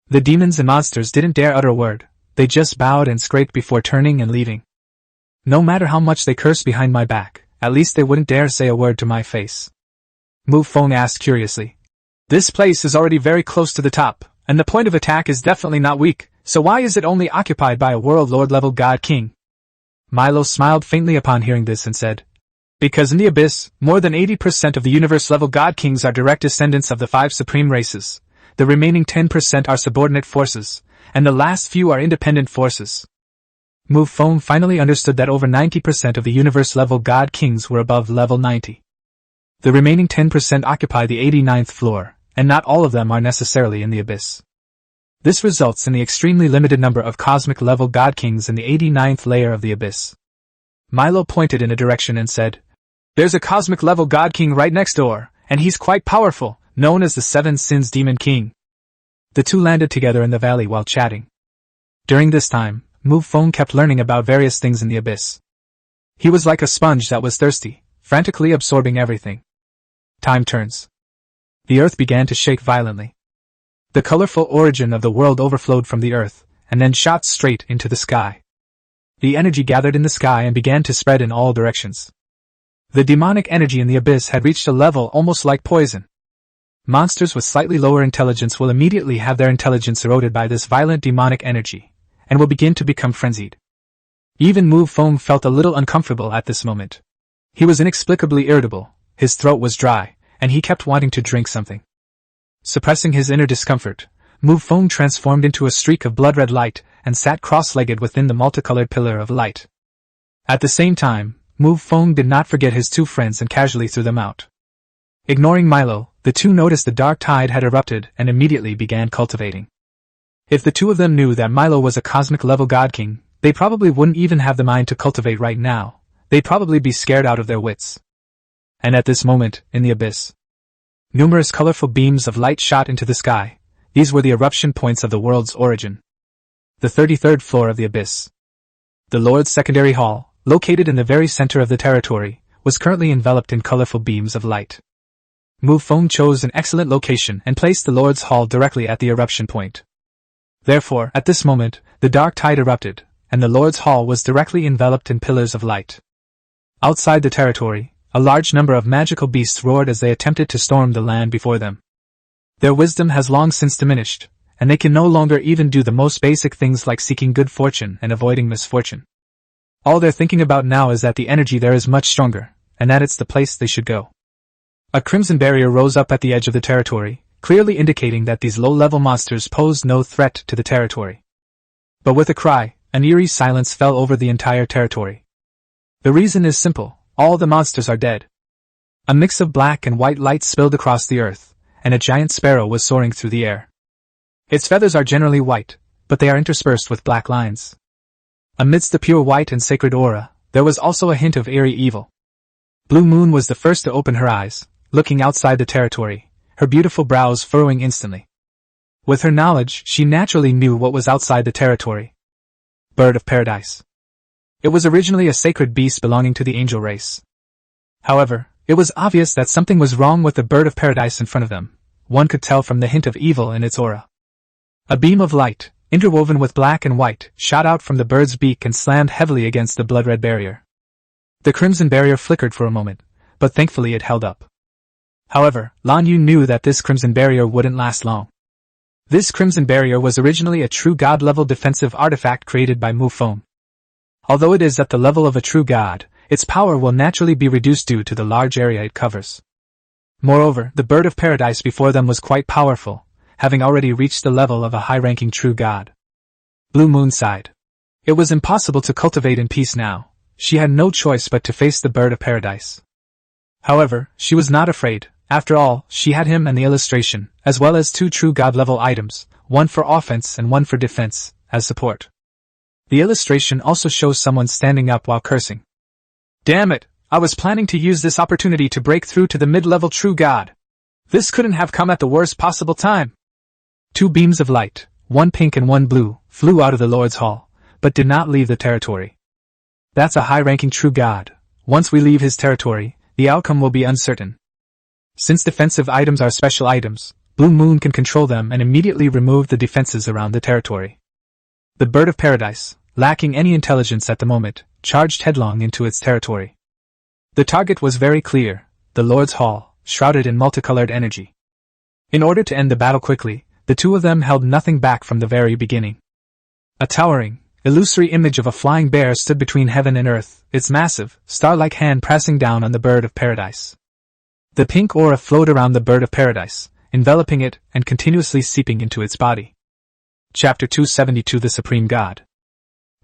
The demons and monsters didn't dare utter a word, they just bowed and scraped before turning and leaving. No matter how much they cursed behind my back, at least they wouldn't dare say a word to my face. Mu Feng asked curiously. This place is already very close to the top, and the point of attack is definitely not weak, so why is it only occupied by a world lord level god king? Milo smiled faintly upon hearing this and said, Because in the abyss, more than 80% of the universe level god kings are direct descendants of the 5 supreme races, the remaining 10% are subordinate forces, and the last few are independent forces. Mu Feng finally understood that over 90% of the universe level god kings were above level 90. The remaining 10% occupy the 89th floor, and not all of them are necessarily in the abyss. This results in the extremely limited number of cosmic level god kings in the 89th layer of the abyss. Milo pointed in a direction and said, There's a cosmic level god king right next door, and he's quite powerful, known as the 7 Sins Demon King. The two landed together in the valley while chatting. During this time, Mu Feng kept learning about various things in the abyss. He was like a sponge that was thirsty, frantically absorbing everything. Time turns. The earth began to shake violently. The colorful origin of the world overflowed from the earth, and then shot straight into the sky. The energy gathered in the sky and began to spread in all directions. The demonic energy in the abyss had reached a level almost like poison. Monsters with slightly lower intelligence will immediately have their intelligence eroded by this violent demonic energy, and will begin to become frenzied. Even Mu Feng felt a little uncomfortable at this moment. He was inexplicably irritable, his throat was dry, and he kept wanting to drink something. Suppressing his inner discomfort, Mu Feng transformed into a streak of blood-red light and sat cross-legged within the multicolored pillar of light. At the same time, Mu Feng did not forget his two friends and casually threw them out. Ignoring Milo, the two noticed the dark tide had erupted and immediately began cultivating. If the two of them knew that Milo was a cosmic-level god king, they probably wouldn't even have the mind to cultivate right now. They'd probably be scared out of their wits. And at this moment, in the abyss, numerous colorful beams of light shot into the sky. These were the eruption points of the world's origin. The 33rd floor of the abyss. The Lord's secondary hall, located in the very center of the territory, was currently enveloped in colorful beams of light. Mu Feng chose an excellent location and placed the Lord's hall directly at the eruption point. Therefore, at this moment, the dark tide erupted, and the Lord's hall was directly enveloped in pillars of light. Outside the territory, a large number of magical beasts roared as they attempted to storm the land before them. Their wisdom has long since diminished, and they can no longer even do the most basic things like seeking good fortune and avoiding misfortune. All they're thinking about now is that the energy there is much stronger, and that it's the place they should go. A crimson barrier rose up at the edge of the territory, clearly indicating that these low-level monsters posed no threat to the territory. But with a cry, an eerie silence fell over the entire territory. The reason is simple, all the monsters are dead. A mix of black and white light spilled across the earth, and a giant sparrow was soaring through the air. Its feathers are generally white, but they are interspersed with black lines. Amidst the pure white and sacred aura, there was also a hint of eerie evil. Blue Moon was the first to open her eyes, looking outside the territory, her beautiful brows furrowing instantly. With her knowledge, she naturally knew what was outside the territory. Bird of Paradise. It was originally a sacred beast belonging to the angel race. However, it was obvious that something was wrong with the Bird of Paradise in front of them. One could tell from the hint of evil in its aura. A beam of light, interwoven with black and white, shot out from the bird's beak and slammed heavily against the blood-red barrier. The crimson barrier flickered for a moment, but thankfully it held up. However, Lan Yu knew that this crimson barrier wouldn't last long. This crimson barrier was originally a true god-level defensive artifact created by Mu Feng. Although it is at the level of a true god, its power will naturally be reduced due to the large area it covers. Moreover, the Bird of Paradise before them was quite powerful, having already reached the level of a high-ranking true god. Blue Moon sighed. It was impossible to cultivate in peace now. She had no choice but to face the Bird of Paradise. However, she was not afraid. After all, she had him and the illustration, as well as 2 true god-level items, one for offense and one for defense, as support. The illustration also shows someone standing up while cursing. Damn it, I was planning to use this opportunity to break through to the mid-level true god. This couldn't have come at the worst possible time. 2 beams of light, one pink and one blue, flew out of the Lord's Hall, but did not leave the territory. That's a high-ranking true god. Once we leave his territory, the outcome will be uncertain. Since defensive items are special items, Blue Moon can control them and immediately remove the defenses around the territory. The Bird of Paradise, lacking any intelligence at the moment, charged headlong into its territory. The target was very clear, the Lord's Hall, shrouded in multicolored energy. In order to end the battle quickly, the two of them held nothing back from the very beginning. A towering, illusory image of a flying bear stood between heaven and earth, its massive, star-like hand pressing down on the Bird of Paradise. The pink aura flowed around the Bird of Paradise, enveloping it and continuously seeping into its body. Chapter 272 The Supreme God.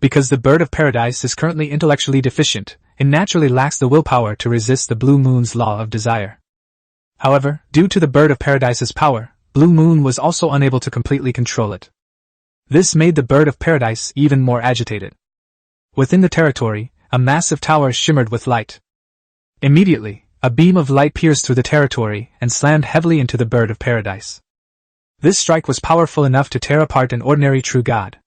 Because the Bird of Paradise is currently intellectually deficient, it naturally lacks the willpower to resist the Blue Moon's law of desire. However, due to the Bird of Paradise's power, Blue Moon was also unable to completely control it. This made the Bird of Paradise even more agitated. Within the territory, a massive tower shimmered with light. Immediately, a beam of light pierced through the territory and slammed heavily into the Bird of Paradise. This strike was powerful enough to tear apart an ordinary true god.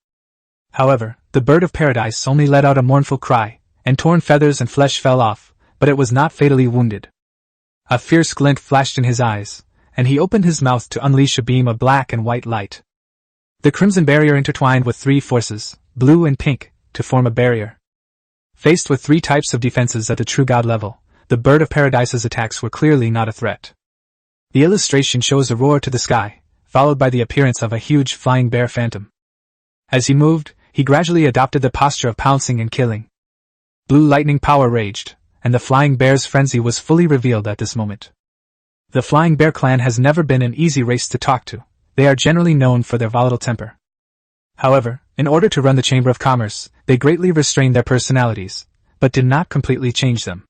However, the Bird of Paradise only let out a mournful cry, and torn feathers and flesh fell off, but it was not fatally wounded. A fierce glint flashed in his eyes, and he opened his mouth to unleash a beam of black and white light. The crimson barrier intertwined with 3 forces, blue and pink, to form a barrier. Faced with 3 types of defenses at the true god level, the Bird of Paradise's attacks were clearly not a threat. The illustration shows a roar to the sky, followed by the appearance of a huge flying bear phantom. As he moved, he gradually adopted the posture of pouncing and killing. Blue lightning power raged, and the flying bear's frenzy was fully revealed at this moment. The Flying Bear clan has never been an easy race to talk to. They are generally known for their volatile temper. However, in order to run the Chamber of Commerce, they greatly restrained their personalities, but did not completely change them.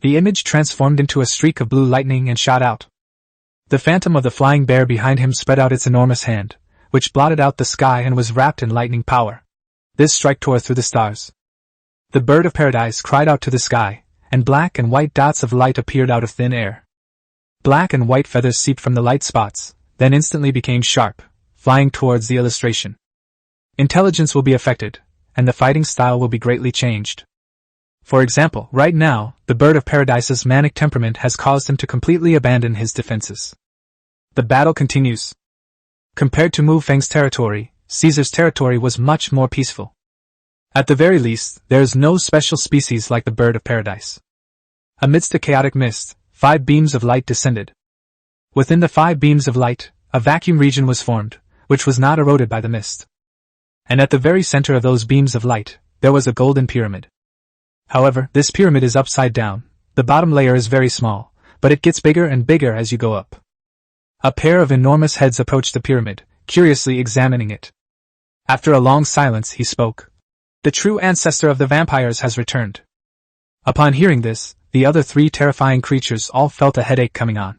The image transformed into a streak of blue lightning and shot out. The phantom of the flying bear behind him spread out its enormous hand, which blotted out the sky and was wrapped in lightning power. This strike tore through the stars. The Bird of Paradise cried out to the sky, and black and white dots of light appeared out of thin air. Black and white feathers seeped from the light spots, then instantly became sharp, flying towards the illustration. Intelligence will be affected, and the fighting style will be greatly changed. For example, right now, the Bird of Paradise's manic temperament has caused him to completely abandon his defenses. The battle continues. Compared to Mu Feng's territory, Caesar's territory was much more peaceful. At the very least, there is no special species like the Bird of Paradise. Amidst the chaotic mist, 5 beams of light descended. Within the 5 beams of light, a vacuum region was formed, which was not eroded by the mist. And at the very center of those beams of light, there was a golden pyramid. However, this pyramid is upside down. The bottom layer is very small, but it gets bigger and bigger as you go up. A pair of enormous heads approached the pyramid, curiously examining it. After a long silence, he spoke. The true ancestor of the vampires has returned. Upon hearing this, the other 3 terrifying creatures all felt a headache coming on.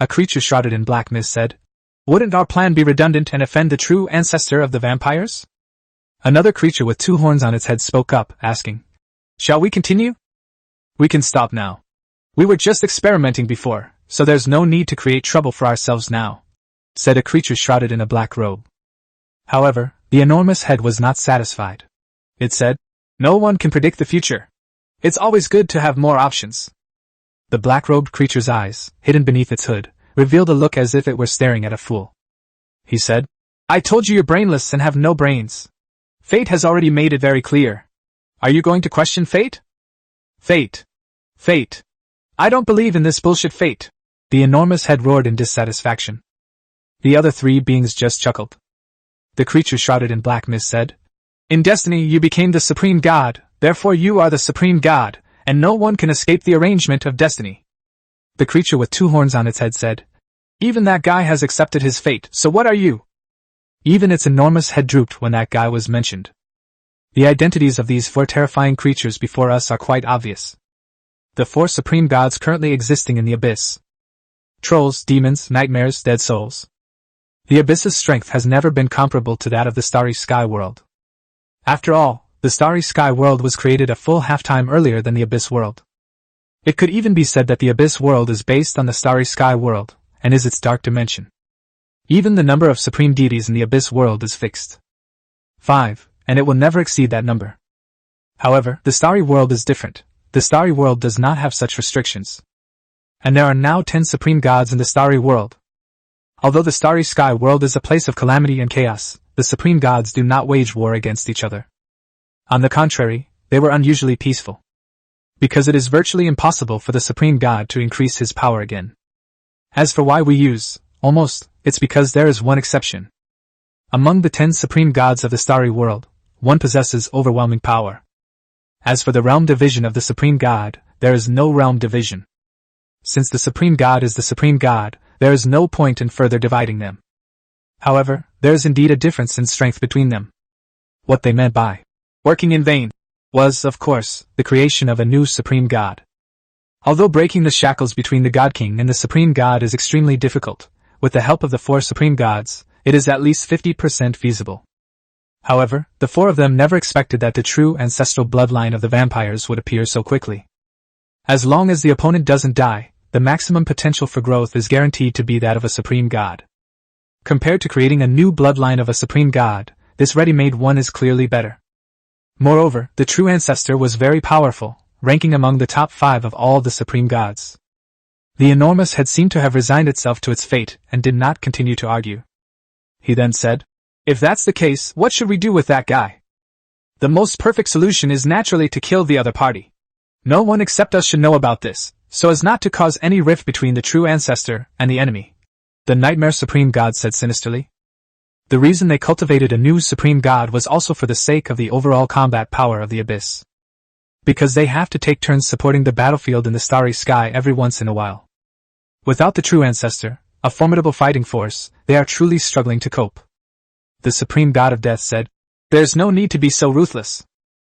A creature shrouded in black mist said, "Wouldn't our plan be redundant and offend the true ancestor of the vampires?" Another creature with 2 horns on its head spoke up, asking, "Shall we continue?" "We can stop now. We were just experimenting before, so there's no need to create trouble for ourselves now," said a creature shrouded in a black robe. However, the enormous head was not satisfied. It said, "No one can predict the future. It's always good to have more options." The black-robed creature's eyes, hidden beneath its hood, revealed a look as if it were staring at a fool. He said, "I told you you're brainless and have no brains. Fate has already made it very clear. Are you going to question fate?" "Fate. Fate. I don't believe in this bullshit fate." The enormous head roared in dissatisfaction. The other 3 beings just chuckled. The creature shrouded in black mist said, "In destiny you became the supreme god, therefore you are the supreme god, and no one can escape the arrangement of destiny." The creature with 2 horns on its head said, "Even that guy has accepted his fate, so what are you?" Even its enormous head drooped when that guy was mentioned. The identities of these 4 terrifying creatures before us are quite obvious. The 4 supreme gods currently existing in the abyss. Trolls, demons, nightmares, dead souls. The abyss's strength has never been comparable to that of the starry sky world. After all, the Starry Sky world was created a full half-time earlier than the Abyss world. It could even be said that the Abyss world is based on the Starry Sky world, and is its dark dimension. Even the number of supreme deities in the Abyss world is fixed. 5, and it will never exceed that number. However, the Starry world is different. The Starry world does not have such restrictions. And there are now 10 supreme gods in the Starry world. Although the Starry Sky world is a place of calamity and chaos, the supreme gods do not wage war against each other. On the contrary, they were unusually peaceful. Because it is virtually impossible for the supreme god to increase his power again. As for why we use, almost, it's because there is one exception. Among the 10 supreme gods of the Starry world, one possesses overwhelming power. As for the realm division of the supreme god, there is no realm division. Since the supreme god is the supreme god, there is no point in further dividing them. However, there is indeed a difference in strength between them. What they meant by working in vain was, of course, the creation of a new supreme god. Although breaking the shackles between the God King and the supreme god is extremely difficult, with the help of the 4 supreme gods, it is at least 50% feasible. However, the 4 of them never expected that the true ancestral bloodline of the vampires would appear so quickly. As long as the opponent doesn't die, the maximum potential for growth is guaranteed to be that of a supreme god. Compared to creating a new bloodline of a supreme god, this ready-made one is clearly better. Moreover, the True Ancestor was very powerful, ranking among the top 5 of all the supreme gods. The enormous had seemed to have resigned itself to its fate and did not continue to argue. He then said, "If that's the case, what should we do with that guy? The most perfect solution is naturally to kill the other party. No one except us should know about this, so as not to cause any rift between the True Ancestor and the enemy," the Nightmare Supreme God said sinisterly. The reason they cultivated a new Supreme God was also for the sake of the overall combat power of the Abyss. Because they have to take turns supporting the battlefield in the Starry Sky every once in a while. Without the True Ancestor, a formidable fighting force, they are truly struggling to cope. The Supreme God of Death said, "There's no need to be so ruthless.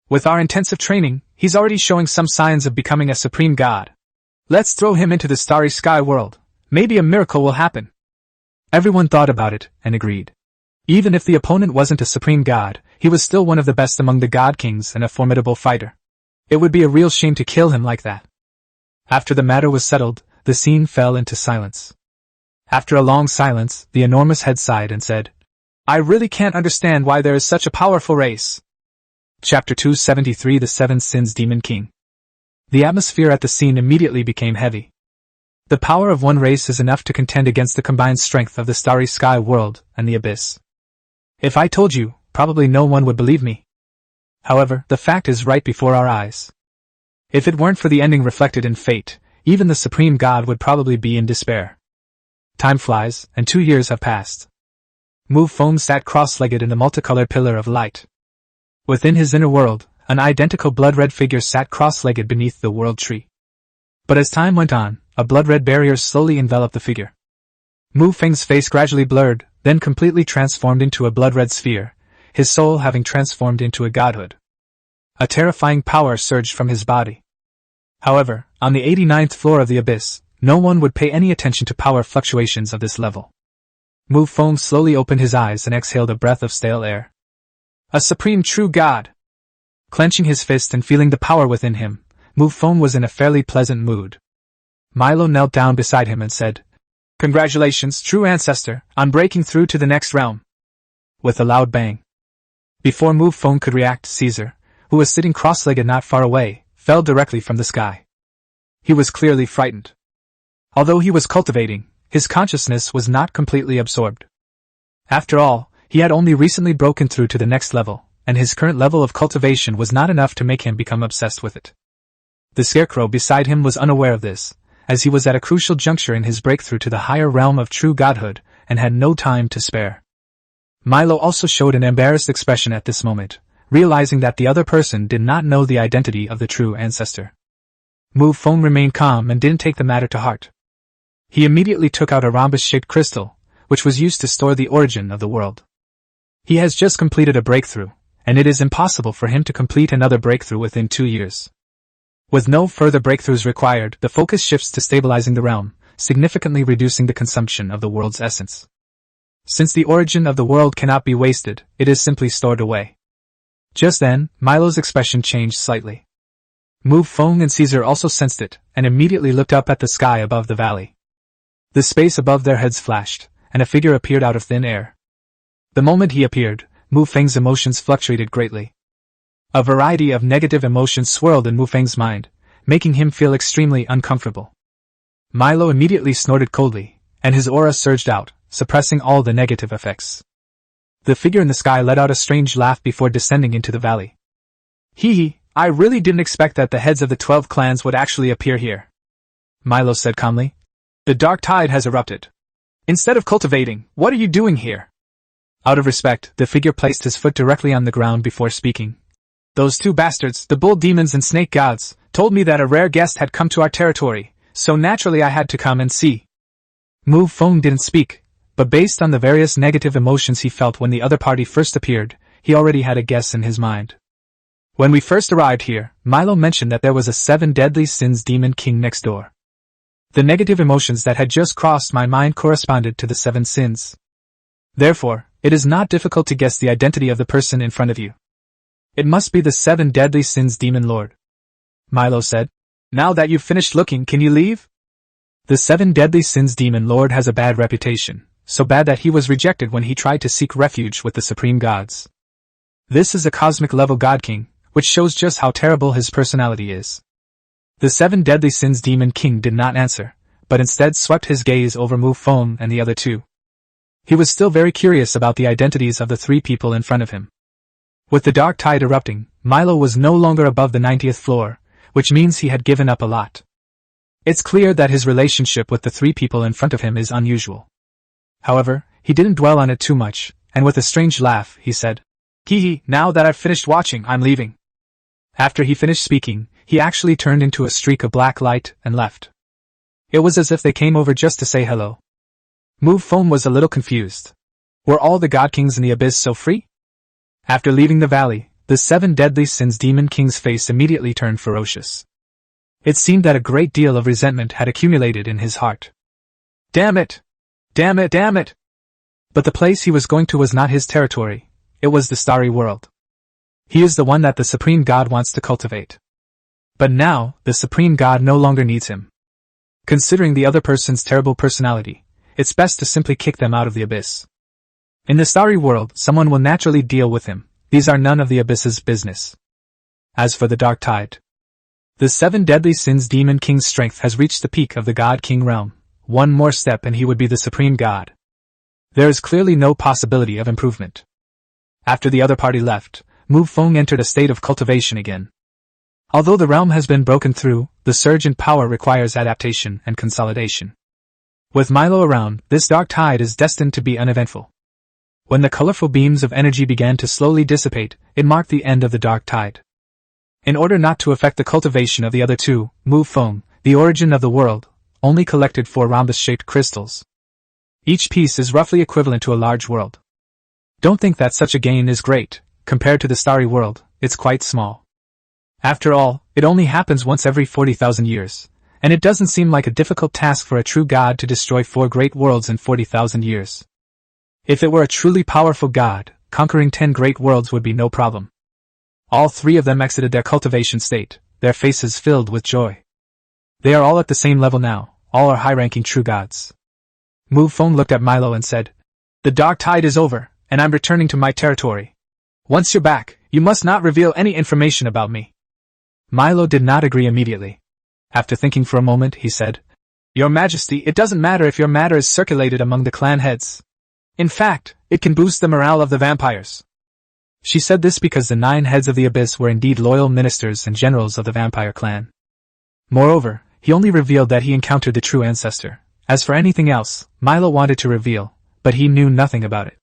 With our intensive training, he's already showing some signs of becoming a Supreme God. Let's throw him into the Starry Sky world. Maybe a miracle will happen." Everyone thought about it, and agreed. Even if the opponent wasn't a supreme god, he was still one of the best among the god kings and a formidable fighter. It would be a real shame to kill him like that. After the matter was settled, the scene fell into silence. After a long silence, the enormous head sighed and said, "I really can't understand why there is such a powerful race." Chapter 273 The Seven Sins Demon King. The atmosphere at the scene immediately became heavy. The power of one race is enough to contend against the combined strength of the Starry Sky world and the Abyss. If I told you, probably no one would believe me. However, the fact is right before our eyes. If it weren't for the ending reflected in fate, even the Supreme God would probably be in despair. Time flies, and 2 years have passed. Mu Feng sat cross-legged in the multicolored pillar of light. Within his inner world, an identical blood-red figure sat cross-legged beneath the world tree. But as time went on, a blood-red barrier slowly enveloped the figure. Mu Feng's face gradually blurred, then completely transformed into a blood-red sphere, his soul having transformed into a godhood. A terrifying power surged from his body. However, on the 89th floor of the Abyss, no one would pay any attention to power fluctuations of this level. Mu Feng slowly opened his eyes and exhaled a breath of stale air. A supreme true god! Clenching his fist and feeling the power within him, Mu Feng was in a fairly pleasant mood. Milo knelt down beside him and said, "Congratulations, True Ancestor, on breaking through to the next realm." With a loud bang. Before Mu Feng could react, Caesar, who was sitting cross-legged not far away, fell directly from the sky. He was clearly frightened. Although he was cultivating, his consciousness was not completely absorbed. After all, he had only recently broken through to the next level, and his current level of cultivation was not enough to make him become obsessed with it. The scarecrow beside him was unaware of this, as he was at a crucial juncture in his breakthrough to the higher realm of true godhood, and had no time to spare. Milo also showed an embarrassed expression at this moment, realizing that the other person did not know the identity of the True Ancestor. Mu Feng remained calm and didn't take the matter to heart. He immediately took out a rhombus-shaped crystal, which was used to store the origin of the world. He has just completed a breakthrough, and it is impossible for him to complete another breakthrough within 2 years. With no further breakthroughs required, the focus shifts to stabilizing the realm, significantly reducing the consumption of the world's essence. Since the origin of the world cannot be wasted, it is simply stored away. Just then, Milo's expression changed slightly. Mu Feng and Caesar also sensed it, and immediately looked up at the sky above the valley. The space above their heads flashed, and a figure appeared out of thin air. The moment he appeared, Mu Feng's emotions fluctuated greatly. A variety of negative emotions swirled in Mu Feng's mind, making him feel extremely uncomfortable. Milo immediately snorted coldly, and his aura surged out, suppressing all the negative effects. The figure in the sky let out a strange laugh before descending into the valley. Hee hee, I really didn't expect that the heads of the 12 clans would actually appear here. Milo said calmly. The dark tide has erupted. Instead of cultivating, what are you doing here? Out of respect, the figure placed his foot directly on the ground before speaking. Those two bastards, the bull demons and snake gods, told me that a rare guest had come to our territory, so naturally I had to come and see. Mu Feng didn't speak, but based on the various negative emotions he felt when the other party first appeared, he already had a guess in his mind. When we first arrived here, Milo mentioned that there was a 7 deadly sins demon king next door. The negative emotions that had just crossed my mind corresponded to the 7 sins. Therefore, it is not difficult to guess the identity of the person in front of you. It must be the 7 deadly sins demon lord. Milo said. Now that you've finished looking, can you leave? The 7 deadly sins demon lord has a bad reputation, so bad that he was rejected when he tried to seek refuge with the supreme gods. This is a cosmic level god king, which shows just how terrible his personality is. The 7 deadly sins demon king did not answer, but instead swept his gaze over Mu Feng and the other two. He was still very curious about the identities of the 3 people in front of him. With the dark tide erupting, Milo was no longer above the 90th floor, which means he had given up a lot. It's clear that his relationship with the 3 people in front of him is unusual. However, he didn't dwell on it too much, and with a strange laugh, he said, Hee hee, now that I've finished watching, I'm leaving. After he finished speaking, he actually turned into a streak of black light and left. It was as if they came over just to say hello. Mu Feng was a little confused. Were all the god kings in the abyss so free? After leaving the valley, the 7 deadly sins demon king's face immediately turned ferocious. It seemed that a great deal of resentment had accumulated in his heart. Damn it! Damn it! Damn it! But the place he was going to was not his territory, it was the starry world. He is the one that the supreme god wants to cultivate. But now, the supreme god no longer needs him. Considering the other person's terrible personality, it's best to simply kick them out of the abyss. In the starry world, someone will naturally deal with him. These are none of the abyss's business. As for the dark tide, the 7 deadly sins demon king's strength has reached the peak of the god king realm. One more step and he would be the supreme god. There is clearly no possibility of improvement. After the other party left, Mu Feng entered a state of cultivation again. Although the realm has been broken through, the surge in power requires adaptation and consolidation. With Milo around, this dark tide is destined to be uneventful. When the colorful beams of energy began to slowly dissipate, it marked the end of the dark tide. In order not to affect the cultivation of the other two, Mu Feng, the origin of the world, only collected 4 rhombus-shaped crystals. Each piece is roughly equivalent to a large world. Don't think that such a gain is great. Compared to the starry world, it's quite small. After all, it only happens once every 40,000 years, and it doesn't seem like a difficult task for a true god to destroy 4 great worlds in 40,000 years. If it were a truly powerful god, conquering 10 great worlds would be no problem. All 3 of them exited their cultivation state, their faces filled with joy. They are all at the same level now, all are high-ranking true gods. Mu Feng looked at Milo and said, The dark tide is over, and I'm returning to my territory. Once you're back, you must not reveal any information about me. Milo did not agree immediately. After thinking for a moment, he said, Your Majesty, it doesn't matter if your matter is circulated among the clan heads. In fact, it can boost the morale of the vampires. She said this because the 9 heads of the abyss were indeed loyal ministers and generals of the vampire clan. Moreover, he only revealed that he encountered the True Ancestor. As for anything else, Milo wanted to reveal, but he knew nothing about it.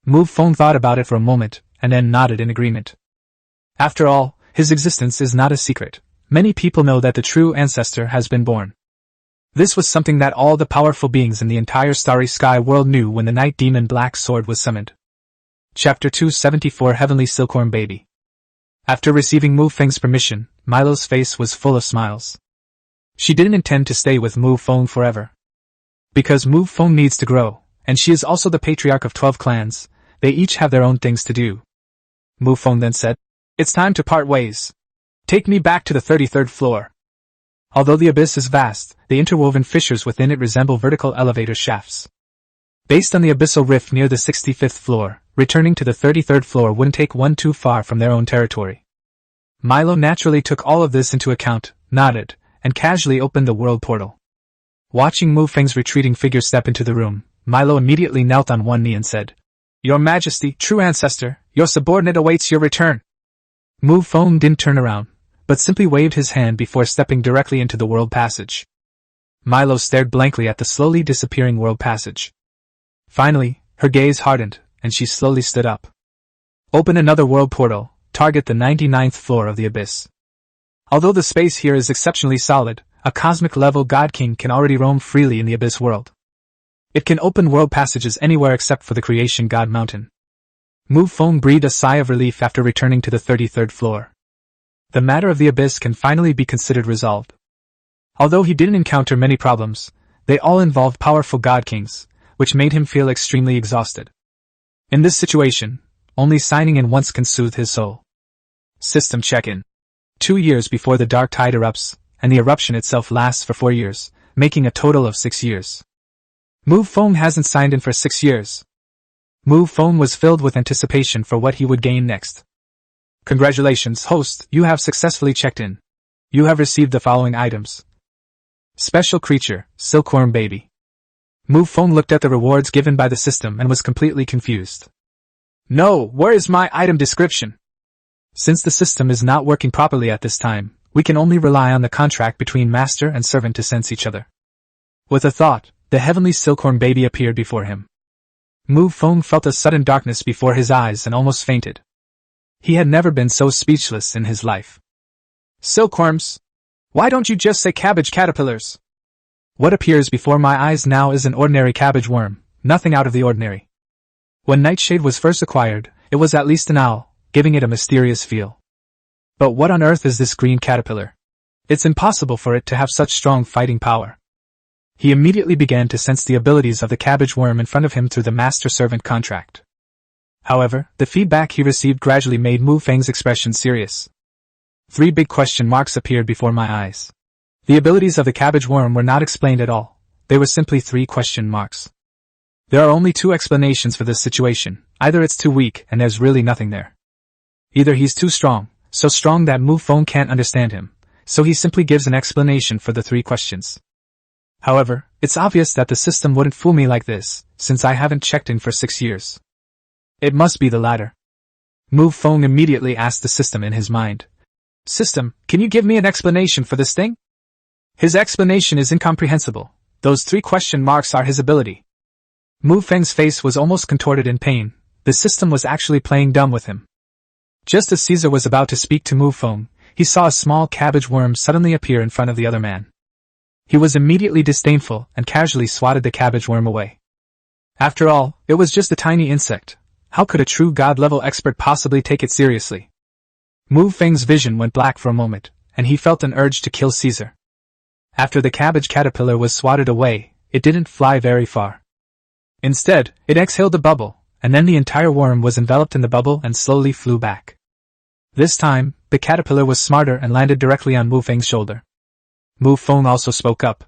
Mu Feng thought about it for a moment, and then nodded in agreement. After all, his existence is not a secret. Many people know that the True Ancestor has been born. This was something that all the powerful beings in the entire starry sky world knew when the Night Demon Black Sword was summoned. Chapter 274 Heavenly Silkworm Baby. After receiving Mu Feng's permission, Milo's face was full of smiles. She didn't intend to stay with Mu Feng forever. Because Mu Feng needs to grow, and she is also the patriarch of 12 clans, they each have their own things to do. Mu Feng then said. It's time to part ways. Take me back to the 33rd floor. Although the abyss is vast, the interwoven fissures within it resemble vertical elevator shafts. Based on the abyssal rift near the 65th floor, returning to the 33rd floor wouldn't take one too far from their own territory. Milo naturally took all of this into account, nodded, and casually opened the world portal. Watching Mu Feng's retreating figure step into the room, Milo immediately knelt on one knee and said, Your Majesty, True Ancestor, your subordinate awaits your return. Mu Feng didn't turn around, but simply waved his hand before stepping directly into the world passage. Milo stared blankly at the slowly disappearing world passage. Finally, her gaze hardened, and she slowly stood up. Open another world portal, target the 99th floor of the abyss. Although the space here is exceptionally solid, a cosmic-level God King can already roam freely in the abyss world. It can open world passages anywhere except for the creation God Mountain. Mu Feng breathed a sigh of relief after returning to the 33rd floor. The matter of the abyss can finally be considered resolved. Although he didn't encounter many problems, they all involved powerful God Kings, which made him feel extremely exhausted. In this situation, only signing in once can soothe his soul. System check-in. 2 years before the dark tide erupts, and the eruption itself lasts for 4 years, making a total of 6 years. Mu Feng hasn't signed in for 6 years. Mu Feng was filled with anticipation for what he would gain next. Congratulations, host, you have successfully checked in. You have received the following items. Special creature, silkworm baby. Mu Feng looked at the rewards given by the system and was completely confused. No, where is my item description? Since the system is not working properly at this time, we can only rely on the contract between master and servant to sense each other. With a thought, the heavenly silkworm baby appeared before him. Mu Feng felt a sudden darkness before his eyes and almost fainted. He had never been so speechless in his life. Silkworms? Why don't you just say cabbage caterpillars? What appears before my eyes now is an ordinary cabbage worm, nothing out of the ordinary. When Nightshade was first acquired, it was at least an owl, giving it a mysterious feel. But what on earth is this green caterpillar? It's impossible for it to have such strong fighting power. He immediately began to sense the abilities of the cabbage worm in front of him through the master-servant contract. However, the feedback he received gradually made Mu Feng's expression serious. 3 big question marks appeared before my eyes. The abilities of the cabbage worm were not explained at all. They were simply 3 question marks. There are only 2 explanations for this situation. Either it's too weak and there's really nothing there. Either he's too strong, so strong that Mu Feng can't understand him, so he simply gives an explanation for the 3 questions. However, it's obvious that the system wouldn't fool me like this, since I haven't checked in for 6 years. It must be the latter. Mu Feng immediately asked the system in his mind. System, can you give me an explanation for this thing? His explanation is incomprehensible. Those 3 question marks are his ability. Mu Feng's face was almost contorted in pain. The system was actually playing dumb with him. Just as Caesar was about to speak to Mu Feng, he saw a small cabbage worm suddenly appear in front of the other man. He was immediately disdainful and casually swatted the cabbage worm away. After all, it was just a tiny insect. How could a true god-level expert possibly take it seriously? Mu Feng's vision went black for a moment, and he felt an urge to kill Caesar. After the cabbage caterpillar was swatted away, it didn't fly very far. Instead, it exhaled a bubble, and then the entire worm was enveloped in the bubble and slowly flew back. This time, the caterpillar was smarter and landed directly on Mu Feng's shoulder. Mu Feng also spoke up.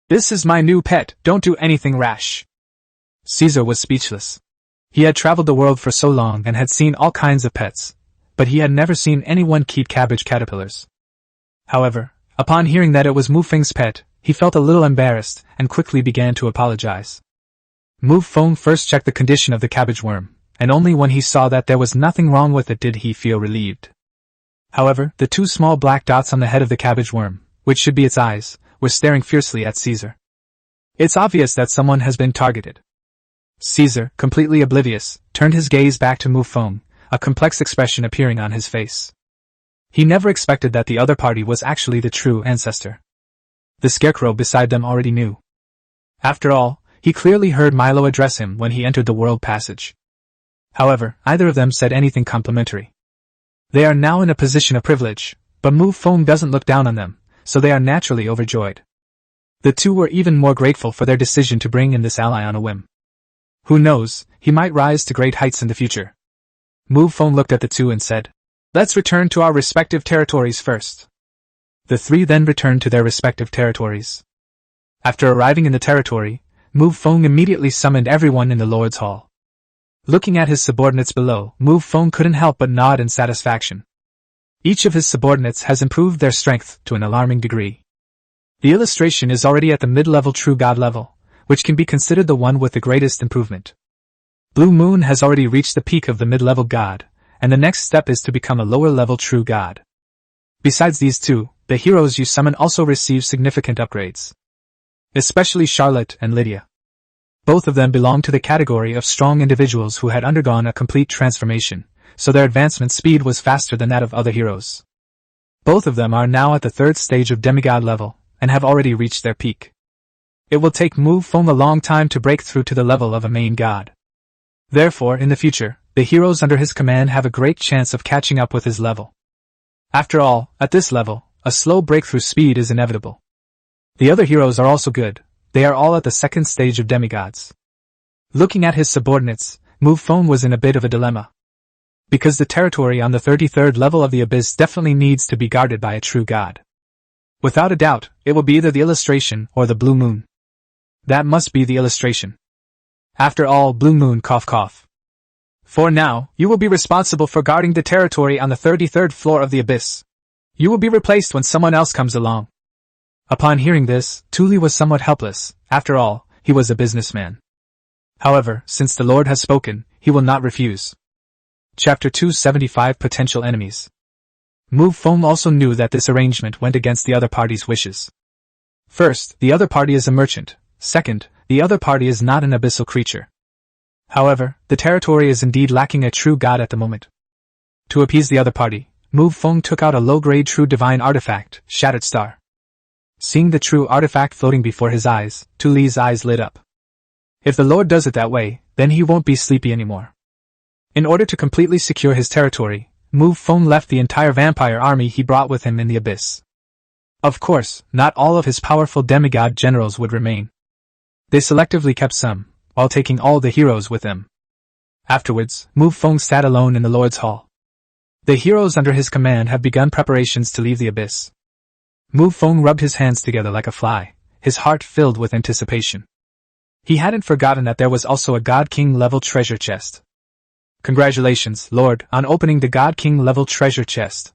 This is my new pet, don't do anything rash. Caesar was speechless. He had traveled the world for so long and had seen all kinds of pets, but he had never seen anyone keep cabbage caterpillars. However, upon hearing that it was Mu Feng's pet, he felt a little embarrassed and quickly began to apologize. Mu Feng first checked the condition of the cabbage worm, and only when he saw that there was nothing wrong with it did he feel relieved. However, the 2 small black dots on the head of the cabbage worm, which should be its eyes, were staring fiercely at Caesar. It's obvious that someone has been targeted. Caesar, completely oblivious, turned his gaze back to Mu Feng, a complex expression appearing on his face. He never expected that the other party was actually the true ancestor. The scarecrow beside them already knew. After all, he clearly heard Milo address him when he entered the world passage. However, neither of them said anything complimentary. They are now in a position of privilege, but Mu Feng doesn't look down on them, so they are naturally overjoyed. The 2 were even more grateful for their decision to bring in this ally on a whim. Who knows, he might rise to great heights in the future. Mu Feng looked at the two and said, "Let's return to our respective territories first." The three then returned to their respective territories. After arriving in the territory, Mu Feng immediately summoned everyone in the Lord's Hall. Looking at his subordinates below, Mu Feng couldn't help but nod in satisfaction. Each of his subordinates has improved their strength to an alarming degree. The illustration is already at the mid-level True God level, which can be considered the one with the greatest improvement. Blue Moon has already reached the peak of the mid-level God, and the next step is to become a lower-level True God. Besides these two, the heroes you summon also receive significant upgrades. Especially Charlotte and Lydia. Both of them belong to the category of strong individuals who had undergone a complete transformation, so their advancement speed was faster than that of other heroes. Both of them are now at the third stage of demigod level, and have already reached their peak. It will take Mu Feng a long time to break through to the level of a main god. Therefore, in the future, the heroes under his command have a great chance of catching up with his level. After all, at this level, a slow breakthrough speed is inevitable. The other heroes are also good, they are all at the second stage of demigods. Looking at his subordinates, Mu Feng was in a bit of a dilemma. Because the territory on the 33rd level of the Abyss definitely needs to be guarded by a true god. Without a doubt, it will be either the illustration or the Blue Moon. That must be the illustration. After all, Blue Moon cough cough. For now, you will be responsible for guarding the territory on the 33rd floor of the Abyss. You will be replaced when someone else comes along. Upon hearing this, Tuli was somewhat helpless. After all, he was a businessman. However, since the Lord has spoken, he will not refuse. Chapter 275 Potential Enemies. Mu Feng also knew that this arrangement went against the other party's wishes. First, the other party is a merchant. Second, the other party is not an abyssal creature. However, the territory is indeed lacking a true god at the moment. To appease the other party, Mu Feng took out a low-grade true divine artifact, Shattered Star. Seeing the true artifact floating before his eyes, Tuli's eyes lit up. If the Lord does it that way, then he won't be sleepy anymore. In order to completely secure his territory, Mu Feng left the entire vampire army he brought with him in the Abyss. Of course, not all of his powerful demigod generals would remain. They selectively kept some, while taking all the heroes with them. Afterwards, Mu Feng sat alone in the Lord's Hall. The heroes under his command have begun preparations to leave the Abyss. Mu Feng rubbed his hands together like a fly, his heart filled with anticipation. He hadn't forgotten that there was also a God King level treasure chest. Congratulations, Lord, on opening the God King level treasure chest.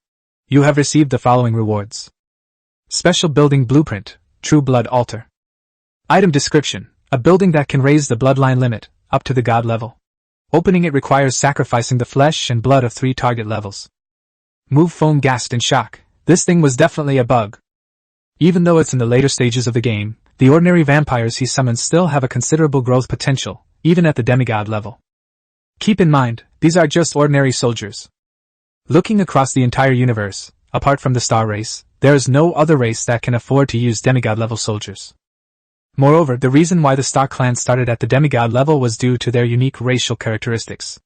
You have received the following rewards. Special Building Blueprint, True Blood Altar. Item description, a building that can raise the bloodline limit, up to the god level. Opening it requires sacrificing the flesh and blood of 3 target levels. Mu Feng gasped in shock. This thing was definitely a bug. Even though it's in the later stages of the game, the ordinary vampires he summons still have a considerable growth potential, even at the demigod level. Keep in mind, these are just ordinary soldiers. Looking across the entire universe, apart from the star race, there is no other race that can afford to use demigod-level soldiers. Moreover, the reason why the Star Clan started at the demigod level was due to their unique racial characteristics.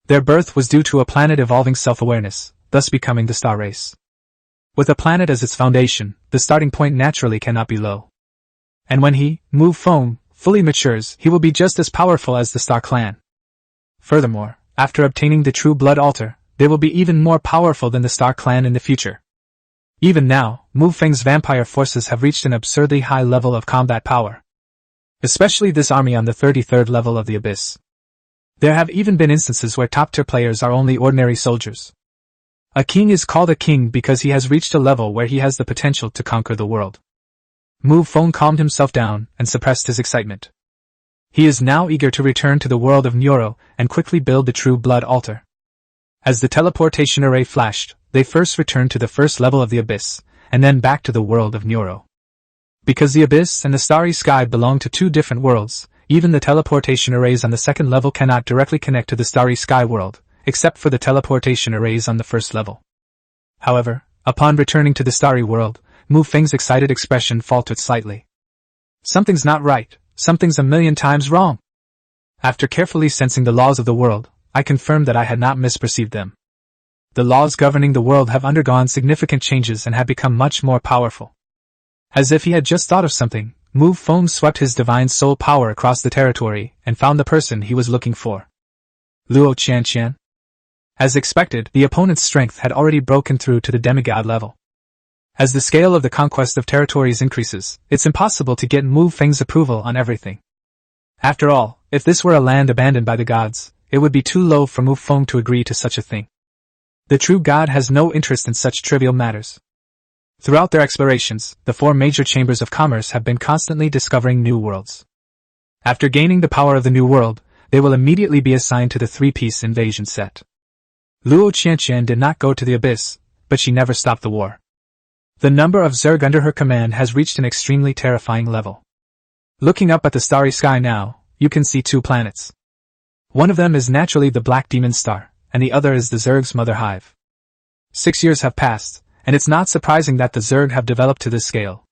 Their birth was due to a planet evolving self-awareness, thus becoming the star race. With a planet as its foundation, the starting point naturally cannot be low. And when he, Mu Feng, fully matures, he will be just as powerful as the Star Clan. Furthermore, after obtaining the True Blood Altar, they will be even more powerful than the Star Clan in the future. Even now, Mu Feng's vampire forces have reached an absurdly high level of combat power. Especially this army on the 33rd level of the Abyss. There have even been instances where top-tier players are only ordinary soldiers. A king is called a king because he has reached a level where he has the potential to conquer the world. Mu Feng calmed himself down and suppressed his excitement. He is now eager to return to the world of Neuro and quickly build the True Blood Altar. As the teleportation array flashed, they first returned to the first level of the Abyss, and then back to the world of Neuro. Because the Abyss and the Starry Sky belong to 2 different worlds, even the teleportation arrays on the second level cannot directly connect to the Starry Sky world, except for the teleportation arrays on the first level. However, upon returning to the Starry world, Mu Feng's excited expression faltered slightly. Something's not right, something's a million times wrong. After carefully sensing the laws of the world, I confirmed that I had not misperceived them. The laws governing the world have undergone significant changes and have become much more powerful. As if he had just thought of something, Mu Feng swept his divine soul power across the territory and found the person he was looking for. Luo Qianqian. As expected, the opponent's strength had already broken through to the demigod level. As the scale of the conquest of territories increases, it's impossible to get Mu Feng's approval on everything. After all, if this were a land abandoned by the gods, it would be too low for Mu Feng to agree to such a thing. The true god has no interest in such trivial matters. Throughout their explorations, the 4 major chambers of commerce have been constantly discovering new worlds. After gaining the power of the new world, they will immediately be assigned to the 3-piece invasion set. Luo Qianqian did not go to the abyss, but she never stopped the war. The number of Zerg under her command has reached an extremely terrifying level. Looking up at the starry sky now, you can see 2 planets. One of them is naturally the Black Demon Star, and the other is the Zerg's mother hive. 6 years have passed, and it's not surprising that the Zerg have developed to this scale.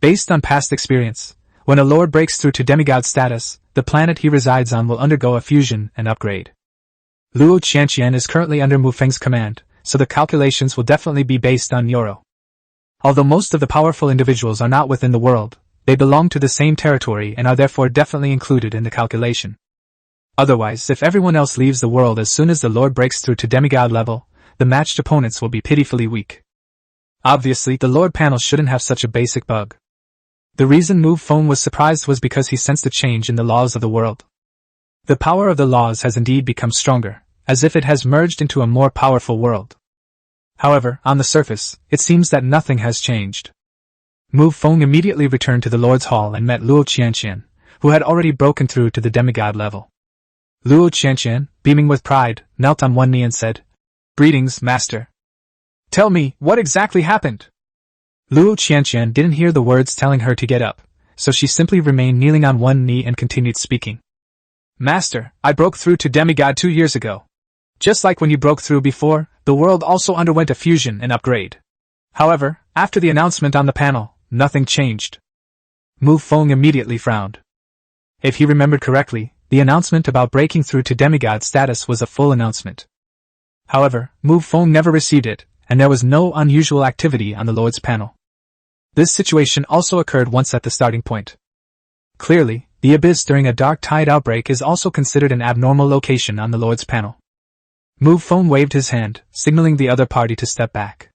Based on past experience, when a lord breaks through to demigod status, the planet he resides on will undergo a fusion and upgrade. Luo Qianqian is currently under Mu Feng's command, so the calculations will definitely be based on Nyoro. Although most of the powerful individuals are not within the world, they belong to the same territory and are therefore definitely included in the calculation. Otherwise, if everyone else leaves the world as soon as the Lord breaks through to demigod level, the matched opponents will be pitifully weak. Obviously, the Lord panel shouldn't have such a basic bug. The reason Mu Feng was surprised was because he sensed a change in the laws of the world. The power of the laws has indeed become stronger, as if it has merged into a more powerful world. However, on the surface, it seems that nothing has changed. Mu Feng immediately returned to the Lord's Hall and met Luo Qianqian, who had already broken through to the demigod level. Luo Qianqian, beaming with pride, knelt on one knee and said, "Greetings, Master. Tell me, what exactly happened?" Luo Qianqian didn't hear the words telling her to get up, so she simply remained kneeling on one knee and continued speaking. "Master, I broke through to demigod 2 years ago. Just like when you broke through before, the world also underwent a fusion and upgrade. However, after the announcement on the panel, nothing changed." Mu Feng immediately frowned. If he remembered correctly, the announcement about breaking through to demigod status was a full announcement. However, Mu Feng never received it, and there was no unusual activity on the Lord's panel. This situation also occurred once at the starting point. Clearly, the abyss during a dark tide outbreak is also considered an abnormal location on the Lord's panel. Mu Feng waved his hand, signaling the other party to step back.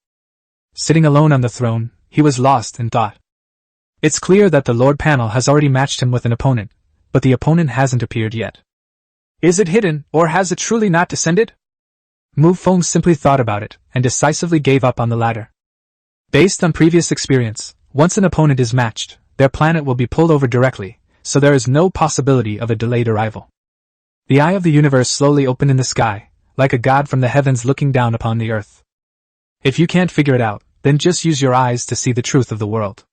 Sitting alone on the throne, he was lost in thought. It's clear that the Lord panel has already matched him with an opponent, but the opponent hasn't appeared yet. Is it hidden, or has it truly not descended? Mu Feng simply thought about it, and decisively gave up on the latter. Based on previous experience, once an opponent is matched, their planet will be pulled over directly, so there is no possibility of a delayed arrival. The eye of the universe slowly opened in the sky, like a god from the heavens looking down upon the earth. If you can't figure it out, then just use your eyes to see the truth of the world.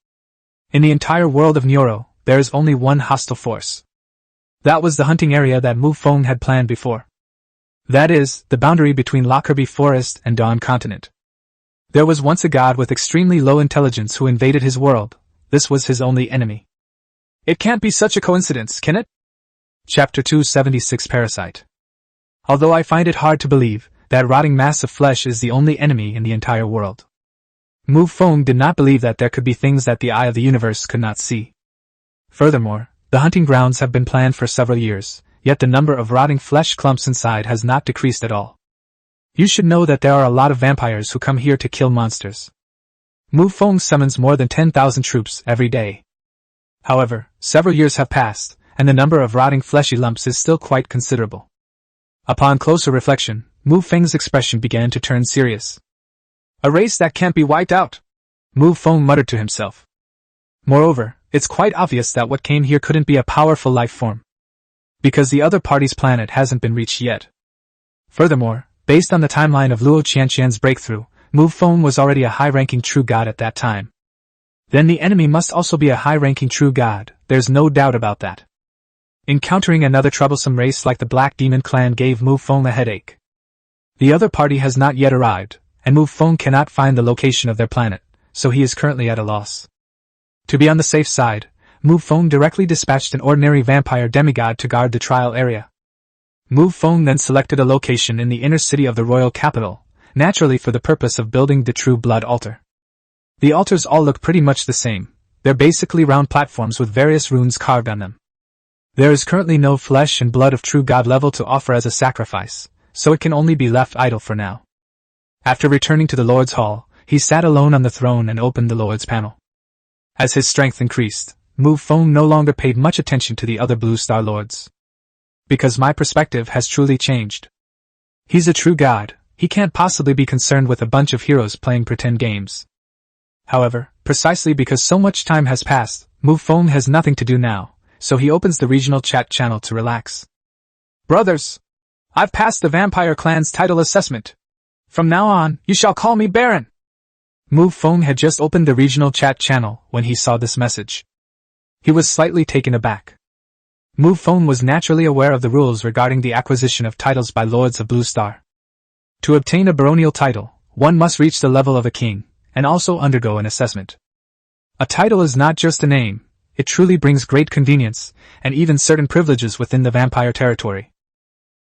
In the entire world of Nyoro, there is only one hostile force. That was the hunting area that Mu Feng had planned before. That is, the boundary between Lockerbie Forest and Dawn Continent. There was once a god with extremely low intelligence who invaded his world. This was his only enemy. It can't be such a coincidence, can it? Chapter 276 Parasite. Although I find it hard to believe, that rotting mass of flesh is the only enemy in the entire world. Mu Feng did not believe that there could be things that the eye of the universe could not see. Furthermore, the hunting grounds have been planned for several years, yet the number of rotting flesh clumps inside has not decreased at all. You should know that there are a lot of vampires who come here to kill monsters. Mu Feng summons more than 10,000 troops every day. However, several years have passed, and the number of rotting fleshy lumps is still quite considerable. Upon closer reflection, Mu Feng's expression began to turn serious. A race that can't be wiped out, Mu Feng muttered to himself. Moreover, it's quite obvious that what came here couldn't be a powerful life form, because the other party's planet hasn't been reached yet. Furthermore, based on the timeline of Luo Qianqian's breakthrough, Mu Feng was already a high-ranking true god at that time. Then the enemy must also be a high-ranking true god, there's no doubt about that. Encountering another troublesome race like the Black Demon Clan gave Mu Feng a headache. The other party has not yet arrived, and Mu Feng cannot find the location of their planet, so he is currently at a loss. To be on the safe side, Mu Feng directly dispatched an ordinary vampire demigod to guard the trial area. Mu Feng then selected a location in the inner city of the royal capital, naturally for the purpose of building the true blood altar. The altars all look pretty much the same, they're basically round platforms with various runes carved on them. There is currently no flesh and blood of true god level to offer as a sacrifice, so it can only be left idle for now. After returning to the Lord's Hall, he sat alone on the throne and opened the Lord's panel. As his strength increased, Mu Feng no longer paid much attention to the other Blue Star Lords. Because my perspective has truly changed. He's a true god, he can't possibly be concerned with a bunch of heroes playing pretend games. However, precisely because so much time has passed, Mu Feng has nothing to do now, so he opens the regional chat channel to relax. Brothers! I've passed the Vampire Clan's title assessment. From now on, you shall call me Baron. Mu Feng had just opened the regional chat channel when he saw this message. He was slightly taken aback. Mu Feng was naturally aware of the rules regarding the acquisition of titles by Lords of Blue Star. To obtain a baronial title, one must reach the level of a king, and also undergo an assessment. A title is not just a name, it truly brings great convenience, and even certain privileges within the vampire territory.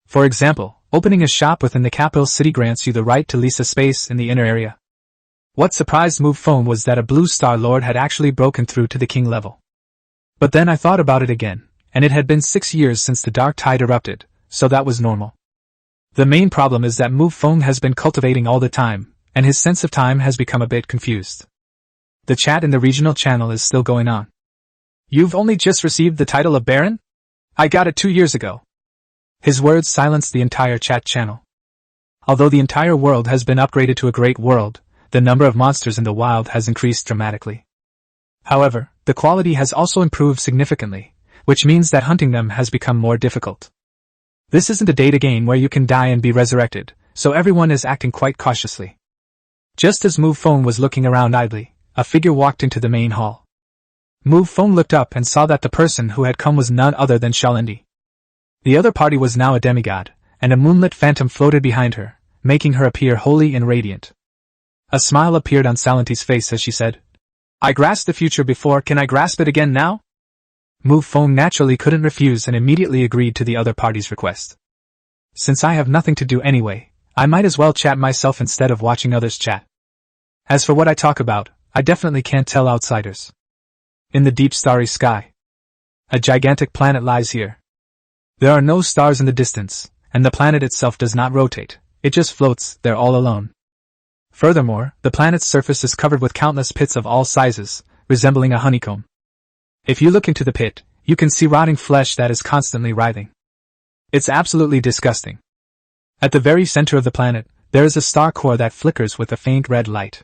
For example, opening a shop within the capital city grants you the right to lease a space in the inner area. What surprised Mu Feng was that a Blue Star Lord had actually broken through to the king level. But then I thought about it again, and it had been 6 years since the dark tide erupted, so that was normal. The main problem is that Mu Feng has been cultivating all the time, and his sense of time has become a bit confused. The chat in the regional channel is still going on. You've only just received the title of Baron? I got it 2 years ago. His words silenced the entire chat channel. Although the entire world has been upgraded to a great world, the number of monsters in the wild has increased dramatically. However, the quality has also improved significantly, which means that hunting them has become more difficult. This isn't a data game where you can die and be resurrected, so everyone is acting quite cautiously. Just as Mu Feng was looking around idly, a figure walked into the main hall. Mu Feng looked up and saw that the person who had come was none other than Shalindi. The other party was now a demigod, and a moonlit phantom floated behind her, making her appear holy and radiant. A smile appeared on Salinti's face as she said, I grasped the future before, can I grasp it again now? Mu Feng naturally couldn't refuse and immediately agreed to the other party's request. Since I have nothing to do anyway, I might as well chat myself instead of watching others chat. As for what I talk about, I definitely can't tell outsiders. In the deep starry sky, a gigantic planet lies here. There are no stars in the distance, and the planet itself does not rotate, it just floats there all alone. Furthermore, the planet's surface is covered with countless pits of all sizes, resembling a honeycomb. If you look into the pit, you can see rotting flesh that is constantly writhing. It's absolutely disgusting. At the very center of the planet, there is a star core that flickers with a faint red light.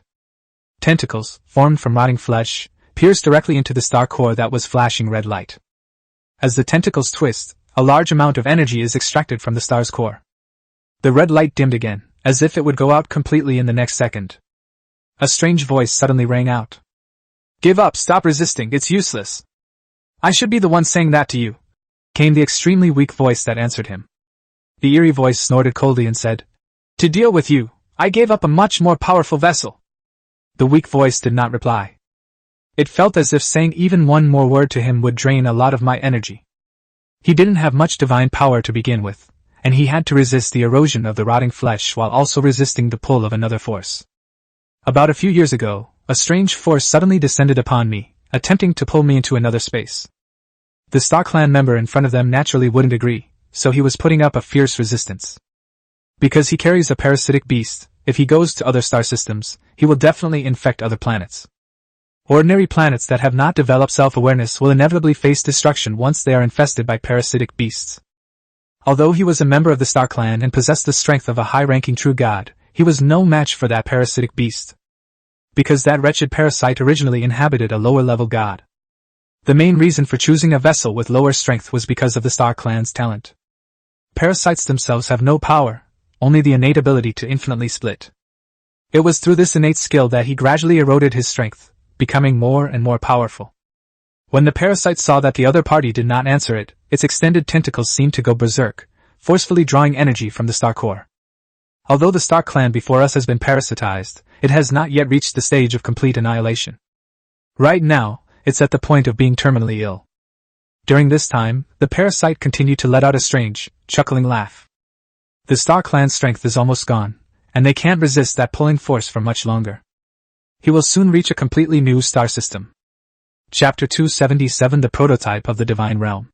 Tentacles, formed from rotting flesh, pierce directly into the star core that was flashing red light. As the tentacles twist, a large amount of energy is extracted from the star's core. The red light dimmed again, as if it would go out completely in the next second. A strange voice suddenly rang out. Give up, stop resisting, it's useless. I should be the one saying that to you, came the extremely weak voice that answered him. The eerie voice snorted coldly and said, To deal with you, I gave up a much more powerful vessel. The weak voice did not reply. It felt as if saying even one more word to him would drain a lot of my energy. He didn't have much divine power to begin with, and he had to resist the erosion of the rotting flesh while also resisting the pull of another force. About a few years ago, a strange force suddenly descended upon me, attempting to pull me into another space. The Star Clan member in front of them naturally wouldn't agree, so he was putting up a fierce resistance. Because he carries a parasitic beast, if he goes to other star systems, he will definitely infect other planets. Ordinary planets that have not developed self-awareness will inevitably face destruction once they are infested by parasitic beasts. Although he was a member of the Star Clan and possessed the strength of a high-ranking true god, he was no match for that parasitic beast. Because that wretched parasite originally inhabited a lower-level god. The main reason for choosing a vessel with lower strength was because of the Star Clan's talent. Parasites themselves have no power, only the innate ability to infinitely split. It was through this innate skill that he gradually eroded his strength, becoming more and more powerful. When the parasite saw that the other party did not answer it, its extended tentacles seemed to go berserk, forcefully drawing energy from the Star Core. Although the Star Clan before us has been parasitized, it has not yet reached the stage of complete annihilation. Right now, it's at the point of being terminally ill. During this time, the parasite continued to let out a strange, chuckling laugh. The Star Clan's strength is almost gone, and they can't resist that pulling force for much longer. He will soon reach a completely new star system. Chapter 277 The Prototype of the Divine Realm.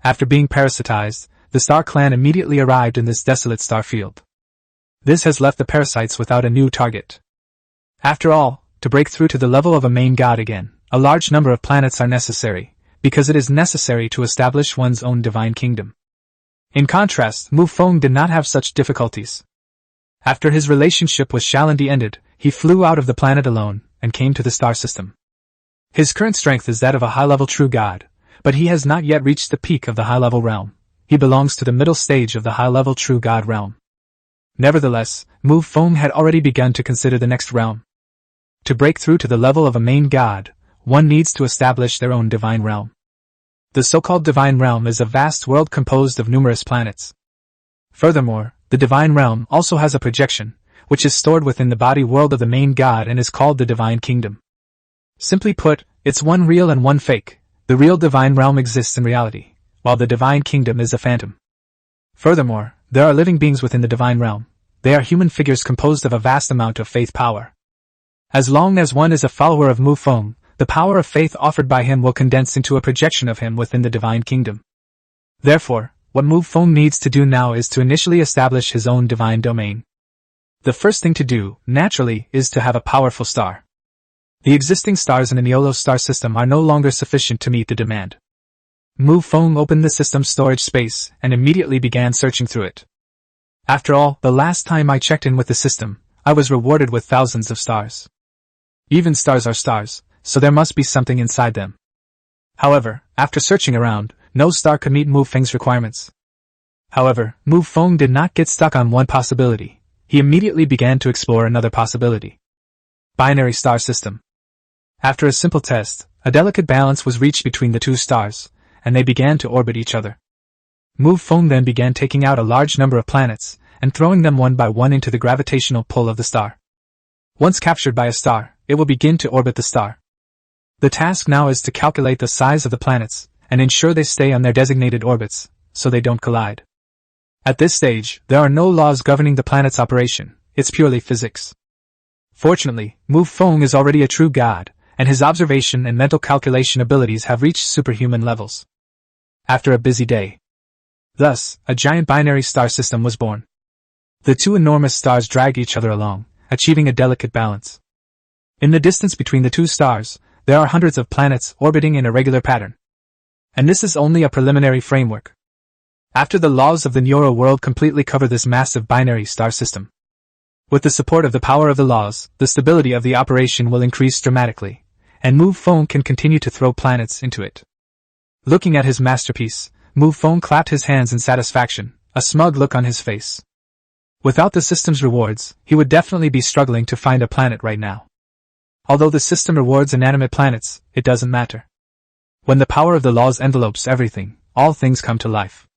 After being parasitized, the Star Clan immediately arrived in this desolate star field. This has left the parasites without a new target. After all, to break through to the level of a main god again, a large number of planets are necessary, because it is necessary to establish one's own divine kingdom. In contrast, Mu Feng did not have such difficulties. After his relationship with Shalandi ended, he flew out of the planet alone, and came to the star system. His current strength is that of a high-level true god, but he has not yet reached the peak of the high-level realm. He belongs to the middle stage of the high-level true god realm. Nevertheless, Mu Feng had already begun to consider the next realm. To break through to the level of a main god, one needs to establish their own divine realm. The so-called divine realm is a vast world composed of numerous planets. Furthermore, the divine realm also has a projection, which is stored within the body world of the main god and is called the divine kingdom. Simply put, it's one real and one fake. The real divine realm exists in reality, while the divine kingdom is a phantom. Furthermore, there are living beings within the divine realm. They are human figures composed of a vast amount of faith power. As long as one is a follower of Mu Feng, the power of faith offered by him will condense into a projection of him within the divine kingdom. Therefore, what Mu Feng needs to do now is to initially establish his own divine domain. The first thing to do, naturally, is to have a powerful star. The existing stars in the Neolo star system are no longer sufficient to meet the demand. Mu Feng opened the system's storage space and immediately began searching through it. After all, the last time I checked in with the system, I was rewarded with thousands of stars. Even stars are stars, so there must be something inside them. However, after searching around, no star could meet Mu Feng's requirements. However, Mu Feng did not get stuck on one possibility. He immediately began to explore another possibility. Binary star system. After a simple test, a delicate balance was reached between the two stars, and they began to orbit each other. Mu Feng then began taking out a large number of planets, and throwing them one by one into the gravitational pull of the star. Once captured by a star, it will begin to orbit the star. The task now is to calculate the size of the planets, and ensure they stay on their designated orbits, so they don't collide. At this stage, there are no laws governing the planet's operation, it's purely physics. Fortunately, Mu Feng is already a true god, and his observation and mental calculation abilities have reached superhuman levels. After a busy day. Thus, a giant binary star system was born. The two enormous stars drag each other along, achieving a delicate balance. In the distance between the two stars, there are hundreds of planets orbiting in a regular pattern. And this is only a preliminary framework. After the laws of the Neuro world completely cover this massive binary star system. With the support of the power of the laws, the stability of the operation will increase dramatically, and Mu Feng can continue to throw planets into it. Looking at his masterpiece, Mu Feng clapped his hands in satisfaction, a smug look on his face. Without the system's rewards, he would definitely be struggling to find a planet right now. Although the system rewards inanimate planets, it doesn't matter. When the power of the laws envelopes everything, all things come to life.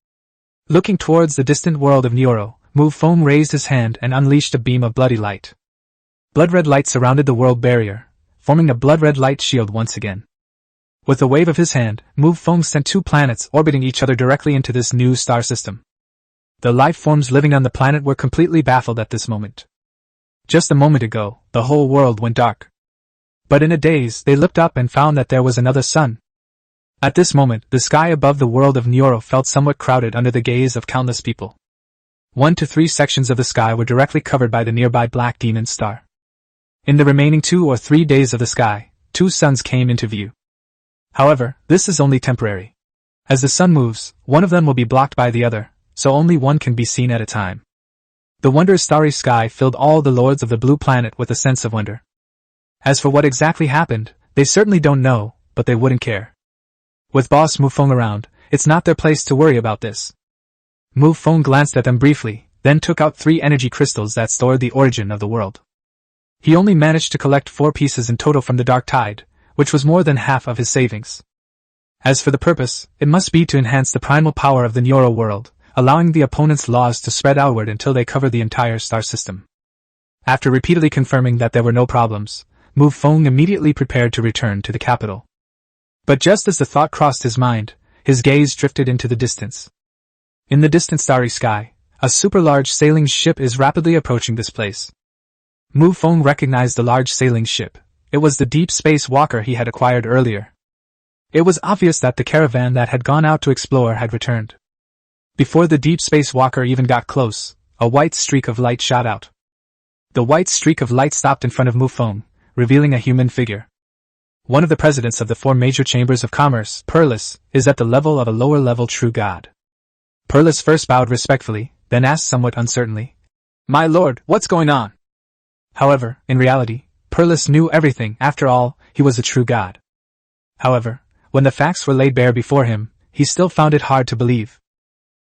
Looking towards the distant world of Neuro, Mu Feng raised his hand and unleashed a beam of bloody light. Blood-red light surrounded the world barrier, forming a blood-red light shield once again. With a wave of his hand, Mu Feng sent two planets orbiting each other directly into this new star system. The life forms living on the planet were completely baffled at this moment. Just a moment ago, the whole world went dark. But in a daze, they looked up and found that there was another sun. At this moment, the sky above the world of Neuro felt somewhat crowded under the gaze of countless people. 1 to 3 sections of the sky were directly covered by the nearby black demon star. In the remaining 2 or 3 days of the sky, 2 suns came into view. However, this is only temporary. As the sun moves, one of them will be blocked by the other, so only one can be seen at a time. The wondrous starry sky filled all the lords of the blue planet with a sense of wonder. As for what exactly happened, they certainly don't know, but they wouldn't care. With Boss Mu Feng around, it's not their place to worry about this. Mu Feng glanced at them briefly, then took out 3 energy crystals that stored the origin of the world. He only managed to collect 4 pieces in total from the Dark Tide, which was more than half of his savings. As for the purpose, it must be to enhance the primal power of the Neuro world, allowing the opponent's laws to spread outward until they cover the entire star system. After repeatedly confirming that there were no problems, Mu Feng immediately prepared to return to the capital. But just as the thought crossed his mind, his gaze drifted into the distance. In the distant starry sky, a super-large sailing ship is rapidly approaching this place. Mu Feng recognized the large sailing ship. It was the deep space walker he had acquired earlier. It was obvious that the caravan that had gone out to explore had returned. Before the deep space walker even got close, a white streak of light shot out. The white streak of light stopped in front of Mu Feng, revealing a human figure. One of the presidents of the 4 major chambers of commerce, Perlis, is at the level of a lower-level true god. Perlis first bowed respectfully, then asked somewhat uncertainly, "My lord, what's going on?" However, in reality, Perlis knew everything. After all, he was a true god. However, when the facts were laid bare before him, he still found it hard to believe.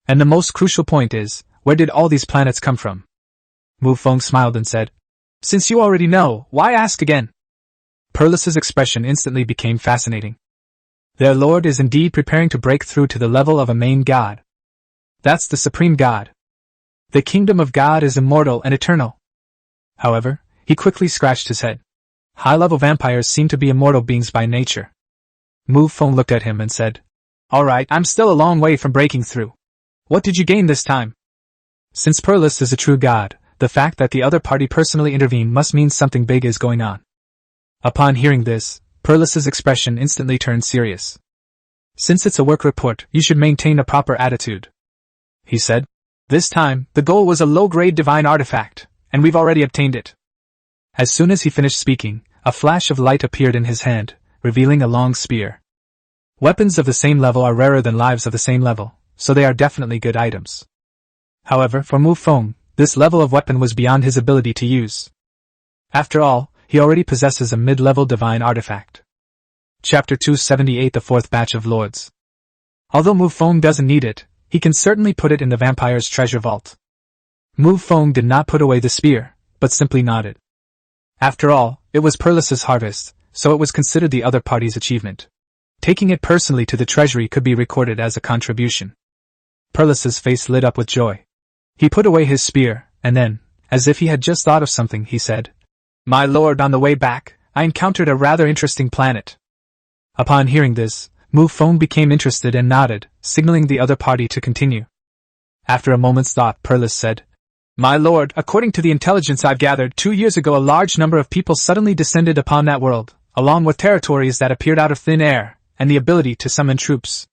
And the most crucial point is, where did all these planets come from? Mu Feng smiled and said, "Since you already know, why ask again?" Perlis's expression instantly became fascinating. Their lord is indeed preparing to break through to the level of a main god. That's the supreme god. The kingdom of God is immortal and eternal. However, he quickly scratched his head. High-level vampires seem to be immortal beings by nature. Mu Feng looked at him and said, "Alright, I'm still a long way from breaking through. What did you gain this time?" Since Perlis is a true god, the fact that the other party personally intervened must mean something big is going on. Upon hearing this, Perlis's expression instantly turned serious. "Since it's a work report, you should maintain a proper attitude," he said. "This time, the goal was a low-grade divine artifact, and we've already obtained it." As soon as he finished speaking, a flash of light appeared in his hand, revealing a long spear. Weapons of the same level are rarer than lives of the same level, so they are definitely good items. However, for Mu Feng, this level of weapon was beyond his ability to use. After all, he already possesses a mid-level divine artifact. Chapter 278, the 4th Batch of Lords. Although Mu Feng doesn't need it, he can certainly put it in the vampire's treasure vault. Mu Feng did not put away the spear, but simply nodded. After all, it was Perlis's harvest, so it was considered the other party's achievement. Taking it personally to the treasury could be recorded as a contribution. Perlis's face lit up with joy. He put away his spear, and then, as if he had just thought of something, he said, "My lord, on the way back, I encountered a rather interesting planet." Upon hearing this, Mu Feng became interested and nodded, signaling the other party to continue. After a moment's thought, Perlis said, "My lord, according to the intelligence I've gathered, 2 years ago a large number of people suddenly descended upon that world, along with territories that appeared out of thin air, and the ability to summon troops."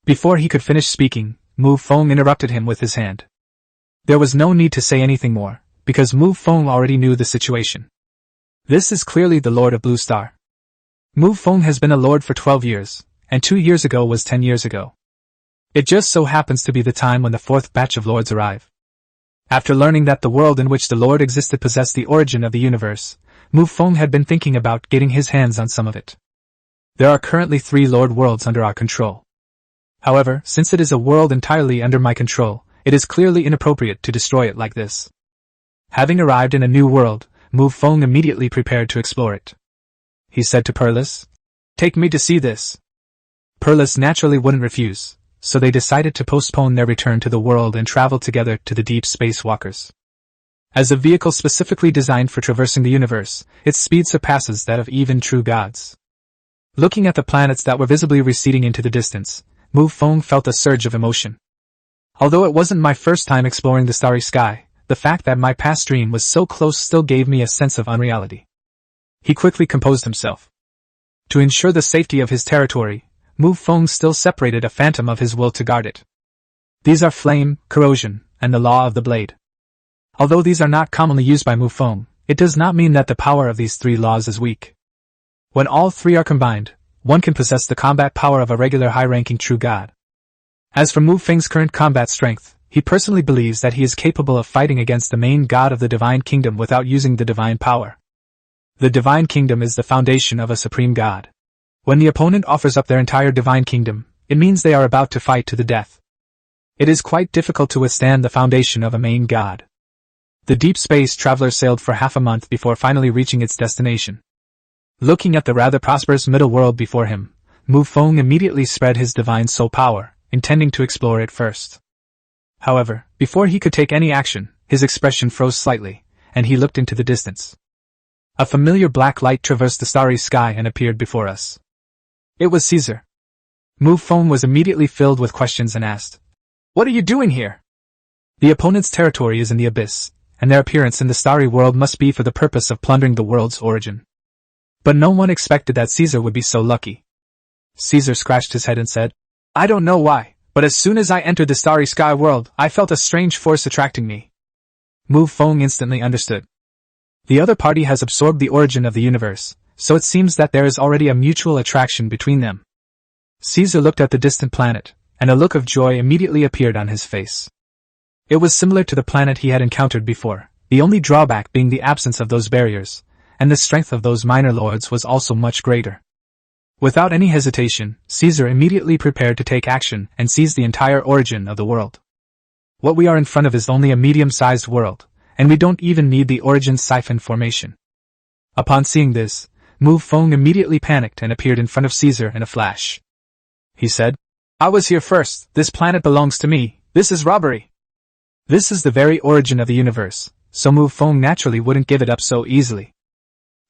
Before he could finish speaking, Mu Feng interrupted him with his hand. There was no need to say anything more, because Mu Feng already knew the situation. This is clearly the Lord of Blue Star. Mu Feng has been a lord for 12 years, and 2 years ago was 10 years ago. It just so happens to be the time when the 4th batch of lords arrive. After learning that the world in which the lord existed possessed the origin of the universe, Mu Feng had been thinking about getting his hands on some of it. There are currently 3 lord worlds under our control. However, since it is a world entirely under my control, it is clearly inappropriate to destroy it like this. Having arrived in a new world, Mu Feng immediately prepared to explore it. He said to Perlis, "Take me to see this." Perlis naturally wouldn't refuse, so they decided to postpone their return to the world and travel together to the deep space walkers. As a vehicle specifically designed for traversing the universe, its speed surpasses that of even true gods. Looking at the planets that were visibly receding into the distance, Mu Feng felt a surge of emotion. Although it wasn't my first time exploring the starry sky, the fact that my past dream was so close still gave me a sense of unreality. He quickly composed himself. To ensure the safety of his territory, Mu Feng still separated a phantom of his will to guard it. These are flame, corrosion, and the law of the blade. Although these are not commonly used by Mu Feng, it does not mean that the power of these 3 laws is weak. When all 3 are combined, one can possess the combat power of a regular high-ranking true god. As for Mu Feng's current combat strength, he personally believes that he is capable of fighting against the main god of the Divine Kingdom without using the divine power. The Divine Kingdom is the foundation of a supreme god. When the opponent offers up their entire Divine Kingdom, it means they are about to fight to the death. It is quite difficult to withstand the foundation of a main god. The deep space traveler sailed for half a month before finally reaching its destination. Looking at the rather prosperous middle world before him, Mu Feng immediately spread his divine soul power, intending to explore it first. However, before he could take any action, his expression froze slightly, and he looked into the distance. A familiar black light traversed the starry sky and appeared before us. It was Caesar. Mu Feng was immediately filled with questions and asked, "What are you doing here?" The opponent's territory is in the abyss, and their appearance in the starry world must be for the purpose of plundering the world's origin. But no one expected that Caesar would be so lucky. Caesar scratched his head and said, "I don't know why, But as soon as I entered the starry sky world, I felt a strange force attracting me. Mu Feng instantly understood. The other party has absorbed the origin of the universe, so it seems that there is already a mutual attraction between them. Caesar looked at the distant planet, and a look of joy immediately appeared on his face. It was similar to the planet he had encountered before, the only drawback being the absence of those barriers, and the strength of those minor lords was also much greater. Without any hesitation, Caesar immediately prepared to take action and seize the entire origin of the world. What we are in front of is only a medium-sized world, and we don't even need the origin siphon formation. Upon seeing this, Mu Feng immediately panicked and appeared in front of Caesar in a flash. He said, "I was here first, this planet belongs to me, this is robbery." This is the very origin of the universe, so Mu Feng naturally wouldn't give it up so easily.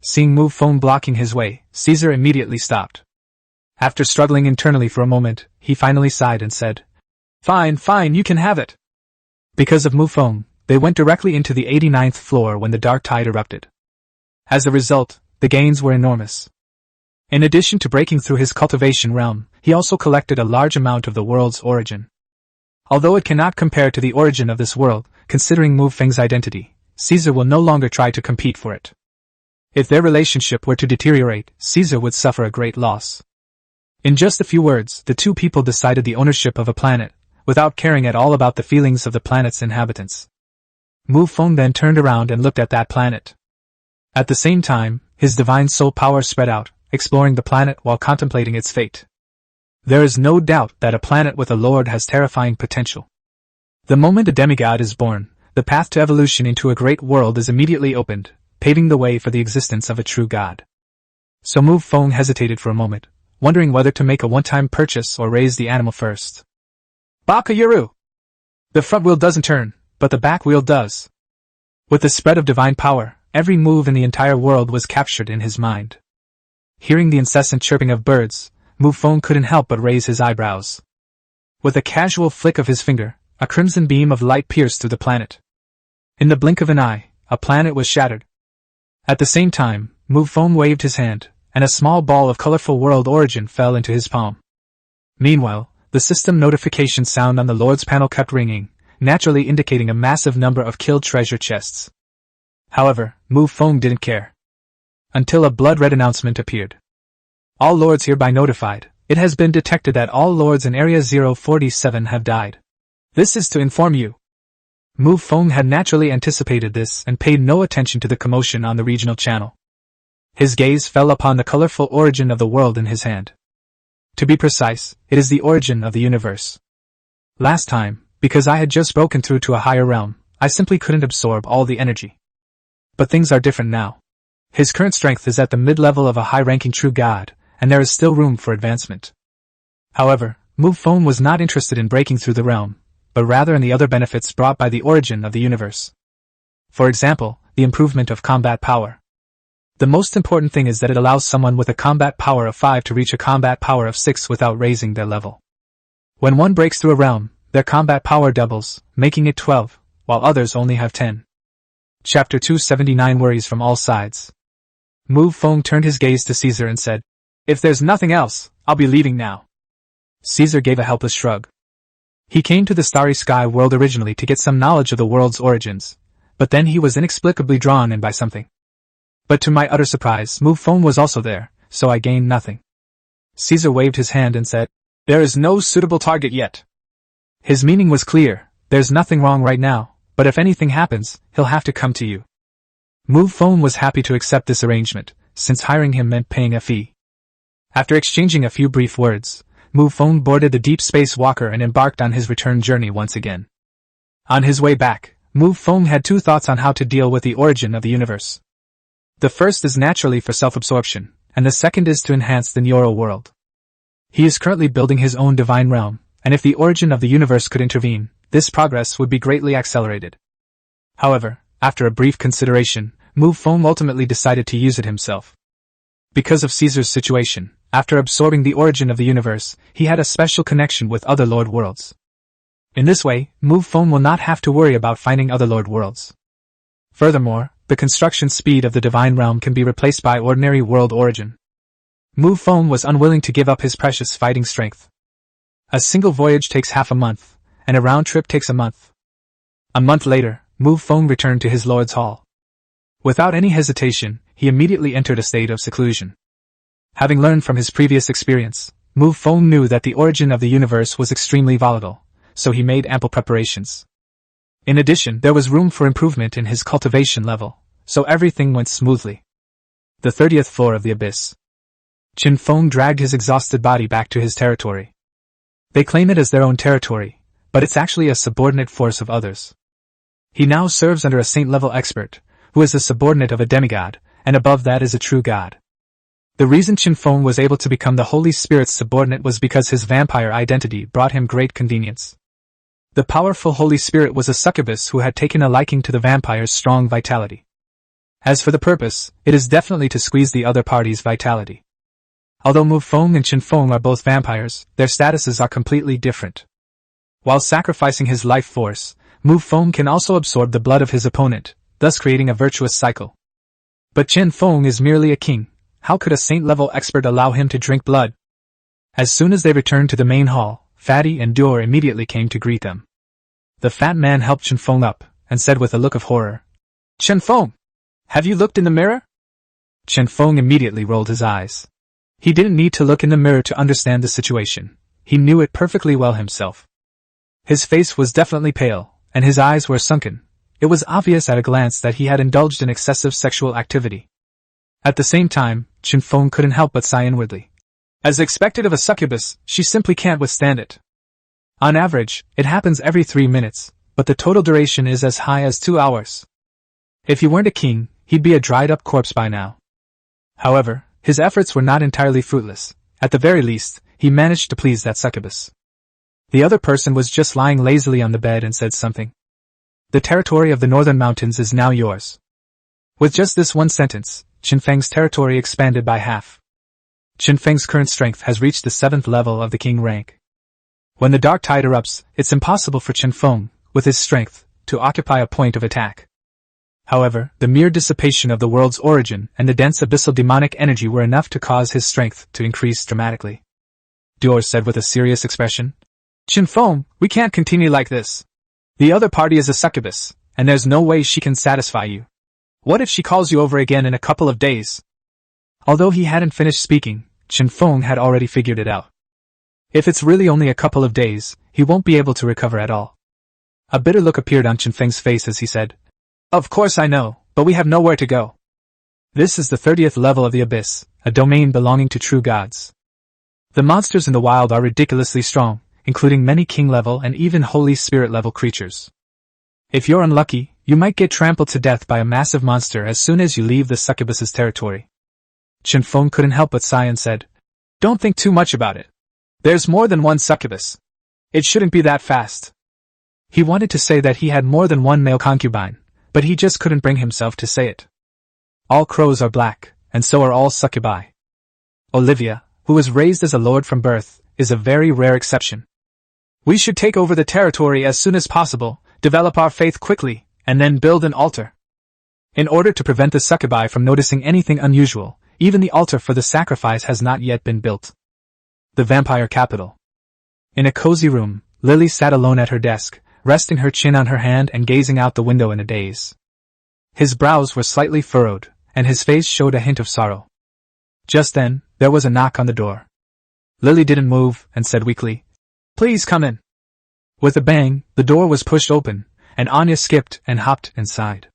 Seeing Mu Feng blocking his way, Caesar immediately stopped. After struggling internally for a moment, he finally sighed and said, Fine, you can have it." Because of Mu Feng, they went directly into the 89th floor when the dark tide erupted. As a result, the gains were enormous. In addition to breaking through his cultivation realm, he also collected a large amount of the world's origin. Although it cannot compare to the origin of this world, considering Mu Feng's identity, Caesar will no longer try to compete for it. If their relationship were to deteriorate, Caesar would suffer a great loss. In just a few words, the two people decided the ownership of a planet, without caring at all about the feelings of the planet's inhabitants. Mu Feng then turned around and looked at that planet. At the same time, his divine soul power spread out, exploring the planet while contemplating its fate. There is no doubt that a planet with a lord has terrifying potential. The moment a demigod is born, the path to evolution into a great world is immediately opened, paving the way for the existence of a true god. So Mu Feng hesitated for a moment, wondering whether to make a one-time purchase or raise the animal first. Baka Yuru! The front wheel doesn't turn, but the back wheel does. With the spread of divine power, every move in the entire world was captured in his mind. Hearing the incessant chirping of birds, Mu Feng couldn't help but raise his eyebrows. With a casual flick of his finger, a crimson beam of light pierced through the planet. In the blink of an eye, a planet was shattered. At the same time, Mu Feng waved his hand, and a small ball of colorful world origin fell into his palm. Meanwhile, the system notification sound on the Lord's panel kept ringing, naturally indicating a massive number of killed treasure chests. However, Mu Feng didn't care. Until a blood-red announcement appeared. All lords hereby notified, it has been detected that all lords in Area 047 have died. This is to inform you. Mu Feng had naturally anticipated this and paid no attention to the commotion on the regional channel. His gaze fell upon the colorful origin of the world in his hand. To be precise, it is the origin of the universe. Last time, because I had just broken through to a higher realm, I simply couldn't absorb all the energy. But things are different now. His current strength is at the mid-level of a high-ranking true god, and there is still room for advancement. However, Mu Feng was not interested in breaking through the realm, but rather in the other benefits brought by the origin of the universe. For example, the improvement of combat power. The most important thing is that it allows someone with a combat power of 5 to reach a combat power of 6 without raising their level. When one breaks through a realm, their combat power doubles, making it 12, while others only have 10. Chapter 279 Worries from All Sides. Mu Feng turned his gaze to Caesar and said, "If there's nothing else, I'll be leaving now." Caesar gave a helpless shrug. He came to the starry sky world originally to get some knowledge of the world's origins, but then he was inexplicably drawn in by something. But to my utter surprise, Mu Feng was also there, so I gained nothing. Caesar waved his hand and said, "There is no suitable target yet." His meaning was clear, there's nothing wrong right now, but if anything happens, he'll have to come to you. Mu Feng was happy to accept this arrangement, since hiring him meant paying a fee. After exchanging a few brief words, Mu Feng boarded the Deep Space Walker and embarked on his return journey once again. On his way back, Mu Feng had two thoughts on how to deal with the origin of the universe. The first is naturally for self-absorption, and the second is to enhance the neural world. He is currently building his own divine realm, and if the origin of the universe could intervene, this progress would be greatly accelerated. However, after a brief consideration, Mu Feng ultimately decided to use it himself. Because of Caesar's situation, after absorbing the origin of the universe, he had a special connection with other Lord worlds. In this way, Mu Feng will not have to worry about finding other Lord worlds. Furthermore, the construction speed of the divine realm can be replaced by ordinary world origin. Mu Feng was unwilling to give up his precious fighting strength. A single voyage takes half a month, and a round trip takes a month. A month later, Mu Feng returned to his lord's hall. Without any hesitation, he immediately entered a state of seclusion. Having learned from his previous experience, Mu Feng knew that the origin of the universe was extremely volatile, so he made ample preparations. In addition, there was room for improvement in his cultivation level, so everything went smoothly. The 30th floor of the abyss. Qin Feng dragged his exhausted body back to his territory. They claim it as their own territory, but it's actually a subordinate force of others. He now serves under a saint-level expert, who is the subordinate of a demigod, and above that is a true god. The reason Qin Feng was able to become the Holy Spirit's subordinate was because his vampire identity brought him great convenience. The powerful Holy Spirit was a succubus who had taken a liking to the vampire's strong vitality. As for the purpose, it is definitely to squeeze the other party's vitality. Although Mu Feng and Qin Feng are both vampires, their statuses are completely different. While sacrificing his life force, Mu Feng can also absorb the blood of his opponent, thus creating a virtuous cycle. But Qin Feng is merely a king. How could a saint-level expert allow him to drink blood? As soon as they returned to the main hall, Fatty and Dior immediately came to greet them. The fat man helped Qin Feng up, and said with a look of horror, "Qin Feng, have you looked in the mirror?" Qin Feng immediately rolled his eyes. He didn't need to look in the mirror to understand the situation. He knew it perfectly well himself. His face was definitely pale, and his eyes were sunken. It was obvious at a glance that he had indulged in excessive sexual activity. At the same time, Qin Feng couldn't help but sigh inwardly. As expected of a succubus, she simply can't withstand it. On average, it happens every 3 minutes, but the total duration is as high as 2 hours. If he weren't a king, he'd be a dried-up corpse by now. However, his efforts were not entirely fruitless. At the very least, he managed to please that succubus. The other person was just lying lazily on the bed and said something. "The territory of the northern mountains is now yours." With just this one sentence, Qin Feng's territory expanded by half. Qin Feng's current strength has reached the 7th level of the king rank. When the dark tide erupts, it's impossible for Qin Feng, with his strength, to occupy a point of attack. However, the mere dissipation of the world's origin and the dense abyssal demonic energy were enough to cause his strength to increase dramatically. Dior said with a serious expression, "Qin Feng, we can't continue like this. The other party is a succubus, and there's no way she can satisfy you. What if she calls you over again in a couple of days?" Although he hadn't finished speaking, Qin Feng had already figured it out. If it's really only a couple of days, he won't be able to recover at all. A bitter look appeared on Qin Feng's face as he said, "Of course I know, but we have nowhere to go. This is the 30th level of the abyss, a domain belonging to true gods. The monsters in the wild are ridiculously strong, including many king-level and even Holy Spirit-level creatures. If you're unlucky, you might get trampled to death by a massive monster as soon as you leave the succubus's territory." Qin Feng couldn't help but sigh and said, "Don't think too much about it. There's more than one succubus. It shouldn't be that fast." He wanted to say that he had more than one male concubine, but he just couldn't bring himself to say it. All crows are black, and so are all succubi. Olivia, who was raised as a lord from birth, is a very rare exception. "We should take over the territory as soon as possible, develop our faith quickly, and then build an altar." In order to prevent the succubi from noticing anything unusual, even the altar for the sacrifice has not yet been built. The vampire capital. In a cozy room, Lily sat alone at her desk, resting her chin on her hand and gazing out the window in a daze. His brows were slightly furrowed, and his face showed a hint of sorrow. Just then, there was a knock on the door. Lily didn't move, and said weakly, "Please come in." With a bang, the door was pushed open, and Anya skipped and hopped inside.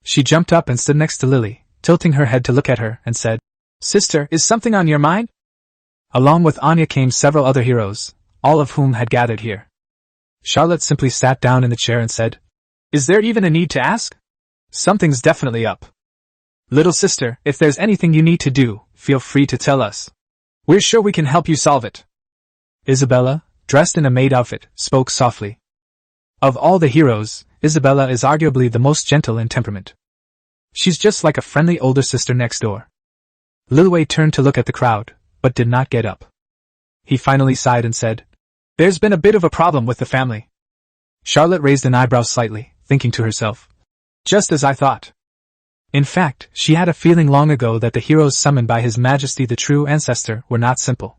She jumped up and stood next to Lily, tilting her head to look at her, and said, "Sister, is something on your mind?" Along with Anya came several other heroes, all of whom had gathered here. Charlotte simply sat down in the chair and said, "Is there even a need to ask? Something's definitely up. Little sister, if there's anything you need to do, feel free to tell us. We're sure we can help you solve it." Isabella, dressed in a maid outfit, spoke softly. Of all the heroes, Isabella is arguably the most gentle in temperament. She's just like a friendly older sister next door. Lilwei turned to look at the crowd, but did not get up. He finally sighed and said, "There's been a bit of a problem with the family." Charlotte raised an eyebrow slightly, thinking to herself, "Just as I thought." In fact, she had a feeling long ago that the heroes summoned by His Majesty the True Ancestor were not simple.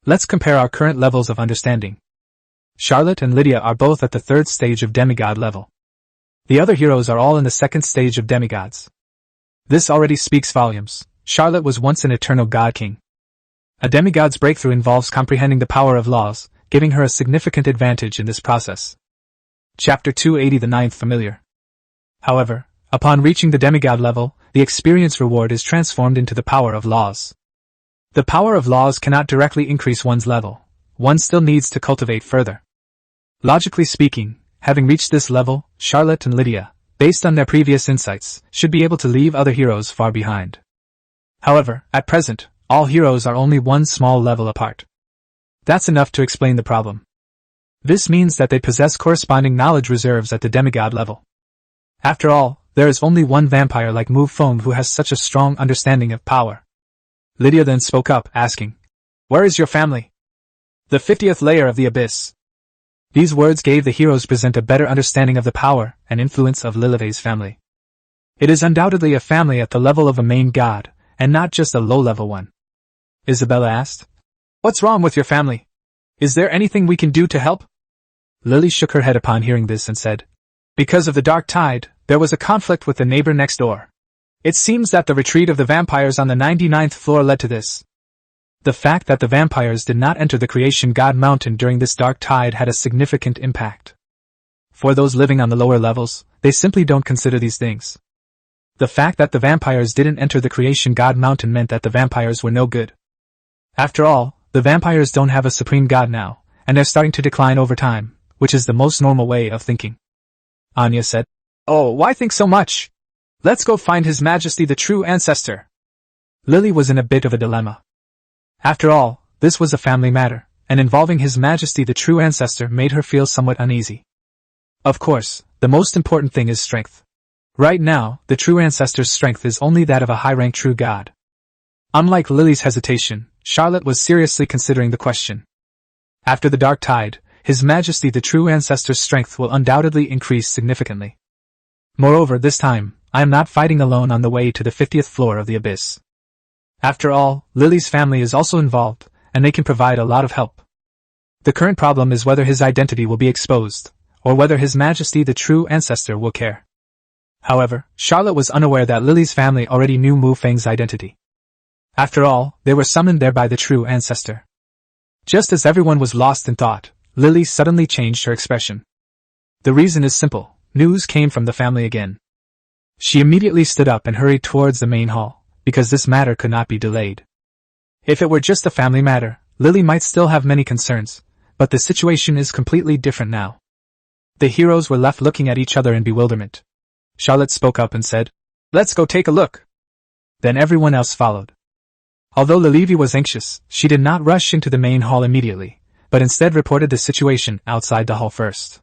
Let's compare our current levels of understanding. Charlotte and Lydia are both at the 3rd stage of demigod level. The other heroes are all in the 2nd stage of demigods. This already speaks volumes. Charlotte was once an eternal god king. A demigod's breakthrough involves comprehending the power of laws, giving her a significant advantage in this process. Chapter 280, the 9th familiar. However, upon reaching the demigod level, the experience reward is transformed into the power of laws. The power of laws cannot directly increase one's level. One still needs to cultivate further. Logically speaking, having reached this level, Charlotte and Lydia, based on their previous insights, should be able to leave other heroes far behind. However, at present, all heroes are only one small level apart. That's enough to explain the problem. This means that they possess corresponding knowledge reserves at the demigod level. After all, there is only one vampire like Mu Feng who has such a strong understanding of power. Lydia then spoke up, asking, "Where is your family?" "The 50th layer of the abyss." These words gave the heroes present a better understanding of the power and influence of Lilith's family. It is undoubtedly a family at the level of a main god, and not just a low-level one. Isabella asked, "What's wrong with your family? Is there anything we can do to help?" Lily shook her head upon hearing this and said, "Because of the dark tide, there was a conflict with the neighbor next door. It seems that the retreat of the vampires on the 99th floor led to this." The fact that the vampires did not enter the creation god mountain during this dark tide had a significant impact. For those living on the lower levels, they simply don't consider these things. The fact that the vampires didn't enter the creation god mountain meant that the vampires were no good. After all, the vampires don't have a supreme god now, and they're starting to decline over time, which is the most normal way of thinking. Anya said, "Oh, why think so much? Let's go find His Majesty the True Ancestor." Lily was in a bit of a dilemma. After all, this was a family matter, and involving His Majesty the True Ancestor made her feel somewhat uneasy. Of course, the most important thing is strength. Right now, the True Ancestor's strength is only that of a high-ranked true god. Unlike Lily's hesitation, Charlotte was seriously considering the question. After the dark tide, His Majesty the True Ancestor's strength will undoubtedly increase significantly. Moreover, this time, I am not fighting alone on the way to the 50th floor of the abyss. After all, Lily's family is also involved, and they can provide a lot of help. The current problem is whether his identity will be exposed, or whether His Majesty the True Ancestor will care. However, Charlotte was unaware that Lily's family already knew Mu Feng's identity. After all, they were summoned there by the True Ancestor. Just as everyone was lost in thought, Lily suddenly changed her expression. The reason is simple: news came from the family again. She immediately stood up and hurried towards the main hall, because this matter could not be delayed. If it were just a family matter, Lily might still have many concerns, but the situation is completely different now. The heroes were left looking at each other in bewilderment. Charlotte spoke up and said, "Let's go take a look." Then everyone else followed. Although Lily was anxious, she did not rush into the main hall immediately, but instead reported the situation outside the hall first.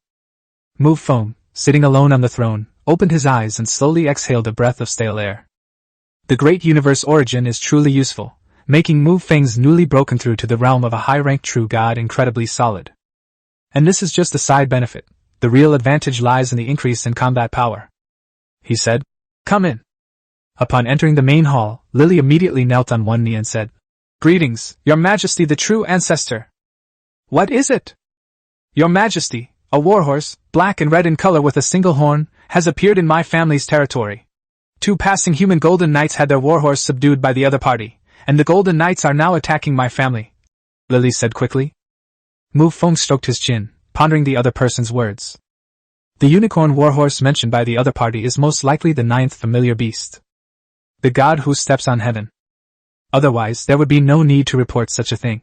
Mu Feng, sitting alone on the throne, opened his eyes and slowly exhaled a breath of stale air. The great universe origin is truly useful, making Mu Feng's newly broken through to the realm of a high-ranked true god incredibly solid. And this is just a side benefit. The real advantage lies in the increase in combat power. He said, "Come in." Upon entering the main hall, Lily immediately knelt on one knee and said, "Greetings, Your Majesty the True Ancestor." "What is it?" "Your Majesty, a warhorse, black and red in color with a single horn, has appeared in my family's territory. 2 passing human golden knights had their warhorse subdued by the other party, and the golden knights are now attacking my family," Lily said quickly. Mu Feng stroked his chin, pondering the other person's words. The unicorn warhorse mentioned by the other party is most likely the 9th familiar beast. The god who steps on heaven. Otherwise, there would be no need to report such a thing.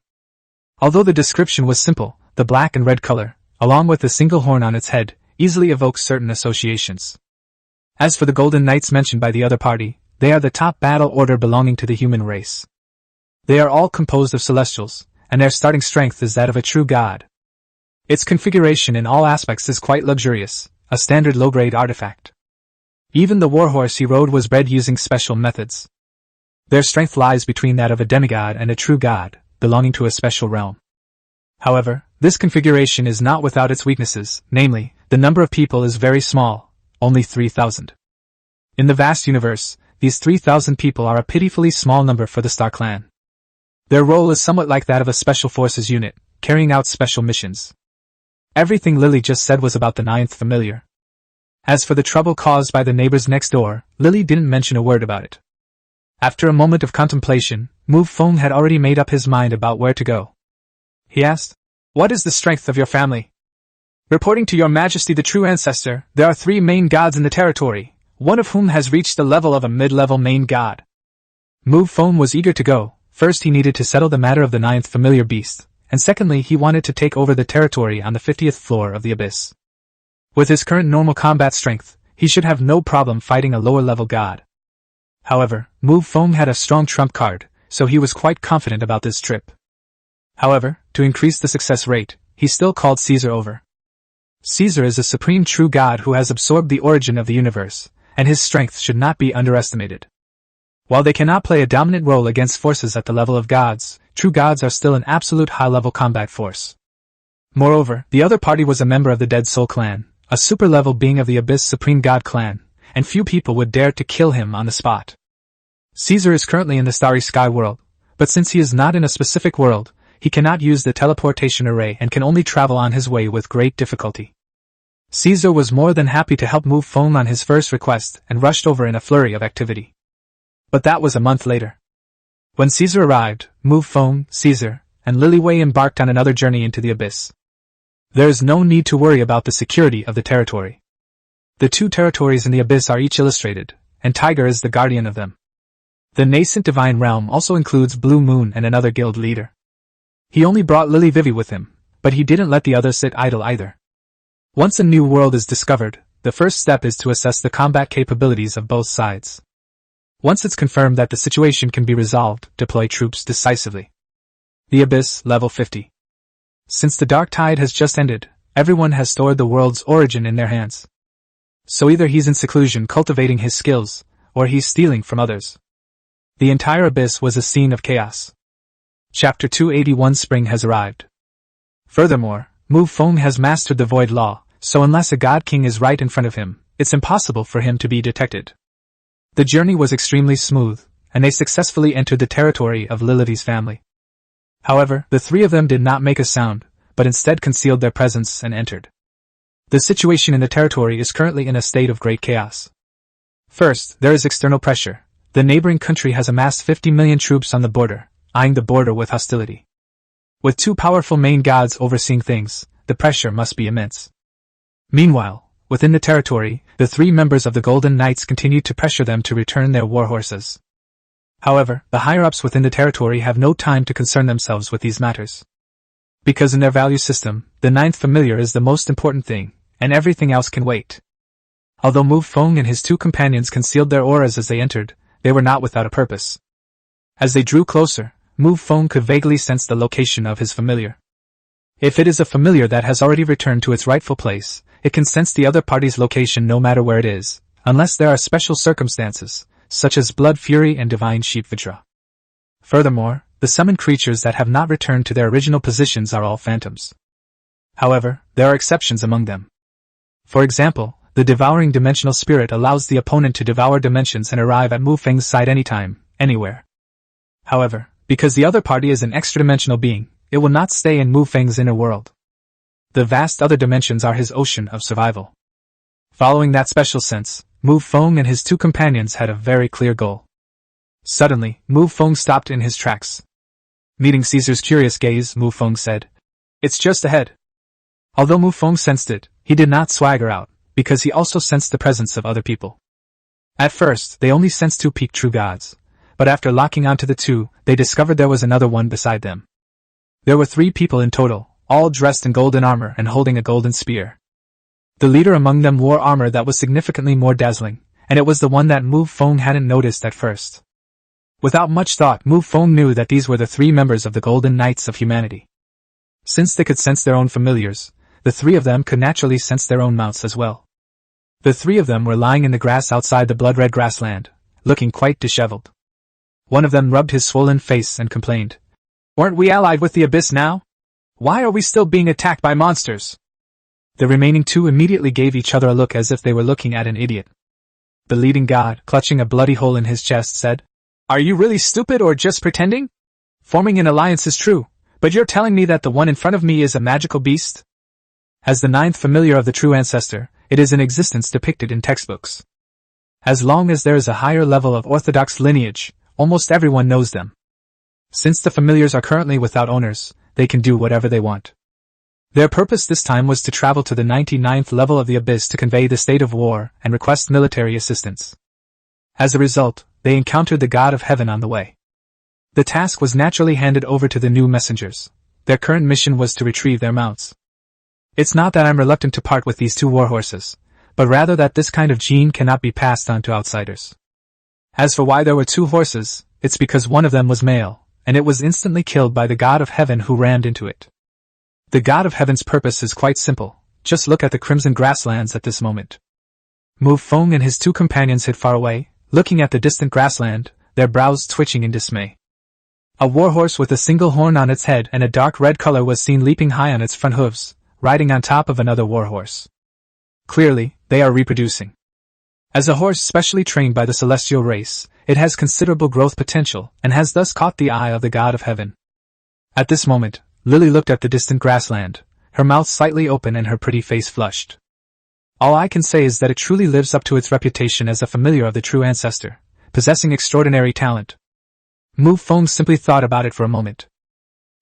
Although the description was simple, the black and red color, along with the single horn on its head, easily evokes certain associations. As for the golden knights mentioned by the other party, they are the top battle order belonging to the human race. They are all composed of celestials, and their starting strength is that of a true god. Its configuration in all aspects is quite luxurious, a standard low-grade artifact. Even the warhorse he rode was bred using special methods. Their strength lies between that of a demigod and a true god, belonging to a special realm. However, this configuration is not without its weaknesses, namely, the number of people is very small, only 3,000. In the vast universe, these 3,000 people are a pitifully small number for the Star Clan. Their role is somewhat like that of a special forces unit, carrying out special missions. Everything Lily just said was about the ninth familiar. As for the trouble caused by the neighbors next door, Lily didn't mention a word about it. After a moment of contemplation, Mu Feng had already made up his mind about where to go. He asked, "What is the strength of your family?" "Reporting to your majesty the True Ancestor, there are 3 main gods in the territory, one of whom has reached the level of a mid-level main god." Mu Feng was eager to go. First he needed to settle the matter of the 9th familiar beast, and secondly he wanted to take over the territory on the 50th floor of the abyss. With his current normal combat strength, he should have no problem fighting a lower-level god. However, Mu Feng had a strong trump card, so he was quite confident about this trip. However, to increase the success rate, he still called Caesar over. Caesar is a supreme true god who has absorbed the origin of the universe, and his strength should not be underestimated. While they cannot play a dominant role against forces at the level of gods, true gods are still an absolute high-level combat force. Moreover, the other party was a member of the Dead Soul clan, a super-level being of the Abyss Supreme God clan, and few people would dare to kill him on the spot. Caesar is currently in the Starry Sky world, but since he is not in a specific world, he cannot use the teleportation array and can only travel on his way with great difficulty. Caesar was more than happy to help Mu Feng on his first request and rushed over in a flurry of activity. But that was a month later. When Caesar arrived, Mu Feng, Caesar, and Lily Wei embarked on another journey into the abyss. There is no need to worry about the security of the territory. The 2 territories in the abyss are each illustrated, and Tiger is the guardian of them. The nascent divine realm also includes Blue Moon and another guild leader. He only brought Lily Vivi with him, but he didn't let the others sit idle either. Once a new world is discovered, the first step is to assess the combat capabilities of both sides. Once it's confirmed that the situation can be resolved, deploy troops decisively. The Abyss, level 50. Since the Dark Tide has just ended, everyone has stored the world's origin in their hands. So either he's in seclusion cultivating his skills, or he's stealing from others. The entire Abyss was a scene of chaos. Chapter 281 Spring has arrived. Furthermore, Mu Feng has mastered the Void Law, so unless a God King is right in front of him, it's impossible for him to be detected. The journey was extremely smooth, and they successfully entered the territory of Lilith's family. However, the 3 of them did not make a sound, but instead concealed their presence and entered. The situation in the territory is currently in a state of great chaos. First, there is external pressure. The neighboring country has amassed 50 million troops on the border, eyeing the border with hostility. With 2 powerful main gods overseeing things, the pressure must be immense. Meanwhile, within the territory, the 3 members of the Golden Knights continue to pressure them to return their war horses. However, the higher-ups within the territory have no time to concern themselves with these matters. Because in their value system, the 9th familiar is the most important thing, and everything else can wait. Although Mu Feng and his 2 companions concealed their auras as they entered, they were not without a purpose. As they drew closer, Mu Feng could vaguely sense the location of his familiar. If it is a familiar that has already returned to its rightful place, it can sense the other party's location no matter where it is, unless there are special circumstances, such as Blood Fury and Divine Sheep Vitra. Furthermore, the summoned creatures that have not returned to their original positions are all phantoms. However, there are exceptions among them. For example, the Devouring Dimensional Spirit allows the opponent to devour dimensions and arrive at Mu Feng's side anytime, anywhere. However, because the other party is an extra-dimensional being, it will not stay in Mu Feng's inner world. The vast other dimensions are his ocean of survival. Following that special sense, Mu Feng and his 2 companions had a very clear goal. Suddenly, Mu Feng stopped in his tracks. Meeting Caesar's curious gaze, Mu Feng said, "It's just ahead." Although Mu Feng sensed it, he did not swagger out, because he also sensed the presence of other people. At first, they only sensed 2 peak true gods, but after locking onto the 2, they discovered there was another one beside them. There were 3 people in total, all dressed in golden armor and holding a golden spear. The leader among them wore armor that was significantly more dazzling, and it was the one that Mu Feng hadn't noticed at first. Without much thought, Mu Feng knew that these were the 3 members of the Golden Knights of Humanity. Since they could sense their own familiars, the 3 of them could naturally sense their own mounts as well. The 3 of them were lying in the grass outside the blood-red grassland, looking quite disheveled. One of them rubbed his swollen face and complained, "Weren't we allied with the Abyss now? Why are we still being attacked by monsters?" The remaining 2 immediately gave each other a look as if they were looking at an idiot. The leading god, clutching a bloody hole in his chest, said, "Are you really stupid or just pretending? Forming an alliance is true, but you're telling me that the one in front of me is a magical beast? As the 9th familiar of the True Ancestor, it is in existence depicted in textbooks. As long as there is a higher level of orthodox lineage, almost everyone knows them. Since the familiars are currently without owners, they can do whatever they want. Their purpose this time was to travel to the 99th level of the Abyss to convey the state of war and request military assistance. As a result, they encountered the God of Heaven on the way. The task was naturally handed over to the new messengers. Their current mission was to retrieve their mounts. It's not that I'm reluctant to part with these 2 warhorses, but rather that this kind of gene cannot be passed on to outsiders. As for why there were 2 horses, it's because one of them was male, and it was instantly killed by the God of Heaven who rammed into it. The God of Heaven's purpose is quite simple. Just look at the crimson grasslands at this moment. Mu Feng and his 2 companions hid far away, looking at the distant grassland, their brows twitching in dismay. A warhorse with a single horn on its head and a dark red color was seen leaping high on its front hooves, riding on top of another warhorse. Clearly, they are reproducing. As a horse specially trained by the celestial race, it has considerable growth potential and has thus caught the eye of the God of Heaven. At this moment, Lily looked at the distant grassland, her mouth slightly open and her pretty face flushed. All I can say is that it truly lives up to its reputation as a familiar of the True Ancestor, possessing extraordinary talent. Mu Feng simply thought about it for a moment.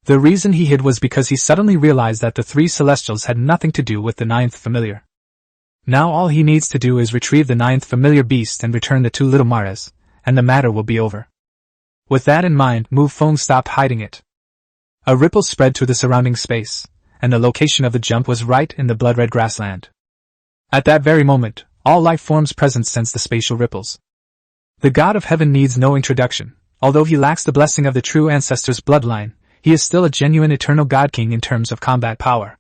The reason he hid was because he suddenly realized that the 3 Celestials had nothing to do with the 9th familiar. Now all he needs to do is retrieve the 9th familiar beast and return the 2 little Maras, and the matter will be over. With that in mind, Mu Feng stopped hiding it. A ripple spread through the surrounding space, and the location of the jump was right in the blood-red grassland. At that very moment, all life forms present sensed the spatial ripples. The God of Heaven needs no introduction. Although he lacks the blessing of the True Ancestor's bloodline, he is still a genuine eternal God King in terms of combat power.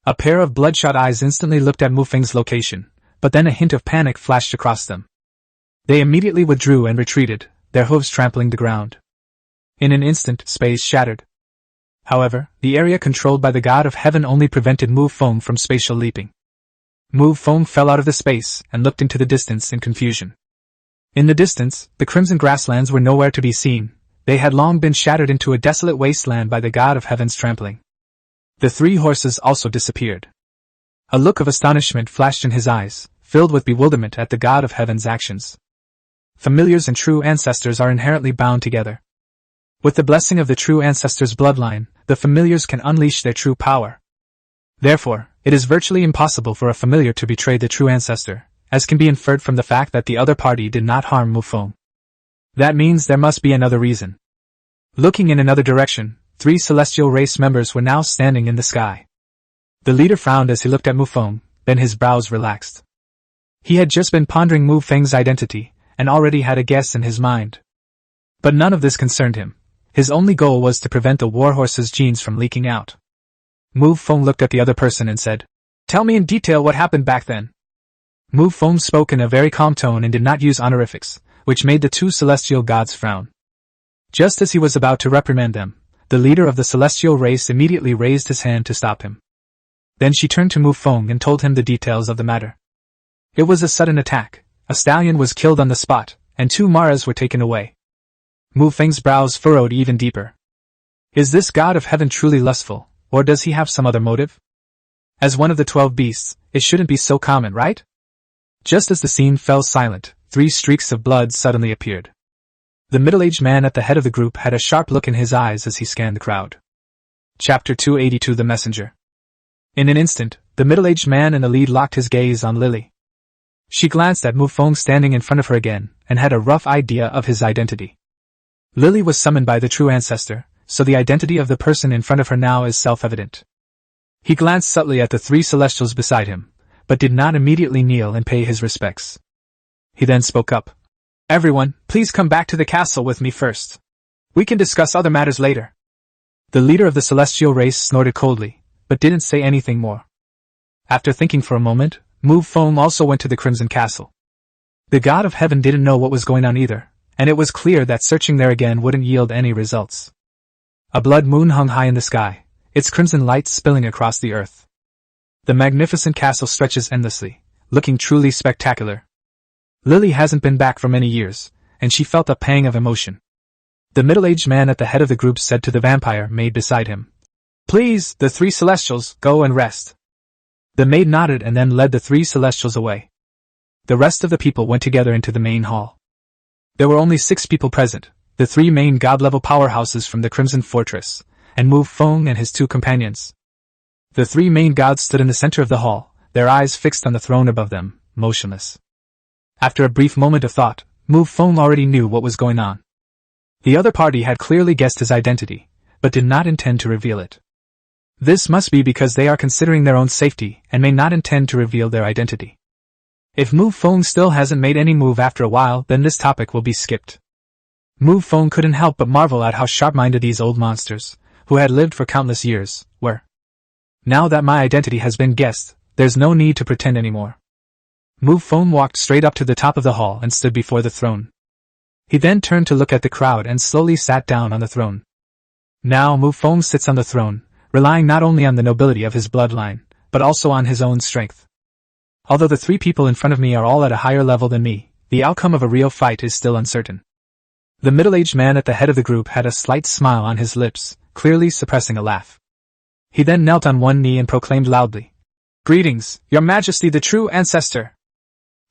A pair of bloodshot eyes instantly looked at Mu Feng's location, but then a hint of panic flashed across them. They immediately withdrew and retreated, their hooves trampling the ground. In an instant, space shattered. However, the area controlled by the God of Heaven only prevented Mu Feng from spatial leaping. Mu Feng fell out of the space and looked into the distance in confusion. In the distance, the crimson grasslands were nowhere to be seen. They had long been shattered into a desolate wasteland by the God of Heaven's trampling. The 3 horses also disappeared. A look of astonishment flashed in his eyes, filled with bewilderment at the God of Heaven's actions. Familiars and True Ancestors are inherently bound together. With the blessing of the True Ancestor's bloodline, the familiars can unleash their true power. Therefore, it is virtually impossible for a familiar to betray the True Ancestor, as can be inferred from the fact that the other party did not harm Mu Feng. That means there must be another reason. Looking in another direction, 3 celestial race members were now standing in the sky. The leader frowned as he looked at Mu Feng, then his brows relaxed. He had just been pondering Mu Feng's identity, and already had a guess in his mind. But none of this concerned him. His only goal was to prevent the warhorse's genes from leaking out. Mu Feng looked at the other person and said, "Tell me in detail what happened back then." Mu Feng spoke in a very calm tone and did not use honorifics, which made the 2 celestial gods frown. Just as he was about to reprimand them, the leader of the celestial race immediately raised his hand to stop him. Then she turned to Mu Feng and told him the details of the matter. It was a sudden attack. A stallion was killed on the spot, and 2 Maras were taken away. Mu Feng's brows furrowed even deeper. Is this God of Heaven truly lustful, or does he have some other motive? As one of the 12 beasts, it shouldn't be so common, right? Just as the scene fell silent, 3 streaks of blood suddenly appeared. The middle-aged man at the head of the group had a sharp look in his eyes as he scanned the crowd. Chapter 282 The Messenger. In an instant, the middle-aged man in the lead locked his gaze on Lily. She glanced at Mu Feng standing in front of her again, and had a rough idea of his identity. Lily was summoned by the True Ancestor, so the identity of the person in front of her now is self-evident. He glanced subtly at the 3 celestials beside him, but did not immediately kneel and pay his respects. He then spoke up. "Everyone, please come back to the castle with me first. We can discuss other matters later." The leader of the celestial race snorted coldly, but didn't say anything more. After thinking for a moment, Mu Feng also went to the Crimson Castle. The God of Heaven didn't know what was going on either, and it was clear that searching there again wouldn't yield any results. A blood moon hung high in the sky, its crimson light spilling across the earth. The magnificent castle stretches endlessly, looking truly spectacular. Lily hasn't been back for many years, and she felt a pang of emotion. The middle-aged man at the head of the group said to the vampire maid beside him, "Please, the 3 celestials, go and rest." The maid nodded and then led the 3 celestials away. The rest of the people went together into the main hall. There were only 6 people present, the 3 main god-level powerhouses from the Crimson Fortress, and Mu Feng and his 2 companions. The 3 main gods stood in the center of the hall, their eyes fixed on the throne above them, motionless. After a brief moment of thought, Mu Feng already knew what was going on. The other party had clearly guessed his identity, but did not intend to reveal it. This must be because they are considering their own safety and may not intend to reveal their identity. If Mu Feng still hasn't made any move after a while, then this topic will be skipped. Mu Feng couldn't help but marvel at how sharp-minded these old monsters, who had lived for countless years, were. Now that my identity has been guessed, there's no need to pretend anymore. Mu Feng walked straight up to the top of the hall and stood before the throne. He then turned to look at the crowd and slowly sat down on the throne. Now Mu Feng sits on the throne, relying not only on the nobility of his bloodline, but also on his own strength. Although the 3 people in front of me are all at a higher level than me, the outcome of a real fight is still uncertain. The middle-aged man at the head of the group had a slight smile on his lips, clearly suppressing a laugh. He then knelt on one knee and proclaimed loudly, "Greetings, Your Majesty the True Ancestor."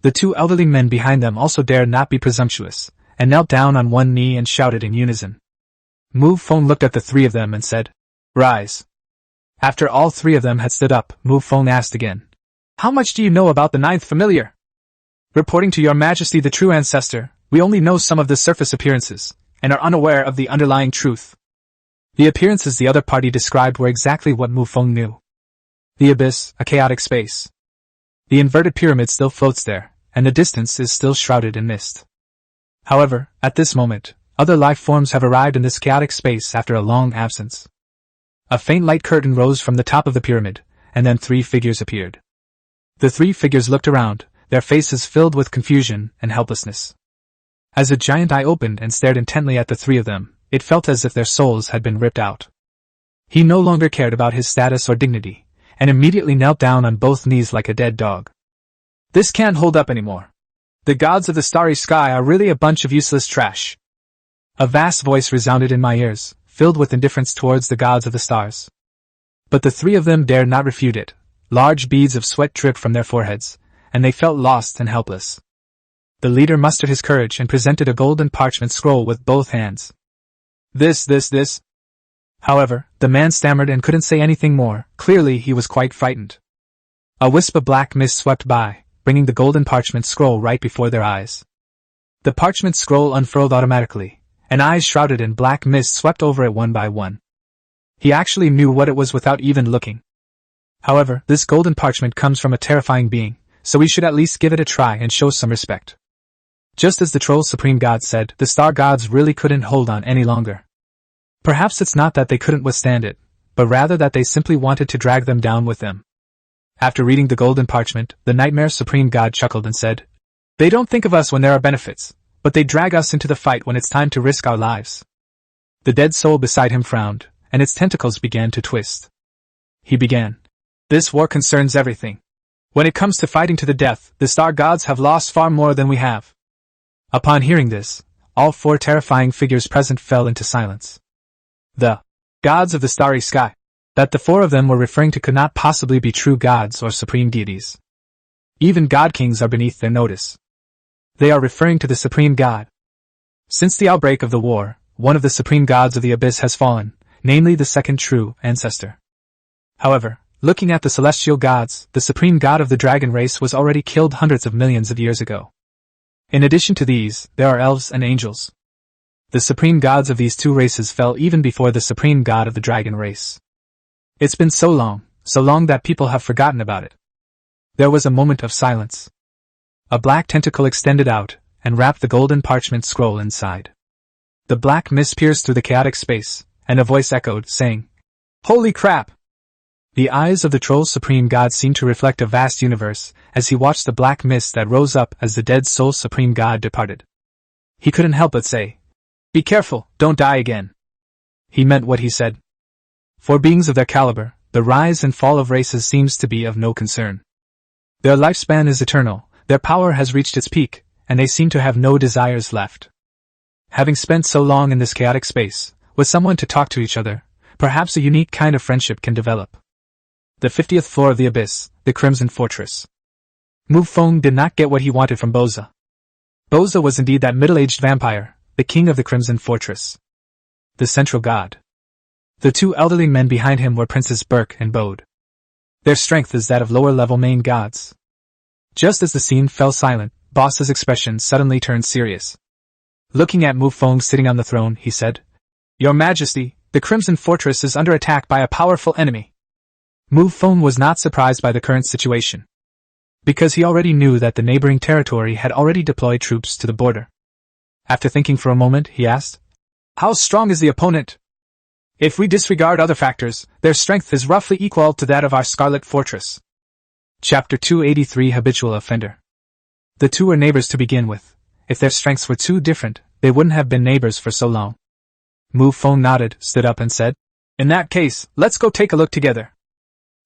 The 2 elderly men behind them also dared not be presumptuous, and knelt down on one knee and shouted in unison. Mu Feng looked at the 3 of them and said, "Rise." After all 3 of them had stood up, Mu Feng asked again, "How much do you know about the 9th familiar?" "Reporting to Your Majesty the True Ancestor, we only know some of the surface appearances, and are unaware of the underlying truth." The appearances the other party described were exactly what Mu Feng knew. The abyss, a chaotic space. The inverted pyramid still floats there, and the distance is still shrouded in mist. However, at this moment, other life forms have arrived in this chaotic space after a long absence. A faint light curtain rose from the top of the pyramid, and then 3 figures appeared. The 3 figures looked around, their faces filled with confusion and helplessness. As a giant eye opened and stared intently at the 3 of them, it felt as if their souls had been ripped out. He no longer cared about his status or dignity, and immediately knelt down on both knees like a dead dog. "This can't hold up anymore. The gods of the starry sky are really a bunch of useless trash." A vast voice resounded in my ears, filled with indifference towards the gods of the stars. But the 3 of them dared not refute it. Large beads of sweat dripped from their foreheads, and they felt lost and helpless. The leader mustered his courage and presented a golden parchment scroll with both hands. This. However, the man stammered and couldn't say anything more. Clearly he was quite frightened. A wisp of black mist swept by, bringing the golden parchment scroll right before their eyes. The parchment scroll unfurled automatically, and eyes shrouded in black mist swept over it one by one. He actually knew what it was without even looking. However, this golden parchment comes from a terrifying being, so we should at least give it a try and show some respect. Just as the Troll's supreme god said, the star gods really couldn't hold on any longer. Perhaps it's not that they couldn't withstand it, but rather that they simply wanted to drag them down with them. After reading the golden parchment, the Nightmare Supreme God chuckled and said, "They don't think of us when there are benefits, but they drag us into the fight when it's time to risk our lives." The dead soul beside him frowned, and its tentacles began to twist. He began, "This war concerns everything. When it comes to fighting to the death, the star gods have lost far more than we have." Upon hearing this, all 4 terrifying figures present fell into silence. The gods of the starry sky that the 4 of them were referring to could not possibly be true gods or supreme deities. Even god kings are beneath their notice. They are referring to the supreme god. Since the outbreak of the war, one of the supreme gods of the abyss has fallen, namely the 2nd True Ancestor. However, looking at the celestial gods, the supreme god of the dragon race was already killed hundreds of millions of years ago. In addition to these, there are elves and angels. The supreme gods of these 2 races fell even before the supreme god of the dragon race. It's been so long that people have forgotten about it. There was a moment of silence. A black tentacle extended out, and wrapped the golden parchment scroll inside. The black mist pierced through the chaotic space, and a voice echoed, saying, "Holy crap!" The eyes of the Troll's supreme god seemed to reflect a vast universe, as he watched the black mist that rose up as the dead soul's supreme god departed. He couldn't help but say, "Be careful, don't die again." He meant what he said. For beings of their caliber, the rise and fall of races seems to be of no concern. Their lifespan is eternal, their power has reached its peak, and they seem to have no desires left. Having spent so long in this chaotic space, with someone to talk to each other, perhaps a unique kind of friendship can develop. The 50th floor of the abyss, the Crimson Fortress. Mu Feng did not get what he wanted from Boza. Boza was indeed that middle-aged vampire, the king of the Crimson Fortress. The central god. The two elderly men behind him were Princes Burke and Bode. Their strength is that of lower-level main gods. Just as the scene fell silent, Boss's expression suddenly turned serious. Looking at Mu Feng sitting on the throne, he said, "Your Majesty, the Crimson Fortress is under attack by a powerful enemy." Mu Feng was not surprised by the current situation, because he already knew that the neighboring territory had already deployed troops to the border. After thinking for a moment, he asked, "How strong is the opponent?" "If we disregard other factors, their strength is roughly equal to that of our Scarlet Fortress." Chapter 283 Habitual Offender. The two were neighbors to begin with. If their strengths were too different, they wouldn't have been neighbors for so long. Mu Feng nodded, stood up and said, "In that case, let's go take a look together."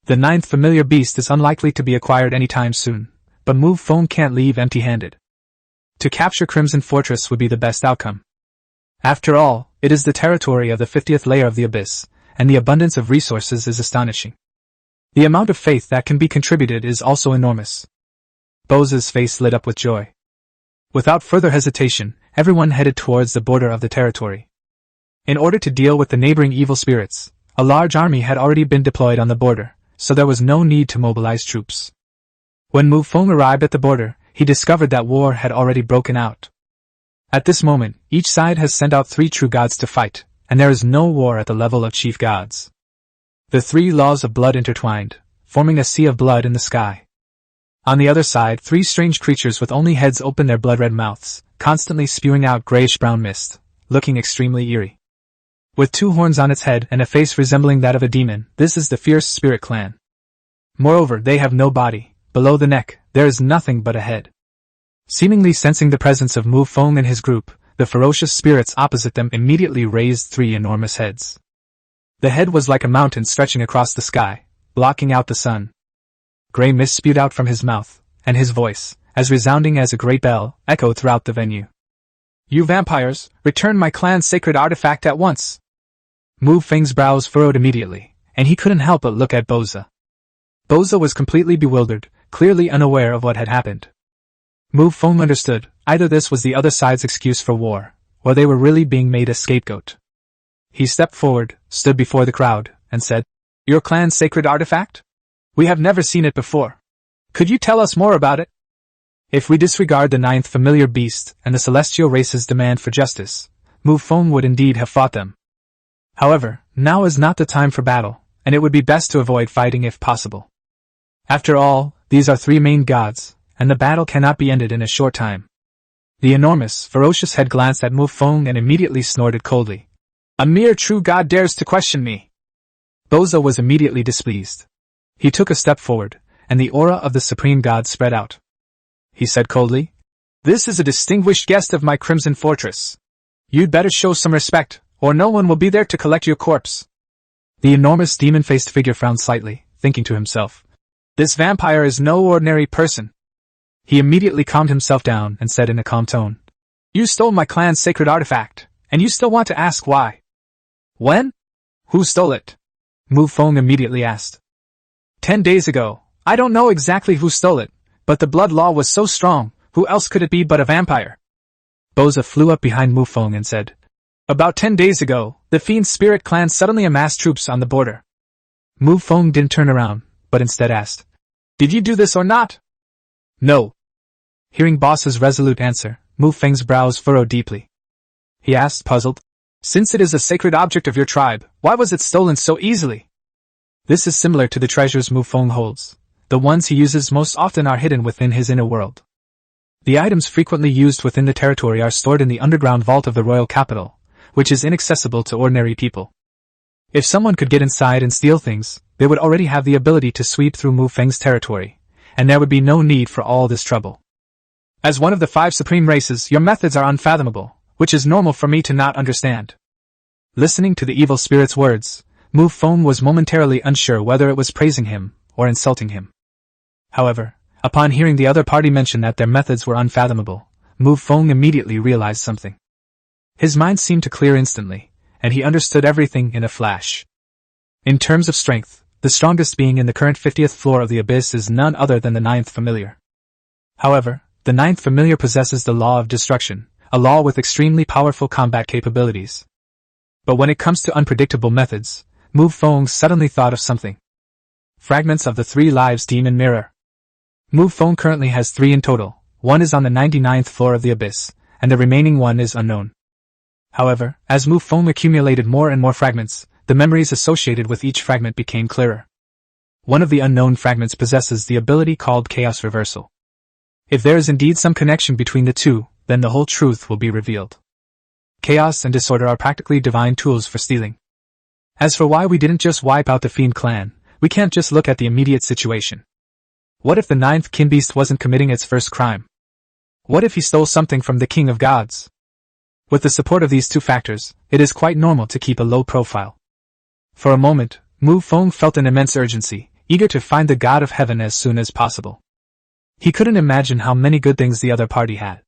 The 9th familiar beast is unlikely to be acquired anytime soon, but Mu Feng can't leave empty-handed. To capture Crimson Fortress would be the best outcome. After all, it is the territory of the 50th layer of the abyss, and the abundance of resources is astonishing. The amount of faith that can be contributed is also enormous. Boza's face lit up with joy. Without further hesitation, everyone headed towards the border of the territory. In order to deal with the neighboring evil spirits, a large army had already been deployed on the border, so there was no need to mobilize troops. When Mu Feng arrived at the border, he discovered that war had already broken out. At this moment, each side has sent out 3 true gods to fight, and there is no war at the level of chief gods. The 3 laws of blood intertwined, forming a sea of blood in the sky. On the other side, 3 strange creatures with only heads open their blood-red mouths, constantly spewing out grayish-brown mist, looking extremely eerie. With 2 horns on its head and a face resembling that of a demon, this is the Fierce Spirit Clan. Moreover, they have no body. Below the neck, there is nothing but a head. Seemingly sensing the presence of Mu Feng and his group, the ferocious spirits opposite them immediately raised 3 enormous heads. The head was like a mountain stretching across the sky, blocking out the sun. Grey mist spewed out from his mouth, and his voice, as resounding as a great bell, echoed throughout the venue. "You vampires, return my clan's sacred artifact at once!" Mu Feng's brows furrowed immediately, and he couldn't help but look at Boza. Boza was completely bewildered, clearly unaware of what had happened. Mu Feng understood, either this was the other side's excuse for war, or they were really being made a scapegoat. He stepped forward, stood before the crowd, and said, "Your clan's sacred artifact? We have never seen it before. Could you tell us more about it?" If we disregard the 9th familiar beast and the celestial race's demand for justice, Mu Feng would indeed have fought them. However, now is not the time for battle, and it would be best to avoid fighting if possible. After all, these are 3 main gods, and the battle cannot be ended in a short time. The enormous, ferocious head glanced at Mu Feng and immediately snorted coldly. "A mere true god dares to question me!" Boza was immediately displeased. He took a step forward, and the aura of the supreme god spread out. He said coldly, "This is a distinguished guest of my Crimson Fortress. You'd better show some respect, or no one will be there to collect your corpse." The enormous demon-faced figure frowned slightly, thinking to himself, "This vampire is no ordinary person." He immediately calmed himself down and said in a calm tone, "You stole my clan's sacred artifact, and you still want to ask why?" "When? Who stole it?" Mu Feng immediately asked. 10 days ago. I don't know exactly who stole it, but the blood law was so strong, who else could it be but a vampire?" Boza flew up behind Mu Feng and said, "About 10 days ago, the Fiend Spirit Clan suddenly amassed troops on the border." Mu Feng didn't turn around, but instead asked, "Did you do this or not?" "No." Hearing Boss's resolute answer, Mu Feng's brows furrowed deeply. He asked, puzzled, "Since it is a sacred object of your tribe, why was it stolen so easily?" This is similar to the treasures Mu Feng holds. The ones he uses most often are hidden within his inner world. The items frequently used within the territory are stored in the underground vault of the royal capital, which is inaccessible to ordinary people. If someone could get inside and steal things, they would already have the ability to sweep through Mu Feng's territory, and there would be no need for all this trouble. As one of the 5 supreme races, your methods are unfathomable, which is normal for me to not understand. Listening to the evil spirit's words, Mu Feng was momentarily unsure whether it was praising him or insulting him. However, upon hearing the other party mention that their methods were unfathomable, Mu Feng immediately realized something. His mind seemed to clear instantly, and he understood everything in a flash. In terms of strength, the strongest being in the current 50th floor of the abyss is none other than the ninth familiar. However, the ninth familiar possesses the law of destruction, a law with extremely powerful combat capabilities. But when it comes to unpredictable methods, Mu Feng suddenly thought of something. Fragments of the 3 lives demon mirror. Mu Feng currently has 3 in total. One is on the 99th floor of the abyss, and the remaining one is unknown. However, as Mu Feng accumulated more and more fragments, the memories associated with each fragment became clearer. One of the unknown fragments possesses the ability called Chaos Reversal. If there is indeed some connection between the two, then the whole truth will be revealed. Chaos and disorder are practically divine tools for stealing. As for why we didn't just wipe out the Fiend clan, we can't just look at the immediate situation. What if the 9th kin beast wasn't committing its first crime? What if he stole something from the King of Gods? With the support of these 2 factors, it is quite normal to keep a low profile. For a moment, Mu Feng felt an immense urgency, eager to find the God of Heaven as soon as possible. He couldn't imagine how many good things the other party had.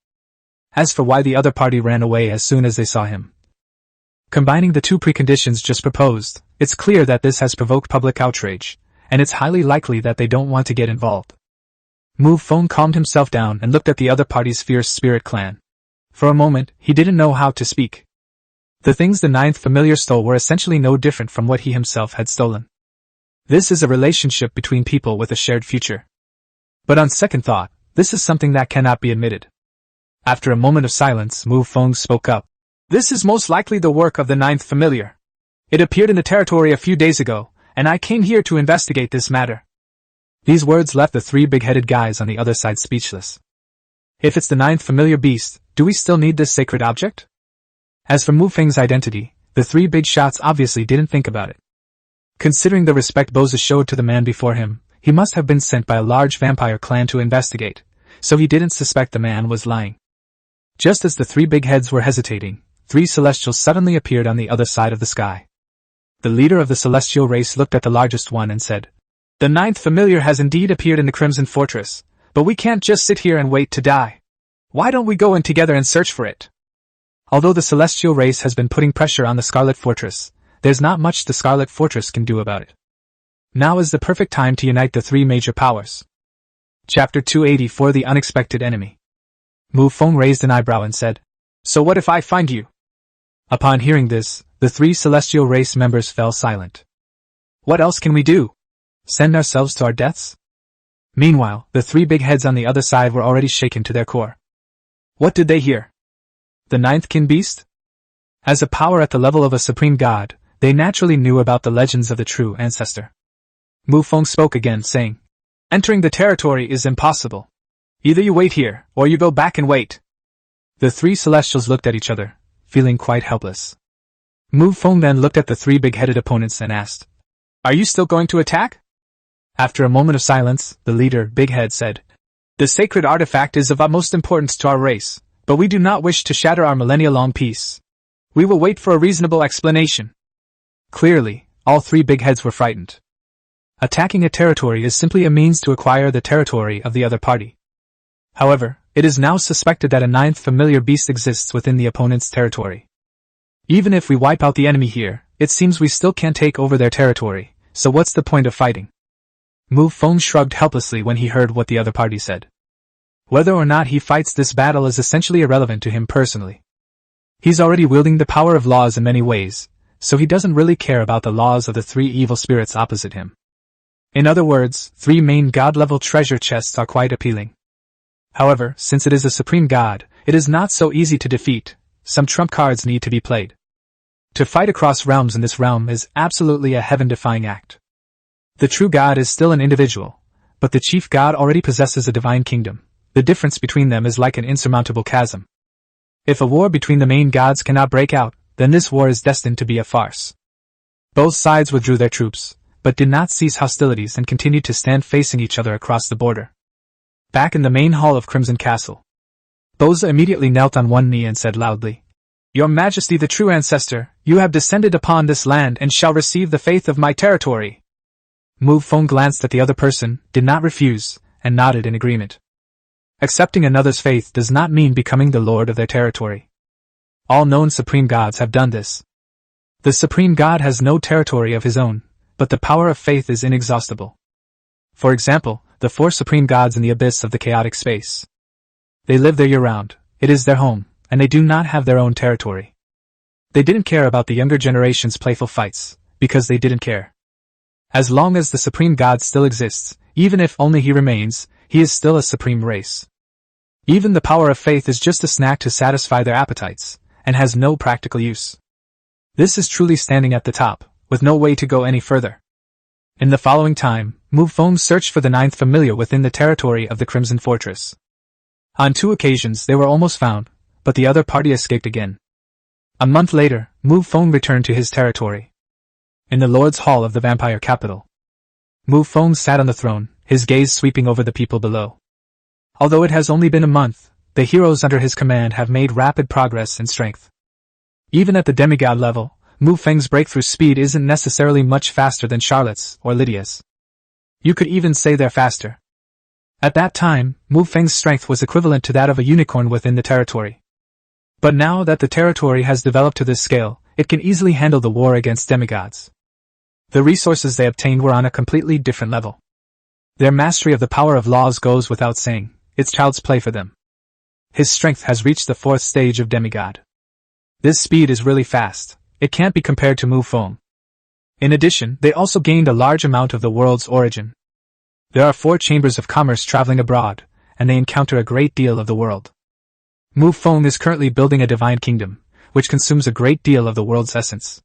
As for why the other party ran away as soon as they saw him. Combining the 2 preconditions just proposed, it's clear that this has provoked public outrage, and it's highly likely that they don't want to get involved. Mu Feng calmed himself down and looked at the other party's fierce spirit clan. For a moment, he didn't know how to speak. The things the 9th familiar stole were essentially no different from what he himself had stolen. This is a relationship between people with a shared future. But on second thought, this is something that cannot be admitted. After a moment of silence, Mu Feng spoke up. This is most likely the work of the 9th familiar. It appeared in the territory a few days ago, and I came here to investigate this matter. These words left the 3 big-headed guys on the other side speechless. If it's the 9th familiar beast, do we still need this sacred object? As for Mu Feng's identity, the 3 big shots obviously didn't think about it. Considering the respect Boza showed to the man before him, he must have been sent by a large vampire clan to investigate, so he didn't suspect the man was lying. Just as the 3 big heads were hesitating, 3 celestials suddenly appeared on the other side of the sky. The leader of the celestial race looked at the largest one and said, "The 9th familiar has indeed appeared in the Crimson Fortress, but we can't just sit here and wait to die. Why don't we go in together and search for it?" Although the celestial race has been putting pressure on the Scarlet Fortress, there's not much the Scarlet Fortress can do about it. Now is the perfect time to unite the 3 major powers. Chapter 284 The Unexpected Enemy. Mu Feng raised an eyebrow and said, "So what if I find you?" Upon hearing this, the 3 celestial race members fell silent. What else can we do? Send ourselves to our deaths? Meanwhile, the 3 big heads on the other side were already shaken to their core. What did they hear? The 9th kin beast? As a power at the level of a supreme god, they naturally knew about the legends of the True Ancestor. Mu Feng spoke again, saying, "Entering the territory is impossible. Either you wait here, or you go back and wait." The 3 celestials looked at each other, feeling quite helpless. Mu Feng then looked at the 3 big-headed opponents and asked, "Are you still going to attack?" After a moment of silence, the leader, Big Head, said, "The sacred artifact is of utmost importance to our race, but we do not wish to shatter our millennia-long peace. We will wait for a reasonable explanation." Clearly, all 3 big heads were frightened. Attacking a territory is simply a means to acquire the territory of the other party. However, it is now suspected that a 9th familiar beast exists within the opponent's territory. Even if we wipe out the enemy here, it seems we still can't take over their territory, so what's the point of fighting? Mu Feng shrugged helplessly when he heard what the other party said. Whether or not he fights this battle is essentially irrelevant to him personally. He's already wielding the power of laws in many ways, so he doesn't really care about the laws of the 3 evil spirits opposite him. In other words, 3 main god-level treasure chests are quite appealing. However, since it is a supreme god, it is not so easy to defeat. Some trump cards need to be played. To fight across realms in this realm is absolutely a heaven-defying act. The true god is still an individual, but the chief god already possesses a divine kingdom. The difference between them is like an insurmountable chasm. If a war between the main gods cannot break out, then this war is destined to be a farce. Both sides withdrew their troops, but did not cease hostilities and continued to stand facing each other across the border. Back in the main hall of Crimson Castle, Boza immediately knelt on one knee and said loudly, "Your Majesty the True Ancestor, you have descended upon this land and shall receive the faith of my territory." Mu Feng glanced at the other person, did not refuse, and nodded in agreement. Accepting another's faith does not mean becoming the lord of their territory. All known supreme gods have done this. The supreme god has no territory of his own, but the power of faith is inexhaustible. For example, the 4 supreme gods in the abyss of the chaotic space. They live there year-round, it is their home, and they do not have their own territory. They didn't care about the younger generation's playful fights, because they didn't care. As long as the supreme god still exists, even if only he remains, he is still a supreme race. Even the power of faith is just a snack to satisfy their appetites, and has no practical use. This is truly standing at the top, with no way to go any further. In the following time, Mu Feng searched for the 9th familiar within the territory of the Crimson Fortress. On 2 occasions they were almost found, but the other party escaped again. A month later, Mu Feng returned to his territory. In the Lord's Hall of the vampire capital, Mu Feng sat on the throne, his gaze sweeping over the people below. Although it has only been a month, the heroes under his command have made rapid progress in strength. Even at the demigod level, Mu Feng's breakthrough speed isn't necessarily much faster than Charlotte's or Lydia's. You could even say they're faster. At that time, Mu Feng's strength was equivalent to that of a unicorn within the territory. But now that the territory has developed to this scale, it can easily handle the war against demigods. The resources they obtained were on a completely different level. Their mastery of the power of laws goes without saying, it's child's play for them. His strength has reached the 4th stage of demigod. This speed is really fast, it can't be compared to Mu Feng. In addition, they also gained a large amount of the world's origin. There are 4 chambers of commerce traveling abroad, and they encounter a great deal of the world. Mu Feng is currently building a divine kingdom, which consumes a great deal of the world's essence.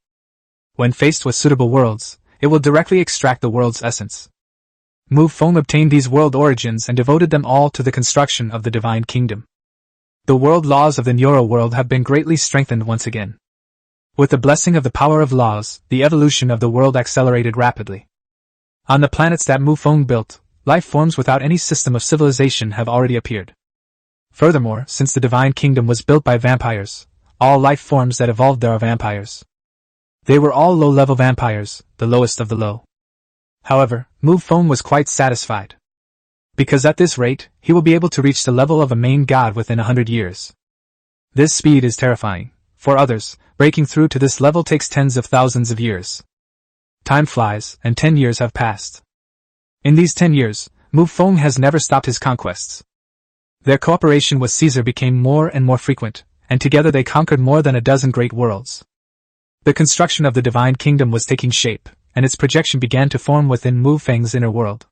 When faced with suitable worlds, it will directly extract the world's essence. Mu Feng obtained these world origins and devoted them all to the construction of the divine kingdom. The world laws of the Neuro world have been greatly strengthened once again. With the blessing of the power of laws, the evolution of the world accelerated rapidly. On the planets that Mu Feng built, life forms without any system of civilization have already appeared. Furthermore, since the divine kingdom was built by vampires, all life forms that evolved there are vampires. They were all low-level vampires, the lowest of the low. However, Mu Feng was quite satisfied. Because at this rate, he will be able to reach the level of a main god within 100 years. This speed is terrifying. For others, breaking through to this level takes tens of thousands of years. Time flies, and 10 years have passed. In these 10 years, Mu Feng has never stopped his conquests. Their cooperation with Caesar became more and more frequent, and together they conquered more than a dozen great worlds. The construction of the divine kingdom was taking shape, and its projection began to form within Mu Feng's inner world.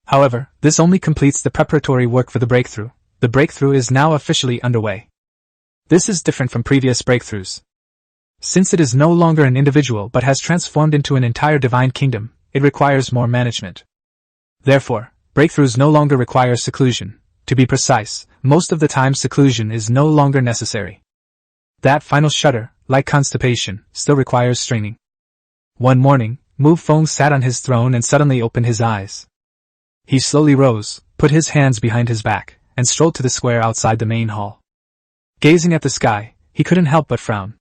However, this only completes the preparatory work for the breakthrough. The breakthrough is now officially underway. This is different from previous breakthroughs. Since it is no longer an individual but has transformed into an entire divine kingdom, it requires more management. Therefore, breakthroughs no longer require seclusion. To be precise, most of the time seclusion is no longer necessary. That final shudder, like constipation, still requires straining. One morning, Mu Feng sat on his throne and suddenly opened his eyes. He slowly rose, put his hands behind his back, and strolled to the square outside the main hall. Gazing at the sky, he couldn't help but frown.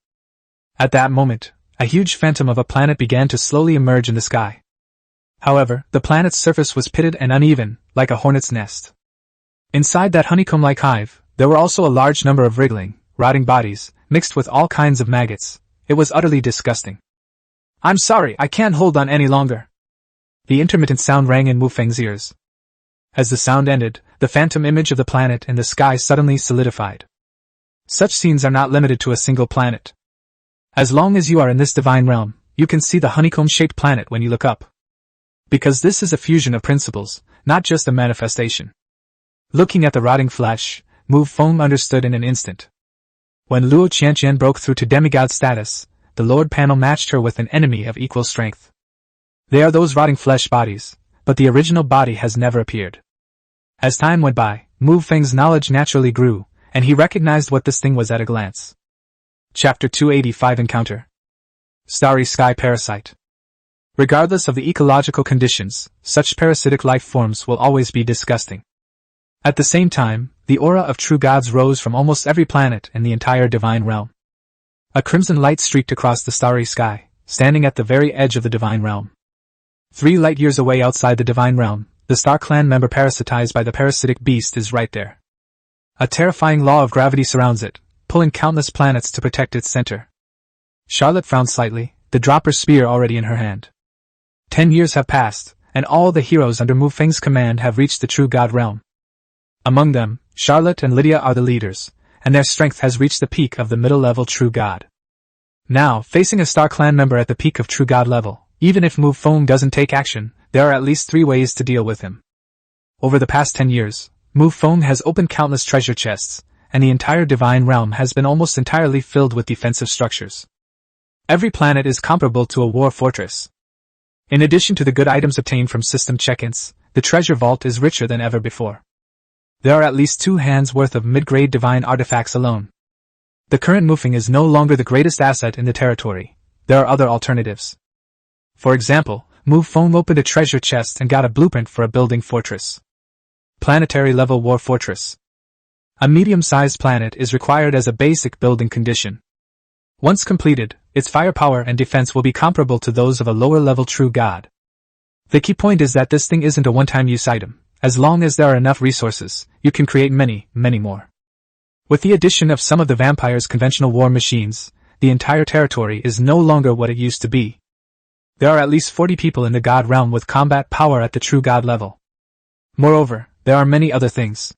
At that moment, a huge phantom of a planet began to slowly emerge in the sky. However, the planet's surface was pitted and uneven, like a hornet's nest. Inside that honeycomb-like hive, there were also a large number of wriggling, rotting bodies, mixed with all kinds of maggots. It was utterly disgusting. "I'm sorry, I can't hold on any longer." The intermittent sound rang in Mu Feng's ears. As the sound ended, the phantom image of the planet in the sky suddenly solidified. Such scenes are not limited to a single planet. As long as you are in this divine realm, you can see the honeycomb-shaped planet when you look up. Because this is a fusion of principles, not just a manifestation. Looking at the rotting flesh, Mu Feng understood in an instant. When Luo Qianqian broke through to demigod status, the Lord Panel matched her with an enemy of equal strength. They are those rotting flesh bodies, but the original body has never appeared. As time went by, Mu Feng's knowledge naturally grew, and he recognized what this thing was at a glance. Chapter 285 Encounter. Starry Sky Parasite. Regardless of the ecological conditions, such parasitic life forms will always be disgusting. At the same time, the aura of true gods rose from almost every planet in the entire divine realm. A crimson light streaked across the starry sky, standing at the very edge of the divine realm. 3 light years away outside the divine realm, the Star Clan member parasitized by the parasitic beast is right there. A terrifying law of gravity surrounds it, pulling countless planets to protect its center. Charlotte frowned slightly, the dropper spear already in her hand. 10 years have passed, and all the heroes under Mu Feng's command have reached the true God realm. Among them, Charlotte and Lydia are the leaders, and their strength has reached the peak of the middle-level true God. Now, facing a Star Clan member at the peak of true God level, even if Mu Feng doesn't take action, there are at least 3 ways to deal with him. Over the past 10 years, Mu Feng has opened countless treasure chests, and the entire divine realm has been almost entirely filled with defensive structures. Every planet is comparable to a war fortress. In addition to the good items obtained from system check-ins, the treasure vault is richer than ever before. There are at least 2 hands worth of mid-grade divine artifacts alone. The current Mu Feng is no longer the greatest asset in the territory. There are other alternatives. For example, Mu Feng opened a treasure chest and got a blueprint for a building fortress. Planetary-level war fortress. A medium-sized planet is required as a basic building condition. Once completed, its firepower and defense will be comparable to those of a lower-level true god. The key point is that this thing isn't a one-time use item. As long as there are enough resources, you can create many, many more. With the addition of some of the vampire's conventional war machines, the entire territory is no longer what it used to be. There are at least 40 people in the god realm with combat power at the true god level. Moreover, there are many other things.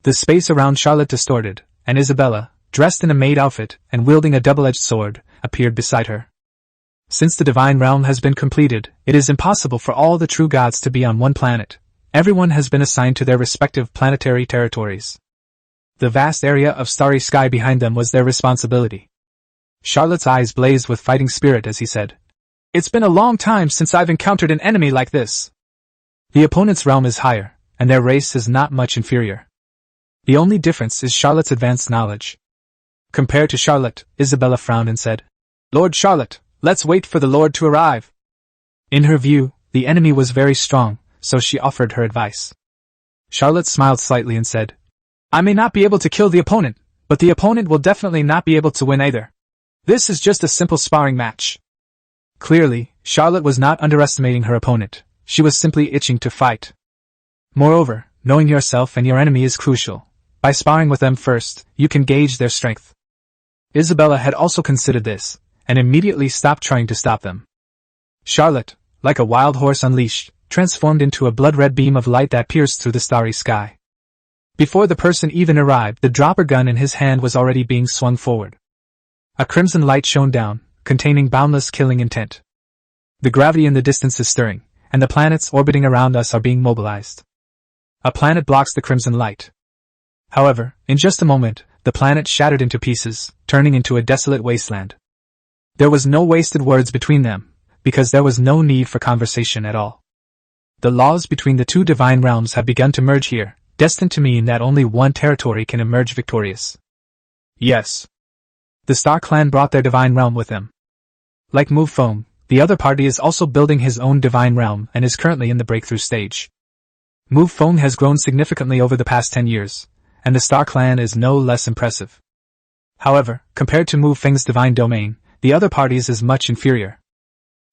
The space around Charlotte distorted, and Isabella, dressed in a maid outfit and wielding a double-edged sword, appeared beside her. Since the divine realm has been completed, it is impossible for all the true gods to be on one planet. Everyone has been assigned to their respective planetary territories. The vast area of starry sky behind them was their responsibility. Charlotte's eyes blazed with fighting spirit as he said, "It's been a long time since I've encountered an enemy like this." The opponent's realm is higher, and their race is not much inferior. The only difference is Charlotte's advanced knowledge. Compared to Charlotte, Isabella frowned and said, "Lord Charlotte, let's wait for the Lord to arrive." In her view, the enemy was very strong, so she offered her advice. Charlotte smiled slightly and said, "I may not be able to kill the opponent, but the opponent will definitely not be able to win either. This is just a simple sparring match." Clearly, Charlotte was not underestimating her opponent. She was simply itching to fight. Moreover, knowing yourself and your enemy is crucial. By sparring with them first, you can gauge their strength. Isabella had also considered this, and immediately stopped trying to stop them. Charlotte, like a wild horse unleashed, transformed into a blood-red beam of light that pierced through the starry sky. Before the person even arrived, the dropper gun in his hand was already being swung forward. A crimson light shone down, containing boundless killing intent. The gravity in the distance is stirring, and the planets orbiting around us are being mobilized. A planet blocks the crimson light. However, in just a moment, the planet shattered into pieces, turning into a desolate wasteland. There was no wasted words between them, because there was no need for conversation at all. The laws between the 2 divine realms have begun to merge here, destined to mean that only one territory can emerge victorious. Yes. The Star Clan brought their divine realm with them. Like Mu Feng, the other party is also building his own divine realm and is currently in the breakthrough stage. Mu Feng has grown significantly over the past 10 years, and the Star Clan is no less impressive. However, compared to Mu Feng's divine domain, the other party's is much inferior.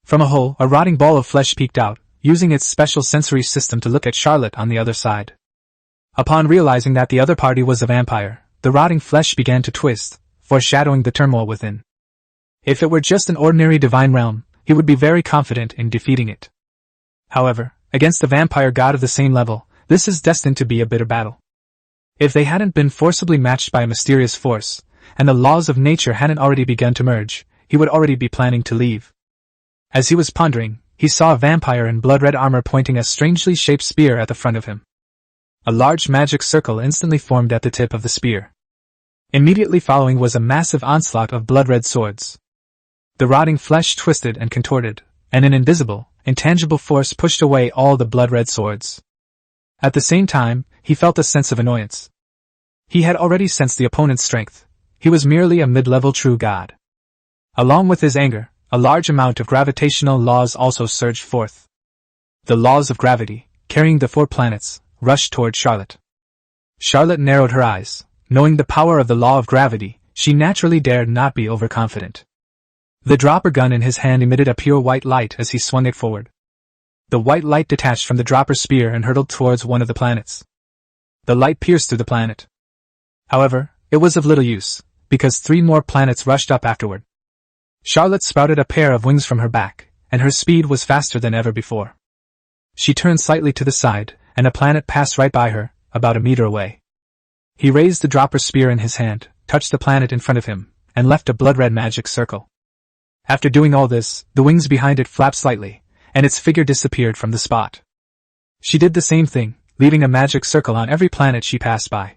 From a hole, a rotting ball of flesh peeked out, using its special sensory system to look at Charlotte on the other side. Upon realizing that the other party was a vampire, the rotting flesh began to twist, foreshadowing the turmoil within. If it were just an ordinary divine realm, he would be very confident in defeating it. However, against a vampire god of the same level, this is destined to be a bitter battle. If they hadn't been forcibly matched by a mysterious force, and the laws of nature hadn't already begun to merge, he would already be planning to leave. As he was pondering, he saw a vampire in blood-red armor pointing a strangely shaped spear at the front of him. A large magic circle instantly formed at the tip of the spear. Immediately following was a massive onslaught of blood-red swords. The rotting flesh twisted and contorted, and an invisible, intangible force pushed away all the blood-red swords. At the same time, he felt a sense of annoyance. He had already sensed the opponent's strength. He was merely a mid-level true god. Along with his anger, a large amount of gravitational laws also surged forth. The laws of gravity, carrying the 4 planets, rushed toward Charlotte. Charlotte narrowed her eyes. Knowing the power of the law of gravity, she naturally dared not be overconfident. The dropper gun in his hand emitted a pure white light as he swung it forward. The white light detached from the dropper spear and hurtled towards one of the planets. The light pierced through the planet. However, it was of little use, because 3 more planets rushed up afterward. Charlotte sprouted a pair of wings from her back, and her speed was faster than ever before. She turned slightly to the side, and a planet passed right by her, about a meter away. He raised the dropper spear in his hand, touched the planet in front of him, and left a blood-red magic circle. After doing all this, the wings behind it flapped slightly, and its figure disappeared from the spot. She did the same thing, leaving a magic circle on every planet she passed by.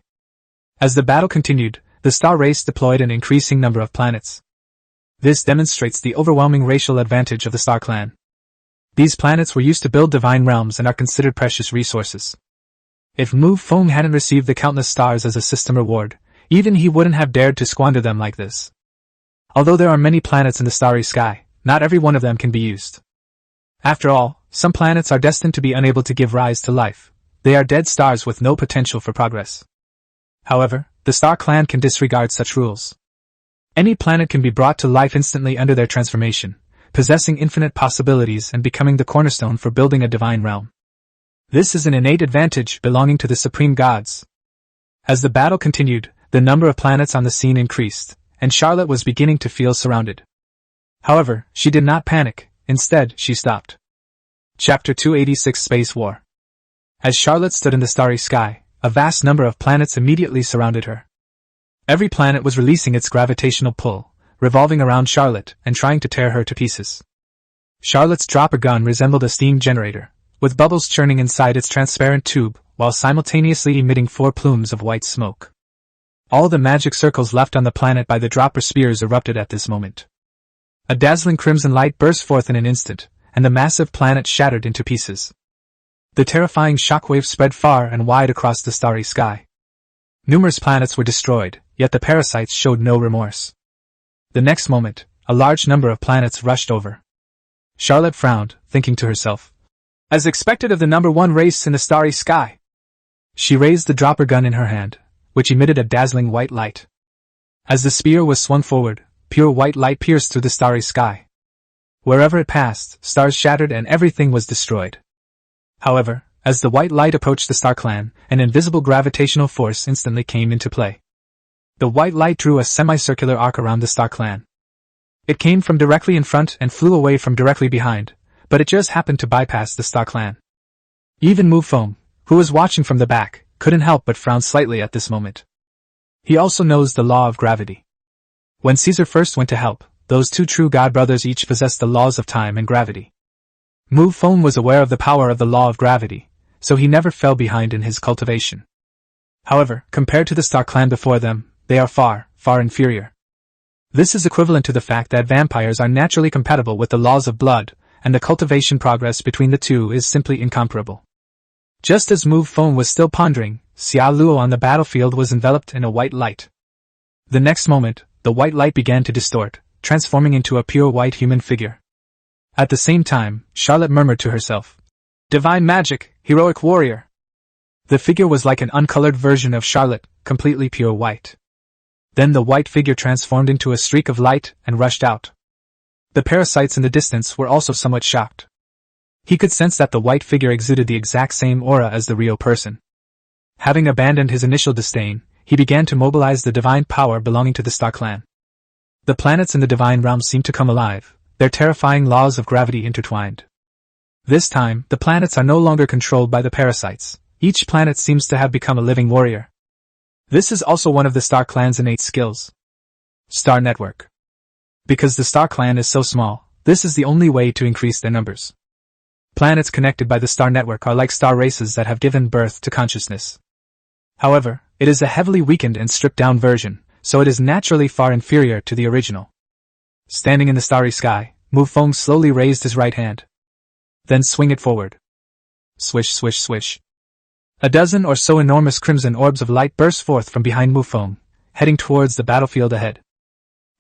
As the battle continued, the star race deployed an increasing number of planets. This demonstrates the overwhelming racial advantage of the Star Clan. These planets were used to build divine realms and are considered precious resources. If Mu Feng hadn't received the countless stars as a system reward, even he wouldn't have dared to squander them like this. Although there are many planets in the starry sky, not every one of them can be used. After all, some planets are destined to be unable to give rise to life. They are dead stars with no potential for progress. However, the Star Clan can disregard such rules. Any planet can be brought to life instantly under their transformation, possessing infinite possibilities and becoming the cornerstone for building a divine realm. This is an innate advantage belonging to the supreme gods. As the battle continued, the number of planets on the scene increased, and Charlotte was beginning to feel surrounded. However, she did not panic. Instead, she stopped. Chapter 286 Space War. As Charlotte stood in the starry sky, a vast number of planets immediately surrounded her. Every planet was releasing its gravitational pull, revolving around Charlotte and trying to tear her to pieces. Charlotte's dropper gun resembled a steam generator, with bubbles churning inside its transparent tube while simultaneously emitting 4 plumes of white smoke. All the magic circles left on the planet by the dropper spears erupted at this moment. A dazzling crimson light burst forth in an instant, and the massive planet shattered into pieces. The terrifying shockwave spread far and wide across the starry sky. Numerous planets were destroyed, yet the parasites showed no remorse. The next moment, a large number of planets rushed over. Charlotte frowned, thinking to herself, as expected of the number 1 race in the starry sky. She raised the dropper gun in her hand, which emitted a dazzling white light. As the spear was swung forward, pure white light pierced through the starry sky. Wherever it passed, stars shattered and everything was destroyed. However, as the white light approached the Star Clan, an invisible gravitational force instantly came into play. The white light drew a semicircular arc around the Star Clan. It came from directly in front and flew away from directly behind, but it just happened to bypass the Star Clan. Even Mu Feng, who was watching from the back, couldn't help but frown slightly at this moment. He also knows the law of gravity. When Caesar first went to help, those 2 true god brothers each possessed the laws of time and gravity. Mu Feng was aware of the power of the law of gravity, so he never fell behind in his cultivation. However, compared to the Star Clan before them, they are far, far inferior. This is equivalent to the fact that vampires are naturally compatible with the laws of blood, and the cultivation progress between the two is simply incomparable. Just as Mu Feng was still pondering, Xia Luo on the battlefield was enveloped in a white light. The next moment, the white light began to distort, transforming into a pure white human figure. At the same time, Charlotte murmured to herself, "Divine magic, heroic warrior." The figure was like an uncolored version of Charlotte, completely pure white. Then the white figure transformed into a streak of light and rushed out. The parasites in the distance were also somewhat shocked. He could sense that the white figure exuded the exact same aura as the real person. Having abandoned his initial disdain, he began to mobilize the divine power belonging to the Star Clan. The planets in the divine realm seemed to come alive, their terrifying laws of gravity intertwined. This time, the planets are no longer controlled by the parasites. Each planet seems to have become a living warrior. This is also one of the Star Clan's innate skills. Star Network. Because the Star Clan is so small, this is the only way to increase their numbers. Planets connected by the Star Network are like star races that have given birth to consciousness. However, it is a heavily weakened and stripped-down version, so it is naturally far inferior to the original. Standing in the starry sky, Mu Feng slowly raised his right hand. Then swing it forward. Swish, swish, swish. A dozen or so enormous crimson orbs of light burst forth from behind Mu Feng, heading towards the battlefield ahead.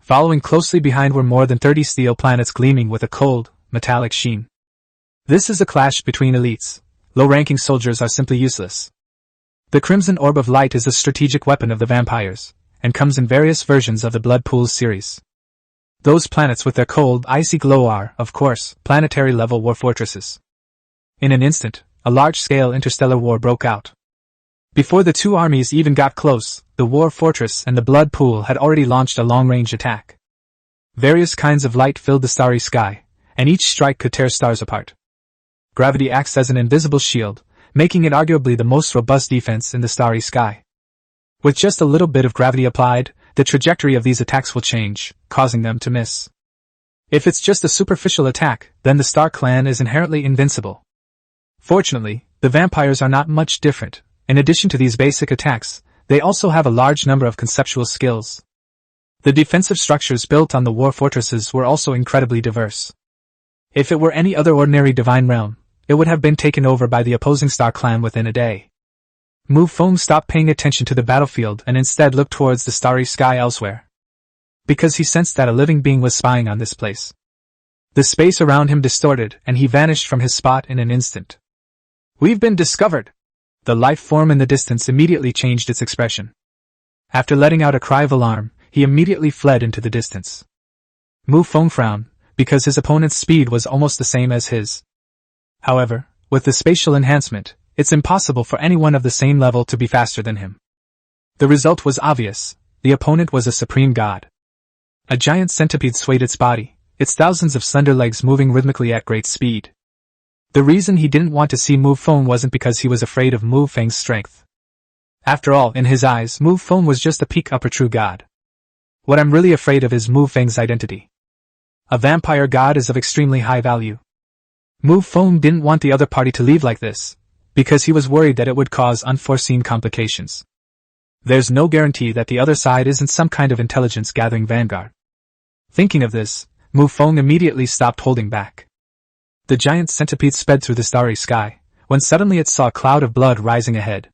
Following closely behind were more than 30 steel planets gleaming with a cold, metallic sheen. This is a clash between elites. Low-ranking soldiers are simply useless. The crimson orb of light is a strategic weapon of the vampires, and comes in various versions of the Blood Pools series. Those planets with their cold, icy glow are, of course, planetary-level war fortresses. In an instant, a large-scale interstellar war broke out. Before the two armies even got close, the War Fortress and the Blood Pool had already launched a long-range attack. Various kinds of light filled the starry sky, and each strike could tear stars apart. Gravity acts as an invisible shield, making it arguably the most robust defense in the starry sky. With just a little bit of gravity applied, the trajectory of these attacks will change, causing them to miss. If it's just a superficial attack, then the Star Clan is inherently invincible. Fortunately, the vampires are not much different. In addition to these basic attacks, they also have a large number of conceptual skills. The defensive structures built on the war fortresses were also incredibly diverse. If it were any other ordinary divine realm, it would have been taken over by the opposing Star Clan within a day. Mu Feng stopped paying attention to the battlefield and instead looked towards the starry sky elsewhere. Because he sensed that a living being was spying on this place. The space around him distorted and he vanished from his spot in an instant. "We've been discovered!" The life form in the distance immediately changed its expression. After letting out a cry of alarm, he immediately fled into the distance. Mu Feng frowned, because his opponent's speed was almost the same as his. However, with the spatial enhancement, it's impossible for anyone of the same level to be faster than him. The result was obvious: the opponent was a supreme god. A giant centipede swayed its body, its thousands of slender legs moving rhythmically at great speed. The reason he didn't want to see Mu Feng wasn't because he was afraid of Mu Feng's strength. After all, in his eyes, Mu Feng was just a peak upper true god. What I'm really afraid of is Mu Feng's identity. A vampire god is of extremely high value. Mu Feng didn't want the other party to leave like this, because he was worried that it would cause unforeseen complications. There's no guarantee that the other side isn't some kind of intelligence-gathering vanguard. Thinking of this, Mu Feng immediately stopped holding back. The giant centipede sped through the starry sky, when suddenly it saw a cloud of blood rising ahead.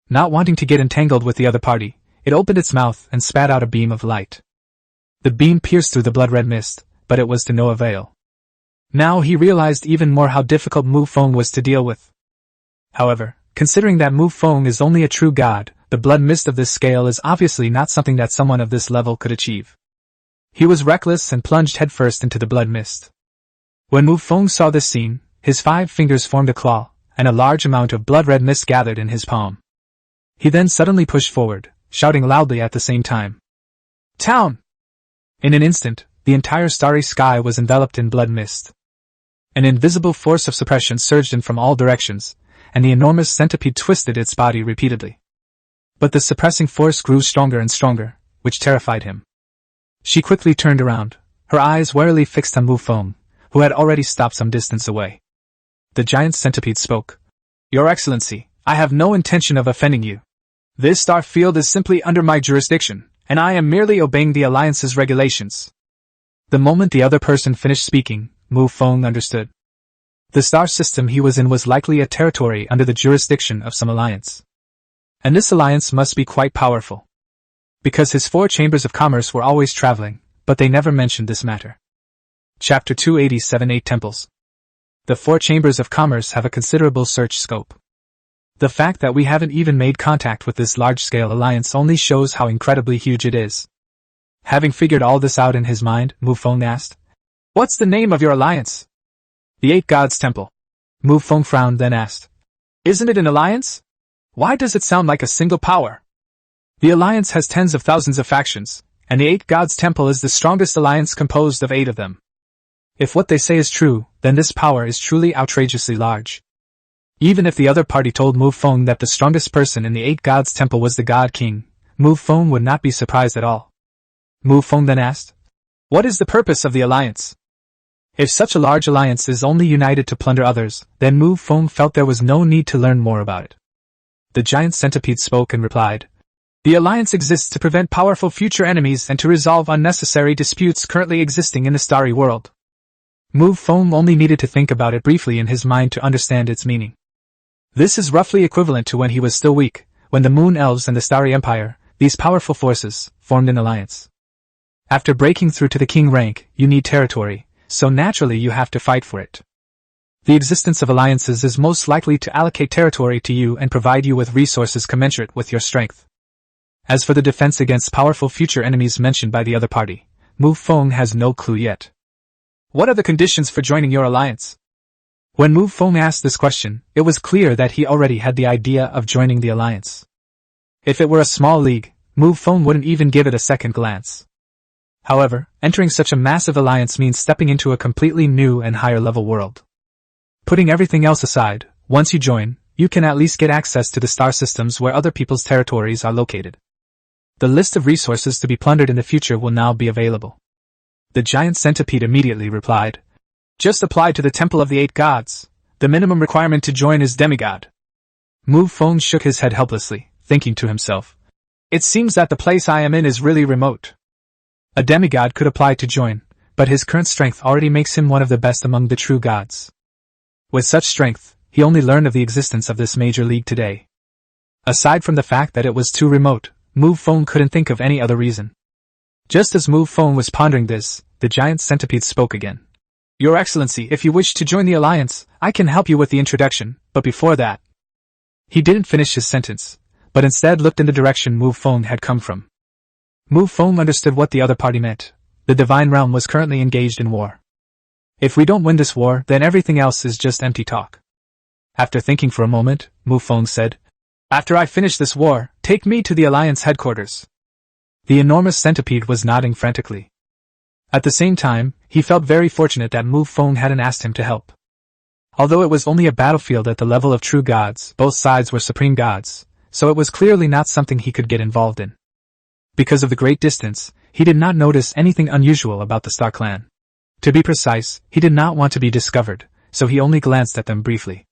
Not wanting to get entangled with the other party, it opened its mouth and spat out a beam of light. The beam pierced through the blood-red mist, but it was to no avail. Now he realized even more how difficult Mu Feng was to deal with. However, considering that Mu Feng is only a true god, the blood mist of this scale is obviously not something that someone of this level could achieve. He was reckless and plunged headfirst into the blood mist. When Mu Feng saw this scene, his 5 fingers formed a claw, and a large amount of blood-red mist gathered in his palm. He then suddenly pushed forward, shouting loudly at the same time. "Town!" In an instant, the entire starry sky was enveloped in blood mist. An invisible force of suppression surged in from all directions, and the enormous centipede twisted its body repeatedly. But the suppressing force grew stronger and stronger, which terrified him. She quickly turned around, her eyes warily fixed on Mu Feng, who had already stopped some distance away. The giant centipede spoke. "Your Excellency, I have no intention of offending you. This star field is simply under my jurisdiction, and I am merely obeying the Alliance's regulations." The moment the other person finished speaking, Mu Feng understood. The star system he was in was likely a territory under the jurisdiction of some alliance. And this alliance must be quite powerful. Because his 4 chambers of commerce were always traveling, but they never mentioned this matter. Chapter 287 8 Temples. The 4 chambers of commerce have a considerable search scope. The fact that we haven't even made contact with this large-scale alliance only shows how incredibly huge it is. Having figured all this out in his mind, Mu Feng asked, "What's the name of your alliance?" "The 8 Gods Temple." Mu Feng frowned, then asked, "Isn't it an alliance? Why does it sound like a single power?" "The alliance has tens of thousands of factions, and the 8 Gods Temple is the strongest alliance composed of 8 of them. If what they say is true, then this power is truly outrageously large." Even if the other party told Mu Feng that the strongest person in the 8 Gods Temple was the God King, Mu Feng would not be surprised at all. Mu Feng then asked, "What is the purpose of the alliance?" If such a large alliance is only united to plunder others, then Mu Feng felt there was no need to learn more about it. The giant centipede spoke and replied, "The alliance exists to prevent powerful future enemies and to resolve unnecessary disputes currently existing in the starry world." Mu Feng only needed to think about it briefly in his mind to understand its meaning. This is roughly equivalent to when he was still weak, when the Moon Elves and the Starry Empire, these powerful forces, formed an alliance. After breaking through to the king rank, you need territory, so naturally you have to fight for it. The existence of alliances is most likely to allocate territory to you and provide you with resources commensurate with your strength. As for the defense against powerful future enemies mentioned by the other party, Mu Feng has no clue yet. "What are the conditions for joining your alliance?" When Mu Feng asked this question, it was clear that he already had the idea of joining the alliance. If it were a small league, Mu Feng wouldn't even give it a second glance. However, entering such a massive alliance means stepping into a completely new and higher-level world. Putting everything else aside, once you join, you can at least get access to the star systems where other people's territories are located. The list of resources to be plundered in the future will now be available. The giant centipede immediately replied, "Just apply to the Temple of the Eight Gods. The minimum requirement to join is demigod." Mu Feng shook his head helplessly, thinking to himself, "It seems that the place I am in is really remote." A demigod could apply to join, but his current strength already makes him one of the best among the true gods. With such strength, he only learned of the existence of this major league today. Aside from the fact that it was too remote, Mu Feng couldn't think of any other reason. Just as Mu Feng was pondering this, the giant centipede spoke again. "Your Excellency, if you wish to join the alliance, I can help you with the introduction, but before that..." He didn't finish his sentence, but instead looked in the direction Mu Feng had come from. Mu Feng understood what the other party meant. The Divine Realm was currently engaged in war. If we don't win this war, then everything else is just empty talk. After thinking for a moment, Mu Feng said, "After I finish this war, take me to the Alliance headquarters." The enormous centipede was nodding frantically. At the same time, he felt very fortunate that Mu Feng hadn't asked him to help. Although it was only a battlefield at the level of true gods, both sides were supreme gods, so it was clearly not something he could get involved in. Because of the great distance, he did not notice anything unusual about the Star Clan. To be precise, he did not want to be discovered, so he only glanced at them briefly.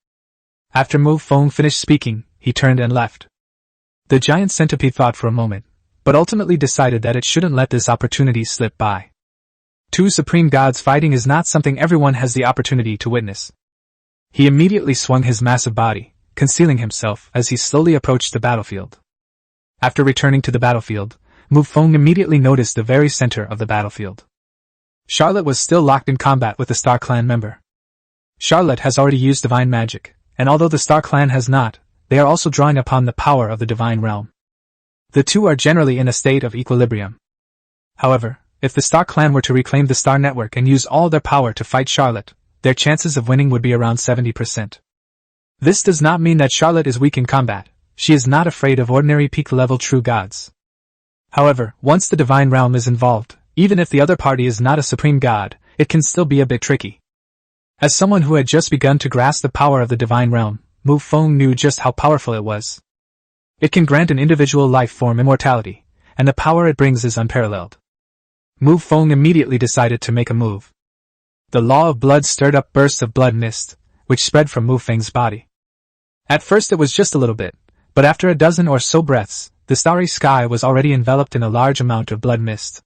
After Mu Feng finished speaking, he turned and left. The giant centipede thought for a moment, but ultimately decided that it shouldn't let this opportunity slip by. Two supreme gods fighting is not something everyone has the opportunity to witness. He immediately swung his massive body, concealing himself as he slowly approached the battlefield. After returning to the battlefield, Mu Feng immediately noticed the very center of the battlefield. Charlotte was still locked in combat with the Star Clan member. Charlotte has already used divine magic, and although the Star Clan has not, they are also drawing upon the power of the divine realm. The two are generally in a state of equilibrium. However, if the Star Clan were to reclaim the Star Network and use all their power to fight Charlotte, their chances of winning would be around 70%. This does not mean that Charlotte is weak in combat. She is not afraid of ordinary peak-level true gods. However, once the divine realm is involved, even if the other party is not a supreme god, it can still be a bit tricky. As someone who had just begun to grasp the power of the divine realm, Mu Feng knew just how powerful it was. It can grant an individual life form immortality, and the power it brings is unparalleled. Mu Feng immediately decided to make a move. The law of blood stirred up bursts of blood mist, which spread from Mu Feng's body. At first it was just a little bit, but after a dozen or so breaths, the starry sky was already enveloped in a large amount of blood mist.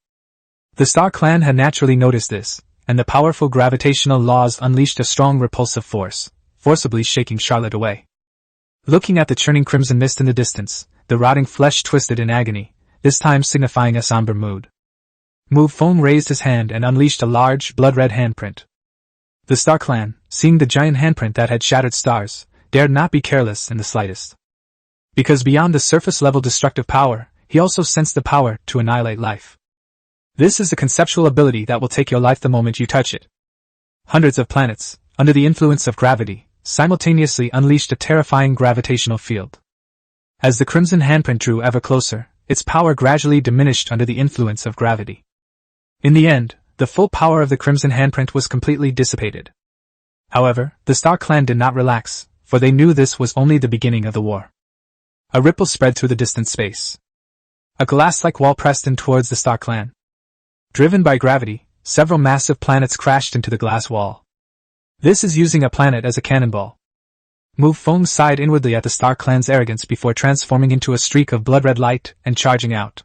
The Star Clan had naturally noticed this, and the powerful gravitational laws unleashed a strong repulsive force, forcibly shaking Charlotte away. Looking at the churning crimson mist in the distance, the rotting flesh twisted in agony, this time signifying a somber mood. Mu Feng raised his hand and unleashed a large, blood-red handprint. The Star Clan, seeing the giant handprint that had shattered stars, dared not be careless in the slightest. Because beyond the surface-level destructive power, he also sensed the power to annihilate life. This is a conceptual ability that will take your life the moment you touch it. Hundreds of planets, under the influence of gravity, simultaneously unleashed a terrifying gravitational field. As the crimson handprint drew ever closer, its power gradually diminished under the influence of gravity. In the end, the full power of the crimson handprint was completely dissipated. However, the Star Clan did not relax, for they knew this was only the beginning of the war. A ripple spread through the distant space. A glass-like wall pressed in towards the Star Clan. Driven by gravity, several massive planets crashed into the glass wall. This is using a planet as a cannonball. Mu Feng sighed inwardly at the Star Clan's arrogance before transforming into a streak of blood-red light and charging out.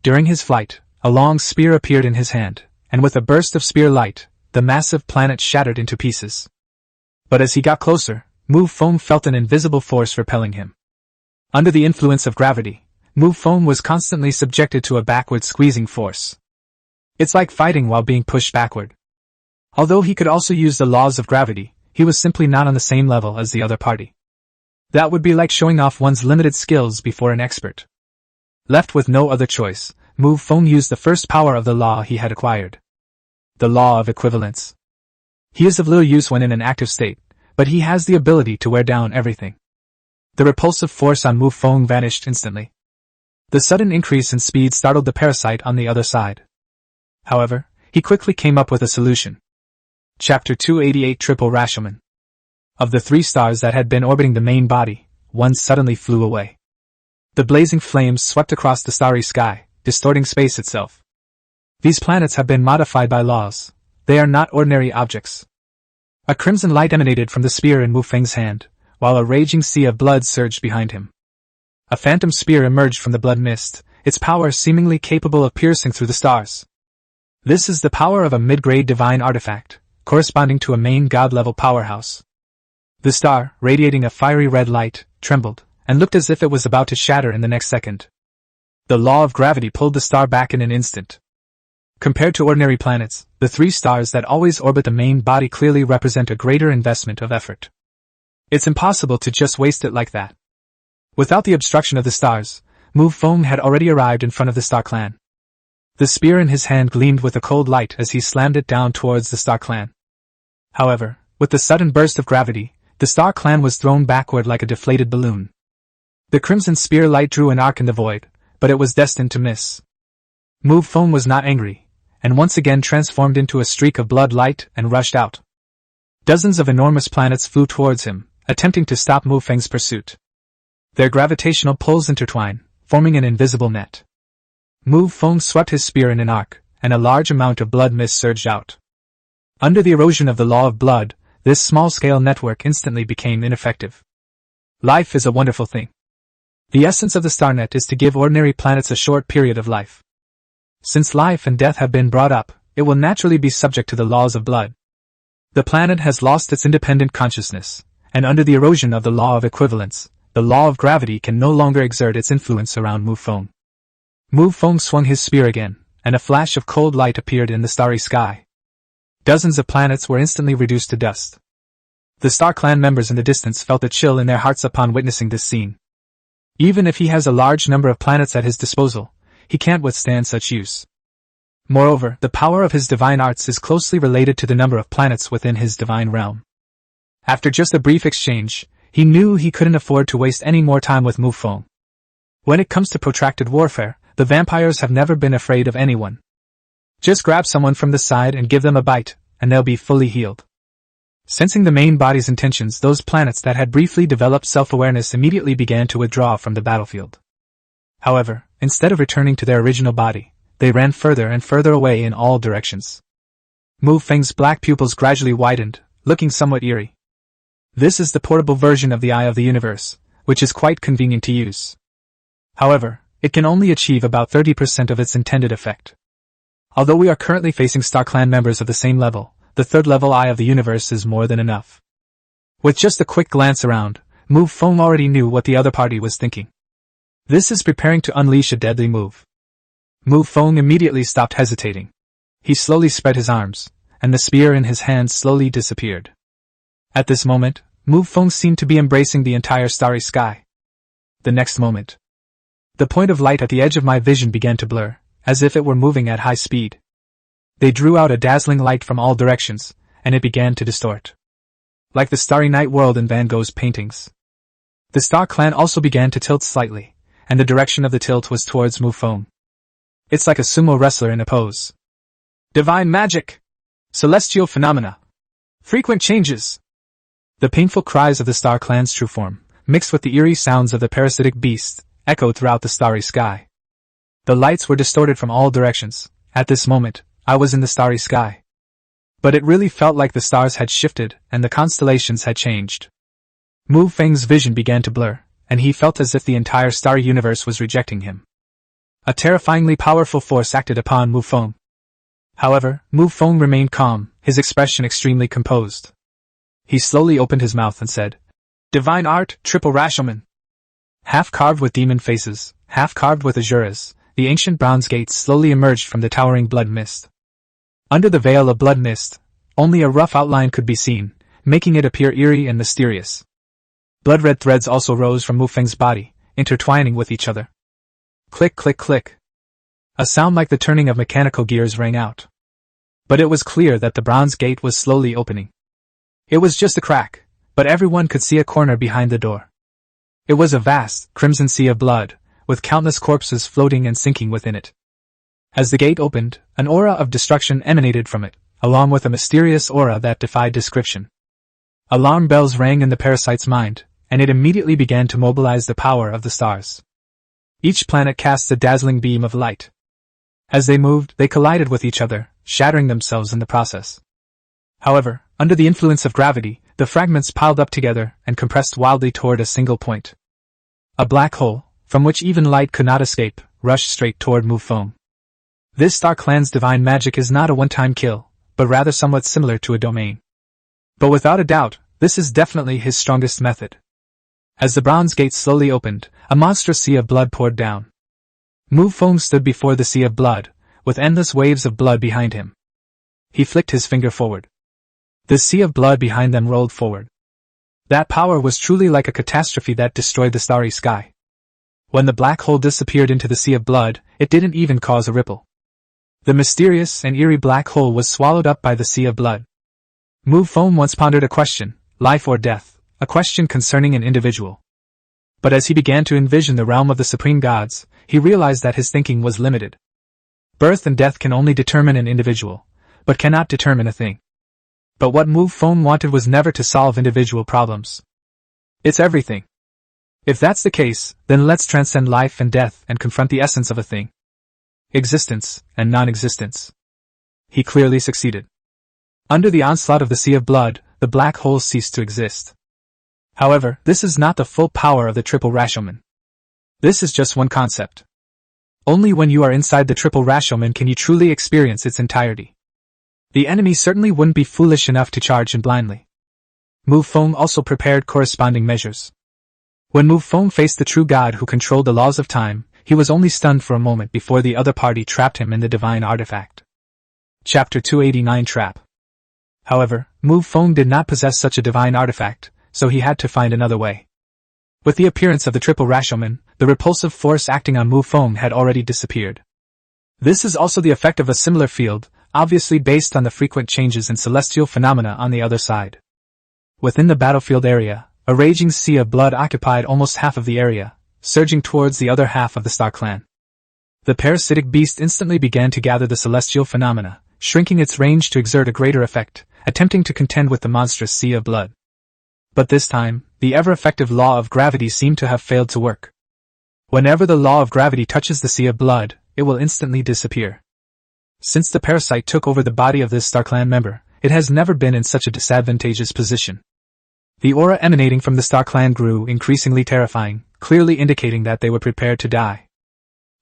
During his flight, a long spear appeared in his hand, and with a burst of spear light, the massive planet shattered into pieces. But as he got closer, Mu Feng felt an invisible force repelling him. Under the influence of gravity, Mu Feng was constantly subjected to a backward squeezing force. It's like fighting while being pushed backward. Although he could also use the laws of gravity, he was simply not on the same level as the other party. That would be like showing off one's limited skills before an expert. Left with no other choice, Mu Feng used the first power of the law he had acquired. The law of equivalence. He is of little use when in an active state, but he has the ability to wear down everything. The repulsive force on Mu Feng vanished instantly. The sudden increase in speed startled the parasite on the other side. However, he quickly came up with a solution. Chapter 288 Triple Rashomon. Of the 3 stars that had been orbiting the main body, one suddenly flew away. The blazing flames swept across the starry sky, distorting space itself. These planets have been modified by laws. They are not ordinary objects. A crimson light emanated from the spear in Mu Feng's hand, while a raging sea of blood surged behind him. A phantom spear emerged from the blood mist, its power seemingly capable of piercing through the stars. This is the power of a mid-grade divine artifact, corresponding to a main god-level powerhouse. The star, radiating a fiery red light, trembled, and looked as if it was about to shatter in the next second. The law of gravity pulled the star back in an instant. Compared to ordinary planets, the 3 stars that always orbit the main body clearly represent a greater investment of effort. It's impossible to just waste it like that. Without the obstruction of the stars, Mu Feng had already arrived in front of the Star Clan. The spear in his hand gleamed with a cold light as he slammed it down towards the Star Clan. However, with the sudden burst of gravity, the Star Clan was thrown backward like a deflated balloon. The crimson spear light drew an arc in the void, but it was destined to miss. Mu Feng was not angry, and once again transformed into a streak of blood light and rushed out. Dozens of enormous planets flew towards him, attempting to stop Mu Feng's pursuit. Their gravitational pulls intertwine, forming an invisible net. Mu Feng swept his spear in an arc, and a large amount of blood mist surged out. Under the erosion of the law of blood, this small-scale network instantly became ineffective. Life is a wonderful thing. The essence of the starnet is to give ordinary planets a short period of life. Since life and death have been brought up, it will naturally be subject to the laws of blood. The planet has lost its independent consciousness, and under the erosion of the law of equivalence, the law of gravity can no longer exert its influence around Mu Feng. Mu Feng swung his spear again, and a flash of cold light appeared in the starry sky. Dozens of planets were instantly reduced to dust. The Star Clan members in the distance felt a chill in their hearts upon witnessing this scene. Even if he has a large number of planets at his disposal, he can't withstand such use. Moreover, the power of his divine arts is closely related to the number of planets within his divine realm. After just a brief exchange, he knew he couldn't afford to waste any more time with Mu Feng. When it comes to protracted warfare, the vampires have never been afraid of anyone. Just grab someone from the side and give them a bite, and they'll be fully healed. Sensing the main body's intentions, those planets that had briefly developed self-awareness immediately began to withdraw from the battlefield. However, instead of returning to their original body, they ran further and further away in all directions. Mu Feng's black pupils gradually widened, looking somewhat eerie. This is the portable version of the Eye of the Universe, which is quite convenient to use. However, it can only achieve about 30% of its intended effect. Although we are currently facing Star Clan members of the same level, the 3rd level Eye of the Universe is more than enough. With just a quick glance around, Mu Feng already knew what the other party was thinking. This is preparing to unleash a deadly move. Mu Feng immediately stopped hesitating. He slowly spread his arms, and the spear in his hand slowly disappeared. At this moment, Mu Feng seemed to be embracing the entire starry sky. The next moment, the point of light at the edge of my vision began to blur, as if it were moving at high speed. They drew out a dazzling light from all directions, and it began to distort. Like the starry night world in Van Gogh's paintings. The Star Clan also began to tilt slightly, and the direction of the tilt was towards Mu Feng. It's like a sumo wrestler in a pose. Divine magic! Celestial phenomena! Frequent changes! The painful cries of the Star Clan's true form, mixed with the eerie sounds of the parasitic beast, echoed throughout the starry sky. The lights were distorted from all directions. At this moment, I was in the starry sky. But it really felt like the stars had shifted and the constellations had changed. Mu Feng's vision began to blur, and he felt as if the entire starry universe was rejecting him. A terrifyingly powerful force acted upon Mu Feng. However, Mu Feng remained calm, his expression extremely composed. He slowly opened his mouth and said, "Divine art, Triple Rashomon." Half carved with demon faces, half carved with azuras, the ancient bronze gates slowly emerged from the towering blood mist. Under the veil of blood mist, only a rough outline could be seen, making it appear eerie and mysterious. Blood-red threads also rose from Mu Feng's body, intertwining with each other. Click, click, click. A sound like the turning of mechanical gears rang out. But it was clear that the bronze gate was slowly opening. It was just a crack, but everyone could see a corner behind the door. It was a vast, crimson sea of blood, with countless corpses floating and sinking within it. As the gate opened, an aura of destruction emanated from it, along with a mysterious aura that defied description. Alarm bells rang in the parasite's mind, and it immediately began to mobilize the power of the stars. Each planet casts a dazzling beam of light. As they moved, they collided with each other, shattering themselves in the process. However, under the influence of gravity, the fragments piled up together and compressed wildly toward a single point. A black hole, from which even light could not escape, rushed straight toward Mu Feng. This Star Clan's divine magic is not a one-time kill, but rather somewhat similar to a domain. But without a doubt, this is definitely his strongest method. As the bronze gate slowly opened, a monstrous sea of blood poured down. Mu Feng stood before the sea of blood, with endless waves of blood behind him. He flicked his finger forward. The sea of blood behind them rolled forward. That power was truly like a catastrophe that destroyed the starry sky. When the black hole disappeared into the sea of blood, it didn't even cause a ripple. The mysterious and eerie black hole was swallowed up by the sea of blood. Mu Feng once pondered a question, life or death, a question concerning an individual. But as he began to envision the realm of the supreme gods, he realized that his thinking was limited. Birth and death can only determine an individual, but cannot determine a thing. But what Mu Feng wanted was never to solve individual problems. It's everything. If that's the case, then let's transcend life and death and confront the essence of a thing. Existence and non-existence. He clearly succeeded. Under the onslaught of the sea of blood, the black hole ceased to exist. However, this is not the full power of the triple Rashomon. This is just one concept. Only when you are inside the triple Rashomon can you truly experience its entirety. The enemy certainly wouldn't be foolish enough to charge in blindly. Mu Feng also prepared corresponding measures. When Mu Feng faced the true god who controlled the laws of time, he was only stunned for a moment before the other party trapped him in the divine artifact. Chapter 289 Trap. However, Mu Feng did not possess such a divine artifact, so he had to find another way. With the appearance of the triple Rashomon, the repulsive force acting on Mu Feng had already disappeared. This is also the effect of a similar field, obviously based on the frequent changes in celestial phenomena on the other side. Within the battlefield area, a raging sea of blood occupied almost half of the area, surging towards the other half of the Star Clan. The parasitic beast instantly began to gather the celestial phenomena, shrinking its range to exert a greater effect, attempting to contend with the monstrous sea of blood. But this time, the ever-effective law of gravity seemed to have failed to work. Whenever the law of gravity touches the sea of blood, it will instantly disappear. Since the parasite took over the body of this Star Clan member, it has never been in such a disadvantageous position. The aura emanating from the Star Clan grew increasingly terrifying, clearly indicating that they were prepared to die.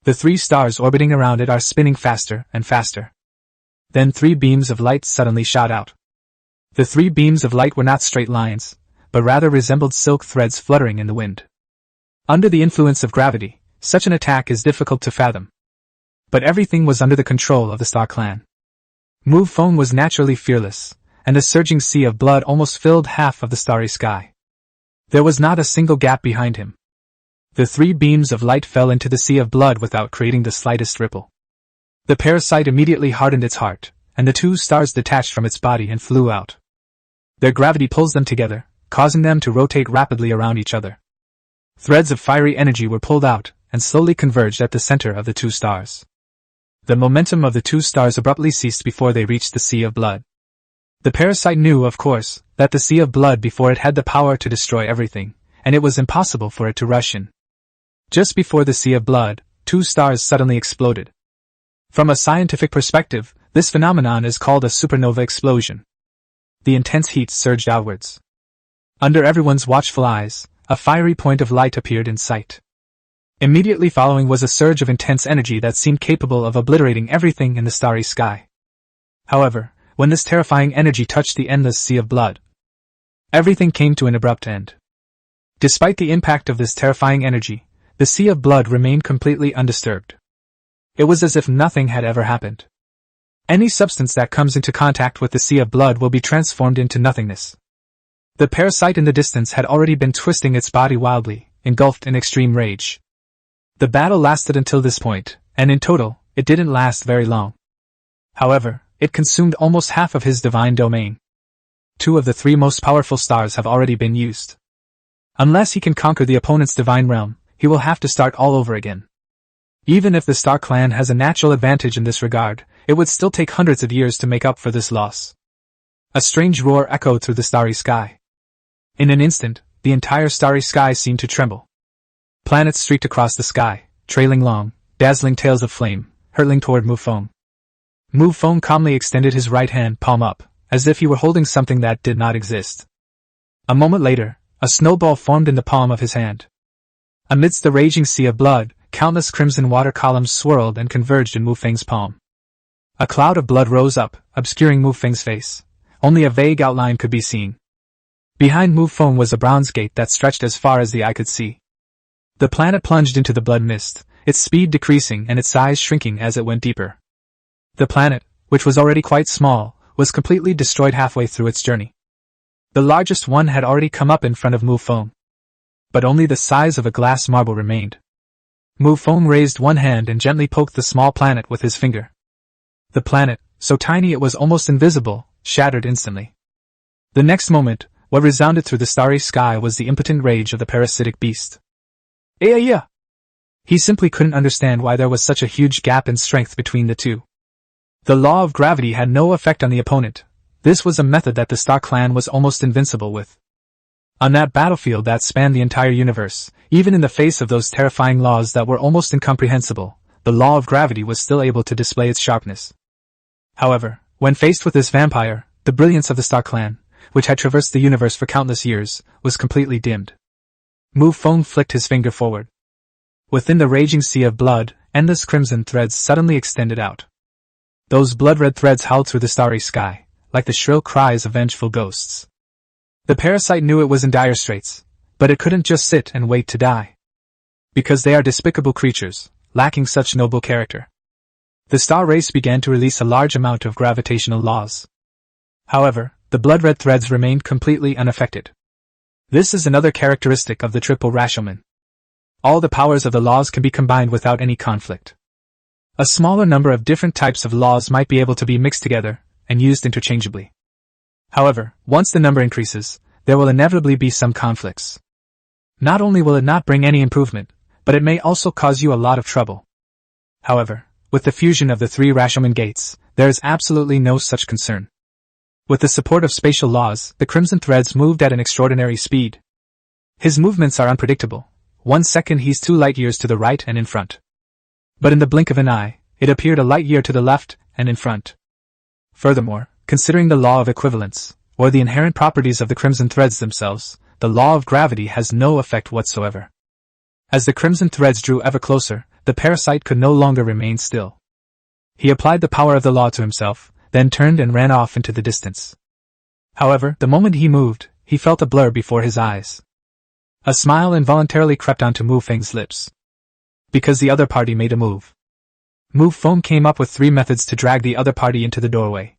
The 3 stars orbiting around it are spinning faster and faster. Then 3 beams of light suddenly shot out. The 3 beams of light were not straight lines, but rather resembled silk threads fluttering in the wind. Under the influence of gravity, such an attack is difficult to fathom. But everything was under the control of the Star Clan. Mu Feng was naturally fearless, and the surging sea of blood almost filled half of the starry sky. There was not a single gap behind him. The 3 beams of light fell into the sea of blood without creating the slightest ripple. The parasite immediately hardened its heart, and the 2 stars detached from its body and flew out. Their gravity pulls them together, causing them to rotate rapidly around each other. Threads of fiery energy were pulled out, and slowly converged at the center of the 2 stars. The momentum of the 2 stars abruptly ceased before they reached the sea of blood. The parasite knew, of course, that the sea of blood before it had the power to destroy everything, and it was impossible for it to rush in. Just before the sea of blood, 2 stars suddenly exploded. From a scientific perspective, this phenomenon is called a supernova explosion. The intense heat surged outwards. Under everyone's watchful eyes, a fiery point of light appeared in sight. Immediately following was a surge of intense energy that seemed capable of obliterating everything in the starry sky. However, when this terrifying energy touched the endless sea of blood, everything came to an abrupt end. Despite the impact of this terrifying energy, the sea of blood remained completely undisturbed. It was as if nothing had ever happened. Any substance that comes into contact with the sea of blood will be transformed into nothingness. The parasite in the distance had already been twisting its body wildly, engulfed in extreme rage. The battle lasted until this point, and in total, it didn't last very long. However, it consumed almost half of his divine domain. 2 of the 3 most powerful stars have already been used. Unless he can conquer the opponent's divine realm, he will have to start all over again. Even if the Star Clan has a natural advantage in this regard, it would still take hundreds of years to make up for this loss. A strange roar echoed through the starry sky. In an instant, the entire starry sky seemed to tremble. Planets streaked across the sky, trailing long, dazzling tails of flame, hurtling toward Mu Feng. Mu Feng calmly extended his right hand palm up, as if he were holding something that did not exist. A moment later, a snowball formed in the palm of his hand. Amidst the raging sea of blood, countless crimson water columns swirled and converged in Mu Feng's palm. A cloud of blood rose up, obscuring Mu Feng's face. Only a vague outline could be seen. Behind Mu Feng was a bronze gate that stretched as far as the eye could see. The planet plunged into the blood mist, its speed decreasing and its size shrinking as it went deeper. The planet, which was already quite small, was completely destroyed halfway through its journey. The largest one had already come up in front of Mu Feng. But only the size of a glass marble remained. Mu Feng raised one hand and gently poked the small planet with his finger. The planet, so tiny it was almost invisible, shattered instantly. The next moment, what resounded through the starry sky was the impotent rage of the parasitic beast. Yeah! He simply couldn't understand why there was such a huge gap in strength between the two. The law of gravity had no effect on the opponent. This was a method that the Star Clan was almost invincible with. On that battlefield that spanned the entire universe, even in the face of those terrifying laws that were almost incomprehensible, the law of gravity was still able to display its sharpness. However, when faced with this vampire, the brilliance of the Star Clan, which had traversed the universe for countless years, was completely dimmed. Mu Feng flicked his finger forward. Within the raging sea of blood, endless crimson threads suddenly extended out. Those blood-red threads howled through the starry sky, like the shrill cries of vengeful ghosts. The parasite knew it was in dire straits, but it couldn't just sit and wait to die. Because they are despicable creatures, lacking such noble character. The star race began to release a large amount of gravitational laws. However, the blood-red threads remained completely unaffected. This is another characteristic of the triple Rashomon. All the powers of the laws can be combined without any conflict. A smaller number of different types of laws might be able to be mixed together and used interchangeably. However, once the number increases, there will inevitably be some conflicts. Not only will it not bring any improvement, but it may also cause you a lot of trouble. However, with the fusion of the 3 Rashomon gates, there is absolutely no such concern. With the support of spatial laws, the crimson threads moved at an extraordinary speed. His movements are unpredictable. 1 second he's 2 light years to the right and in front. But in the blink of an eye, it appeared a light year to the left and in front. Furthermore, considering the law of equivalence, or the inherent properties of the crimson threads themselves, the law of gravity has no effect whatsoever. As the crimson threads drew ever closer, the parasite could no longer remain still. He applied the power of the law to himself, then turned and ran off into the distance. However, the moment he moved, he felt a blur before his eyes. A smile involuntarily crept onto Mu Feng's lips. Because the other party made a move. Mu Feng came up with 3 methods to drag the other party into the doorway.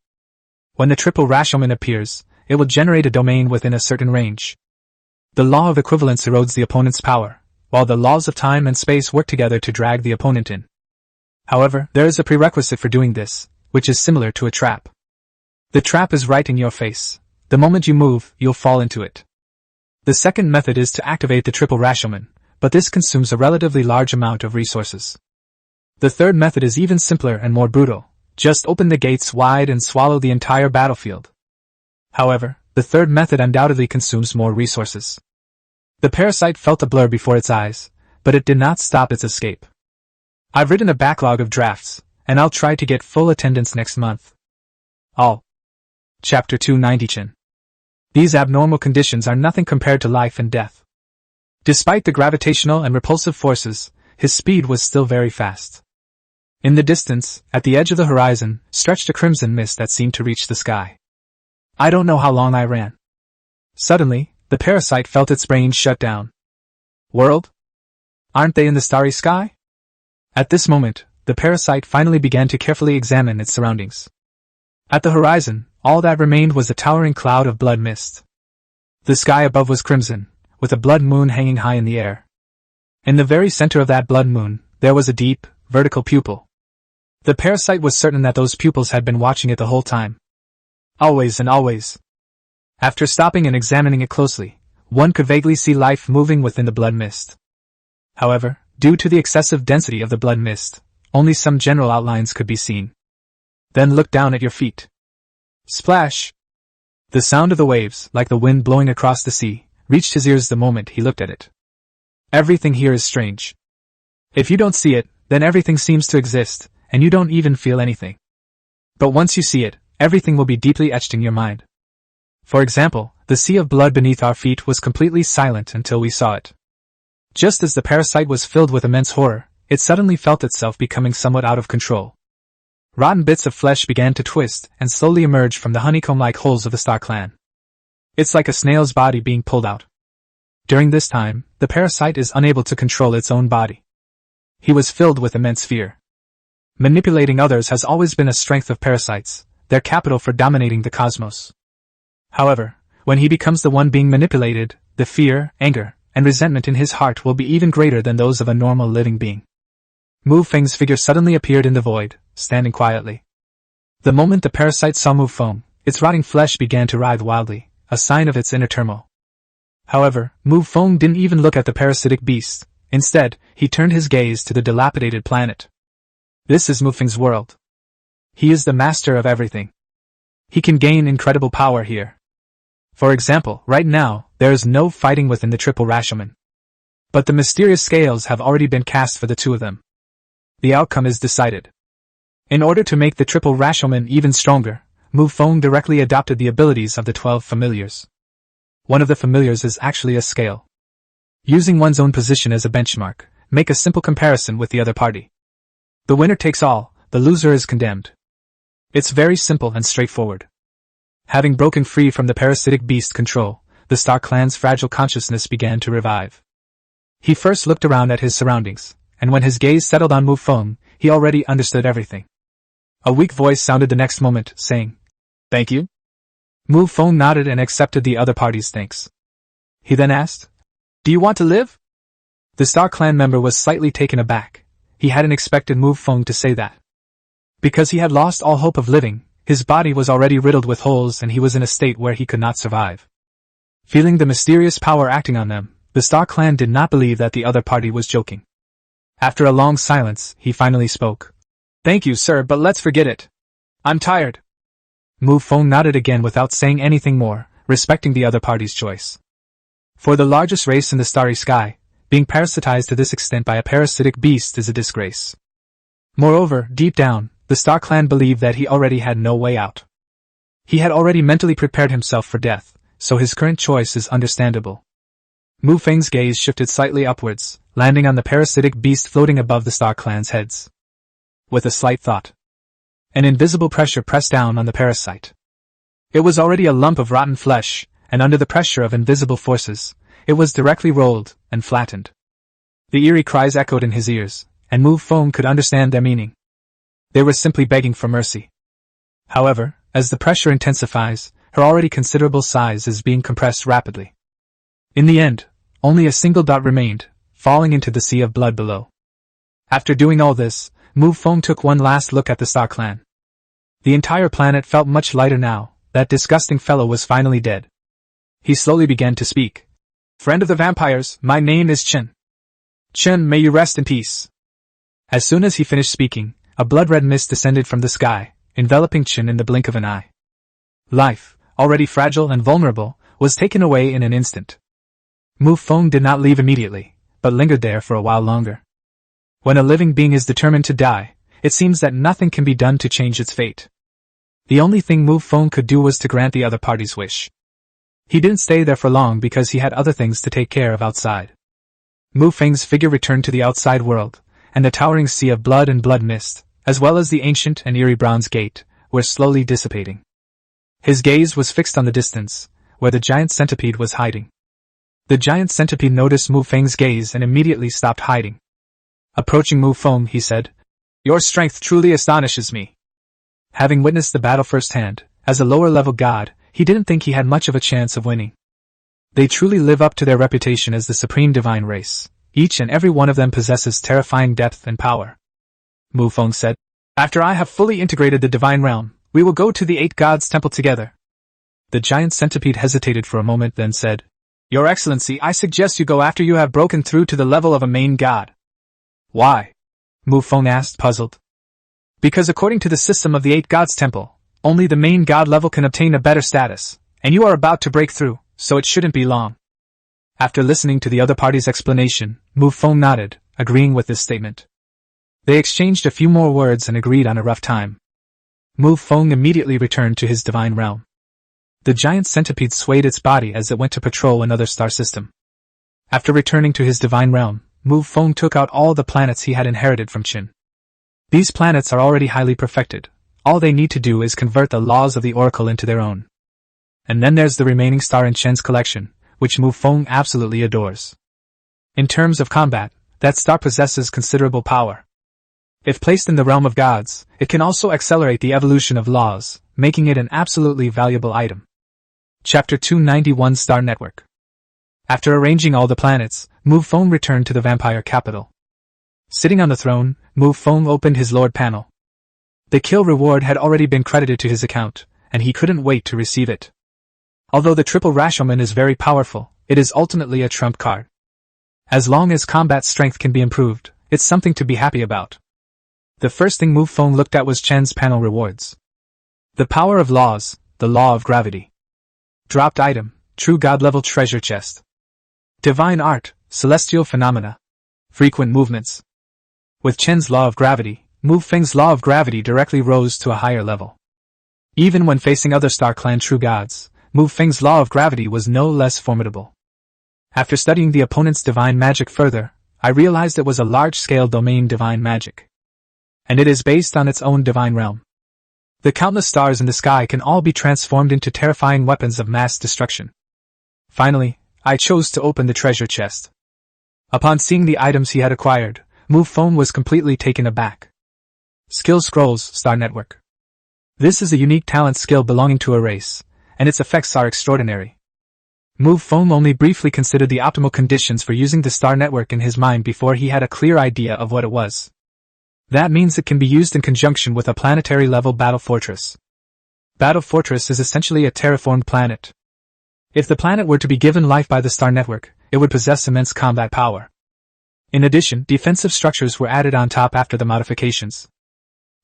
When the triple Rashomon appears, it will generate a domain within a certain range. The law of equivalence erodes the opponent's power, while the laws of time and space work together to drag the opponent in. However, there is a prerequisite for doing this, which is similar to a trap. The trap is right in your face. The moment you move, you'll fall into it. The second method is to activate the triple Rashomon, but this consumes a relatively large amount of resources. The third method is even simpler and more brutal. Just open the gates wide and swallow the entire battlefield. However, the third method undoubtedly consumes more resources. The parasite felt a blur before its eyes, but it did not stop its escape. I've written a backlog of drafts, and I'll try to get full attendance next month. All. Chapter 290. These abnormal conditions are nothing compared to life and death. Despite the gravitational and repulsive forces, his speed was still very fast. In the distance, at the edge of the horizon, stretched a crimson mist that seemed to reach the sky. I don't know how long I ran. Suddenly, the parasite felt its brain shut down. World? Aren't they in the starry sky? At this moment, the parasite finally began to carefully examine its surroundings. At the horizon, all that remained was a towering cloud of blood mist. The sky above was crimson, with a blood moon hanging high in the air. In the very center of that blood moon, there was a deep, vertical pupil. The parasite was certain that those pupils had been watching it the whole time. Always and always. After stopping and examining it closely, one could vaguely see life moving within the blood mist. However, due to the excessive density of the blood mist, only some general outlines could be seen. Then look down at your feet. Splash! The sound of the waves, like the wind blowing across the sea, reached his ears the moment he looked at it. Everything here is strange. If you don't see it, then everything seems to exist, and you don't even feel anything. But once you see it, everything will be deeply etched in your mind. For example, the sea of blood beneath our feet was completely silent until we saw it. Just as the parasite was filled with immense horror, it suddenly felt itself becoming somewhat out of control. Rotten bits of flesh began to twist and slowly emerge from the honeycomb-like holes of the Star Clan. It's like a snail's body being pulled out. During this time, the parasite is unable to control its own body. He was filled with immense fear. Manipulating others has always been a strength of parasites, their capital for dominating the cosmos. However, when he becomes the one being manipulated, the fear, anger, and resentment in his heart will be even greater than those of a normal living being. Mu Feng's figure suddenly appeared in the void, standing quietly. The moment the parasite saw Mu Feng, its rotting flesh began to writhe wildly, a sign of its inner turmoil. However, Mu Feng didn't even look at the parasitic beast. Instead, he turned his gaze to the dilapidated planet. This is Mu Feng's world. He is the master of everything. He can gain incredible power here. For example, right now, there is no fighting within the triple Rashomon. But the mysterious scales have already been cast for the two of them. The outcome is decided. In order to make the triple Rashomon even stronger, Mu Feng directly adopted the abilities of the 12 familiars. One of the familiars is actually a scale. Using one's own position as a benchmark, make a simple comparison with the other party. The winner takes all, the loser is condemned. It's very simple and straightforward. Having broken free from the parasitic beast control, the Star Clan's fragile consciousness began to revive. He first looked around at his surroundings, and when his gaze settled on Mu Feng, he already understood everything. A weak voice sounded the next moment, saying, "Thank you?" Mu Feng nodded and accepted the other party's thanks. He then asked, "Do you want to live?" The Star Clan member was slightly taken aback. He hadn't expected Mu Feng to say that. Because he had lost all hope of living, his body was already riddled with holes and he was in a state where he could not survive. Feeling the mysterious power acting on them, the Star Clan did not believe that the other party was joking. After a long silence, he finally spoke. "Thank you, sir, but let's forget it. I'm tired." Mu Feng nodded again without saying anything more, respecting the other party's choice. For the largest race in the starry sky, being parasitized to this extent by a parasitic beast is a disgrace. Moreover, deep down, the Star Clan believed that he already had no way out. He had already mentally prepared himself for death, so his current choice is understandable. Mu Feng's gaze shifted slightly upwards, landing on the parasitic beast floating above the Star Clan's heads. With a slight thought, an invisible pressure pressed down on the parasite. It was already a lump of rotten flesh, and under the pressure of invisible forces, it was directly rolled and flattened. The eerie cries echoed in his ears, and Mu Feng could understand their meaning. They were simply begging for mercy. However, as the pressure intensifies, her already considerable size is being compressed rapidly. In the end, only a single dot remained, falling into the sea of blood below. After doing all this, Mu Feng took one last look at the Star Clan. The entire planet felt much lighter now. That disgusting fellow was finally dead. He slowly began to speak. "Friend of the vampires, my name is Chen. Chen, may you rest in peace." As soon as he finished speaking, a blood-red mist descended from the sky, enveloping Chen in the blink of an eye. Life, already fragile and vulnerable, was taken away in an instant. Mu Feng did not leave immediately, but lingered there for a while longer. When a living being is determined to die, it seems that nothing can be done to change its fate. The only thing Mu Feng could do was to grant the other party's wish. He didn't stay there for long because he had other things to take care of outside. Mu Feng's figure returned to the outside world, and the towering sea of blood and blood mist, as well as the ancient and eerie bronze gate, were slowly dissipating. His gaze was fixed on the distance, where the giant centipede was hiding. The giant centipede noticed Mu Feng's gaze and immediately stopped hiding. Approaching Mu Feng, he said, "Your strength truly astonishes me." Having witnessed the battle firsthand, as a lower-level god, he didn't think he had much of a chance of winning. They truly live up to their reputation as the supreme divine race. Each and every one of them possesses terrifying depth and power. Mu Feng said, "After I have fully integrated the divine realm, we will go to the 8 gods' temple together." The giant centipede hesitated for a moment, then said, "Your Excellency, I suggest you go after you have broken through to the level of a main god." "Why?" Mu Feng asked, puzzled. "Because according to the system of the 8 gods temple, only the main god level can obtain a better status, and you are about to break through, so it shouldn't be long." After listening to the other party's explanation, Mu Feng nodded, agreeing with this statement. They exchanged a few more words and agreed on a rough time. Mu Feng immediately returned to his divine realm. The giant centipede swayed its body as it went to patrol another star system. After returning to his divine realm, Mu Feng took out all the planets he had inherited from Qin. These planets are already highly perfected. All they need to do is convert the laws of the Oracle into their own. And then there's the remaining star in Qin's collection, which Mu Feng absolutely adores. In terms of combat, that star possesses considerable power. If placed in the realm of gods, it can also accelerate the evolution of laws, making it an absolutely valuable item. Chapter 291 Star Network. After arranging all the planets, Mu Feng returned to the vampire capital. Sitting on the throne, Mu Feng opened his Lord panel. The kill reward had already been credited to his account, and he couldn't wait to receive it. Although the triple Rashomon is very powerful, it is ultimately a trump card. As long as combat strength can be improved, it's something to be happy about. The first thing Mu Feng looked at was Chen's panel rewards. The power of laws, the law of gravity. Dropped item, true god level treasure chest. Divine art, celestial phenomena. Frequent movements. With Chen's law of gravity, Mu Feng's law of gravity directly rose to a higher level. Even when facing other Star Clan true gods, Mu Feng's law of gravity was no less formidable. After studying the opponent's divine magic further, I realized it was a large-scale domain divine magic. And it is based on its own divine realm. The countless stars in the sky can all be transformed into terrifying weapons of mass destruction. Finally, I chose to open the treasure chest. Upon seeing the items he had acquired, Mu Feng was completely taken aback. Skill Scrolls Star Network. This is a unique talent skill belonging to a race, and its effects are extraordinary. Mu Feng only briefly considered the optimal conditions for using the Star Network in his mind before he had a clear idea of what it was. That means it can be used in conjunction with a planetary-level battle fortress. Battle Fortress is essentially a terraformed planet. If the planet were to be given life by the Star Network, it would possess immense combat power. In addition, defensive structures were added on top after the modifications.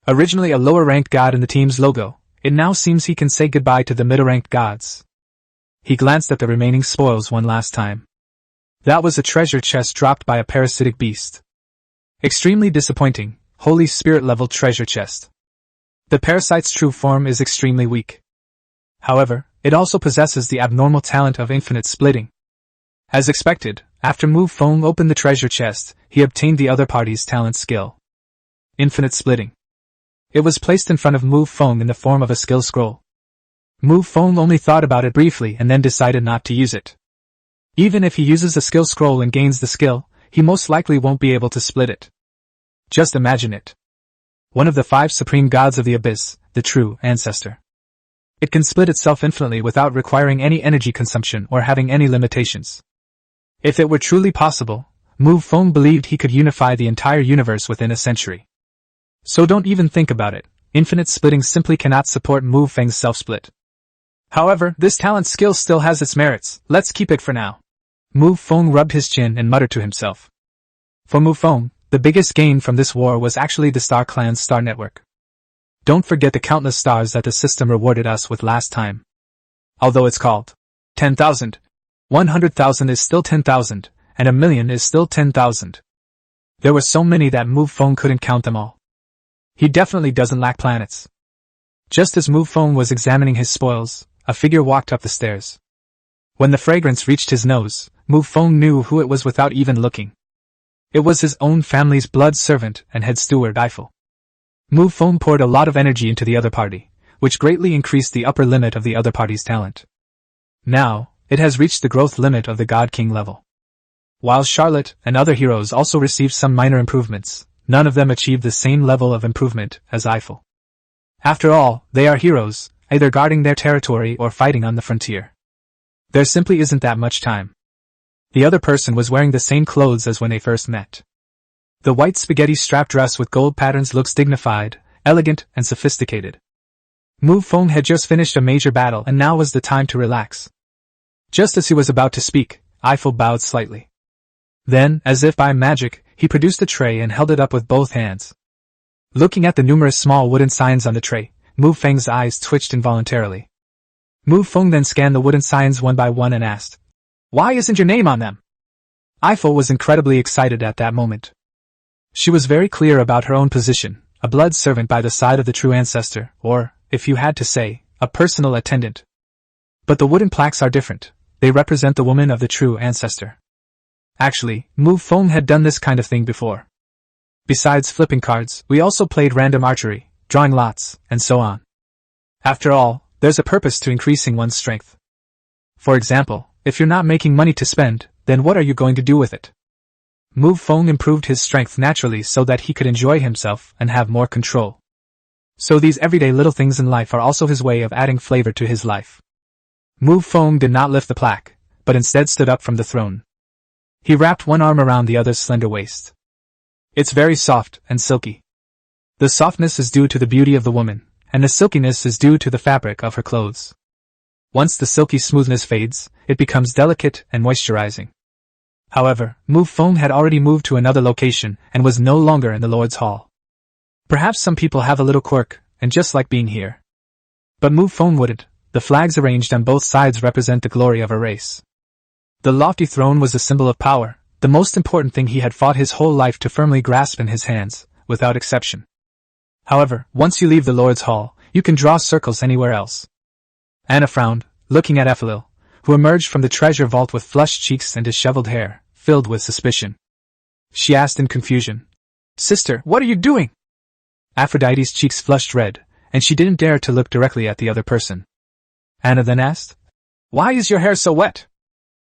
Originally a lower-ranked god in the team's logo, it now seems he can say goodbye to the middle-ranked gods. He glanced at the remaining spoils one last time. That was a treasure chest dropped by a parasitic beast. Extremely disappointing. Holy Spirit-level treasure chest. The parasite's true form is extremely weak. However, it also possesses the abnormal talent of infinite splitting. As expected, after Mu Feng opened the treasure chest, he obtained the other party's talent skill. Infinite splitting. It was placed in front of Mu Feng in the form of a skill scroll. Mu Feng only thought about it briefly and then decided not to use it. Even if he uses the skill scroll and gains the skill, he most likely won't be able to split it. Just imagine it. One of the 5 supreme gods of the abyss, the True Ancestor. It can split itself infinitely without requiring any energy consumption or having any limitations. If it were truly possible, Mu Feng believed he could unify the entire universe within a century. So don't even think about it, infinite splitting simply cannot support Mu Feng's self-split. However, this talent skill still has its merits, let's keep it for now. Mu Feng rubbed his chin and muttered to himself. For Mu Feng, the biggest gain from this war was actually the Star Clan's Star Network. Don't forget the countless stars that the system rewarded us with last time. Although it's called 10,000, 100,000 is still 10,000, and 1,000,000 is still 10,000. There were so many that Mu Feng couldn't count them all. He definitely doesn't lack planets. Just as Mu Feng was examining his spoils, a figure walked up the stairs. When the fragrance reached his nose, Mu Feng knew who it was without even looking. It was his own family's blood servant and head steward Eiffel. Mu Feng poured a lot of energy into the other party, which greatly increased the upper limit of the other party's talent. Now, it has reached the growth limit of the God King level. While Charlotte and other heroes also received some minor improvements, none of them achieved the same level of improvement as Eiffel. After all, they are heroes, either guarding their territory or fighting on the frontier. There simply isn't that much time. The other person was wearing the same clothes as when they first met. The white spaghetti strap dress with gold patterns looks dignified, elegant, and sophisticated. Mu Feng had just finished a major battle and now was the time to relax. Just as he was about to speak, Eiffel bowed slightly. Then, as if by magic, he produced a tray and held it up with both hands. Looking at the numerous small wooden signs on the tray, Mu Feng's eyes twitched involuntarily. Mu Feng then scanned the wooden signs one by one and asked, "Why isn't your name on them?" Eiffel was incredibly excited at that moment. She was very clear about her own position, a blood servant by the side of the True Ancestor, or, if you had to say, a personal attendant. But the wooden plaques are different. They represent the woman of the True Ancestor. Actually, Mu Feng had done this kind of thing before. Besides flipping cards, we also played random archery, drawing lots, and so on. After all, there's a purpose to increasing one's strength. For example, if you're not making money to spend, then what are you going to do with it? Mu Feng improved his strength naturally so that he could enjoy himself and have more control. So these everyday little things in life are also his way of adding flavor to his life. Mu Feng did not lift the plaque, but instead stood up from the throne. He wrapped one arm around the other's slender waist. It's very soft and silky. The softness is due to the beauty of the woman, and the silkiness is due to the fabric of her clothes. Once the silky smoothness fades, it becomes delicate and moisturizing. However, Mu Feng had already moved to another location and was no longer in the Lord's Hall. Perhaps some people have a little quirk, and just like being here. But Mu Feng wouldn't. The flags arranged on both sides represent the glory of a race. The lofty throne was a symbol of power, the most important thing he had fought his whole life to firmly grasp in his hands, without exception. However, once you leave the Lord's Hall, you can draw circles anywhere else. Anna frowned, looking at Ephelil, who emerged from the treasure vault with flushed cheeks and disheveled hair, filled with suspicion. She asked in confusion, "Sister, what are you doing?" Aphrodite's cheeks flushed red, and she didn't dare to look directly at the other person. Anna then asked, "Why is your hair so wet?"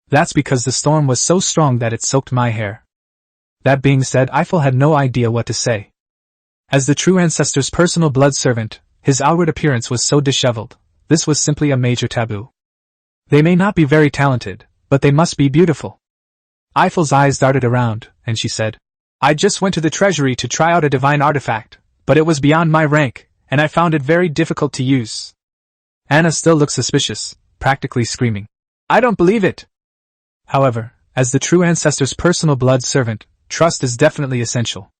"That's because the storm was so strong that it soaked my hair." That being said, Eiffel had no idea what to say. As the True Ancestor's personal blood servant, his outward appearance was so disheveled. This was simply a major taboo. They may not be very talented, but they must be beautiful. Eiffel's eyes darted around, and she said, "I just went to the treasury to try out a divine artifact, but it was beyond my rank, and I found it very difficult to use." Anna still looked suspicious, practically screaming, "I don't believe it!" However, as the True Ancestor's personal blood servant, trust is definitely essential.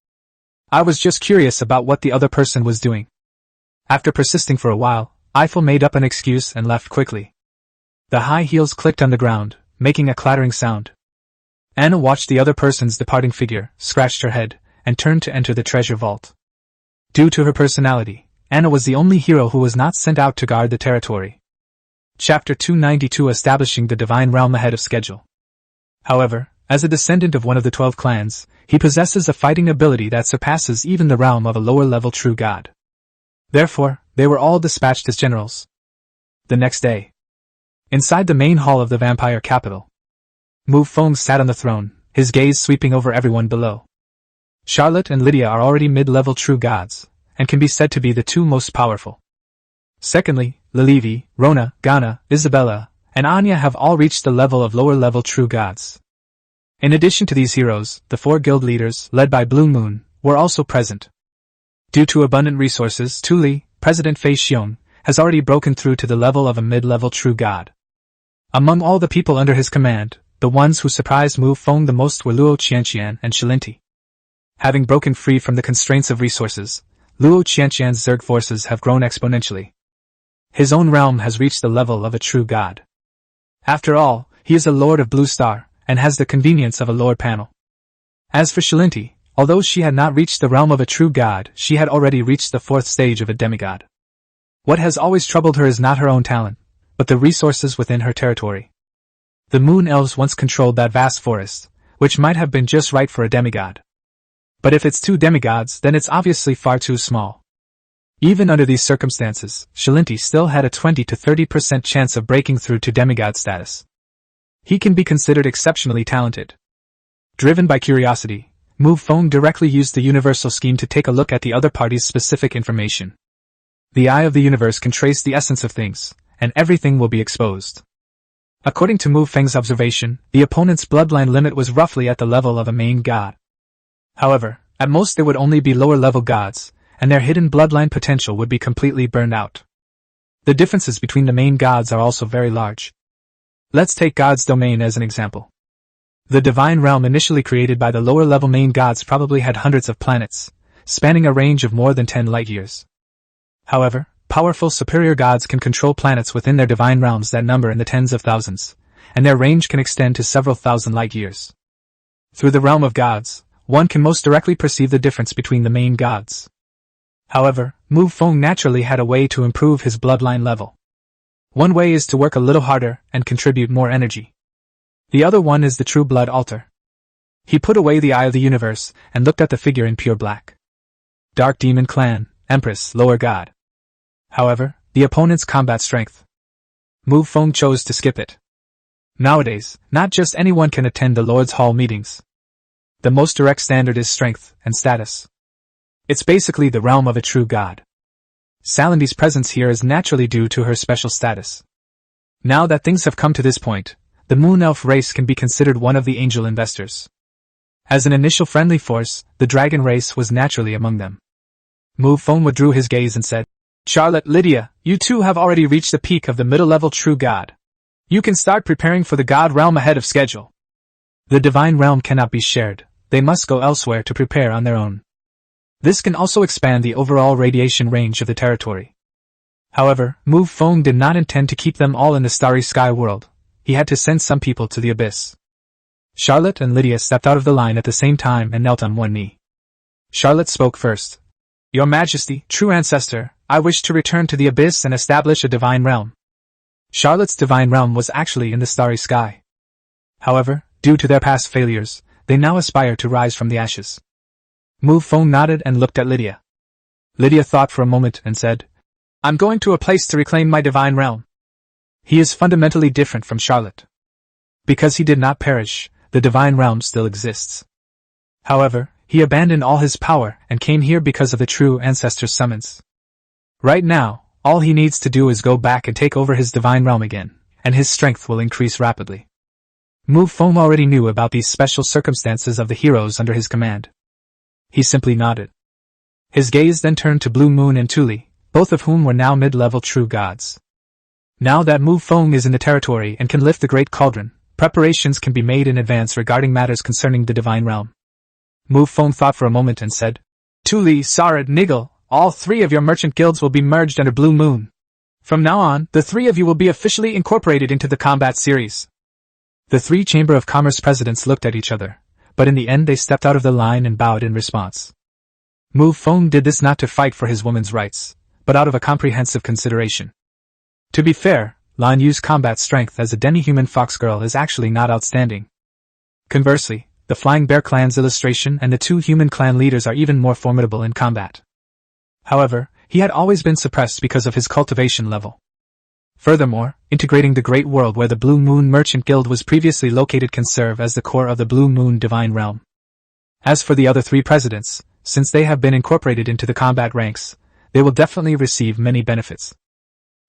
I was just curious about what the other person was doing. After persisting for a while, Eiffel made up an excuse and left quickly. The high heels clicked on the ground, making a clattering sound. Anna watched the other person's departing figure, scratched her head, and turned to enter the treasure vault. Due to her personality, Anna was the only hero who was not sent out to guard the territory. Chapter 292, Establishing the Divine Realm ahead of schedule. However, as a descendant of one of the 12 clans, he possesses a fighting ability that surpasses even the realm of a lower-level true god. Therefore, they were all dispatched as generals. The next day, inside the main hall of the vampire capital, Mu Feng sat on the throne, his gaze sweeping over everyone below. Charlotte and Lydia are already mid-level true gods, and can be said to be the two most powerful. Secondly, Lilivi, Rona, Ghana, Isabella, and Anya have all reached the level of lower-level true gods. In addition to these heroes, the 4 guild leaders, led by Blue Moon, were also present. Due to abundant resources, Tuli, President Fei Xiong, has already broken through to the level of a mid-level true god. Among all the people under his command, the ones who surprised Mu Feng the most were Luo Qianqian and Shilinti. Having broken free from the constraints of resources, Luo Qianqian's Zerg forces have grown exponentially. His own realm has reached the level of a true god. After all, he is a Lord of Blue Star, and has the convenience of a Lord panel. As for Shilinti, although she had not reached the realm of a true god, she had already reached the 4th stage of a demigod. What has always troubled her is not her own talent, but the resources within her territory. The Moon Elves once controlled that vast forest, which might have been just right for a demigod. But if it's 2 demigods, then it's obviously far too small. Even under these circumstances, Shilinti still had a 20 to 30% chance of breaking through to demigod status. He can be considered exceptionally talented. Driven by curiosity, Mu Feng directly used the universal scheme to take a look at the other party's specific information. The eye of the universe can trace the essence of things, and everything will be exposed. According to Mu Feng's observation, the opponent's bloodline limit was roughly at the level of a main god. However, at most they would only be lower-level gods, and their hidden bloodline potential would be completely burned out. The differences between the main gods are also very large. Let's take God's domain as an example. The divine realm initially created by the lower-level main gods probably had hundreds of planets, spanning a range of more than 10 light-years. However, powerful superior gods can control planets within their divine realms that number in the tens of thousands, and their range can extend to several thousand light-years. Through the realm of gods, one can most directly perceive the difference between the main gods. However, Mu Feng naturally had a way to improve his bloodline level. One way is to work a little harder and contribute more energy. The other one is the true blood altar. He put away the eye of the universe and looked at the figure in pure black. Dark Demon Clan, Empress, lower god. However, the opponent's combat strength. Mu Feng chose to skip it. Nowadays, not just anyone can attend the Lord's Hall meetings. The most direct standard is strength and status. It's basically the realm of a true god. Salindi's presence here is naturally due to her special status. Now that things have come to this point, the Moon Elf race can be considered one of the angel investors. As an initial friendly force, the dragon race was naturally among them. Mu Feng withdrew his gaze and said, "Charlotte, Lydia, you two have already reached the peak of the middle-level true god. You can start preparing for the god realm ahead of schedule. The divine realm cannot be shared, they must go elsewhere to prepare on their own. This can also expand the overall radiation range of the territory." However, Mu Feng did not intend to keep them all in the starry sky world. He had to send some people to the abyss. Charlotte and Lydia stepped out of the line at the same time and knelt on one knee. Charlotte spoke first. "Your Majesty, True Ancestor, I wish to return to the abyss and establish a divine realm." Charlotte's divine realm was actually in the starry sky. However, due to their past failures, they now aspire to rise from the ashes. Mu Feng nodded and looked at Lydia. Lydia thought for a moment and said, "I'm going to a place to reclaim my divine realm." He is fundamentally different from Charlotte. Because he did not perish, the divine realm still exists. However, he abandoned all his power and came here because of the True Ancestor's summons. Right now, all he needs to do is go back and take over his divine realm again, and his strength will increase rapidly. Mu Feng already knew about these special circumstances of the heroes under his command. He simply nodded. His gaze then turned to Blue Moon and Tuli, both of whom were now mid-level true gods. Now that Mu Feng is in the territory and can lift the Great Cauldron, preparations can be made in advance regarding matters concerning the divine realm. Mu Feng thought for a moment and said, "Tuli, Sarad, Nigel, all three of your merchant guilds will be merged under Blue Moon. From now on, the three of you will be officially incorporated into the combat series." The three Chamber of Commerce presidents looked at each other, but in the end they stepped out of the line and bowed in response. Mu Feng did this not to fight for his woman's rights, but out of a comprehensive consideration. To be fair, Lan Yu's combat strength as a demi-human fox girl is actually not outstanding. Conversely, the Flying Bear clan's illustration and the two human clan leaders are even more formidable in combat. However, he had always been suppressed because of his cultivation level. Furthermore, integrating the Great World where the Blue Moon Merchant Guild was previously located can serve as the core of the Blue Moon Divine Realm. As for the other three presidents, since they have been incorporated into the combat ranks, they will definitely receive many benefits.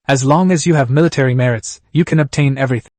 As long as you have military merits, you can obtain everything.